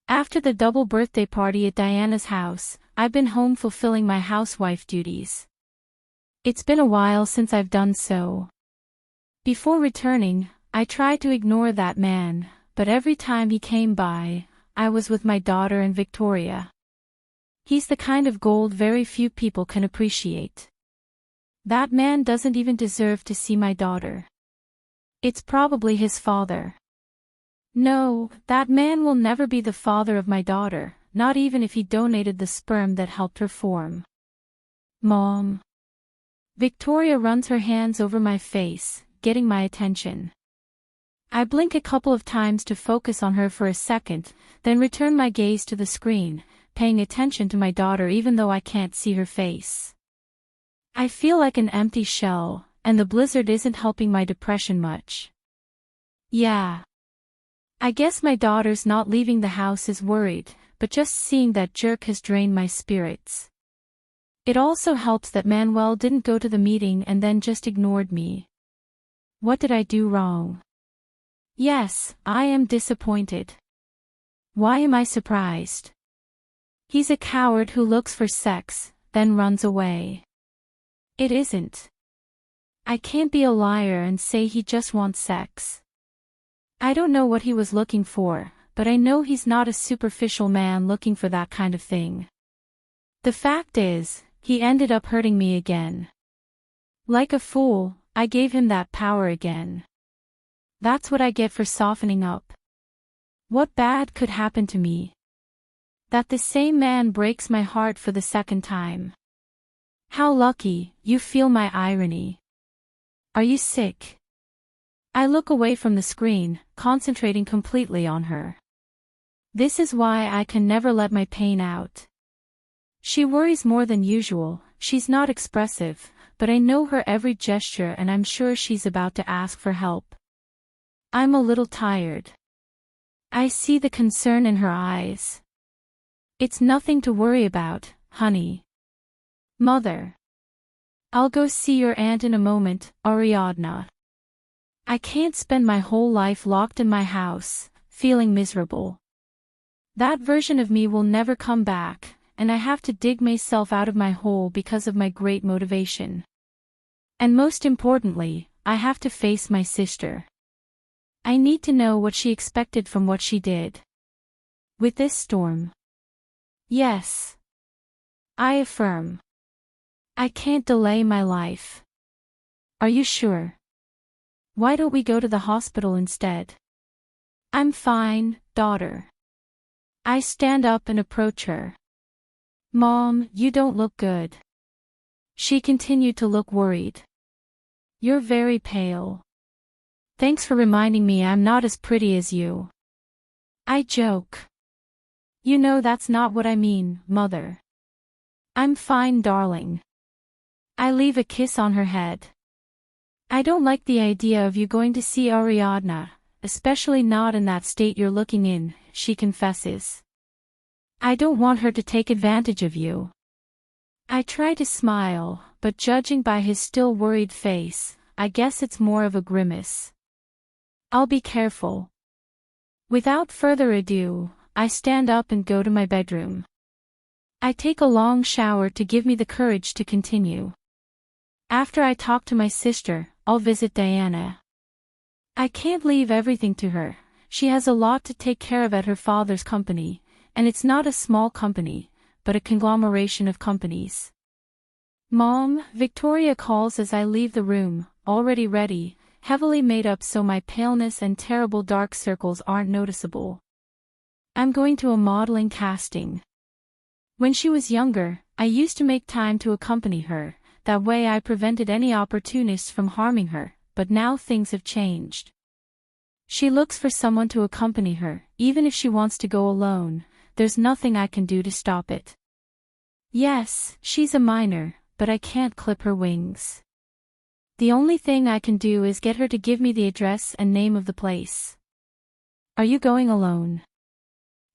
After the double birthday party at Diana's house, I've been home fulfilling my housewife duties. It's been a while since I've done so. Before returning, I tried to ignore that man, but every time he came by, I was with my daughter and Victoria. He's the kind of gold very few people can appreciate. That man doesn't even deserve to see my daughter. It's probably his father. No, that man will never be the father of my daughter, not even if he donated the sperm that helped her form. Mom. Victoria runs her hands over my face, getting my attention. I blink a couple of times to focus on her for a second, then return my gaze to the screen, paying attention to my daughter even though I can't see her face. I feel like an empty shell, and the blizzard isn't helping my depression much. Yeah. I guess my daughter's not leaving the house is worried, but just seeing that jerk has drained my spirits. It also helps that Manuel didn't go to the meeting and then just ignored me. What did I do wrong? Yes, I am disappointed. Why am I surprised? He's a coward who looks for sex, then runs away. It isn't. I can't be a liar and say he just wants sex. I don't know what he was looking for, but I know he's not a superficial man looking for that kind of thing. The fact is, he ended up hurting me again. Like a fool, I gave him that power again. That's what I get for softening up. What bad could happen to me? That the same man breaks my heart for the second time. How lucky, you feel my irony. Are you sick? I look away from the screen, concentrating completely on her. This is why I can never let my pain out. She worries more than usual, she's not expressive, but I know her every gesture and I'm sure she's about to ask for help. I'm a little tired. I see the concern in her eyes. It's nothing to worry about, honey. Mother. I'll go see your aunt in a moment, Ariadna. I can't spend my whole life locked in my house, feeling miserable. That version of me will never come back, and I have to dig myself out of my hole because of my great motivation. And most importantly, I have to face my sister. I need to know what she expected from what she did. With this storm. Yes. I affirm. I can't delay my life. Are you sure? Why don't we go to the hospital instead? I'm fine, daughter. I stand up and approach her. Mom, you don't look good. She continued to look worried. You're very pale. Thanks for reminding me I'm not as pretty as you. I joke. You know that's not what I mean, Mother. I'm fine, darling. I leave a kiss on her head. I don't like the idea of you going to see Ariadna, especially not in that state you're looking in, she confesses. I don't want her to take advantage of you. I try to smile, but judging by his still worried face, I guess it's more of a grimace. I'll be careful. Without further ado, I stand up and go to my bedroom. I take a long shower to give me the courage to continue. After I talk to my sister, I'll visit Diana. I can't leave everything to her. She has a lot to take care of at her father's company, and it's not a small company, but a conglomeration of companies. Mom, Victoria calls as I leave the room, already ready, heavily made up so my paleness and terrible dark circles aren't noticeable. I'm going to a modeling casting. When she was younger, I used to make time to accompany her, that way I prevented any opportunists from harming her, but now things have changed. She looks for someone to accompany her, even if she wants to go alone, there's nothing I can do to stop it. Yes, she's a minor, but I can't clip her wings. The only thing I can do is get her to give me the address and name of the place. Are you going alone?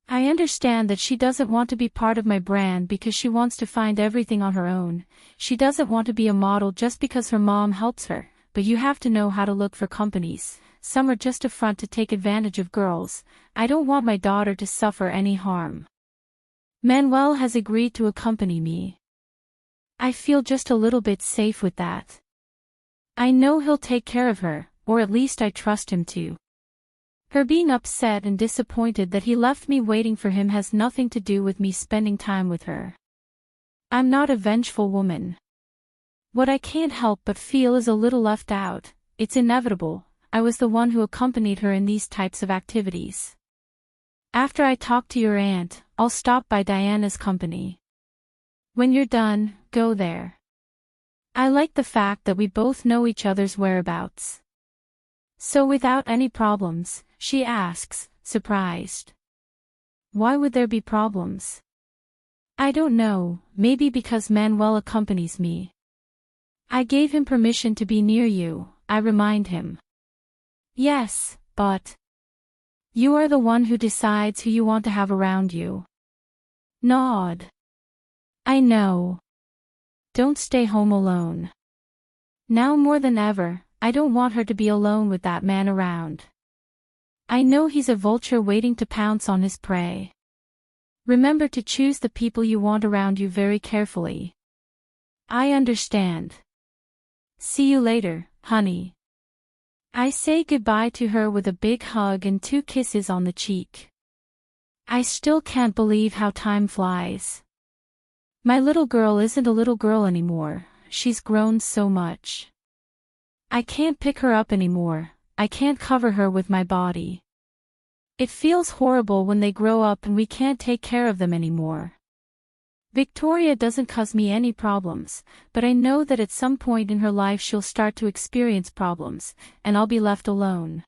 I understand that she doesn't want to be part of my brand because she wants to find everything on her own. She doesn't want to be a model just because her mom helps her, but you have to know how to look for companies. Some are just a front to take advantage of girls. I don't want my daughter to suffer any harm. Manuel has agreed to accompany me. I feel just a little bit safe with that. I know he'll take care of her, or at least I trust him to. Her being upset and disappointed that he left me waiting for him has nothing to do with me spending time with her. I'm not a vengeful woman. What I can't help but feel is a little left out. It's inevitable. I was the one who accompanied her in these types of activities. After I talk to your aunt, I'll stop by Diana's company. When you're done, go there. I like the fact that we both know each other's whereabouts. So without any problems, she asks, surprised. Why would there be problems? I don't know, maybe because Manuel accompanies me. I gave him permission to be near you, I remind him. Yes, but you are the one who decides who you want to have around you. Nod. I know. Don't stay home alone. Now more than ever, I don't want her to be alone with that man around. I know he's a vulture waiting to pounce on his prey. Remember to choose the people you want around you very carefully. I understand. See you later, honey. I say goodbye to her with a big hug and 2 kisses on the cheek. I still can't believe how time flies. My little girl isn't a little girl anymore, she's grown so much. I can't pick her up anymore, I can't cover her with my body. It feels horrible when they grow up and we can't take care of them anymore. Victoria doesn't cause me any problems, but I know that at some point in her life she'll start to experience problems, and I'll be left alone.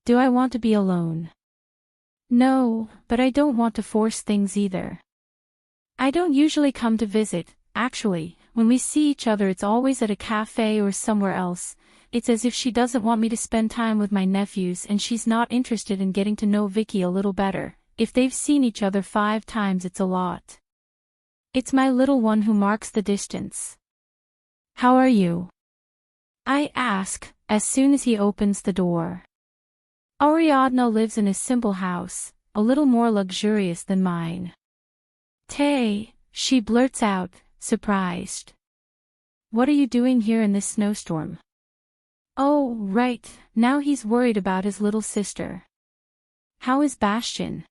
Do I want to be alone? No, but I don't want to force things either. I don't usually come to visit, actually, when we see each other it's always at a cafe or somewhere else. It's as if she doesn't want me to spend time with my nephews and she's not interested in getting to know Vicky a little better. If they've seen each other 5 times it's a lot. It's my little one who marks the distance. How are you? I ask, as soon as he opens the door. Ariadna lives in a simple house, a little more luxurious than mine. Tay, she blurts out, surprised. What are you doing here in this snowstorm? Oh, right, now he's worried about his little sister. How is Bastian?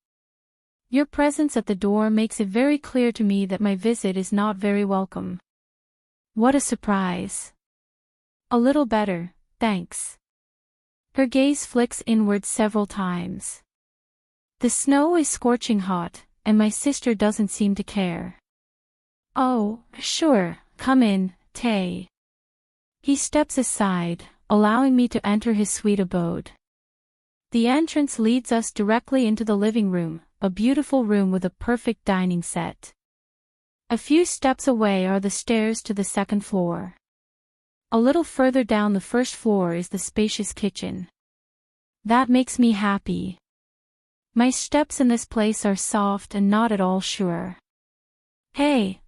Your presence at the door makes it very clear to me that my visit is not very welcome. What a surprise. A little better, thanks. Her gaze flicks inward several times. The snow is scorching hot, and my sister doesn't seem to care. Oh, sure, come in, Tay. He steps aside, allowing me to enter his sweet abode. The entrance leads us directly into the living room, a beautiful room with a perfect dining set. A few steps away are the stairs to the 2nd floor. A little further down the first floor is the spacious kitchen. That makes me happy. My steps in this place are soft and not at all sure. Hey,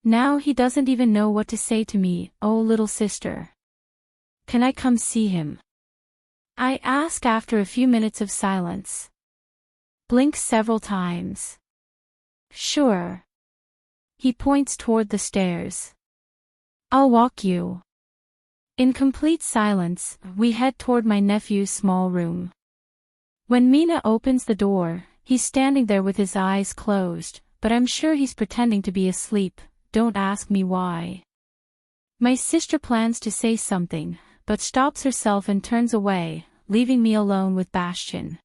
Now he doesn't even know what to say to me. Oh, little sister. Can I come see him? I ask after a few minutes of silence. Blinks several times. Sure. He points toward the stairs. I'll walk you. In complete silence, we head toward my nephew's small room. When Mina opens the door, he's standing there with his eyes closed, but I'm sure he's pretending to be asleep. Don't ask me why. My sister plans to say something, but stops herself and turns away, leaving me alone with Bastian.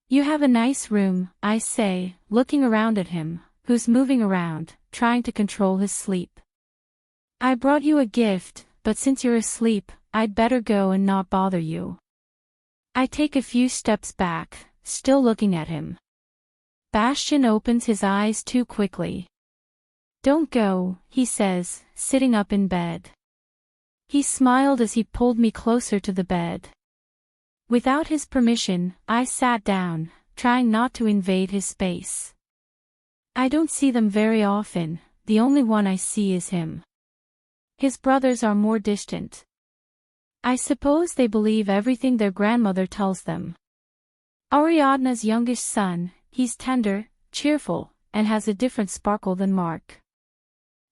You have a nice room, I say, looking around at him, who's moving around, trying to control his sleep. I brought you a gift, but since you're asleep, I'd better go and not bother you. I take a few steps back, still looking at him. Bastian opens his eyes too quickly. Don't go, he says, sitting up in bed. He smiled as he pulled me closer to the bed. Without his permission, I sat down, trying not to invade his space. I don't see them very often, the only one I see is him. His brothers are more distant. I suppose they believe everything their grandmother tells them. Ariadna's youngest son, he's tender, cheerful, and has a different sparkle than Mark.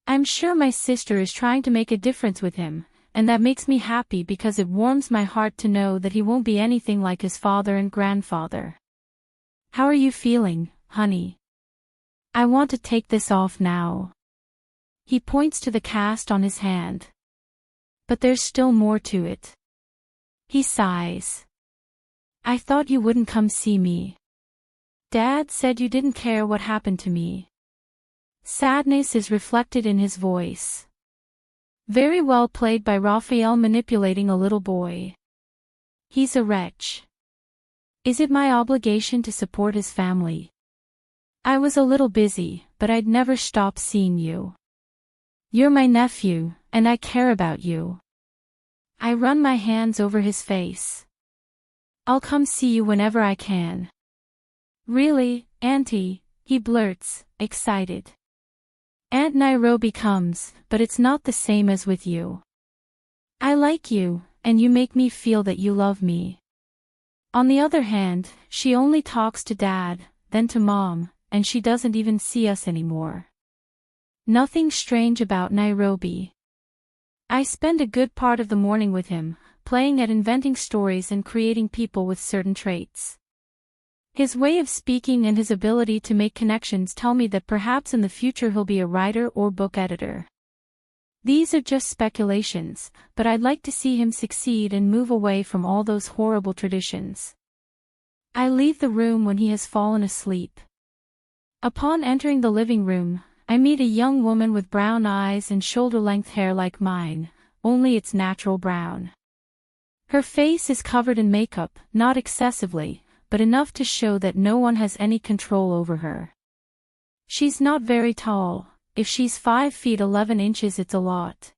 I'm sure my sister is trying to make a difference with him, and that makes me happy because it warms my heart to know that he won't be anything like his father and grandfather. How are you feeling, honey? I want to take this off now. He points to the cast on his hand. But there's still more to it. He sighs. I thought you wouldn't come see me. Dad said you didn't care what happened to me. Sadness is reflected in his voice. Very well played by Raphael manipulating a little boy. He's a wretch. Is it my obligation to support his family? I was a little busy, but I'd never stop seeing you. You're my nephew, and I care about you. I run my hands over his face. I'll come see you whenever I can. Really, Auntie, he blurts, excited. Aunt Nairobi comes, but it's not the same as with you. I like you, and you make me feel that you love me. On the other hand, she only talks to Dad, then to Mom, and she doesn't even see us anymore. Nothing strange about Nairobi. I spend a good part of the morning with him, playing at inventing stories and creating people with certain traits. His way of speaking and his ability to make connections tell me that perhaps in the future he'll be a writer or book editor. These are just speculations, but I'd like to see him succeed and move away from all those horrible traditions. I leave the room when he has fallen asleep. Upon entering the living room, I meet a young woman with brown eyes and shoulder-length hair like mine, only it's natural brown. Her face is covered in makeup, not excessively, but enough to show that no one has any control over her. She's not very tall. If she's 5 feet 11 inches it's a lot.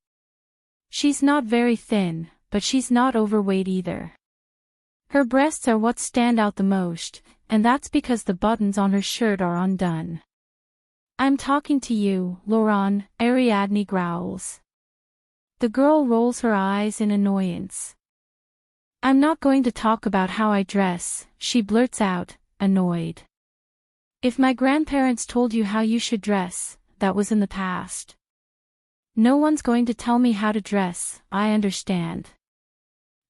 She's not very thin, but she's not overweight either. Her breasts are what stand out the most, and that's because the buttons on her shirt are undone. I'm talking to you, Laurent, Ariadne growls. The girl rolls her eyes in annoyance. I'm not going to talk about how I dress, she blurts out, annoyed. If my grandparents told you how you should dress, that was in the past. No one's going to tell me how to dress, I understand.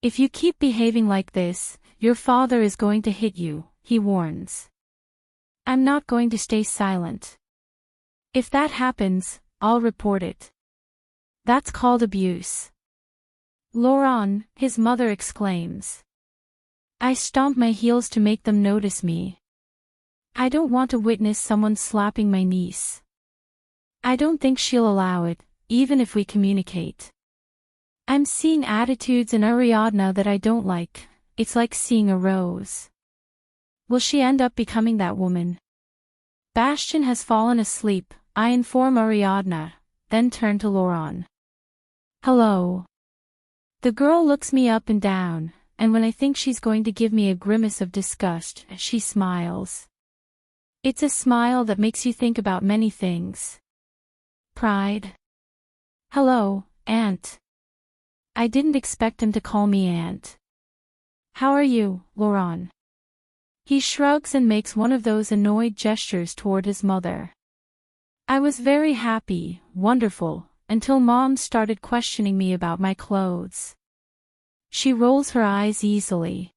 If you keep behaving like this, your father is going to hit you, he warns. I'm not going to stay silent. If that happens, I'll report it. That's called abuse. Laurent, his mother exclaims. I stomp my heels to make them notice me. I don't want to witness someone slapping my niece. I don't think she'll allow it, even if we communicate. I'm seeing attitudes in Ariadna that I don't like. It's like seeing a rose. Will she end up becoming that woman? Bastian has fallen asleep, I inform Ariadna, then turn to Laurent. Hello. The girl looks me up and down, and when I think she's going to give me a grimace of disgust, she smiles. It's a smile that makes you think about many things. Pride. Hello, Aunt. I didn't expect him to call me Aunt. How are you, Laurent? He shrugs and makes one of those annoyed gestures toward his mother. I was very happy, wonderful, until Mom started questioning me about my clothes. She rolls her eyes easily.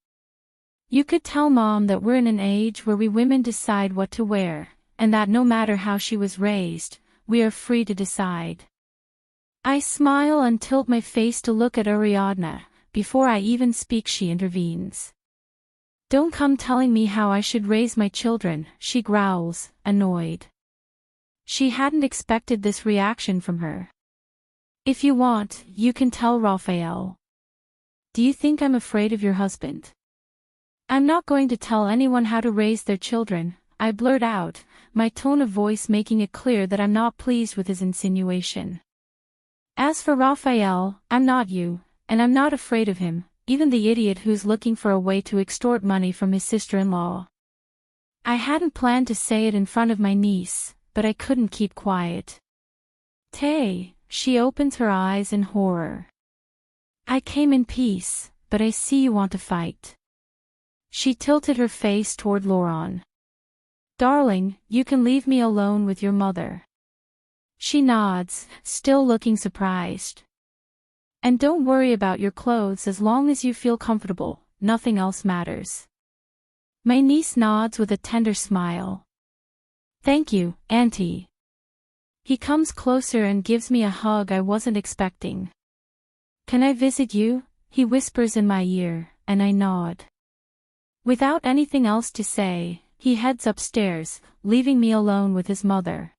You could tell Mom that we're in an age where we women decide what to wear, and that no matter how she was raised, we are free to decide. I smile and tilt my face to look at Ariadne. Before I even speak, she intervenes. Don't come telling me how I should raise my children, she growls, annoyed. She hadn't expected this reaction from her. If you want, you can tell Raphael. Do you think I'm afraid of your husband? I'm not going to tell anyone how to raise their children, I blurt out, my tone of voice making it clear that I'm not pleased with his insinuation. As for Raphael, I'm not you, and I'm not afraid of him, even the idiot who's looking for a way to extort money from his sister-in-law. I hadn't planned to say it in front of my niece, but I couldn't keep quiet. Tay, she opens her eyes in horror. I came in peace, but I see you want to fight. She tilted her face toward Laurent. Darling, you can leave me alone with your mother. She nods, still looking surprised. And don't worry about your clothes as long as you feel comfortable, nothing else matters. My niece nods with a tender smile. Thank you, Auntie. He comes closer and gives me a hug I wasn't expecting. Can I visit you? He whispers in my ear, and I nod. Without anything else to say, he heads upstairs, leaving me alone with his mother.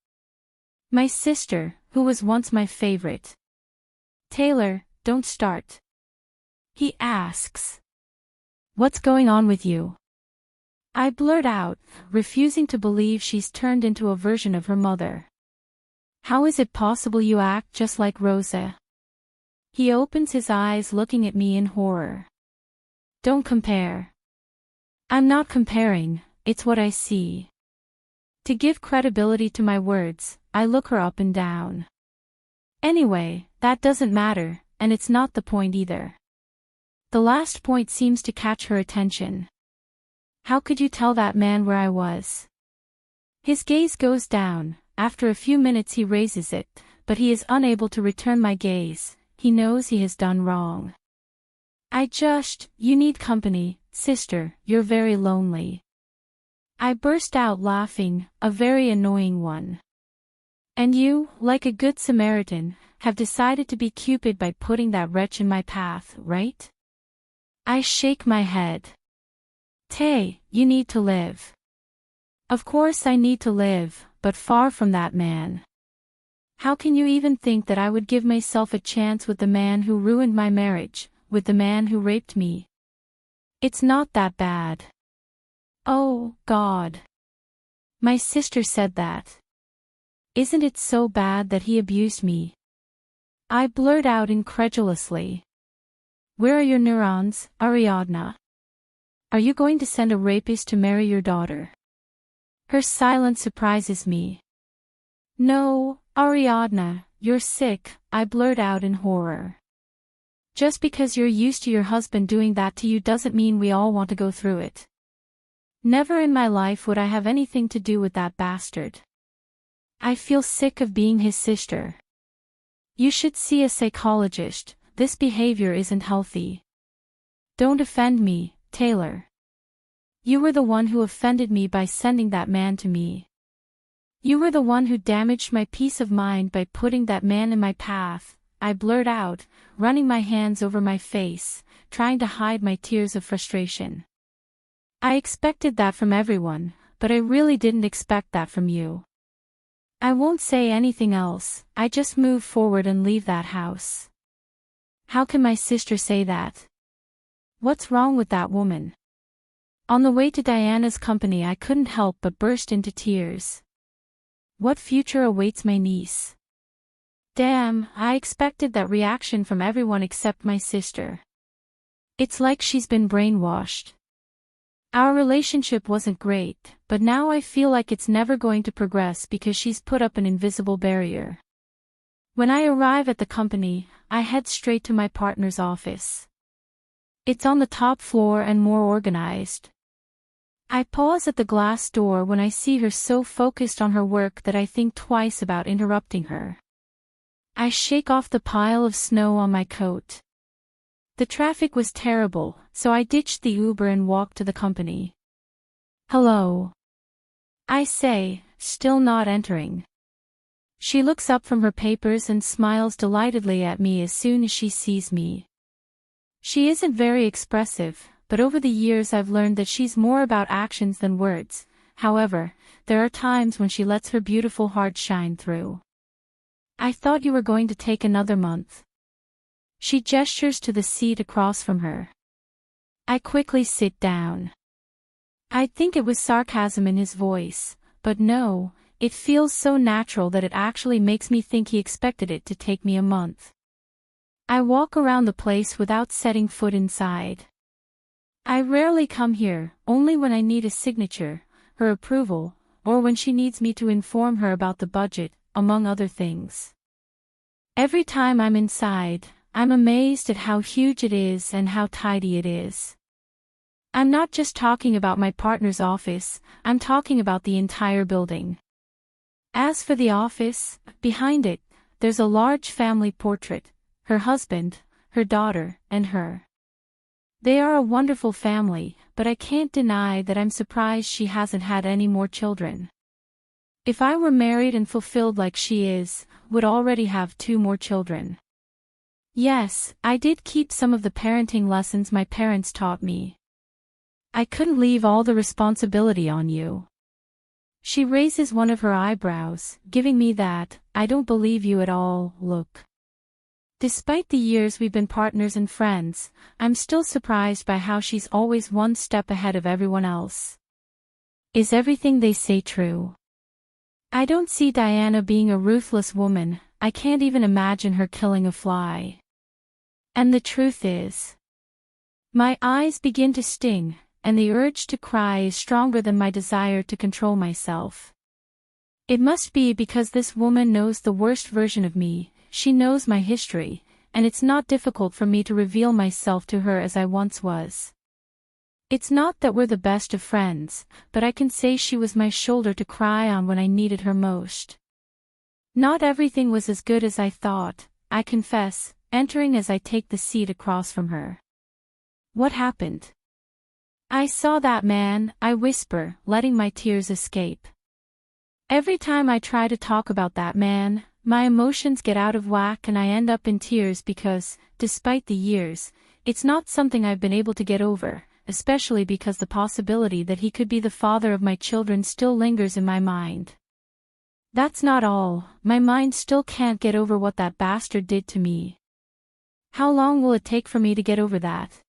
My sister, who was once my favorite. Taylor, don't start. He asks. What's going on with you? I blurt out, refusing to believe she's turned into a version of her mother. How is it possible you act just like Rosa? He opens his eyes looking at me in horror. Don't compare. I'm not comparing, it's what I see. To give credibility to my words, I look her up and down. Anyway, that doesn't matter, and it's not the point either. The last point seems to catch her attention. How could you tell that man where I was? His gaze goes down, after a few minutes he raises it, but he is unable to return my gaze, he knows he has done wrong. You need company, sister, you're very lonely. I burst out laughing, a very annoying one. And you, like a good Samaritan, have decided to be Cupid by putting that wretch in my path, right? I shake my head. Tay, you need to live. Of course I need to live, but far from that man. How can you even think that I would give myself a chance with the man who ruined my marriage, with the man who raped me? It's not that bad. Oh, God. My sister said that. Isn't it so bad that he abused me? I blurt out incredulously. Where are your neurons, Ariadne? Are you going to send a rapist to marry your daughter? Her silence surprises me. No, Ariadne, you're sick, I blurt out in horror. Just because you're used to your husband doing that to you doesn't mean we all want to go through it. Never in my life would I have anything to do with that bastard. I feel sick of being his sister. You should see a psychologist, this behavior isn't healthy. Don't offend me, Taylor. You were the one who offended me by sending that man to me. You were the one who damaged my peace of mind by putting that man in my path, I blurt out, running my hands over my face, trying to hide my tears of frustration. I expected that from everyone, but I really didn't expect that from you. I won't say anything else, I just move forward and leave that house. How can my sister say that? What's wrong with that woman? On the way to Diana's company I couldn't help but burst into tears. What future awaits my niece? Damn, I expected that reaction from everyone except my sister. It's like she's been brainwashed. Our relationship wasn't great, but now I feel like it's never going to progress because she's put up an invisible barrier. When I arrive at the company, I head straight to my partner's office. It's on the top floor and more organized. I pause at the glass door when I see her so focused on her work that I think twice about interrupting her. I shake off the pile of snow on my coat. The traffic was terrible, so I ditched the Uber and walked to the company. Hello, I say, still not entering. She looks up from her papers and smiles delightedly at me as soon as she sees me. She isn't very expressive, but over the years I've learned that she's more about actions than words. However, there are times when she lets her beautiful heart shine through. I thought you were going to take another month. She gestures to the seat across from her. I quickly sit down. I'd think it was sarcasm in his voice, but no, it feels so natural that it actually makes me think he expected it to take me a month. I walk around the place without setting foot inside. I rarely come here, only when I need a signature, her approval, or when she needs me to inform her about the budget, among other things. Every time I'm inside, I'm amazed at how huge it is and how tidy it is. I'm not just talking about my partner's office, I'm talking about the entire building. As for the office, behind it, there's a large family portrait, her husband, her daughter, and her. They are a wonderful family, but I can't deny that I'm surprised she hasn't had any more children. If I were married and fulfilled like she is, would already have 2 more children. Yes, I did keep some of the parenting lessons my parents taught me. I couldn't leave all the responsibility on you. She raises one of her eyebrows, giving me that, I don't believe you at all, look. Despite the years we've been partners and friends, I'm still surprised by how she's always one step ahead of everyone else. Is everything they say true? I don't see Diana being a ruthless woman, I can't even imagine her killing a fly. And the truth is, my eyes begin to sting, and the urge to cry is stronger than my desire to control myself. It must be because this woman knows the worst version of me. She knows my history, and it's not difficult for me to reveal myself to her as I once was. It's not that we're the best of friends, but I can say she was my shoulder to cry on when I needed her most. Not everything was as good as I thought, I confess, entering as I take the seat across from her. What happened? I saw that man, I whisper, letting my tears escape. Every time I try to talk about that man, my emotions get out of whack and I end up in tears because, despite the years, it's not something I've been able to get over, especially because the possibility that he could be the father of my children still lingers in my mind. That's not all, my mind still can't get over what that bastard did to me. How long will it take for me to get over that?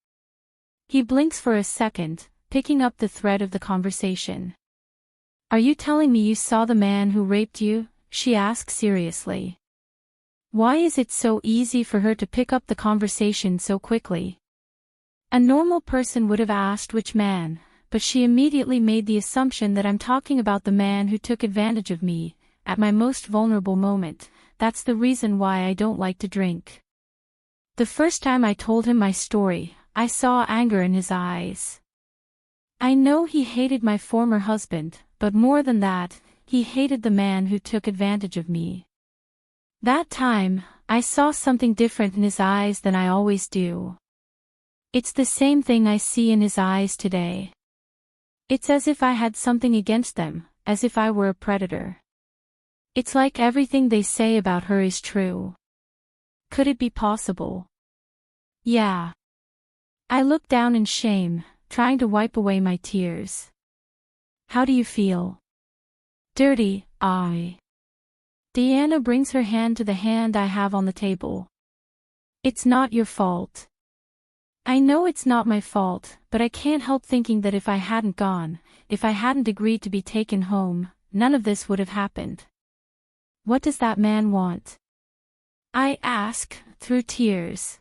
He blinks for a second, picking up the thread of the conversation. Are you telling me you saw the man who raped you? She asks seriously. Why is it so easy for her to pick up the conversation so quickly? A normal person would have asked which man, but she immediately made the assumption that I'm talking about the man who took advantage of me, at my most vulnerable moment. That's the reason why I don't like to drink. The first time I told him my story, I saw anger in his eyes. I know he hated my former husband, but more than that, he hated the man who took advantage of me. That time, I saw something different in his eyes than I always do. It's the same thing I see in his eyes today. It's as if I had something against them, as if I were a predator. It's like everything they say about her is true. Could it be possible? Yeah. I look down in shame, trying to wipe away my tears. How do you feel? Dirty, Deanna brings her hand to the hand I have on the table. It's not your fault. I know it's not my fault, but I can't help thinking that if I hadn't gone, if I hadn't agreed to be taken home, none of this would have happened. What does that man want? I ask, through tears.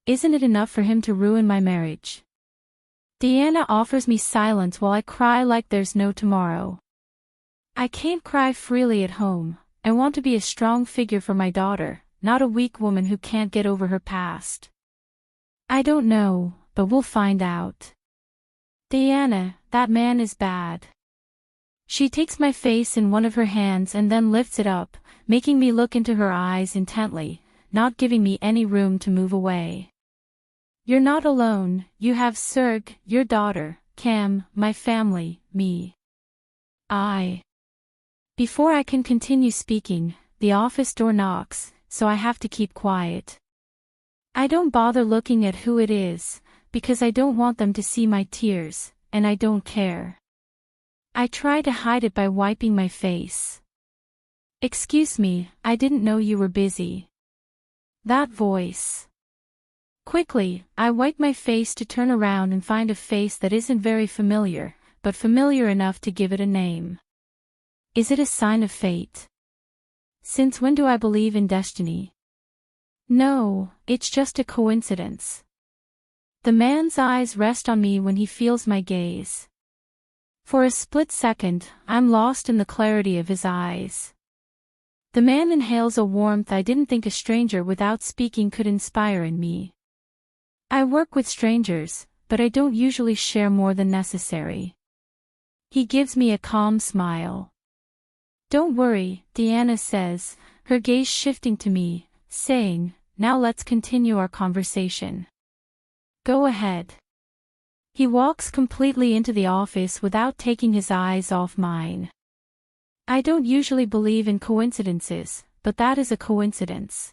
Isn't it enough for him to ruin my marriage? Deanna offers me silence while I cry like there's no tomorrow. I can't cry freely at home. I want to be a strong figure for my daughter, not a weak woman who can't get over her past. I don't know, but we'll find out. Deanna, that man is bad. She takes my face in one of her hands and then lifts it up, making me look into her eyes intently, not giving me any room to move away. You're not alone, you have Serg, your daughter, Cam, my family, me. Before I can continue speaking, the office door knocks, so I have to keep quiet. I don't bother looking at who it is, because I don't want them to see my tears, and I don't care. I try to hide it by wiping my face. Excuse me, I didn't know you were busy. That voice. Quickly, I wipe my face to turn around and find a face that isn't very familiar, but familiar enough to give it a name. Is it a sign of fate? Since when do I believe in destiny? No, it's just a coincidence. The man's eyes rest on me when he feels my gaze. For a split second, I'm lost in the clarity of his eyes. The man inhales a warmth I didn't think a stranger without speaking could inspire in me. I work with strangers, but I don't usually share more than necessary. He gives me a calm smile. Don't worry, Deanna says, her gaze shifting to me, saying, now let's continue our conversation. Go ahead. He walks completely into the office without taking his eyes off mine. I don't usually believe in coincidences, but that is a coincidence.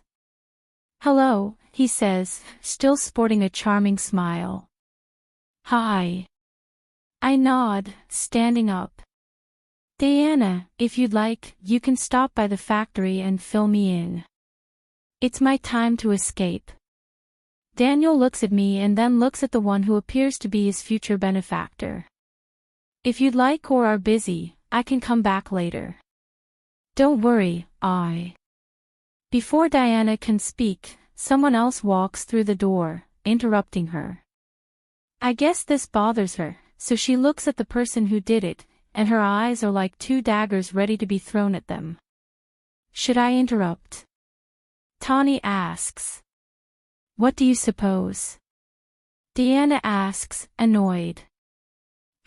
Hello, he says, still sporting a charming smile. Hi. I nod, standing up. Diana, if you'd like, you can stop by the factory and fill me in. It's my time to escape. Daniel looks at me and then looks at the one who appears to be his future benefactor. If you'd like or are busy, I can come back later. Don't worry, Before Diana can speak, someone else walks through the door, interrupting her. I guess this bothers her, so she looks at the person who did it, and her eyes are like two daggers ready to be thrown at them. Should I interrupt? Tawny asks. What do you suppose? Deanna asks, annoyed.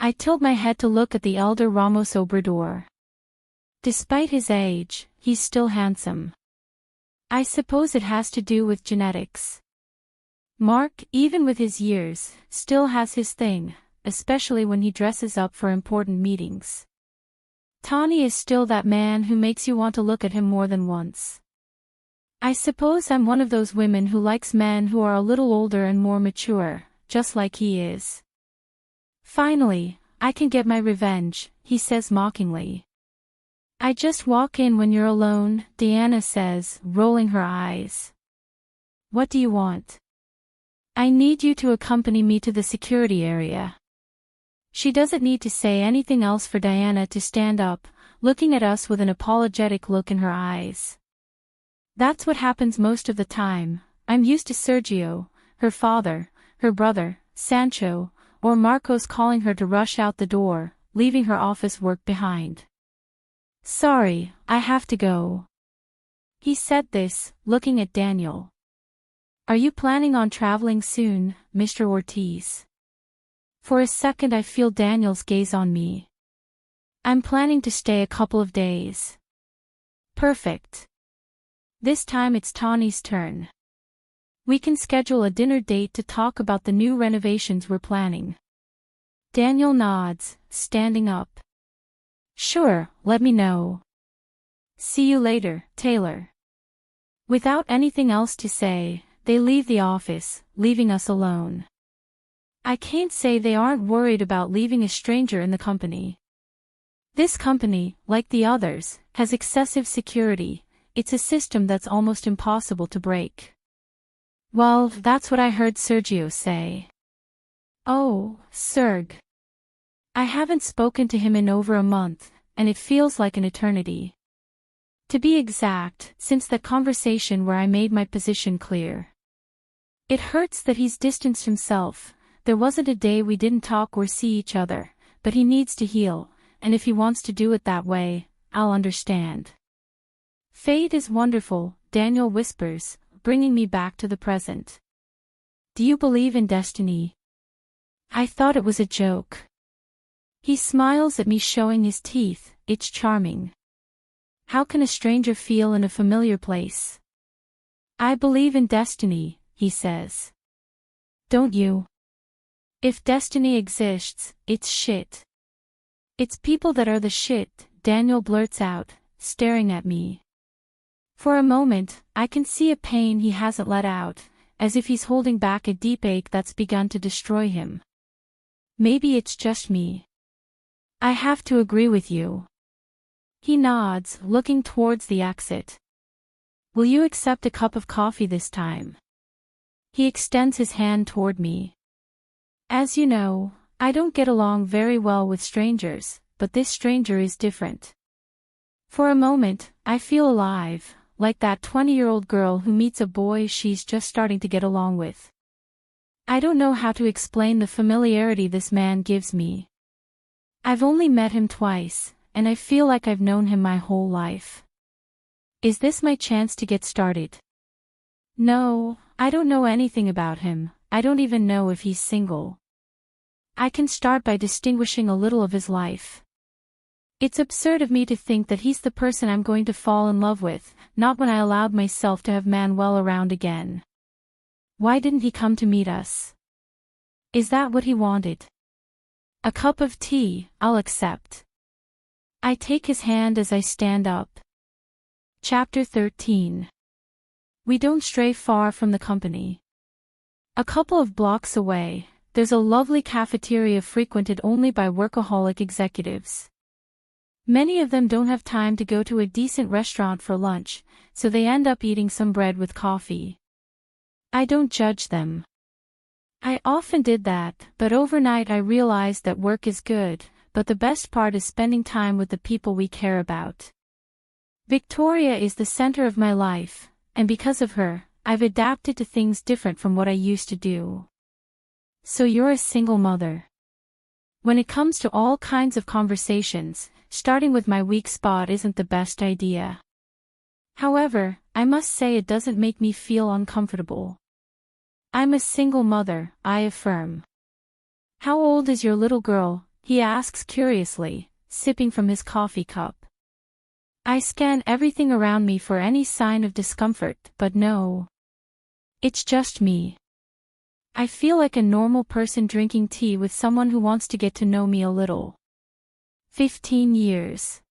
I tilt my head to look at the elder Ramos Obrador. Despite his age, he's still handsome. I suppose it has to do with genetics. Mark, even with his years, still has his thing, especially when he dresses up for important meetings. Tawny is still that man who makes you want to look at him more than once. I suppose I'm one of those women who likes men who are a little older and more mature, just like he is. Finally, I can get my revenge, he says mockingly. I just walk in when you're alone, Deanna says, rolling her eyes. What do you want? I need you to accompany me to the security area. She doesn't need to say anything else for Diana to stand up, looking at us with an apologetic look in her eyes. That's what happens most of the time. I'm used to Sergio, her father, her brother, Sancho, or Marcos calling her to rush out the door, leaving her office work behind. Sorry, I have to go. He said this, looking at Daniel. Are you planning on traveling soon, Mr. Ortiz? For a second I feel Daniel's gaze on me. I'm planning to stay a couple of days. Perfect. This time it's Tawny's turn. We can schedule a dinner date to talk about the new renovations we're planning. Daniel nods, standing up. Sure, let me know. See you later, Taylor. Without anything else to say, they leave the office, leaving us alone. I can't say they aren't worried about leaving a stranger in the company. This company, like the others, has excessive security. It's a system that's almost impossible to break. Well, that's what I heard Sergio say. Oh, Serg. I haven't spoken to him in over a month, and it feels like an eternity. To be exact, since that conversation where I made my position clear. It hurts that he's distanced himself. There wasn't a day we didn't talk or see each other, but he needs to heal, and if he wants to do it that way, I'll understand. Fate is wonderful, Daniel whispers, bringing me back to the present. Do you believe in destiny? I thought it was a joke. He smiles at me, showing his teeth. It's charming. How can a stranger feel in a familiar place? I believe in destiny, he says. Don't you? If destiny exists, it's shit. It's people that are the shit, Daniel blurts out, staring at me. For a moment, I can see a pain he hasn't let out, as if he's holding back a deep ache that's begun to destroy him. Maybe it's just me. I have to agree with you. He nods, looking towards the exit. Will you accept a cup of coffee this time? He extends his hand toward me. As you know, I don't get along very well with strangers, but this stranger is different. For a moment, I feel alive, like that 20-year-old girl who meets a boy she's just starting to get along with. I don't know how to explain the familiarity this man gives me. I've only met him twice, and I feel like I've known him my whole life. Is this my chance to get started? No, I don't know anything about him. I don't even know if he's single. I can start by distinguishing a little of his life. It's absurd of me to think that he's the person I'm going to fall in love with, not when I allowed myself to have Manuel around again. Why didn't he come to meet us? Is that what he wanted? A cup of tea, I'll accept. I take his hand as I stand up. Chapter 13. We don't stray far from the company. A couple of blocks away, there's a lovely cafeteria frequented only by workaholic executives. Many of them don't have time to go to a decent restaurant for lunch, so they end up eating some bread with coffee. I don't judge them. I often did that, but overnight I realized that work is good, but the best part is spending time with the people we care about. Victoria is the center of my life, and because of her, I've adapted to things different from what I used to do. So you're a single mother. When it comes to all kinds of conversations, starting with my weak spot isn't the best idea. However, I must say it doesn't make me feel uncomfortable. I'm a single mother, I affirm. How old is your little girl? He asks curiously, sipping from his coffee cup. I scan everything around me for any sign of discomfort, but no. It's just me. I feel like a normal person drinking tea with someone who wants to get to know me a little. 15 years.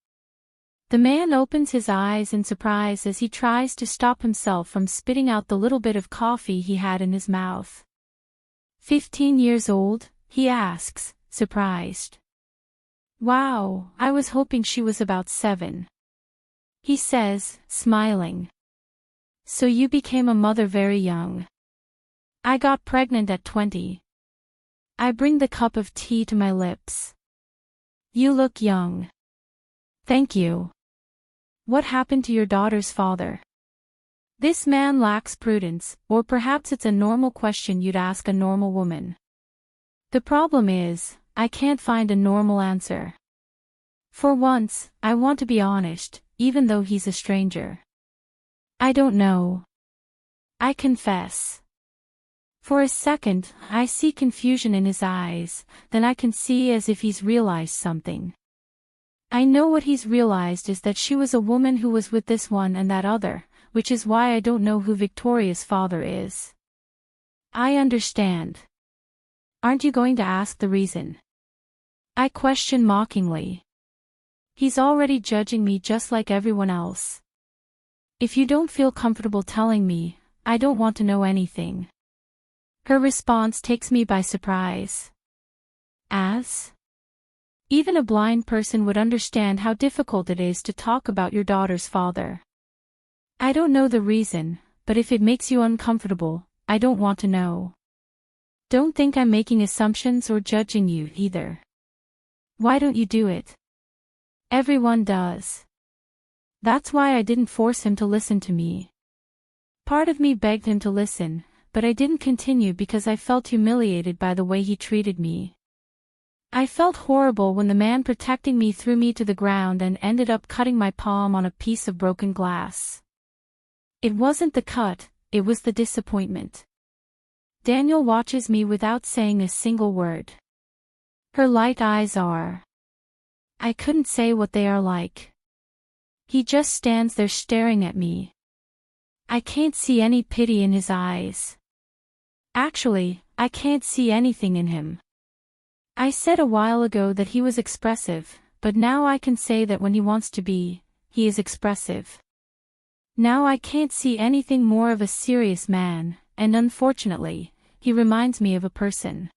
The man opens his eyes in surprise as he tries to stop himself from spitting out the little bit of coffee he had in his mouth. 15 years old? He asks, surprised. Wow, I was hoping she was about 7. He says, smiling. So you became a mother very young. I got pregnant at 20. I bring the cup of tea to my lips. You look young. Thank you. What happened to your daughter's father? This man lacks prudence, or perhaps it's a normal question you'd ask a normal woman. The problem is, I can't find a normal answer. For once, I want to be honest, even though he's a stranger. I don't know. I confess. For a second, I see confusion in his eyes, then I can see as if he's realized something. I know what he's realized is that she was a woman who was with this one and that other, which is why I don't know who Victoria's father is. I understand. Aren't you going to ask the reason? I question mockingly. He's already judging me just like everyone else. If you don't feel comfortable telling me, I don't want to know anything. Her response takes me by surprise. As? Even a blind person would understand how difficult it is to talk about your daughter's father. I don't know the reason, but if it makes you uncomfortable, I don't want to know. Don't think I'm making assumptions or judging you either. Why don't you do it? Everyone does. That's why I didn't force him to listen to me. Part of me begged him to listen, but I didn't continue because I felt humiliated by the way he treated me. I felt horrible when the man protecting me threw me to the ground and ended up cutting my palm on a piece of broken glass. It wasn't the cut, it was the disappointment. Daniel watches me without saying a single word. Her light eyes are. I couldn't say what they are like. He just stands there staring at me. I can't see any pity in his eyes. Actually, I can't see anything in him. I said a while ago that he was expressive, but now I can say that when he wants to be, he is expressive. Now I can't see anything more of a serious man, and unfortunately, he reminds me of a person.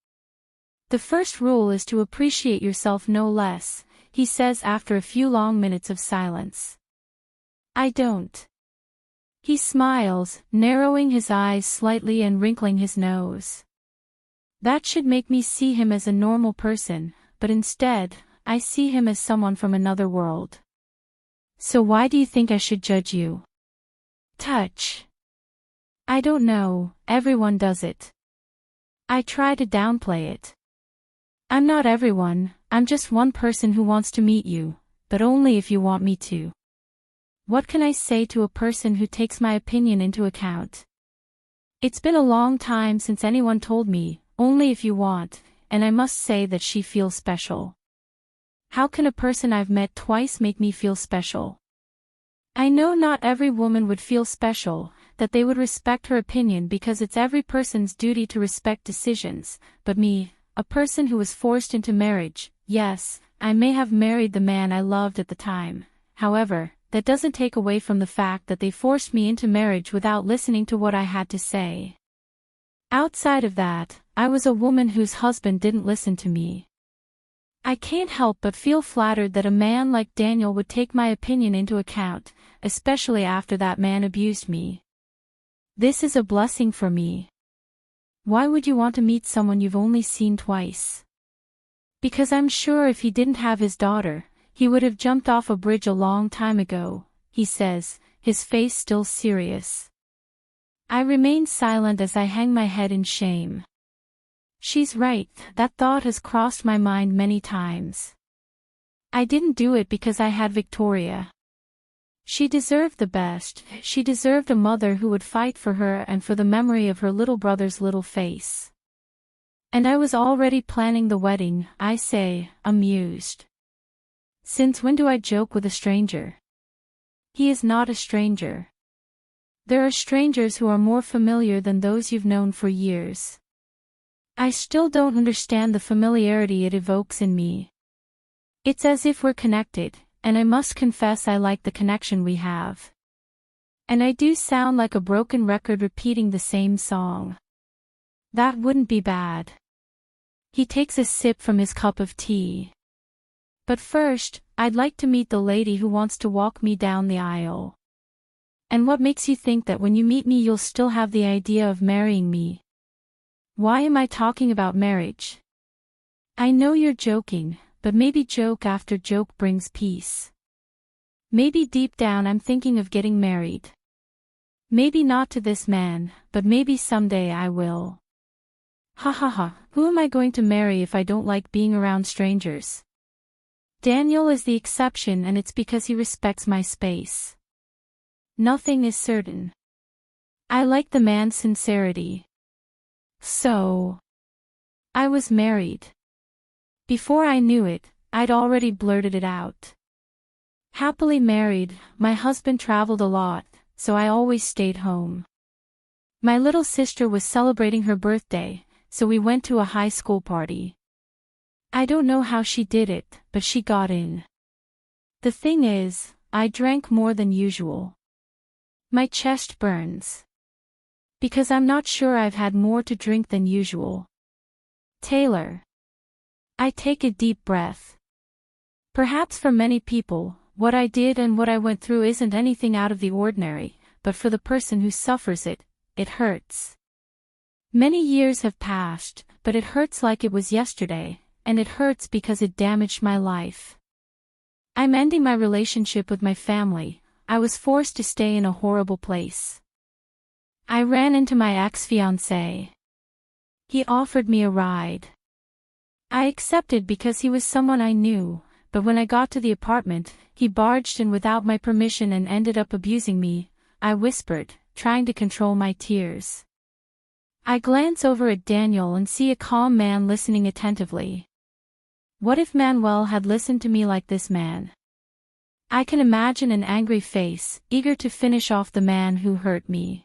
The first rule is to appreciate yourself no less, he says after a few long minutes of silence. I don't. He smiles, narrowing his eyes slightly and wrinkling his nose. That should make me see him as a normal person, but instead, I see him as someone from another world. So why do you think I should judge you? Touch. I don't know, everyone does it. I try to downplay it. I'm not everyone, I'm just one person who wants to meet you, but only if you want me to. What can I say to a person who takes my opinion into account? It's been a long time since anyone told me, only if you want, and I must say that she feels special. How can a person I've met twice make me feel special? I know not every woman would feel special, that they would respect her opinion because it's every person's duty to respect decisions, but me, a person who was forced into marriage, yes, I may have married the man I loved at the time, however, that doesn't take away from the fact that they forced me into marriage without listening to what I had to say. Outside of that, I was a woman whose husband didn't listen to me. I can't help but feel flattered that a man like Daniel would take my opinion into account, especially after that man abused me. This is a blessing for me. Why would you want to meet someone you've only seen twice? Because I'm sure if he didn't have his daughter, he would have jumped off a bridge a long time ago, he says, his face still serious. I remain silent as I hang my head in shame. She's right, that thought has crossed my mind many times. I didn't do it because I had Victoria. She deserved the best, she deserved a mother who would fight for her and for the memory of her little brother's little face. And I was already planning the wedding, I say, amused. Since when do I joke with a stranger? He is not a stranger. There are strangers who are more familiar than those you've known for years. I still don't understand the familiarity it evokes in me. It's as if we're connected, and I must confess I like the connection we have. And I do sound like a broken record repeating the same song. That wouldn't be bad. He takes a sip from his cup of tea. But first, I'd like to meet the lady who wants to walk me down the aisle. And what makes you think that when you meet me you'll still have the idea of marrying me? Why am I talking about marriage? I know you're joking, but maybe joke after joke brings peace. Maybe deep down I'm thinking of getting married. Maybe not to this man, but maybe someday I will. Ha ha ha, who am I going to marry if I don't like being around strangers? Daniel is the exception and it's because he respects my space. Nothing is certain. I like the man's sincerity. So, I was married. Before I knew it, I'd already blurted it out. Happily married, my husband traveled a lot, so I always stayed home. My little sister was celebrating her birthday, so we went to a high school party. I don't know how she did it, but she got in. The thing is, I drank more than usual. My chest burns. Because I'm not sure I've had more to drink than usual. Taylor. I take a deep breath. Perhaps for many people, what I did and what I went through isn't anything out of the ordinary, but for the person who suffers it, it hurts. Many years have passed, but it hurts like it was yesterday, and it hurts because it damaged my life. I'm ending my relationship with my family, I was forced to stay in a horrible place. I ran into my ex-fiancé. He offered me a ride. I accepted because he was someone I knew, but when I got to the apartment, he barged in without my permission and ended up abusing me, I whispered, trying to control my tears. I glance over at Daniel and see a calm man listening attentively. What if Manuel had listened to me like this man? I can imagine an angry face, eager to finish off the man who hurt me.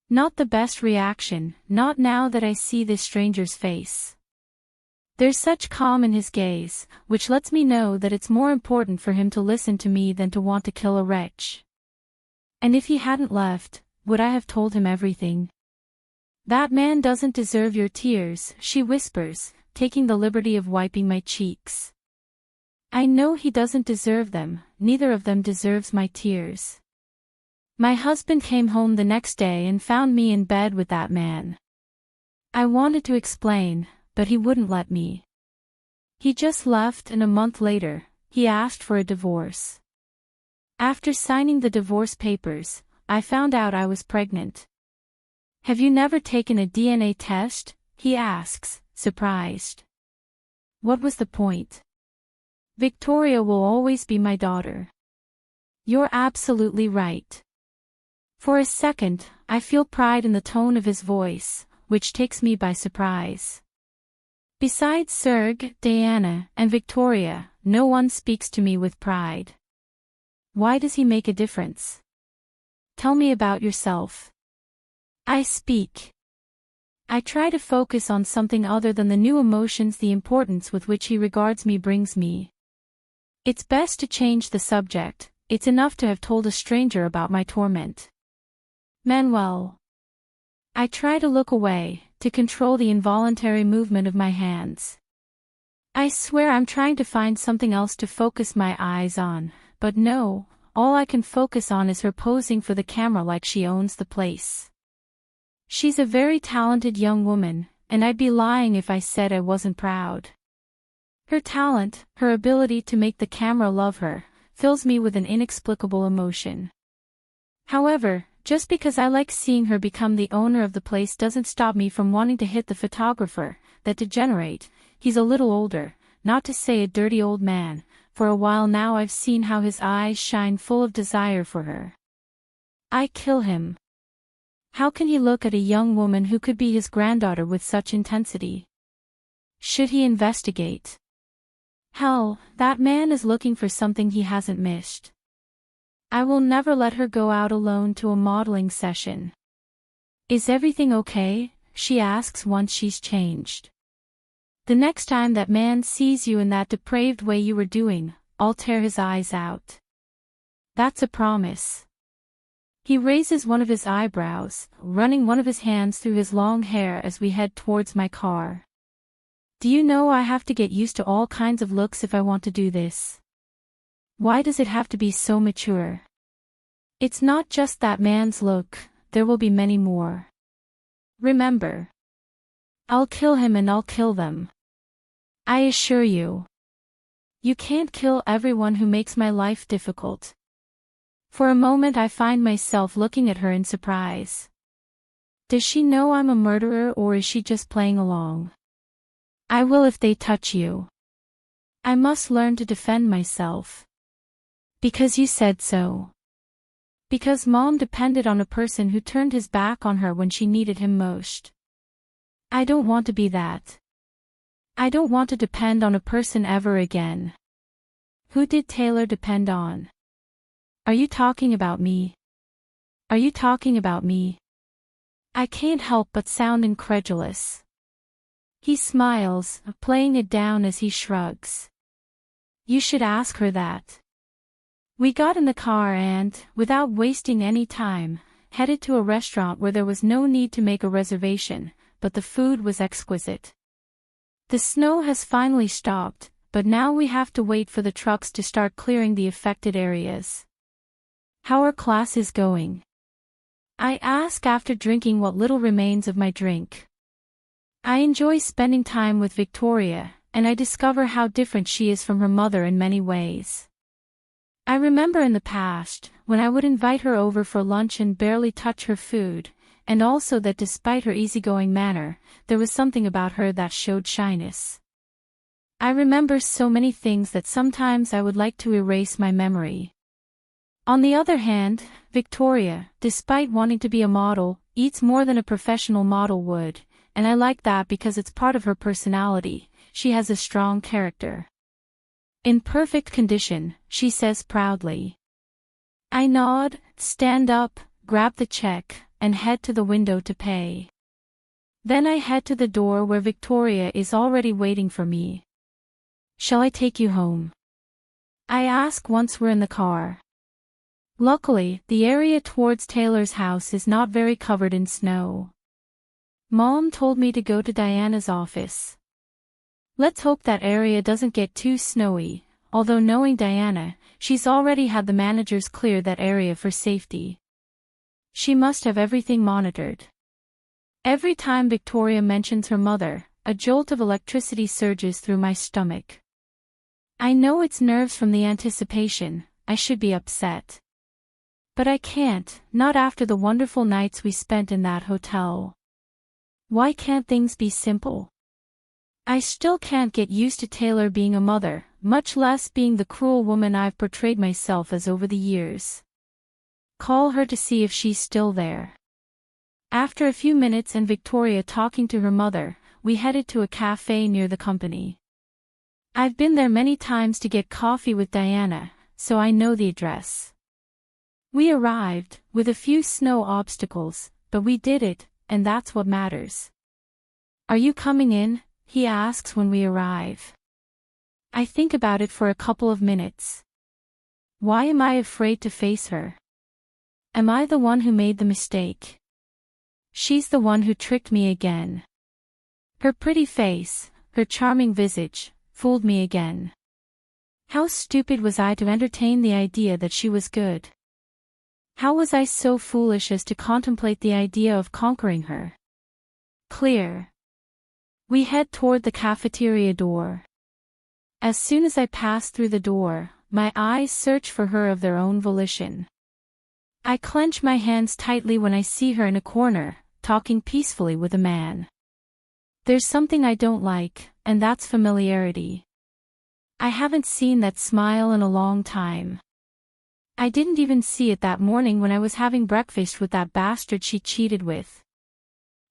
Not the best reaction, not now that I see this stranger's face. There's such calm in his gaze, which lets me know that it's more important for him to listen to me than to want to kill a wretch. And if he hadn't left, would I have told him everything? That man doesn't deserve your tears, she whispers, taking the liberty of wiping my cheeks. I know he doesn't deserve them, neither of them deserves my tears. My husband came home the next day and found me in bed with that man. I wanted to explain, but he wouldn't let me. He just left, and a month later, he asked for a divorce. After signing the divorce papers, I found out I was pregnant. Have you never taken a DNA test? He asks, surprised. What was the point? Victoria will always be my daughter. You're absolutely right. For a second, I feel pride in the tone of his voice, which takes me by surprise. Besides Serge, Diana, and Victoria, no one speaks to me with pride. Why does he make a difference? Tell me about yourself. I speak. I try to focus on something other than the new emotions the importance with which he regards me brings me. It's best to change the subject, it's enough to have told a stranger about my torment. Manuel. I try to look away, to control the involuntary movement of my hands. I swear I'm trying to find something else to focus my eyes on, but no, all I can focus on is her posing for the camera like she owns the place. She's a very talented young woman, and I'd be lying if I said I wasn't proud. Her talent, her ability to make the camera love her, fills me with an inexplicable emotion. However, just because I like seeing her become the owner of the place doesn't stop me from wanting to hit the photographer, that degenerate. He's a little older, not to say a dirty old man. For a while now I've seen how his eyes shine full of desire for her. I kill him. How can he look at a young woman who could be his granddaughter with such intensity? Should he investigate? Hell, that man is looking for something he hasn't missed. I will never let her go out alone to a modeling session. Is everything okay? She asks once she's changed. The next time that man sees you in that depraved way you were doing, I'll tear his eyes out. That's a promise. He raises one of his eyebrows, running one of his hands through his long hair as we head towards my car. Do you know I have to get used to all kinds of looks if I want to do this? Why does it have to be so mature? It's not just that man's look, there will be many more. Remember. I'll kill him and I'll kill them. I assure you. You can't kill everyone who makes my life difficult. For a moment I find myself looking at her in surprise. Does she know I'm a murderer or is she just playing along? I will if they touch you. I must learn to defend myself. Because you said so. Because Mom depended on a person who turned his back on her when she needed him most. I don't want to be that. I don't want to depend on a person ever again. Who did Taylor depend on? Are you talking about me? Are you talking about me? I can't help but sound incredulous. He smiles, playing it down as he shrugs. You should ask her that. We got in the car and, without wasting any time, headed to a restaurant where there was no need to make a reservation, but the food was exquisite. The snow has finally stopped, but now we have to wait for the trucks to start clearing the affected areas. How are classes going? I ask after drinking what little remains of my drink. I enjoy spending time with Victoria, and I discover how different she is from her mother in many ways. I remember in the past, when I would invite her over for lunch and barely touch her food, and also that despite her easygoing manner, there was something about her that showed shyness. I remember so many things that sometimes I would like to erase my memory. On the other hand, Victoria, despite wanting to be a model, eats more than a professional model would, and I like that because it's part of her personality. She has a strong character. In perfect condition, she says proudly. I nod, stand up, grab the check, and head to the window to pay. Then I head to the door where Victoria is already waiting for me. Shall I take you home? I ask once we're in the car. Luckily, the area towards Taylor's house is not very covered in snow. Mom told me to go to Diana's office. Let's hope that area doesn't get too snowy, although knowing Diana, she's already had the managers clear that area for safety. She must have everything monitored. Every time Victoria mentions her mother, a jolt of electricity surges through my stomach. I know it's nerves from the anticipation. I should be upset. But I can't, not after the wonderful nights we spent in that hotel. Why can't things be simple? I still can't get used to Taylor being a mother, much less being the cruel woman I've portrayed myself as over the years. Call her to see if she's still there. After a few minutes and Victoria talking to her mother, we headed to a cafe near the company. I've been there many times to get coffee with Diana, so I know the address. We arrived, with a few snow obstacles, but we did it, and that's what matters. Are you coming in? He asks when we arrive. I think about it for a couple of minutes. Why am I afraid to face her? Am I the one who made the mistake? She's the one who tricked me again. Her pretty face, her charming visage, fooled me again. How stupid was I to entertain the idea that she was good? How was I so foolish as to contemplate the idea of conquering her? Clear. We head toward the cafeteria door. As soon as I pass through the door, my eyes search for her of their own volition. I clench my hands tightly when I see her in a corner, talking peacefully with a man. There's something I don't like, and that's familiarity. I haven't seen that smile in a long time. I didn't even see it that morning when I was having breakfast with that bastard she cheated with.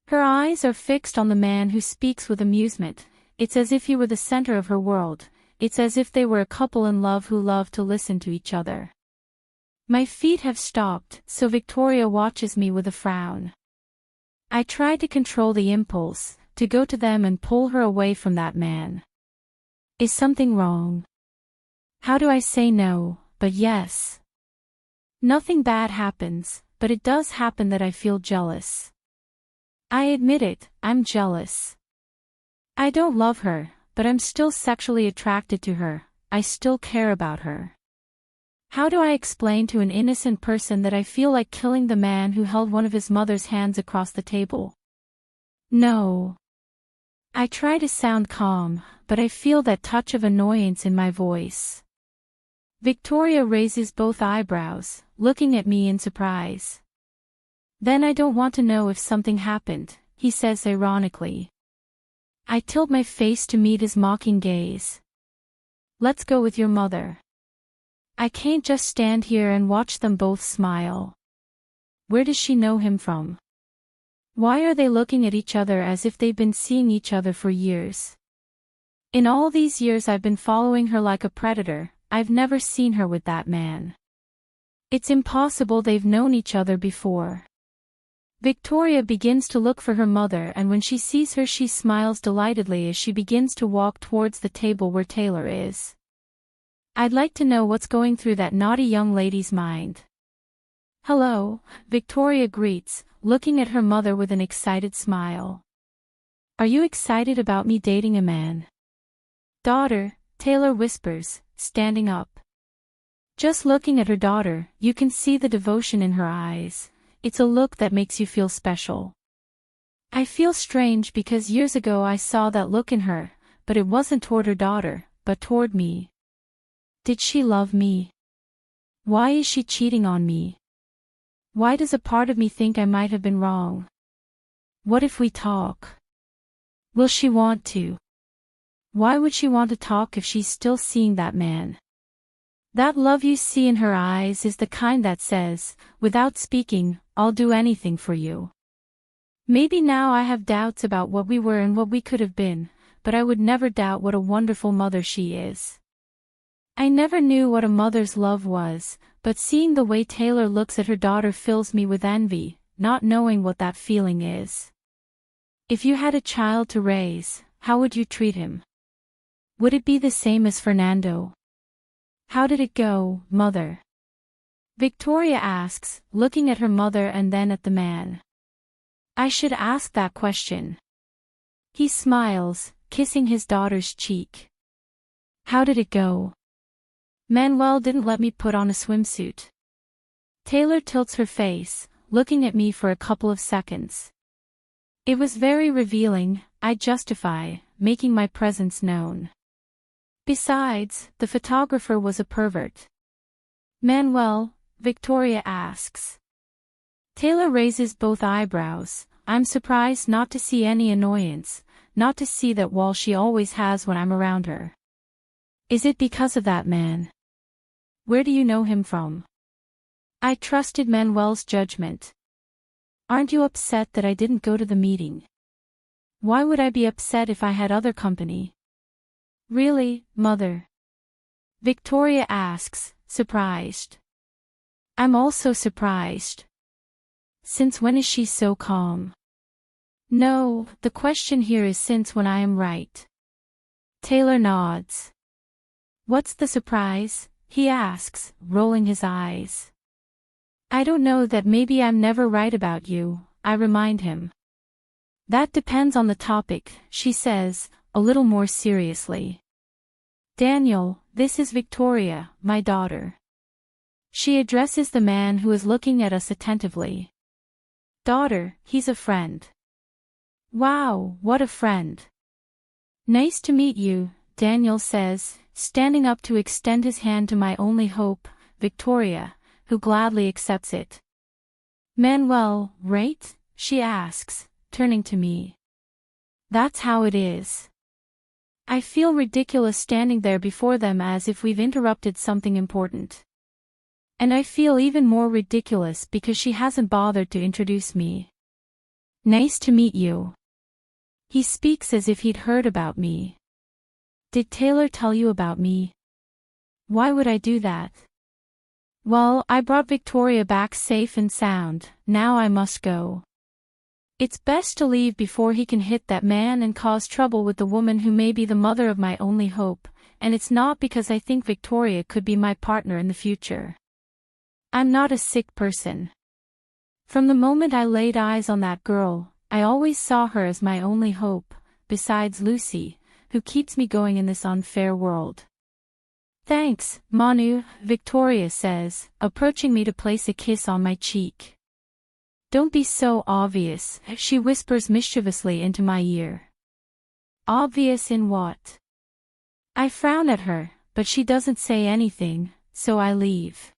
Her eyes are fixed on the man who speaks with amusement. It's as if he were the center of her world. It's as if they were a couple in love who love to listen to each other. My feet have stopped, so Victoria watches me with a frown. I try to control the impulse, to go to them and pull her away from that man. Is something wrong? How do I say no, but yes? Nothing bad happens, but it does happen that I feel jealous. I admit it, I'm jealous. I don't love her, but I'm still sexually attracted to her. I still care about her. How do I explain to an innocent person that I feel like killing the man who held one of his mother's hands across the table? No. I try to sound calm, but I feel that touch of annoyance in my voice. Victoria raises both eyebrows, looking at me in surprise. Then I don't want to know if something happened, he says ironically. I tilt my face to meet his mocking gaze. Let's go with your mother. I can't just stand here and watch them both smile. Where does she know him from? Why are they looking at each other as if they've been seeing each other for years? In all these years I've been following her like a predator. I've never seen her with that man. It's impossible they've known each other before. Victoria begins to look for her mother, and when she sees her she smiles delightedly as she begins to walk towards the table where Taylor is. I'd like to know what's going through that naughty young lady's mind. Hello, Victoria greets, looking at her mother with an excited smile. Are you excited about me dating a man? Daughter, Taylor whispers, standing up. Just looking at her daughter, you can see the devotion in her eyes. It's a look that makes you feel special. I feel strange because years ago I saw that look in her, but it wasn't toward her daughter, but toward me. Did she love me? Why is she cheating on me? Why does a part of me think I might have been wrong? What if we talk? Will she want to? Why would she want to talk if she's still seeing that man? That love you see in her eyes is the kind that says, without speaking, I'll do anything for you. Maybe now I have doubts about what we were and what we could have been, but I would never doubt what a wonderful mother she is. I never knew what a mother's love was, but seeing the way Taylor looks at her daughter fills me with envy, not knowing what that feeling is. If you had a child to raise, how would you treat him? Would it be the same as Fernando? How did it go, mother? Victoria asks, looking at her mother and then at the man. I should ask that question. He smiles, kissing his daughter's cheek. How did it go? Manuel didn't let me put on a swimsuit. Taylor tilts her face, looking at me for a couple of seconds. It was very revealing, I justify, making my presence known. Besides, the photographer was a pervert. Manuel, Victoria asks. Taylor raises both eyebrows. I'm surprised not to see any annoyance, not to see that wall she always has when I'm around her. Is it because of that man? Where do you know him from? I trusted Manuel's judgment. Aren't you upset that I didn't go to the meeting? Why would I be upset if I had other company? Really, mother? Victoria asks, surprised. I'm also surprised. Since when is she so calm? No, the question here is since when I am right. Taylor nods. What's the surprise? He asks, rolling his eyes. I don't know, that maybe I'm never right about you, I remind him. That depends on the topic, she says, a little more seriously. Daniel, this is Victoria, my daughter. She addresses the man who is looking at us attentively. Daughter, he's a friend. Wow, what a friend. Nice to meet you, Daniel says, standing up to extend his hand to my only hope, Victoria, who gladly accepts it. Manuel, right? She asks, turning to me. That's how it is. I feel ridiculous standing there before them as if we've interrupted something important. And I feel even more ridiculous because she hasn't bothered to introduce me. Nice to meet you. He speaks as if he'd heard about me. Did Taylor tell you about me? Why would I do that? Well, I brought Victoria back safe and sound, now I must go. It's best to leave before he can hit that man and cause trouble with the woman who may be the mother of my only hope, and it's not because I think Victoria could be my partner in the future. I'm not a sick person. From the moment I laid eyes on that girl, I always saw her as my only hope, besides Lucy, who keeps me going in this unfair world. Thanks, Manu, Victoria says, approaching me to place a kiss on my cheek. Don't be so obvious, she whispers mischievously into my ear. Obvious in what? I frown at her, but she doesn't say anything, so I leave.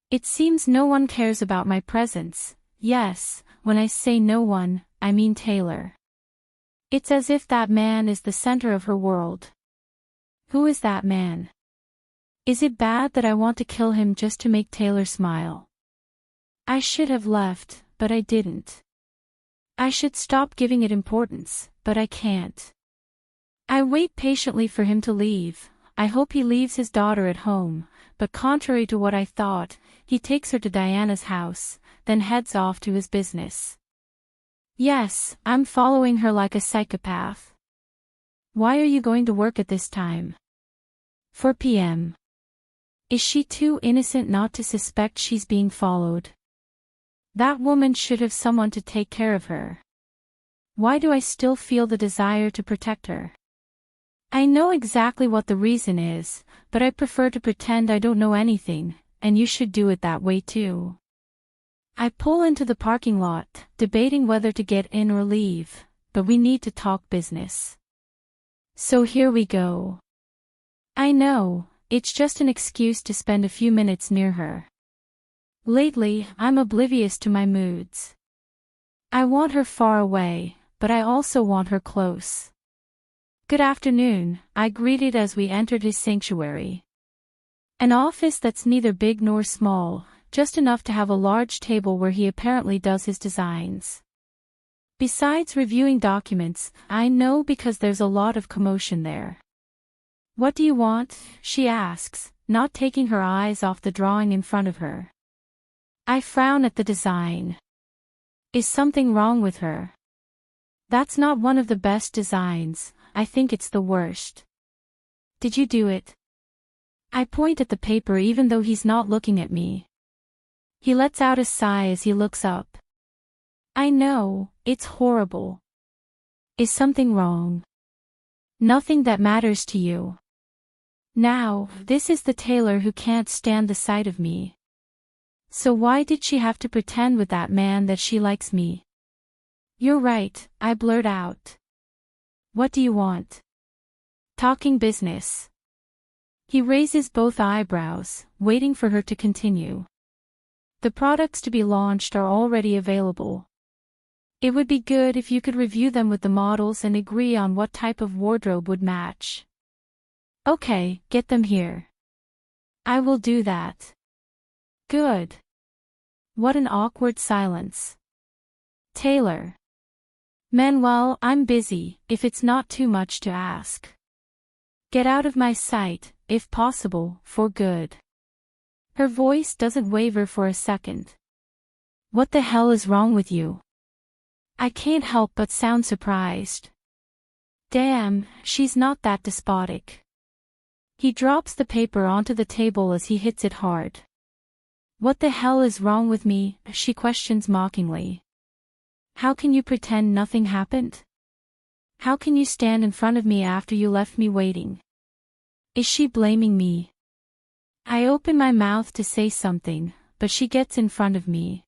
It seems no one cares about my presence. Yes, when I say no one, I mean Taylor. It's as if that man is the center of her world. Who is that man? Is it bad that I want to kill him just to make Taylor smile? I should have left, but I didn't. I should stop giving it importance, but I can't. I wait patiently for him to leave. I hope he leaves his daughter at home, but contrary to what I thought, he takes her to Diana's house, then heads off to his business. Yes, I'm following her like a psychopath. Why are you going to work at this time? 4 p.m. Is she too innocent not to suspect she's being followed? That woman should have someone to take care of her. Why do I still feel the desire to protect her? I know exactly what the reason is, but I prefer to pretend I don't know anything, and you should do it that way too. I pull into the parking lot, debating whether to get in or leave, but we need to talk business. So here we go. I know, it's just an excuse to spend a few minutes near her. Lately, I'm oblivious to my moods. I want her far away, but I also want her close. Good afternoon, I greeted as we entered his sanctuary. An office that's neither big nor small, just enough to have a large table where he apparently does his designs. Besides reviewing documents, I know because there's a lot of commotion there. What do you want? She asks, not taking her eyes off the drawing in front of her. I frown at the design. Is something wrong with her? That's not one of the best designs, I think it's the worst. Did you do it? I point at the paper even though he's not looking at me. He lets out a sigh as he looks up. I know, it's horrible. Is something wrong? Nothing that matters to you. Now, this is the tailor who can't stand the sight of me. So why did she have to pretend with that man that she likes me? You're right, I blurt out. What do you want? Talking business. He raises both eyebrows, waiting for her to continue. The products to be launched are already available. It would be good if you could review them with the models and agree on what type of wardrobe would match. Okay, get them here. I will do that. Good. What an awkward silence. Tailor. Manuel, I'm busy, if it's not too much to ask. Get out of my sight, if possible, for good. Her voice doesn't waver for a second. What the hell is wrong with you? I can't help but sound surprised. Damn, she's not that despotic. He drops the paper onto the table as he hits it hard. What the hell is wrong with me? She questions mockingly. How can you pretend nothing happened? How can you stand in front of me after you left me waiting? Is she blaming me? I open my mouth to say something, but she gets in front of me.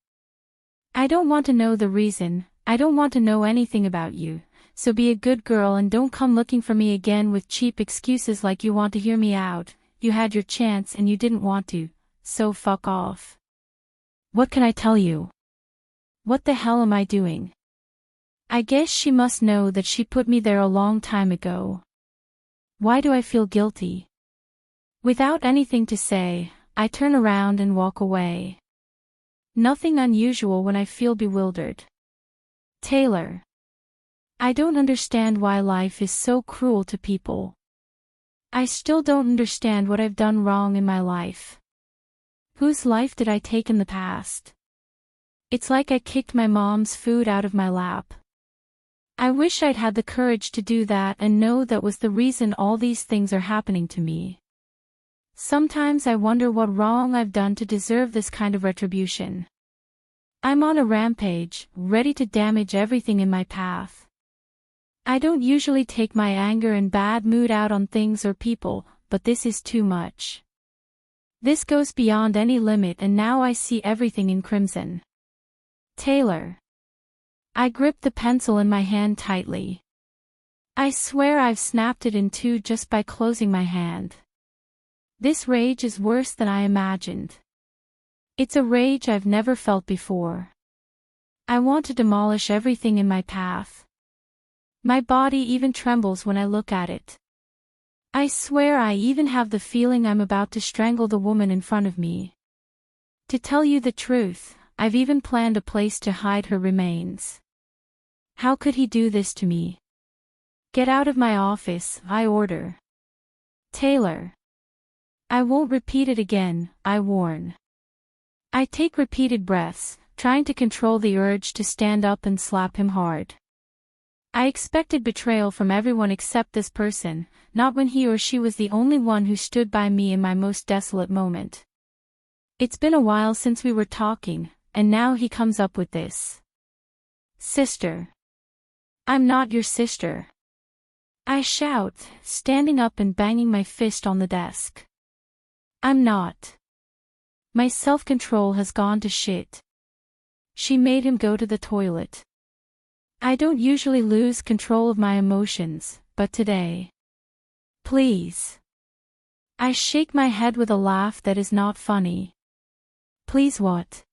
I don't want to know the reason, I don't want to know anything about you, so be a good girl and don't come looking for me again with cheap excuses like you want to hear me out. You had your chance and you didn't want to, so fuck off. What can I tell you? What the hell am I doing? I guess she must know that she put me there a long time ago. Why do I feel guilty? Without anything to say, I turn around and walk away. Nothing unusual when I feel bewildered. Tailor. I don't understand why life is so cruel to people. I still don't understand what I've done wrong in my life. Whose life did I take in the past? It's like I kicked my mom's food out of my lap. I wish I'd had the courage to do that and know that was the reason all these things are happening to me. Sometimes I wonder what wrong I've done to deserve this kind of retribution. I'm on a rampage, ready to damage everything in my path. I don't usually take my anger and bad mood out on things or people, but this is too much. This goes beyond any limit and now I see everything in crimson. Tailor. I grip the pencil in my hand tightly. I swear I've snapped it in two just by closing my hand. This rage is worse than I imagined. It's a rage I've never felt before. I want to demolish everything in my path. My body even trembles when I look at it. I swear I even have the feeling I'm about to strangle the woman in front of me. To tell you the truth, I've even planned a place to hide her remains. How could he do this to me? Get out of my office, I order. Tailor. I won't repeat it again, I warn. I take repeated breaths, trying to control the urge to stand up and slap him hard. I expected betrayal from everyone except this person, not when he or she was the only one who stood by me in my most desolate moment. It's been a while since we were talking, and now he comes up with this. Sister. I'm not your sister. I shout, standing up and banging my fist on the desk. I'm not. My self-control has gone to shit. She made him go to the toilet. I don't usually lose control of my emotions, but today. Please. I shake my head with a laugh that is not funny. Please what?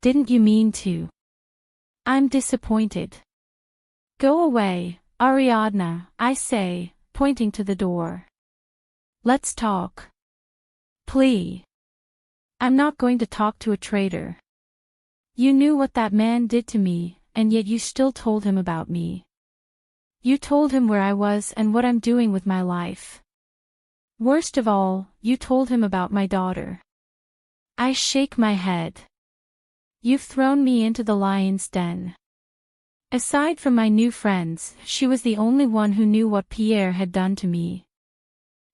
Didn't you mean to? I'm disappointed. Go away, Ariadna, I say, pointing to the door. Let's talk. Please. I'm not going to talk to a traitor. You knew what that man did to me, and yet you still told him about me. You told him where I was and what I'm doing with my life. Worst of all, you told him about my daughter. I shake my head. You've thrown me into the lion's den. Aside from my new friends, she was the only one who knew what Pierre had done to me.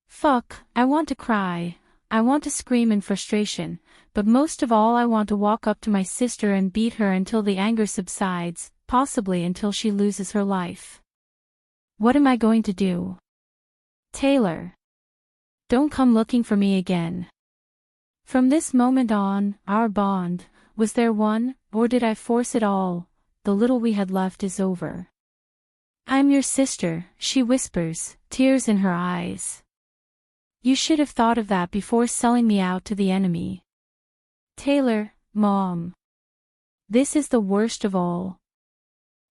Fuck, I want to cry. I want to scream in frustration, but most of all I want to walk up to my sister and beat her until the anger subsides, possibly until she loses her life. What am I going to do? Taylor. Don't come looking for me again. From this moment on, our bond, was there one, or did I force it all? The little we had left is over. I'm your sister, she whispers, tears in her eyes. You should have thought of that before selling me out to the enemy. Taylor, Mom. This is the worst of all.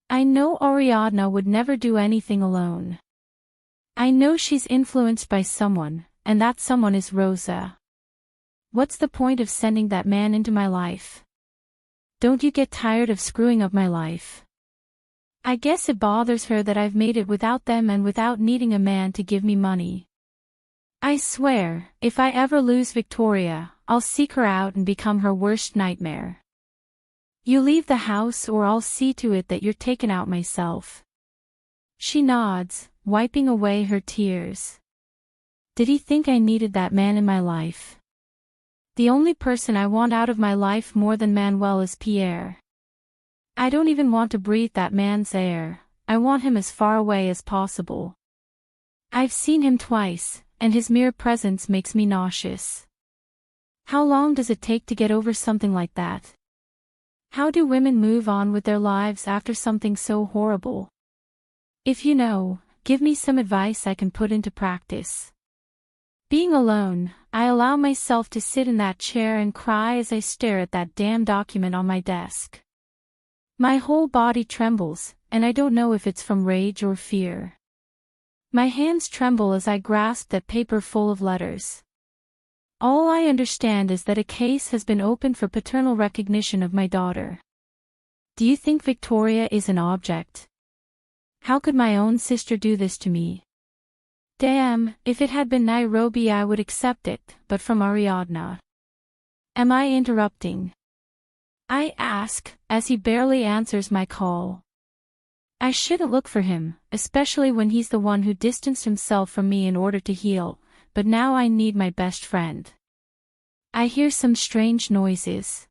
I know Ariadna would never do anything alone. I know she's influenced by someone, and that someone is Rosa. What's the point of sending that man into my life? Don't you get tired of screwing up my life? I guess it bothers her that I've made it without them and without needing a man to give me money. I swear, if I ever lose Victoria, I'll seek her out and become her worst nightmare. You leave the house or I'll see to it that you're taken out myself. She nods, wiping away her tears. Did he think I needed that man in my life? The only person I want out of my life more than Manuel is Pierre. I don't even want to breathe that man's air, I want him as far away as possible. I've seen him twice, and his mere presence makes me nauseous. How long does it take to get over something like that? How do women move on with their lives after something so horrible? If you know, give me some advice I can put into practice. Being alone, I allow myself to sit in that chair and cry as I stare at that damn document on my desk. My whole body trembles, and I don't know if it's from rage or fear. My hands tremble as I grasp that paper full of letters. All I understand is that a case has been opened for paternal recognition of my daughter. Do you think Victoria is an object? How could my own sister do this to me? Damn, if it had been Nairobi I would accept it, but from Ariadna. Am I interrupting? I ask, as he barely answers my call. I shouldn't look for him, especially when he's the one who distanced himself from me in order to heal, but now I need my best friend. I hear some strange noises.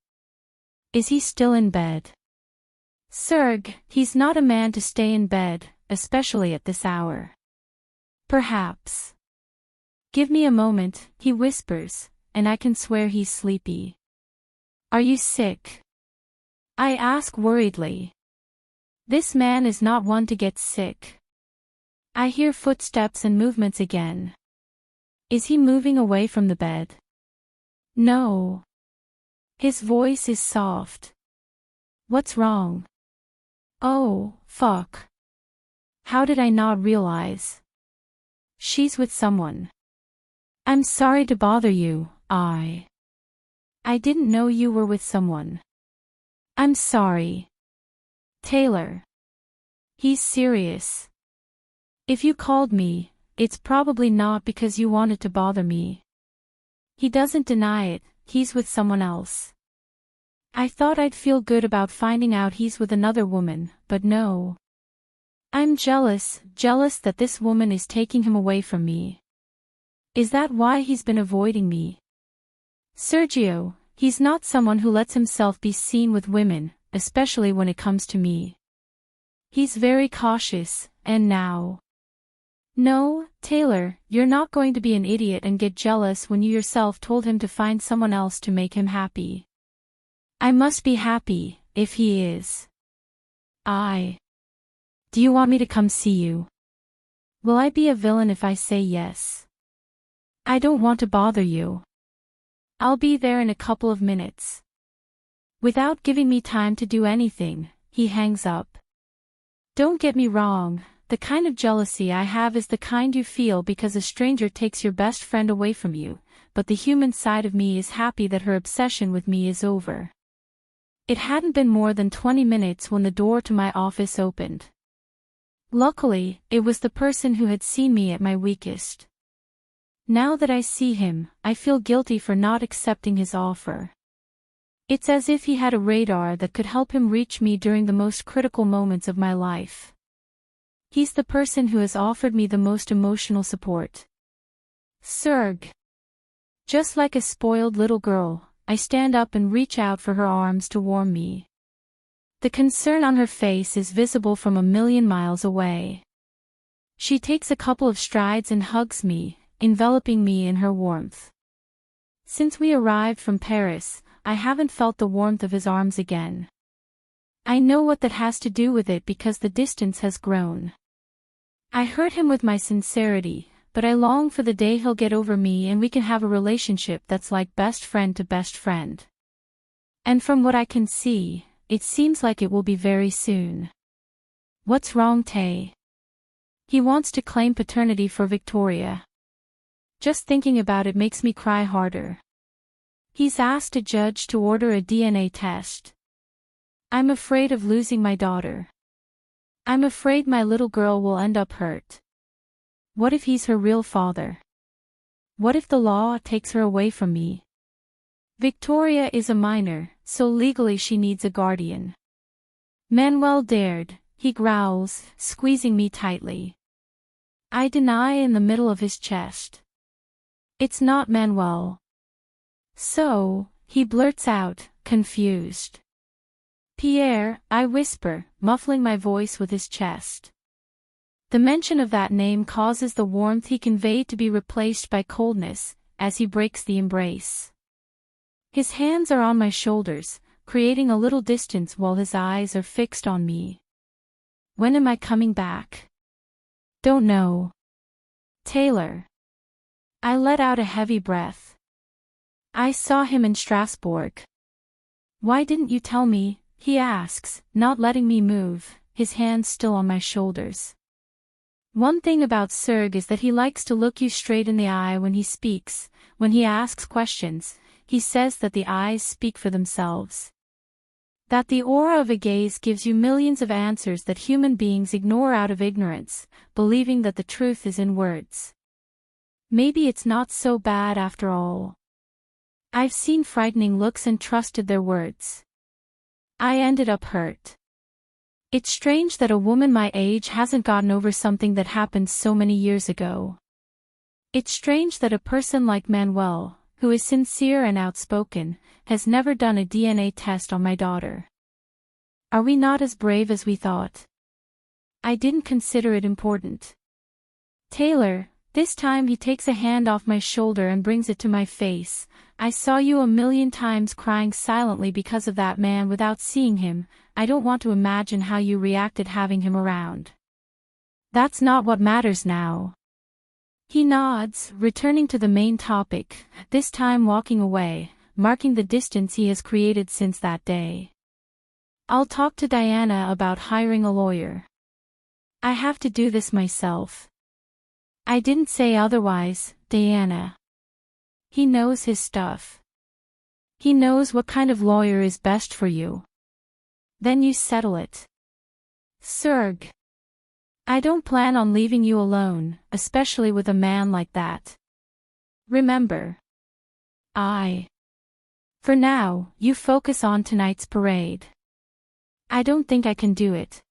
Is he still in bed? Serg, he's not a man to stay in bed, especially at this hour. Perhaps. Give me a moment, he whispers, and I can swear he's sleepy. Are you sick? I ask worriedly. This man is not one to get sick. I hear footsteps and movements again. Is he moving away from the bed? No. His voice is soft. What's wrong? Oh, fuck. How did I not realize? She's with someone. I'm sorry to bother you, I didn't know you were with someone. I'm sorry. Taylor. He's serious. If you called me, it's probably not because you wanted to bother me. He doesn't deny it, he's with someone else. I thought I'd feel good about finding out he's with another woman, but no. I'm jealous that this woman is taking him away from me. Is that why he's been avoiding me? Sergio, he's not someone who lets himself be seen with women, especially when it comes to me. He's very cautious, and now. No, Taylor, you're not going to be an idiot and get jealous when you yourself told him to find someone else to make him happy. I must be happy, if he is. Do you want me to come see you? Will I be a villain if I say yes? I don't want to bother you. I'll be there in a couple of minutes. Without giving me time to do anything, he hangs up. Don't get me wrong, the kind of jealousy I have is the kind you feel because a stranger takes your best friend away from you, but the human side of me is happy that her obsession with me is over. It hadn't been more than 20 minutes when the door to my office opened. Luckily, it was the person who had seen me at my weakest. Now that I see him, I feel guilty for not accepting his offer. It's as if he had a radar that could help him reach me during the most critical moments of my life. He's the person who has offered me the most emotional support. Serg. Just like a spoiled little girl, I stand up and reach out for her arms to warm me. The concern on her face is visible from a million miles away. She takes a couple of strides and hugs me, enveloping me in her warmth. Since we arrived from Paris, I haven't felt the warmth of his arms again. I know what that has to do with it because the distance has grown. I hurt him with my sincerity, but I long for the day he'll get over me and we can have a relationship that's like best friend to best friend. And from what I can see, it seems like it will be very soon. What's wrong, Tay? He wants to claim paternity for Victoria. Just thinking about it makes me cry harder. He's asked a judge to order a DNA test. I'm afraid of losing my daughter. I'm afraid my little girl will end up hurt. What if he's her real father? What if the law takes her away from me? Victoria is a minor, so legally she needs a guardian. Manuel dared, he growls, squeezing me tightly. I deny in the middle of his chest. It's not Manuel. So, he blurts out, confused. Pierre, I whisper, muffling my voice with his chest. The mention of that name causes the warmth he conveyed to be replaced by coldness, as he breaks the embrace. His hands are on my shoulders, creating a little distance while his eyes are fixed on me. When am I coming back? Don't know. Taylor. I let out a heavy breath. I saw him in Strasbourg. Why didn't you tell me? He asks, not letting me move, his hands still on my shoulders. One thing about Serg is that he likes to look you straight in the eye when he speaks. When he asks questions, he says that the eyes speak for themselves. That the aura of a gaze gives you millions of answers that human beings ignore out of ignorance, believing that the truth is in words. Maybe it's not so bad after all. I've seen frightening looks and trusted their words. I ended up hurt. It's strange that a woman my age hasn't gotten over something that happened so many years ago. It's strange that a person like Manuel, who is sincere and outspoken, has never done a DNA test on my daughter. Are we not as brave as we thought? I didn't consider it important. Taylor, this time he takes a hand off my shoulder and brings it to my face. I saw you a million times crying silently because of that man without seeing him. I don't want to imagine how you reacted having him around. That's not what matters now. He nods, returning to the main topic, this time walking away, marking the distance he has created since that day. I'll talk to Diana about hiring a lawyer. I have to do this myself. I didn't say otherwise, Diana. He knows his stuff. He knows what kind of lawyer is best for you. Then you settle it. Serg. I don't plan on leaving you alone, especially with a man like that. Remember. For now, you focus on tonight's parade. I don't think I can do it.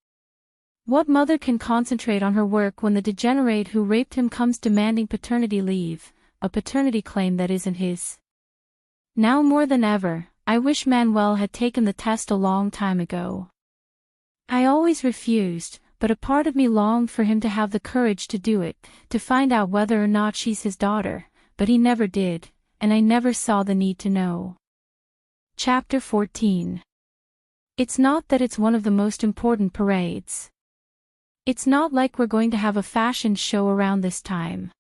What mother can concentrate on her work when the degenerate who raped him comes demanding paternity leave, a paternity claim that isn't his? Now more than ever, I wish Manuel had taken the test a long time ago. I always refused, but a part of me longed for him to have the courage to do it, to find out whether or not she's his daughter, but he never did, and I never saw the need to know. Chapter 14. It's not that it's one of the most important parades. It's not like we're going to have a fashion show around this time.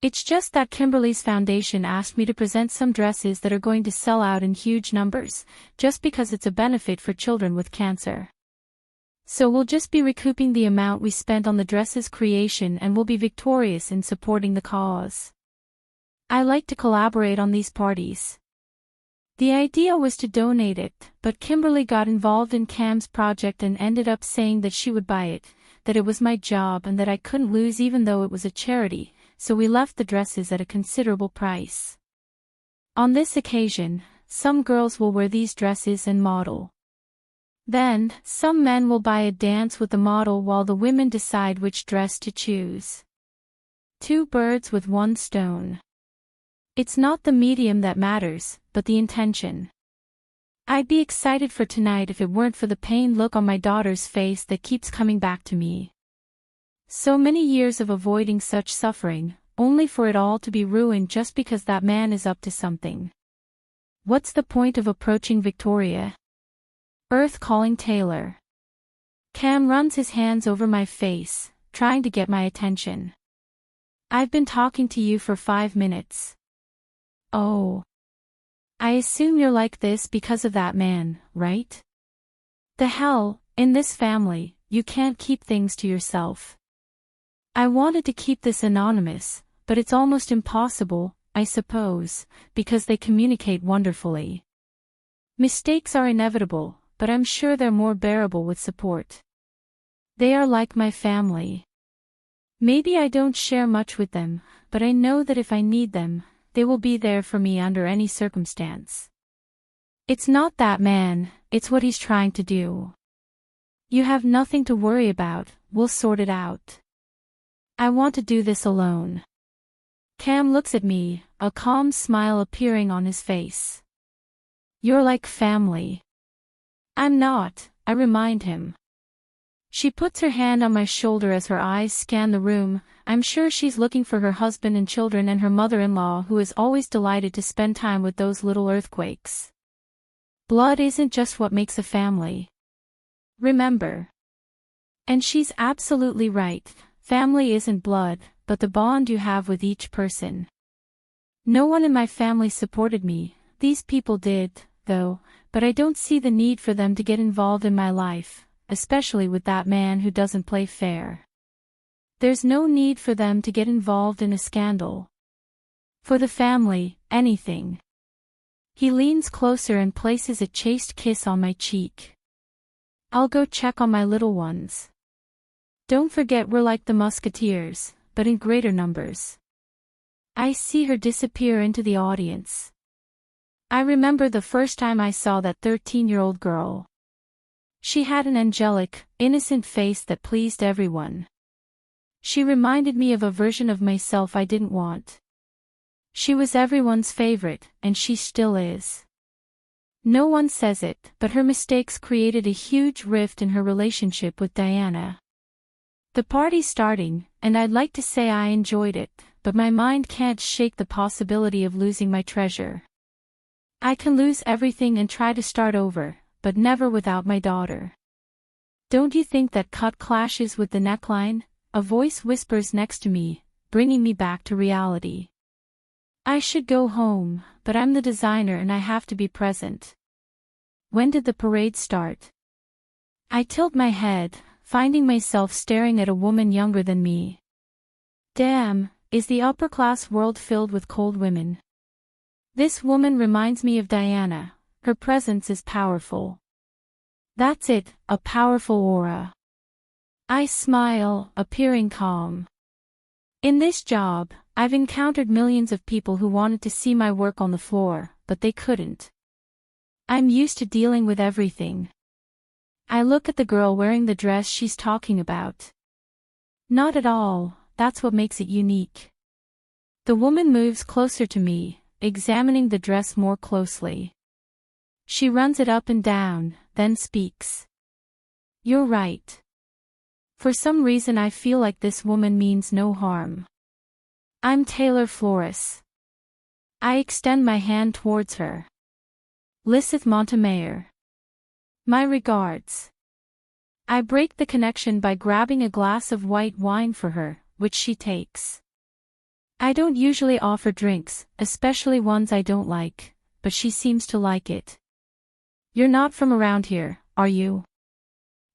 It's just that Kimberly's foundation asked me to present some dresses that are going to sell out in huge numbers, just because it's a benefit for children with cancer. So we'll just be recouping the amount we spent on the dress's creation and we'll be victorious in supporting the cause. I like to collaborate on these parties. The idea was to donate it, but Kimberly got involved in Cam's project and ended up saying that she would buy it, that it was my job and that I couldn't lose even though it was a charity, so we left the dresses at a considerable price. On this occasion, some girls will wear these dresses and model. Then, some men will buy a dance with the model while the women decide which dress to choose. 2 birds with 1 stone. It's not the medium that matters, but the intention. I'd be excited for tonight if it weren't for the pained look on my daughter's face that keeps coming back to me. So many years of avoiding such suffering, only for it all to be ruined just because that man is up to something. What's the point of approaching Victoria? Earth calling Taylor. Cam runs his hands over my face, trying to get my attention. I've been talking to you for 5 minutes. Oh. I assume you're like this because of that man, right? The hell, in this family, you can't keep things to yourself. I wanted to keep this anonymous, but it's almost impossible, I suppose, because they communicate wonderfully. Mistakes are inevitable, but I'm sure they're more bearable with support. They are like my family. Maybe I don't share much with them, but I know that if I need them, they will be there for me under any circumstance. It's not that man, it's what he's trying to do. You have nothing to worry about, we'll sort it out. I want to do this alone. Cam looks at me, a calm smile appearing on his face. You're like family. I'm not, I remind him. She puts her hand on my shoulder as her eyes scan the room. I'm sure she's looking for her husband and children and her mother-in-law who is always delighted to spend time with those little earthquakes. Blood isn't just what makes a family. Remember. And she's absolutely right, family isn't blood, but the bond you have with each person. No one in my family supported me, these people did, though, but I don't see the need for them to get involved in my life, especially with that man who doesn't play fair. There's no need for them to get involved in a scandal. For the family, anything. He leans closer and places a chaste kiss on my cheek. I'll go check on my little ones. Don't forget we're like the musketeers, but in greater numbers. I see her disappear into the audience. I remember the first time I saw that 13-year-old girl. She had an angelic, innocent face that pleased everyone. She reminded me of a version of myself I didn't want. She was everyone's favorite, and she still is. No one says it, but her mistakes created a huge rift in her relationship with Diana. The party's starting, and I'd like to say I enjoyed it, but my mind can't shake the possibility of losing my treasure. I can lose everything and try to start over, but never without my daughter. Don't you think that cut clashes with the neckline? A voice whispers next to me, bringing me back to reality. I should go home, but I'm the designer and I have to be present. When did the parade start? I tilt my head, finding myself staring at a woman younger than me. Damn, is the upper-class world filled with cold women? This woman reminds me of Diana. Her presence is powerful. That's it, a powerful aura. I smile, appearing calm. In this job, I've encountered millions of people who wanted to see my work on the floor, but they couldn't. I'm used to dealing with everything. I look at the girl wearing the dress she's talking about. Not at all, that's what makes it unique. The woman moves closer to me, examining the dress more closely. She runs it up and down, then speaks. You're right. For some reason I feel like this woman means no harm. I'm Taylor Flores. I extend my hand towards her. Lysith Montemayor. My regards. I break the connection by grabbing a glass of white wine for her, which she takes. I don't usually offer drinks, especially ones I don't like, but she seems to like it. You're not from around here, are you?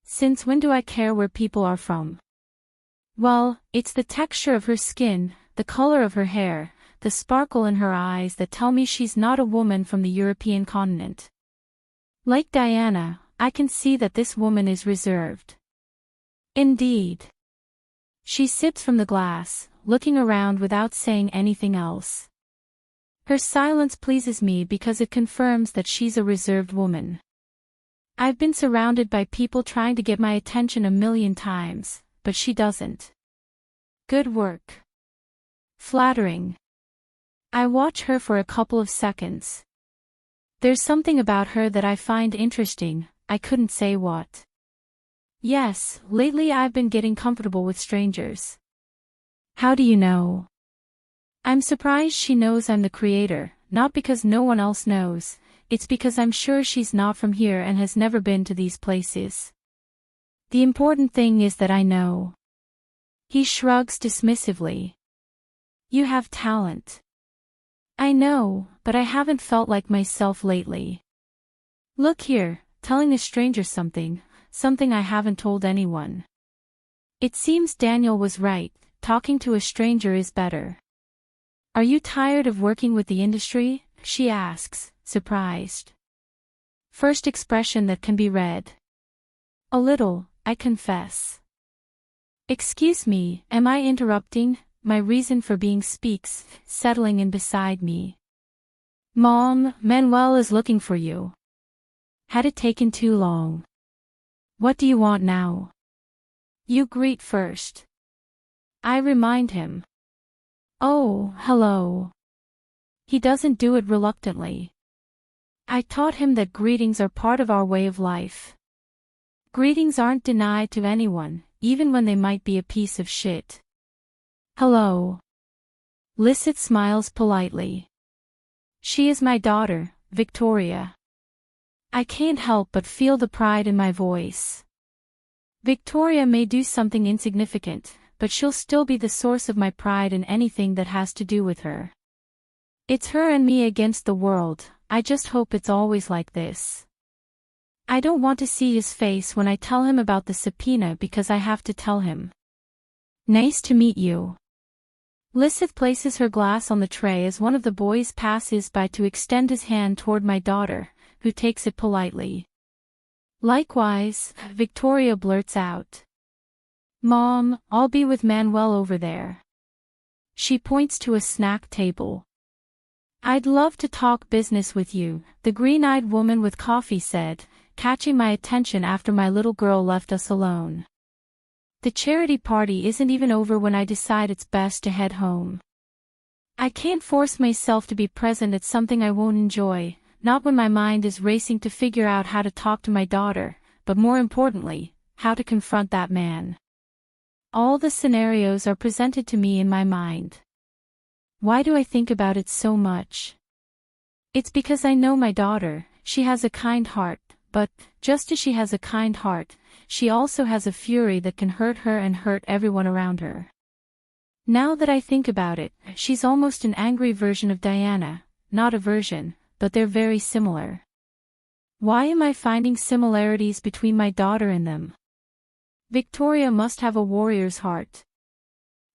Since when do I care where people are from? Well, it's the texture of her skin, the color of her hair, the sparkle in her eyes that tell me she's not a woman from the European continent. Like Diana, I can see that this woman is reserved. Indeed. She sips from the glass, looking around without saying anything else. Her silence pleases me because it confirms that she's a reserved woman. I've been surrounded by people trying to get my attention a million times, but she doesn't. Good work. Flattering. I watch her for a couple of seconds. There's something about her that I find interesting, I couldn't say what. Yes, lately I've been getting comfortable with strangers. How do you know? I'm surprised she knows I'm the creator, not because no one else knows, it's because I'm sure she's not from here and has never been to these places. The important thing is that I know. He shrugs dismissively. You have talent. I know, but I haven't felt like myself lately. Look here, telling a stranger something I haven't told anyone. It seems Daniel was right, talking to a stranger is better. Are you tired of working with the industry? She asks, surprised. First expression that can be read. A little, I confess. Excuse me, am I interrupting? My reason for being speaks, settling in beside me. Mom, Manuel is looking for you. Had it taken too long? What do you want now? You greet first. I remind him. Oh, hello. He doesn't do it reluctantly. I taught him that greetings are part of our way of life. Greetings aren't denied to anyone, even when they might be a piece of shit. Hello. Lisette smiles politely. She is my daughter, Victoria. I can't help but feel the pride in my voice. Victoria may do something insignificant, but she'll still be the source of my pride in anything that has to do with her. It's her and me against the world, I just hope it's always like this. I don't want to see his face when I tell him about the subpoena because I have to tell him. Nice to meet you. Lisette places her glass on the tray as one of the boys passes by to extend his hand toward my daughter, who takes it politely. Likewise, Victoria blurts out. Mom, I'll be with Manuel over there. She points to a snack table. I'd love to talk business with you, the green-eyed woman with coffee said, catching my attention after my little girl left us alone. The charity party isn't even over when I decide it's best to head home. I can't force myself to be present at something I won't enjoy, not when my mind is racing to figure out how to talk to my daughter, but more importantly, how to confront that man. All the scenarios are presented to me in my mind. Why do I think about it so much? It's because I know my daughter, she has a kind heart, but, just as she has a kind heart, she also has a fury that can hurt her and hurt everyone around her. Now that I think about it, she's almost an angry version of Diana, not a version, but they're very similar. Why am I finding similarities between my daughter and them? Victoria must have a warrior's heart.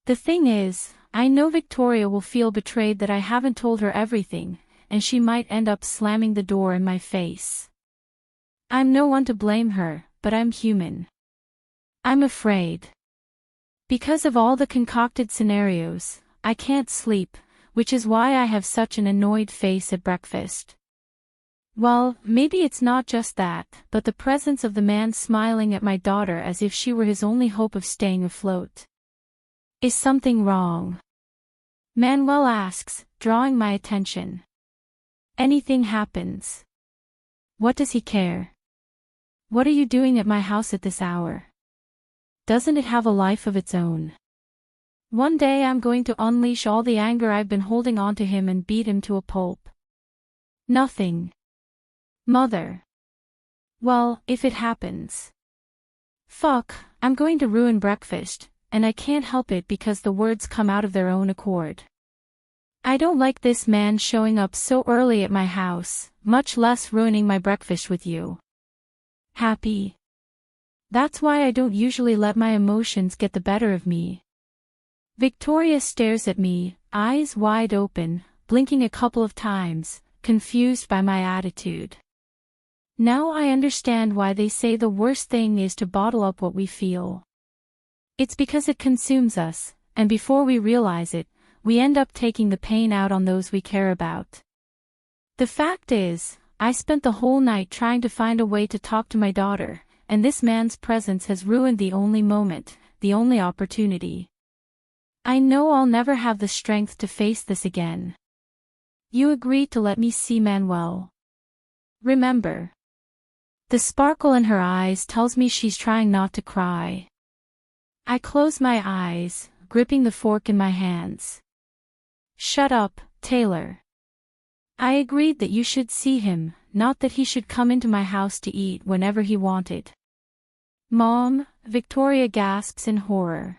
The thing is, I know Victoria will feel betrayed that I haven't told her everything, and she might end up slamming the door in my face. I'm no one to blame her, but I'm human. I'm afraid. Because of all the concocted scenarios, I can't sleep, which is why I have such an annoyed face at breakfast. Well, maybe it's not just that, but the presence of the man smiling at my daughter as if she were his only hope of staying afloat. Is something wrong? Manuel asks, drawing my attention. Anything happens. What does he care? What are you doing at my house at this hour? Doesn't it have a life of its own? One day I'm going to unleash all the anger I've been holding onto him and beat him to a pulp. Nothing. Mother. Well, if it happens. Fuck, I'm going to ruin breakfast, and I can't help it because the words come out of their own accord. I don't like this man showing up so early at my house, much less ruining my breakfast with you. Happy. That's why I don't usually let my emotions get the better of me. Victoria stares at me, eyes wide open, blinking a couple of times, confused by my attitude. Now I understand why they say the worst thing is to bottle up what we feel. It's because it consumes us, and before we realize it, we end up taking the pain out on those we care about. The fact is, I spent the whole night trying to find a way to talk to my daughter, and this man's presence has ruined the only moment, the only opportunity. I know I'll never have the strength to face this again. You agreed to let me see Manuel. Remember. The sparkle in her eyes tells me she's trying not to cry. I close my eyes, gripping the fork in my hands. Shut up, Taylor. I agreed that you should see him, not that he should come into my house to eat whenever he wanted. Mom, Victoria gasps in horror.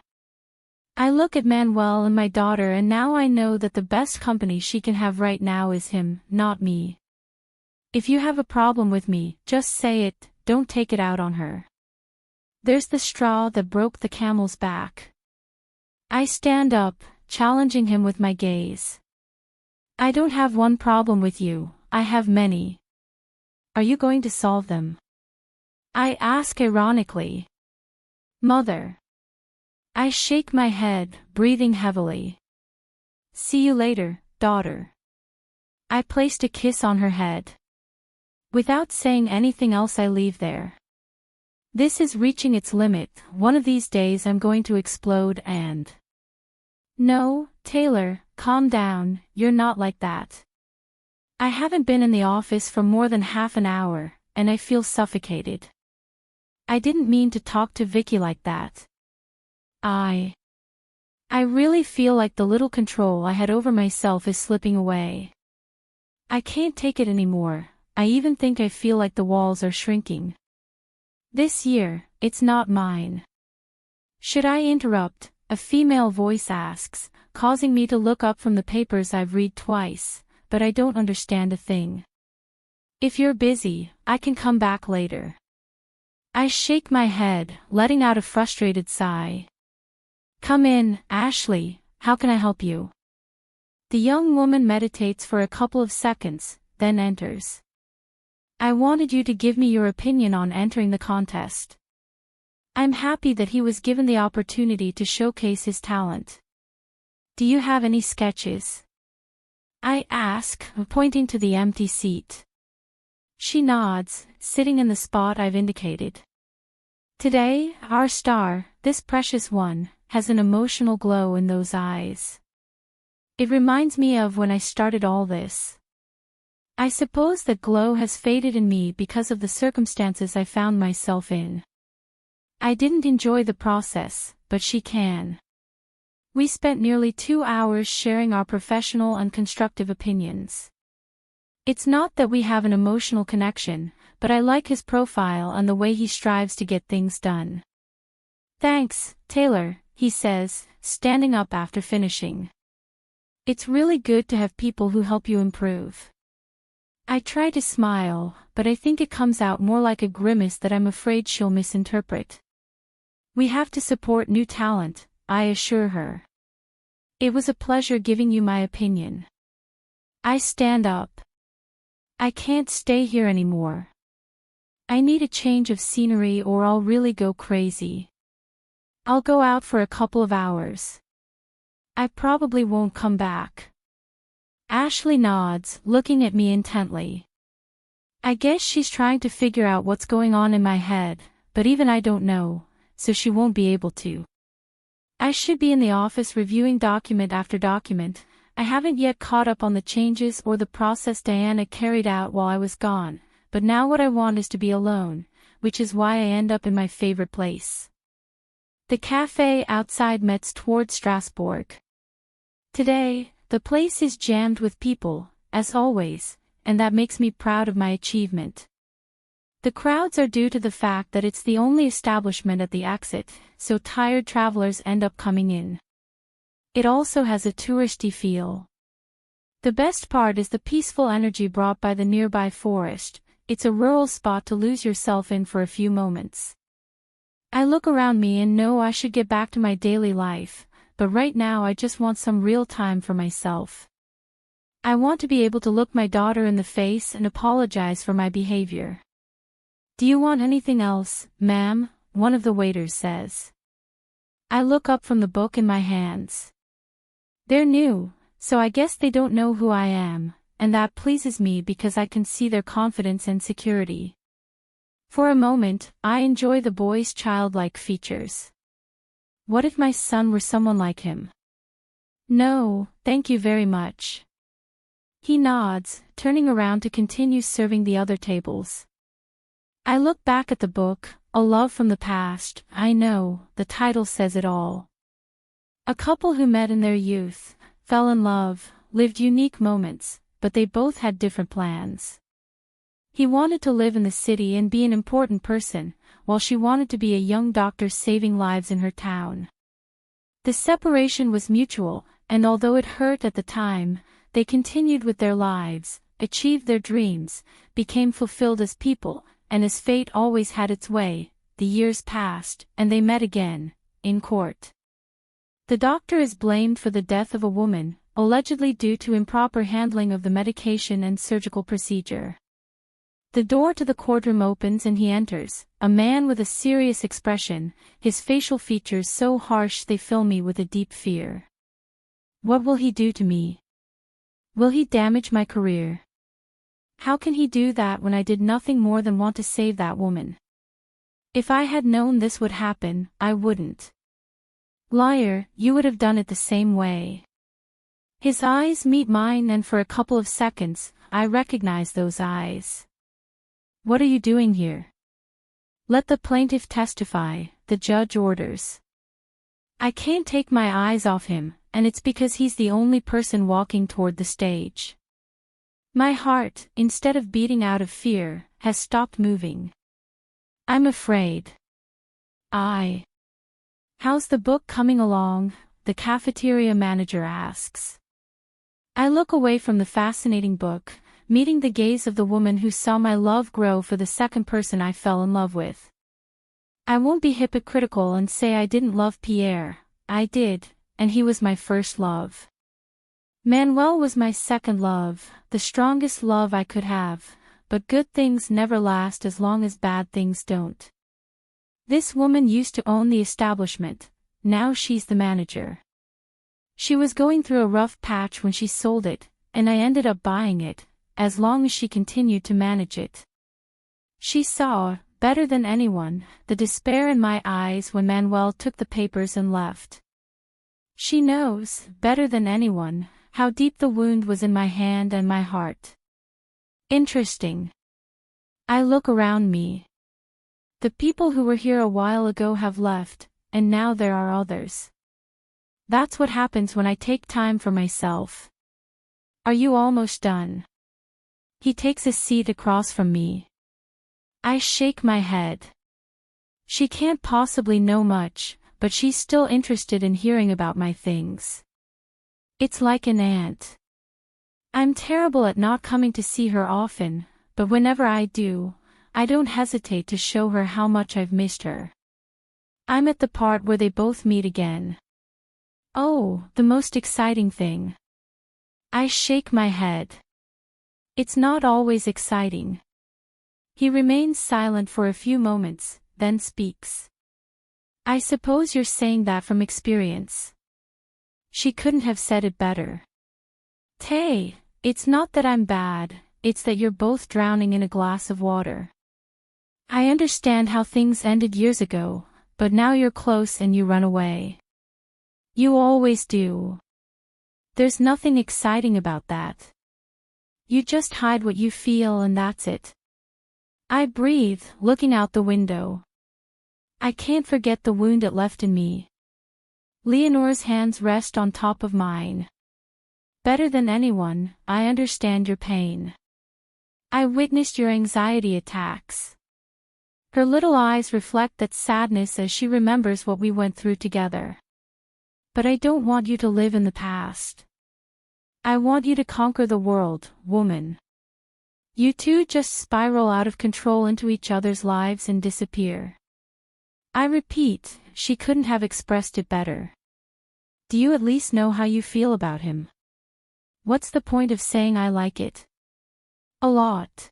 I look at Manuel and my daughter, and now I know that the best company she can have right now is him, not me. If you have a problem with me, just say it, don't take it out on her. There's the straw that broke the camel's back. I stand up, challenging him with my gaze. I don't have one problem with you, I have many. Are you going to solve them? I ask ironically. Mother. I shake my head, breathing heavily. See you later, daughter. I placed a kiss on her head. Without saying anything else, I leave there. This is reaching its limit. One of these days I'm going to explode and... No, Taylor, calm down, you're not like that. I haven't been in the office for more than half an hour, and I feel suffocated. I didn't mean to talk to Vicky like that. I really feel like the little control I had over myself is slipping away. I can't take it anymore. I even think I feel like the walls are shrinking. This year, it's not mine. Should I interrupt? A female voice asks, causing me to look up from the papers I've read twice, but I don't understand a thing. If you're busy, I can come back later. I shake my head, letting out a frustrated sigh. Come in, Ashley, how can I help you? The young woman meditates for a couple of seconds, then enters. I wanted you to give me your opinion on entering the contest. I'm happy that he was given the opportunity to showcase his talent. Do you have any sketches? I ask, pointing to the empty seat. She nods, sitting in the spot I've indicated. Today, our star, this precious one, has an emotional glow in those eyes. It reminds me of when I started all this. I suppose that glow has faded in me because of the circumstances I found myself in. I didn't enjoy the process, but she can. We spent nearly 2 hours sharing our professional and constructive opinions. It's not that we have an emotional connection, but I like his profile and the way he strives to get things done. Thanks, Taylor, he says, standing up after finishing. It's really good to have people who help you improve. I try to smile, but I think it comes out more like a grimace that I'm afraid she'll misinterpret. We have to support new talent, I assure her. It was a pleasure giving you my opinion. I stand up. I can't stay here anymore. I need a change of scenery or I'll really go crazy. I'll go out for a couple of hours. I probably won't come back. Ashley nods, looking at me intently. I guess she's trying to figure out what's going on in my head, but even I don't know, so she won't be able to. I should be in the office reviewing document after document. I haven't yet caught up on the changes or the process Diana carried out while I was gone, but now what I want is to be alone, which is why I end up in my favorite place. The cafe outside Metz toward Strasbourg. Today, the place is jammed with people, as always, and that makes me proud of my achievement. The crowds are due to the fact that it's the only establishment at the exit, so tired travelers end up coming in. It also has a touristy feel. The best part is the peaceful energy brought by the nearby forest. It's a rural spot to lose yourself in for a few moments. I look around me and know I should get back to my daily life, but right now I just want some real time for myself. I want to be able to look my daughter in the face and apologize for my behavior. "Do you want anything else, ma'am?" one of the waiters says. I look up from the book in my hands. They're new, so I guess they don't know who I am, and that pleases me because I can see their confidence and security. For a moment, I enjoy the boy's childlike features. What if my son were someone like him? "No, thank you very much." He nods, turning around to continue serving the other tables. I look back at the book, A Love from the Past. I know, the title says it all. A couple who met in their youth, fell in love, lived unique moments, but they both had different plans. He wanted to live in the city and be an important person, while she wanted to be a young doctor saving lives in her town. The separation was mutual, and although it hurt at the time, they continued with their lives, achieved their dreams, became fulfilled as people, and as fate always had its way, the years passed, and they met again, in court. The doctor is blamed for the death of a woman, allegedly due to improper handling of the medication and surgical procedure. The door to the courtroom opens and he enters, a man with a serious expression, his facial features so harsh they fill me with a deep fear. What will he do to me? Will he damage my career? How can he do that when I did nothing more than want to save that woman? If I had known this would happen, I wouldn't. Liar, you would have done it the same way. His eyes meet mine and for a couple of seconds, I recognize those eyes. What are you doing here? Let the plaintiff testify, the judge orders. I can't take my eyes off him, and it's because he's the only person walking toward the stage. My heart, instead of beating out of fear, has stopped moving. I'm afraid. How's the book coming along? The cafeteria manager asks. I look away from the fascinating book, meeting the gaze of the woman who saw my love grow for the second person I fell in love with. I won't be hypocritical and say I didn't love Pierre. I did, and he was my first love. Manuel was my second love, the strongest love I could have, but good things never last as long as bad things don't. This woman used to own the establishment, now she's the manager. She was going through a rough patch when she sold it, and I ended up buying it, as long as she continued to manage it. She saw, better than anyone, the despair in my eyes when Manuel took the papers and left. She knows, better than anyone, how deep the wound was in my hand and my heart. Interesting. I look around me. The people who were here a while ago have left, and now there are others. That's what happens when I take time for myself. Are you almost done? He takes a seat across from me. I shake my head. She can't possibly know much, but she's still interested in hearing about my things. It's like an aunt. I'm terrible at not coming to see her often, but whenever I do, I don't hesitate to show her how much I've missed her. I'm at the part where they both meet again. Oh, the most exciting thing. I shake my head. It's not always exciting. He remains silent for a few moments, then speaks. I suppose you're saying that from experience. She couldn't have said it better. Tay, it's not that I'm bad, it's that you're both drowning in a glass of water. I understand how things ended years ago, but now you're close and you run away. You always do. There's nothing exciting about that. You just hide what you feel and that's it. I breathe, looking out the window. I can't forget the wound it left in me. Leonore's hands rest on top of mine. Better than anyone, I understand your pain. I witnessed your anxiety attacks. Her little eyes reflect that sadness as she remembers what we went through together. But I don't want you to live in the past. I want you to conquer the world, woman. You two just spiral out of control into each other's lives and disappear. I repeat, she couldn't have expressed it better. Do you at least know how you feel about him? What's the point of saying I like it? A lot.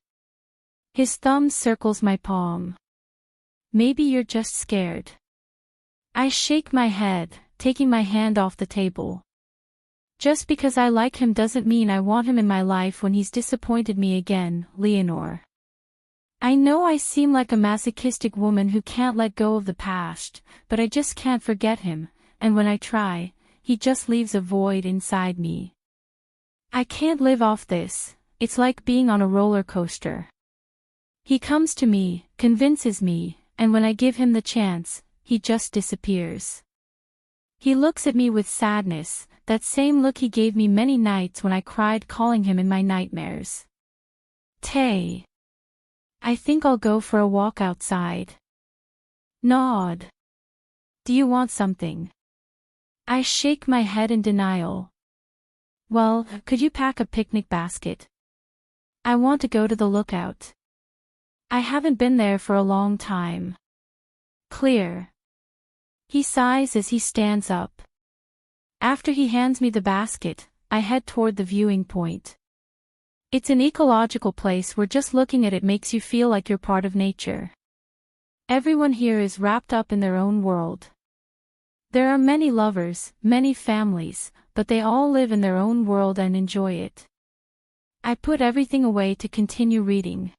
His thumb circles my palm. Maybe you're just scared. I shake my head, taking my hand off the table. Just because I like him doesn't mean I want him in my life when he's disappointed me again, Leonore. I know I seem like a masochistic woman who can't let go of the past, but I just can't forget him, and when I try, he just leaves a void inside me. I can't live off this, it's like being on a roller coaster. He comes to me, convinces me, and when I give him the chance, he just disappears. He looks at me with sadness, that same look he gave me many nights when I cried calling him in my nightmares. Tay. I think I'll go for a walk outside. Nod. Do you want something? I shake my head in denial. Well, could you pack a picnic basket? I want to go to the lookout. I haven't been there for a long time. Clear. He sighs as he stands up. After he hands me the basket, I head toward the viewing point. It's an ecological place where just looking at it makes you feel like you're part of nature. Everyone here is wrapped up in their own world. There are many lovers, many families, but they all live in their own world and enjoy it. I put everything away to continue reading.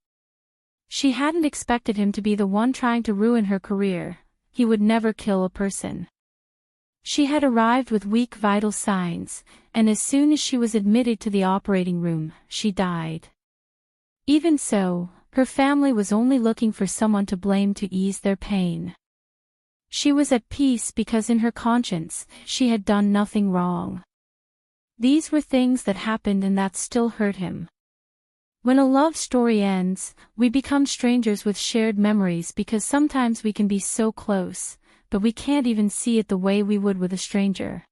She hadn't expected him to be the one trying to ruin her career. He would never kill a person. She had arrived with weak vital signs, and as soon as she was admitted to the operating room, she died. Even so, her family was only looking for someone to blame to ease their pain. She was at peace because in her conscience, she had done nothing wrong. These were things that happened and that still hurt him. When a love story ends, we become strangers with shared memories because sometimes we can be so close, but we can't even see it the way we would with a stranger.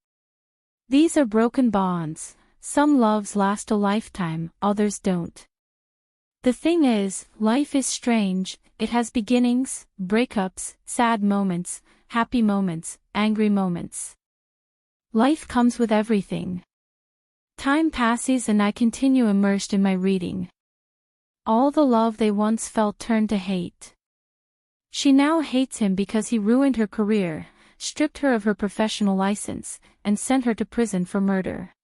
These are broken bonds. Some loves last a lifetime, others don't. The thing is, life is strange. It has beginnings, breakups, sad moments, happy moments, angry moments. Life comes with everything. Time passes and I continue immersed in my reading. All the love they once felt turned to hate. She now hates him because he ruined her career, stripped her of her professional license, and sent her to prison for murder.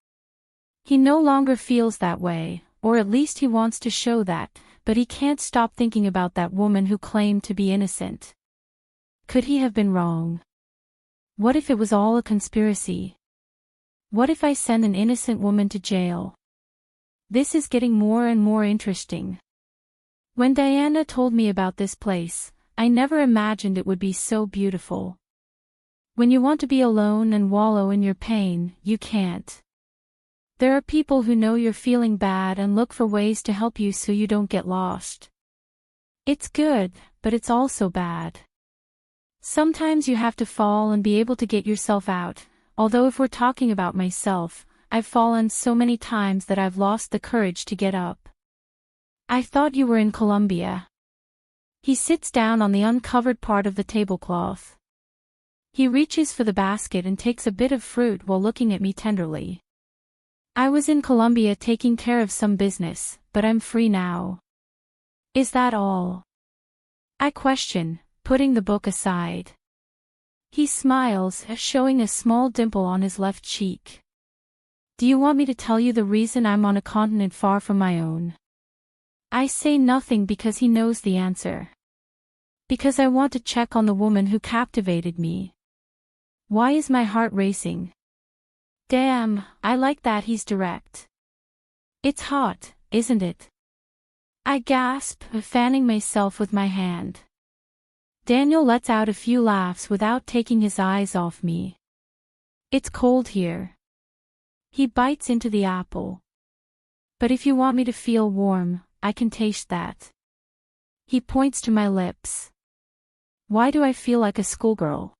He no longer feels that way, or at least he wants to show that, but he can't stop thinking about that woman who claimed to be innocent. Could he have been wrong? What if it was all a conspiracy? What if I send an innocent woman to jail? This is getting more and more interesting. When Diana told me about this place, I never imagined it would be so beautiful. When you want to be alone and wallow in your pain, you can't. There are people who know you're feeling bad and look for ways to help you so you don't get lost. It's good, but it's also bad. Sometimes you have to fall and be able to get yourself out, although if we're talking about myself, I've fallen so many times that I've lost the courage to get up. I thought you were in Colombia. He sits down on the uncovered part of the tablecloth. He reaches for the basket and takes a bit of fruit while looking at me tenderly. I was in Colombia taking care of some business, but I'm free now. Is that all? I question, putting the book aside. He smiles, showing a small dimple on his left cheek. Do you want me to tell you the reason I'm on a continent far from my own? I say nothing because he knows the answer. Because I want to check on the woman who captivated me. Why is my heart racing? Damn, I like that he's direct. It's hot, isn't it? I gasp, fanning myself with my hand. Daniel lets out a few laughs without taking his eyes off me. It's cold here. He bites into the apple. But if you want me to feel warm, I can taste that. He points to my lips. Why do I feel like a schoolgirl?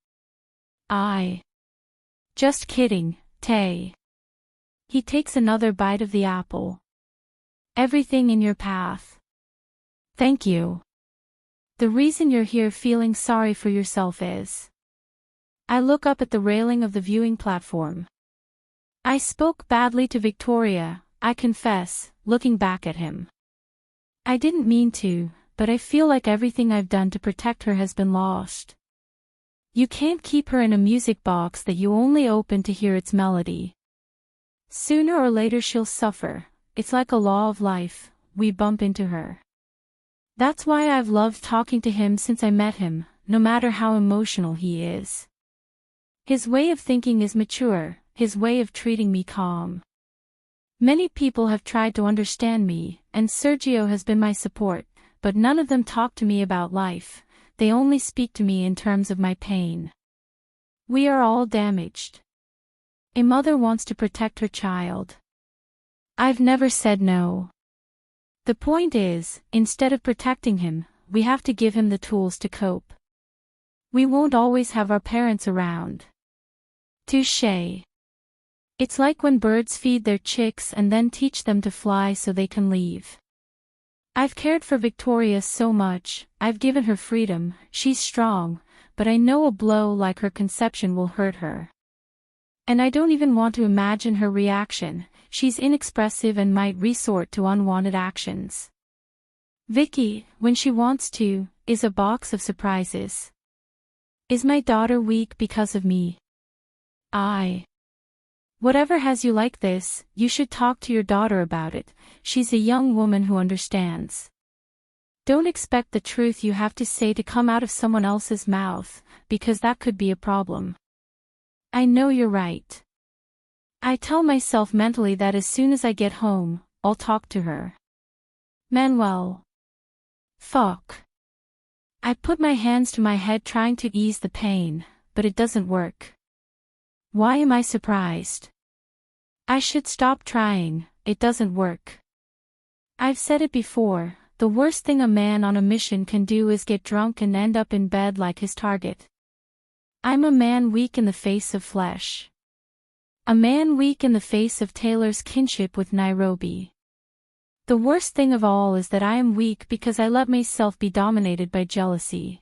Just kidding, Tay. He takes another bite of the apple. Everything in your path. Thank you. The reason you're here feeling sorry for yourself is. I look up at the railing of the viewing platform. I spoke badly to Victoria, I confess, looking back at him. I didn't mean to, but I feel like everything I've done to protect her has been lost. You can't keep her in a music box that you only open to hear its melody. Sooner or later she'll suffer, it's like a law of life, we bump into her. That's why I've loved talking to him since I met him, no matter how emotional he is. His way of thinking is mature, his way of treating me calm. Many people have tried to understand me, and Sergio has been my support, but none of them talk to me about life, they only speak to me in terms of my pain. We are all damaged. A mother wants to protect her child. I've never said no. The point is, instead of protecting him, we have to give him the tools to cope. We won't always have our parents around. Touché. It's like when birds feed their chicks and then teach them to fly so they can leave. I've cared for Victoria so much, I've given her freedom, she's strong, but I know a blow like her conception will hurt her. And I don't even want to imagine her reaction, she's inexpressive and might resort to unwanted actions. Vicky, when she wants to, is a box of surprises. Is my daughter weak because of me? Whatever has you like this, you should talk to your daughter about it, she's a young woman who understands. Don't expect the truth you have to say to come out of someone else's mouth, because that could be a problem. I know you're right. I tell myself mentally that as soon as I get home, I'll talk to her. Manuel. Fuck. I put my hands to my head trying to ease the pain, but it doesn't work. Why am I surprised? I should stop trying, it doesn't work. I've said it before, the worst thing a man on a mission can do is get drunk and end up in bed like his target. I'm a man weak in the face of flesh. A man weak in the face of Taylor's kinship with Nairobi. The worst thing of all is that I am weak because I let myself be dominated by jealousy.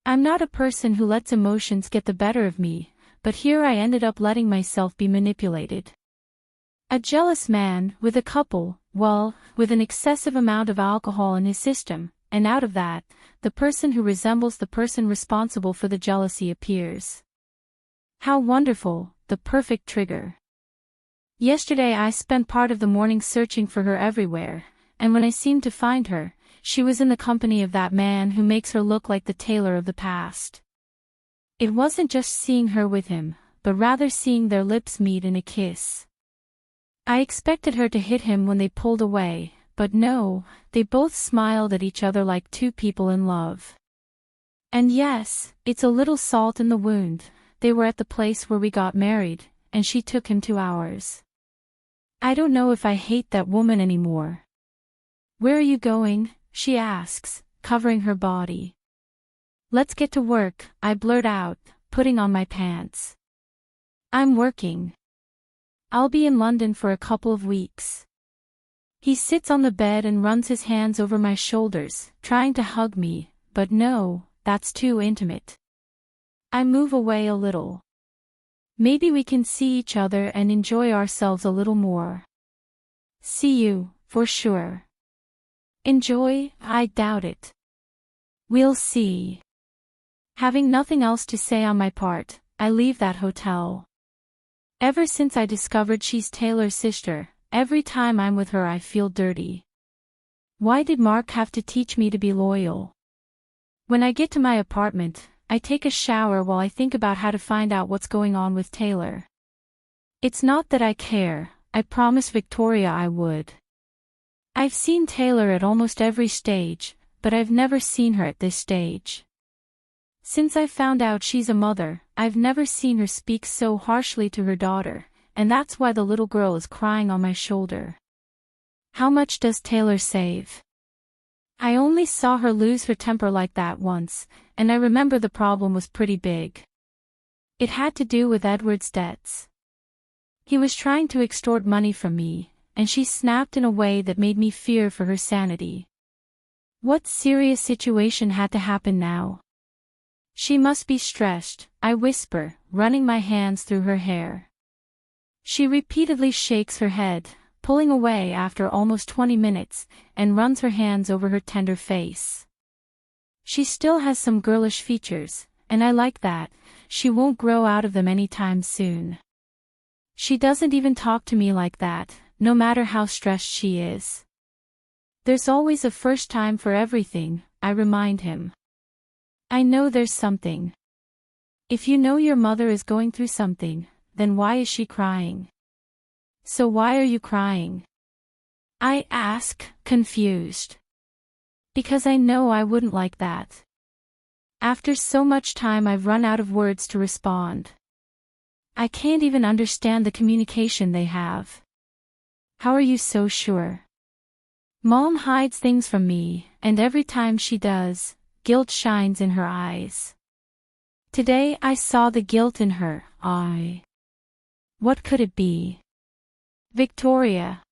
I'm not a person who lets emotions get the better of me, but here I ended up letting myself be manipulated. A jealous man, with an excessive amount of alcohol in his system, and out of that, the person who resembles the person responsible for the jealousy appears. How wonderful, the perfect trigger. Yesterday I spent part of the morning searching for her everywhere, and when I seemed to find her, she was in the company of that man who makes her look like the Taylor of the past. It wasn't just seeing her with him, but rather seeing their lips meet in a kiss. I expected her to hit him when they pulled away, but no, they both smiled at each other like two people in love. And yes, it's a little salt in the wound, they were at the place where we got married, and she took him to ours. I don't know if I hate that woman anymore. Where are you going? She asks, covering her body. Let's get to work, I blurt out, putting on my pants. I'm working. I'll be in London for a couple of weeks. He sits on the bed and runs his hands over my shoulders, trying to hug me, but no, that's too intimate. I move away a little. Maybe we can see each other and enjoy ourselves a little more. See you, for sure. Enjoy? I doubt it. We'll see. Having nothing else to say on my part, I leave that hotel. Ever since I discovered she's Taylor's sister, every time I'm with her I feel dirty. Why did Mark have to teach me to be loyal? When I get to my apartment, I take a shower while I think about how to find out what's going on with Taylor. It's not that I care, I promised Victoria I would. I've seen Taylor at almost every stage, but I've never seen her at this stage. Since I found out she's a mother, I've never seen her speak so harshly to her daughter, and that's why the little girl is crying on my shoulder. How much does Taylor save? I only saw her lose her temper like that once, and I remember the problem was pretty big. It had to do with Edward's debts. He was trying to extort money from me, and she snapped in a way that made me fear for her sanity. What serious situation had to happen now? She must be stressed, I whisper, running my hands through her hair. She repeatedly shakes her head, pulling away after almost 20 minutes, and runs her hands over her tender face. She still has some girlish features, and I like that. She won't grow out of them anytime soon. She doesn't even talk to me like that, no matter how stressed she is. There's always a first time for everything, I remind him. I know there's something. If you know your mother is going through something, then why is she crying? So why are you crying? I ask, confused. Because I know I wouldn't like that. After so much time I've run out of words to respond. I can't even understand the communication they have. How are you so sure? Mom hides things from me, and every time she does, guilt shines in her eyes. Today I saw the guilt in her eye. What could it be? Victoria.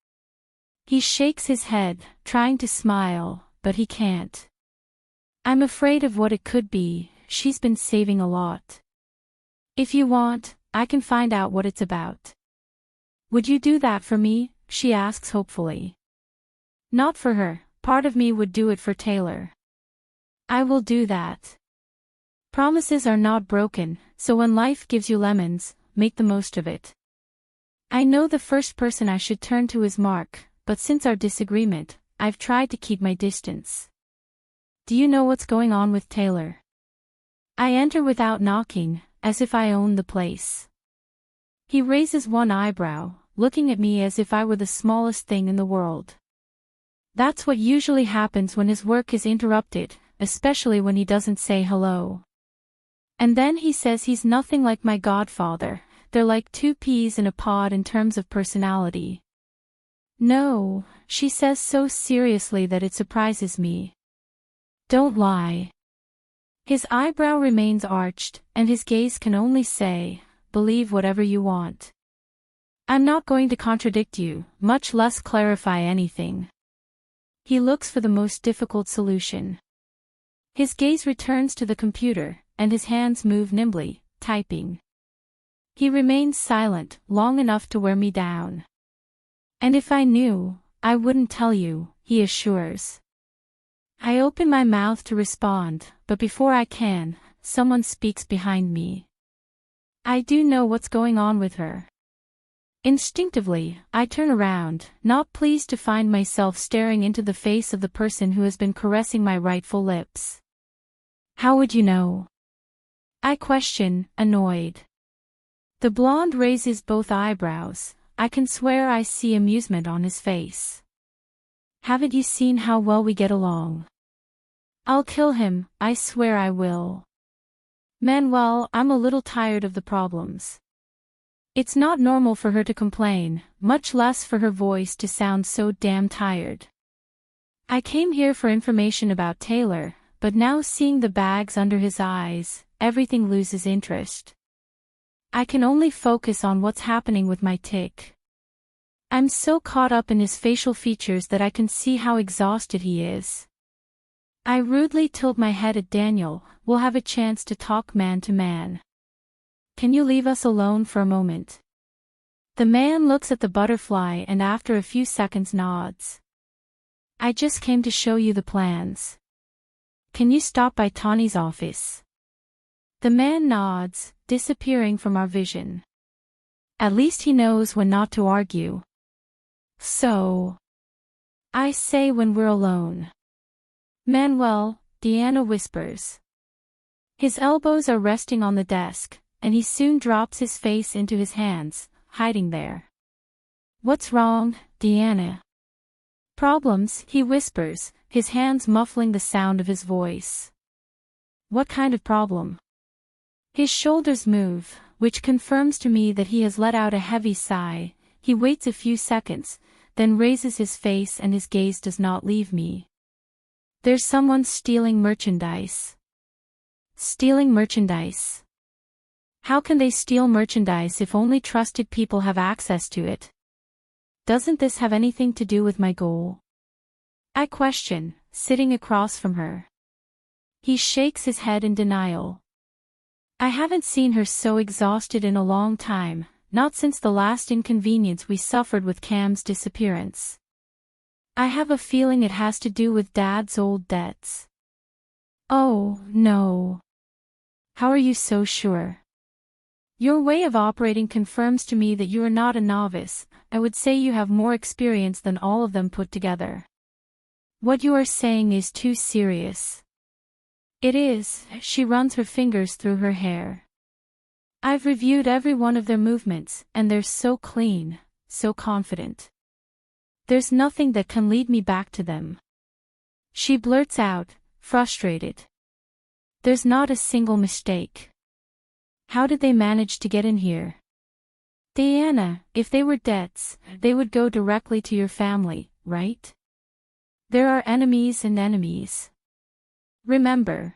He shakes his head, trying to smile, but he can't. I'm afraid of what it could be. She's been saving a lot. If you want, I can find out what it's about. Would you do that for me? She asks hopefully. Not for her, part of me would do it for Taylor. I will do that. Promises are not broken, so when life gives you lemons, make the most of it. I know the first person I should turn to is Mark, but since our disagreement, I've tried to keep my distance. Do you know what's going on with Taylor? I enter without knocking, as if I own the place. He raises one eyebrow, looking at me as if I were the smallest thing in the world. That's what usually happens when his work is interrupted, especially when he doesn't say hello. And then he says he's nothing like my godfather. They're like two peas in a pod in terms of personality. No, she says so seriously that it surprises me. Don't lie. His eyebrow remains arched, and his gaze can only say, believe whatever you want. I'm not going to contradict you, much less clarify anything. He looks for the most difficult solution. His gaze returns to the computer, and his hands move nimbly, typing. He remains silent, long enough to wear me down. And if I knew, I wouldn't tell you, he assures. I open my mouth to respond, but before I can, someone speaks behind me. I do know what's going on with her. Instinctively, I turn around, not pleased to find myself staring into the face of the person who has been caressing my rightful lips. How would you know? I question, annoyed. The blonde raises both eyebrows. I can swear I see amusement on his face. Haven't you seen how well we get along? I'll kill him, I swear I will. Manuel, I'm a little tired of the problems. It's not normal for her to complain, much less for her voice to sound so damn tired. I came here for information about Taylor, but now seeing the bags under his eyes, everything loses interest. I can only focus on what's happening with my tick. I'm so caught up in his facial features that I can see how exhausted he is. I rudely tilt my head at Daniel. We'll have a chance to talk man to man. Can you leave us alone for a moment? The man looks at the butterfly and after a few seconds nods. I just came to show you the plans. Can you stop by Tawny's office? The man nods, disappearing from our vision. At least he knows when not to argue. So, I say when we're alone. Manuel, Deanna whispers. His elbows are resting on the desk, and he soon drops his face into his hands, hiding there. What's wrong, Deanna? Problems, he whispers, his hands muffling the sound of his voice. What kind of problem? His shoulders move, which confirms to me that he has let out a heavy sigh. He waits a few seconds, then raises his face and his gaze does not leave me. There's someone stealing merchandise. Stealing merchandise. How can they steal merchandise if only trusted people have access to it? Doesn't this have anything to do with my goal? I question, sitting across from her. He shakes his head in denial. I haven't seen her so exhausted in a long time, not since the last inconvenience we suffered with Cam's disappearance. I have a feeling it has to do with Dad's old debts. Oh, no. How are you so sure? Your way of operating confirms to me that you are not a novice. I would say you have more experience than all of them put together. What you are saying is too serious. It is. She runs her fingers through her hair. I've reviewed every one of their movements, and they're so clean, so confident. There's nothing that can lead me back to them. She blurts out, frustrated. There's not a single mistake. How did they manage to get in here? Diana, if they were debts, they would go directly to your family, right? There are enemies and enemies. Remember,